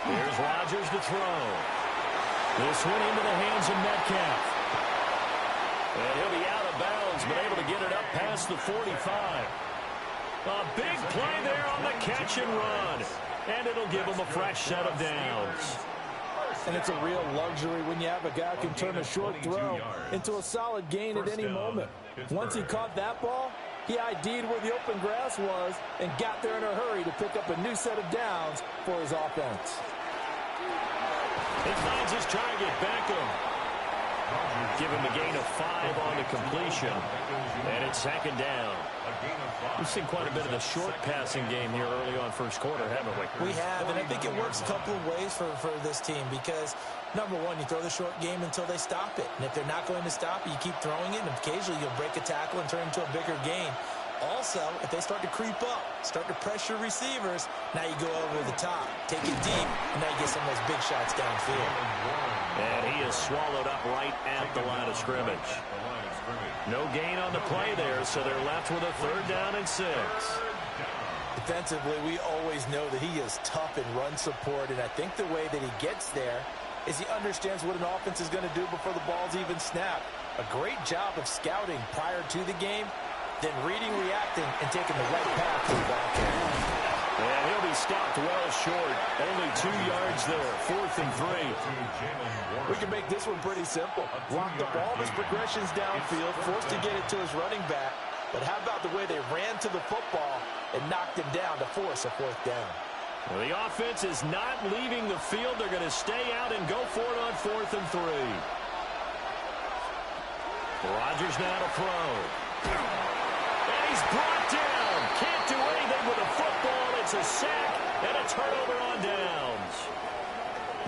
Here's Rodgers to throw. This one into the hands of Metcalf. And he'll be out of bounds, but able to get it up past the 45. A big play there on the catch and run. And it'll give him a fresh set of downs. And it's a real luxury when you have a guy who can turn a short throw into a solid gain at any moment. Once he caught that ball, he ID'd where the open grass was and got there in a hurry to pick up a new set of downs for his offense. He finds his target, Beckham. Give him a gain of 5 on the completion. And it's 2nd down. We've seen quite a bit of the short passing game here early on first quarter, haven't we? We have, and I think it works a couple of ways for this team because, number one, you throw the short game until they stop it. And if they're not going to stop it, you keep throwing it, and occasionally you'll break a tackle and turn it into a bigger gain. Also, if they start to creep up, start to pressure receivers, now you go over the top, take it deep, and now you get some of those big shots downfield. And he is swallowed up right at the line of scrimmage. No gain on the play there, so they're left with a 3rd down and 6. Defensively, we always know that he is tough in run support, and I think the way that he gets there is he understands what an offense is going to do before the ball's even snapped. A great job of scouting prior to the game, then reading, reacting, and taking the right path to the back end. And he'll be stopped well short. Only 2 yards there. 4th and 3. We can make this one pretty simple. Locked up all of his progressions downfield, forced to get it to his running back. But how about the way they ran to the football and knocked him down to force a 4th down? Well, the offense is not leaving the field. They're going to stay out and go for it on 4th and 3. Rodgers now to throw. And he's brought down. Can't do anything with the football. It's a sack and a turnover on downs.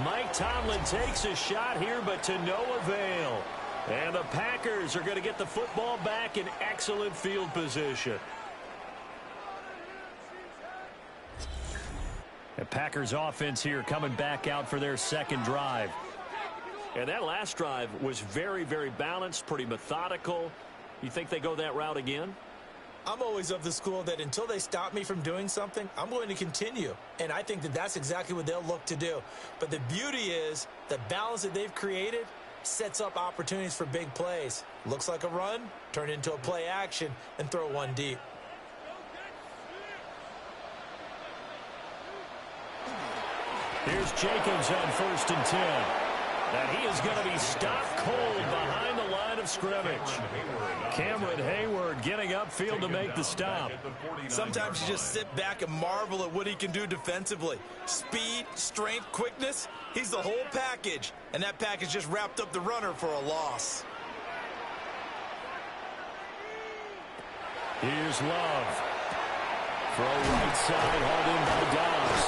Mike Tomlin takes a shot here, but to no avail. And the Packers are going to get the football back in excellent field position. The Packers offense here coming back out for their 2nd drive. And that last drive was very, very balanced, pretty methodical. You think they go that route again? I'm always of the school that until they stop me from doing something, I'm going to continue. And I think that that's exactly what they'll look to do. But the beauty is the balance that they've created sets up opportunities for big plays. Looks like a run, turn into a play action, and throw one deep. Here's Jacobs on 1st and 10. And he is going to be stopped cold behind the line of scrimmage. Cameron Hayward getting upfield to make the stop. Sometimes you just sit back and marvel at what he can do defensively. Speed, strength, quickness, he's the whole package. And that package just wrapped up the runner for a loss. Here's Love. Throw right side, hauled in by Dobbs.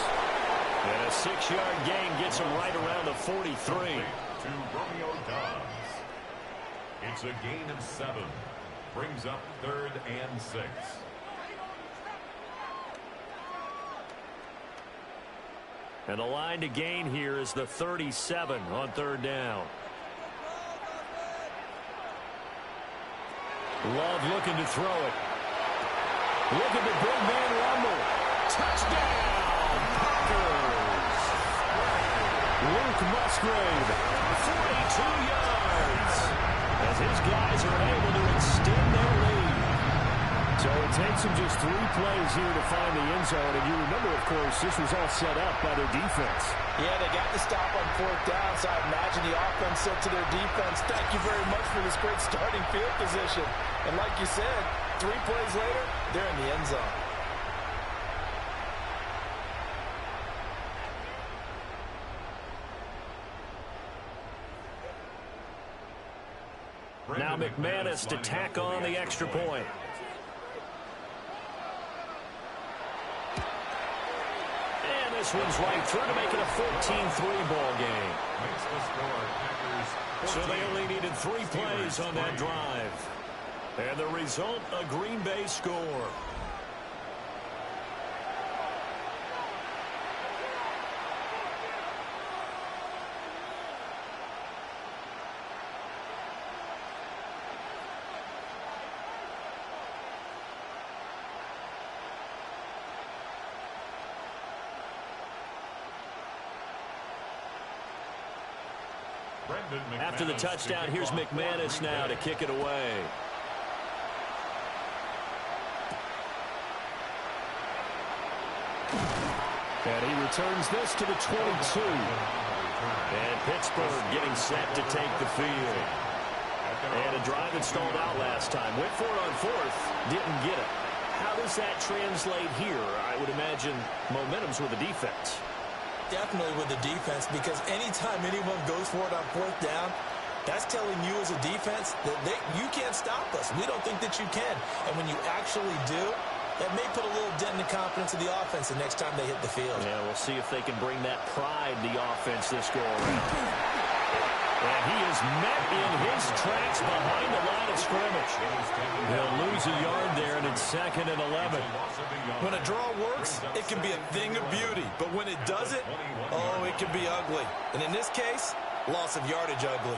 And a 6-yard gain gets him right around the 43. To Romeo Dobbs. It's a gain of 7. Brings up 3rd and 6. And the line to gain here is the 37 on 3rd down. Love looking to throw it. Look at the big man rumble. Touchdown! Luke Musgrave, 42 yards, as his guys are able to extend their lead. So it takes them just 3 plays here to find the end zone. And you remember, of course, this was all set up by their defense. Yeah, they got the stop on 4th down, so I imagine the offense said to their defense, thank you very much for this great starting field position. And like you said, 3 plays later, they're in the end zone. Now McManus to tack on the extra point. And this one's right through to make it a 14-3 ball game. So they only needed 3 plays on that drive. And the result, a Green Bay score. After the touchdown, here's McManus now to kick it away. And he returns this to the 22. And Pittsburgh getting set to take the field. And a drive that stalled out last time. Went for it on fourth, didn't get it. How does that translate here? I would imagine momentum's with the defense. Definitely with the defense, because anytime anyone goes for it on fourth down, that's telling you as a defense that you can't stop us. We don't think that you can. And when you actually do, that may put a little dent in the confidence of the offense the next time they hit the field. Yeah, we'll see if they can bring that pride to the offense this go-around. And he is met in his tracks behind the line of scrimmage. He'll lose a yard there, and it's 2nd and 11. When a draw works, it can be a thing of beauty. But when it doesn't, oh, it can be ugly. And in this case, loss of yardage ugly.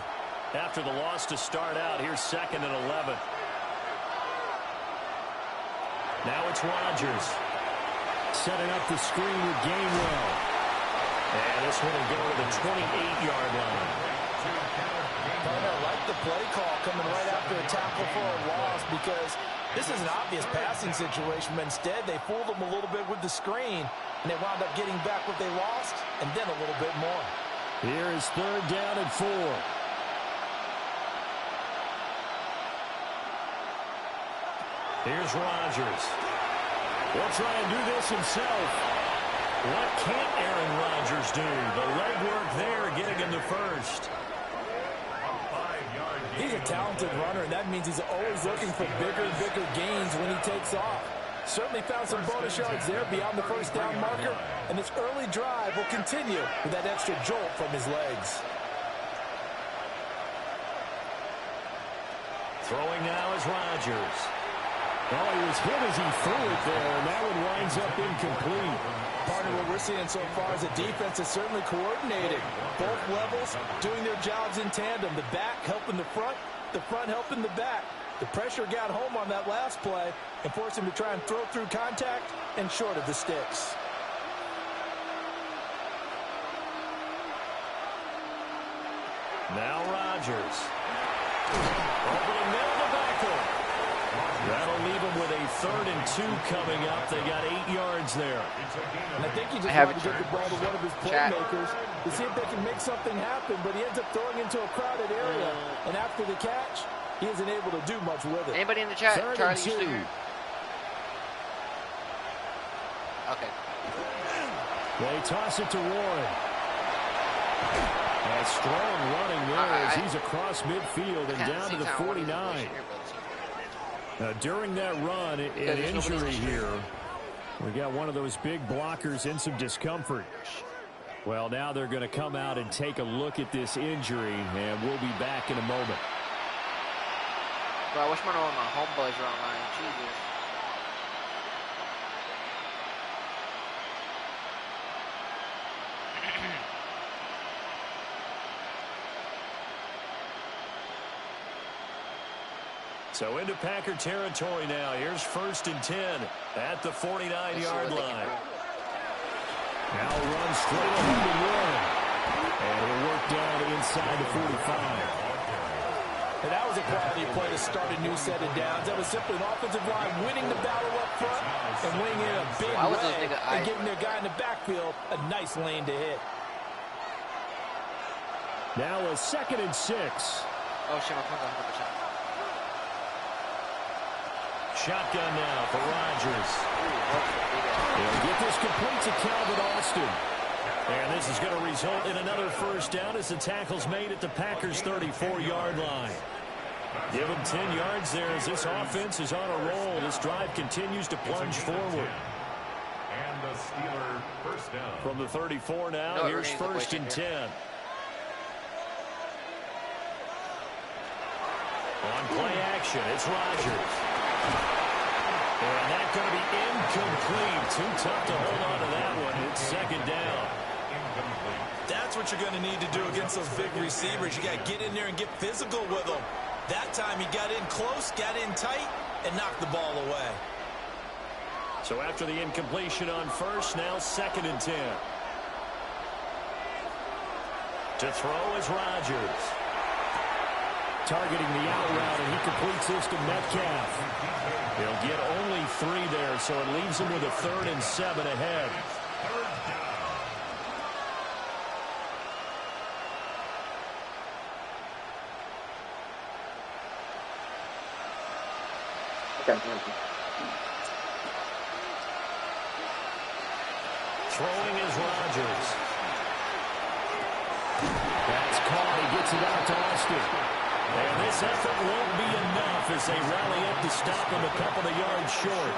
After the loss to start out, here's 2nd and 11. Now it's Rodgers. Setting up the screen with Gainwell. And this one will go to the 28-yard line. I like the play call coming right after a tackle for a loss, because this is an obvious passing situation, but instead they fooled them a little bit with the screen, and they wound up getting back what they lost, and then a little bit more. Here is 3rd down and 4. Here's Rodgers. He'll try and do this himself. What can't Aaron Rodgers do? The legwork there, getting him the first. He's a talented runner, and that means he's always looking for bigger and bigger gains when he takes off. Certainly found some bonus yards there beyond the first down marker, and this early drive will continue with that extra jolt from his legs. Throwing now is Rodgers. Oh, he was hit as he threw it there, and that one winds up incomplete. Partner, what we're seeing so far is the defense is certainly coordinated. Both levels doing their jobs in tandem. The back helping the front helping the back. The pressure got home on that last play and forced him to try and throw through contact and short of the sticks. Now Rodgers. Over the middle of the backfield. That'll leave them with a 3rd and 2 coming up. They got 8 yards there. And I think he just wanted to get the ball to one of his playmakers to see if they can make something happen, but he ends up throwing into a crowded area. And after the catch, he isn't able to do much with it. Anybody in the chat? 3rd Charlie, and 2. Okay. They toss it to Warren. A strong running there as he's across midfield and down to the 49. During that run, an injury here. We got one of those big blockers in some discomfort. Well, now they're going to come out and take a look at this injury, and we'll be back in a moment. Bro, I wish my homeboys were online. Jesus. So into Packer territory now. Here's 1st and 10 at the 49-yard line. Now run straight ahead to Warren. And he'll work down inside the 45. And that was a quality play to start a new set of downs. That was simply an offensive line winning the battle up front and winning in a big way and giving their guy in the backfield a nice lane to hit. Now a 2nd and 6. Oh, shit, my phone's 100%. Shotgun now for Rodgers. He'll get this complete to Calvin Austin. And this is going to result in another 1st down as the tackle's made at the Packers' 34-yard line. Give him 10 yards there as this offense is on a roll. This drive continues to plunge forward. And the Steeler 1st down. From the 34 now, here's 1st and 10. On play action, it's Rodgers. And that's going to be incomplete. Too tough to hold on to that one. It's 2nd down. That's what you're going to need to do against those big receivers. You got to get in there and get physical with them. That time he got in close, got in tight, and knocked the ball away. So after the incompletion on 1st, now 2nd and 10. To throw is Rodgers. Targeting the out route, and he completes this to Metcalf. He'll get only 3 there, so it leaves him with a 3rd and 7 ahead. Throwing is Rodgers. That's caught. He gets it out to Austin. And this effort won't be enough as they rally up to stop him a couple of yards short.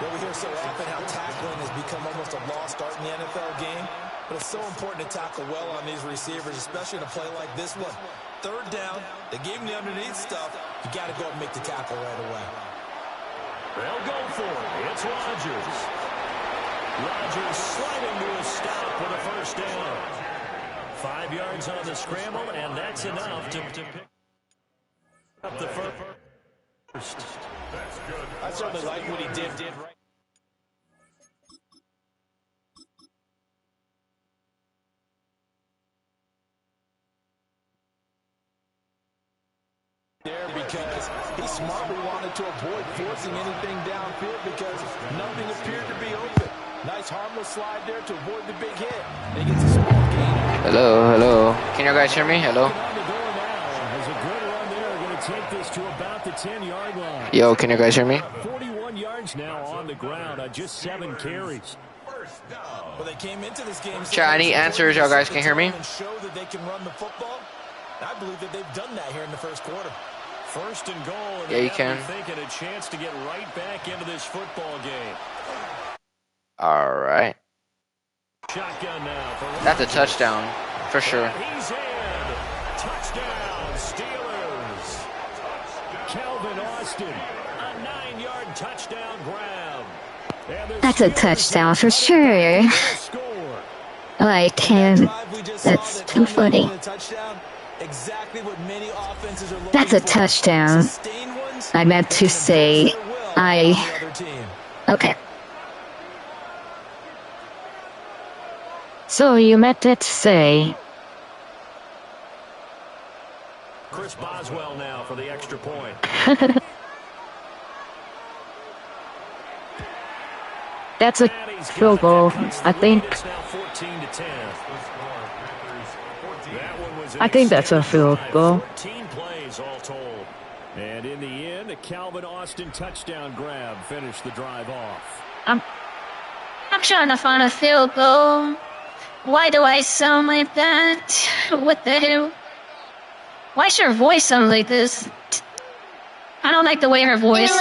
Well, we hear so often how tackling has become almost a lost art in the NFL game. But it's so important to tackle well on these receivers, especially in a play like this one. 3rd down, they gave him the underneath stuff. You got to go and make the tackle right away. They'll go for it. It's Rodgers. Rodgers sliding to a stop with a 1st down. 5 yards on the scramble, and that's enough to pick up the first. I certainly like what he did right there, because he smartly wanted to avoid forcing anything downfield because nothing appeared to be open. Nice harmless slide there to avoid the big hit. And he gets a small gain. Hello, hello. Can you guys hear me? Hello. Take this to about the 10-yard line. Yo, can you guys hear me? 41 yards now on the ground on just 7 carries. Well, they came into this game. Chat, I need answers. Y'all guys can hear me? Show that they can run the football. I believe that they've done that here in the 1st quarter. 1st and goal. And yeah, you can. Thinking a chance to get right back into this football game. All right. Shotgun now for Rodgers. That's a touchdown for sure. He's in. Touchdown, Steelers. Calvin Austin, a 9-yard touchdown grab. That's a touchdown for sure. Like him. That's too funny. That's a touchdown. I meant to say Okay. So you meant to say... Chris Boswell now for the extra point. That's a field goal, I think. I think that's a field goal. 14 plays all told. And in the end, a Calvin Austin touchdown grab finished the drive off. I'm trying to find a field goal. Why do I sound like that? What the hell? Why does her voice sound like this? I don't like the way her voice.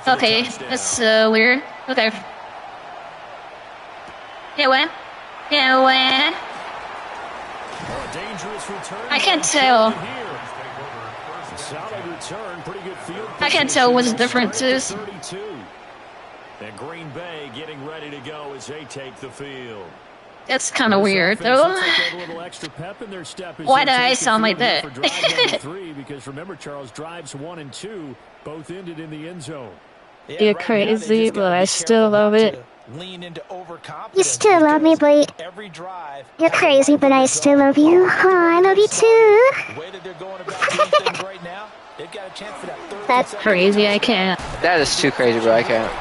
Okay, that's weird. Okay. I can't tell. I can't tell what the difference is. And Green Bay getting ready to go as they take the field. That's kind of weird, though. Why do I sound like that? Because remember, Charles, drives 1 and 2 both ended in the end zone. You're crazy, but I still love it. You still love me, but you're crazy, but I still love you. Oh, I love you too. That's crazy, I can't. That is too crazy, bro. I can't.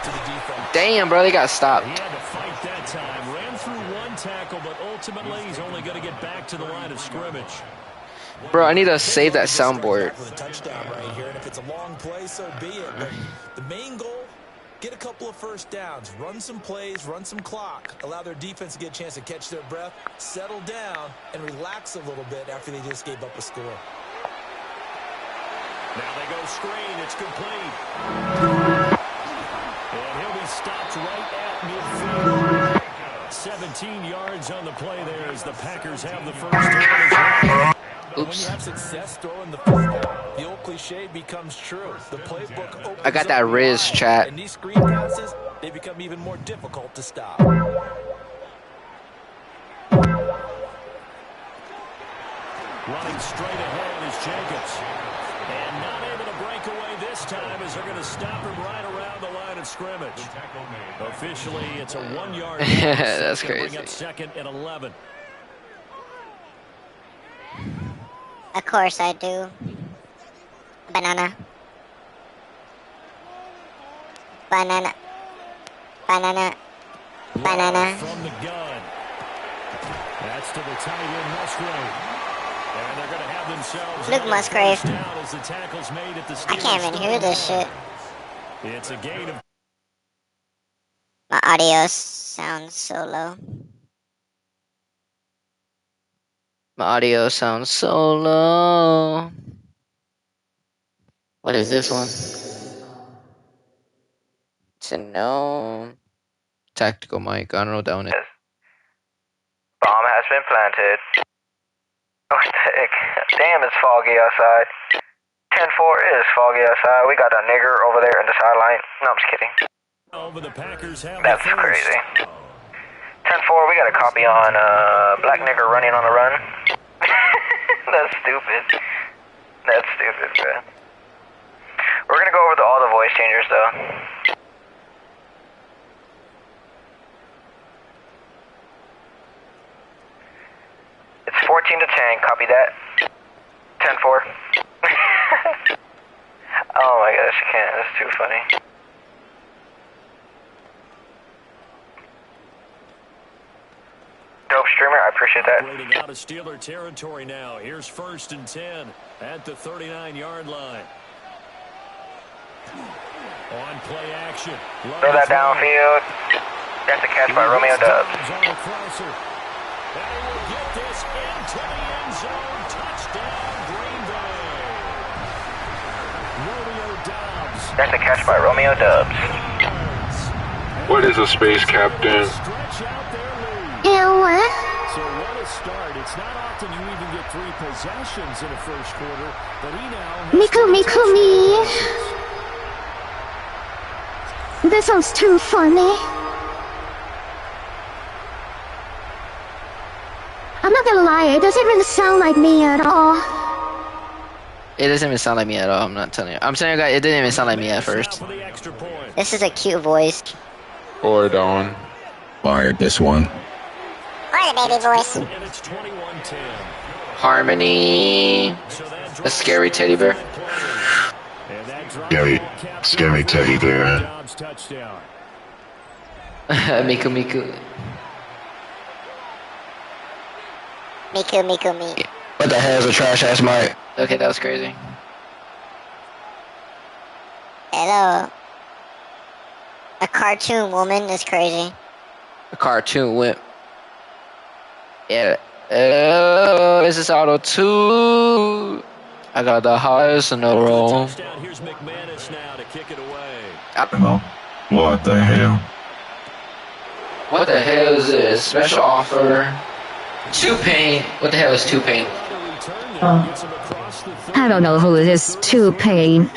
Damn, bro, they got stopped. He had to fight that time. Ran through 1 tackle, but ultimately he's only going to get back to the line of scrimmage. Bro, I need to save that soundboard. Touchdown right here, and if it's a long play, so be it. But the main goal, get a couple of first downs, run some plays, run some clock, allow their defense to get a chance to catch their breath, settle down, and relax a little bit after they just gave up a score. Now they go screen. It's complete. And he'll be stopped right at midfield. 17 yards on the play there as the Packers have the first down. When you have success throwing the football, the old cliche becomes true. The playbook opens I got that Riz chat. And these screen passes, they become even more difficult to stop. Running straight ahead is Jacobs. And not able to break away this time as they're going to stop him right around the line of scrimmage. Officially, it's a 1-yard loss. That's Gonna crazy. Bring up 2nd and 11. Of course I do. Banana. Banana. Banana. Banana. From the gun. That's to the tight end, Musgrave. And they're going to have themselves Luke Musgrave. down as the tackle's made at the I can't even hear this shit. It's a gain of... My audio sounds so low. My audio sounds so low. What is this one? It's a no. Tactical mic. I don't know what that one is. Bomb has been planted. What the heck? Damn, it's foggy outside. 10-4 is foggy outside. We got a nigger over there in the sideline. No, I'm just kidding. Over the Packers have That's crazy. 10-4, we got a copy on black nigger running on the run. That's stupid. That's stupid, man. We're gonna go over all the voice changers though. It's 14-10, copy that. 10-4. Oh my gosh, I can't, that's too funny. Dope streamer, I appreciate that. Operating out of Steeler territory now. Here's 1st and 10 at the 39-yard line. On play action. Throw that downfield. That's a catch by Romeo Dubs. On the crosser. And he will get this into the end zone. Touchdown, Green Bay. Romeo Dubs. That's a catch by Romeo Dubs. What is a space captain? Ew, what? So what a start. It's not often you even get 3 possessions in a first quarter, but he now has Me. This sounds too funny. I'm not gonna lie, it doesn't even sound like me at all. It doesn't even sound like me at all. I'm not telling you. I'm telling you guys, it didn't even sound like me at first. This is a cute voice. Hold on. Fired this one. Or the baby voice. And it's 21-10. Harmony. A scary teddy bear. Scary teddy bear. Miku Miku. Miku. What the hell is a trash ass mic? Okay, that was crazy. Hello. A cartoon woman is crazy. A cartoon whip. Yeah. This is auto 2. I got the highest in the row. Here's McManus now to kick it away. I don't know. What the hell? What the hell is this? Special offer. 2-Pain. What the hell is 2-Pain? I don't know who it is. 2-Pain.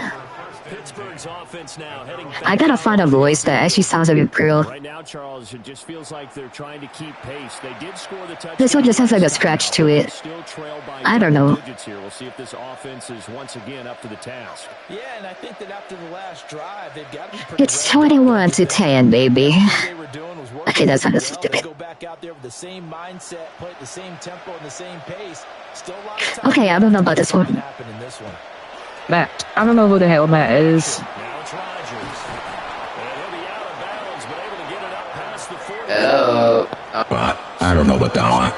Pittsburgh's offense now heading back. I gotta find a voice that actually sounds a bit real. Right now, Charles, it just feels like they're trying to keep pace. They did score the touchdown. This one just has like a scratch to it. Still trail by I don't know. digits here. We'll see if this offense is once again up to the task. Yeah, and I think that after the last drive, they've got to be pretty It's 21-10, baby. Okay, that's kind of stupid. go back out there with the same mindset, play at the same tempo and the same pace. Still a lot of time. Okay, I don't know about this one. Happen in this one. Matt, I don't know who the hell Matt is. Now it's Rodgers. And he'll be out of bounds, but able to get it up past the 40. I don't know what that one.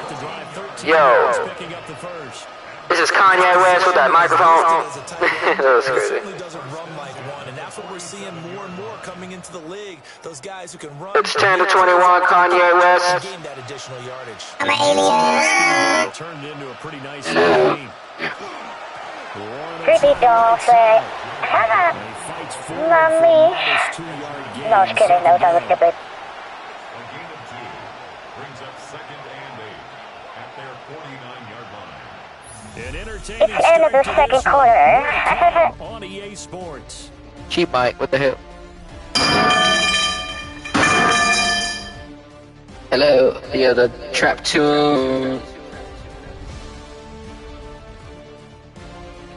Yo. Picking up the first. This is Kanye West with that microphone. That was crazy. Certainly doesn't run like one, and that's what we're seeing more and more coming into the league. Those guys who can run. It's 10-21, Kanye West. Gain that additional yardage. I'm an alien. Turned into a pretty nice game. Creepy dolphin. Mommy. No, I was kidding. That was stupid. It's the end of the second quarter. On EA Sports. Cheap mic. What the hell? Hello. Yeah, the trap tune.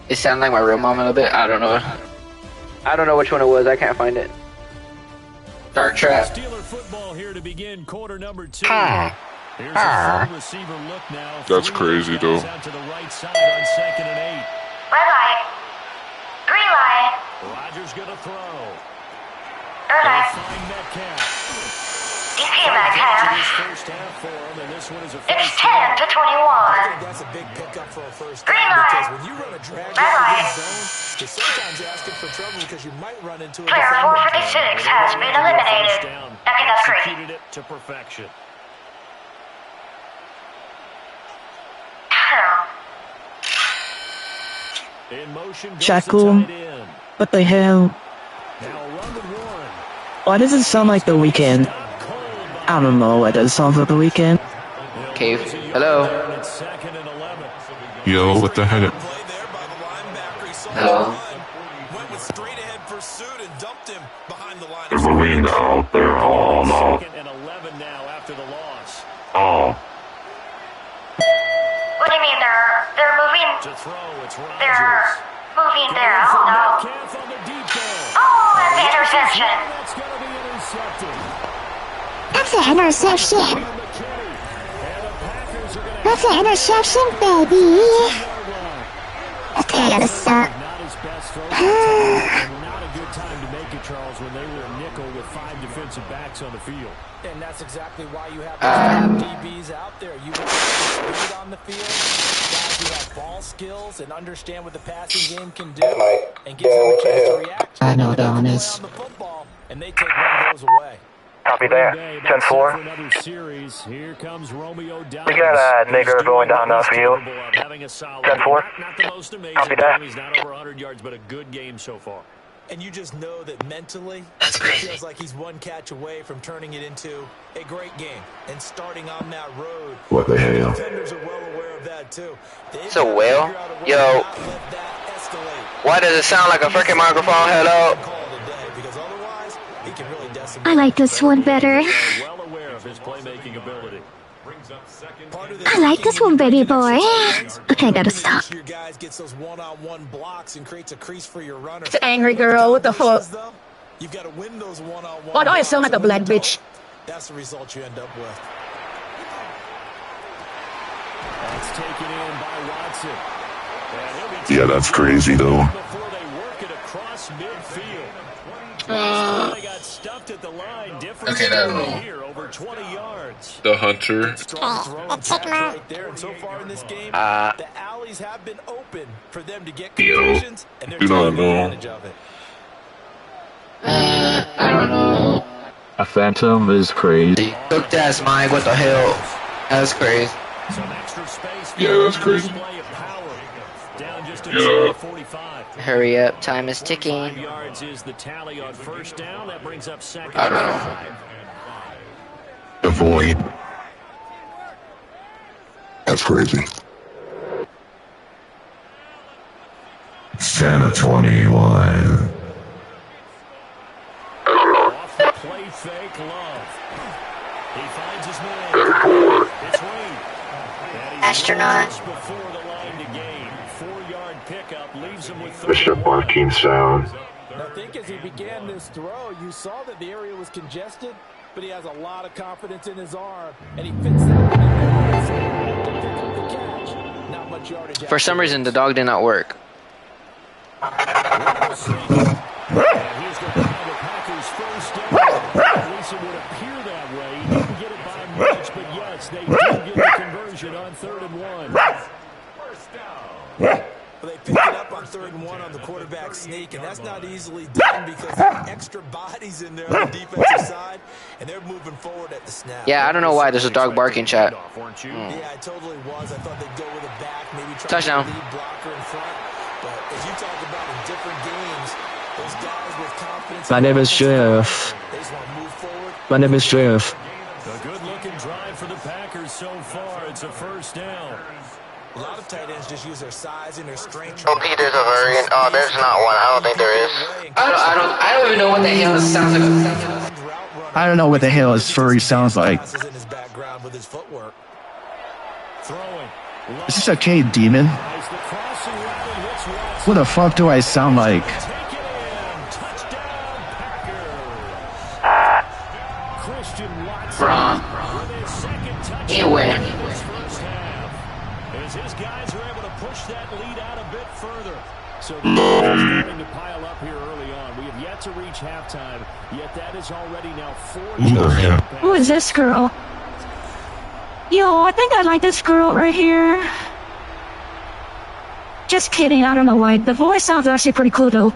It sounded like my real mom a little bit. I don't know. I don't know which one it was. I can't find it. Dark Trap. Steeler football here to begin quarter number 2. Here's a full receiver look now. That's crazy, though. Out to the right side on 2nd and 8. Red light. Green light. Rodgers gonna throw. Red light. Find Metcalf. DP Metcalf. First half for him, and this one is a It's 10 to 21. That's a big pickup for a first Green down because light. when you run a drag Red light. zone, you're sometimes asking for trouble because you might run into a Player defender. 456 has been eliminated. I think that's great. Executed it to perfection. In motion goes Shackle. the tight end. What the hell? Now run with one. Why does it sound like The Weeknd? I don't know what does sound like The Weeknd. Cave. Hello. Yo, what the heck? Hello. Went with straight ahead pursuit and dumped him behind the line. There's a lead out there. Oh, no. 2nd and 11 now after the loss. Oh. What do you mean they're moving? To throw, it's Rodgers. They're moving there. Oh no. Metcalf on the deep ball. Oh, that's the interception. That's going to be intercepted. That's an interception. That's an interception, baby. Okay, I gotta stop. Not his best throw. And not a good time to make it, Charles, when they were a nickel with 5 defensive backs on the field. And that's exactly why you have those DBs out there. You want speed on the field, guys who have ball skills and understand what the passing game can do, and gives them a chance to react. I know that is. The football, and they take one of those away. Copy there. 10-4. Another series. Here comes Romeo down. We got a nigger going down the field. 10-4. Not the most amazing. Copy that. He's not over 100 yards, but a good game so far. And you just know that mentally, it feels like he's one catch away from turning it into a great game and starting on that road. What the hell? Defenders are well aware of that too. It's a whale. Yo. Why does it sound like a freaking microphone? Hello. I like this one better. Well aware of his playmaking ability. I like this one, baby boy. Okay, I gotta stop. Your guys gets those one-on-one blocks and creates a crease for your runner. It's an angry girl. What the fuck? You've got to win those one-on-one. Why do I sound like a black bitch? That's the result you end up with. That's taken in by Watson. Yeah, that's crazy, though. Before they work it across midfield. They got stuffed at the line. Difference here over 20 yards. The Hunter. Right there, and so far in this game, the alleys have been open for them to get conversions, and they're Do not taking know. advantage of it. I don't know. A phantom is crazy. Look, that's mine. What the hell? That's crazy. Some extra space. Yeah, that's crazy. Down just Yeah. 45. Hurry up. Time is 5 ticking. yards is the tally on first down. That brings up 2nd I don't and know. 5. Avoid. That's crazy. Santa 21. Off the play fake, Love. He finds his man. It's Reed. Astronaut. Before the line to gain. 4-yard pickup leaves him with Bishop 31. Barking Sound. I think as he began this throw, you saw that the area was congested, but he has a lot of confidence in his arm, and he fits that one in there. So to pick up the catch. Not much yardage. For some reason, the dog did not work. And here's the Packers first down. At least it would appear that way. He didn't get it by much, but yes, they did get the conversion on 3rd and 1. Well, they picked it up on 3rd and 1 on the quarterback sneak, and that's not easily done because there are extra bodies in there on the defensive side, and they're moving forward at the snap. Yeah, I don't know why there's a dog barking, chat. Yeah, I totally was. I thought they'd go with a back, maybe try Touchdown. to lead blocker in front. But as you talk about in different games, those guys with confidence. My name is Jeff. They just want to move forward. My name is Jeff. A good-looking drive for the Packers so far. It's a first down. A lot of tight ends just use their size and their strength. Oh, Pete, there's a variant. Oh, there's not one. I don't think there is. I don't even know what the hell it sounds like. I don't know what the hell his furry sounds like. In his background with his footwork. Throwing. Is this a K demon? What the fuck do I sound like? Wrong. You win. As his guys are able to push that lead out a bit further. So the is starting to pile up here early on. We have yet to reach halftime, yet that is already now 4 Who is this girl? Yo, I think I like this girl right here. Just kidding, I don't know why. The voice sounds actually pretty cool though.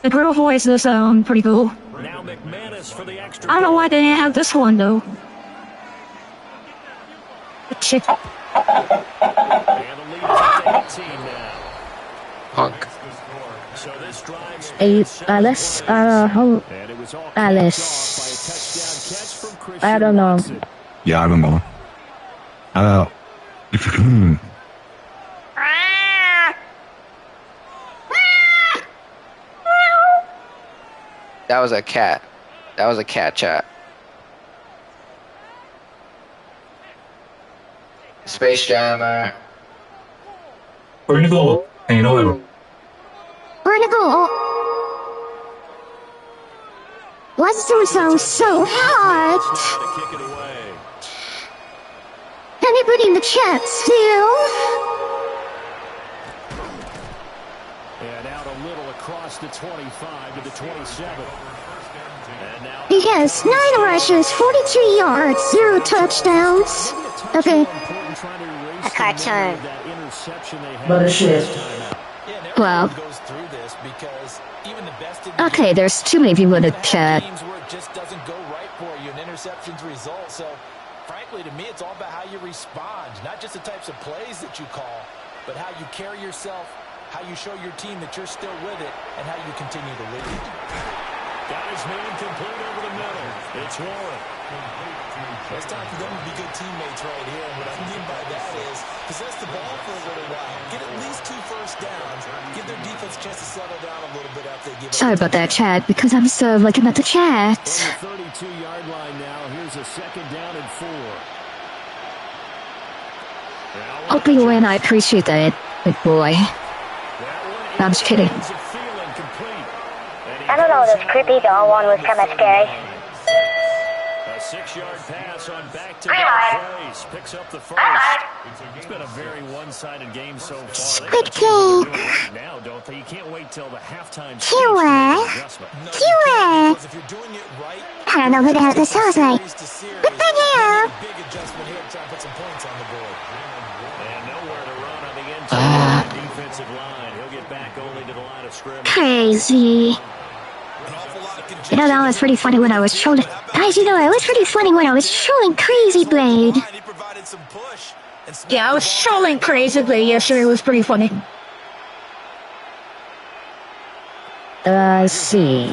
The girl voice does sound pretty cool. Now McManus for the extra. I don't know why they didn't have this one though. The chick. Punk. Alice? Alice. I don't know. Yeah, I don't know. That was a cat. That was a cat chat. Space Jammer. We're gonna go. Hey, you know what? We're gonna go. Why does it sound so hot? Anybody in the chat still? And out a little across the 25 to the 27. He has 9 rushes, 42 yards, 0 touchdowns. Okay. A cartoon. Bullshit. Well. Okay, there's too many people in the chat. Frankly, to me, it's all about how you respond, not just the types of plays that you call, but how you carry yourself, how you show your team that you're still with it, and how you continue to lead. Got his man complete over the middle. It's Warren. It's time for them to be good teammates right here, and what I mean by that is possess the ball for a little while, get at least 2 first downs, give their defense a chance to settle down a little bit after they give Sorry about that, chat, because I'm so looking at the chat. On the 32-yard line now. Here's a 2nd down and 4. Hope you win. I appreciate that, big boy. I'm just kidding. I don't know, this creepy doll one was kind of scary. A 6-yard pass on back-to-back plays. Picks up the first. It's been a very one-sided game so far. Squid Game. Right now, don't they? You can't wait till the halftime. Tua. I don't know who the hell this sounds like. What the hell? And nowhere to run on the inside defensive line. He'll get back only to the line of scrimmage. Crazy. You know, that was pretty funny when I was trolling. Guys, you know, it was pretty funny when I was trolling Crazy Blade. Yeah, I was trolling Crazy Blade yesterday. It was pretty funny. Let's see.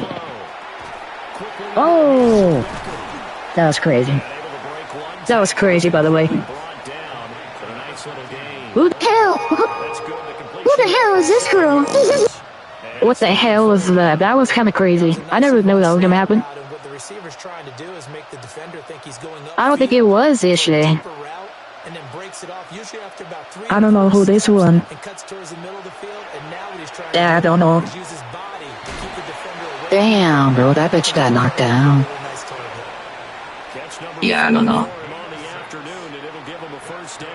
Oh, That was crazy. That was crazy, by the way. who the hell? Who the hell is this girl? What the hell was that? That was kind of crazy. I never knew that was gonna happen. I don't think it was yesterday. I don't know who this one. Yeah, I don't know. Damn, bro, that bitch got knocked down. Yeah, I don't know.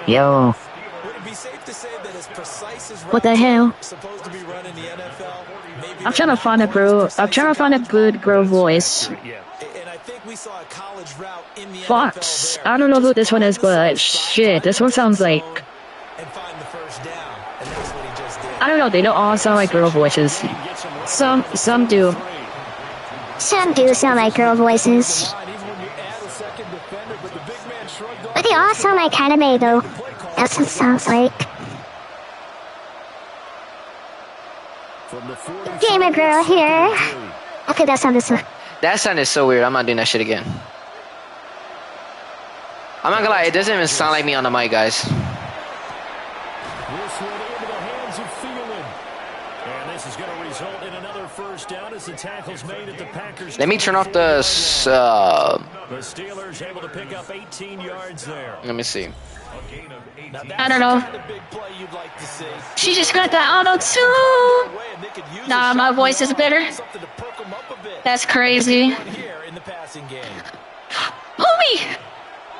Yo. What the hell? I'm trying to find a girl. I'm trying to find a good girl voice. Fox. I don't know who this one is, but shit, this one sounds like. I don't know. They don't all sound like girl voices. Some do. Some do sound like girl voices. But they all sound like anime, though. That's what it sounds like. Gamer girl here. Okay, that sounded so. That sounded so weird. I'm not doing that shit again. I'm not gonna lie, it doesn't even sound like me on the mic, guys. This is going to result in another first down as the tackle's made at the Packers. Let me turn off the. The Steelers able to pick up 18 yards there. Let me see. I don't know. She just got that auto too. Nah, my voice is better. That's crazy. Homie.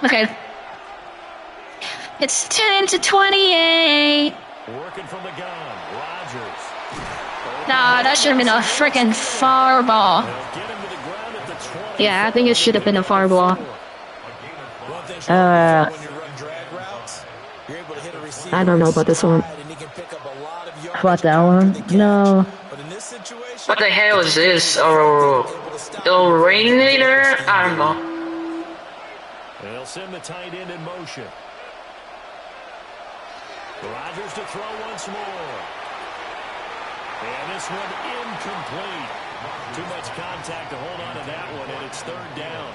Okay. It's 10-28. Working from the gun, Rodgers. Nah, that should have been a freaking far ball. Yeah, I think it should have been a far ball. I don't know about this one. How about that one? No. What the hell is this? Oh, the ringleader? I don't know. They'll send the tight end in motion. Rodgers to throw once more. And this one incomplete. Too much contact to hold on to that one, and it's third down.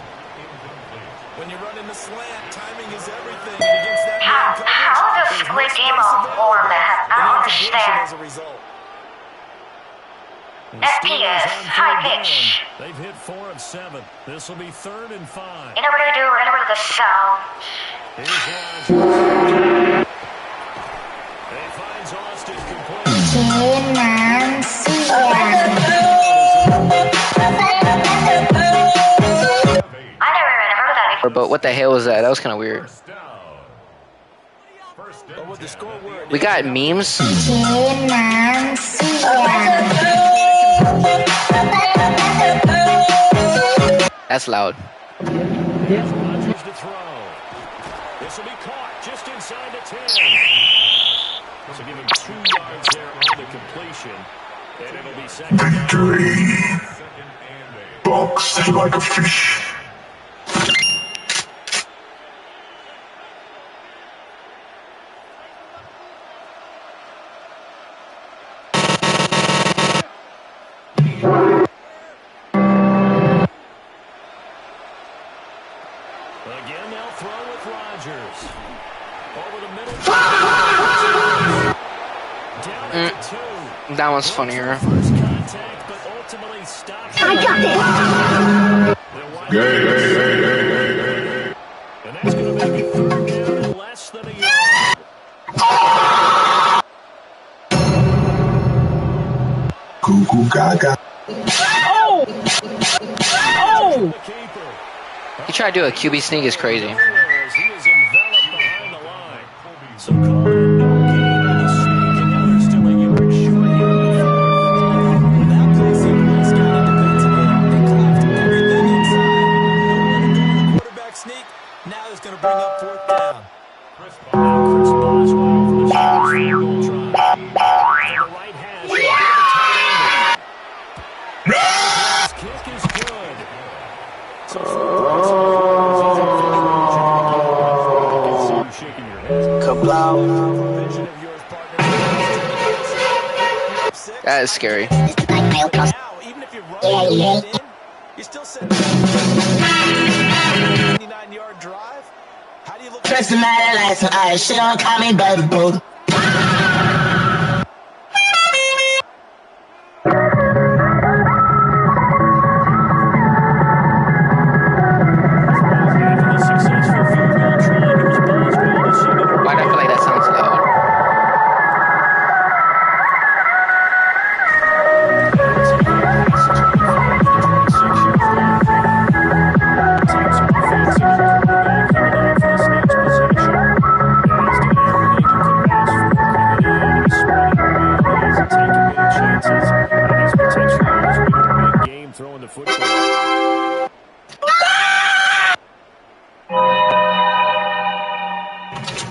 When you run in the slant, timing is everything. And against that man How does Squid Game on format? I don't understand. FPS, high pitch. They've hit 4 of 7. This will be 3rd and 5. You know what we're gonna do? We're gonna go to the sound. Here's Rodgers. He finds Austin complete. But what the hell was that? That was kind of weird. We got memes. That's loud. Rodgers to throw. This will be caught just inside the 10. So give him 2 yards there on the completion. And it'll be second. Victory. Boxed like a fish. Again, they'll throw with Rodgers. Over the middle. Down to 2. That one's funnier. First contact, but ultimately stopped. I got Gay. And that's going to make it 3rd down and less than a yard. Cuckoo gaga. Oh! Oh! He tried to do a QB sneak is crazy. He is enveloped behind the line. So call it no gain on the sneak, and now they're still a yard short here in the 4th. That play sequence got into defensively. They collapsed everything inside. No one to go on the quarterback sneak. Now it's going to bring up 4th down. Chris Boswell for the Steelers field goal try. From the right hash, the tight end. His kick is good. So shaking your head. That is scary. Now, even if you're running in, you're still sitting 99-yard drive. How do you look? Press the matter like some ice. Shit don't call me baby boo. Why do I feel like that sounds loud? Throwing the football.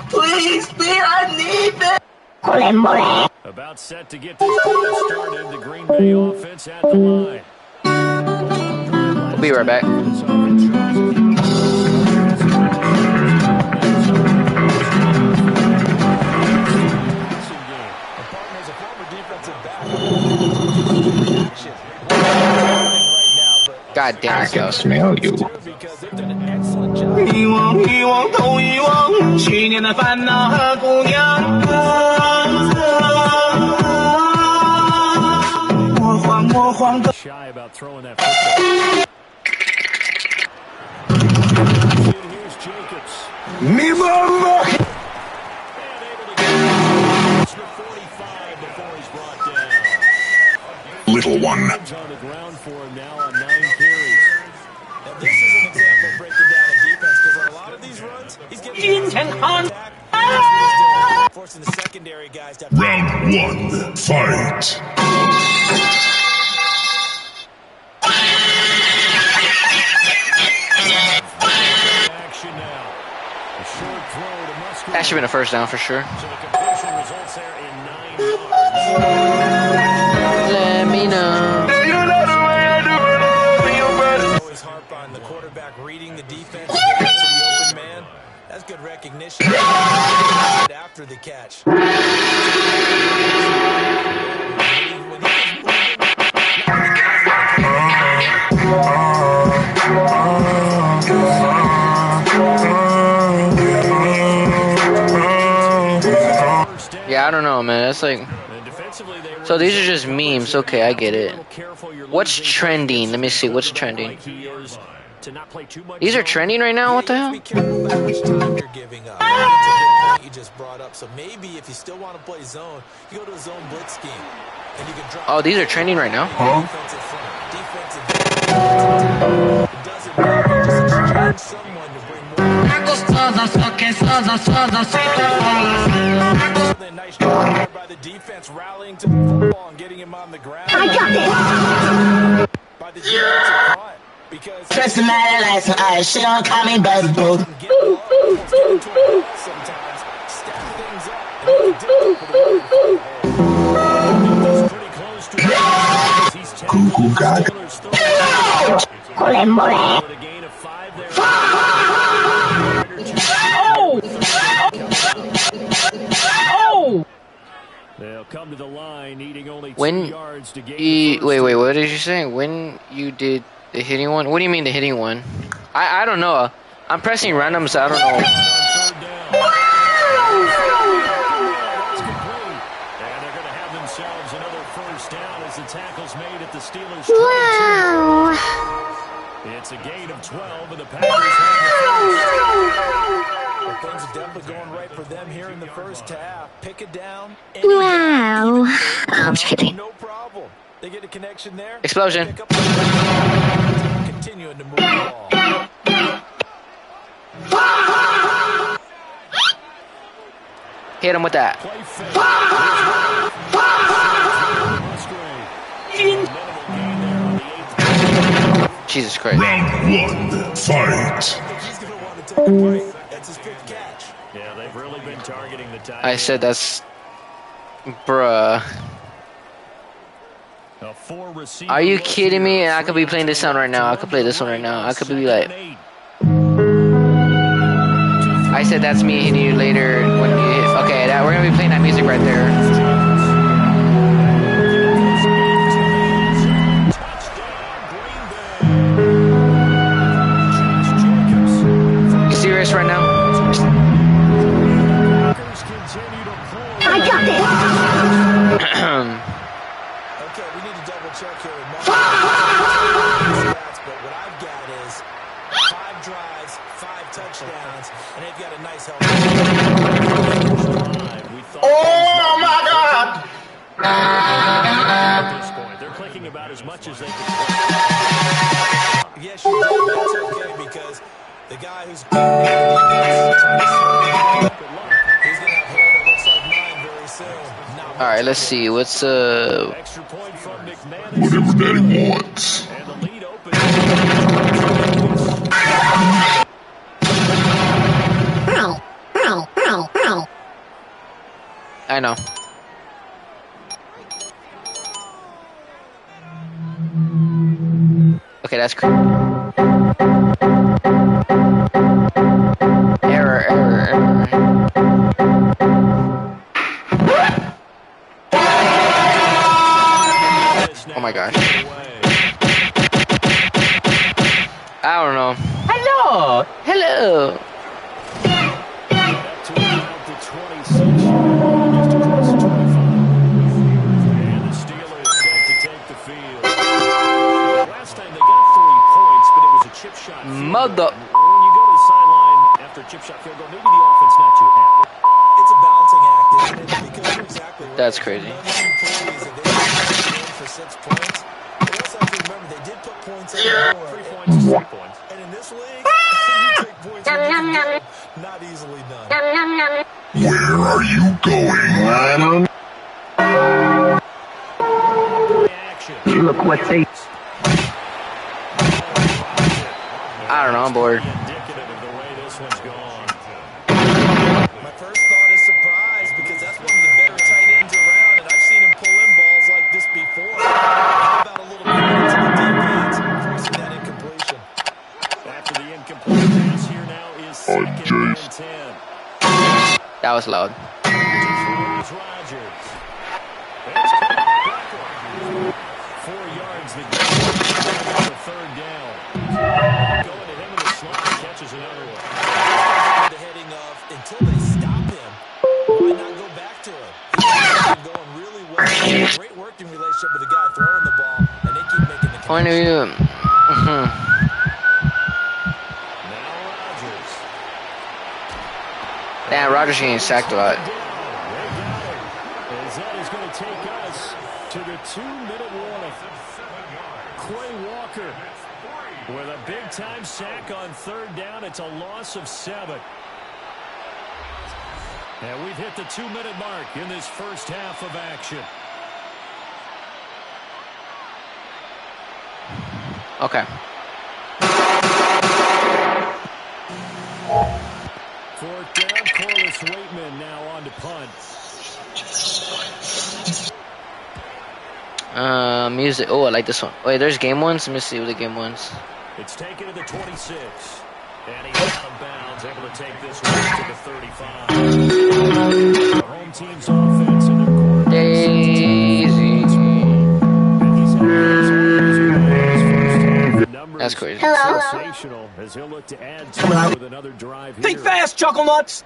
Please, I need that. About set to get this ball started. The Green Bay offense at the line. We'll be right back. God damn it, I smell you. 遗忘，遗忘，都遗忘，去年的烦恼和姑娘。throwing that football. Here's Jacobs. Me mama! And able to get the 45 before he's brought down. Little one. On the ground for him now on 9 carries. Now this is an example of breaking down a defense because on a lot of these runs, he's getting attack, forcing the secondary guys to have Round 1, fight. Action now. A short throw to Musgrave. That should have been a first down for sure. So the completion results there in 9 yards. Let me know. always harp on the quarterback reading the defense and getting it to the open man. That's good recognition after the catch. Yeah, I don't know, man. That's like. So these are just memes. Okay, I get it. What's trending? Let me see. What's trending? These are trending right now? What the hell? You just brought up. So maybe if you still want to play zone, you go to a zone blitz scheme. And you can drop. Oh, these are trending right now? Huh? It doesn't matter. Just exchange someone to bring more. A nice job there by the defense rallying to the football and getting him on the ground. I got it. By the defensive front. Because Trust the matter like some ice. She don't call me buddy boo. sometimes step things up and make it difficult. Cuckoo gaga. Mole, mole. Oh! They'll come to the line needing only 2 yards to gain. Wait, what did you say? When you did the hitting one? What do you mean the hitting one? I don't know. I'm pressing random, so I don't know. And they're going to have themselves another first down as the tackle's made at the Steelers' 22. Wow. It's a gain of 12, and the Packers have the first. Well, things are definitely going right for them here in the first half. Pick it down. Wow. I'm just kidding. No problem. They get a connection there. Explosion. Continuing to move the ball. Hit him with that. Jesus Christ. Round 1, fight. He's going to want to take it right. That's his fifth catch. Yeah, they've really been targeting the tight I said that's... Bruh. Are you kidding me? I could be playing this sound right now. I could play this one right now. I could be like... I said that's me hitting you later when you hit... Okay, we're going to be playing that music right there. You serious right now? I got it. Okay, we need to double check here. But what I've got is 5 drives, 5 touchdowns, and they've got a nice help. Oh my God! At this point, they're clicking about as much as they can. Yes, you did. That's okay because the guy who's trying to he's going to have hair that looks like mine very soon. All right, let's see. What's Extra point from McManus. Whatever daddy wants. And the lead opens. I know. Okay, that's cool. Error. Oh my gosh. I don't know. Hello. To about the 26, just across the 25. And the Steelers set to take the field. shot field Mother. goal. When you go to the sideline after a chip shot field goal, maybe the offense not too happy. It's a balancing act, isn't it? Because you're exactly right. That's crazy. None of the two plays that they win for 6 points. But we also have to remember they did put points on the board. 3 points is 3 points. And in this league, you take points when you can get them. Not easily done. Where are you going, Adam? Look what they... I don't know, I'm bored. Indicative of the way this one's gone. My first thought is surprise because that's one of the better tight ends around, and I've seen him pull in balls like this before. How about a little credit to the defense forcing that incompletion? After the incomplete pass here now is 2nd and 10. That was loud. Throws Rodgers. It's caught. 4 yards the game. The 3rd down. Going to him in the slot. Catches another one. The heading of until they stop him, why not go back to him? He's going really well. Great working relationship with the guy throwing the ball, and they keep making the Point of view. Damn, Rodgers getting sacked a lot. As that is going to take us to the 2-minute warning. Quay Walker with a big-time sack on 3rd down. It's a loss of 7. And we've hit the 2-minute mark in this first half of action. Okay. 4th down, Corliss Waitman now on to punt. Music. Oh, I like this one. Wait, there's game ones? Let me see what the game ones. It's taken to the 26. And he's out of bounds, able to take this one to the 35. The home team's offense in their quarter. Daisy. That's crazy. Sensational as he'll look to add to it with another drive here. Think fast, Chuckle Nuts!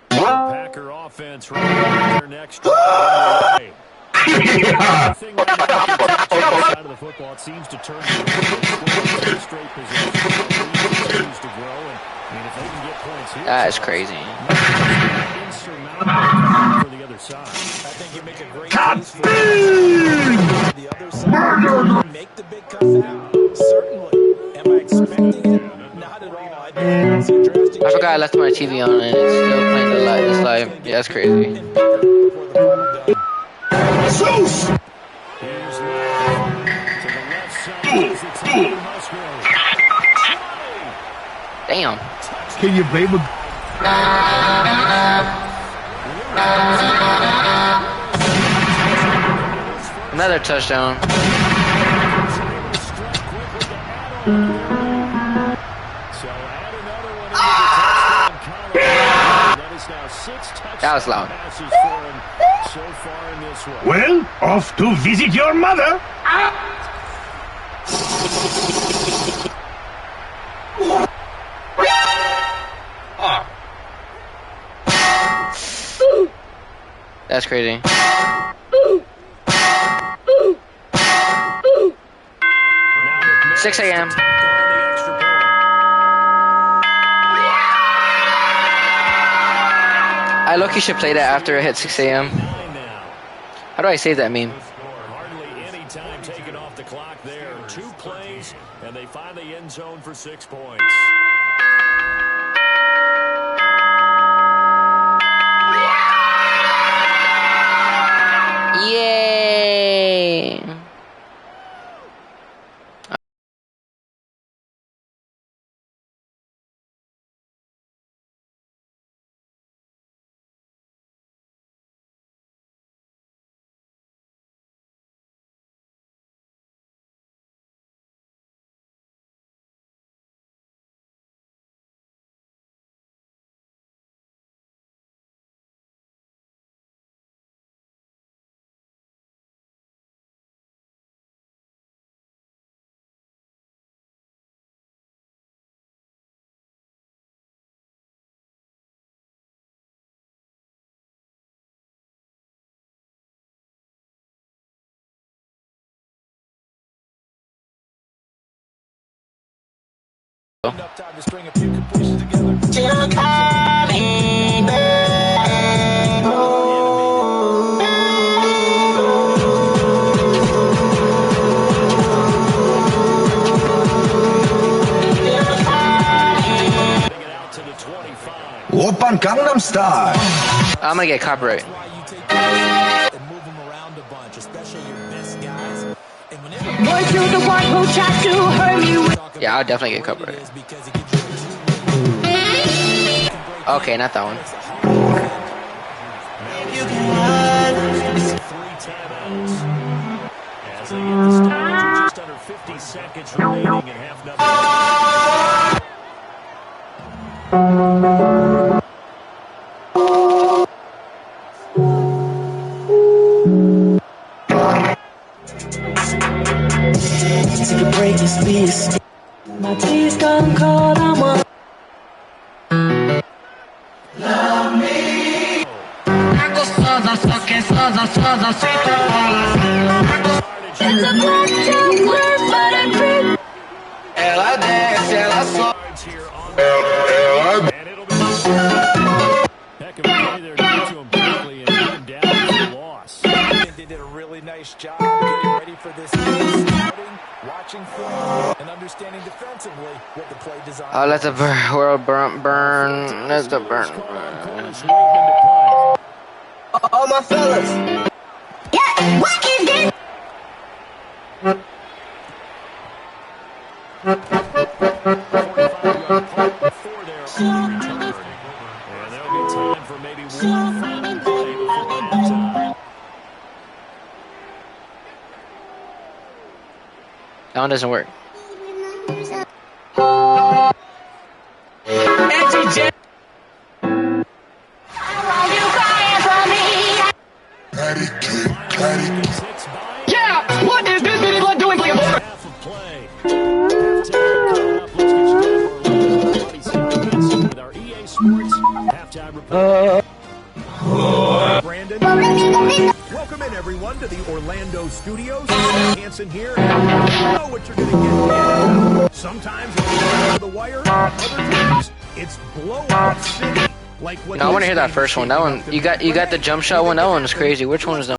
Packer offense right their next drive. Everything right now can touch on the side of the football. It seems to turn to straight position. Continues to grow, and I mean, if they can get points here, That's crazy. Insurmountable for the other side. I think you make a great case for the other side. Make the big comeback? Certainly. Am I expecting it? Not at all. I see a drastic I forgot I left my TV on and it's still playing the live. This live. Yeah, that's crazy. Zeus! Here's to the left side. Damn. Can you blame him? Another touchdown. That was loud. Well, off to visit your mother. That's crazy. Six a.m. I low-key should play that after I hit 6 a.m. How do I save that meme? Hardly any time taken off the clock there. 2 plays, and they find the end zone for 6 points. Yay! Enough time to string a few completions together. Oppan Gangnam Style. I'm gonna get copyright. Was you the one who tried to hurt me with? Yeah, I'll definitely get copyright. Okay, not that one. As they get the stoppage with just under 50 seconds remaining in half number. Take a break, yes please. My tea's gone cold, I want. Love me. It's a black tumbler, but I'm free. Ela desce, ela sobe. Heck of a play there to get to him quickly and put him down for the loss. I think they did a really nice job getting ready for this game, scouting, watching film, and understanding defensively what the play design. Oh, let the world burn. Let the burn. All my fellas. Yeah, what is this? And there'll be time for maybe one final play before halftime. That one doesn't work. Yeah, what is this bitty blood doing for your boy? Half of play. Halftime coming up. Let's get you down for a little with our EA Sports halftime report. Brandon. Welcome in, everyone, to the Orlando studios. Hansen here. You know what you're going to get. Sometimes it's down to the wire. Other times it's blowout city. Like what No, I want to hear that first one. That one, you got the jump shot one. That one is crazy. Which one is that?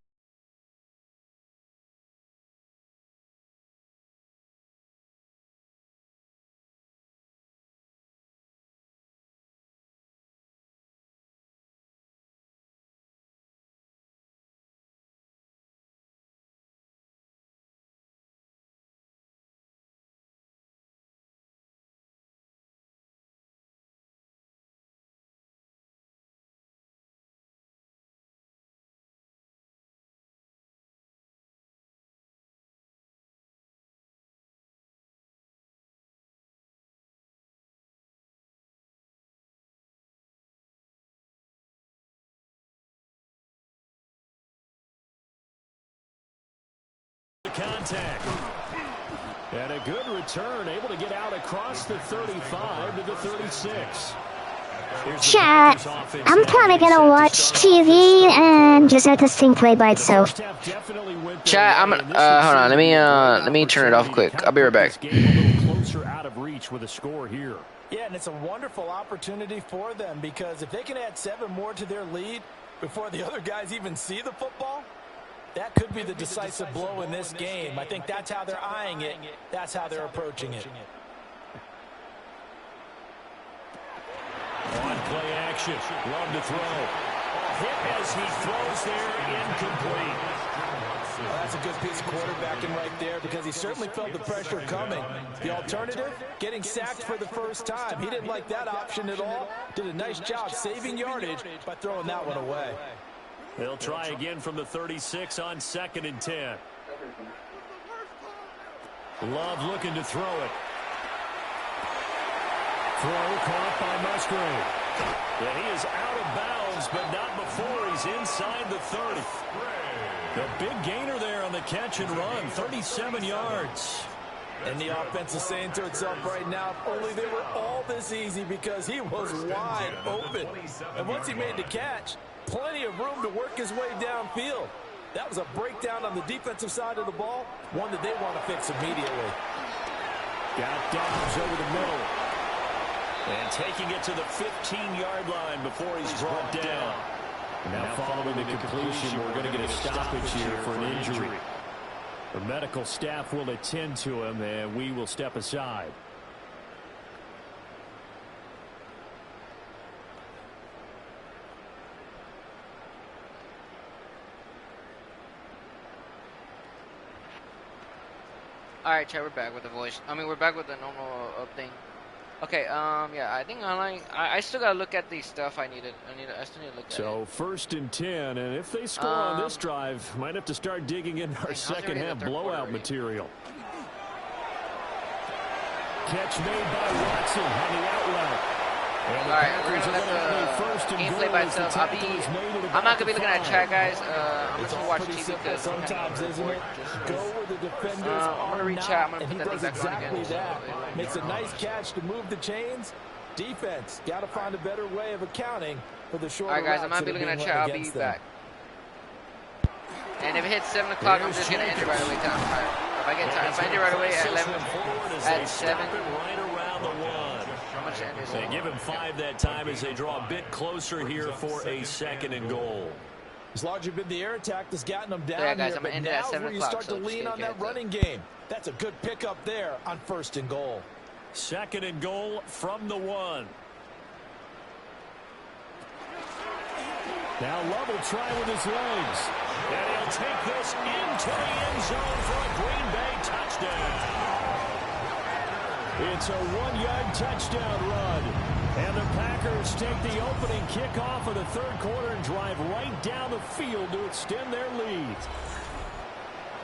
Contact. And a good return, able to get out across the 35 to the 36. Chat, I'm probably gonna watch TV and just let this thing play by itself. Chat, I'm hold on. Let me turn it off quick. I'll be right back. Closer out of reach with a score here. Yeah, and it's a wonderful opportunity for them because if they can add 7 more to their lead before the other guys even see the football, that could be the decisive blow in this game. I think that's how they're eyeing it. That's how they're approaching it. On play action, love to throw. Hit as he throws there, incomplete. Well, that's a good piece of quarterbacking right there because he certainly felt the pressure coming. The alternative, getting sacked for the first time. He didn't like that option at all. Did a nice job saving yardage by throwing that one away. They'll try again from the 36 on 2nd and 10. Love looking to throw it. Throw caught by Musgrave. Yeah, he is out of bounds, but not before he's inside the 30. The big gainer there on the catch and run, 37 yards. And the offense is saying to itself right now, if only they were all this easy because he was wide open. And once he made the catch, plenty of room to work his way downfield. That was a breakdown on the defensive side of the ball, one that they want to fix immediately. Got Dobbs over the middle. And taking it to the 15-yard line before he's brought down. Now following the completion, we're going to get a stoppage here for an injury. The medical staff will attend to him, and we will step aside. Alright, chat, we're back with the voice. I mean, we're back with the normal thing. Okay, yeah, I think I still gotta look at the stuff I still need to look at So, it. 1st and 10, and if they score on this drive, might have to start digging in our second half blowout material. Catch made by Watson on the out route. Alright, we're gonna let the gameplay by itself. I'm not gonna be looking at chat, guys. I'm just gonna watch TV because sometimes, isn't it? Go where the defenders I'm gonna reach out. I'm gonna put that thing back on again. That. Makes a nice catch to move the chains. Defense, got to find a better way of accounting for the short. Alright, guys, I'm not be looking at chat. I'll be back. And if it hits 7 o'clock, I'm just gonna end it right away. If I get time, if I end it right away at 11, at 7. Right around the 1. They give him 5 that time as they draw a bit closer here for a 2nd and goal. It's largely been the air attack that's gotten them down yeah, guys, here, I'm but end now at 7 where you start to lean on that running game. That's a good pickup there on 1st and goal. 2nd and goal from the 1. Now Love will try with his legs. And he'll take this into the end zone for a Green Bay touchdown. It's a 1-yard touchdown run. And the Packers take the opening kickoff of the 3rd quarter and drive right down the field to extend their lead.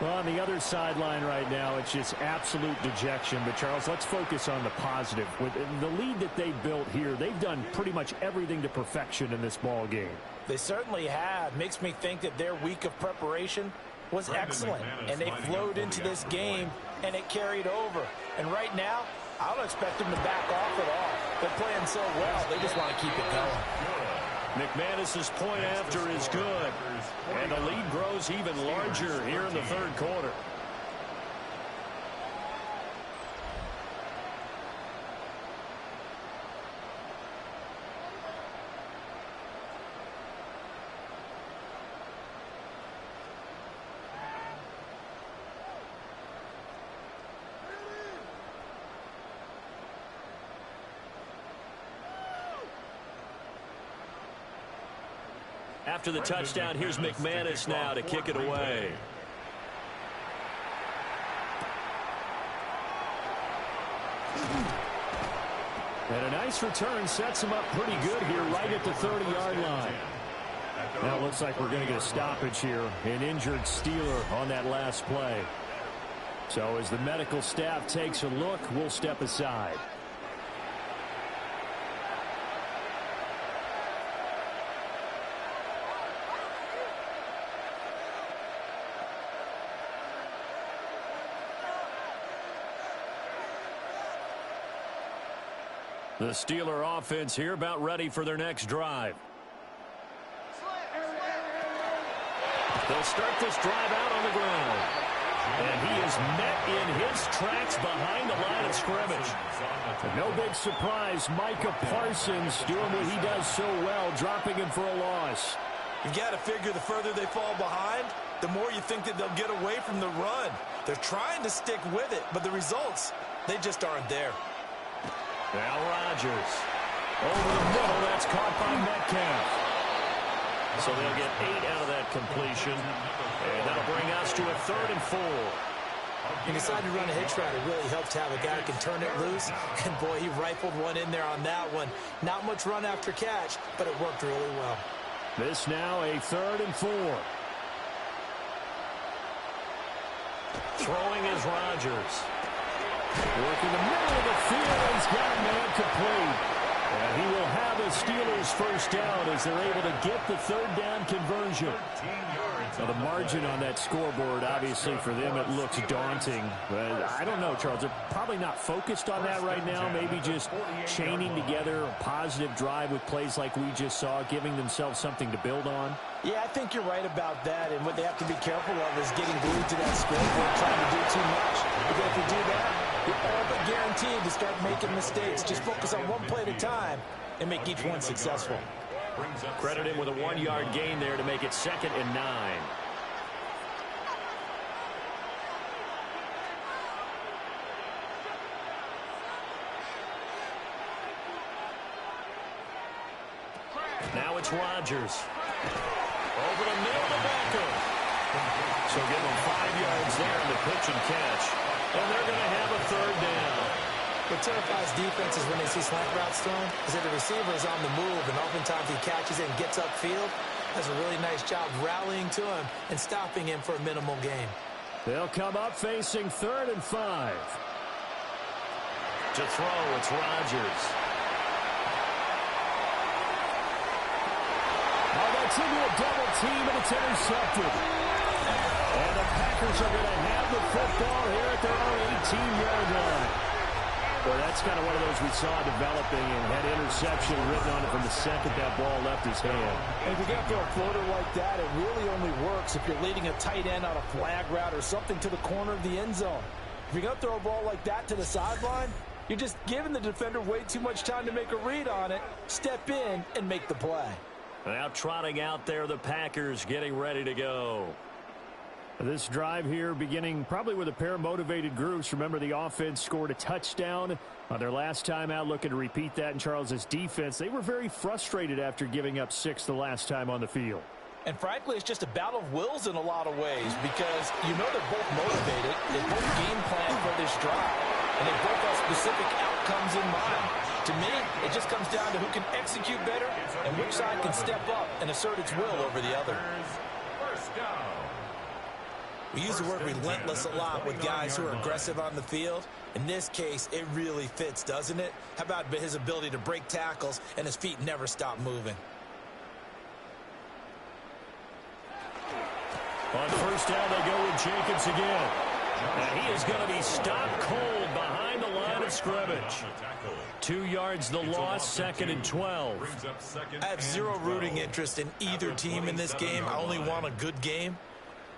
Well, on the other sideline right now, it's just absolute dejection. But, Charles, let's focus on the positive. With the lead that they built here, they've done pretty much everything to perfection in this ball game. They certainly have. Makes me think that their week of preparation was excellent. And they flowed into this game, and it carried over. And right now, I don't expect them to back off at all. They're playing so well, they just want to keep it going. McManus's point after is good. And the lead grows even larger here in the 3rd quarter. After the touchdown, here's McManus now to kick it away. And a nice return sets him up pretty good here right at the 30-yard line. Now it looks like we're going to get a stoppage here. An injured Steeler on that last play. So as the medical staff takes a look, we'll step aside. The Steeler offense here about ready for their next drive. They'll start this drive out on the ground. And he is met in his tracks behind the line of scrimmage. And no big surprise, Micah Parsons doing what he does so well, dropping him for a loss. You've got to figure the further they fall behind, the more you think that they'll get away from the run. They're trying to stick with it, but the results, they just aren't there. Now Rodgers. Over the middle, that's caught by Metcalf. So they'll get 8 out of that completion. And that'll bring us to a 3rd and 4. He decided to run a hitch route. It really helped to have a guy who can turn it loose. And, boy, he rifled one in there on that one. Not much run after catch, but it worked really well. This now a 3rd and 4. Throwing is Rodgers. Working the middle of the field. He's got a man complete. And he will have the Steelers first down as they're able to get the 3rd down conversion. Now the margin on that scoreboard, obviously for them, it looks daunting. But I don't know, Charles. They're probably not focused on that right now. Maybe just chaining together a positive drive with plays like we just saw, giving themselves something to build on. Yeah, I think you're right about that. And what they have to be careful of is getting glued to that scoreboard, trying to do too much. Because if you do that, You're all but guaranteed to start making mistakes. Just focus on one play at a time and make each one successful. Credit him with a 1-yard gain there to make it 2nd and 9. Now it's Rodgers. Over the middle to Beckham. So give him 5 yards there in the pitch and catch. And they're going to have a 3rd down. What terrifies defenses when they see slant routes thrown is that the receiver is on the move, and oftentimes he catches it and gets upfield. Does a really nice job rallying to him and stopping him for a minimal gain. They'll come up facing 3rd and 5. To throw, it's Rodgers. Oh, that's into a double team, and it's intercepted. And the Packers are going to have the football here at their own 18-yard line. Well, that's kind of one of those we saw developing, and had interception written on it from the second that ball left his hand. And if you're going to throw a floater like that, it really only works if you're leading a tight end on a flag route or something to the corner of the end zone. If you're going to throw a ball like that to the sideline, you're just giving the defender way too much time to make a read on it. Step in and make the play. Now trotting out there, the Packers getting ready to go. This drive here beginning probably with a pair of motivated groups. Remember, the offense scored a touchdown on their last time out, looking to repeat that in Charles's defense. They were very frustrated after giving up 6 the last time on the field. And frankly, it's just a battle of wills in a lot of ways, because you know they're both motivated. They both game plan for this drive, and they both have specific outcomes in mind. To me, it just comes down to who can execute better and which side can step up and assert its will over the other. First down. We use the word relentless a lot with guys who are aggressive on the field. In this case, it really fits, doesn't it? How about his ability to break tackles and his feet never stop moving? On first down, they go with Jacobs again. And he is going to be stopped cold behind the line of scrimmage. 2 yards the loss, 2nd and 12. I have zero rooting interest in either team in this game. I only want a good game.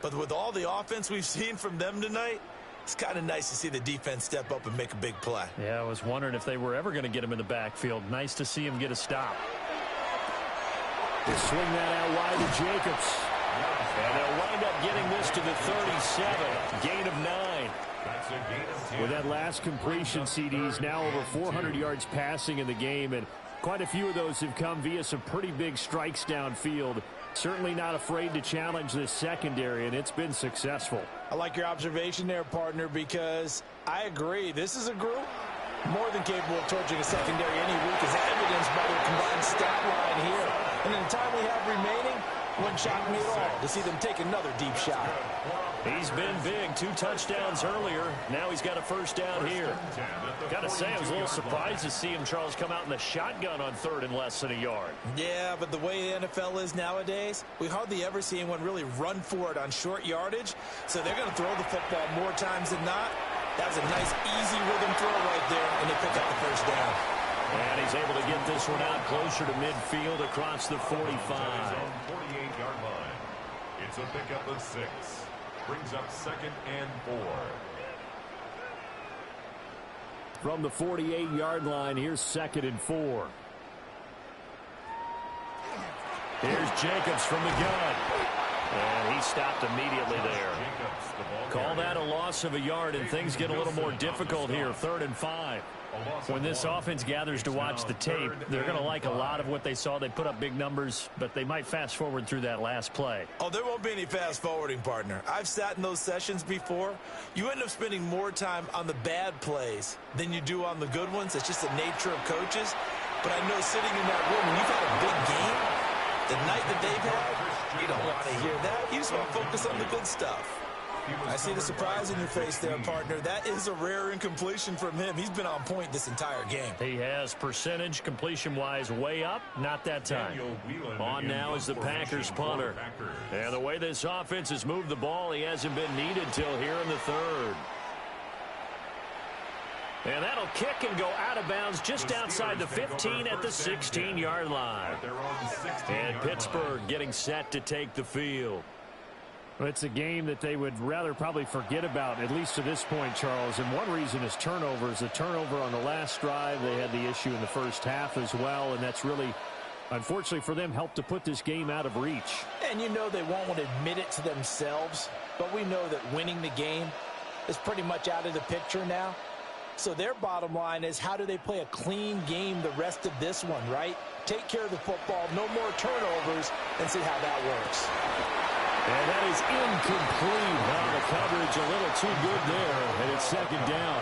But with all the offense we've seen from them tonight, it's kind of nice to see the defense step up and make a big play. Yeah, I was wondering if they were ever going to get him in the backfield. Nice to see him get a stop. They swing that out wide to Jacobs. And they'll wind up getting this to the 37. Gain of 9. With that last completion, CD's now over 400 yards passing in the game, and quite a few of those have come via some pretty big strikes downfield. Certainly not afraid to challenge this secondary, and it's been successful. I like your observation there, partner, because I agree. This is a group more than capable of torching a secondary any week, as evidenced by their combined stat line here. And in the time we have remaining, wouldn't shock me at all to see them take another deep shot. He's been big. 2 touchdowns earlier. Now he's got a first down here. Gotta say, I was a little surprised to see him, Charles, come out in the shotgun on 3rd and less than a yard. Yeah, but the way the NFL is nowadays, we hardly ever see anyone really run for it on short yardage. So they're going to throw the football more times than not. That was a nice, easy rhythm throw right there, and they pick up the first down. And he's able to get this one out closer to midfield across the 45. 48-yard line. It's a pickup of 6. Brings up 2nd and 4. From the 48-yard line, here's 2nd and 4. Here's Jacobs from the gun. And he stopped immediately there. Call that a loss of a yard, and things get a little more difficult here. 3rd and 5. When this offense gathers to watch the tape, they're going to like a lot of what they saw. They put up big numbers, but they might fast forward through that last play. Oh, there won't be any fast forwarding, partner. I've sat in those sessions before. You end up spending more time on the bad plays than you do on the good ones. It's just the nature of coaches. But I know sitting in that room, when you've had a big game, the night that they've had, you don't want to hear that. You just want to focus on the good stuff. I see the surprise in your face there, partner. That is a rare incompletion from him. He's been on point this entire game. He has percentage completion-wise way up. Not that time. On now is the Packers punter. And the way this offense has moved the ball, he hasn't been needed till here in the 3rd. And that'll kick and go out of bounds just outside the 15 at the 16-yard line. And Pittsburgh getting set to take the field. Well, it's a game that they would rather probably forget about, at least to this point, Charles. And one reason is turnovers. A turnover on the last drive. They had the issue in the first half as well, and that's really, unfortunately for them, helped to put this game out of reach. And you know they won't want to admit it to themselves, but we know that winning the game is pretty much out of the picture now. So their bottom line is, how do they play a clean game the rest of this one, right? Take care of the football, no more turnovers, and see how that works. And that is incomplete. Wow, the coverage a little too good there, and it's second down.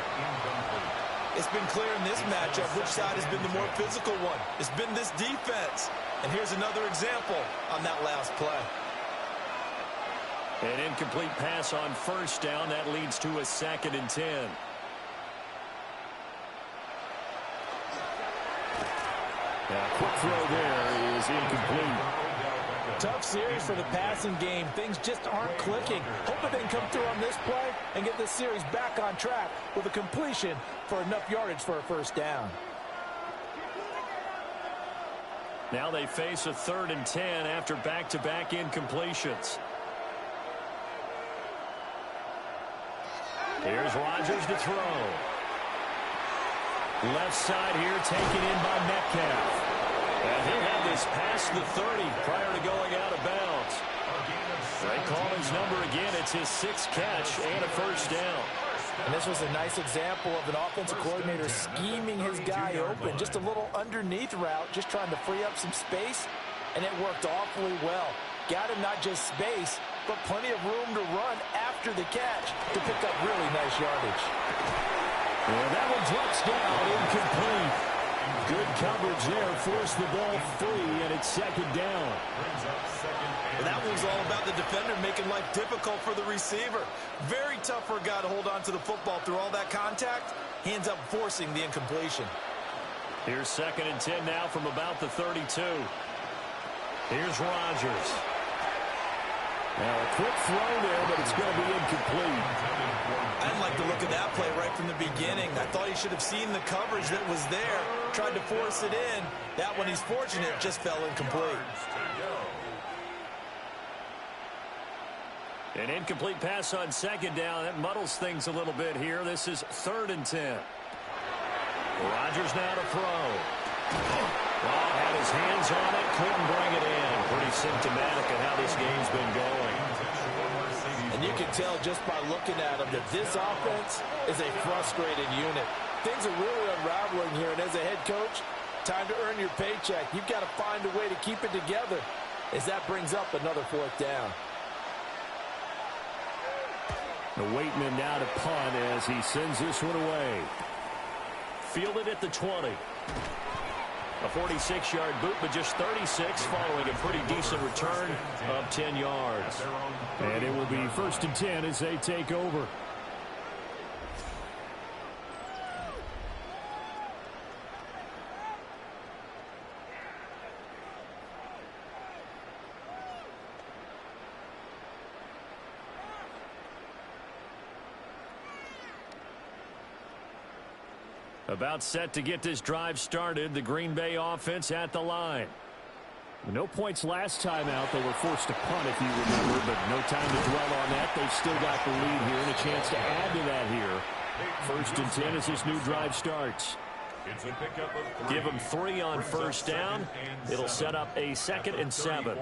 It's been clear in this matchup which side has been the more physical one. It's been this defense. And here's another example on that last play. An incomplete pass on first down. That leads to a 2nd and 10. A quick throw there is incomplete. Tough series for the passing game. Things just aren't clicking. Hoping they can come through on this play and get this series back on track with a completion for enough yardage for a first down. Now they face a 3rd and 10 after back-to-back incompletions. Here's Rodgers to throw. Left side here taken in by Metcalf. And he had this past the 30 prior to going out of bounds. They call his number again. It's his 6th catch and a first down. And this was a nice example of an offensive coordinator scheming his guy open. Just a little underneath route, just trying to free up some space, and it worked awfully well. Got him not just space, but plenty of room to run after the catch to pick up really nice yardage. Well, that one drops down, incomplete. Good coverage there, forced the ball free, and it's 2nd down. Well, that one's all about the defender making life difficult for the receiver. Very tough for a guy to hold on to the football through all that contact. He ends up forcing the incompletion. Here's 2nd and 10 now from about the 32. Here's Rodgers. Now a quick throw there, but it's going to be incomplete. I didn't like the look of that play right from the beginning. I thought he should have seen the coverage that was there, tried to force it in. That one, he's fortunate, just fell incomplete. An incomplete pass on 2nd down. That muddles things a little bit here. This is 3rd and 10. Rodgers now to throw. Well, had his hands on it, couldn't bring it in. Pretty symptomatic of how this game's been going. And you can tell just by looking at him that this offense is a frustrated unit. Things are really unraveling here, and as a head coach, time to earn your paycheck. You've got to find a way to keep it together as that brings up another 4th down. The Waitman now to punt as he sends this one away. Fielded at the 20. A 46-yard boot, but just 36 following a pretty decent return of 10 yards. And it will be 1st and 10 as they take over. About set to get this drive started. The Green Bay offense at the line. No points last time out. They were forced to punt, if you remember, but no time to dwell on that. They've still got the lead here and a chance to add to that here. 1st and 10 as this new drive starts. Give them 3 on first down. It'll set up a 2nd and 7.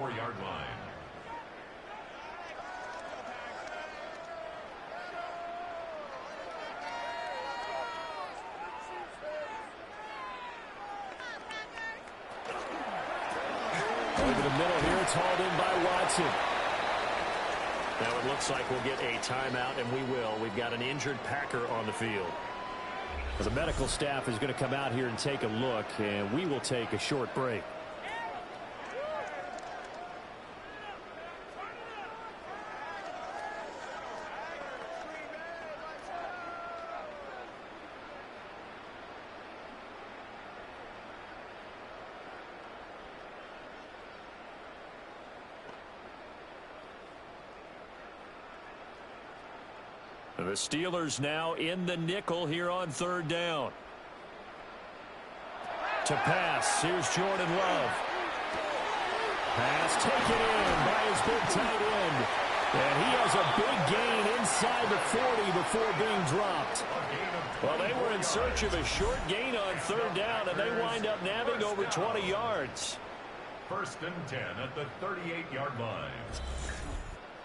Over the middle here, it's hauled in by Watson. Now it looks like we'll get a timeout, and we will. We've got an injured Packer on the field. The medical staff is going to come out here and take a look, and we will take a short break. The Steelers now in the nickel here on 3rd down. To pass, here's Jordan Love. Pass taken in by his big tight end. And he has a big gain inside the 40 before being dropped. Well, they were in search of a short gain on third down, and they wind up nabbing over 20 yards. 1st and 10 at the 38-yard line.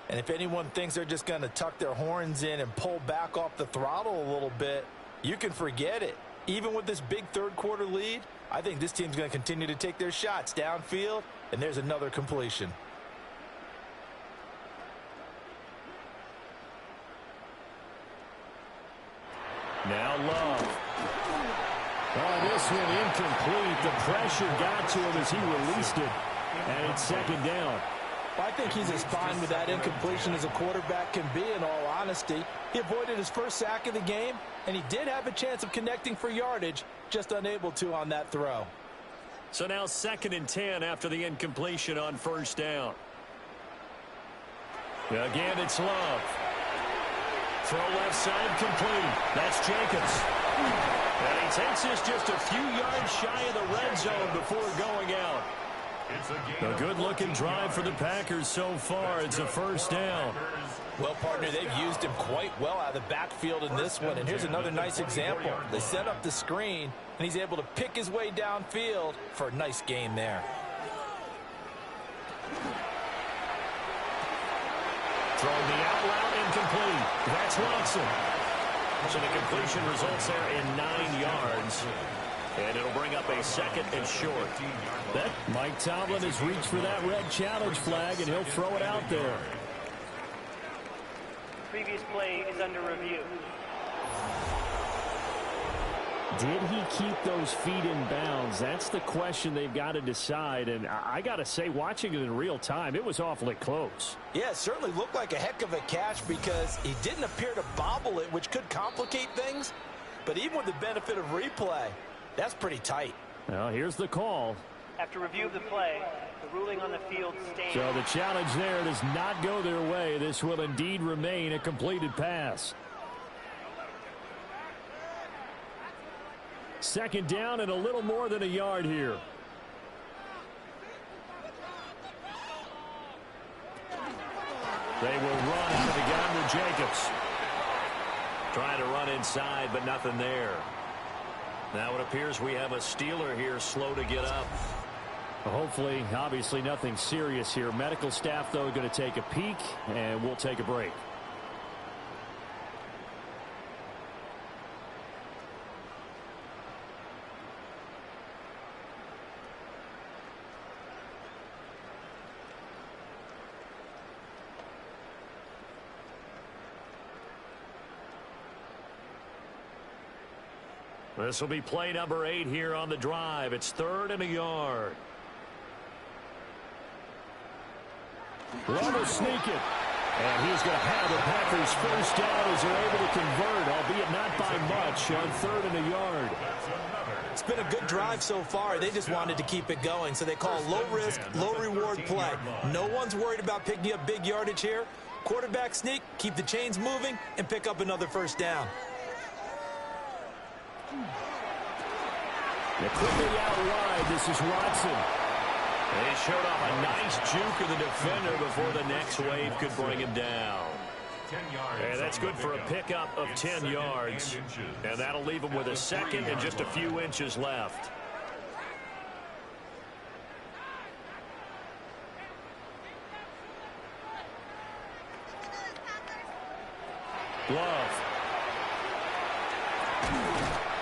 And if anyone thinks they're just going to tuck their horns in and pull back off the throttle a little bit, you can forget it. Even with this big third-quarter lead, I think this team's going to continue to take their shots downfield, and there's another completion. Now Love. Oh, this one incomplete. The pressure got to him as he released it. And it's 2nd down. I think he's as fine with that incompletion as a quarterback can be, in all honesty. He avoided his first sack of the game, and he did have a chance of connecting for yardage, just unable to on that throw. So now 2nd and 10 after the incompletion on 1st down. Again, it's Love. Throw left side complete. That's Jacobs. And he takes this just a few yards shy of the red zone before going out. A good-looking drive for the Packers so far. It's a 1st down. Well, partner, they've used him quite well out of the backfield in this one. And here's another nice example. They set up the screen, and he's able to pick his way downfield for a nice gain there. Throwing the out route incomplete. That's Watson. So the completion results there in 9 yards. And it'll bring up a 2nd and short. That Mike Tomlin has reached for that red challenge flag, and he'll throw it out there. Previous play is under review. Did he keep those feet in bounds? That's the question they've got to decide. And I got to say, watching it in real time, it was awfully close. Yeah, it certainly looked like a heck of a catch because he didn't appear to bobble it, which could complicate things. But even with the benefit of replay, that's pretty tight. Well, here's the call. After review of the play, the ruling on the field stands. So the challenge there does not go their way. This will indeed remain a completed pass. 2nd down and a little more than a yard here. They will run out of the gun with Jacobs. Trying to run inside, but nothing there. Now it appears we have a Steeler here slow to get up. Hopefully, obviously nothing serious here. Medical staff, though, going to take a peek, and we'll take a break. This will be play number 8 here on the drive. It's 3rd and a yard. Love will sneak it. And he's going to have the Packers 1st down as they're able to convert, albeit not by much, on 3rd and a yard. It's been a good drive so far. They just wanted to keep it going, so they call low-risk, low-reward play. No one's worried about picking up big yardage here. Quarterback sneak, keep the chains moving, and pick up another 1st down. They're quickly out wide. This is Watson. They showed off a nice juke of the defender before the next wave could bring him down. And that's good for a pickup of 10 yards. And that'll leave him with a 2nd and just a few inches left. Love.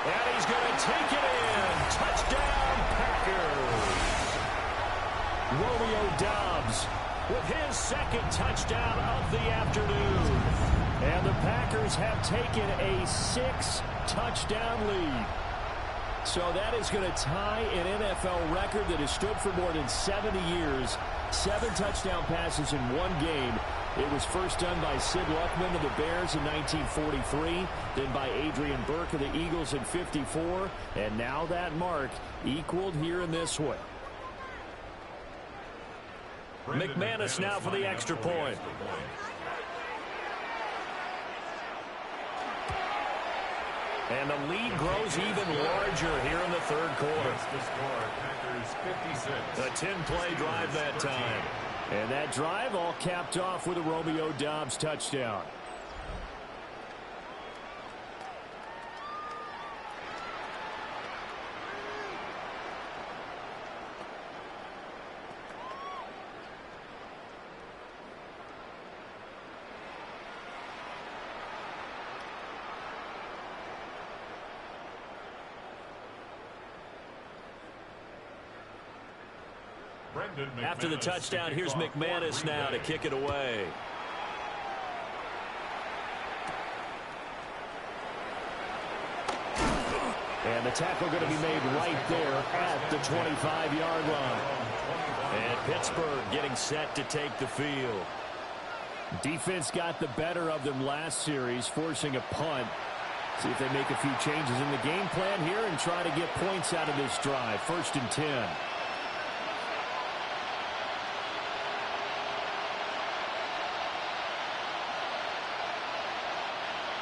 And he's going to take it in. Touchdown, Packers. Romeo Doubs with his 2nd touchdown of the afternoon. And the Packers have taken a 6-touchdown lead. So that is going to tie an NFL record that has stood for more than 70 years. 7 touchdown passes in one game. It was first done by Sid Luckman of the Bears in 1943, then by Adrian Burke of the Eagles in 54, and now that mark equaled here in this one. McManus now for the extra point. And the lead grows even larger here in the 3rd quarter. A 10-play drive that time. And that drive all capped off with a Romeo Doubs touchdown. After the touchdown, here's McManus now to kick it away. And the tackle going to be made right there at the 25-yard line. And Pittsburgh getting set to take the field. Defense got the better of them last series, forcing a punt. See if they make a few changes in the game plan here and try to get points out of this drive. 1st and 10.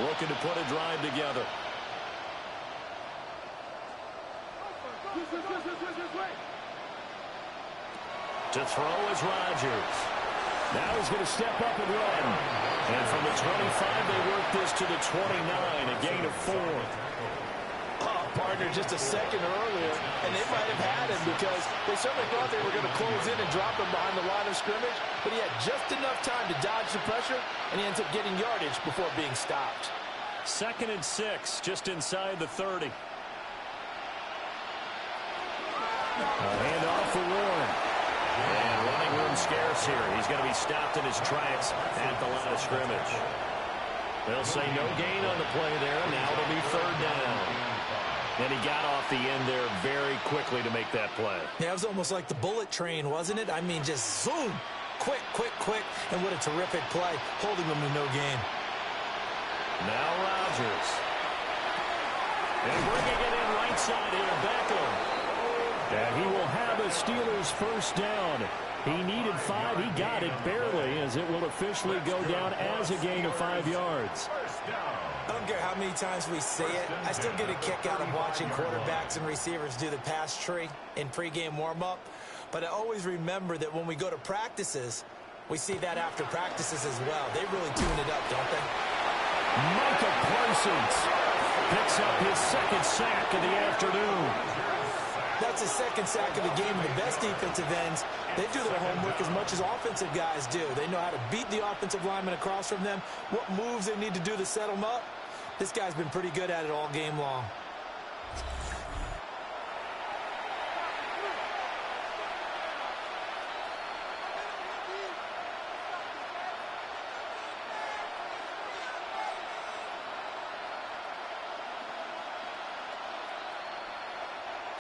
Looking to put a drive together. To throw is Rodgers. Now he's going to step up and run. And from the 25, they work this to the 29, a gain of 4. Oh, partner, just a second earlier, and they might have had him because they certainly thought they were going to close in and drop him behind the line of scrimmage, but he had just enough time to dodge the pressure, and he ends up getting yardage before being stopped. 2nd and 6, just inside the 30. A handoff for Warren. And running room scarce here. He's going to be stopped in his tracks at the line of scrimmage. They'll say no gain on the play there. Now it'll be 3rd down. And he got off the end there very quickly to make that play. Yeah, it was almost like the bullet train, wasn't it? I mean, just zoom. Quick, quick, quick. And what a terrific play, holding them to no gain. Now Rodgers. And bringing it in right side here, Beckham. And he will have a Steelers 1st down. He needed 5. He got it barely, as it will officially go down as a gain of 5 yards. I don't care how many times we say it. I still get a kick out of watching quarterbacks and receivers do the pass tree in pregame warm-up. But I always remember that when we go to practices, we see that after practices as well. They really tune it up, don't they? Micah Parsons picks up his 2nd sack of the afternoon. That's his 2nd sack of the game. The best defensive ends, they do their homework as much as offensive guys do. They know how to beat the offensive lineman across from them, what moves they need to do to set them up. This guy's been pretty good at it all game long.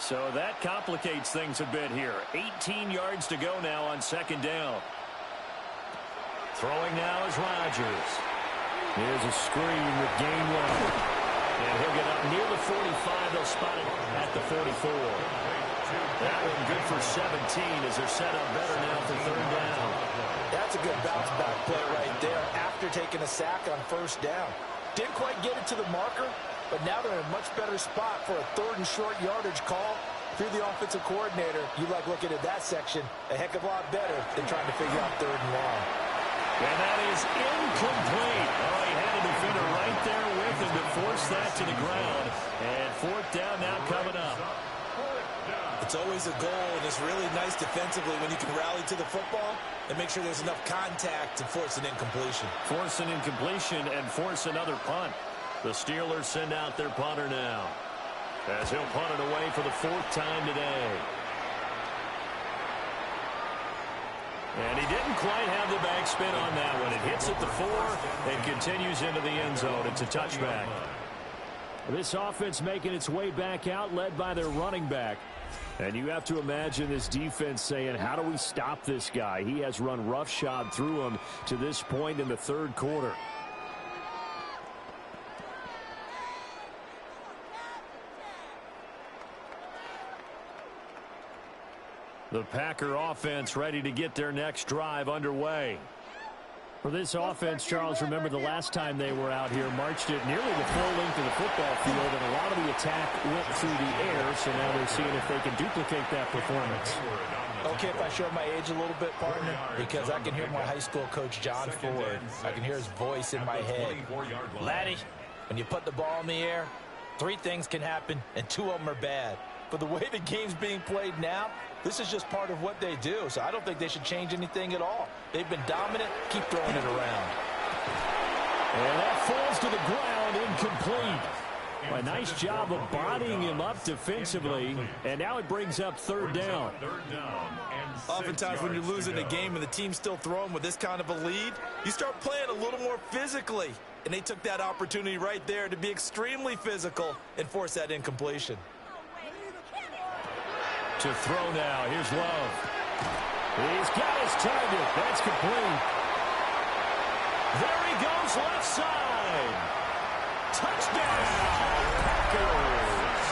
So that complicates things a bit here. 18 yards to go now on 2nd down. Throwing now is Rodgers. Here's a screen with gain 1. And he'll get up near the 45. They'll spot it at the 44. That one good for 17 as they're set up better now for 3rd down. That's a good bounce back play right there after taking a sack on 1st down. Didn't quite get it to the marker, but now they're in a much better spot for a 3rd and short yardage call. If you're the offensive coordinator, you like looking at that section a heck of a lot better than trying to figure out 3rd and long. And that is incomplete. Oh, he had a defender right there with him to force that to the ground. And 4th down now coming up. It's always a goal, and it's really nice defensively when you can rally to the football and make sure there's enough contact to force an incompletion. Force an incompletion and force another punt. The Steelers send out their punter now, as he'll punt it away for the 4th time today. And he didn't quite have the backspin on that one. It hits at the 4 and continues into the end zone. It's a touchback. This offense making its way back out, led by their running back. And you have to imagine this defense saying, how do we stop this guy? He has run roughshod through him to this point in the 3rd quarter. The Packer offense ready to get their next drive underway. For this offense, Charles, remember the last time they were out here, marched it nearly the full length of the football field, and a lot of the attack went through the air, so now they're seeing if they can duplicate that performance. Okay, if I show my age a little bit, partner, because I can hear my high school coach, John Ford. I can hear his voice in my head. Laddie, when you put the ball in the air, 3 things can happen, and 2 of them are bad. But the way the game's being played now, this is just part of what they do. So I don't think they should change anything at all. They've been dominant. Keep throwing it around. And that falls to the ground, incomplete. A nice job of bodying him up defensively. And now it brings up 3rd down. Oftentimes when you're losing a game and the team's still throwing with this kind of a lead, you start playing a little more physically. And they took that opportunity right there to be extremely physical and force that incompletion. To throw now. Here's Love. He's got his target. That's complete. There he goes, left side. Touchdown, Packers.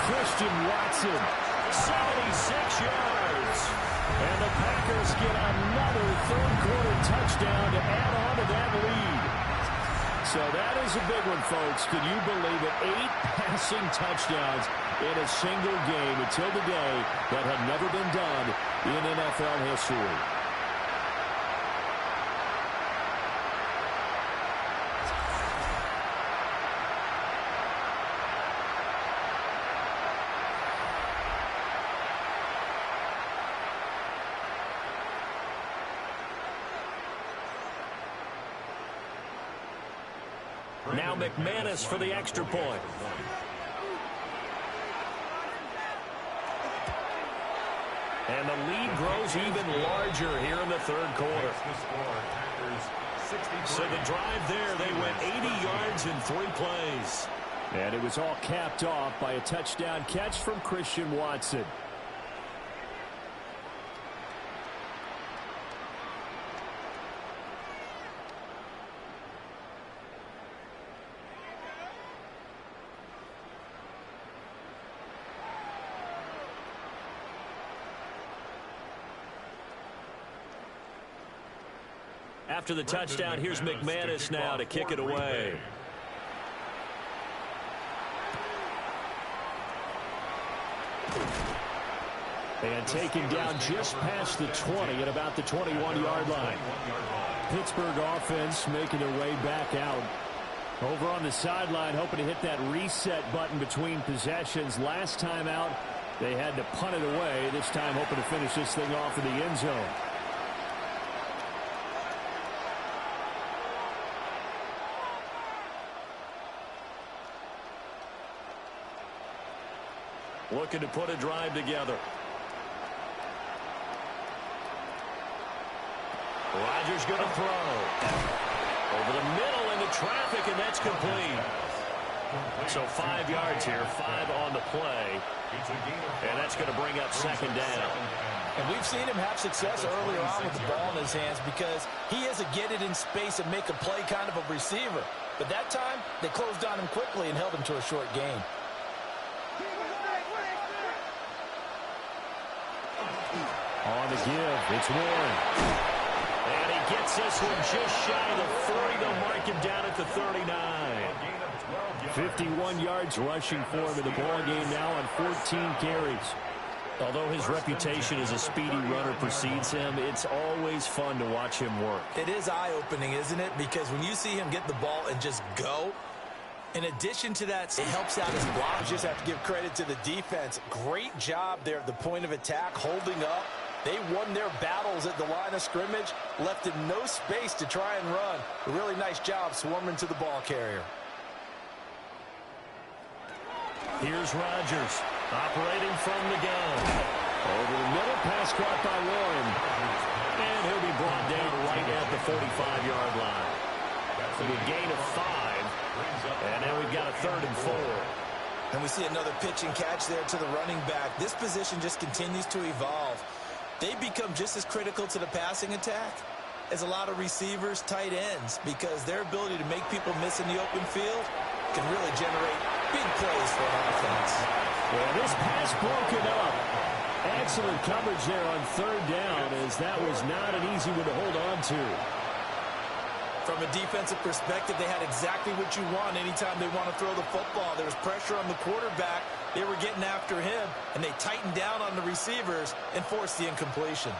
Christian Watson, 76 yards. And the Packers get another 3rd-quarter touchdown to add on to that lead. So that is a big one, folks. Can you believe it? 8 passing touchdowns in a single game until today that had never been done in NFL history. Now McManus for the extra point. And the lead grows even larger here in the 3rd quarter. So the drive there, they went 80 yards in 3 plays. And it was all capped off by a touchdown catch from Christian Watson. After the touchdown, here's McManus now to kick it away. And taken down just past the 20 at about the 21-yard line. Pittsburgh offense making their way back out. Over on the sideline, hoping to hit that reset button between possessions. Last time out, they had to punt it away. This time hoping to finish this thing off in the end zone. Looking to put a drive together. Rodgers going to throw. Over the middle into traffic, and that's complete. So 5 yards here, 5 on the play. And that's going to bring up 2nd down. And we've seen him have success earlier on with the ball in his hands because he is a get it in space and make a play kind of a receiver. But that time, they closed on him quickly and held him to a short gain. On the give, it's Warren. And he gets this one just shy of the 40. They'll mark him down at the 39. 51 yards rushing for him in the ballgame now on 14 carries. Although his reputation as a speedy runner precedes him, it's always fun to watch him work. It is eye-opening, isn't it? Because when you see him get the ball and just go, in addition to that, it helps out his block. You just have to give credit to the defense. Great job there at the point of attack, holding up. They won their battles at the line of scrimmage, left him no space to try and run. A really nice job swarming to the ball carrier. Here's Rodgers, operating from the gun. Over the middle, pass caught by Warren. And he'll be brought down right at the 45-yard line. So a gain of 5. And now we've got a 3rd and 4. And we see another pitch and catch there to the running back. This position just continues to evolve. They become just as critical to the passing attack as a lot of receivers, tight ends, because their ability to make people miss in the open field can really generate big plays for an offense. Well, this pass broken up. Excellent coverage there on 3rd down, as that was not an easy one to hold on to. From a defensive perspective, they had exactly what you want anytime they want to throw the football. There was pressure on the quarterback. They were getting after him, and they tightened down on the receivers and forced the incompletion.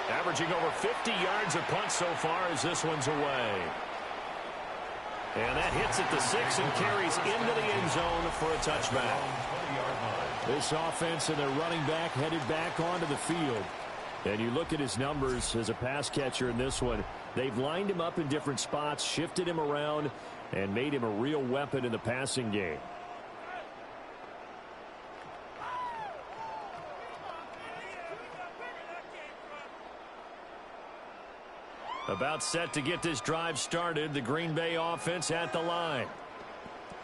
Averaging over 50 yards a punt so far as this one's away. And that hits at the 6 and carries into the end zone for a touchback. This offense and their running back headed back onto the field. And you look at his numbers as a pass catcher in this one. They've lined him up in different spots, shifted him around, and made him a real weapon in the passing game. About set to get this drive started, the Green Bay offense at the line.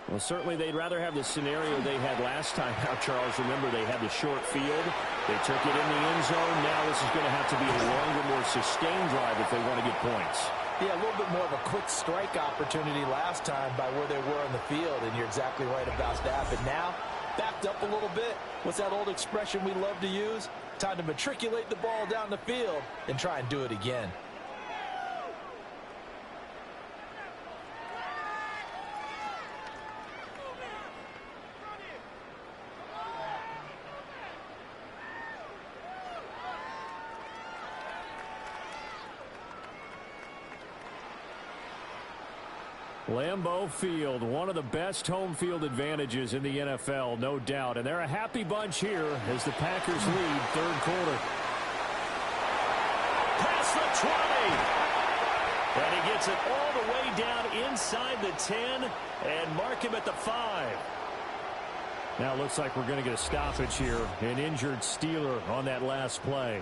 Well, certainly they'd rather have the scenario they had last time out, Charles. Remember, they had the short field. They took it in the end zone. Now this is going to have to be a longer, more sustained drive if they want to get points. Yeah, a little bit more of a quick strike opportunity last time by where they were in the field, and you're exactly right about that. But now, backed up a little bit. What's that old expression we love to use? Time to matriculate the ball down the field and try and do it again. Lambeau Field, one of the best home field advantages in the NFL, no doubt. And they're a happy bunch here as the Packers lead third quarter. Past the 20. And he gets it all the way down inside the 10 and mark him at the 5. Now it looks like we're going to get a stoppage here. An injured Steeler on that last play.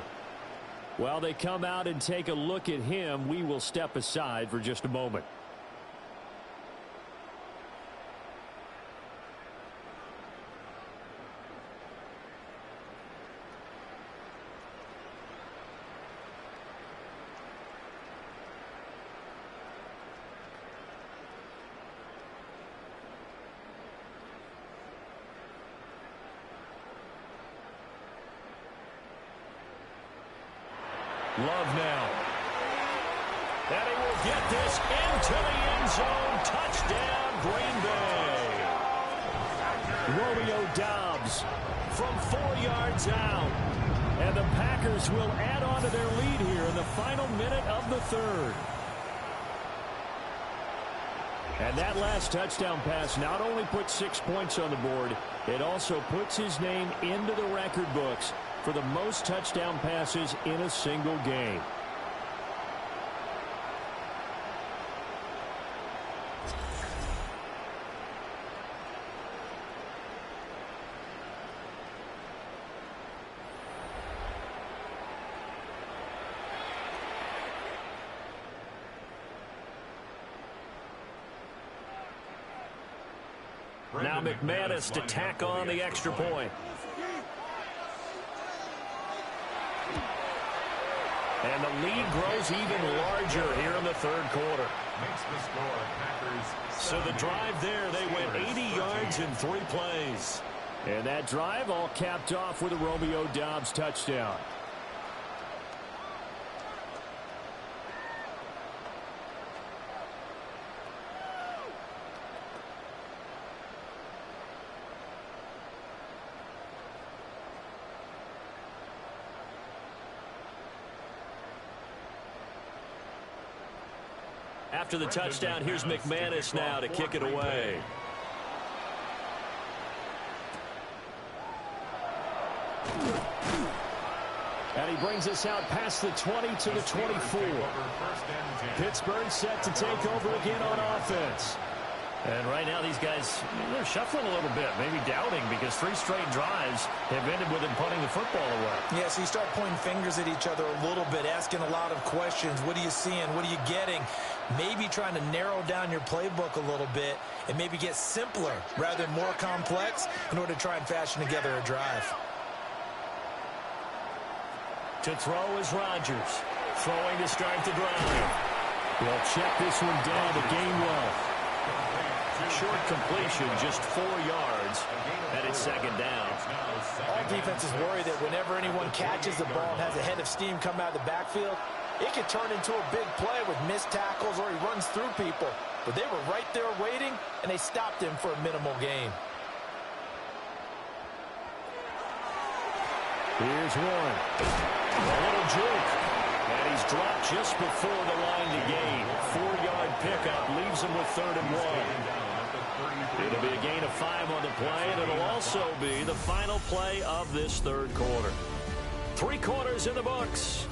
While they come out and take a look at him, we will step aside for just a moment. Love now. And he will get this into the end zone. Touchdown, Green Bay. Romeo Doubs from 4 yards out. And the Packers will add on to their lead here in the final minute of the third. And that last touchdown pass not only puts 6 points on the board, it also puts his name into the record books for the most touchdown passes in a single game. Now McManus to tack on the extra point. And the lead grows even larger here in the third quarter. So the drive there, they went 80 yards in 3 plays. And that drive all capped off with a Romeo Doubs touchdown. After the touchdown, here's McManus now to kick it away. And he brings us out past the 20 to the 24. Pittsburgh set to take over again on offense. And right now these guys, they're shuffling a little bit, maybe doubting, because 3 straight drives have ended with them punting the football away. Yeah, so you start pointing fingers at each other a little bit, asking a lot of questions. What are you seeing? What are you getting? Maybe trying to narrow down your playbook a little bit and maybe get simpler rather than more complex in order to try and fashion together a drive. To throw is Rodgers. Throwing to start the drive. They'll check this one down to gain well. Short completion, just 4 yards, and it's second down. All defenses worry that whenever anyone catches the ball and has a head of steam come out of the backfield, It could turn into a big play with missed tackles or he runs through people. But they were right there waiting, and they stopped him for a minimal gain. Here's one. A little juke. And he's dropped just before the line to gain. 4-yard pickup leaves him with 3rd and 1. It'll be a gain of 5 on the play, and it'll also be the final play of this 3rd quarter. 3 quarters in the books.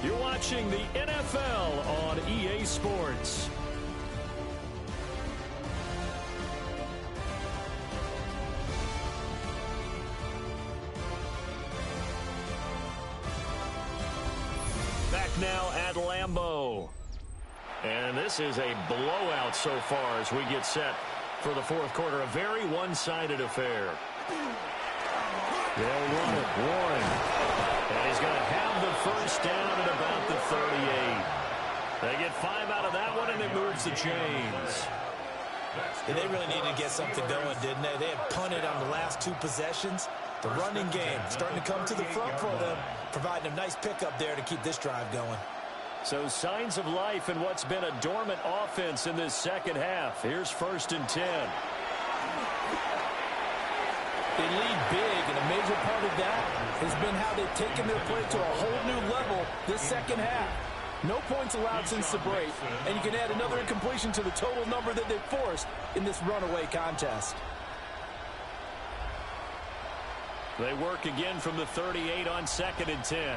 You're watching the NFL on EA Sports. Back now at Lambeau. And this is a blowout so far as we get set for the 4th quarter. A very one-sided affair. They'll run it. Warren. And he's going to have the first down at about the 38. They get 5 out of that one, and it moves the chains. And they really needed to get something going, didn't they? They had punted on the last 2 possessions. The running game starting to come to the front for them, providing a nice pickup there to keep this drive going. So signs of life in what's been a dormant offense in this second half. Here's 1st and 10. They lead big, and a major part of that has been how they've taken their play to a whole new level this second half. No points allowed since the break, and you can add another incompletion to the total number that they've forced in this runaway contest. They work again from the 38 on 2nd and 10.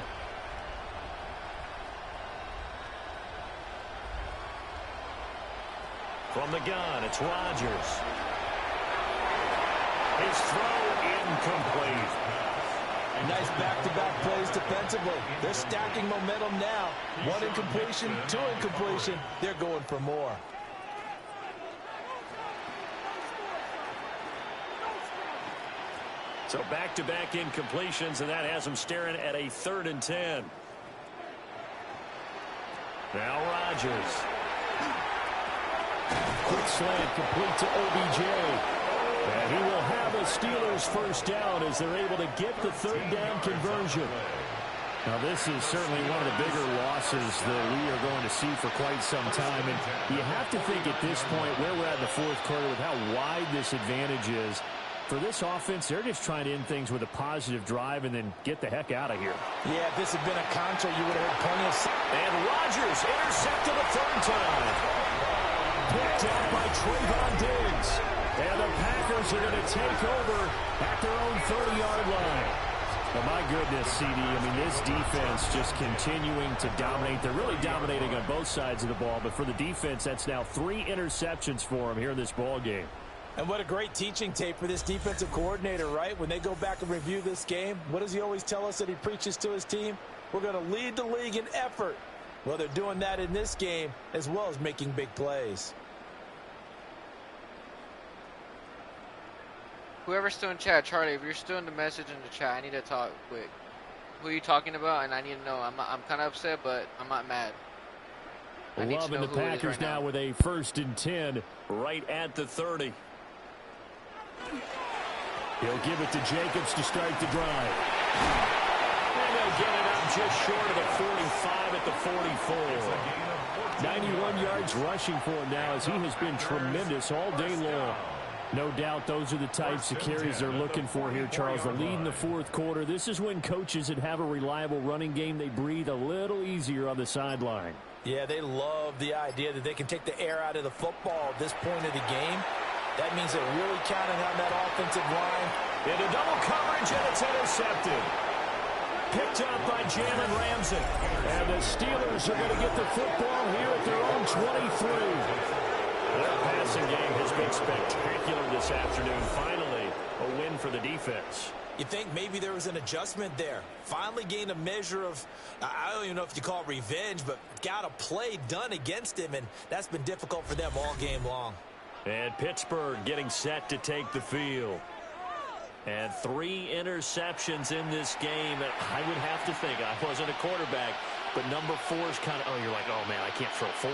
From the gun, it's Rodgers. His throw incomplete. Nice back-to-back plays defensively. They're stacking momentum now. 1 incompletion, 2 incompletion. They're going for more. So back-to-back incompletions, and that has them staring at a 3rd and 10. Now Rodgers. Quick slant complete to OBJ. And he will have a Steelers first down as they're able to get the 3rd down conversion. Now, this is certainly one of the bigger losses that we are going to see for quite some time. And you have to think at this point where we're at in the 4th quarter with how wide this advantage is. For this offense, they're just trying to end things with a positive drive and then get the heck out of here. Yeah, if this had been a contra, you would have had plenty of... And Rodgers intercepted a 3rd time. Picked out by Trayvon Diggs. And the Packers are going to take over at their own 30-yard line. Oh, my goodness, CD. I mean, this defense just continuing to dominate. They're really dominating on both sides of the ball. But for the defense, that's now 3 interceptions for them here in this ball game. And what a great teaching tape for this defensive coordinator, right? When they go back and review this game, what does he always tell us that he preaches to his team? We're going to lead the league in effort. Well, they're doing that in this game as well as making big plays. Whoever's still in chat, Charlie, if you're still in the message in the chat, I need to talk quick. Who are you talking about? And I need to know. I'm kind of upset, but I'm not mad. Loving the Packers now with a 1st and 10 right at the 30. He'll give it to Jacobs to start the drive. And they'll get it up just short of the 45 at the 44. 91 yards rushing for him now as he has been tremendous all day long. No doubt those are the types of carries they're looking for here, Charles. The lead in the 4th quarter. This is when coaches that have a reliable running game, they breathe a little easier on the sideline. Yeah, they love the idea that they can take the air out of the football at this point of the game. That means they're really counting on that offensive line. Into double coverage, and it's intercepted. Picked up by Jalen Ramsey. And the Steelers are going to get the football here at their own 23. Their passing game has been spectacular this afternoon. Finally, a win for the defense. You think maybe there was an adjustment there. Finally gained a measure of, I don't even know if you call it revenge, but got a play done against him, and that's been difficult for them all game long. And Pittsburgh getting set to take the field. And 3 interceptions in this game. I would have to think, I wasn't a quarterback, but number 4 is kind of, you're like, oh, man, I can't throw 4.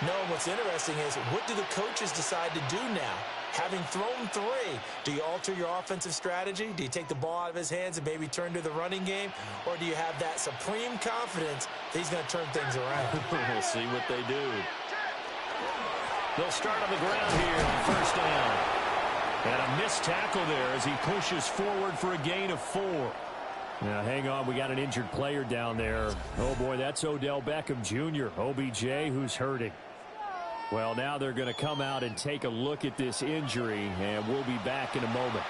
No, what's interesting is, what do the coaches decide to do now? Having thrown 3, do you alter your offensive strategy? Do you take the ball out of his hands and maybe turn to the running game? Or do you have that supreme confidence that he's going to turn things around? We'll see what they do. They'll start on the ground here on first down. And a missed tackle there as he pushes forward for a gain of 4. Now, hang on. We got an injured player down there. Oh, boy, that's Odell Beckham Jr., OBJ, who's hurting. Well, now they're going to come out and take a look at this injury, and we'll be back in a moment.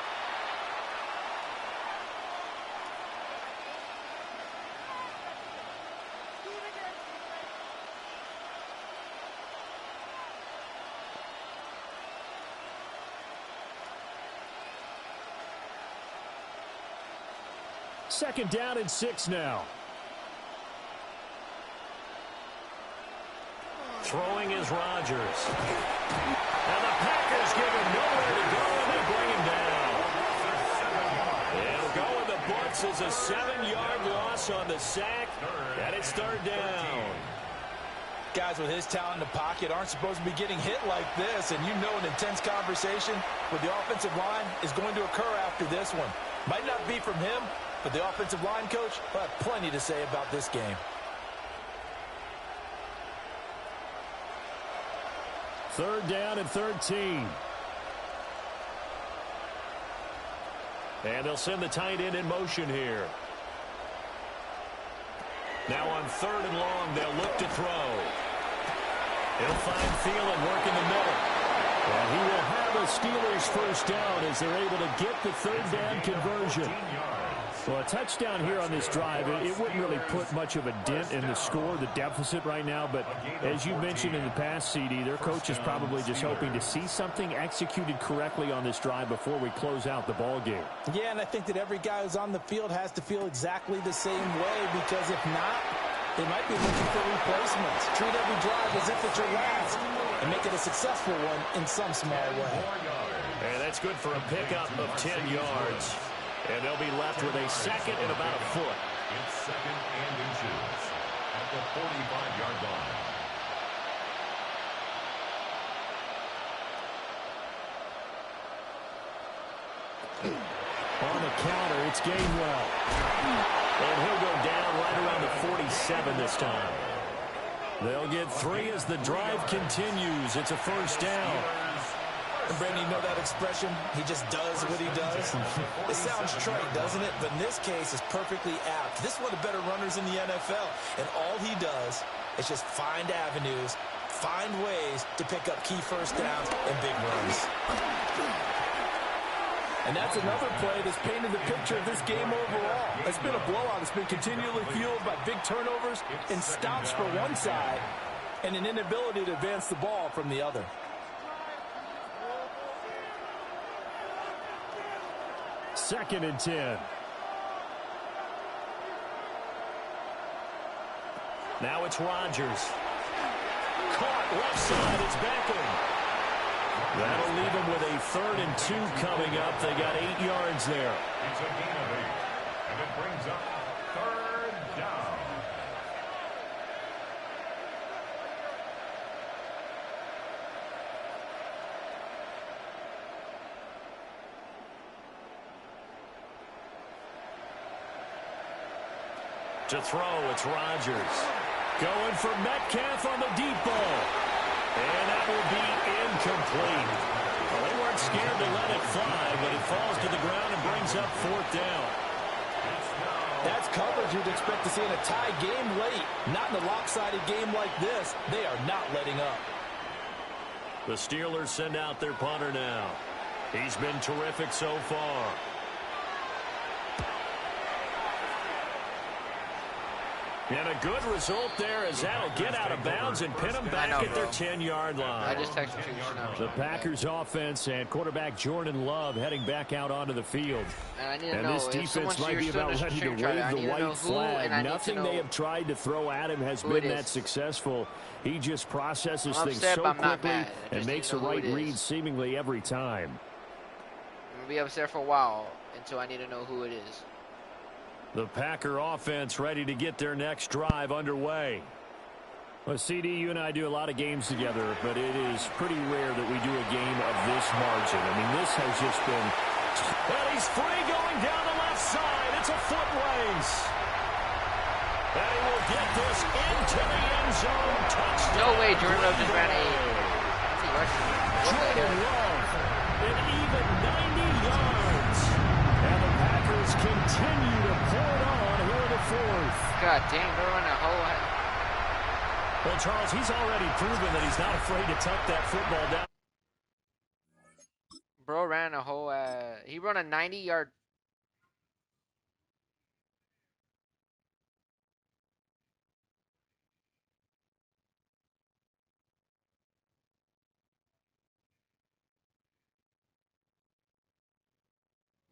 Second down and 6 now. Throwing is Rodgers. And the Packers give him nowhere to go, and they bring him down. They'll go in the books as a 7-yard loss on the sack, and it's third down. Guys with his talent in the pocket aren't supposed to be getting hit like this, and you know an intense conversation with the offensive line is going to occur after this one. Might not be from him, but the offensive line coach will have plenty to say about this game. Third down and 13. And they'll send the tight end in motion here. Now on third and long, they'll look to throw. He'll find Thielen work in the middle. And he will have a Steelers first down as they're able to get the third down conversion. Well, a touchdown here on this drive, it wouldn't really put much of a dent in the score, the deficit right now. But as you mentioned in the past, CD, their coach is probably just hoping to see something executed correctly on this drive before we close out the ball game. Yeah, and I think that every guy who's on the field has to feel exactly the same way, because if not, they might be looking for replacements. Treat every drive as if it's your last and make it a successful one in some small way. And that's good for a pickup of 10 yards. And they'll be left with a second and about a foot. It's second and inches at the 45-yard line. On the counter, it's Gainwell. And he'll go down right around the 47 this time. They'll get 3 as the drive continues. It's a first down. And Brandon, you know that expression? He just does what he does. It sounds trite, doesn't it? But in this case, it's perfectly apt. This is one of the better runners in the NFL. And all he does is just find avenues, find ways to pick up key first downs and big runs. And that's another play that's painted the picture of this game overall. It's been a blowout. It's been continually fueled by big turnovers and stops for one side and an inability to advance the ball from the other. Second and 10. Now it's Rodgers. Caught left side. It's Beckham. That'll leave them with a 3rd and 2 coming up. They got 8 yards there. It's a gain of 8, and it brings up third down. To throw, it's Rodgers. Going for Metcalf on the deep ball. And that will be incomplete. Well, they weren't scared to let it fly, but it falls to the ground and brings up 4th down. That's coverage you'd expect to see in a tie game late. Not in a lopsided game like this. They are not letting up. The Steelers send out their punter now. He's been terrific so far. And a good result there as that'll get out of bounds and pin them back at their 10-yard line. I just texted you. The Packers offense and quarterback Jordan Love heading back out onto the field. And I need to and know this defense might be about ready to wave the white flag. Nothing they have tried to throw at him has been that successful. He just processes things so quickly and makes the right read seemingly every time. I'm going to be upset for a while until I need to know who it is. The Packer offense ready to get their next drive underway. Well, CD, you and I do a lot of games together, but it is pretty rare that we do a game of this margin. I mean, this has just been... And he's free going down the left side. It's a foot race. And he will get this into the end zone. Touchdown. No way, Jordan Love just ran a... Jordan Love, an even 90 yards. And the Packers continue to pour it on here in the fourth. God damn, they're running a whole... Well, Charles, he's already proven that he's not afraid to tuck that football down. Bro ran a whole... he ran a 90-yard...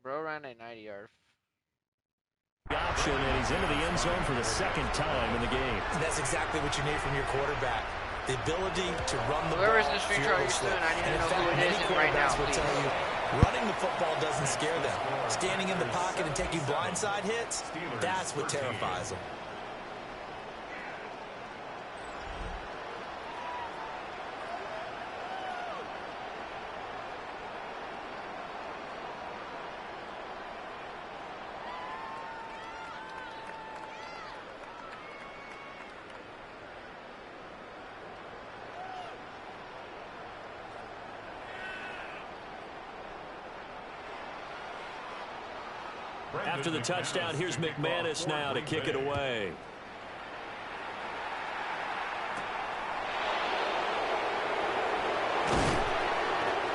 Bro ran a 90-yard... option, and he's into the end zone for the second time in the game. That's exactly what you need from your quarterback. The ability to run the Whoever's ball in the street chart you're doing, I need to know who it is right now, will please. tell you, running the football doesn't scare them. Standing in the pocket and taking blindside hits, that's what terrifies them. After the touchdown, here's McManus now to kick it away.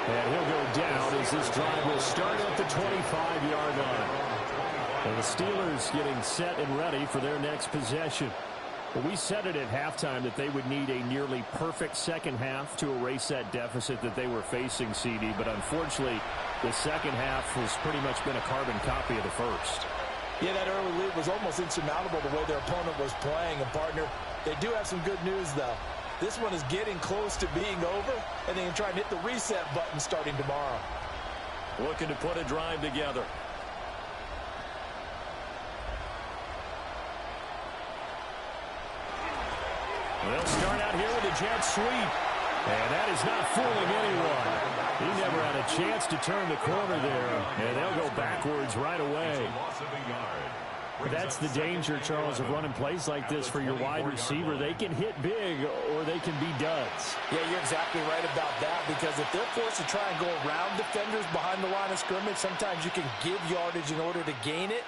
And he'll go down as this drive will start at the 25-yard line. And the Steelers getting set and ready for their next possession. Well, we said it at halftime that they would need a nearly perfect second half to erase that deficit that they were facing, CD. But unfortunately, the second half has pretty much been a carbon copy of the first. Yeah, that early lead was almost insurmountable the way their opponent was playing. And, partner, they do have some good news, though. This one is getting close to being over, and they can try and hit the reset button starting tomorrow. Looking to put a drive together. They'll start out here with a jet sweep. And that is not fooling anyone. He never had a chance to turn the corner there. And they'll go backwards right away. That's the danger, Charles, of running plays like this for your wide receiver. They can hit big or they can be duds. Yeah, you're exactly right about that, because if they're forced to try and go around defenders behind the line of scrimmage, sometimes you can give yardage in order to gain it.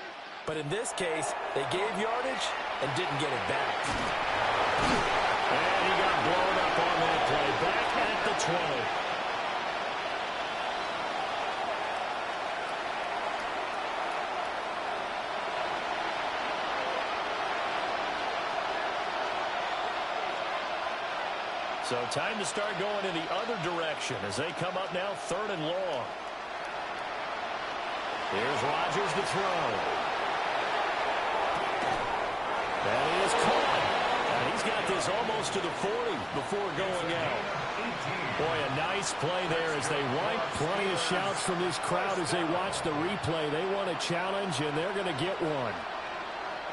But in this case, they gave yardage and didn't get it back. And he got blown up on that play. Back at the 20. So time to start going in the other direction as they come up now 3rd and long. Here's Rodgers to throw. That is caught. And he's got this almost to the 40 before going out. Boy, a nice play there as they wipe. Plenty of shouts from this crowd as they watch the replay. They want a challenge, and they're going to get one.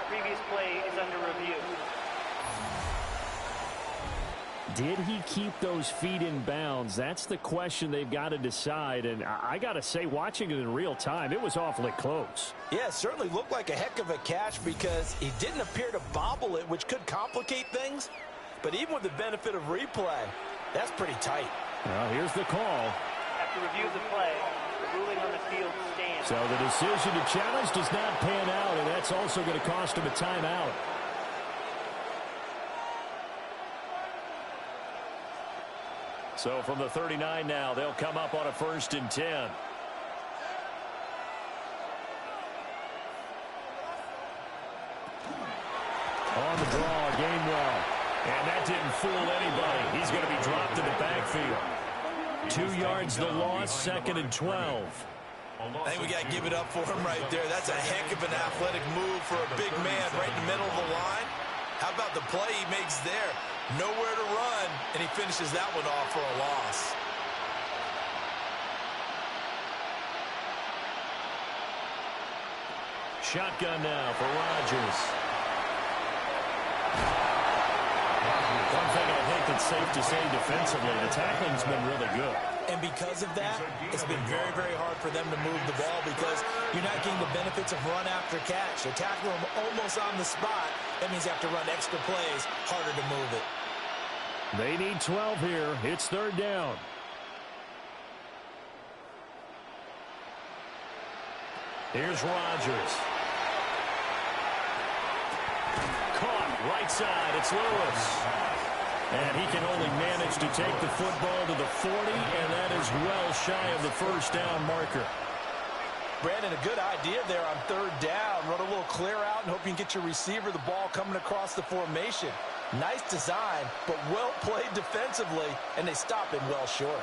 Previous play is under review. Did he keep those feet in bounds? That's the question they've got to decide. And I got to say, watching it in real time, it was awfully close. Yeah, it certainly looked like a heck of a catch because he didn't appear to bobble it, which could complicate things. But even with the benefit of replay, that's pretty tight. Well, here's the call. After review of the play, the ruling on the field stands. So the decision to challenge does not pan out, and that's also going to cost him a timeout. So from the 39 now, they'll come up on a 1st and 10. On the draw, Gainwell. And that didn't fool anybody. He's going to be dropped in the backfield. 2 yards the loss, 2nd and 12. I think we got to give it up for him right there. That's a heck of an athletic move for a big man right in the middle of the line. How about the play he makes there? Nowhere to run, and he finishes that one off for a loss. Shotgun now for Rodgers. safe to say defensively, the tackling's been really good. And because of that, it's been very, very hard for them to move the ball because you're not getting the benefits of run after catch. They tackle them almost on the spot. That means you have to run extra plays, harder to move it. They need 12 here. It's third down. Here's Rodgers. Caught right side. It's Lewis. And he can only manage to take the football to the 40, and that is well shy of the first down marker. Brandon, a good idea there on third down. Run a little clear out and hope you can get your receiver the ball coming across the formation. Nice design, but well played defensively, and they stop him well short.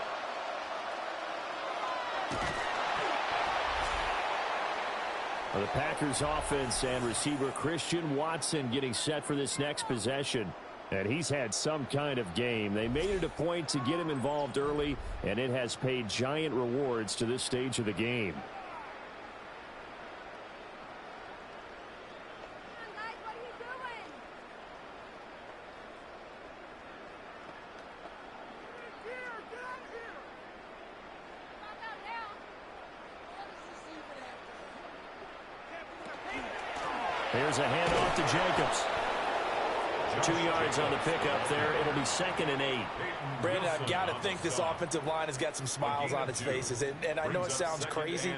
The Packers offense and receiver Christian Watson getting set for this next possession. And he's had some kind of game. They made it a point to get him involved early, and it has paid giant rewards to this stage of the game. Here's a handoff to Jacobs. 2 yards on the pickup there. It'll be 2nd and 8. Brandon, I've got to think this offensive line has got some smiles on its faces. And I know it sounds crazy,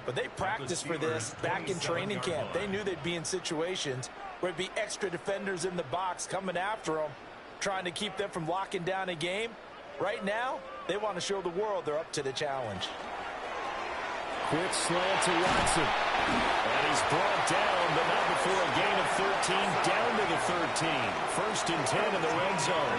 but they practiced for this back in training camp. They knew they'd be in situations where there'd be extra defenders in the box coming after them, trying to keep them from locking down a game. Right now, they want to show the world they're up to the challenge. Quick slant to Watson. And he's brought down, but not before a gain of 13, down to the 13. 1st and 10 in the red zone.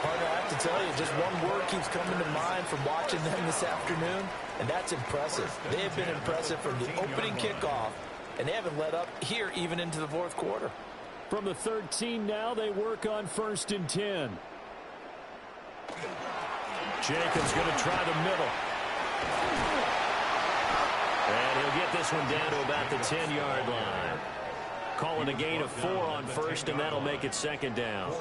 Partner, I have to tell you, just one word keeps coming to mind from watching them this afternoon, and that's impressive. They have been impressive from the opening kickoff, and they haven't let up here even into the 4th quarter. From the 13 now, they work on 1st and 10. Jacobs going to try the middle. And he'll get this one down to about the 10-yard line. Calling a gain of 4 on 1st, and that'll make it 2nd down.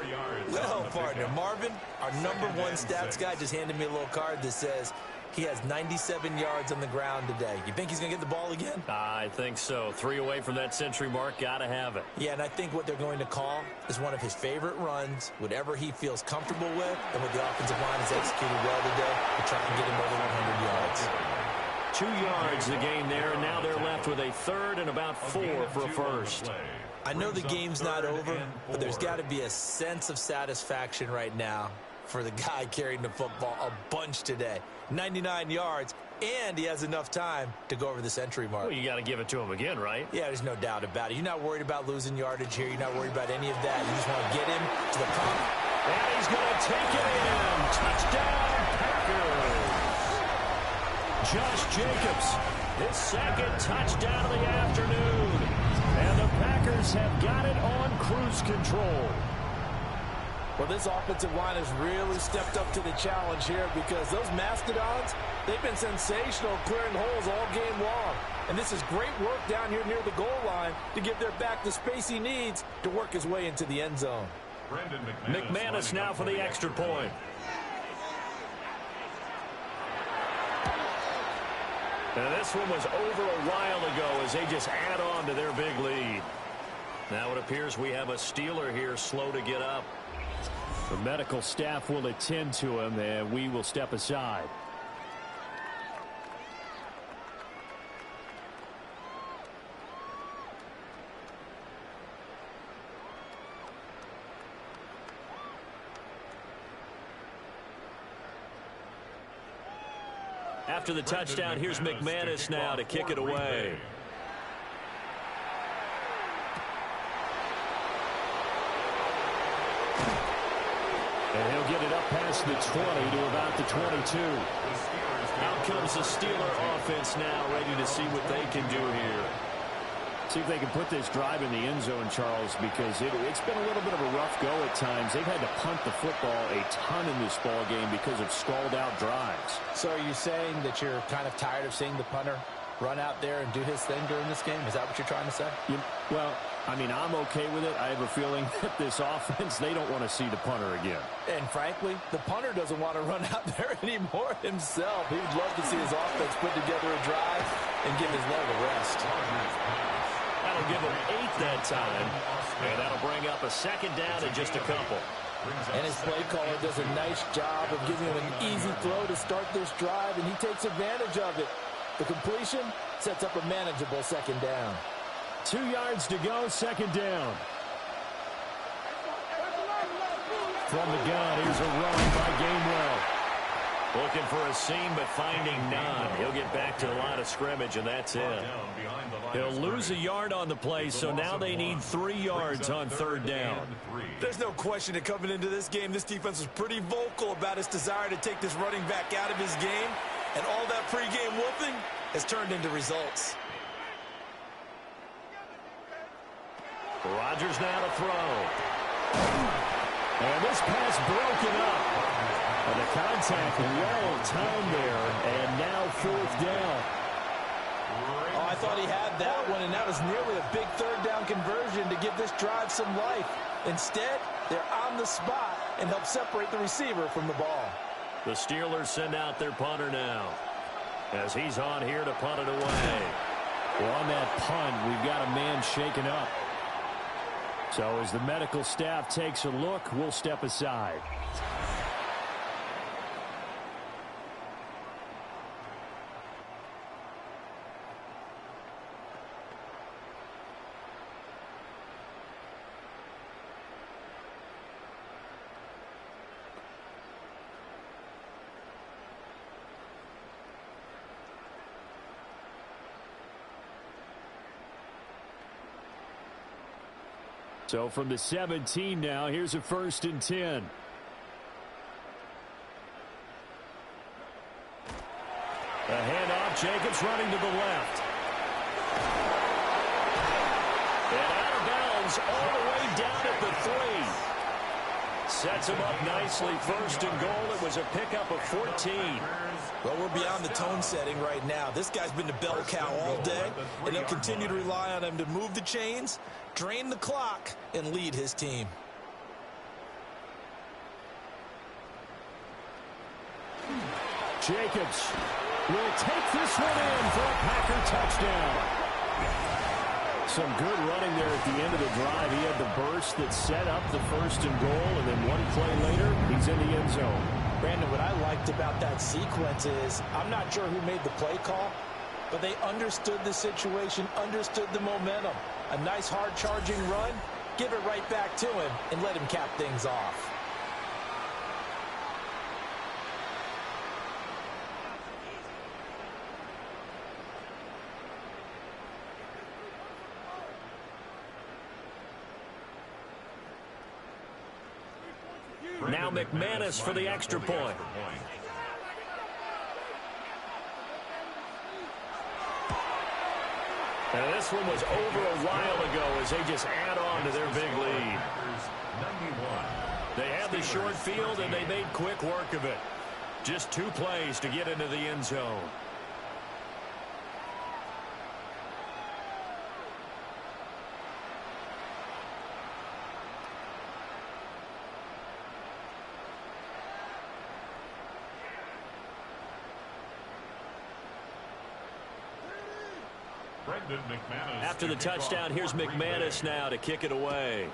Well, partner, Marvin, our #1 stats guy, just handed me a little card that says he has 97 yards on the ground today. You think he's going to get the ball again? I think so. 3 away from that century mark. Got to have it. Yeah, and I think what they're going to call is one of his favorite runs, whatever he feels comfortable with, and what the offensive line has executed well today to try and get him over 100 yards. 2 yards the gain there, and now they're left with a 3rd and about 4 for a 1st. I know the game's not over, but there's got to be a sense of satisfaction right now for the guy carrying the football a bunch today. 99 yards, and he has enough time to go over the century mark. Well, you got to give it to him again, right? Yeah, there's no doubt about it. You're not worried about losing yardage here. You're not worried about any of that. You just want to get him to the pump. And he's going to take it in. Touchdown, Packers. Josh Jacobs, his 2nd touchdown of the afternoon. And the Packers have got it on cruise control. Well, this offensive line has really stepped up to the challenge here because those Mastodons, they've been sensational clearing holes all game long. And this is great work down here near the goal line to give their back the space he needs to work his way into the end zone. McManus now for the extra point. And this one was over a while ago as they just add on to their big lead. Now it appears we have a Steeler here slow to get up. The medical staff will attend to him, and we will step aside. After the touchdown, here's McManus now to kick it away. And he'll get it up past the 20 to about the 22. Out comes the Steeler offense now, ready to see what they can do here. See if they can put this drive in the end zone, Charles, because it's been a little bit of a rough go at times. They've had to punt the football a ton in this ball game because of stalled out drives. So are you saying that you're kind of tired of seeing the punter run out there and do his thing during this game? Is that what you're trying to say? Well, I mean, I'm okay with it. I have a feeling that this offense, they don't want to see the punter again. And frankly, the punter doesn't want to run out there anymore himself. He would love to see his offense put together a drive and give his leg a rest. That'll give him 8 that time, and that'll bring up a second down and just a couple. And his play caller does a nice job of giving him an easy throw to start this drive, and he takes advantage of it. The completion sets up a manageable second down. 2 yards to go, second down. From the gun, here's a run by Gainwell. Looking for a seam, but finding none. He'll get back to the line of scrimmage, and that's it. He'll lose a yard on the play, so now they need 3 yards on third down. There's no question that coming into this game, this defense was pretty vocal about its desire to take this running back out of his game, and all that pregame whooping has turned into results. Rodgers now to throw. And this pass broken up. And the contact well timed there, and now fourth down. Oh, I thought he had that one, and that was nearly a big third down conversion to give this drive some life. Instead, they're on the spot and help separate the receiver from the ball. The Steelers send out their punter now, as he's on here to punt it away. Well, on that punt, we've got a man shaken up. So as the medical staff takes a look, we'll step aside. So from the 17 now, here's a 1st and 10. A handoff, Jacobs running to the left. And out of bounds all the way down at the 3. Sets him up nicely, 1st and goal. It was a pickup of 14. Well, we're beyond the tone setting right now. This guy's been the bell cow all day, and they'll continue to rely on him to move the chains, drain the clock, and lead his team. Jacobs will take this one in for a Packer touchdown. Some good running there at the end of the drive. He had the burst that set up the 1st and goal, and then one play later, he's in the end zone. Brandon, what I liked about that sequence is I'm not sure who made the play call, but they understood the situation, understood the momentum. A nice hard-charging run, give it right back to him, and let him cap things off. Now McManus for the extra point. And this one was over a while ago as they just add on to their big lead. They had the short field and they made quick work of it. Just 2 plays to get into the end zone. After the touchdown, here's McManus now to kick it away.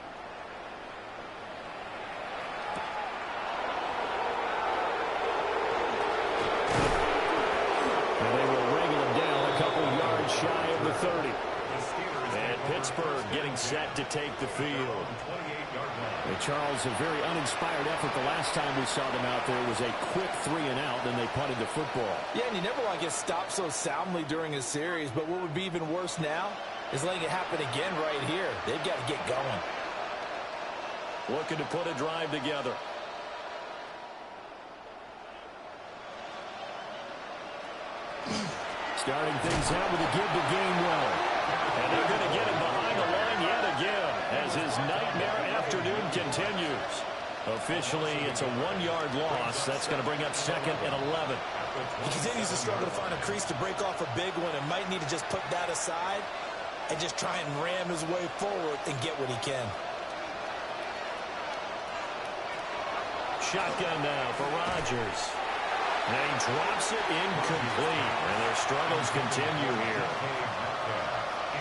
And they will wrangle him down a couple yards shy of the 30. And Pittsburgh getting set to take the field. And Charles, a very uninspired effort the last time we saw them out there was a quick 3 and out, then they punted the football. Yeah, and you never want to get stopped so soundly during a series, but what would be even worse now is letting it happen again right here. They've got to get going. Looking to put a drive together. Starting things out with a give to Gainwell. And they're going to get him behind the line yet again as his nightmare afternoon continues. Officially, it's a 1-yard loss. That's going to bring up 2nd and 11. He continues to struggle to find a crease to break off a big one and might need to just put that aside. and just try and ram his way forward and get what he can. Shotgun now for Rodgers. And he drops it incomplete. And their struggles continue here.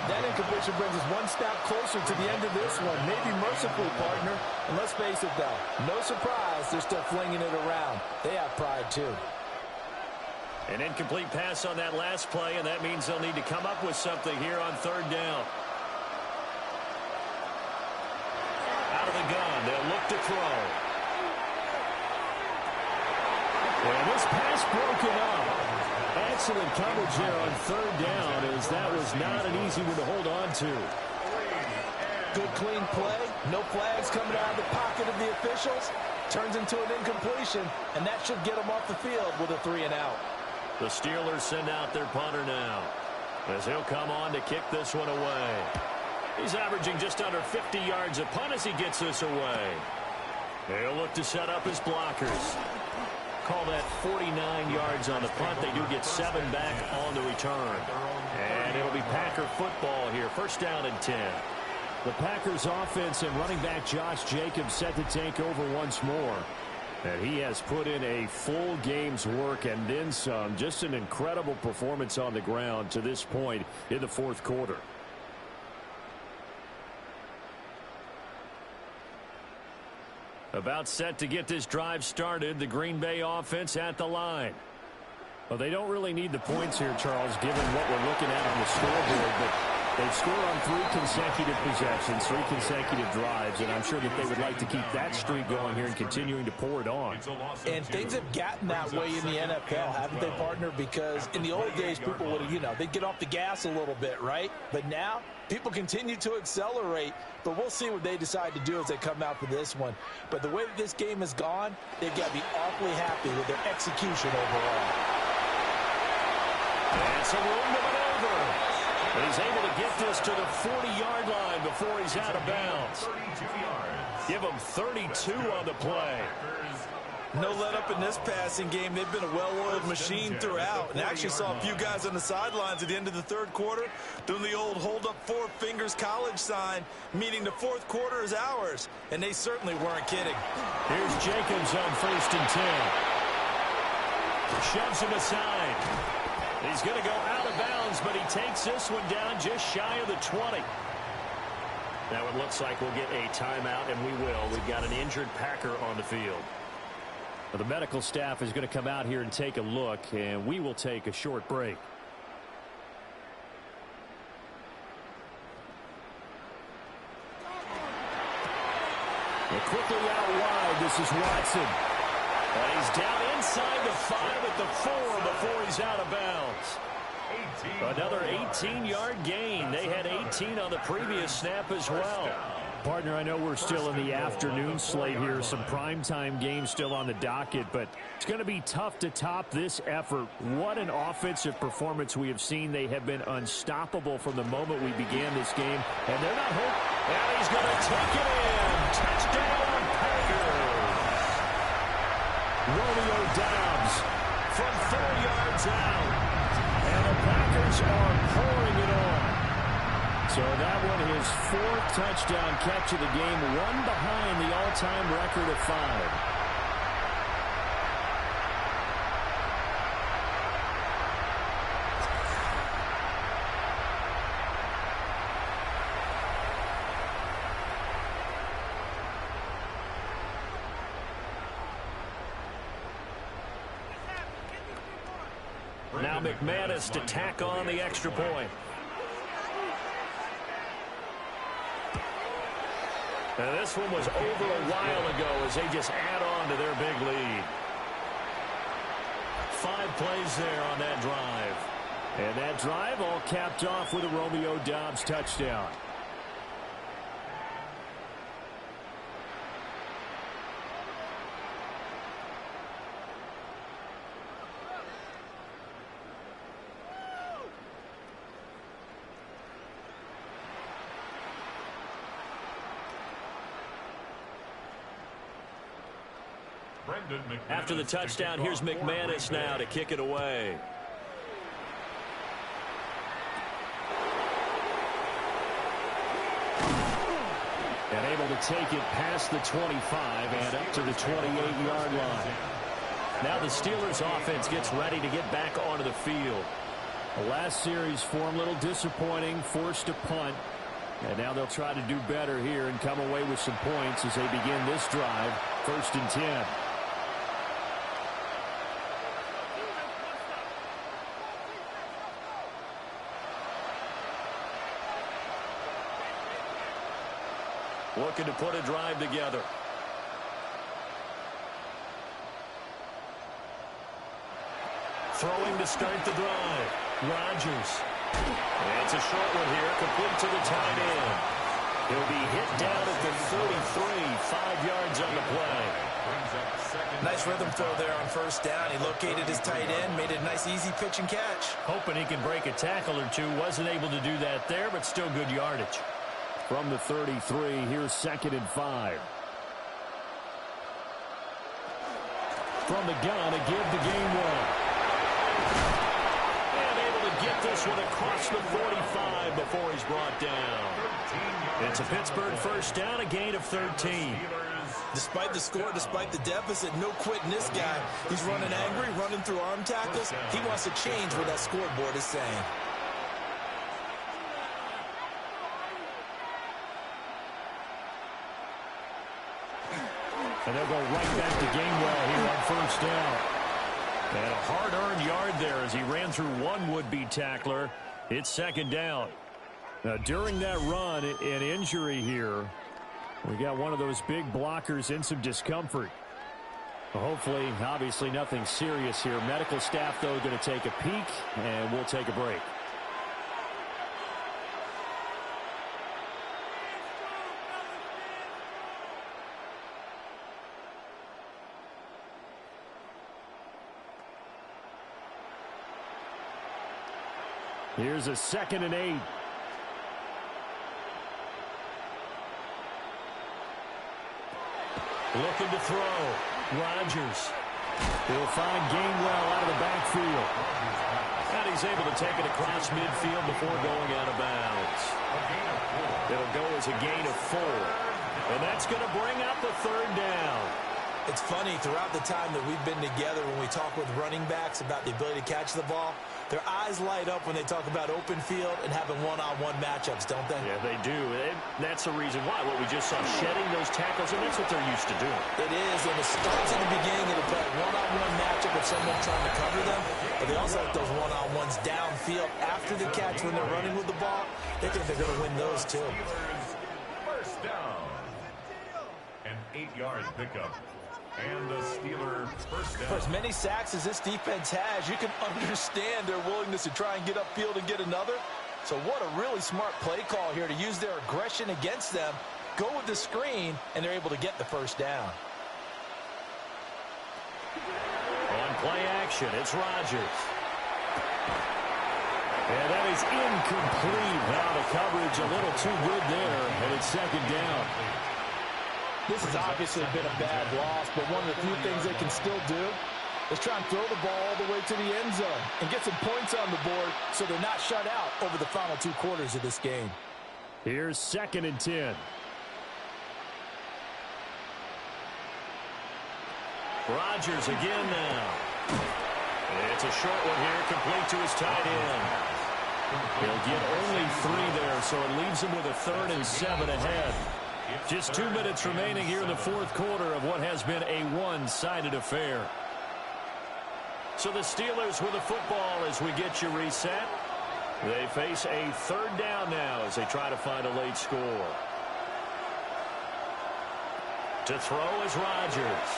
That incompletion brings us one step closer to the end of this one. Maybe mercifully, partner. And let's face it, though, no surprise they're still flinging it around. They have pride, too. An incomplete pass on that last play, and that means they'll need to come up with something here on third down. Out of the gun, they'll look to throw. And this pass broken up. Excellent coverage there on third down, as that was not an easy one to hold on to. Good clean play. No flags coming out of the pocket of the officials. Turns into an incompletion, and that should get them off the field with a 3-and-out. The Steelers send out their punter now, as he'll come on to kick this one away. He's averaging just under 50 yards a punt as he gets this away. He'll look to set up his blockers. Call that 49 yards on the punt. They do get 7 back on the return. And it'll be Packer football here. First down and 10. The Packers offense and running back Josh Jacobs set to take over once more. And he has put in a full game's work and then some. Just an incredible performance on the ground to this point in the fourth quarter. About set to get this drive started, the Green Bay offense at the line. Well, they don't really need the points here, Charles, given what we're looking at on the scoreboard, but they've scored on 3 consecutive possessions, 3 consecutive drives, and I'm sure that they would like to keep that streak going here and continuing to pour it on. And things have gotten that way in the NFL, haven't they, partner? Because in the old days, people would have, they'd get off the gas a little bit, right? But now, people continue to accelerate, but we'll see what they decide to do as they come out for this one. But the way that this game has gone, they've got to be awfully happy with their execution overall. And some room to maneuver. But he's able to get this to the 40-yard line before he's out of bounds. Give him 32 on the play. No let-up in this passing game. They've been a well-oiled machine throughout. And actually saw a few guys on the sidelines at the end of the third quarter doing the old hold-up 4 fingers college sign, meaning the fourth quarter is ours. And they certainly weren't kidding. Here's Jacobs on 1st and 10. Shoves him aside. He's going to go out of bounds, but he takes this one down just shy of the 20. Now it looks like we'll get a timeout, and we will. We've got an injured Packer on the field. Well, the medical staff is going to come out here and take a look, and we will take a short break. And quickly out wide, this is Watson. And he's down inside the 5 at the 4 before he's out of bounds. Another 18-yard gain. They had 18 on the previous snap as well. Partner, I know we're still in the afternoon slate here. Some primetime games still on the docket, but it's going to be tough to top this effort. What an offensive performance we have seen. They have been unstoppable from the moment we began this game, and they're not hurt. And he's going to take it in. Touchdown, Packers. Romeo Doubs from 4 yards out. And the Packers are pouring it on. So that one, his 4th touchdown catch of the game, one behind the all-time record of 5. Now McManus to tack on the extra point. Now this one was over a while ago as they just add on to their big lead. 5 plays there on that drive. And that drive all capped off with a Romeo Doubs touchdown. After the touchdown, here's McManus now to kick it away. able to take it past the 25 and up to the 28-yard line. Now the Steelers offense gets ready to get back onto the field. The last series for them, a little disappointing, forced a punt. And now they'll try to do better here and come away with some points as they begin this drive, 1st and 10. Looking to put a drive together. Throwing to start the drive. Rodgers. It's a short one here, complete to the tight end. He'll be hit down at the 33, 5 yards on the play. Nice rhythm throw there on 1st down. He located his tight end, made it a nice easy pitch and catch. Hoping he can break a tackle or two. Wasn't able to do that there, but still good yardage. From the 33, here's 2nd and 5. From the gun, a give the game one. And able to get this one across the 45 before he's brought down. It's a Pittsburgh 1st down, a gain of 13. Despite the score, despite the deficit, no quitting this guy. He's running angry, running through arm tackles. He wants to change what that scoreboard is saying. And they'll go right back to Gainwell here on 1st down. And a hard-earned yard there as he ran through one would-be tackler. It's 2nd down. Now, during that run, an injury here. We got one of those big blockers in some discomfort. Hopefully, obviously, nothing serious here. Medical staff, though, going to take a peek, and we'll take a break. Here's a 2nd and 8. Looking to throw. Rodgers. He'll find Gainwell out of the backfield. And he's able to take it across midfield before going out of bounds. It'll go as a gain of 4. And that's going to bring up the 3rd down. It's funny, throughout the time that we've been together, when we talk with running backs about the ability to catch the ball, their eyes light up when they talk about open field and having one-on-one matchups, don't they? Yeah, they do. And that's the reason why. What we just saw, shedding those tackles, and that's what they're used to doing. It is, and it starts at the beginning of the one-on-one matchup with someone trying to cover them, but they also like those one-on-ones downfield after the catch when they're running with the ball. They think they're going to win those, too. 1st down. An 8-yard pickup. And the Steelers 1st down. For as many sacks as this defense has, you can understand their willingness to try and get upfield and get another. So what a really smart play call here to use their aggression against them, go with the screen, and they're able to get the 1st down. On play action, it's Rodgers. And that is incomplete. Now the coverage a little too good there, and it's 2nd down. This has obviously been a bad loss, but one of the few things they can still do is try and throw the ball all the way to the end zone and get some points on the board so they're not shut out over the final 2 quarters of this game. Here's 2nd and 10. Rodgers again now. It's a short one here, complete to his tight end. He'll get only 3 there, so it leaves him with a 3rd and 7 ahead. Just 2 minutes remaining here in the 4th quarter of what has been a one-sided affair. So the Steelers with the football as we get you reset. They face a 3rd down now as they try to find a late score. To throw is Rodgers.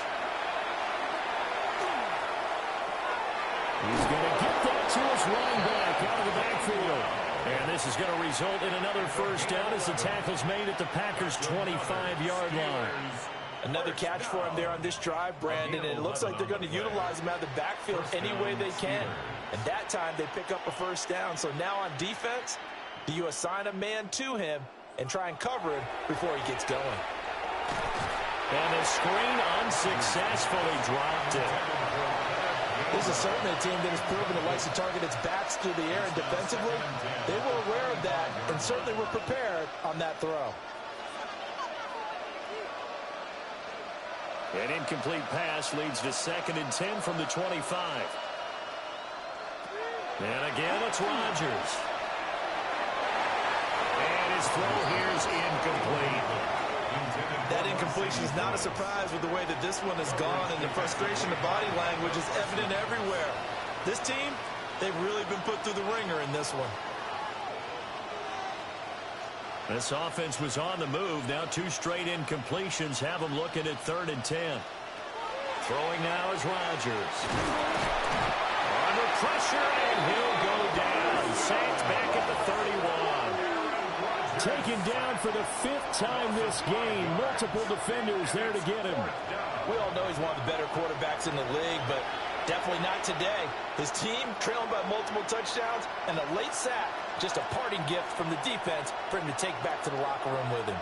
He's going to get that to his running back out of the backfield. And this is going to result in another 1st down as the tackle's made at the Packers' 25-yard line. Another catch for him there on this drive, Brandon, and it looks like they're going to utilize him out of the backfield any way they can. And that time they pick up a 1st down. So now on defense, do you assign a man to him and try and cover him before he gets going? And the screen unsuccessfully dropped it. This is certainly a team that has proven it likes to target its backs through the air, and defensively, they were aware of that and certainly were prepared on that throw. An incomplete pass leads to 2nd and 10 from the 25. And again, it's Rodgers. And his throw here is incomplete. That incompletion is not a surprise with the way that this one has gone, and the frustration, the body language is evident everywhere. This team, they've really been put through the ringer in this one. This offense was on the move. Now 2 straight incompletions have them looking at 3rd and 10. Throwing now is Rodgers. Under pressure, and he'll go down. Saints back at the 31. Taken down for the 5th time this game. Multiple defenders there to get him. We all know he's one of the better quarterbacks in the league, but definitely not today. His team trailing by multiple touchdowns, and a late sack, just a parting gift from the defense for him to take back to the locker room with him.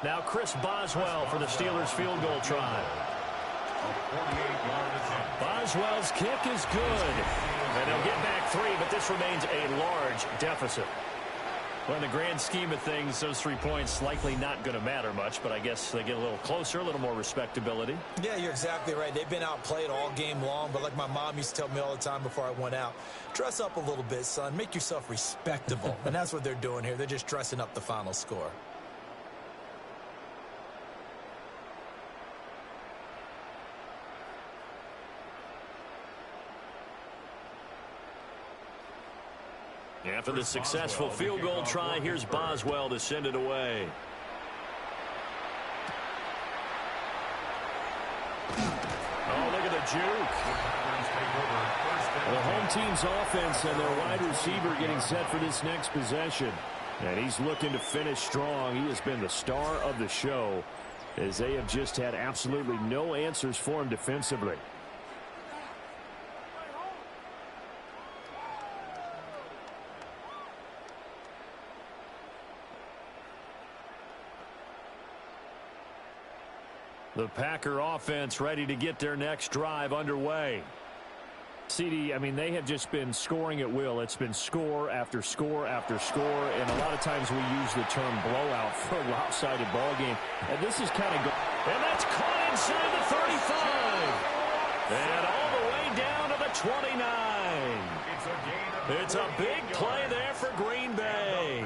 Now Chris Boswell for the Steelers field goal try. Boswell's kick is good. And they'll get back 3, but this remains a large deficit. Well, in the grand scheme of things, those 3 points likely not going to matter much, but I guess they get a little closer, a little more respectability. Yeah, you're exactly right. They've been outplayed all game long, but like my mom used to tell me all the time before I went out, dress up a little bit, son. Make yourself respectable. And that's what they're doing here. They're just dressing up the final score. After the successful field goal try, here's Boswell to send it away. Oh, look at the juke. The home team's offense and their wide receiver getting set for this next possession. And he's looking to finish strong. He has been the star of the show, as they have just had absolutely no answers for him defensively. The Packer offense ready to get their next drive underway. CD, I mean, they have just been scoring at will. It's been score after score after score, and a lot of times we use the term blowout for a lopsided ball game. And this is kind of and that's caught inside the 35. And all the way down to the 29. It's a big play there for Green Bay.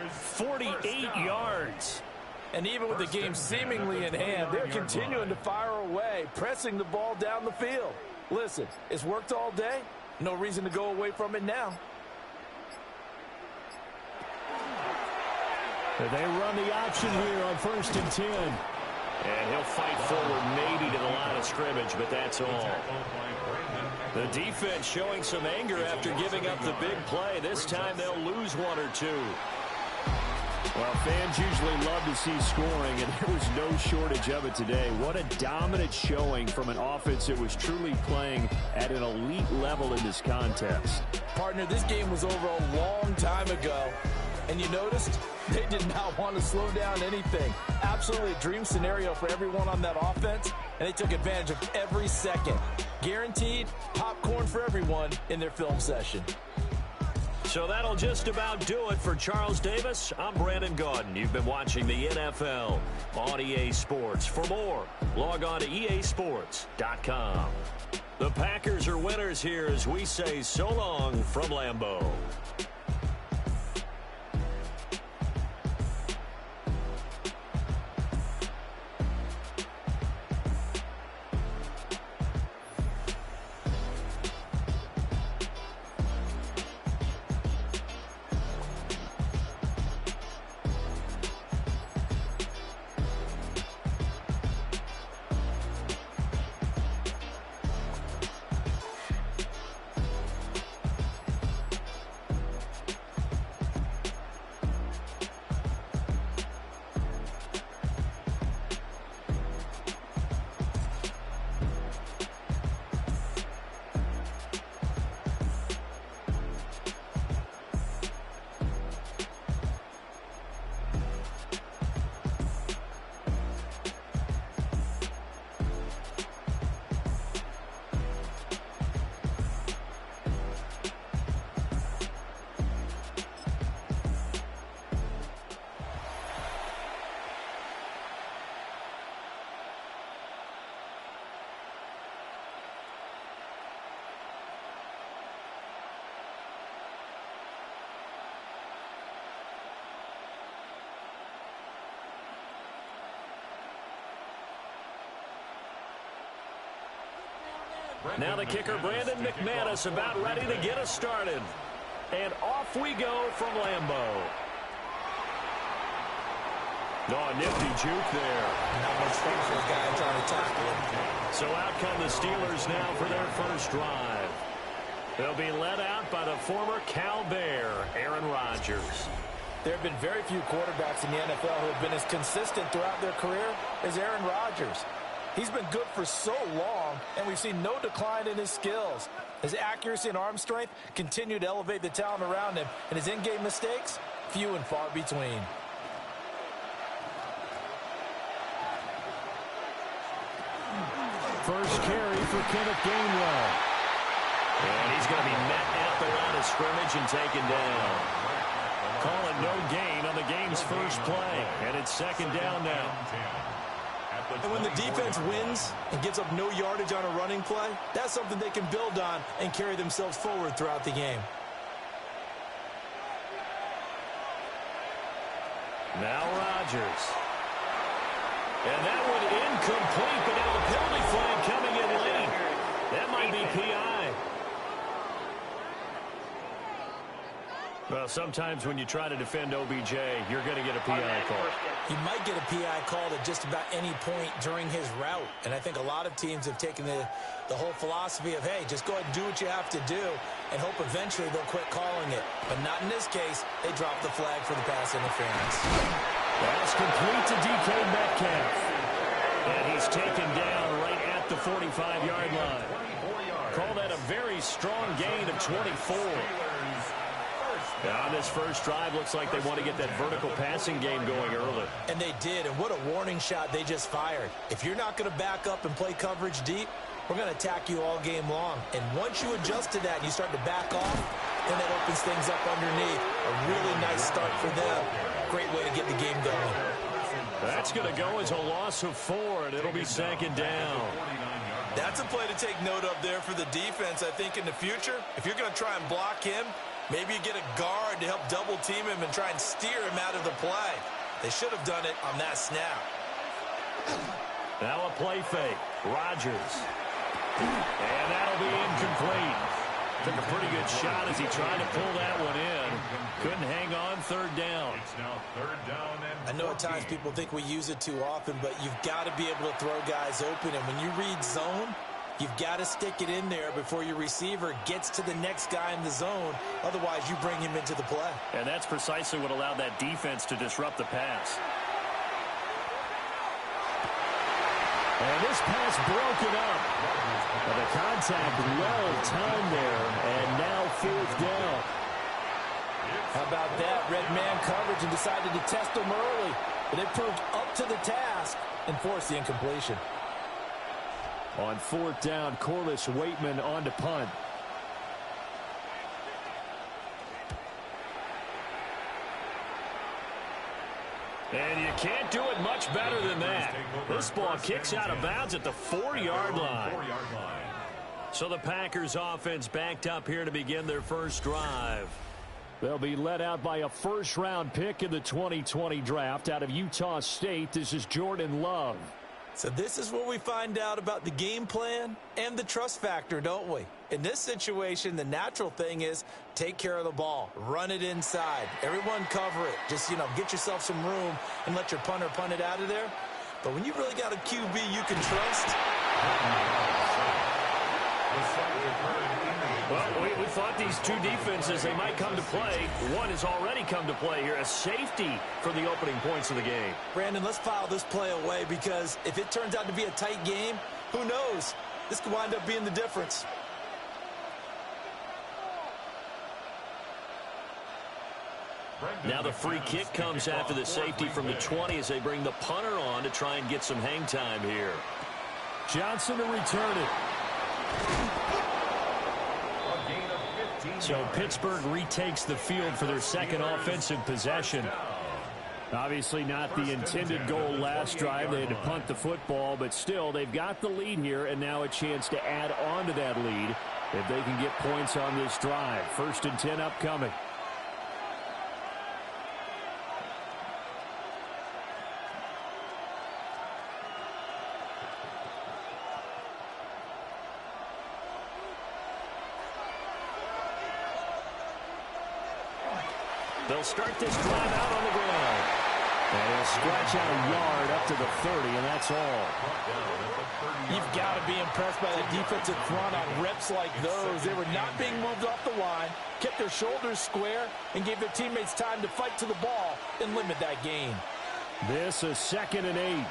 48 yards. And even with the game seemingly in hand, they're continuing to fire away, pressing the ball down the field. Listen, it's worked all day. No reason to go away from it now. They run the option here on 1st and 10. And he'll fight forward maybe to the line of scrimmage, but that's all. The defense showing some anger after giving up the big play. This time they'll lose 1 or 2. Well, fans usually love to see scoring, and there was no shortage of it today. What a dominant showing from an offense that was truly playing at an elite level in this contest. Partner, this game was over a long time ago, and you noticed they did not want to slow down anything. Absolutely a dream scenario for everyone on that offense, and they took advantage of every second. Guaranteed popcorn for everyone in their film session. So that'll just about do it for Charles Davis. I'm Brandon Gaudin. You've been watching the NFL on EA Sports. For more, log on to easports.com. The Packers are winners here as we say so long from Lambeau. Now the kicker, Brandon McManus, about ready to get us started. And off we go from Lambeau. Oh, nifty juke there. Not much space for a guy trying to tackle him. So out come the Steelers now for their first drive. They'll be led out by the former Cal Bear, Aaron Rodgers. There have been very few quarterbacks in the NFL who have been as consistent throughout their career as Aaron Rodgers. He's been good for so long, and we've seen no decline in his skills. His accuracy and arm strength continue to elevate the talent around him, and his in-game mistakes, few and far between. First carry for Kenneth Gainwell. And he's going to be met at the line of scrimmage and taken down. Calling no gain on the game's first play, and it's second down now. And when the defense wins and gives up no yardage on a running play, that's something they can build on and carry themselves forward throughout the game. Now Rodgers. And that one incomplete, but now the penalty flag coming in late. That might be PI. Well, sometimes when you try to defend OBJ, you're going to get a PI call. You might get a PI called at just about any point during his route. And I think a lot of teams have taken the whole philosophy of, hey, just go ahead and do what you have to do and hope eventually they'll quit calling it. But not in this case. They dropped the flag for the pass interference. That's complete to DK Metcalf. And he's taken down right at the 45-yard line. Call that a very strong gain of 24. Now, this first drive looks like they want to get that vertical passing game going early. And they did, and what a warning shot they just fired. If you're not going to back up and play coverage deep, we're going to attack you all game long. And once you adjust to that and you start to back off, then that opens things up underneath. A really nice start for them. Great way to get the game going. That's going to go as a loss of 4, and it'll be second down. That's a play to take note of there for the defense, I think, in the future. If you're going to try and block him, maybe you get a guard to help double team him and try and steer him out of the play. They should have done it on that snap. Now a play fake. Rodgers. And that'll be incomplete. Took a pretty good shot as he tried to pull that one in. Couldn't hang on, third down. It's now third down and I know at times people think we use it too often, but you've got to be able to throw guys open. And when you read zone, you've got to stick it in there before your receiver gets to the next guy in the zone. Otherwise, you bring him into the play. And that's precisely what allowed that defense to disrupt the pass. And this pass broken up. But the contact well timed there, and now fourth down. How about that? Red man coverage and decided to test him early. But it proved up to the task and forced the incompletion. On fourth down, Corliss Waitman on to punt. And you can't do it much better than that. This ball kicks out of bounds at the 4-yard line. So the Packers offense backed up here to begin their first drive. They'll be led out by a first-round pick in the 2020 draft out of Utah State. This is Jordan Love. So this is where we find out about the game plan and the trust factor, don't we? In this situation, the natural thing is take care of the ball. Run it inside. Everyone cover it. Just, get yourself some room and let your punter punt it out of there. But when you really got a QB you can trust. Well, we thought these two defenses, they might come to play. One has already come to play here. A safety for the opening points of the game. Brandon, let's file this play away because if it turns out to be a tight game, who knows? This could wind up being the difference. Now the free kick comes after the safety from the 20 as they bring the punter on to try and get some hang time here. Johnson to return it. So Pittsburgh retakes the field for their second offensive possession. Obviously not the intended goal last drive. They had to punt the football, but still they've got the lead here and now a chance to add on to that lead if they can get points on this drive. 1st and 10 upcoming. They'll start this drive out on the ground. And he'll scratch out a yard up to the 30, and that's all. You've got to be impressed by the defensive front on reps like those. They were not being moved off the line, kept their shoulders square, and gave their teammates time to fight to the ball and limit that gain. This is 2nd and 8.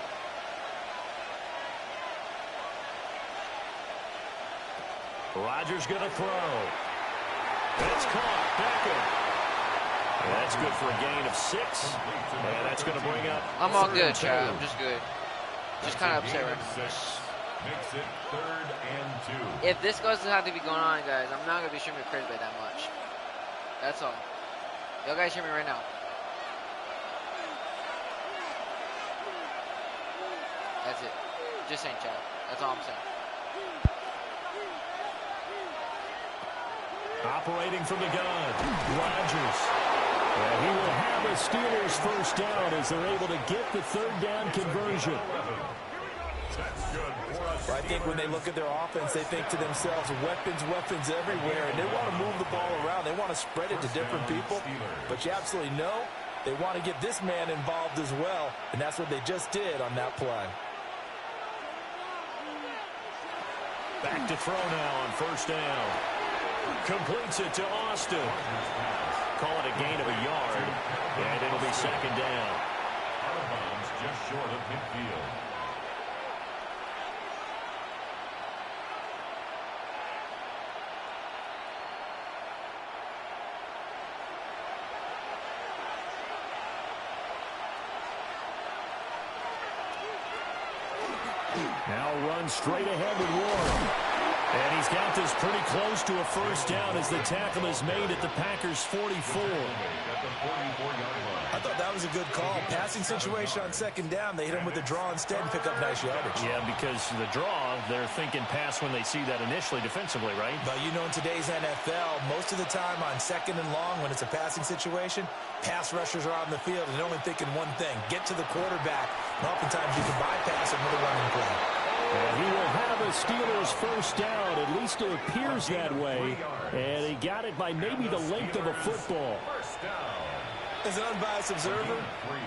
Rodgers going to throw. It's caught. Beckham. That's good for a gain of 6. And that's going to bring up. I'm all good, Chad. I'm just good. Just kind of upset right now. Makes it 3rd and 2. If this doesn't have to be going on, guys, I'm not going to be streaming Crazy Bay that much. That's all. Y'all guys hear me right now. That's it. Just saying, Chad. That's all I'm saying. Operating from the gun, Rodgers. And he will have a Steelers first down as they're able to get the 3rd down conversion. I think when they look at their offense, they think to themselves, weapons, weapons everywhere, and they want to move the ball around. They want to spread it to different people, but you absolutely know they want to get this man involved as well, and that's what they just did on that play. Back to throw now on 1st down. Completes it to Austin. Call it a gain of a yard, and it'll be 2nd down. Out of bounds just short of midfield. Now run straight ahead with Warren. And he's got this pretty close to a first down as the tackle is made at the Packers' 44. I thought that was a good call. Passing situation on 2nd down. They hit him with the draw instead and pick up nice yardage. Yeah, because the draw, they're thinking pass when they see that initially defensively, right? But you know, in today's NFL, most of the time on 2nd and long, when it's a passing situation, pass rushers are on the field and they're only thinking one thing, get to the quarterback. And oftentimes you can bypass him with a running play. And he will have a Steelers first down. At least it appears that way. And he got it by maybe the length of a football. As an unbiased observer,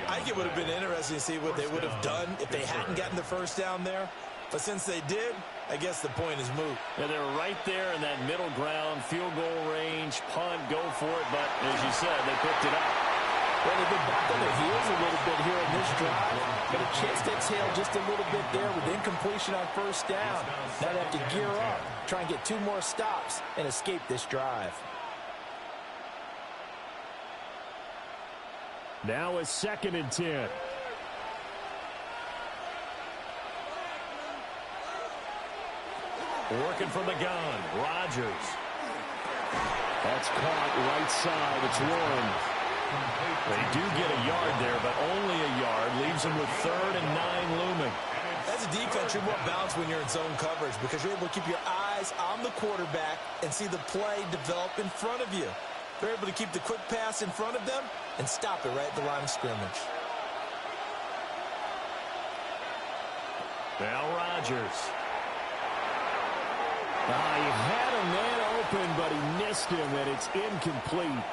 I think it would have been interesting to see what they would have done if they hadn't gotten the first down there. But since they did, I guess the point is moot. Yeah, they were right there in that middle ground, field goal range, punt, go for it. But as you said, they picked it up. Well, they've been back on their heels a little bit here in this drive, but a chance to exhale just a little bit there with incompletion on first down. Now they have to gear up, try and get 2 more stops, and escape this drive. Now it's 2nd and 10. Working from the gun, Rodgers. That's caught right side. It's Warren. They do get a yard there, but only a yard. Leaves them with 3rd and 9 looming. As a defense, you're more balanced when you're in zone coverage because you're able to keep your eyes on the quarterback and see the play develop in front of you. They're able to keep the quick pass in front of them and stop it right at the line of scrimmage. Now Rodgers. He had a man open, but he missed him, and it's incomplete.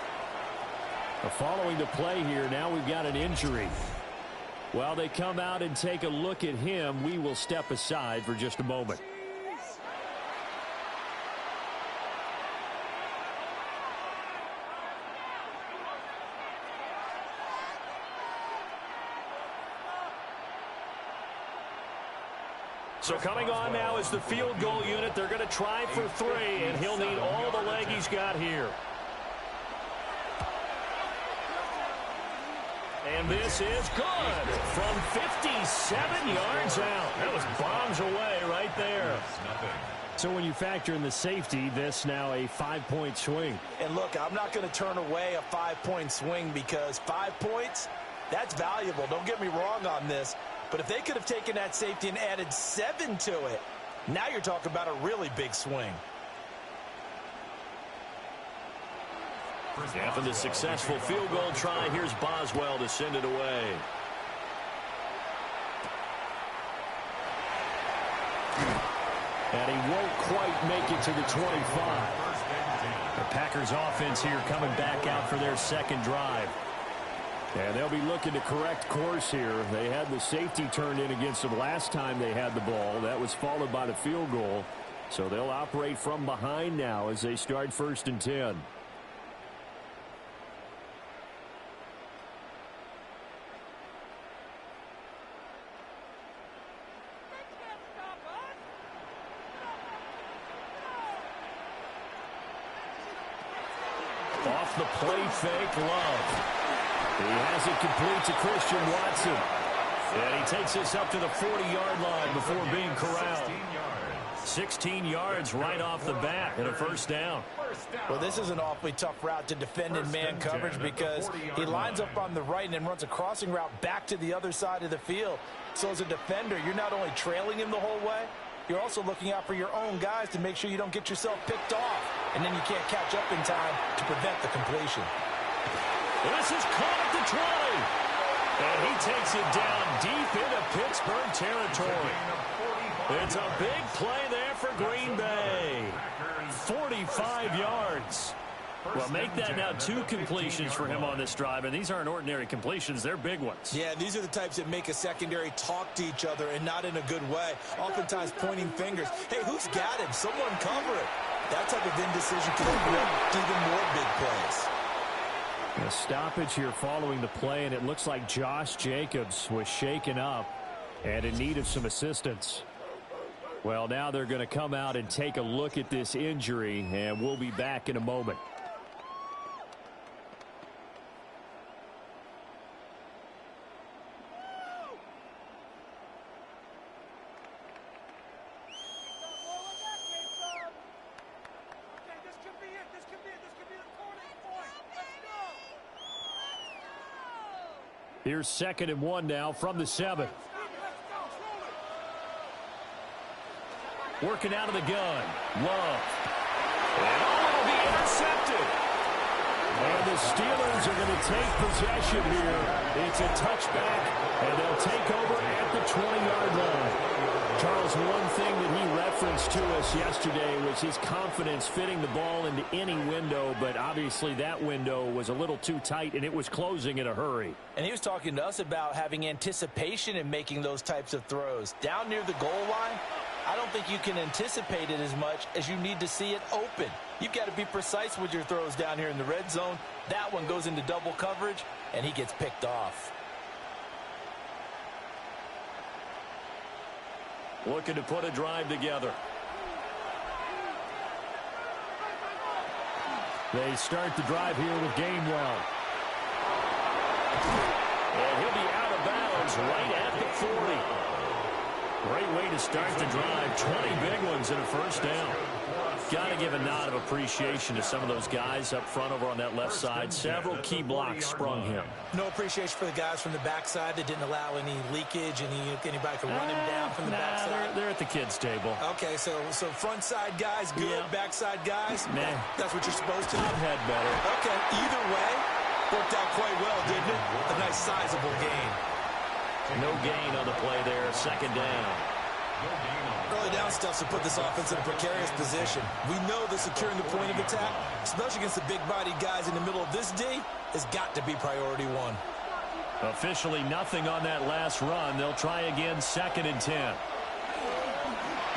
Following the play here, now we've got an injury. While they come out and take a look at him, we will step aside for just a moment. So coming on now is the field goal unit. They're going to try for 3, and he'll need all the leg he's got here. And this is good from 57 yards out. That was bombs away right there. So when you factor in the safety, this now a 5-point swing. And look, I'm not going to turn away a 5-point swing because 5 points, that's valuable. Don't get me wrong on this. But if they could have taken that safety and added 7 to it, now you're talking about a really big swing. After the successful field goal try, here's Boswell to send it away. And he won't quite make it to the 25. The Packers offense here coming back out for their second drive. And they'll be looking to correct course here. They had the safety turned in against them last time they had the ball. That was followed by the field goal. So they'll operate from behind now as they start 1st and 10. Off the play fake, Love. He has it complete to Christian Watson. And he takes this up to the 40-yard line before being corralled. 16 yards right off the bat and a 1st down. Well, this is an awfully tough route to defend in man coverage because he lines up on the right and then runs a crossing route back to the other side of the field. So as a defender, you're not only trailing him the whole way, you're also looking out for your own guys to make sure you don't get yourself picked off. And then you can't catch up in time to prevent the completion. This is caught at the 20. And he takes it down deep into Pittsburgh territory. It's a big play there for Green Bay. 45 yards. Well, make that now 2 completions for him on this drive, and these aren't ordinary completions. They're big ones. Yeah, these are the types that make a secondary talk to each other and not in a good way, oftentimes pointing fingers. Hey, who's got him? Someone cover it. That type of indecision can open up even more big plays. A stoppage here following the play, and it looks like Josh Jacobs was shaken up and in need of some assistance. Well, now they're going to come out and take a look at this injury, and we'll be back in a moment. Here's 2nd and 1 now from the 7. Working out of the gun. Love. And it'll be intercepted. And the Steelers are going to take possession here. It's a touchback, and they'll take over at the 20-yard line. Charles, one thing that he referenced to us yesterday was his confidence fitting the ball into any window, but obviously that window was a little too tight, and it was closing in a hurry. And he was talking to us about having anticipation in making those types of throws. Down near the goal line, I don't think you can anticipate it as much as you need to see it open. You've got to be precise with your throws down here in the red zone. That one goes into double coverage, and he gets picked off. Looking to put a drive together. They start the drive here with Gainwell. And he'll be out of bounds right at the 40. Great way to start the drive. 20 big ones and a 1st down. Got to give a nod of appreciation to some of those guys up front over on that left side. Several key blocks sprung him. No appreciation for the guys from the backside that didn't allow any leakage, anybody could run him down from the backside. They're at the kids' table. Okay, so front side guys good, yeah. Backside guys, nah. That's what you're supposed to do. I've had better. Okay, either way, worked out quite well, didn't it? A nice sizable gain. No gain on the play there. 2nd down. Early down stuff to put this offense in a precarious position. We know that securing the point of attack, especially against the big-bodied guys in the middle of this D, has got to be priority 1. Officially nothing on that last run. They'll try again 2nd and 10.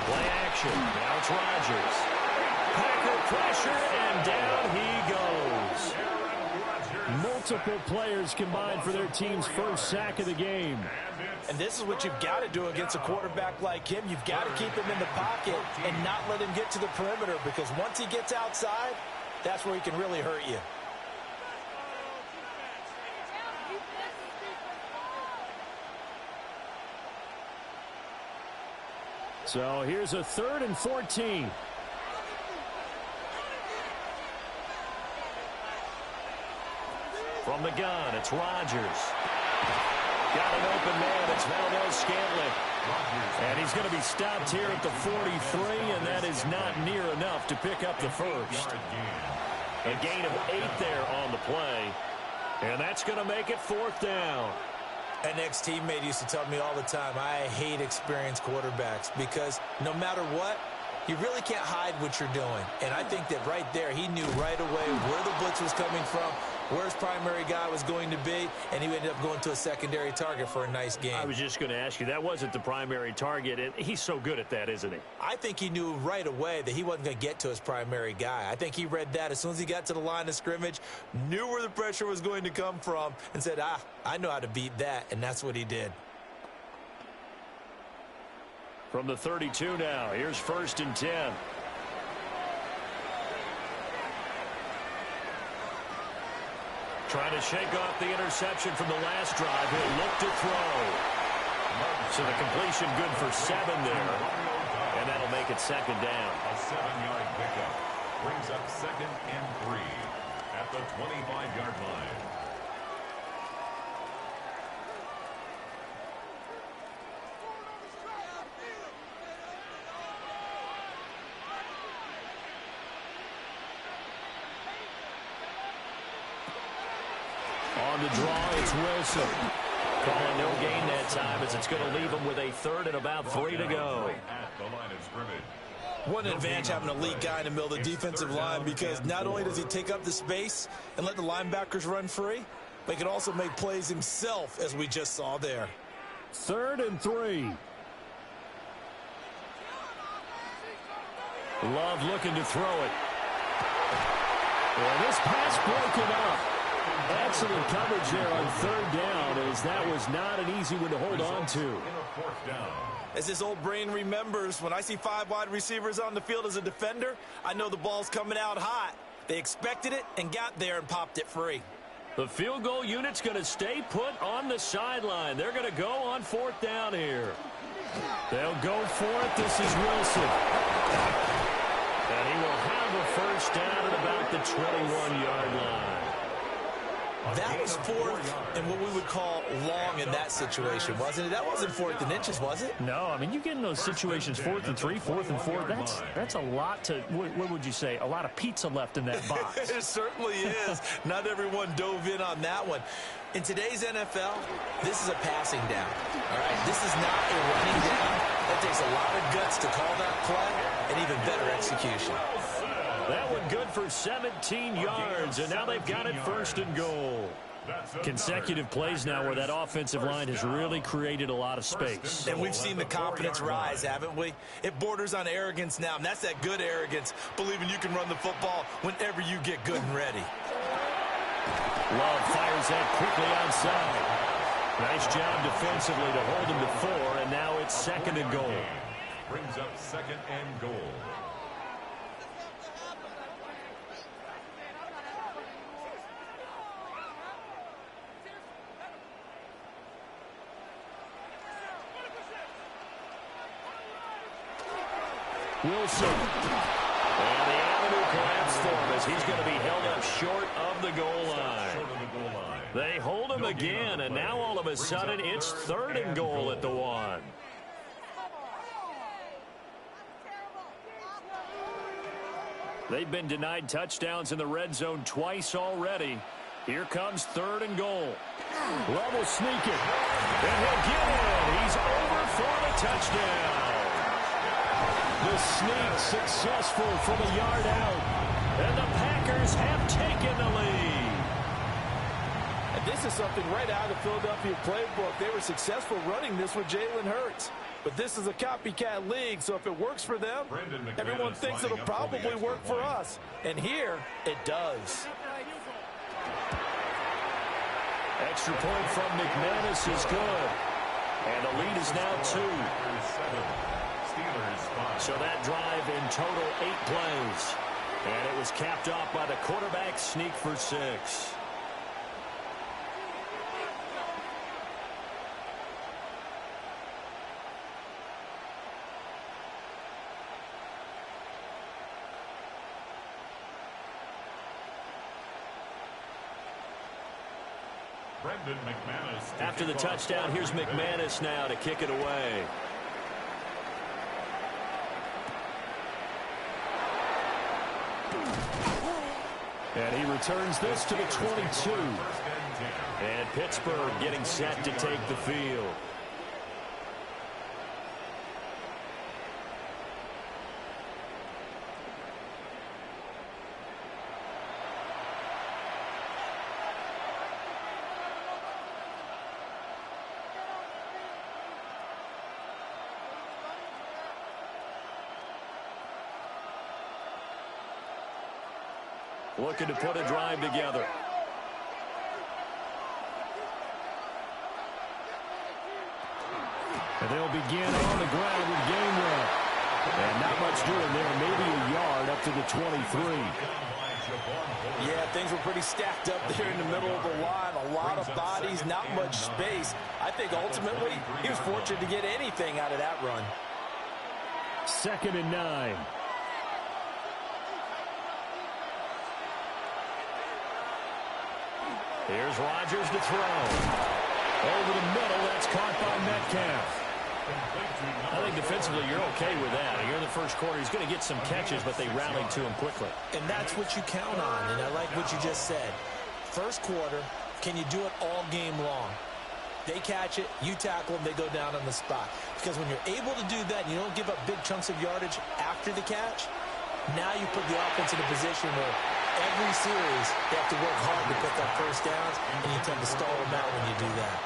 Play action. Now it's Rodgers. Packer pressure, and down he goes. Multiple players combined for their team's 1st sack of the game. And this is what you've got to do against a quarterback like him. You've got to keep him in the pocket and not let him get to the perimeter, because once he gets outside, that's where he can really hurt you. So here's a 3rd and 14. From the gun, it's Rodgers. Got an open man. It's Valdez-Scantling. And he's going to be stopped here at the 43, and that is not near enough to pick up the 1st. A gain of 8 there on the play. And that's going to make it 4th down. An ex-teammate used to tell me all the time, I hate experienced quarterbacks, because no matter what, You really can't hide what you're doing. And I think that right there, he knew right away where the blitz was coming from, where his primary guy was going to be, and he ended up going to a secondary target for a nice game. I was just going to ask you, that wasn't the primary target, and he's so good at that, isn't he? I think he knew right away that he wasn't going to get to his primary guy. I think he read that as soon as he got to the line of scrimmage, knew where the pressure was going to come from, and said, I know how to beat that, and that's what he did. From the 32 now, here's 1st and 10. Trying to shake off the interception from the last drive. He'll look to throw. So the completion good for 7 there. And that'll make it 2nd down. A 7-yard pickup brings up 2nd and 3 at the 25-yard line. On the draw, it's Wilson. Calling no gain that time as it's going to leave him with a 3rd and about 3 to go. At the line of scrimmage. What an advantage having an elite guy in the middle of the defensive line, because not only does he take up the space and let the linebackers run free, but he can also make plays himself, as we just saw there. 3rd and 3. Love looking to throw it. Well, this pass broken up. Excellent coverage there on 3rd down, as that was not an easy one to hold on to. As his old brain remembers, when I see 5 wide receivers on the field as a defender, I know the ball's coming out hot. They expected it and got there and popped it free. The field goal unit's going to stay put on the sideline. They're going to go on 4th down here. They'll go for it. This is Wilson. And he will have a 1st down at about the 21-yard line. That was 4th and what we would call long in that situation, wasn't it? That wasn't 4th and inches, was it? No, I mean, you get in those situations 4th and 3, 4th and 4. That's a lot to, what would you say, a lot of pizza left in that box. It certainly is. Not everyone dove in on that one. In today's NFL, this is a passing down. All right, this is not a running down. That takes a lot of guts to call that play and even better execution. That one good for 17 yards, and now they've got it 1st and goal. Consecutive plays now where that offensive line has really created a lot of space. And we've seen the confidence rise, haven't we? It borders on arrogance now, and that's that good arrogance, believing you can run the football whenever you get good and ready. Love fires that quickly outside. Nice job defensively to hold him to 4, and now it's 2nd and goal. Brings up 2nd and goal. Wilson. And the avenue collapsed for him as he's going to be held up short of the goal line. They hold him again, and now all of a sudden it's 3rd and goal at the 1. They've been denied touchdowns in the red zone twice already. Here comes 3rd and goal. Love will sneak it. And he'll get in. He's over for the touchdown. The sneak successful from a yard out. And the Packers have taken the lead. And this is something right out of the Philadelphia playbook. They were successful running this with Jalen Hurts. But this is a copycat league, so if it works for them, everyone thinks it'll probably work for us. And here, it does. Extra point from McManus is good. And the lead is now 2. So that drive in total 8 plays. And it was capped off by the quarterback sneak for 6. After the touchdown, here's McManus now to kick it away. And he returns this to the 22. And Pittsburgh getting set to take the field. looking to put a drive together. And they'll begin on the ground with gainwell. And not much doing there, maybe a yard up to the 23. Yeah, things were pretty stacked up there in the middle of the line. A lot of bodies, not much space. I think ultimately he was fortunate to get anything out of that run. 2nd and 9. Here's Rodgers to throw. Over the middle, that's caught by Metcalf. I think defensively you're okay with that. Here in the first quarter, he's going to get some catches, but they rallied to him quickly. And that's what you count on, and I like what you just said. First quarter, can you do it all game long? They catch it, you tackle them, they go down on the spot. Because when you're able to do that and you don't give up big chunks of yardage after the catch, now you put the offense in a position where every series they have to work hard to pick up first downs, and you tend to stall them out when you do that.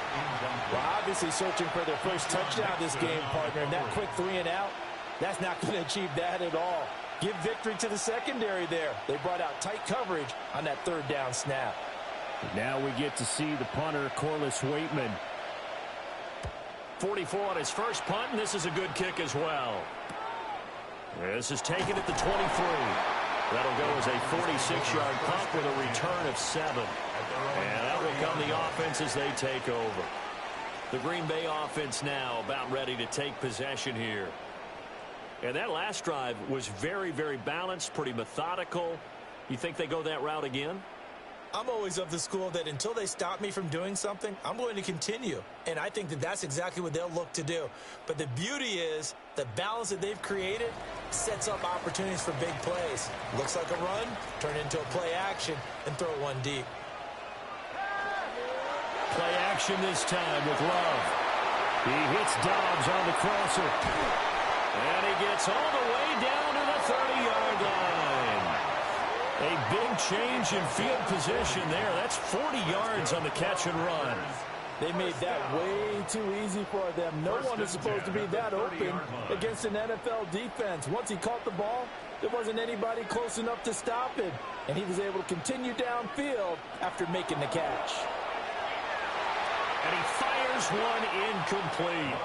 Well, obviously searching for their first touchdown this game, partner, and that quick 3 and out, that's not going to achieve that at all. Give victory to the secondary there. They brought out tight coverage on that 3rd down snap. Now we get to see the punter, Corliss Waitman. 44 on his first punt, and this is a good kick as well. This is taken at the 23. That'll go as a 46-yard punt with a return of 7. And out will come the offense as they take over. The Green Bay offense now about ready to take possession here. And that last drive was very, very balanced, pretty methodical. You think they go that route again? I'm always of the school that until they stop me from doing something, I'm going to continue. And I think that that's exactly what they'll look to do. But the beauty is the balance that they've created sets up opportunities for big plays. Looks like a run, turn into a play action, and throw one deep. Play action this time with Love. He hits Dobbs on the crosser. And he gets all the way down to the 30-yard line. A big change in field position there. That's 40 yards on the catch and run. They made that way too easy for them. No one is supposed to be that open against an NFL defense. Once he caught the ball, there wasn't anybody close enough to stop him. And he was able to continue downfield after making the catch. And he fires one incomplete.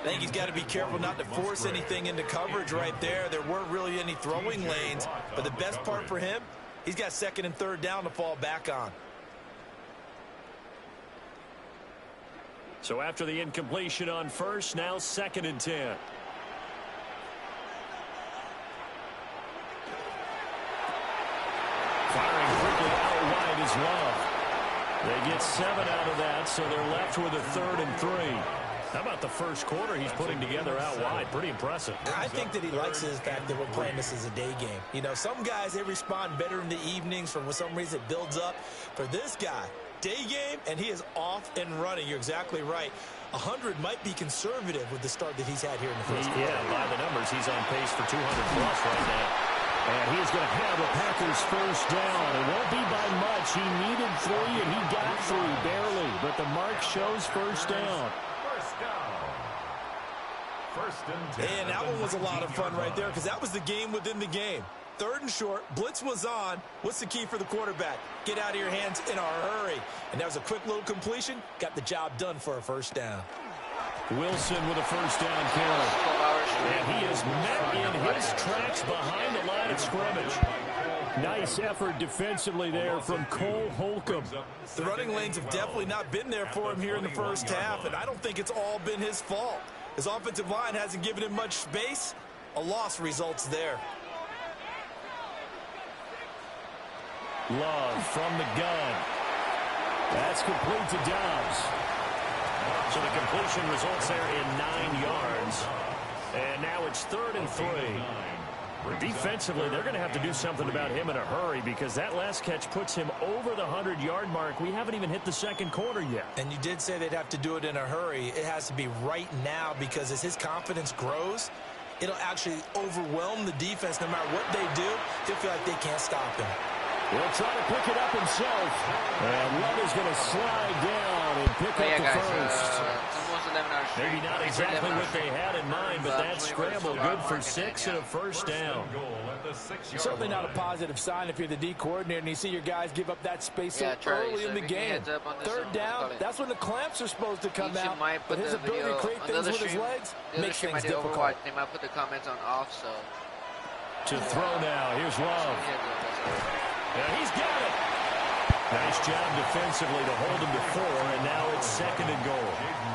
I think he's got to be careful not to force anything into coverage right there. There weren't really any throwing lanes. But the best part for him, he's got 2nd and 3rd down to fall back on. So after the incompletion on first, now 2nd and 10. Firing quickly out wide is Love. They get 7 out of that, so they're left with a 3rd and 3. How about the first quarter he's putting together out wide? Pretty impressive. I think that he likes the fact that we're playing this as a day game. You know, some guys, they respond better in the evenings. For some reason, it builds up. For this guy, day game, and he is off and running. You're exactly right. 100 might be conservative with the start that he's had here in the first quarter. Yeah, by the numbers, he's on pace for 200-plus right now. And he's going to have a Packers first down. It won't be by much. He needed 3, and he got 3, barely. But the mark shows first down. And that one was a lot of fun right there because that was the game within the game. 3rd and short, blitz was on. What's the key for the quarterback? Get out of your hands in a hurry. And that was a quick little completion. Got the job done for a first down. Wilson with a first down carry. And he is met in his tracks behind the line of scrimmage. Nice effort defensively there from Cole Holcomb. The running lanes have definitely not been there for him here in the first half, and I don't think it's all been his fault. His offensive line hasn't given him much space. A loss results there. Love from the gun. That's complete to Dobbs. So the completion results there in 9 yards. And now it's 3rd and 3. Defensively, they're going to have to do something about him in a hurry because that last catch puts him over the 100-yard mark. We haven't even hit the second quarter yet. And you did say they'd have to do it in a hurry. It has to be right now because as his confidence grows, it'll actually overwhelm the defense. No matter what they do, they'll feel like they can't stop him. He'll try to pick it up himself. And Love is going to slide down and pick up the first. Guys, almost in 11 out of street. Maybe not exactly what they had in mind, but that scramble good for 6 and a first down. Certainly not a positive sign if you're the D coordinator and you see your guys give up that space so early in the game. Third down, that's when the clamps are supposed to come out. But his ability to create things with his legs makes things difficult. They might put the comments on off, so. To throw now, here's Love. And he's got it. Nice job defensively to hold him to 4, and now it's 2nd and goal.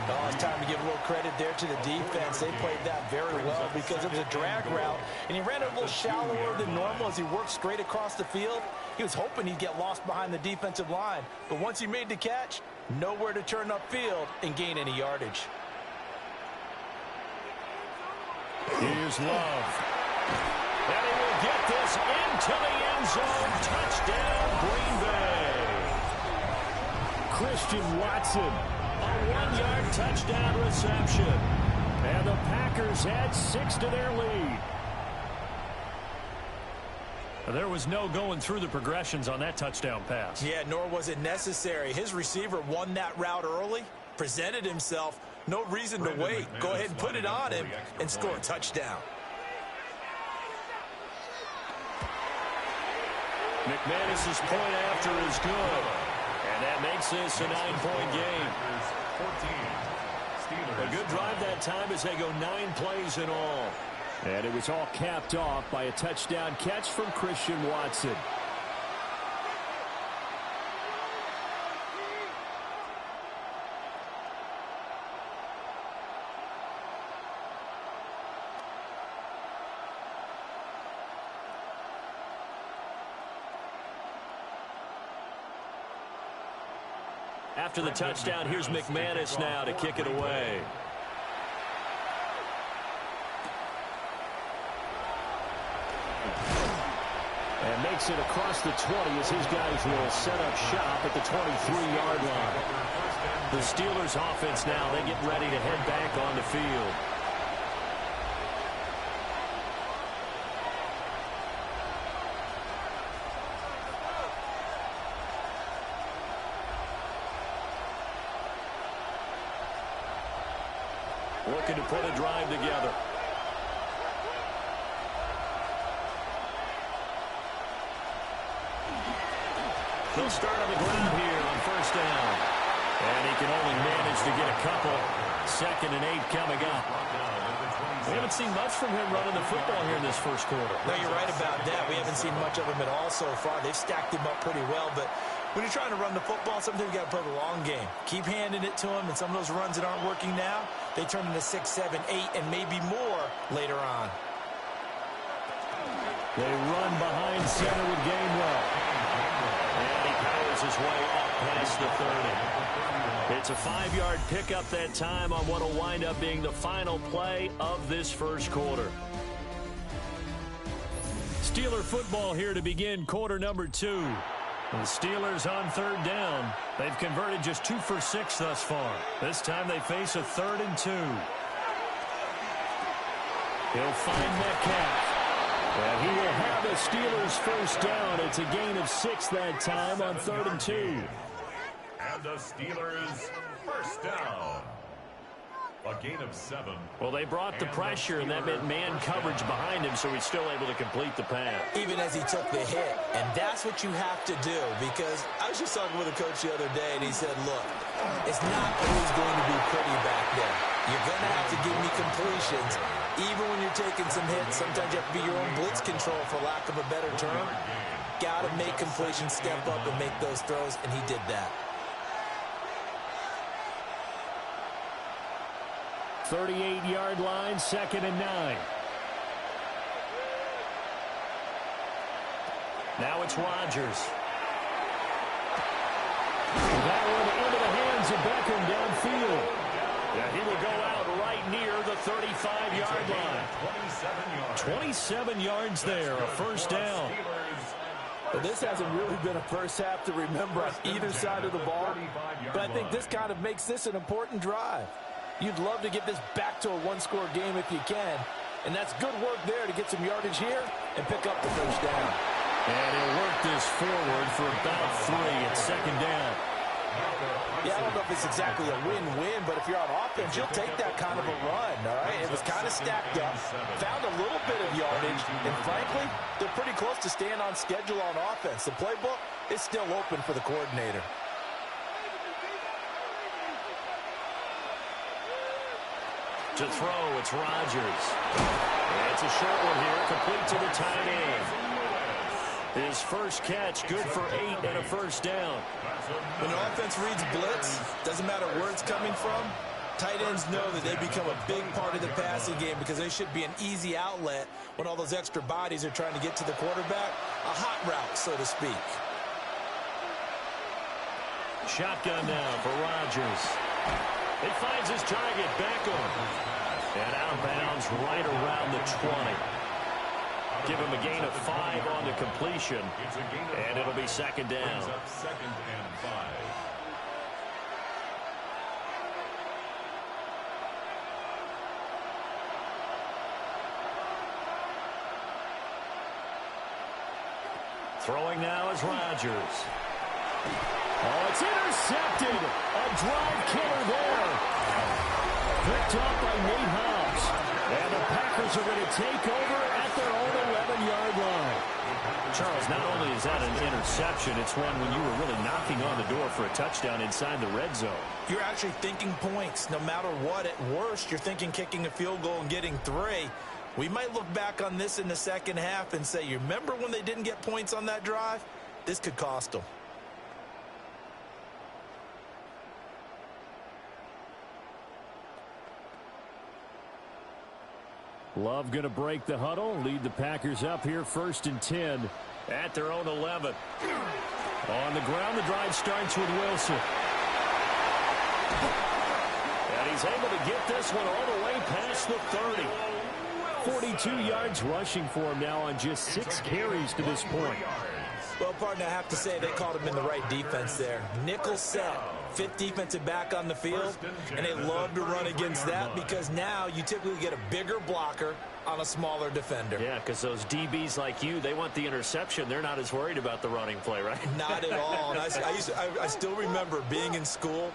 Oh, it's time to give a little credit there to the defense. They played that very well because it was a drag route, and he ran it a little shallower than normal as he worked straight across the field. He was hoping he'd get lost behind the defensive line, but once he made the catch, nowhere to turn upfield and gain any yardage. Here's Love. And he will get this into the end zone. Touchdown, Green Bay. Christian Watson, a 1-yard touchdown reception. And the Packers add 6 to their lead. There was no going through the progressions on that touchdown pass. Yeah, nor was it necessary. His receiver won that route early, presented himself. No reason to wait. Go ahead and put it on him and score a touchdown. McManus's point after is good. And that makes this a 9-point game. A good drive that time as they go 9 plays in all. And it was all capped off by a touchdown catch from Christian Watson. After the touchdown, here's McManus now to kick it away. And makes it across the 20 as his guys will set up shop at the 23-yard line. The Steelers offense now, they get ready to head back on the field. Looking to put a drive together. He'll start on the ground here on first down. And he can only manage to get a couple. 2nd and 8 coming up. We haven't seen much from him running the football here in this first quarter. No, you're right about that. We haven't seen much of him at all so far. They've stacked him up pretty well, but when you're trying to run the football, sometimes you got to play the long game. Keep handing it to him, and some of those runs that aren't working now, they turn into 6, 7, 8, and maybe more later on. They run behind center with Gainwell. And he powers his way up past the 30. It's a 5-yard pickup that time on what will wind up being the final play of this first quarter. Steeler football here to begin quarter number 2. The Steelers on third down. They've converted just 2 for 6 thus far. This time they face a 3rd and 2. He'll find Metcalf. And he will have the Steelers first down. It's a gain of 6 that time on 3rd and 2. And the Steelers first down. A gain of 7. Well, they brought the pressure, and that meant man coverage behind him, so he's still able to complete the pass. Even as he took the hit. And that's what you have to do, because I was just talking with a coach the other day, and he said, look, it's not always going to be pretty back there. You're going to have to give me completions. Even when you're taking some hits, sometimes you have to be your own blitz control, for lack of a better term. Got to make completions, step up, and make those throws, and he did that. 38-yard line, 2nd and 9. Now it's Rodgers. That one into the hands of Beckham downfield. Yeah, he will go out right near the 35-yard line. 27 yards there, a first down. Well, this hasn't really been a first half to remember on either side of the ball, but I think this kind of makes this an important drive. You'd love to get this back to a one-score game if you can, and that's good work there to get some yardage here and pick up the first down. And he'll work this forward for about 3 at 2nd down. Yeah, I don't know if it's exactly a win-win, but if you're on offense, you'll take that kind of a run, all right? It was kind of stacked up, found a little bit of yardage, and frankly, they're pretty close to staying on schedule on offense. The playbook is still open for the coordinator. To throw, it's Rodgers. It's a short one here, complete to the tight end. His first catch, good for 8 and a first down. When an offense reads blitz, doesn't matter where it's coming from, tight ends know that they become a big part of the passing game because they should be an easy outlet when all those extra bodies are trying to get to the quarterback. A hot route, so to speak. Shotgun now for Rodgers. He finds his target, Beckham. And out of bounds right around the 20. Give him a gain of 5 on the completion, and it'll be second down. Second and 5. Throwing now is Rodgers. Oh, it's intercepted. A drive killer there. Picked up by Nate Hobbs. And the Packers are going to take over at their own 11-yard line. Charles, not only is that an interception, it's one when you were really knocking on the door for a touchdown inside the red zone. You're actually thinking points. No matter what, at worst, you're thinking kicking a field goal and getting 3. We might look back on this in the second half and say, you remember when they didn't get points on that drive? This could cost them. Love going to break the huddle, lead the Packers up here 1st and 10 at their own 11. On the ground, the drive starts with Wilson. And he's able to get this one all the way past the 30. 42 yards rushing for him now on just 6 carries to this point. Well, partner, I have to say they called him in the right defense there. Nickel set, 5th defensive back on the field, and they love to run against that because now you typically get a bigger blocker on a smaller defender. Yeah, because those DBs like you, they want the interception. They're not as worried about the running play, right? Not at all. And I still remember being in school,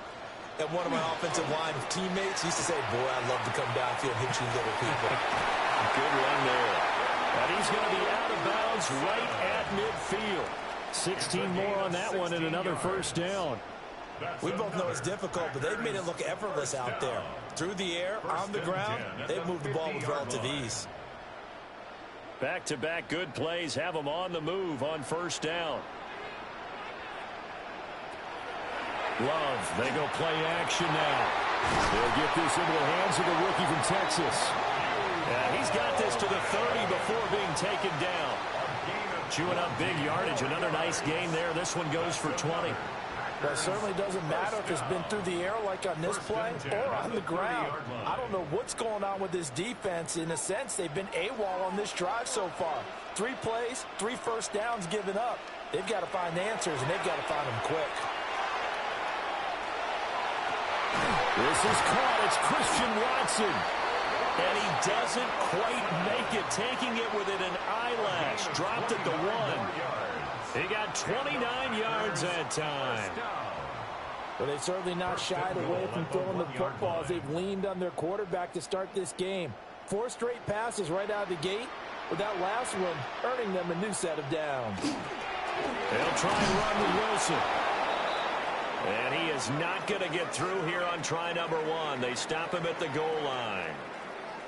and one of my offensive line teammates used to say, boy, I'd love to come downfield and hit you little people. Good run there. And he's going to be out of bounds right at midfield. 16 more on that one and another first down. We both know it's difficult, but they've made it look effortless out there. Through the air, on the ground, they've moved the ball with relative ease. Back-to-back good plays have them on the move on first down. Love, they go play action now. They'll get this into the hands of the rookie from Texas. Yeah, he's got this to the 30 before being taken down. Chewing up big yardage. Another nice gain there. This one goes for 20. Well, it certainly doesn't matter if it's been through the air like on this play or on the ground. I don't know what's going on with this defense. In a sense, they've been AWOL on this drive so far. 3 plays, 3 first downs given up. They've got to find answers, and they've got to find them quick. This is caught. It's Christian Watson. And he doesn't quite make it, taking it within an eyelash. Dropped at the 1. He got 29 yards that time. Well, they've certainly not shied away from throwing the football as they've leaned on their quarterback to start this game. 4 straight passes right out of the gate, with that last one earning them a new set of downs. They'll try and run with Wilson. And he is not going to get through here on try number 1. They stop him at the goal line.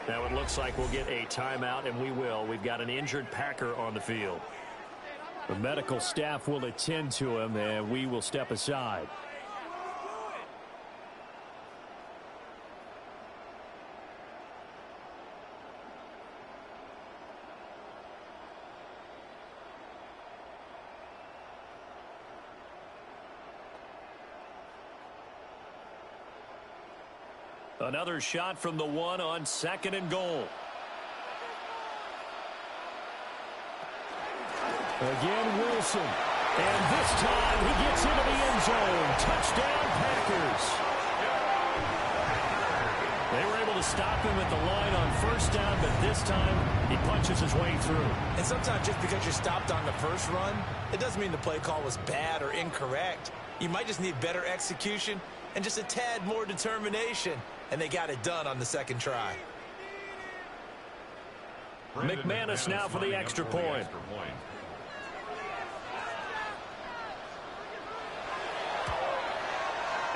Now it looks like we'll get a timeout, and we will. We've got an injured Packer on the field. The medical staff will attend to him, and we will step aside. Another shot from the 1 on 2nd and goal. Again, Wilson. And this time he gets into the end zone. Touchdown, Packers. They were able to stop him at the line on first down, but this time he punches his way through. And sometimes just because you're stopped on the first run, it doesn't mean the play call was bad or incorrect. You might just need better execution and just a tad more determination, and they got it done on the second try. McManus now for the extra point.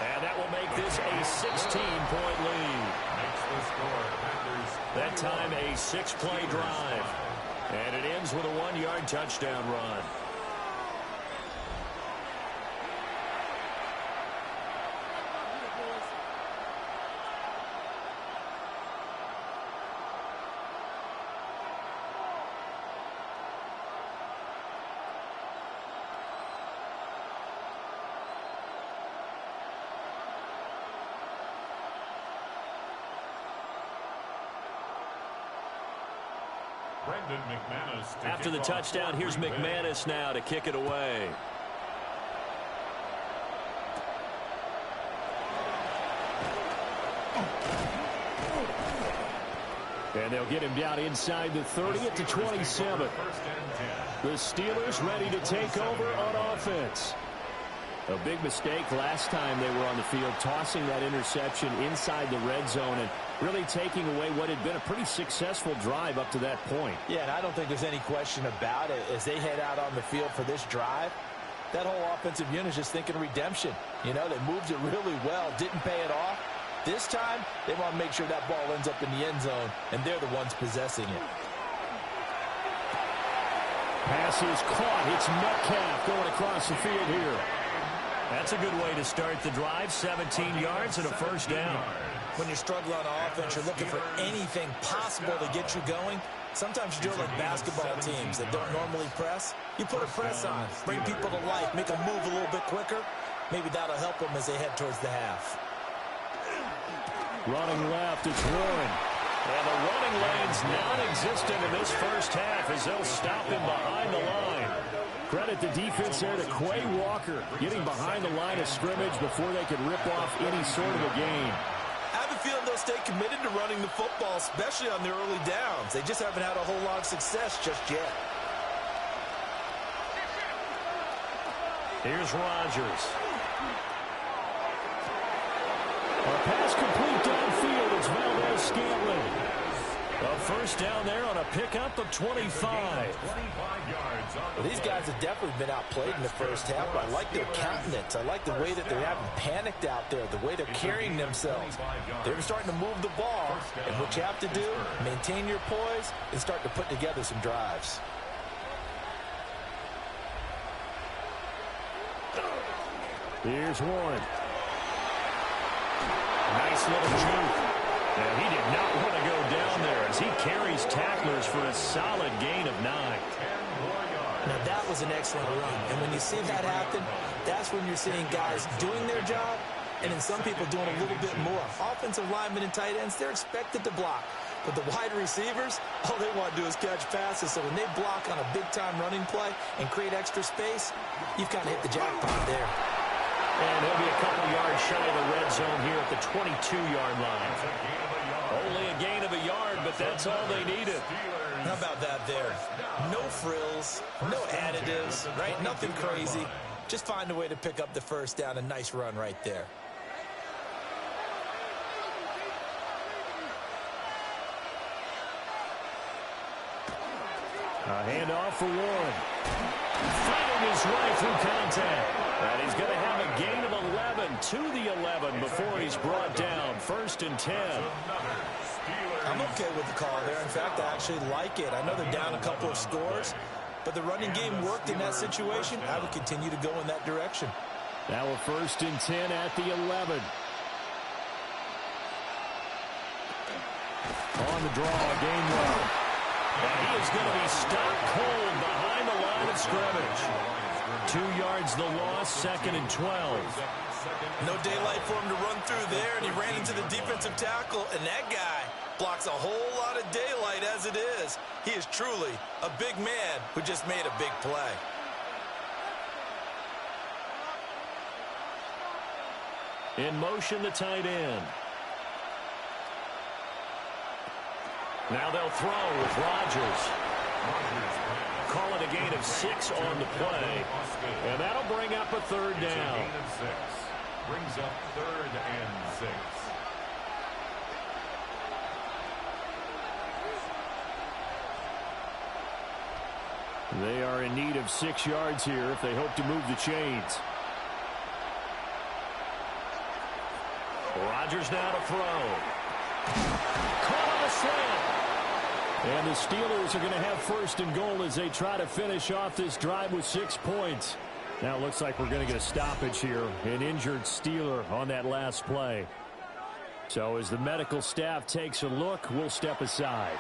And that will make this a 16-point lead. That time a 6-play drive. And it ends with a 1-yard touchdown run. After the touchdown, here's McManus now to kick it away. And they'll get him down inside the 30 at the 27. The Steelers ready to take over on offense. A big mistake last time they were on the field, tossing that interception inside the red zone and really taking away what had been a pretty successful drive up to that point. Yeah, and I don't think there's any question about it. As they head out on the field for this drive, that whole offensive unit is just thinking redemption. You know, they moved it really well, didn't pay it off. This time, they want to make sure that ball ends up in the end zone, and they're the ones possessing it. Pass is caught. It's Metcalf going across the field here. That's a good way to start the drive. 17 yards and a first down. When you're struggling on offense, you're looking for anything possible to get you going. Sometimes you do it like basketball teams that don't normally press. You put a press on, bring people to life, make them move a little bit quicker. Maybe that'll help them as they head towards the half. Running left, it's Warren. And the running lane's non-existent in this first half as they'll stop him behind the line. Credit the defense there to Quay Walker, getting behind the line of scrimmage before they could rip off any sort of a gain. I have a feeling they'll stay committed to running the football, especially on their early downs. They just haven't had a whole lot of success just yet. Here's Rodgers. A pass complete downfield. It's Valdez-Scantling. A first down there on a pickup of 25. Well, these guys have definitely been outplayed in the first half, but I like their countenance. I like the way that they haven't panicked out there, the way they're carrying themselves. They're starting to move the ball, and what you have to do, maintain your poise and start to put together some drives. Here's Warren. Nice little juke. And he did not want to go down there as he carries tacklers for a solid gain of 9. Now that was an excellent run. And when you see that happen, that's when you're seeing guys doing their job and then some people doing a little bit more. Offensive linemen and tight ends, they're expected to block. But the wide receivers, all they want to do is catch passes. So when they block on a big-time running play and create extra space, you've kind of hit the jackpot there. And he'll be a couple yards shy of the red zone here at the 22-yard line. Only a gain of a yard, but that's all they needed. How about that there? No frills, no additives, right? Nothing crazy. Just find a way to pick up the first down. A nice run right there. A handoff for Warren. Fighting his way through contact. And he's going to have a gain of 11 to the 11 before he's brought down. 1st and 10. I'm okay with the call there. In fact, I actually like it. I know they're down a couple of scores, but the running game worked in that situation. I would continue to go in that direction. Now a 1st and 10 at the 11. On the draw, game one. And he is going to be stopped cold behind the line of scrimmage. 2 yards the loss, 2nd and 12. No daylight for him to run through there, and he ran into the defensive tackle, and that guy blocks a whole lot of daylight as it is. He is truly a big man who just made a big play. In motion, the tight end. Now they'll throw with Rodgers. call it a gain of 6 on the play. And that'll bring up a third down. Gain of 6. Brings up 3rd and 6. They are in need of 6 yards here if they hope to move the chains. Rodgers now to throw. Caught on the slant. And the Steelers are going to have 1st and goal as they try to finish off this drive with 6 points. Now it looks like we're going to get a stoppage here. An injured Steeler on that last play. So as the medical staff takes a look, we'll step aside.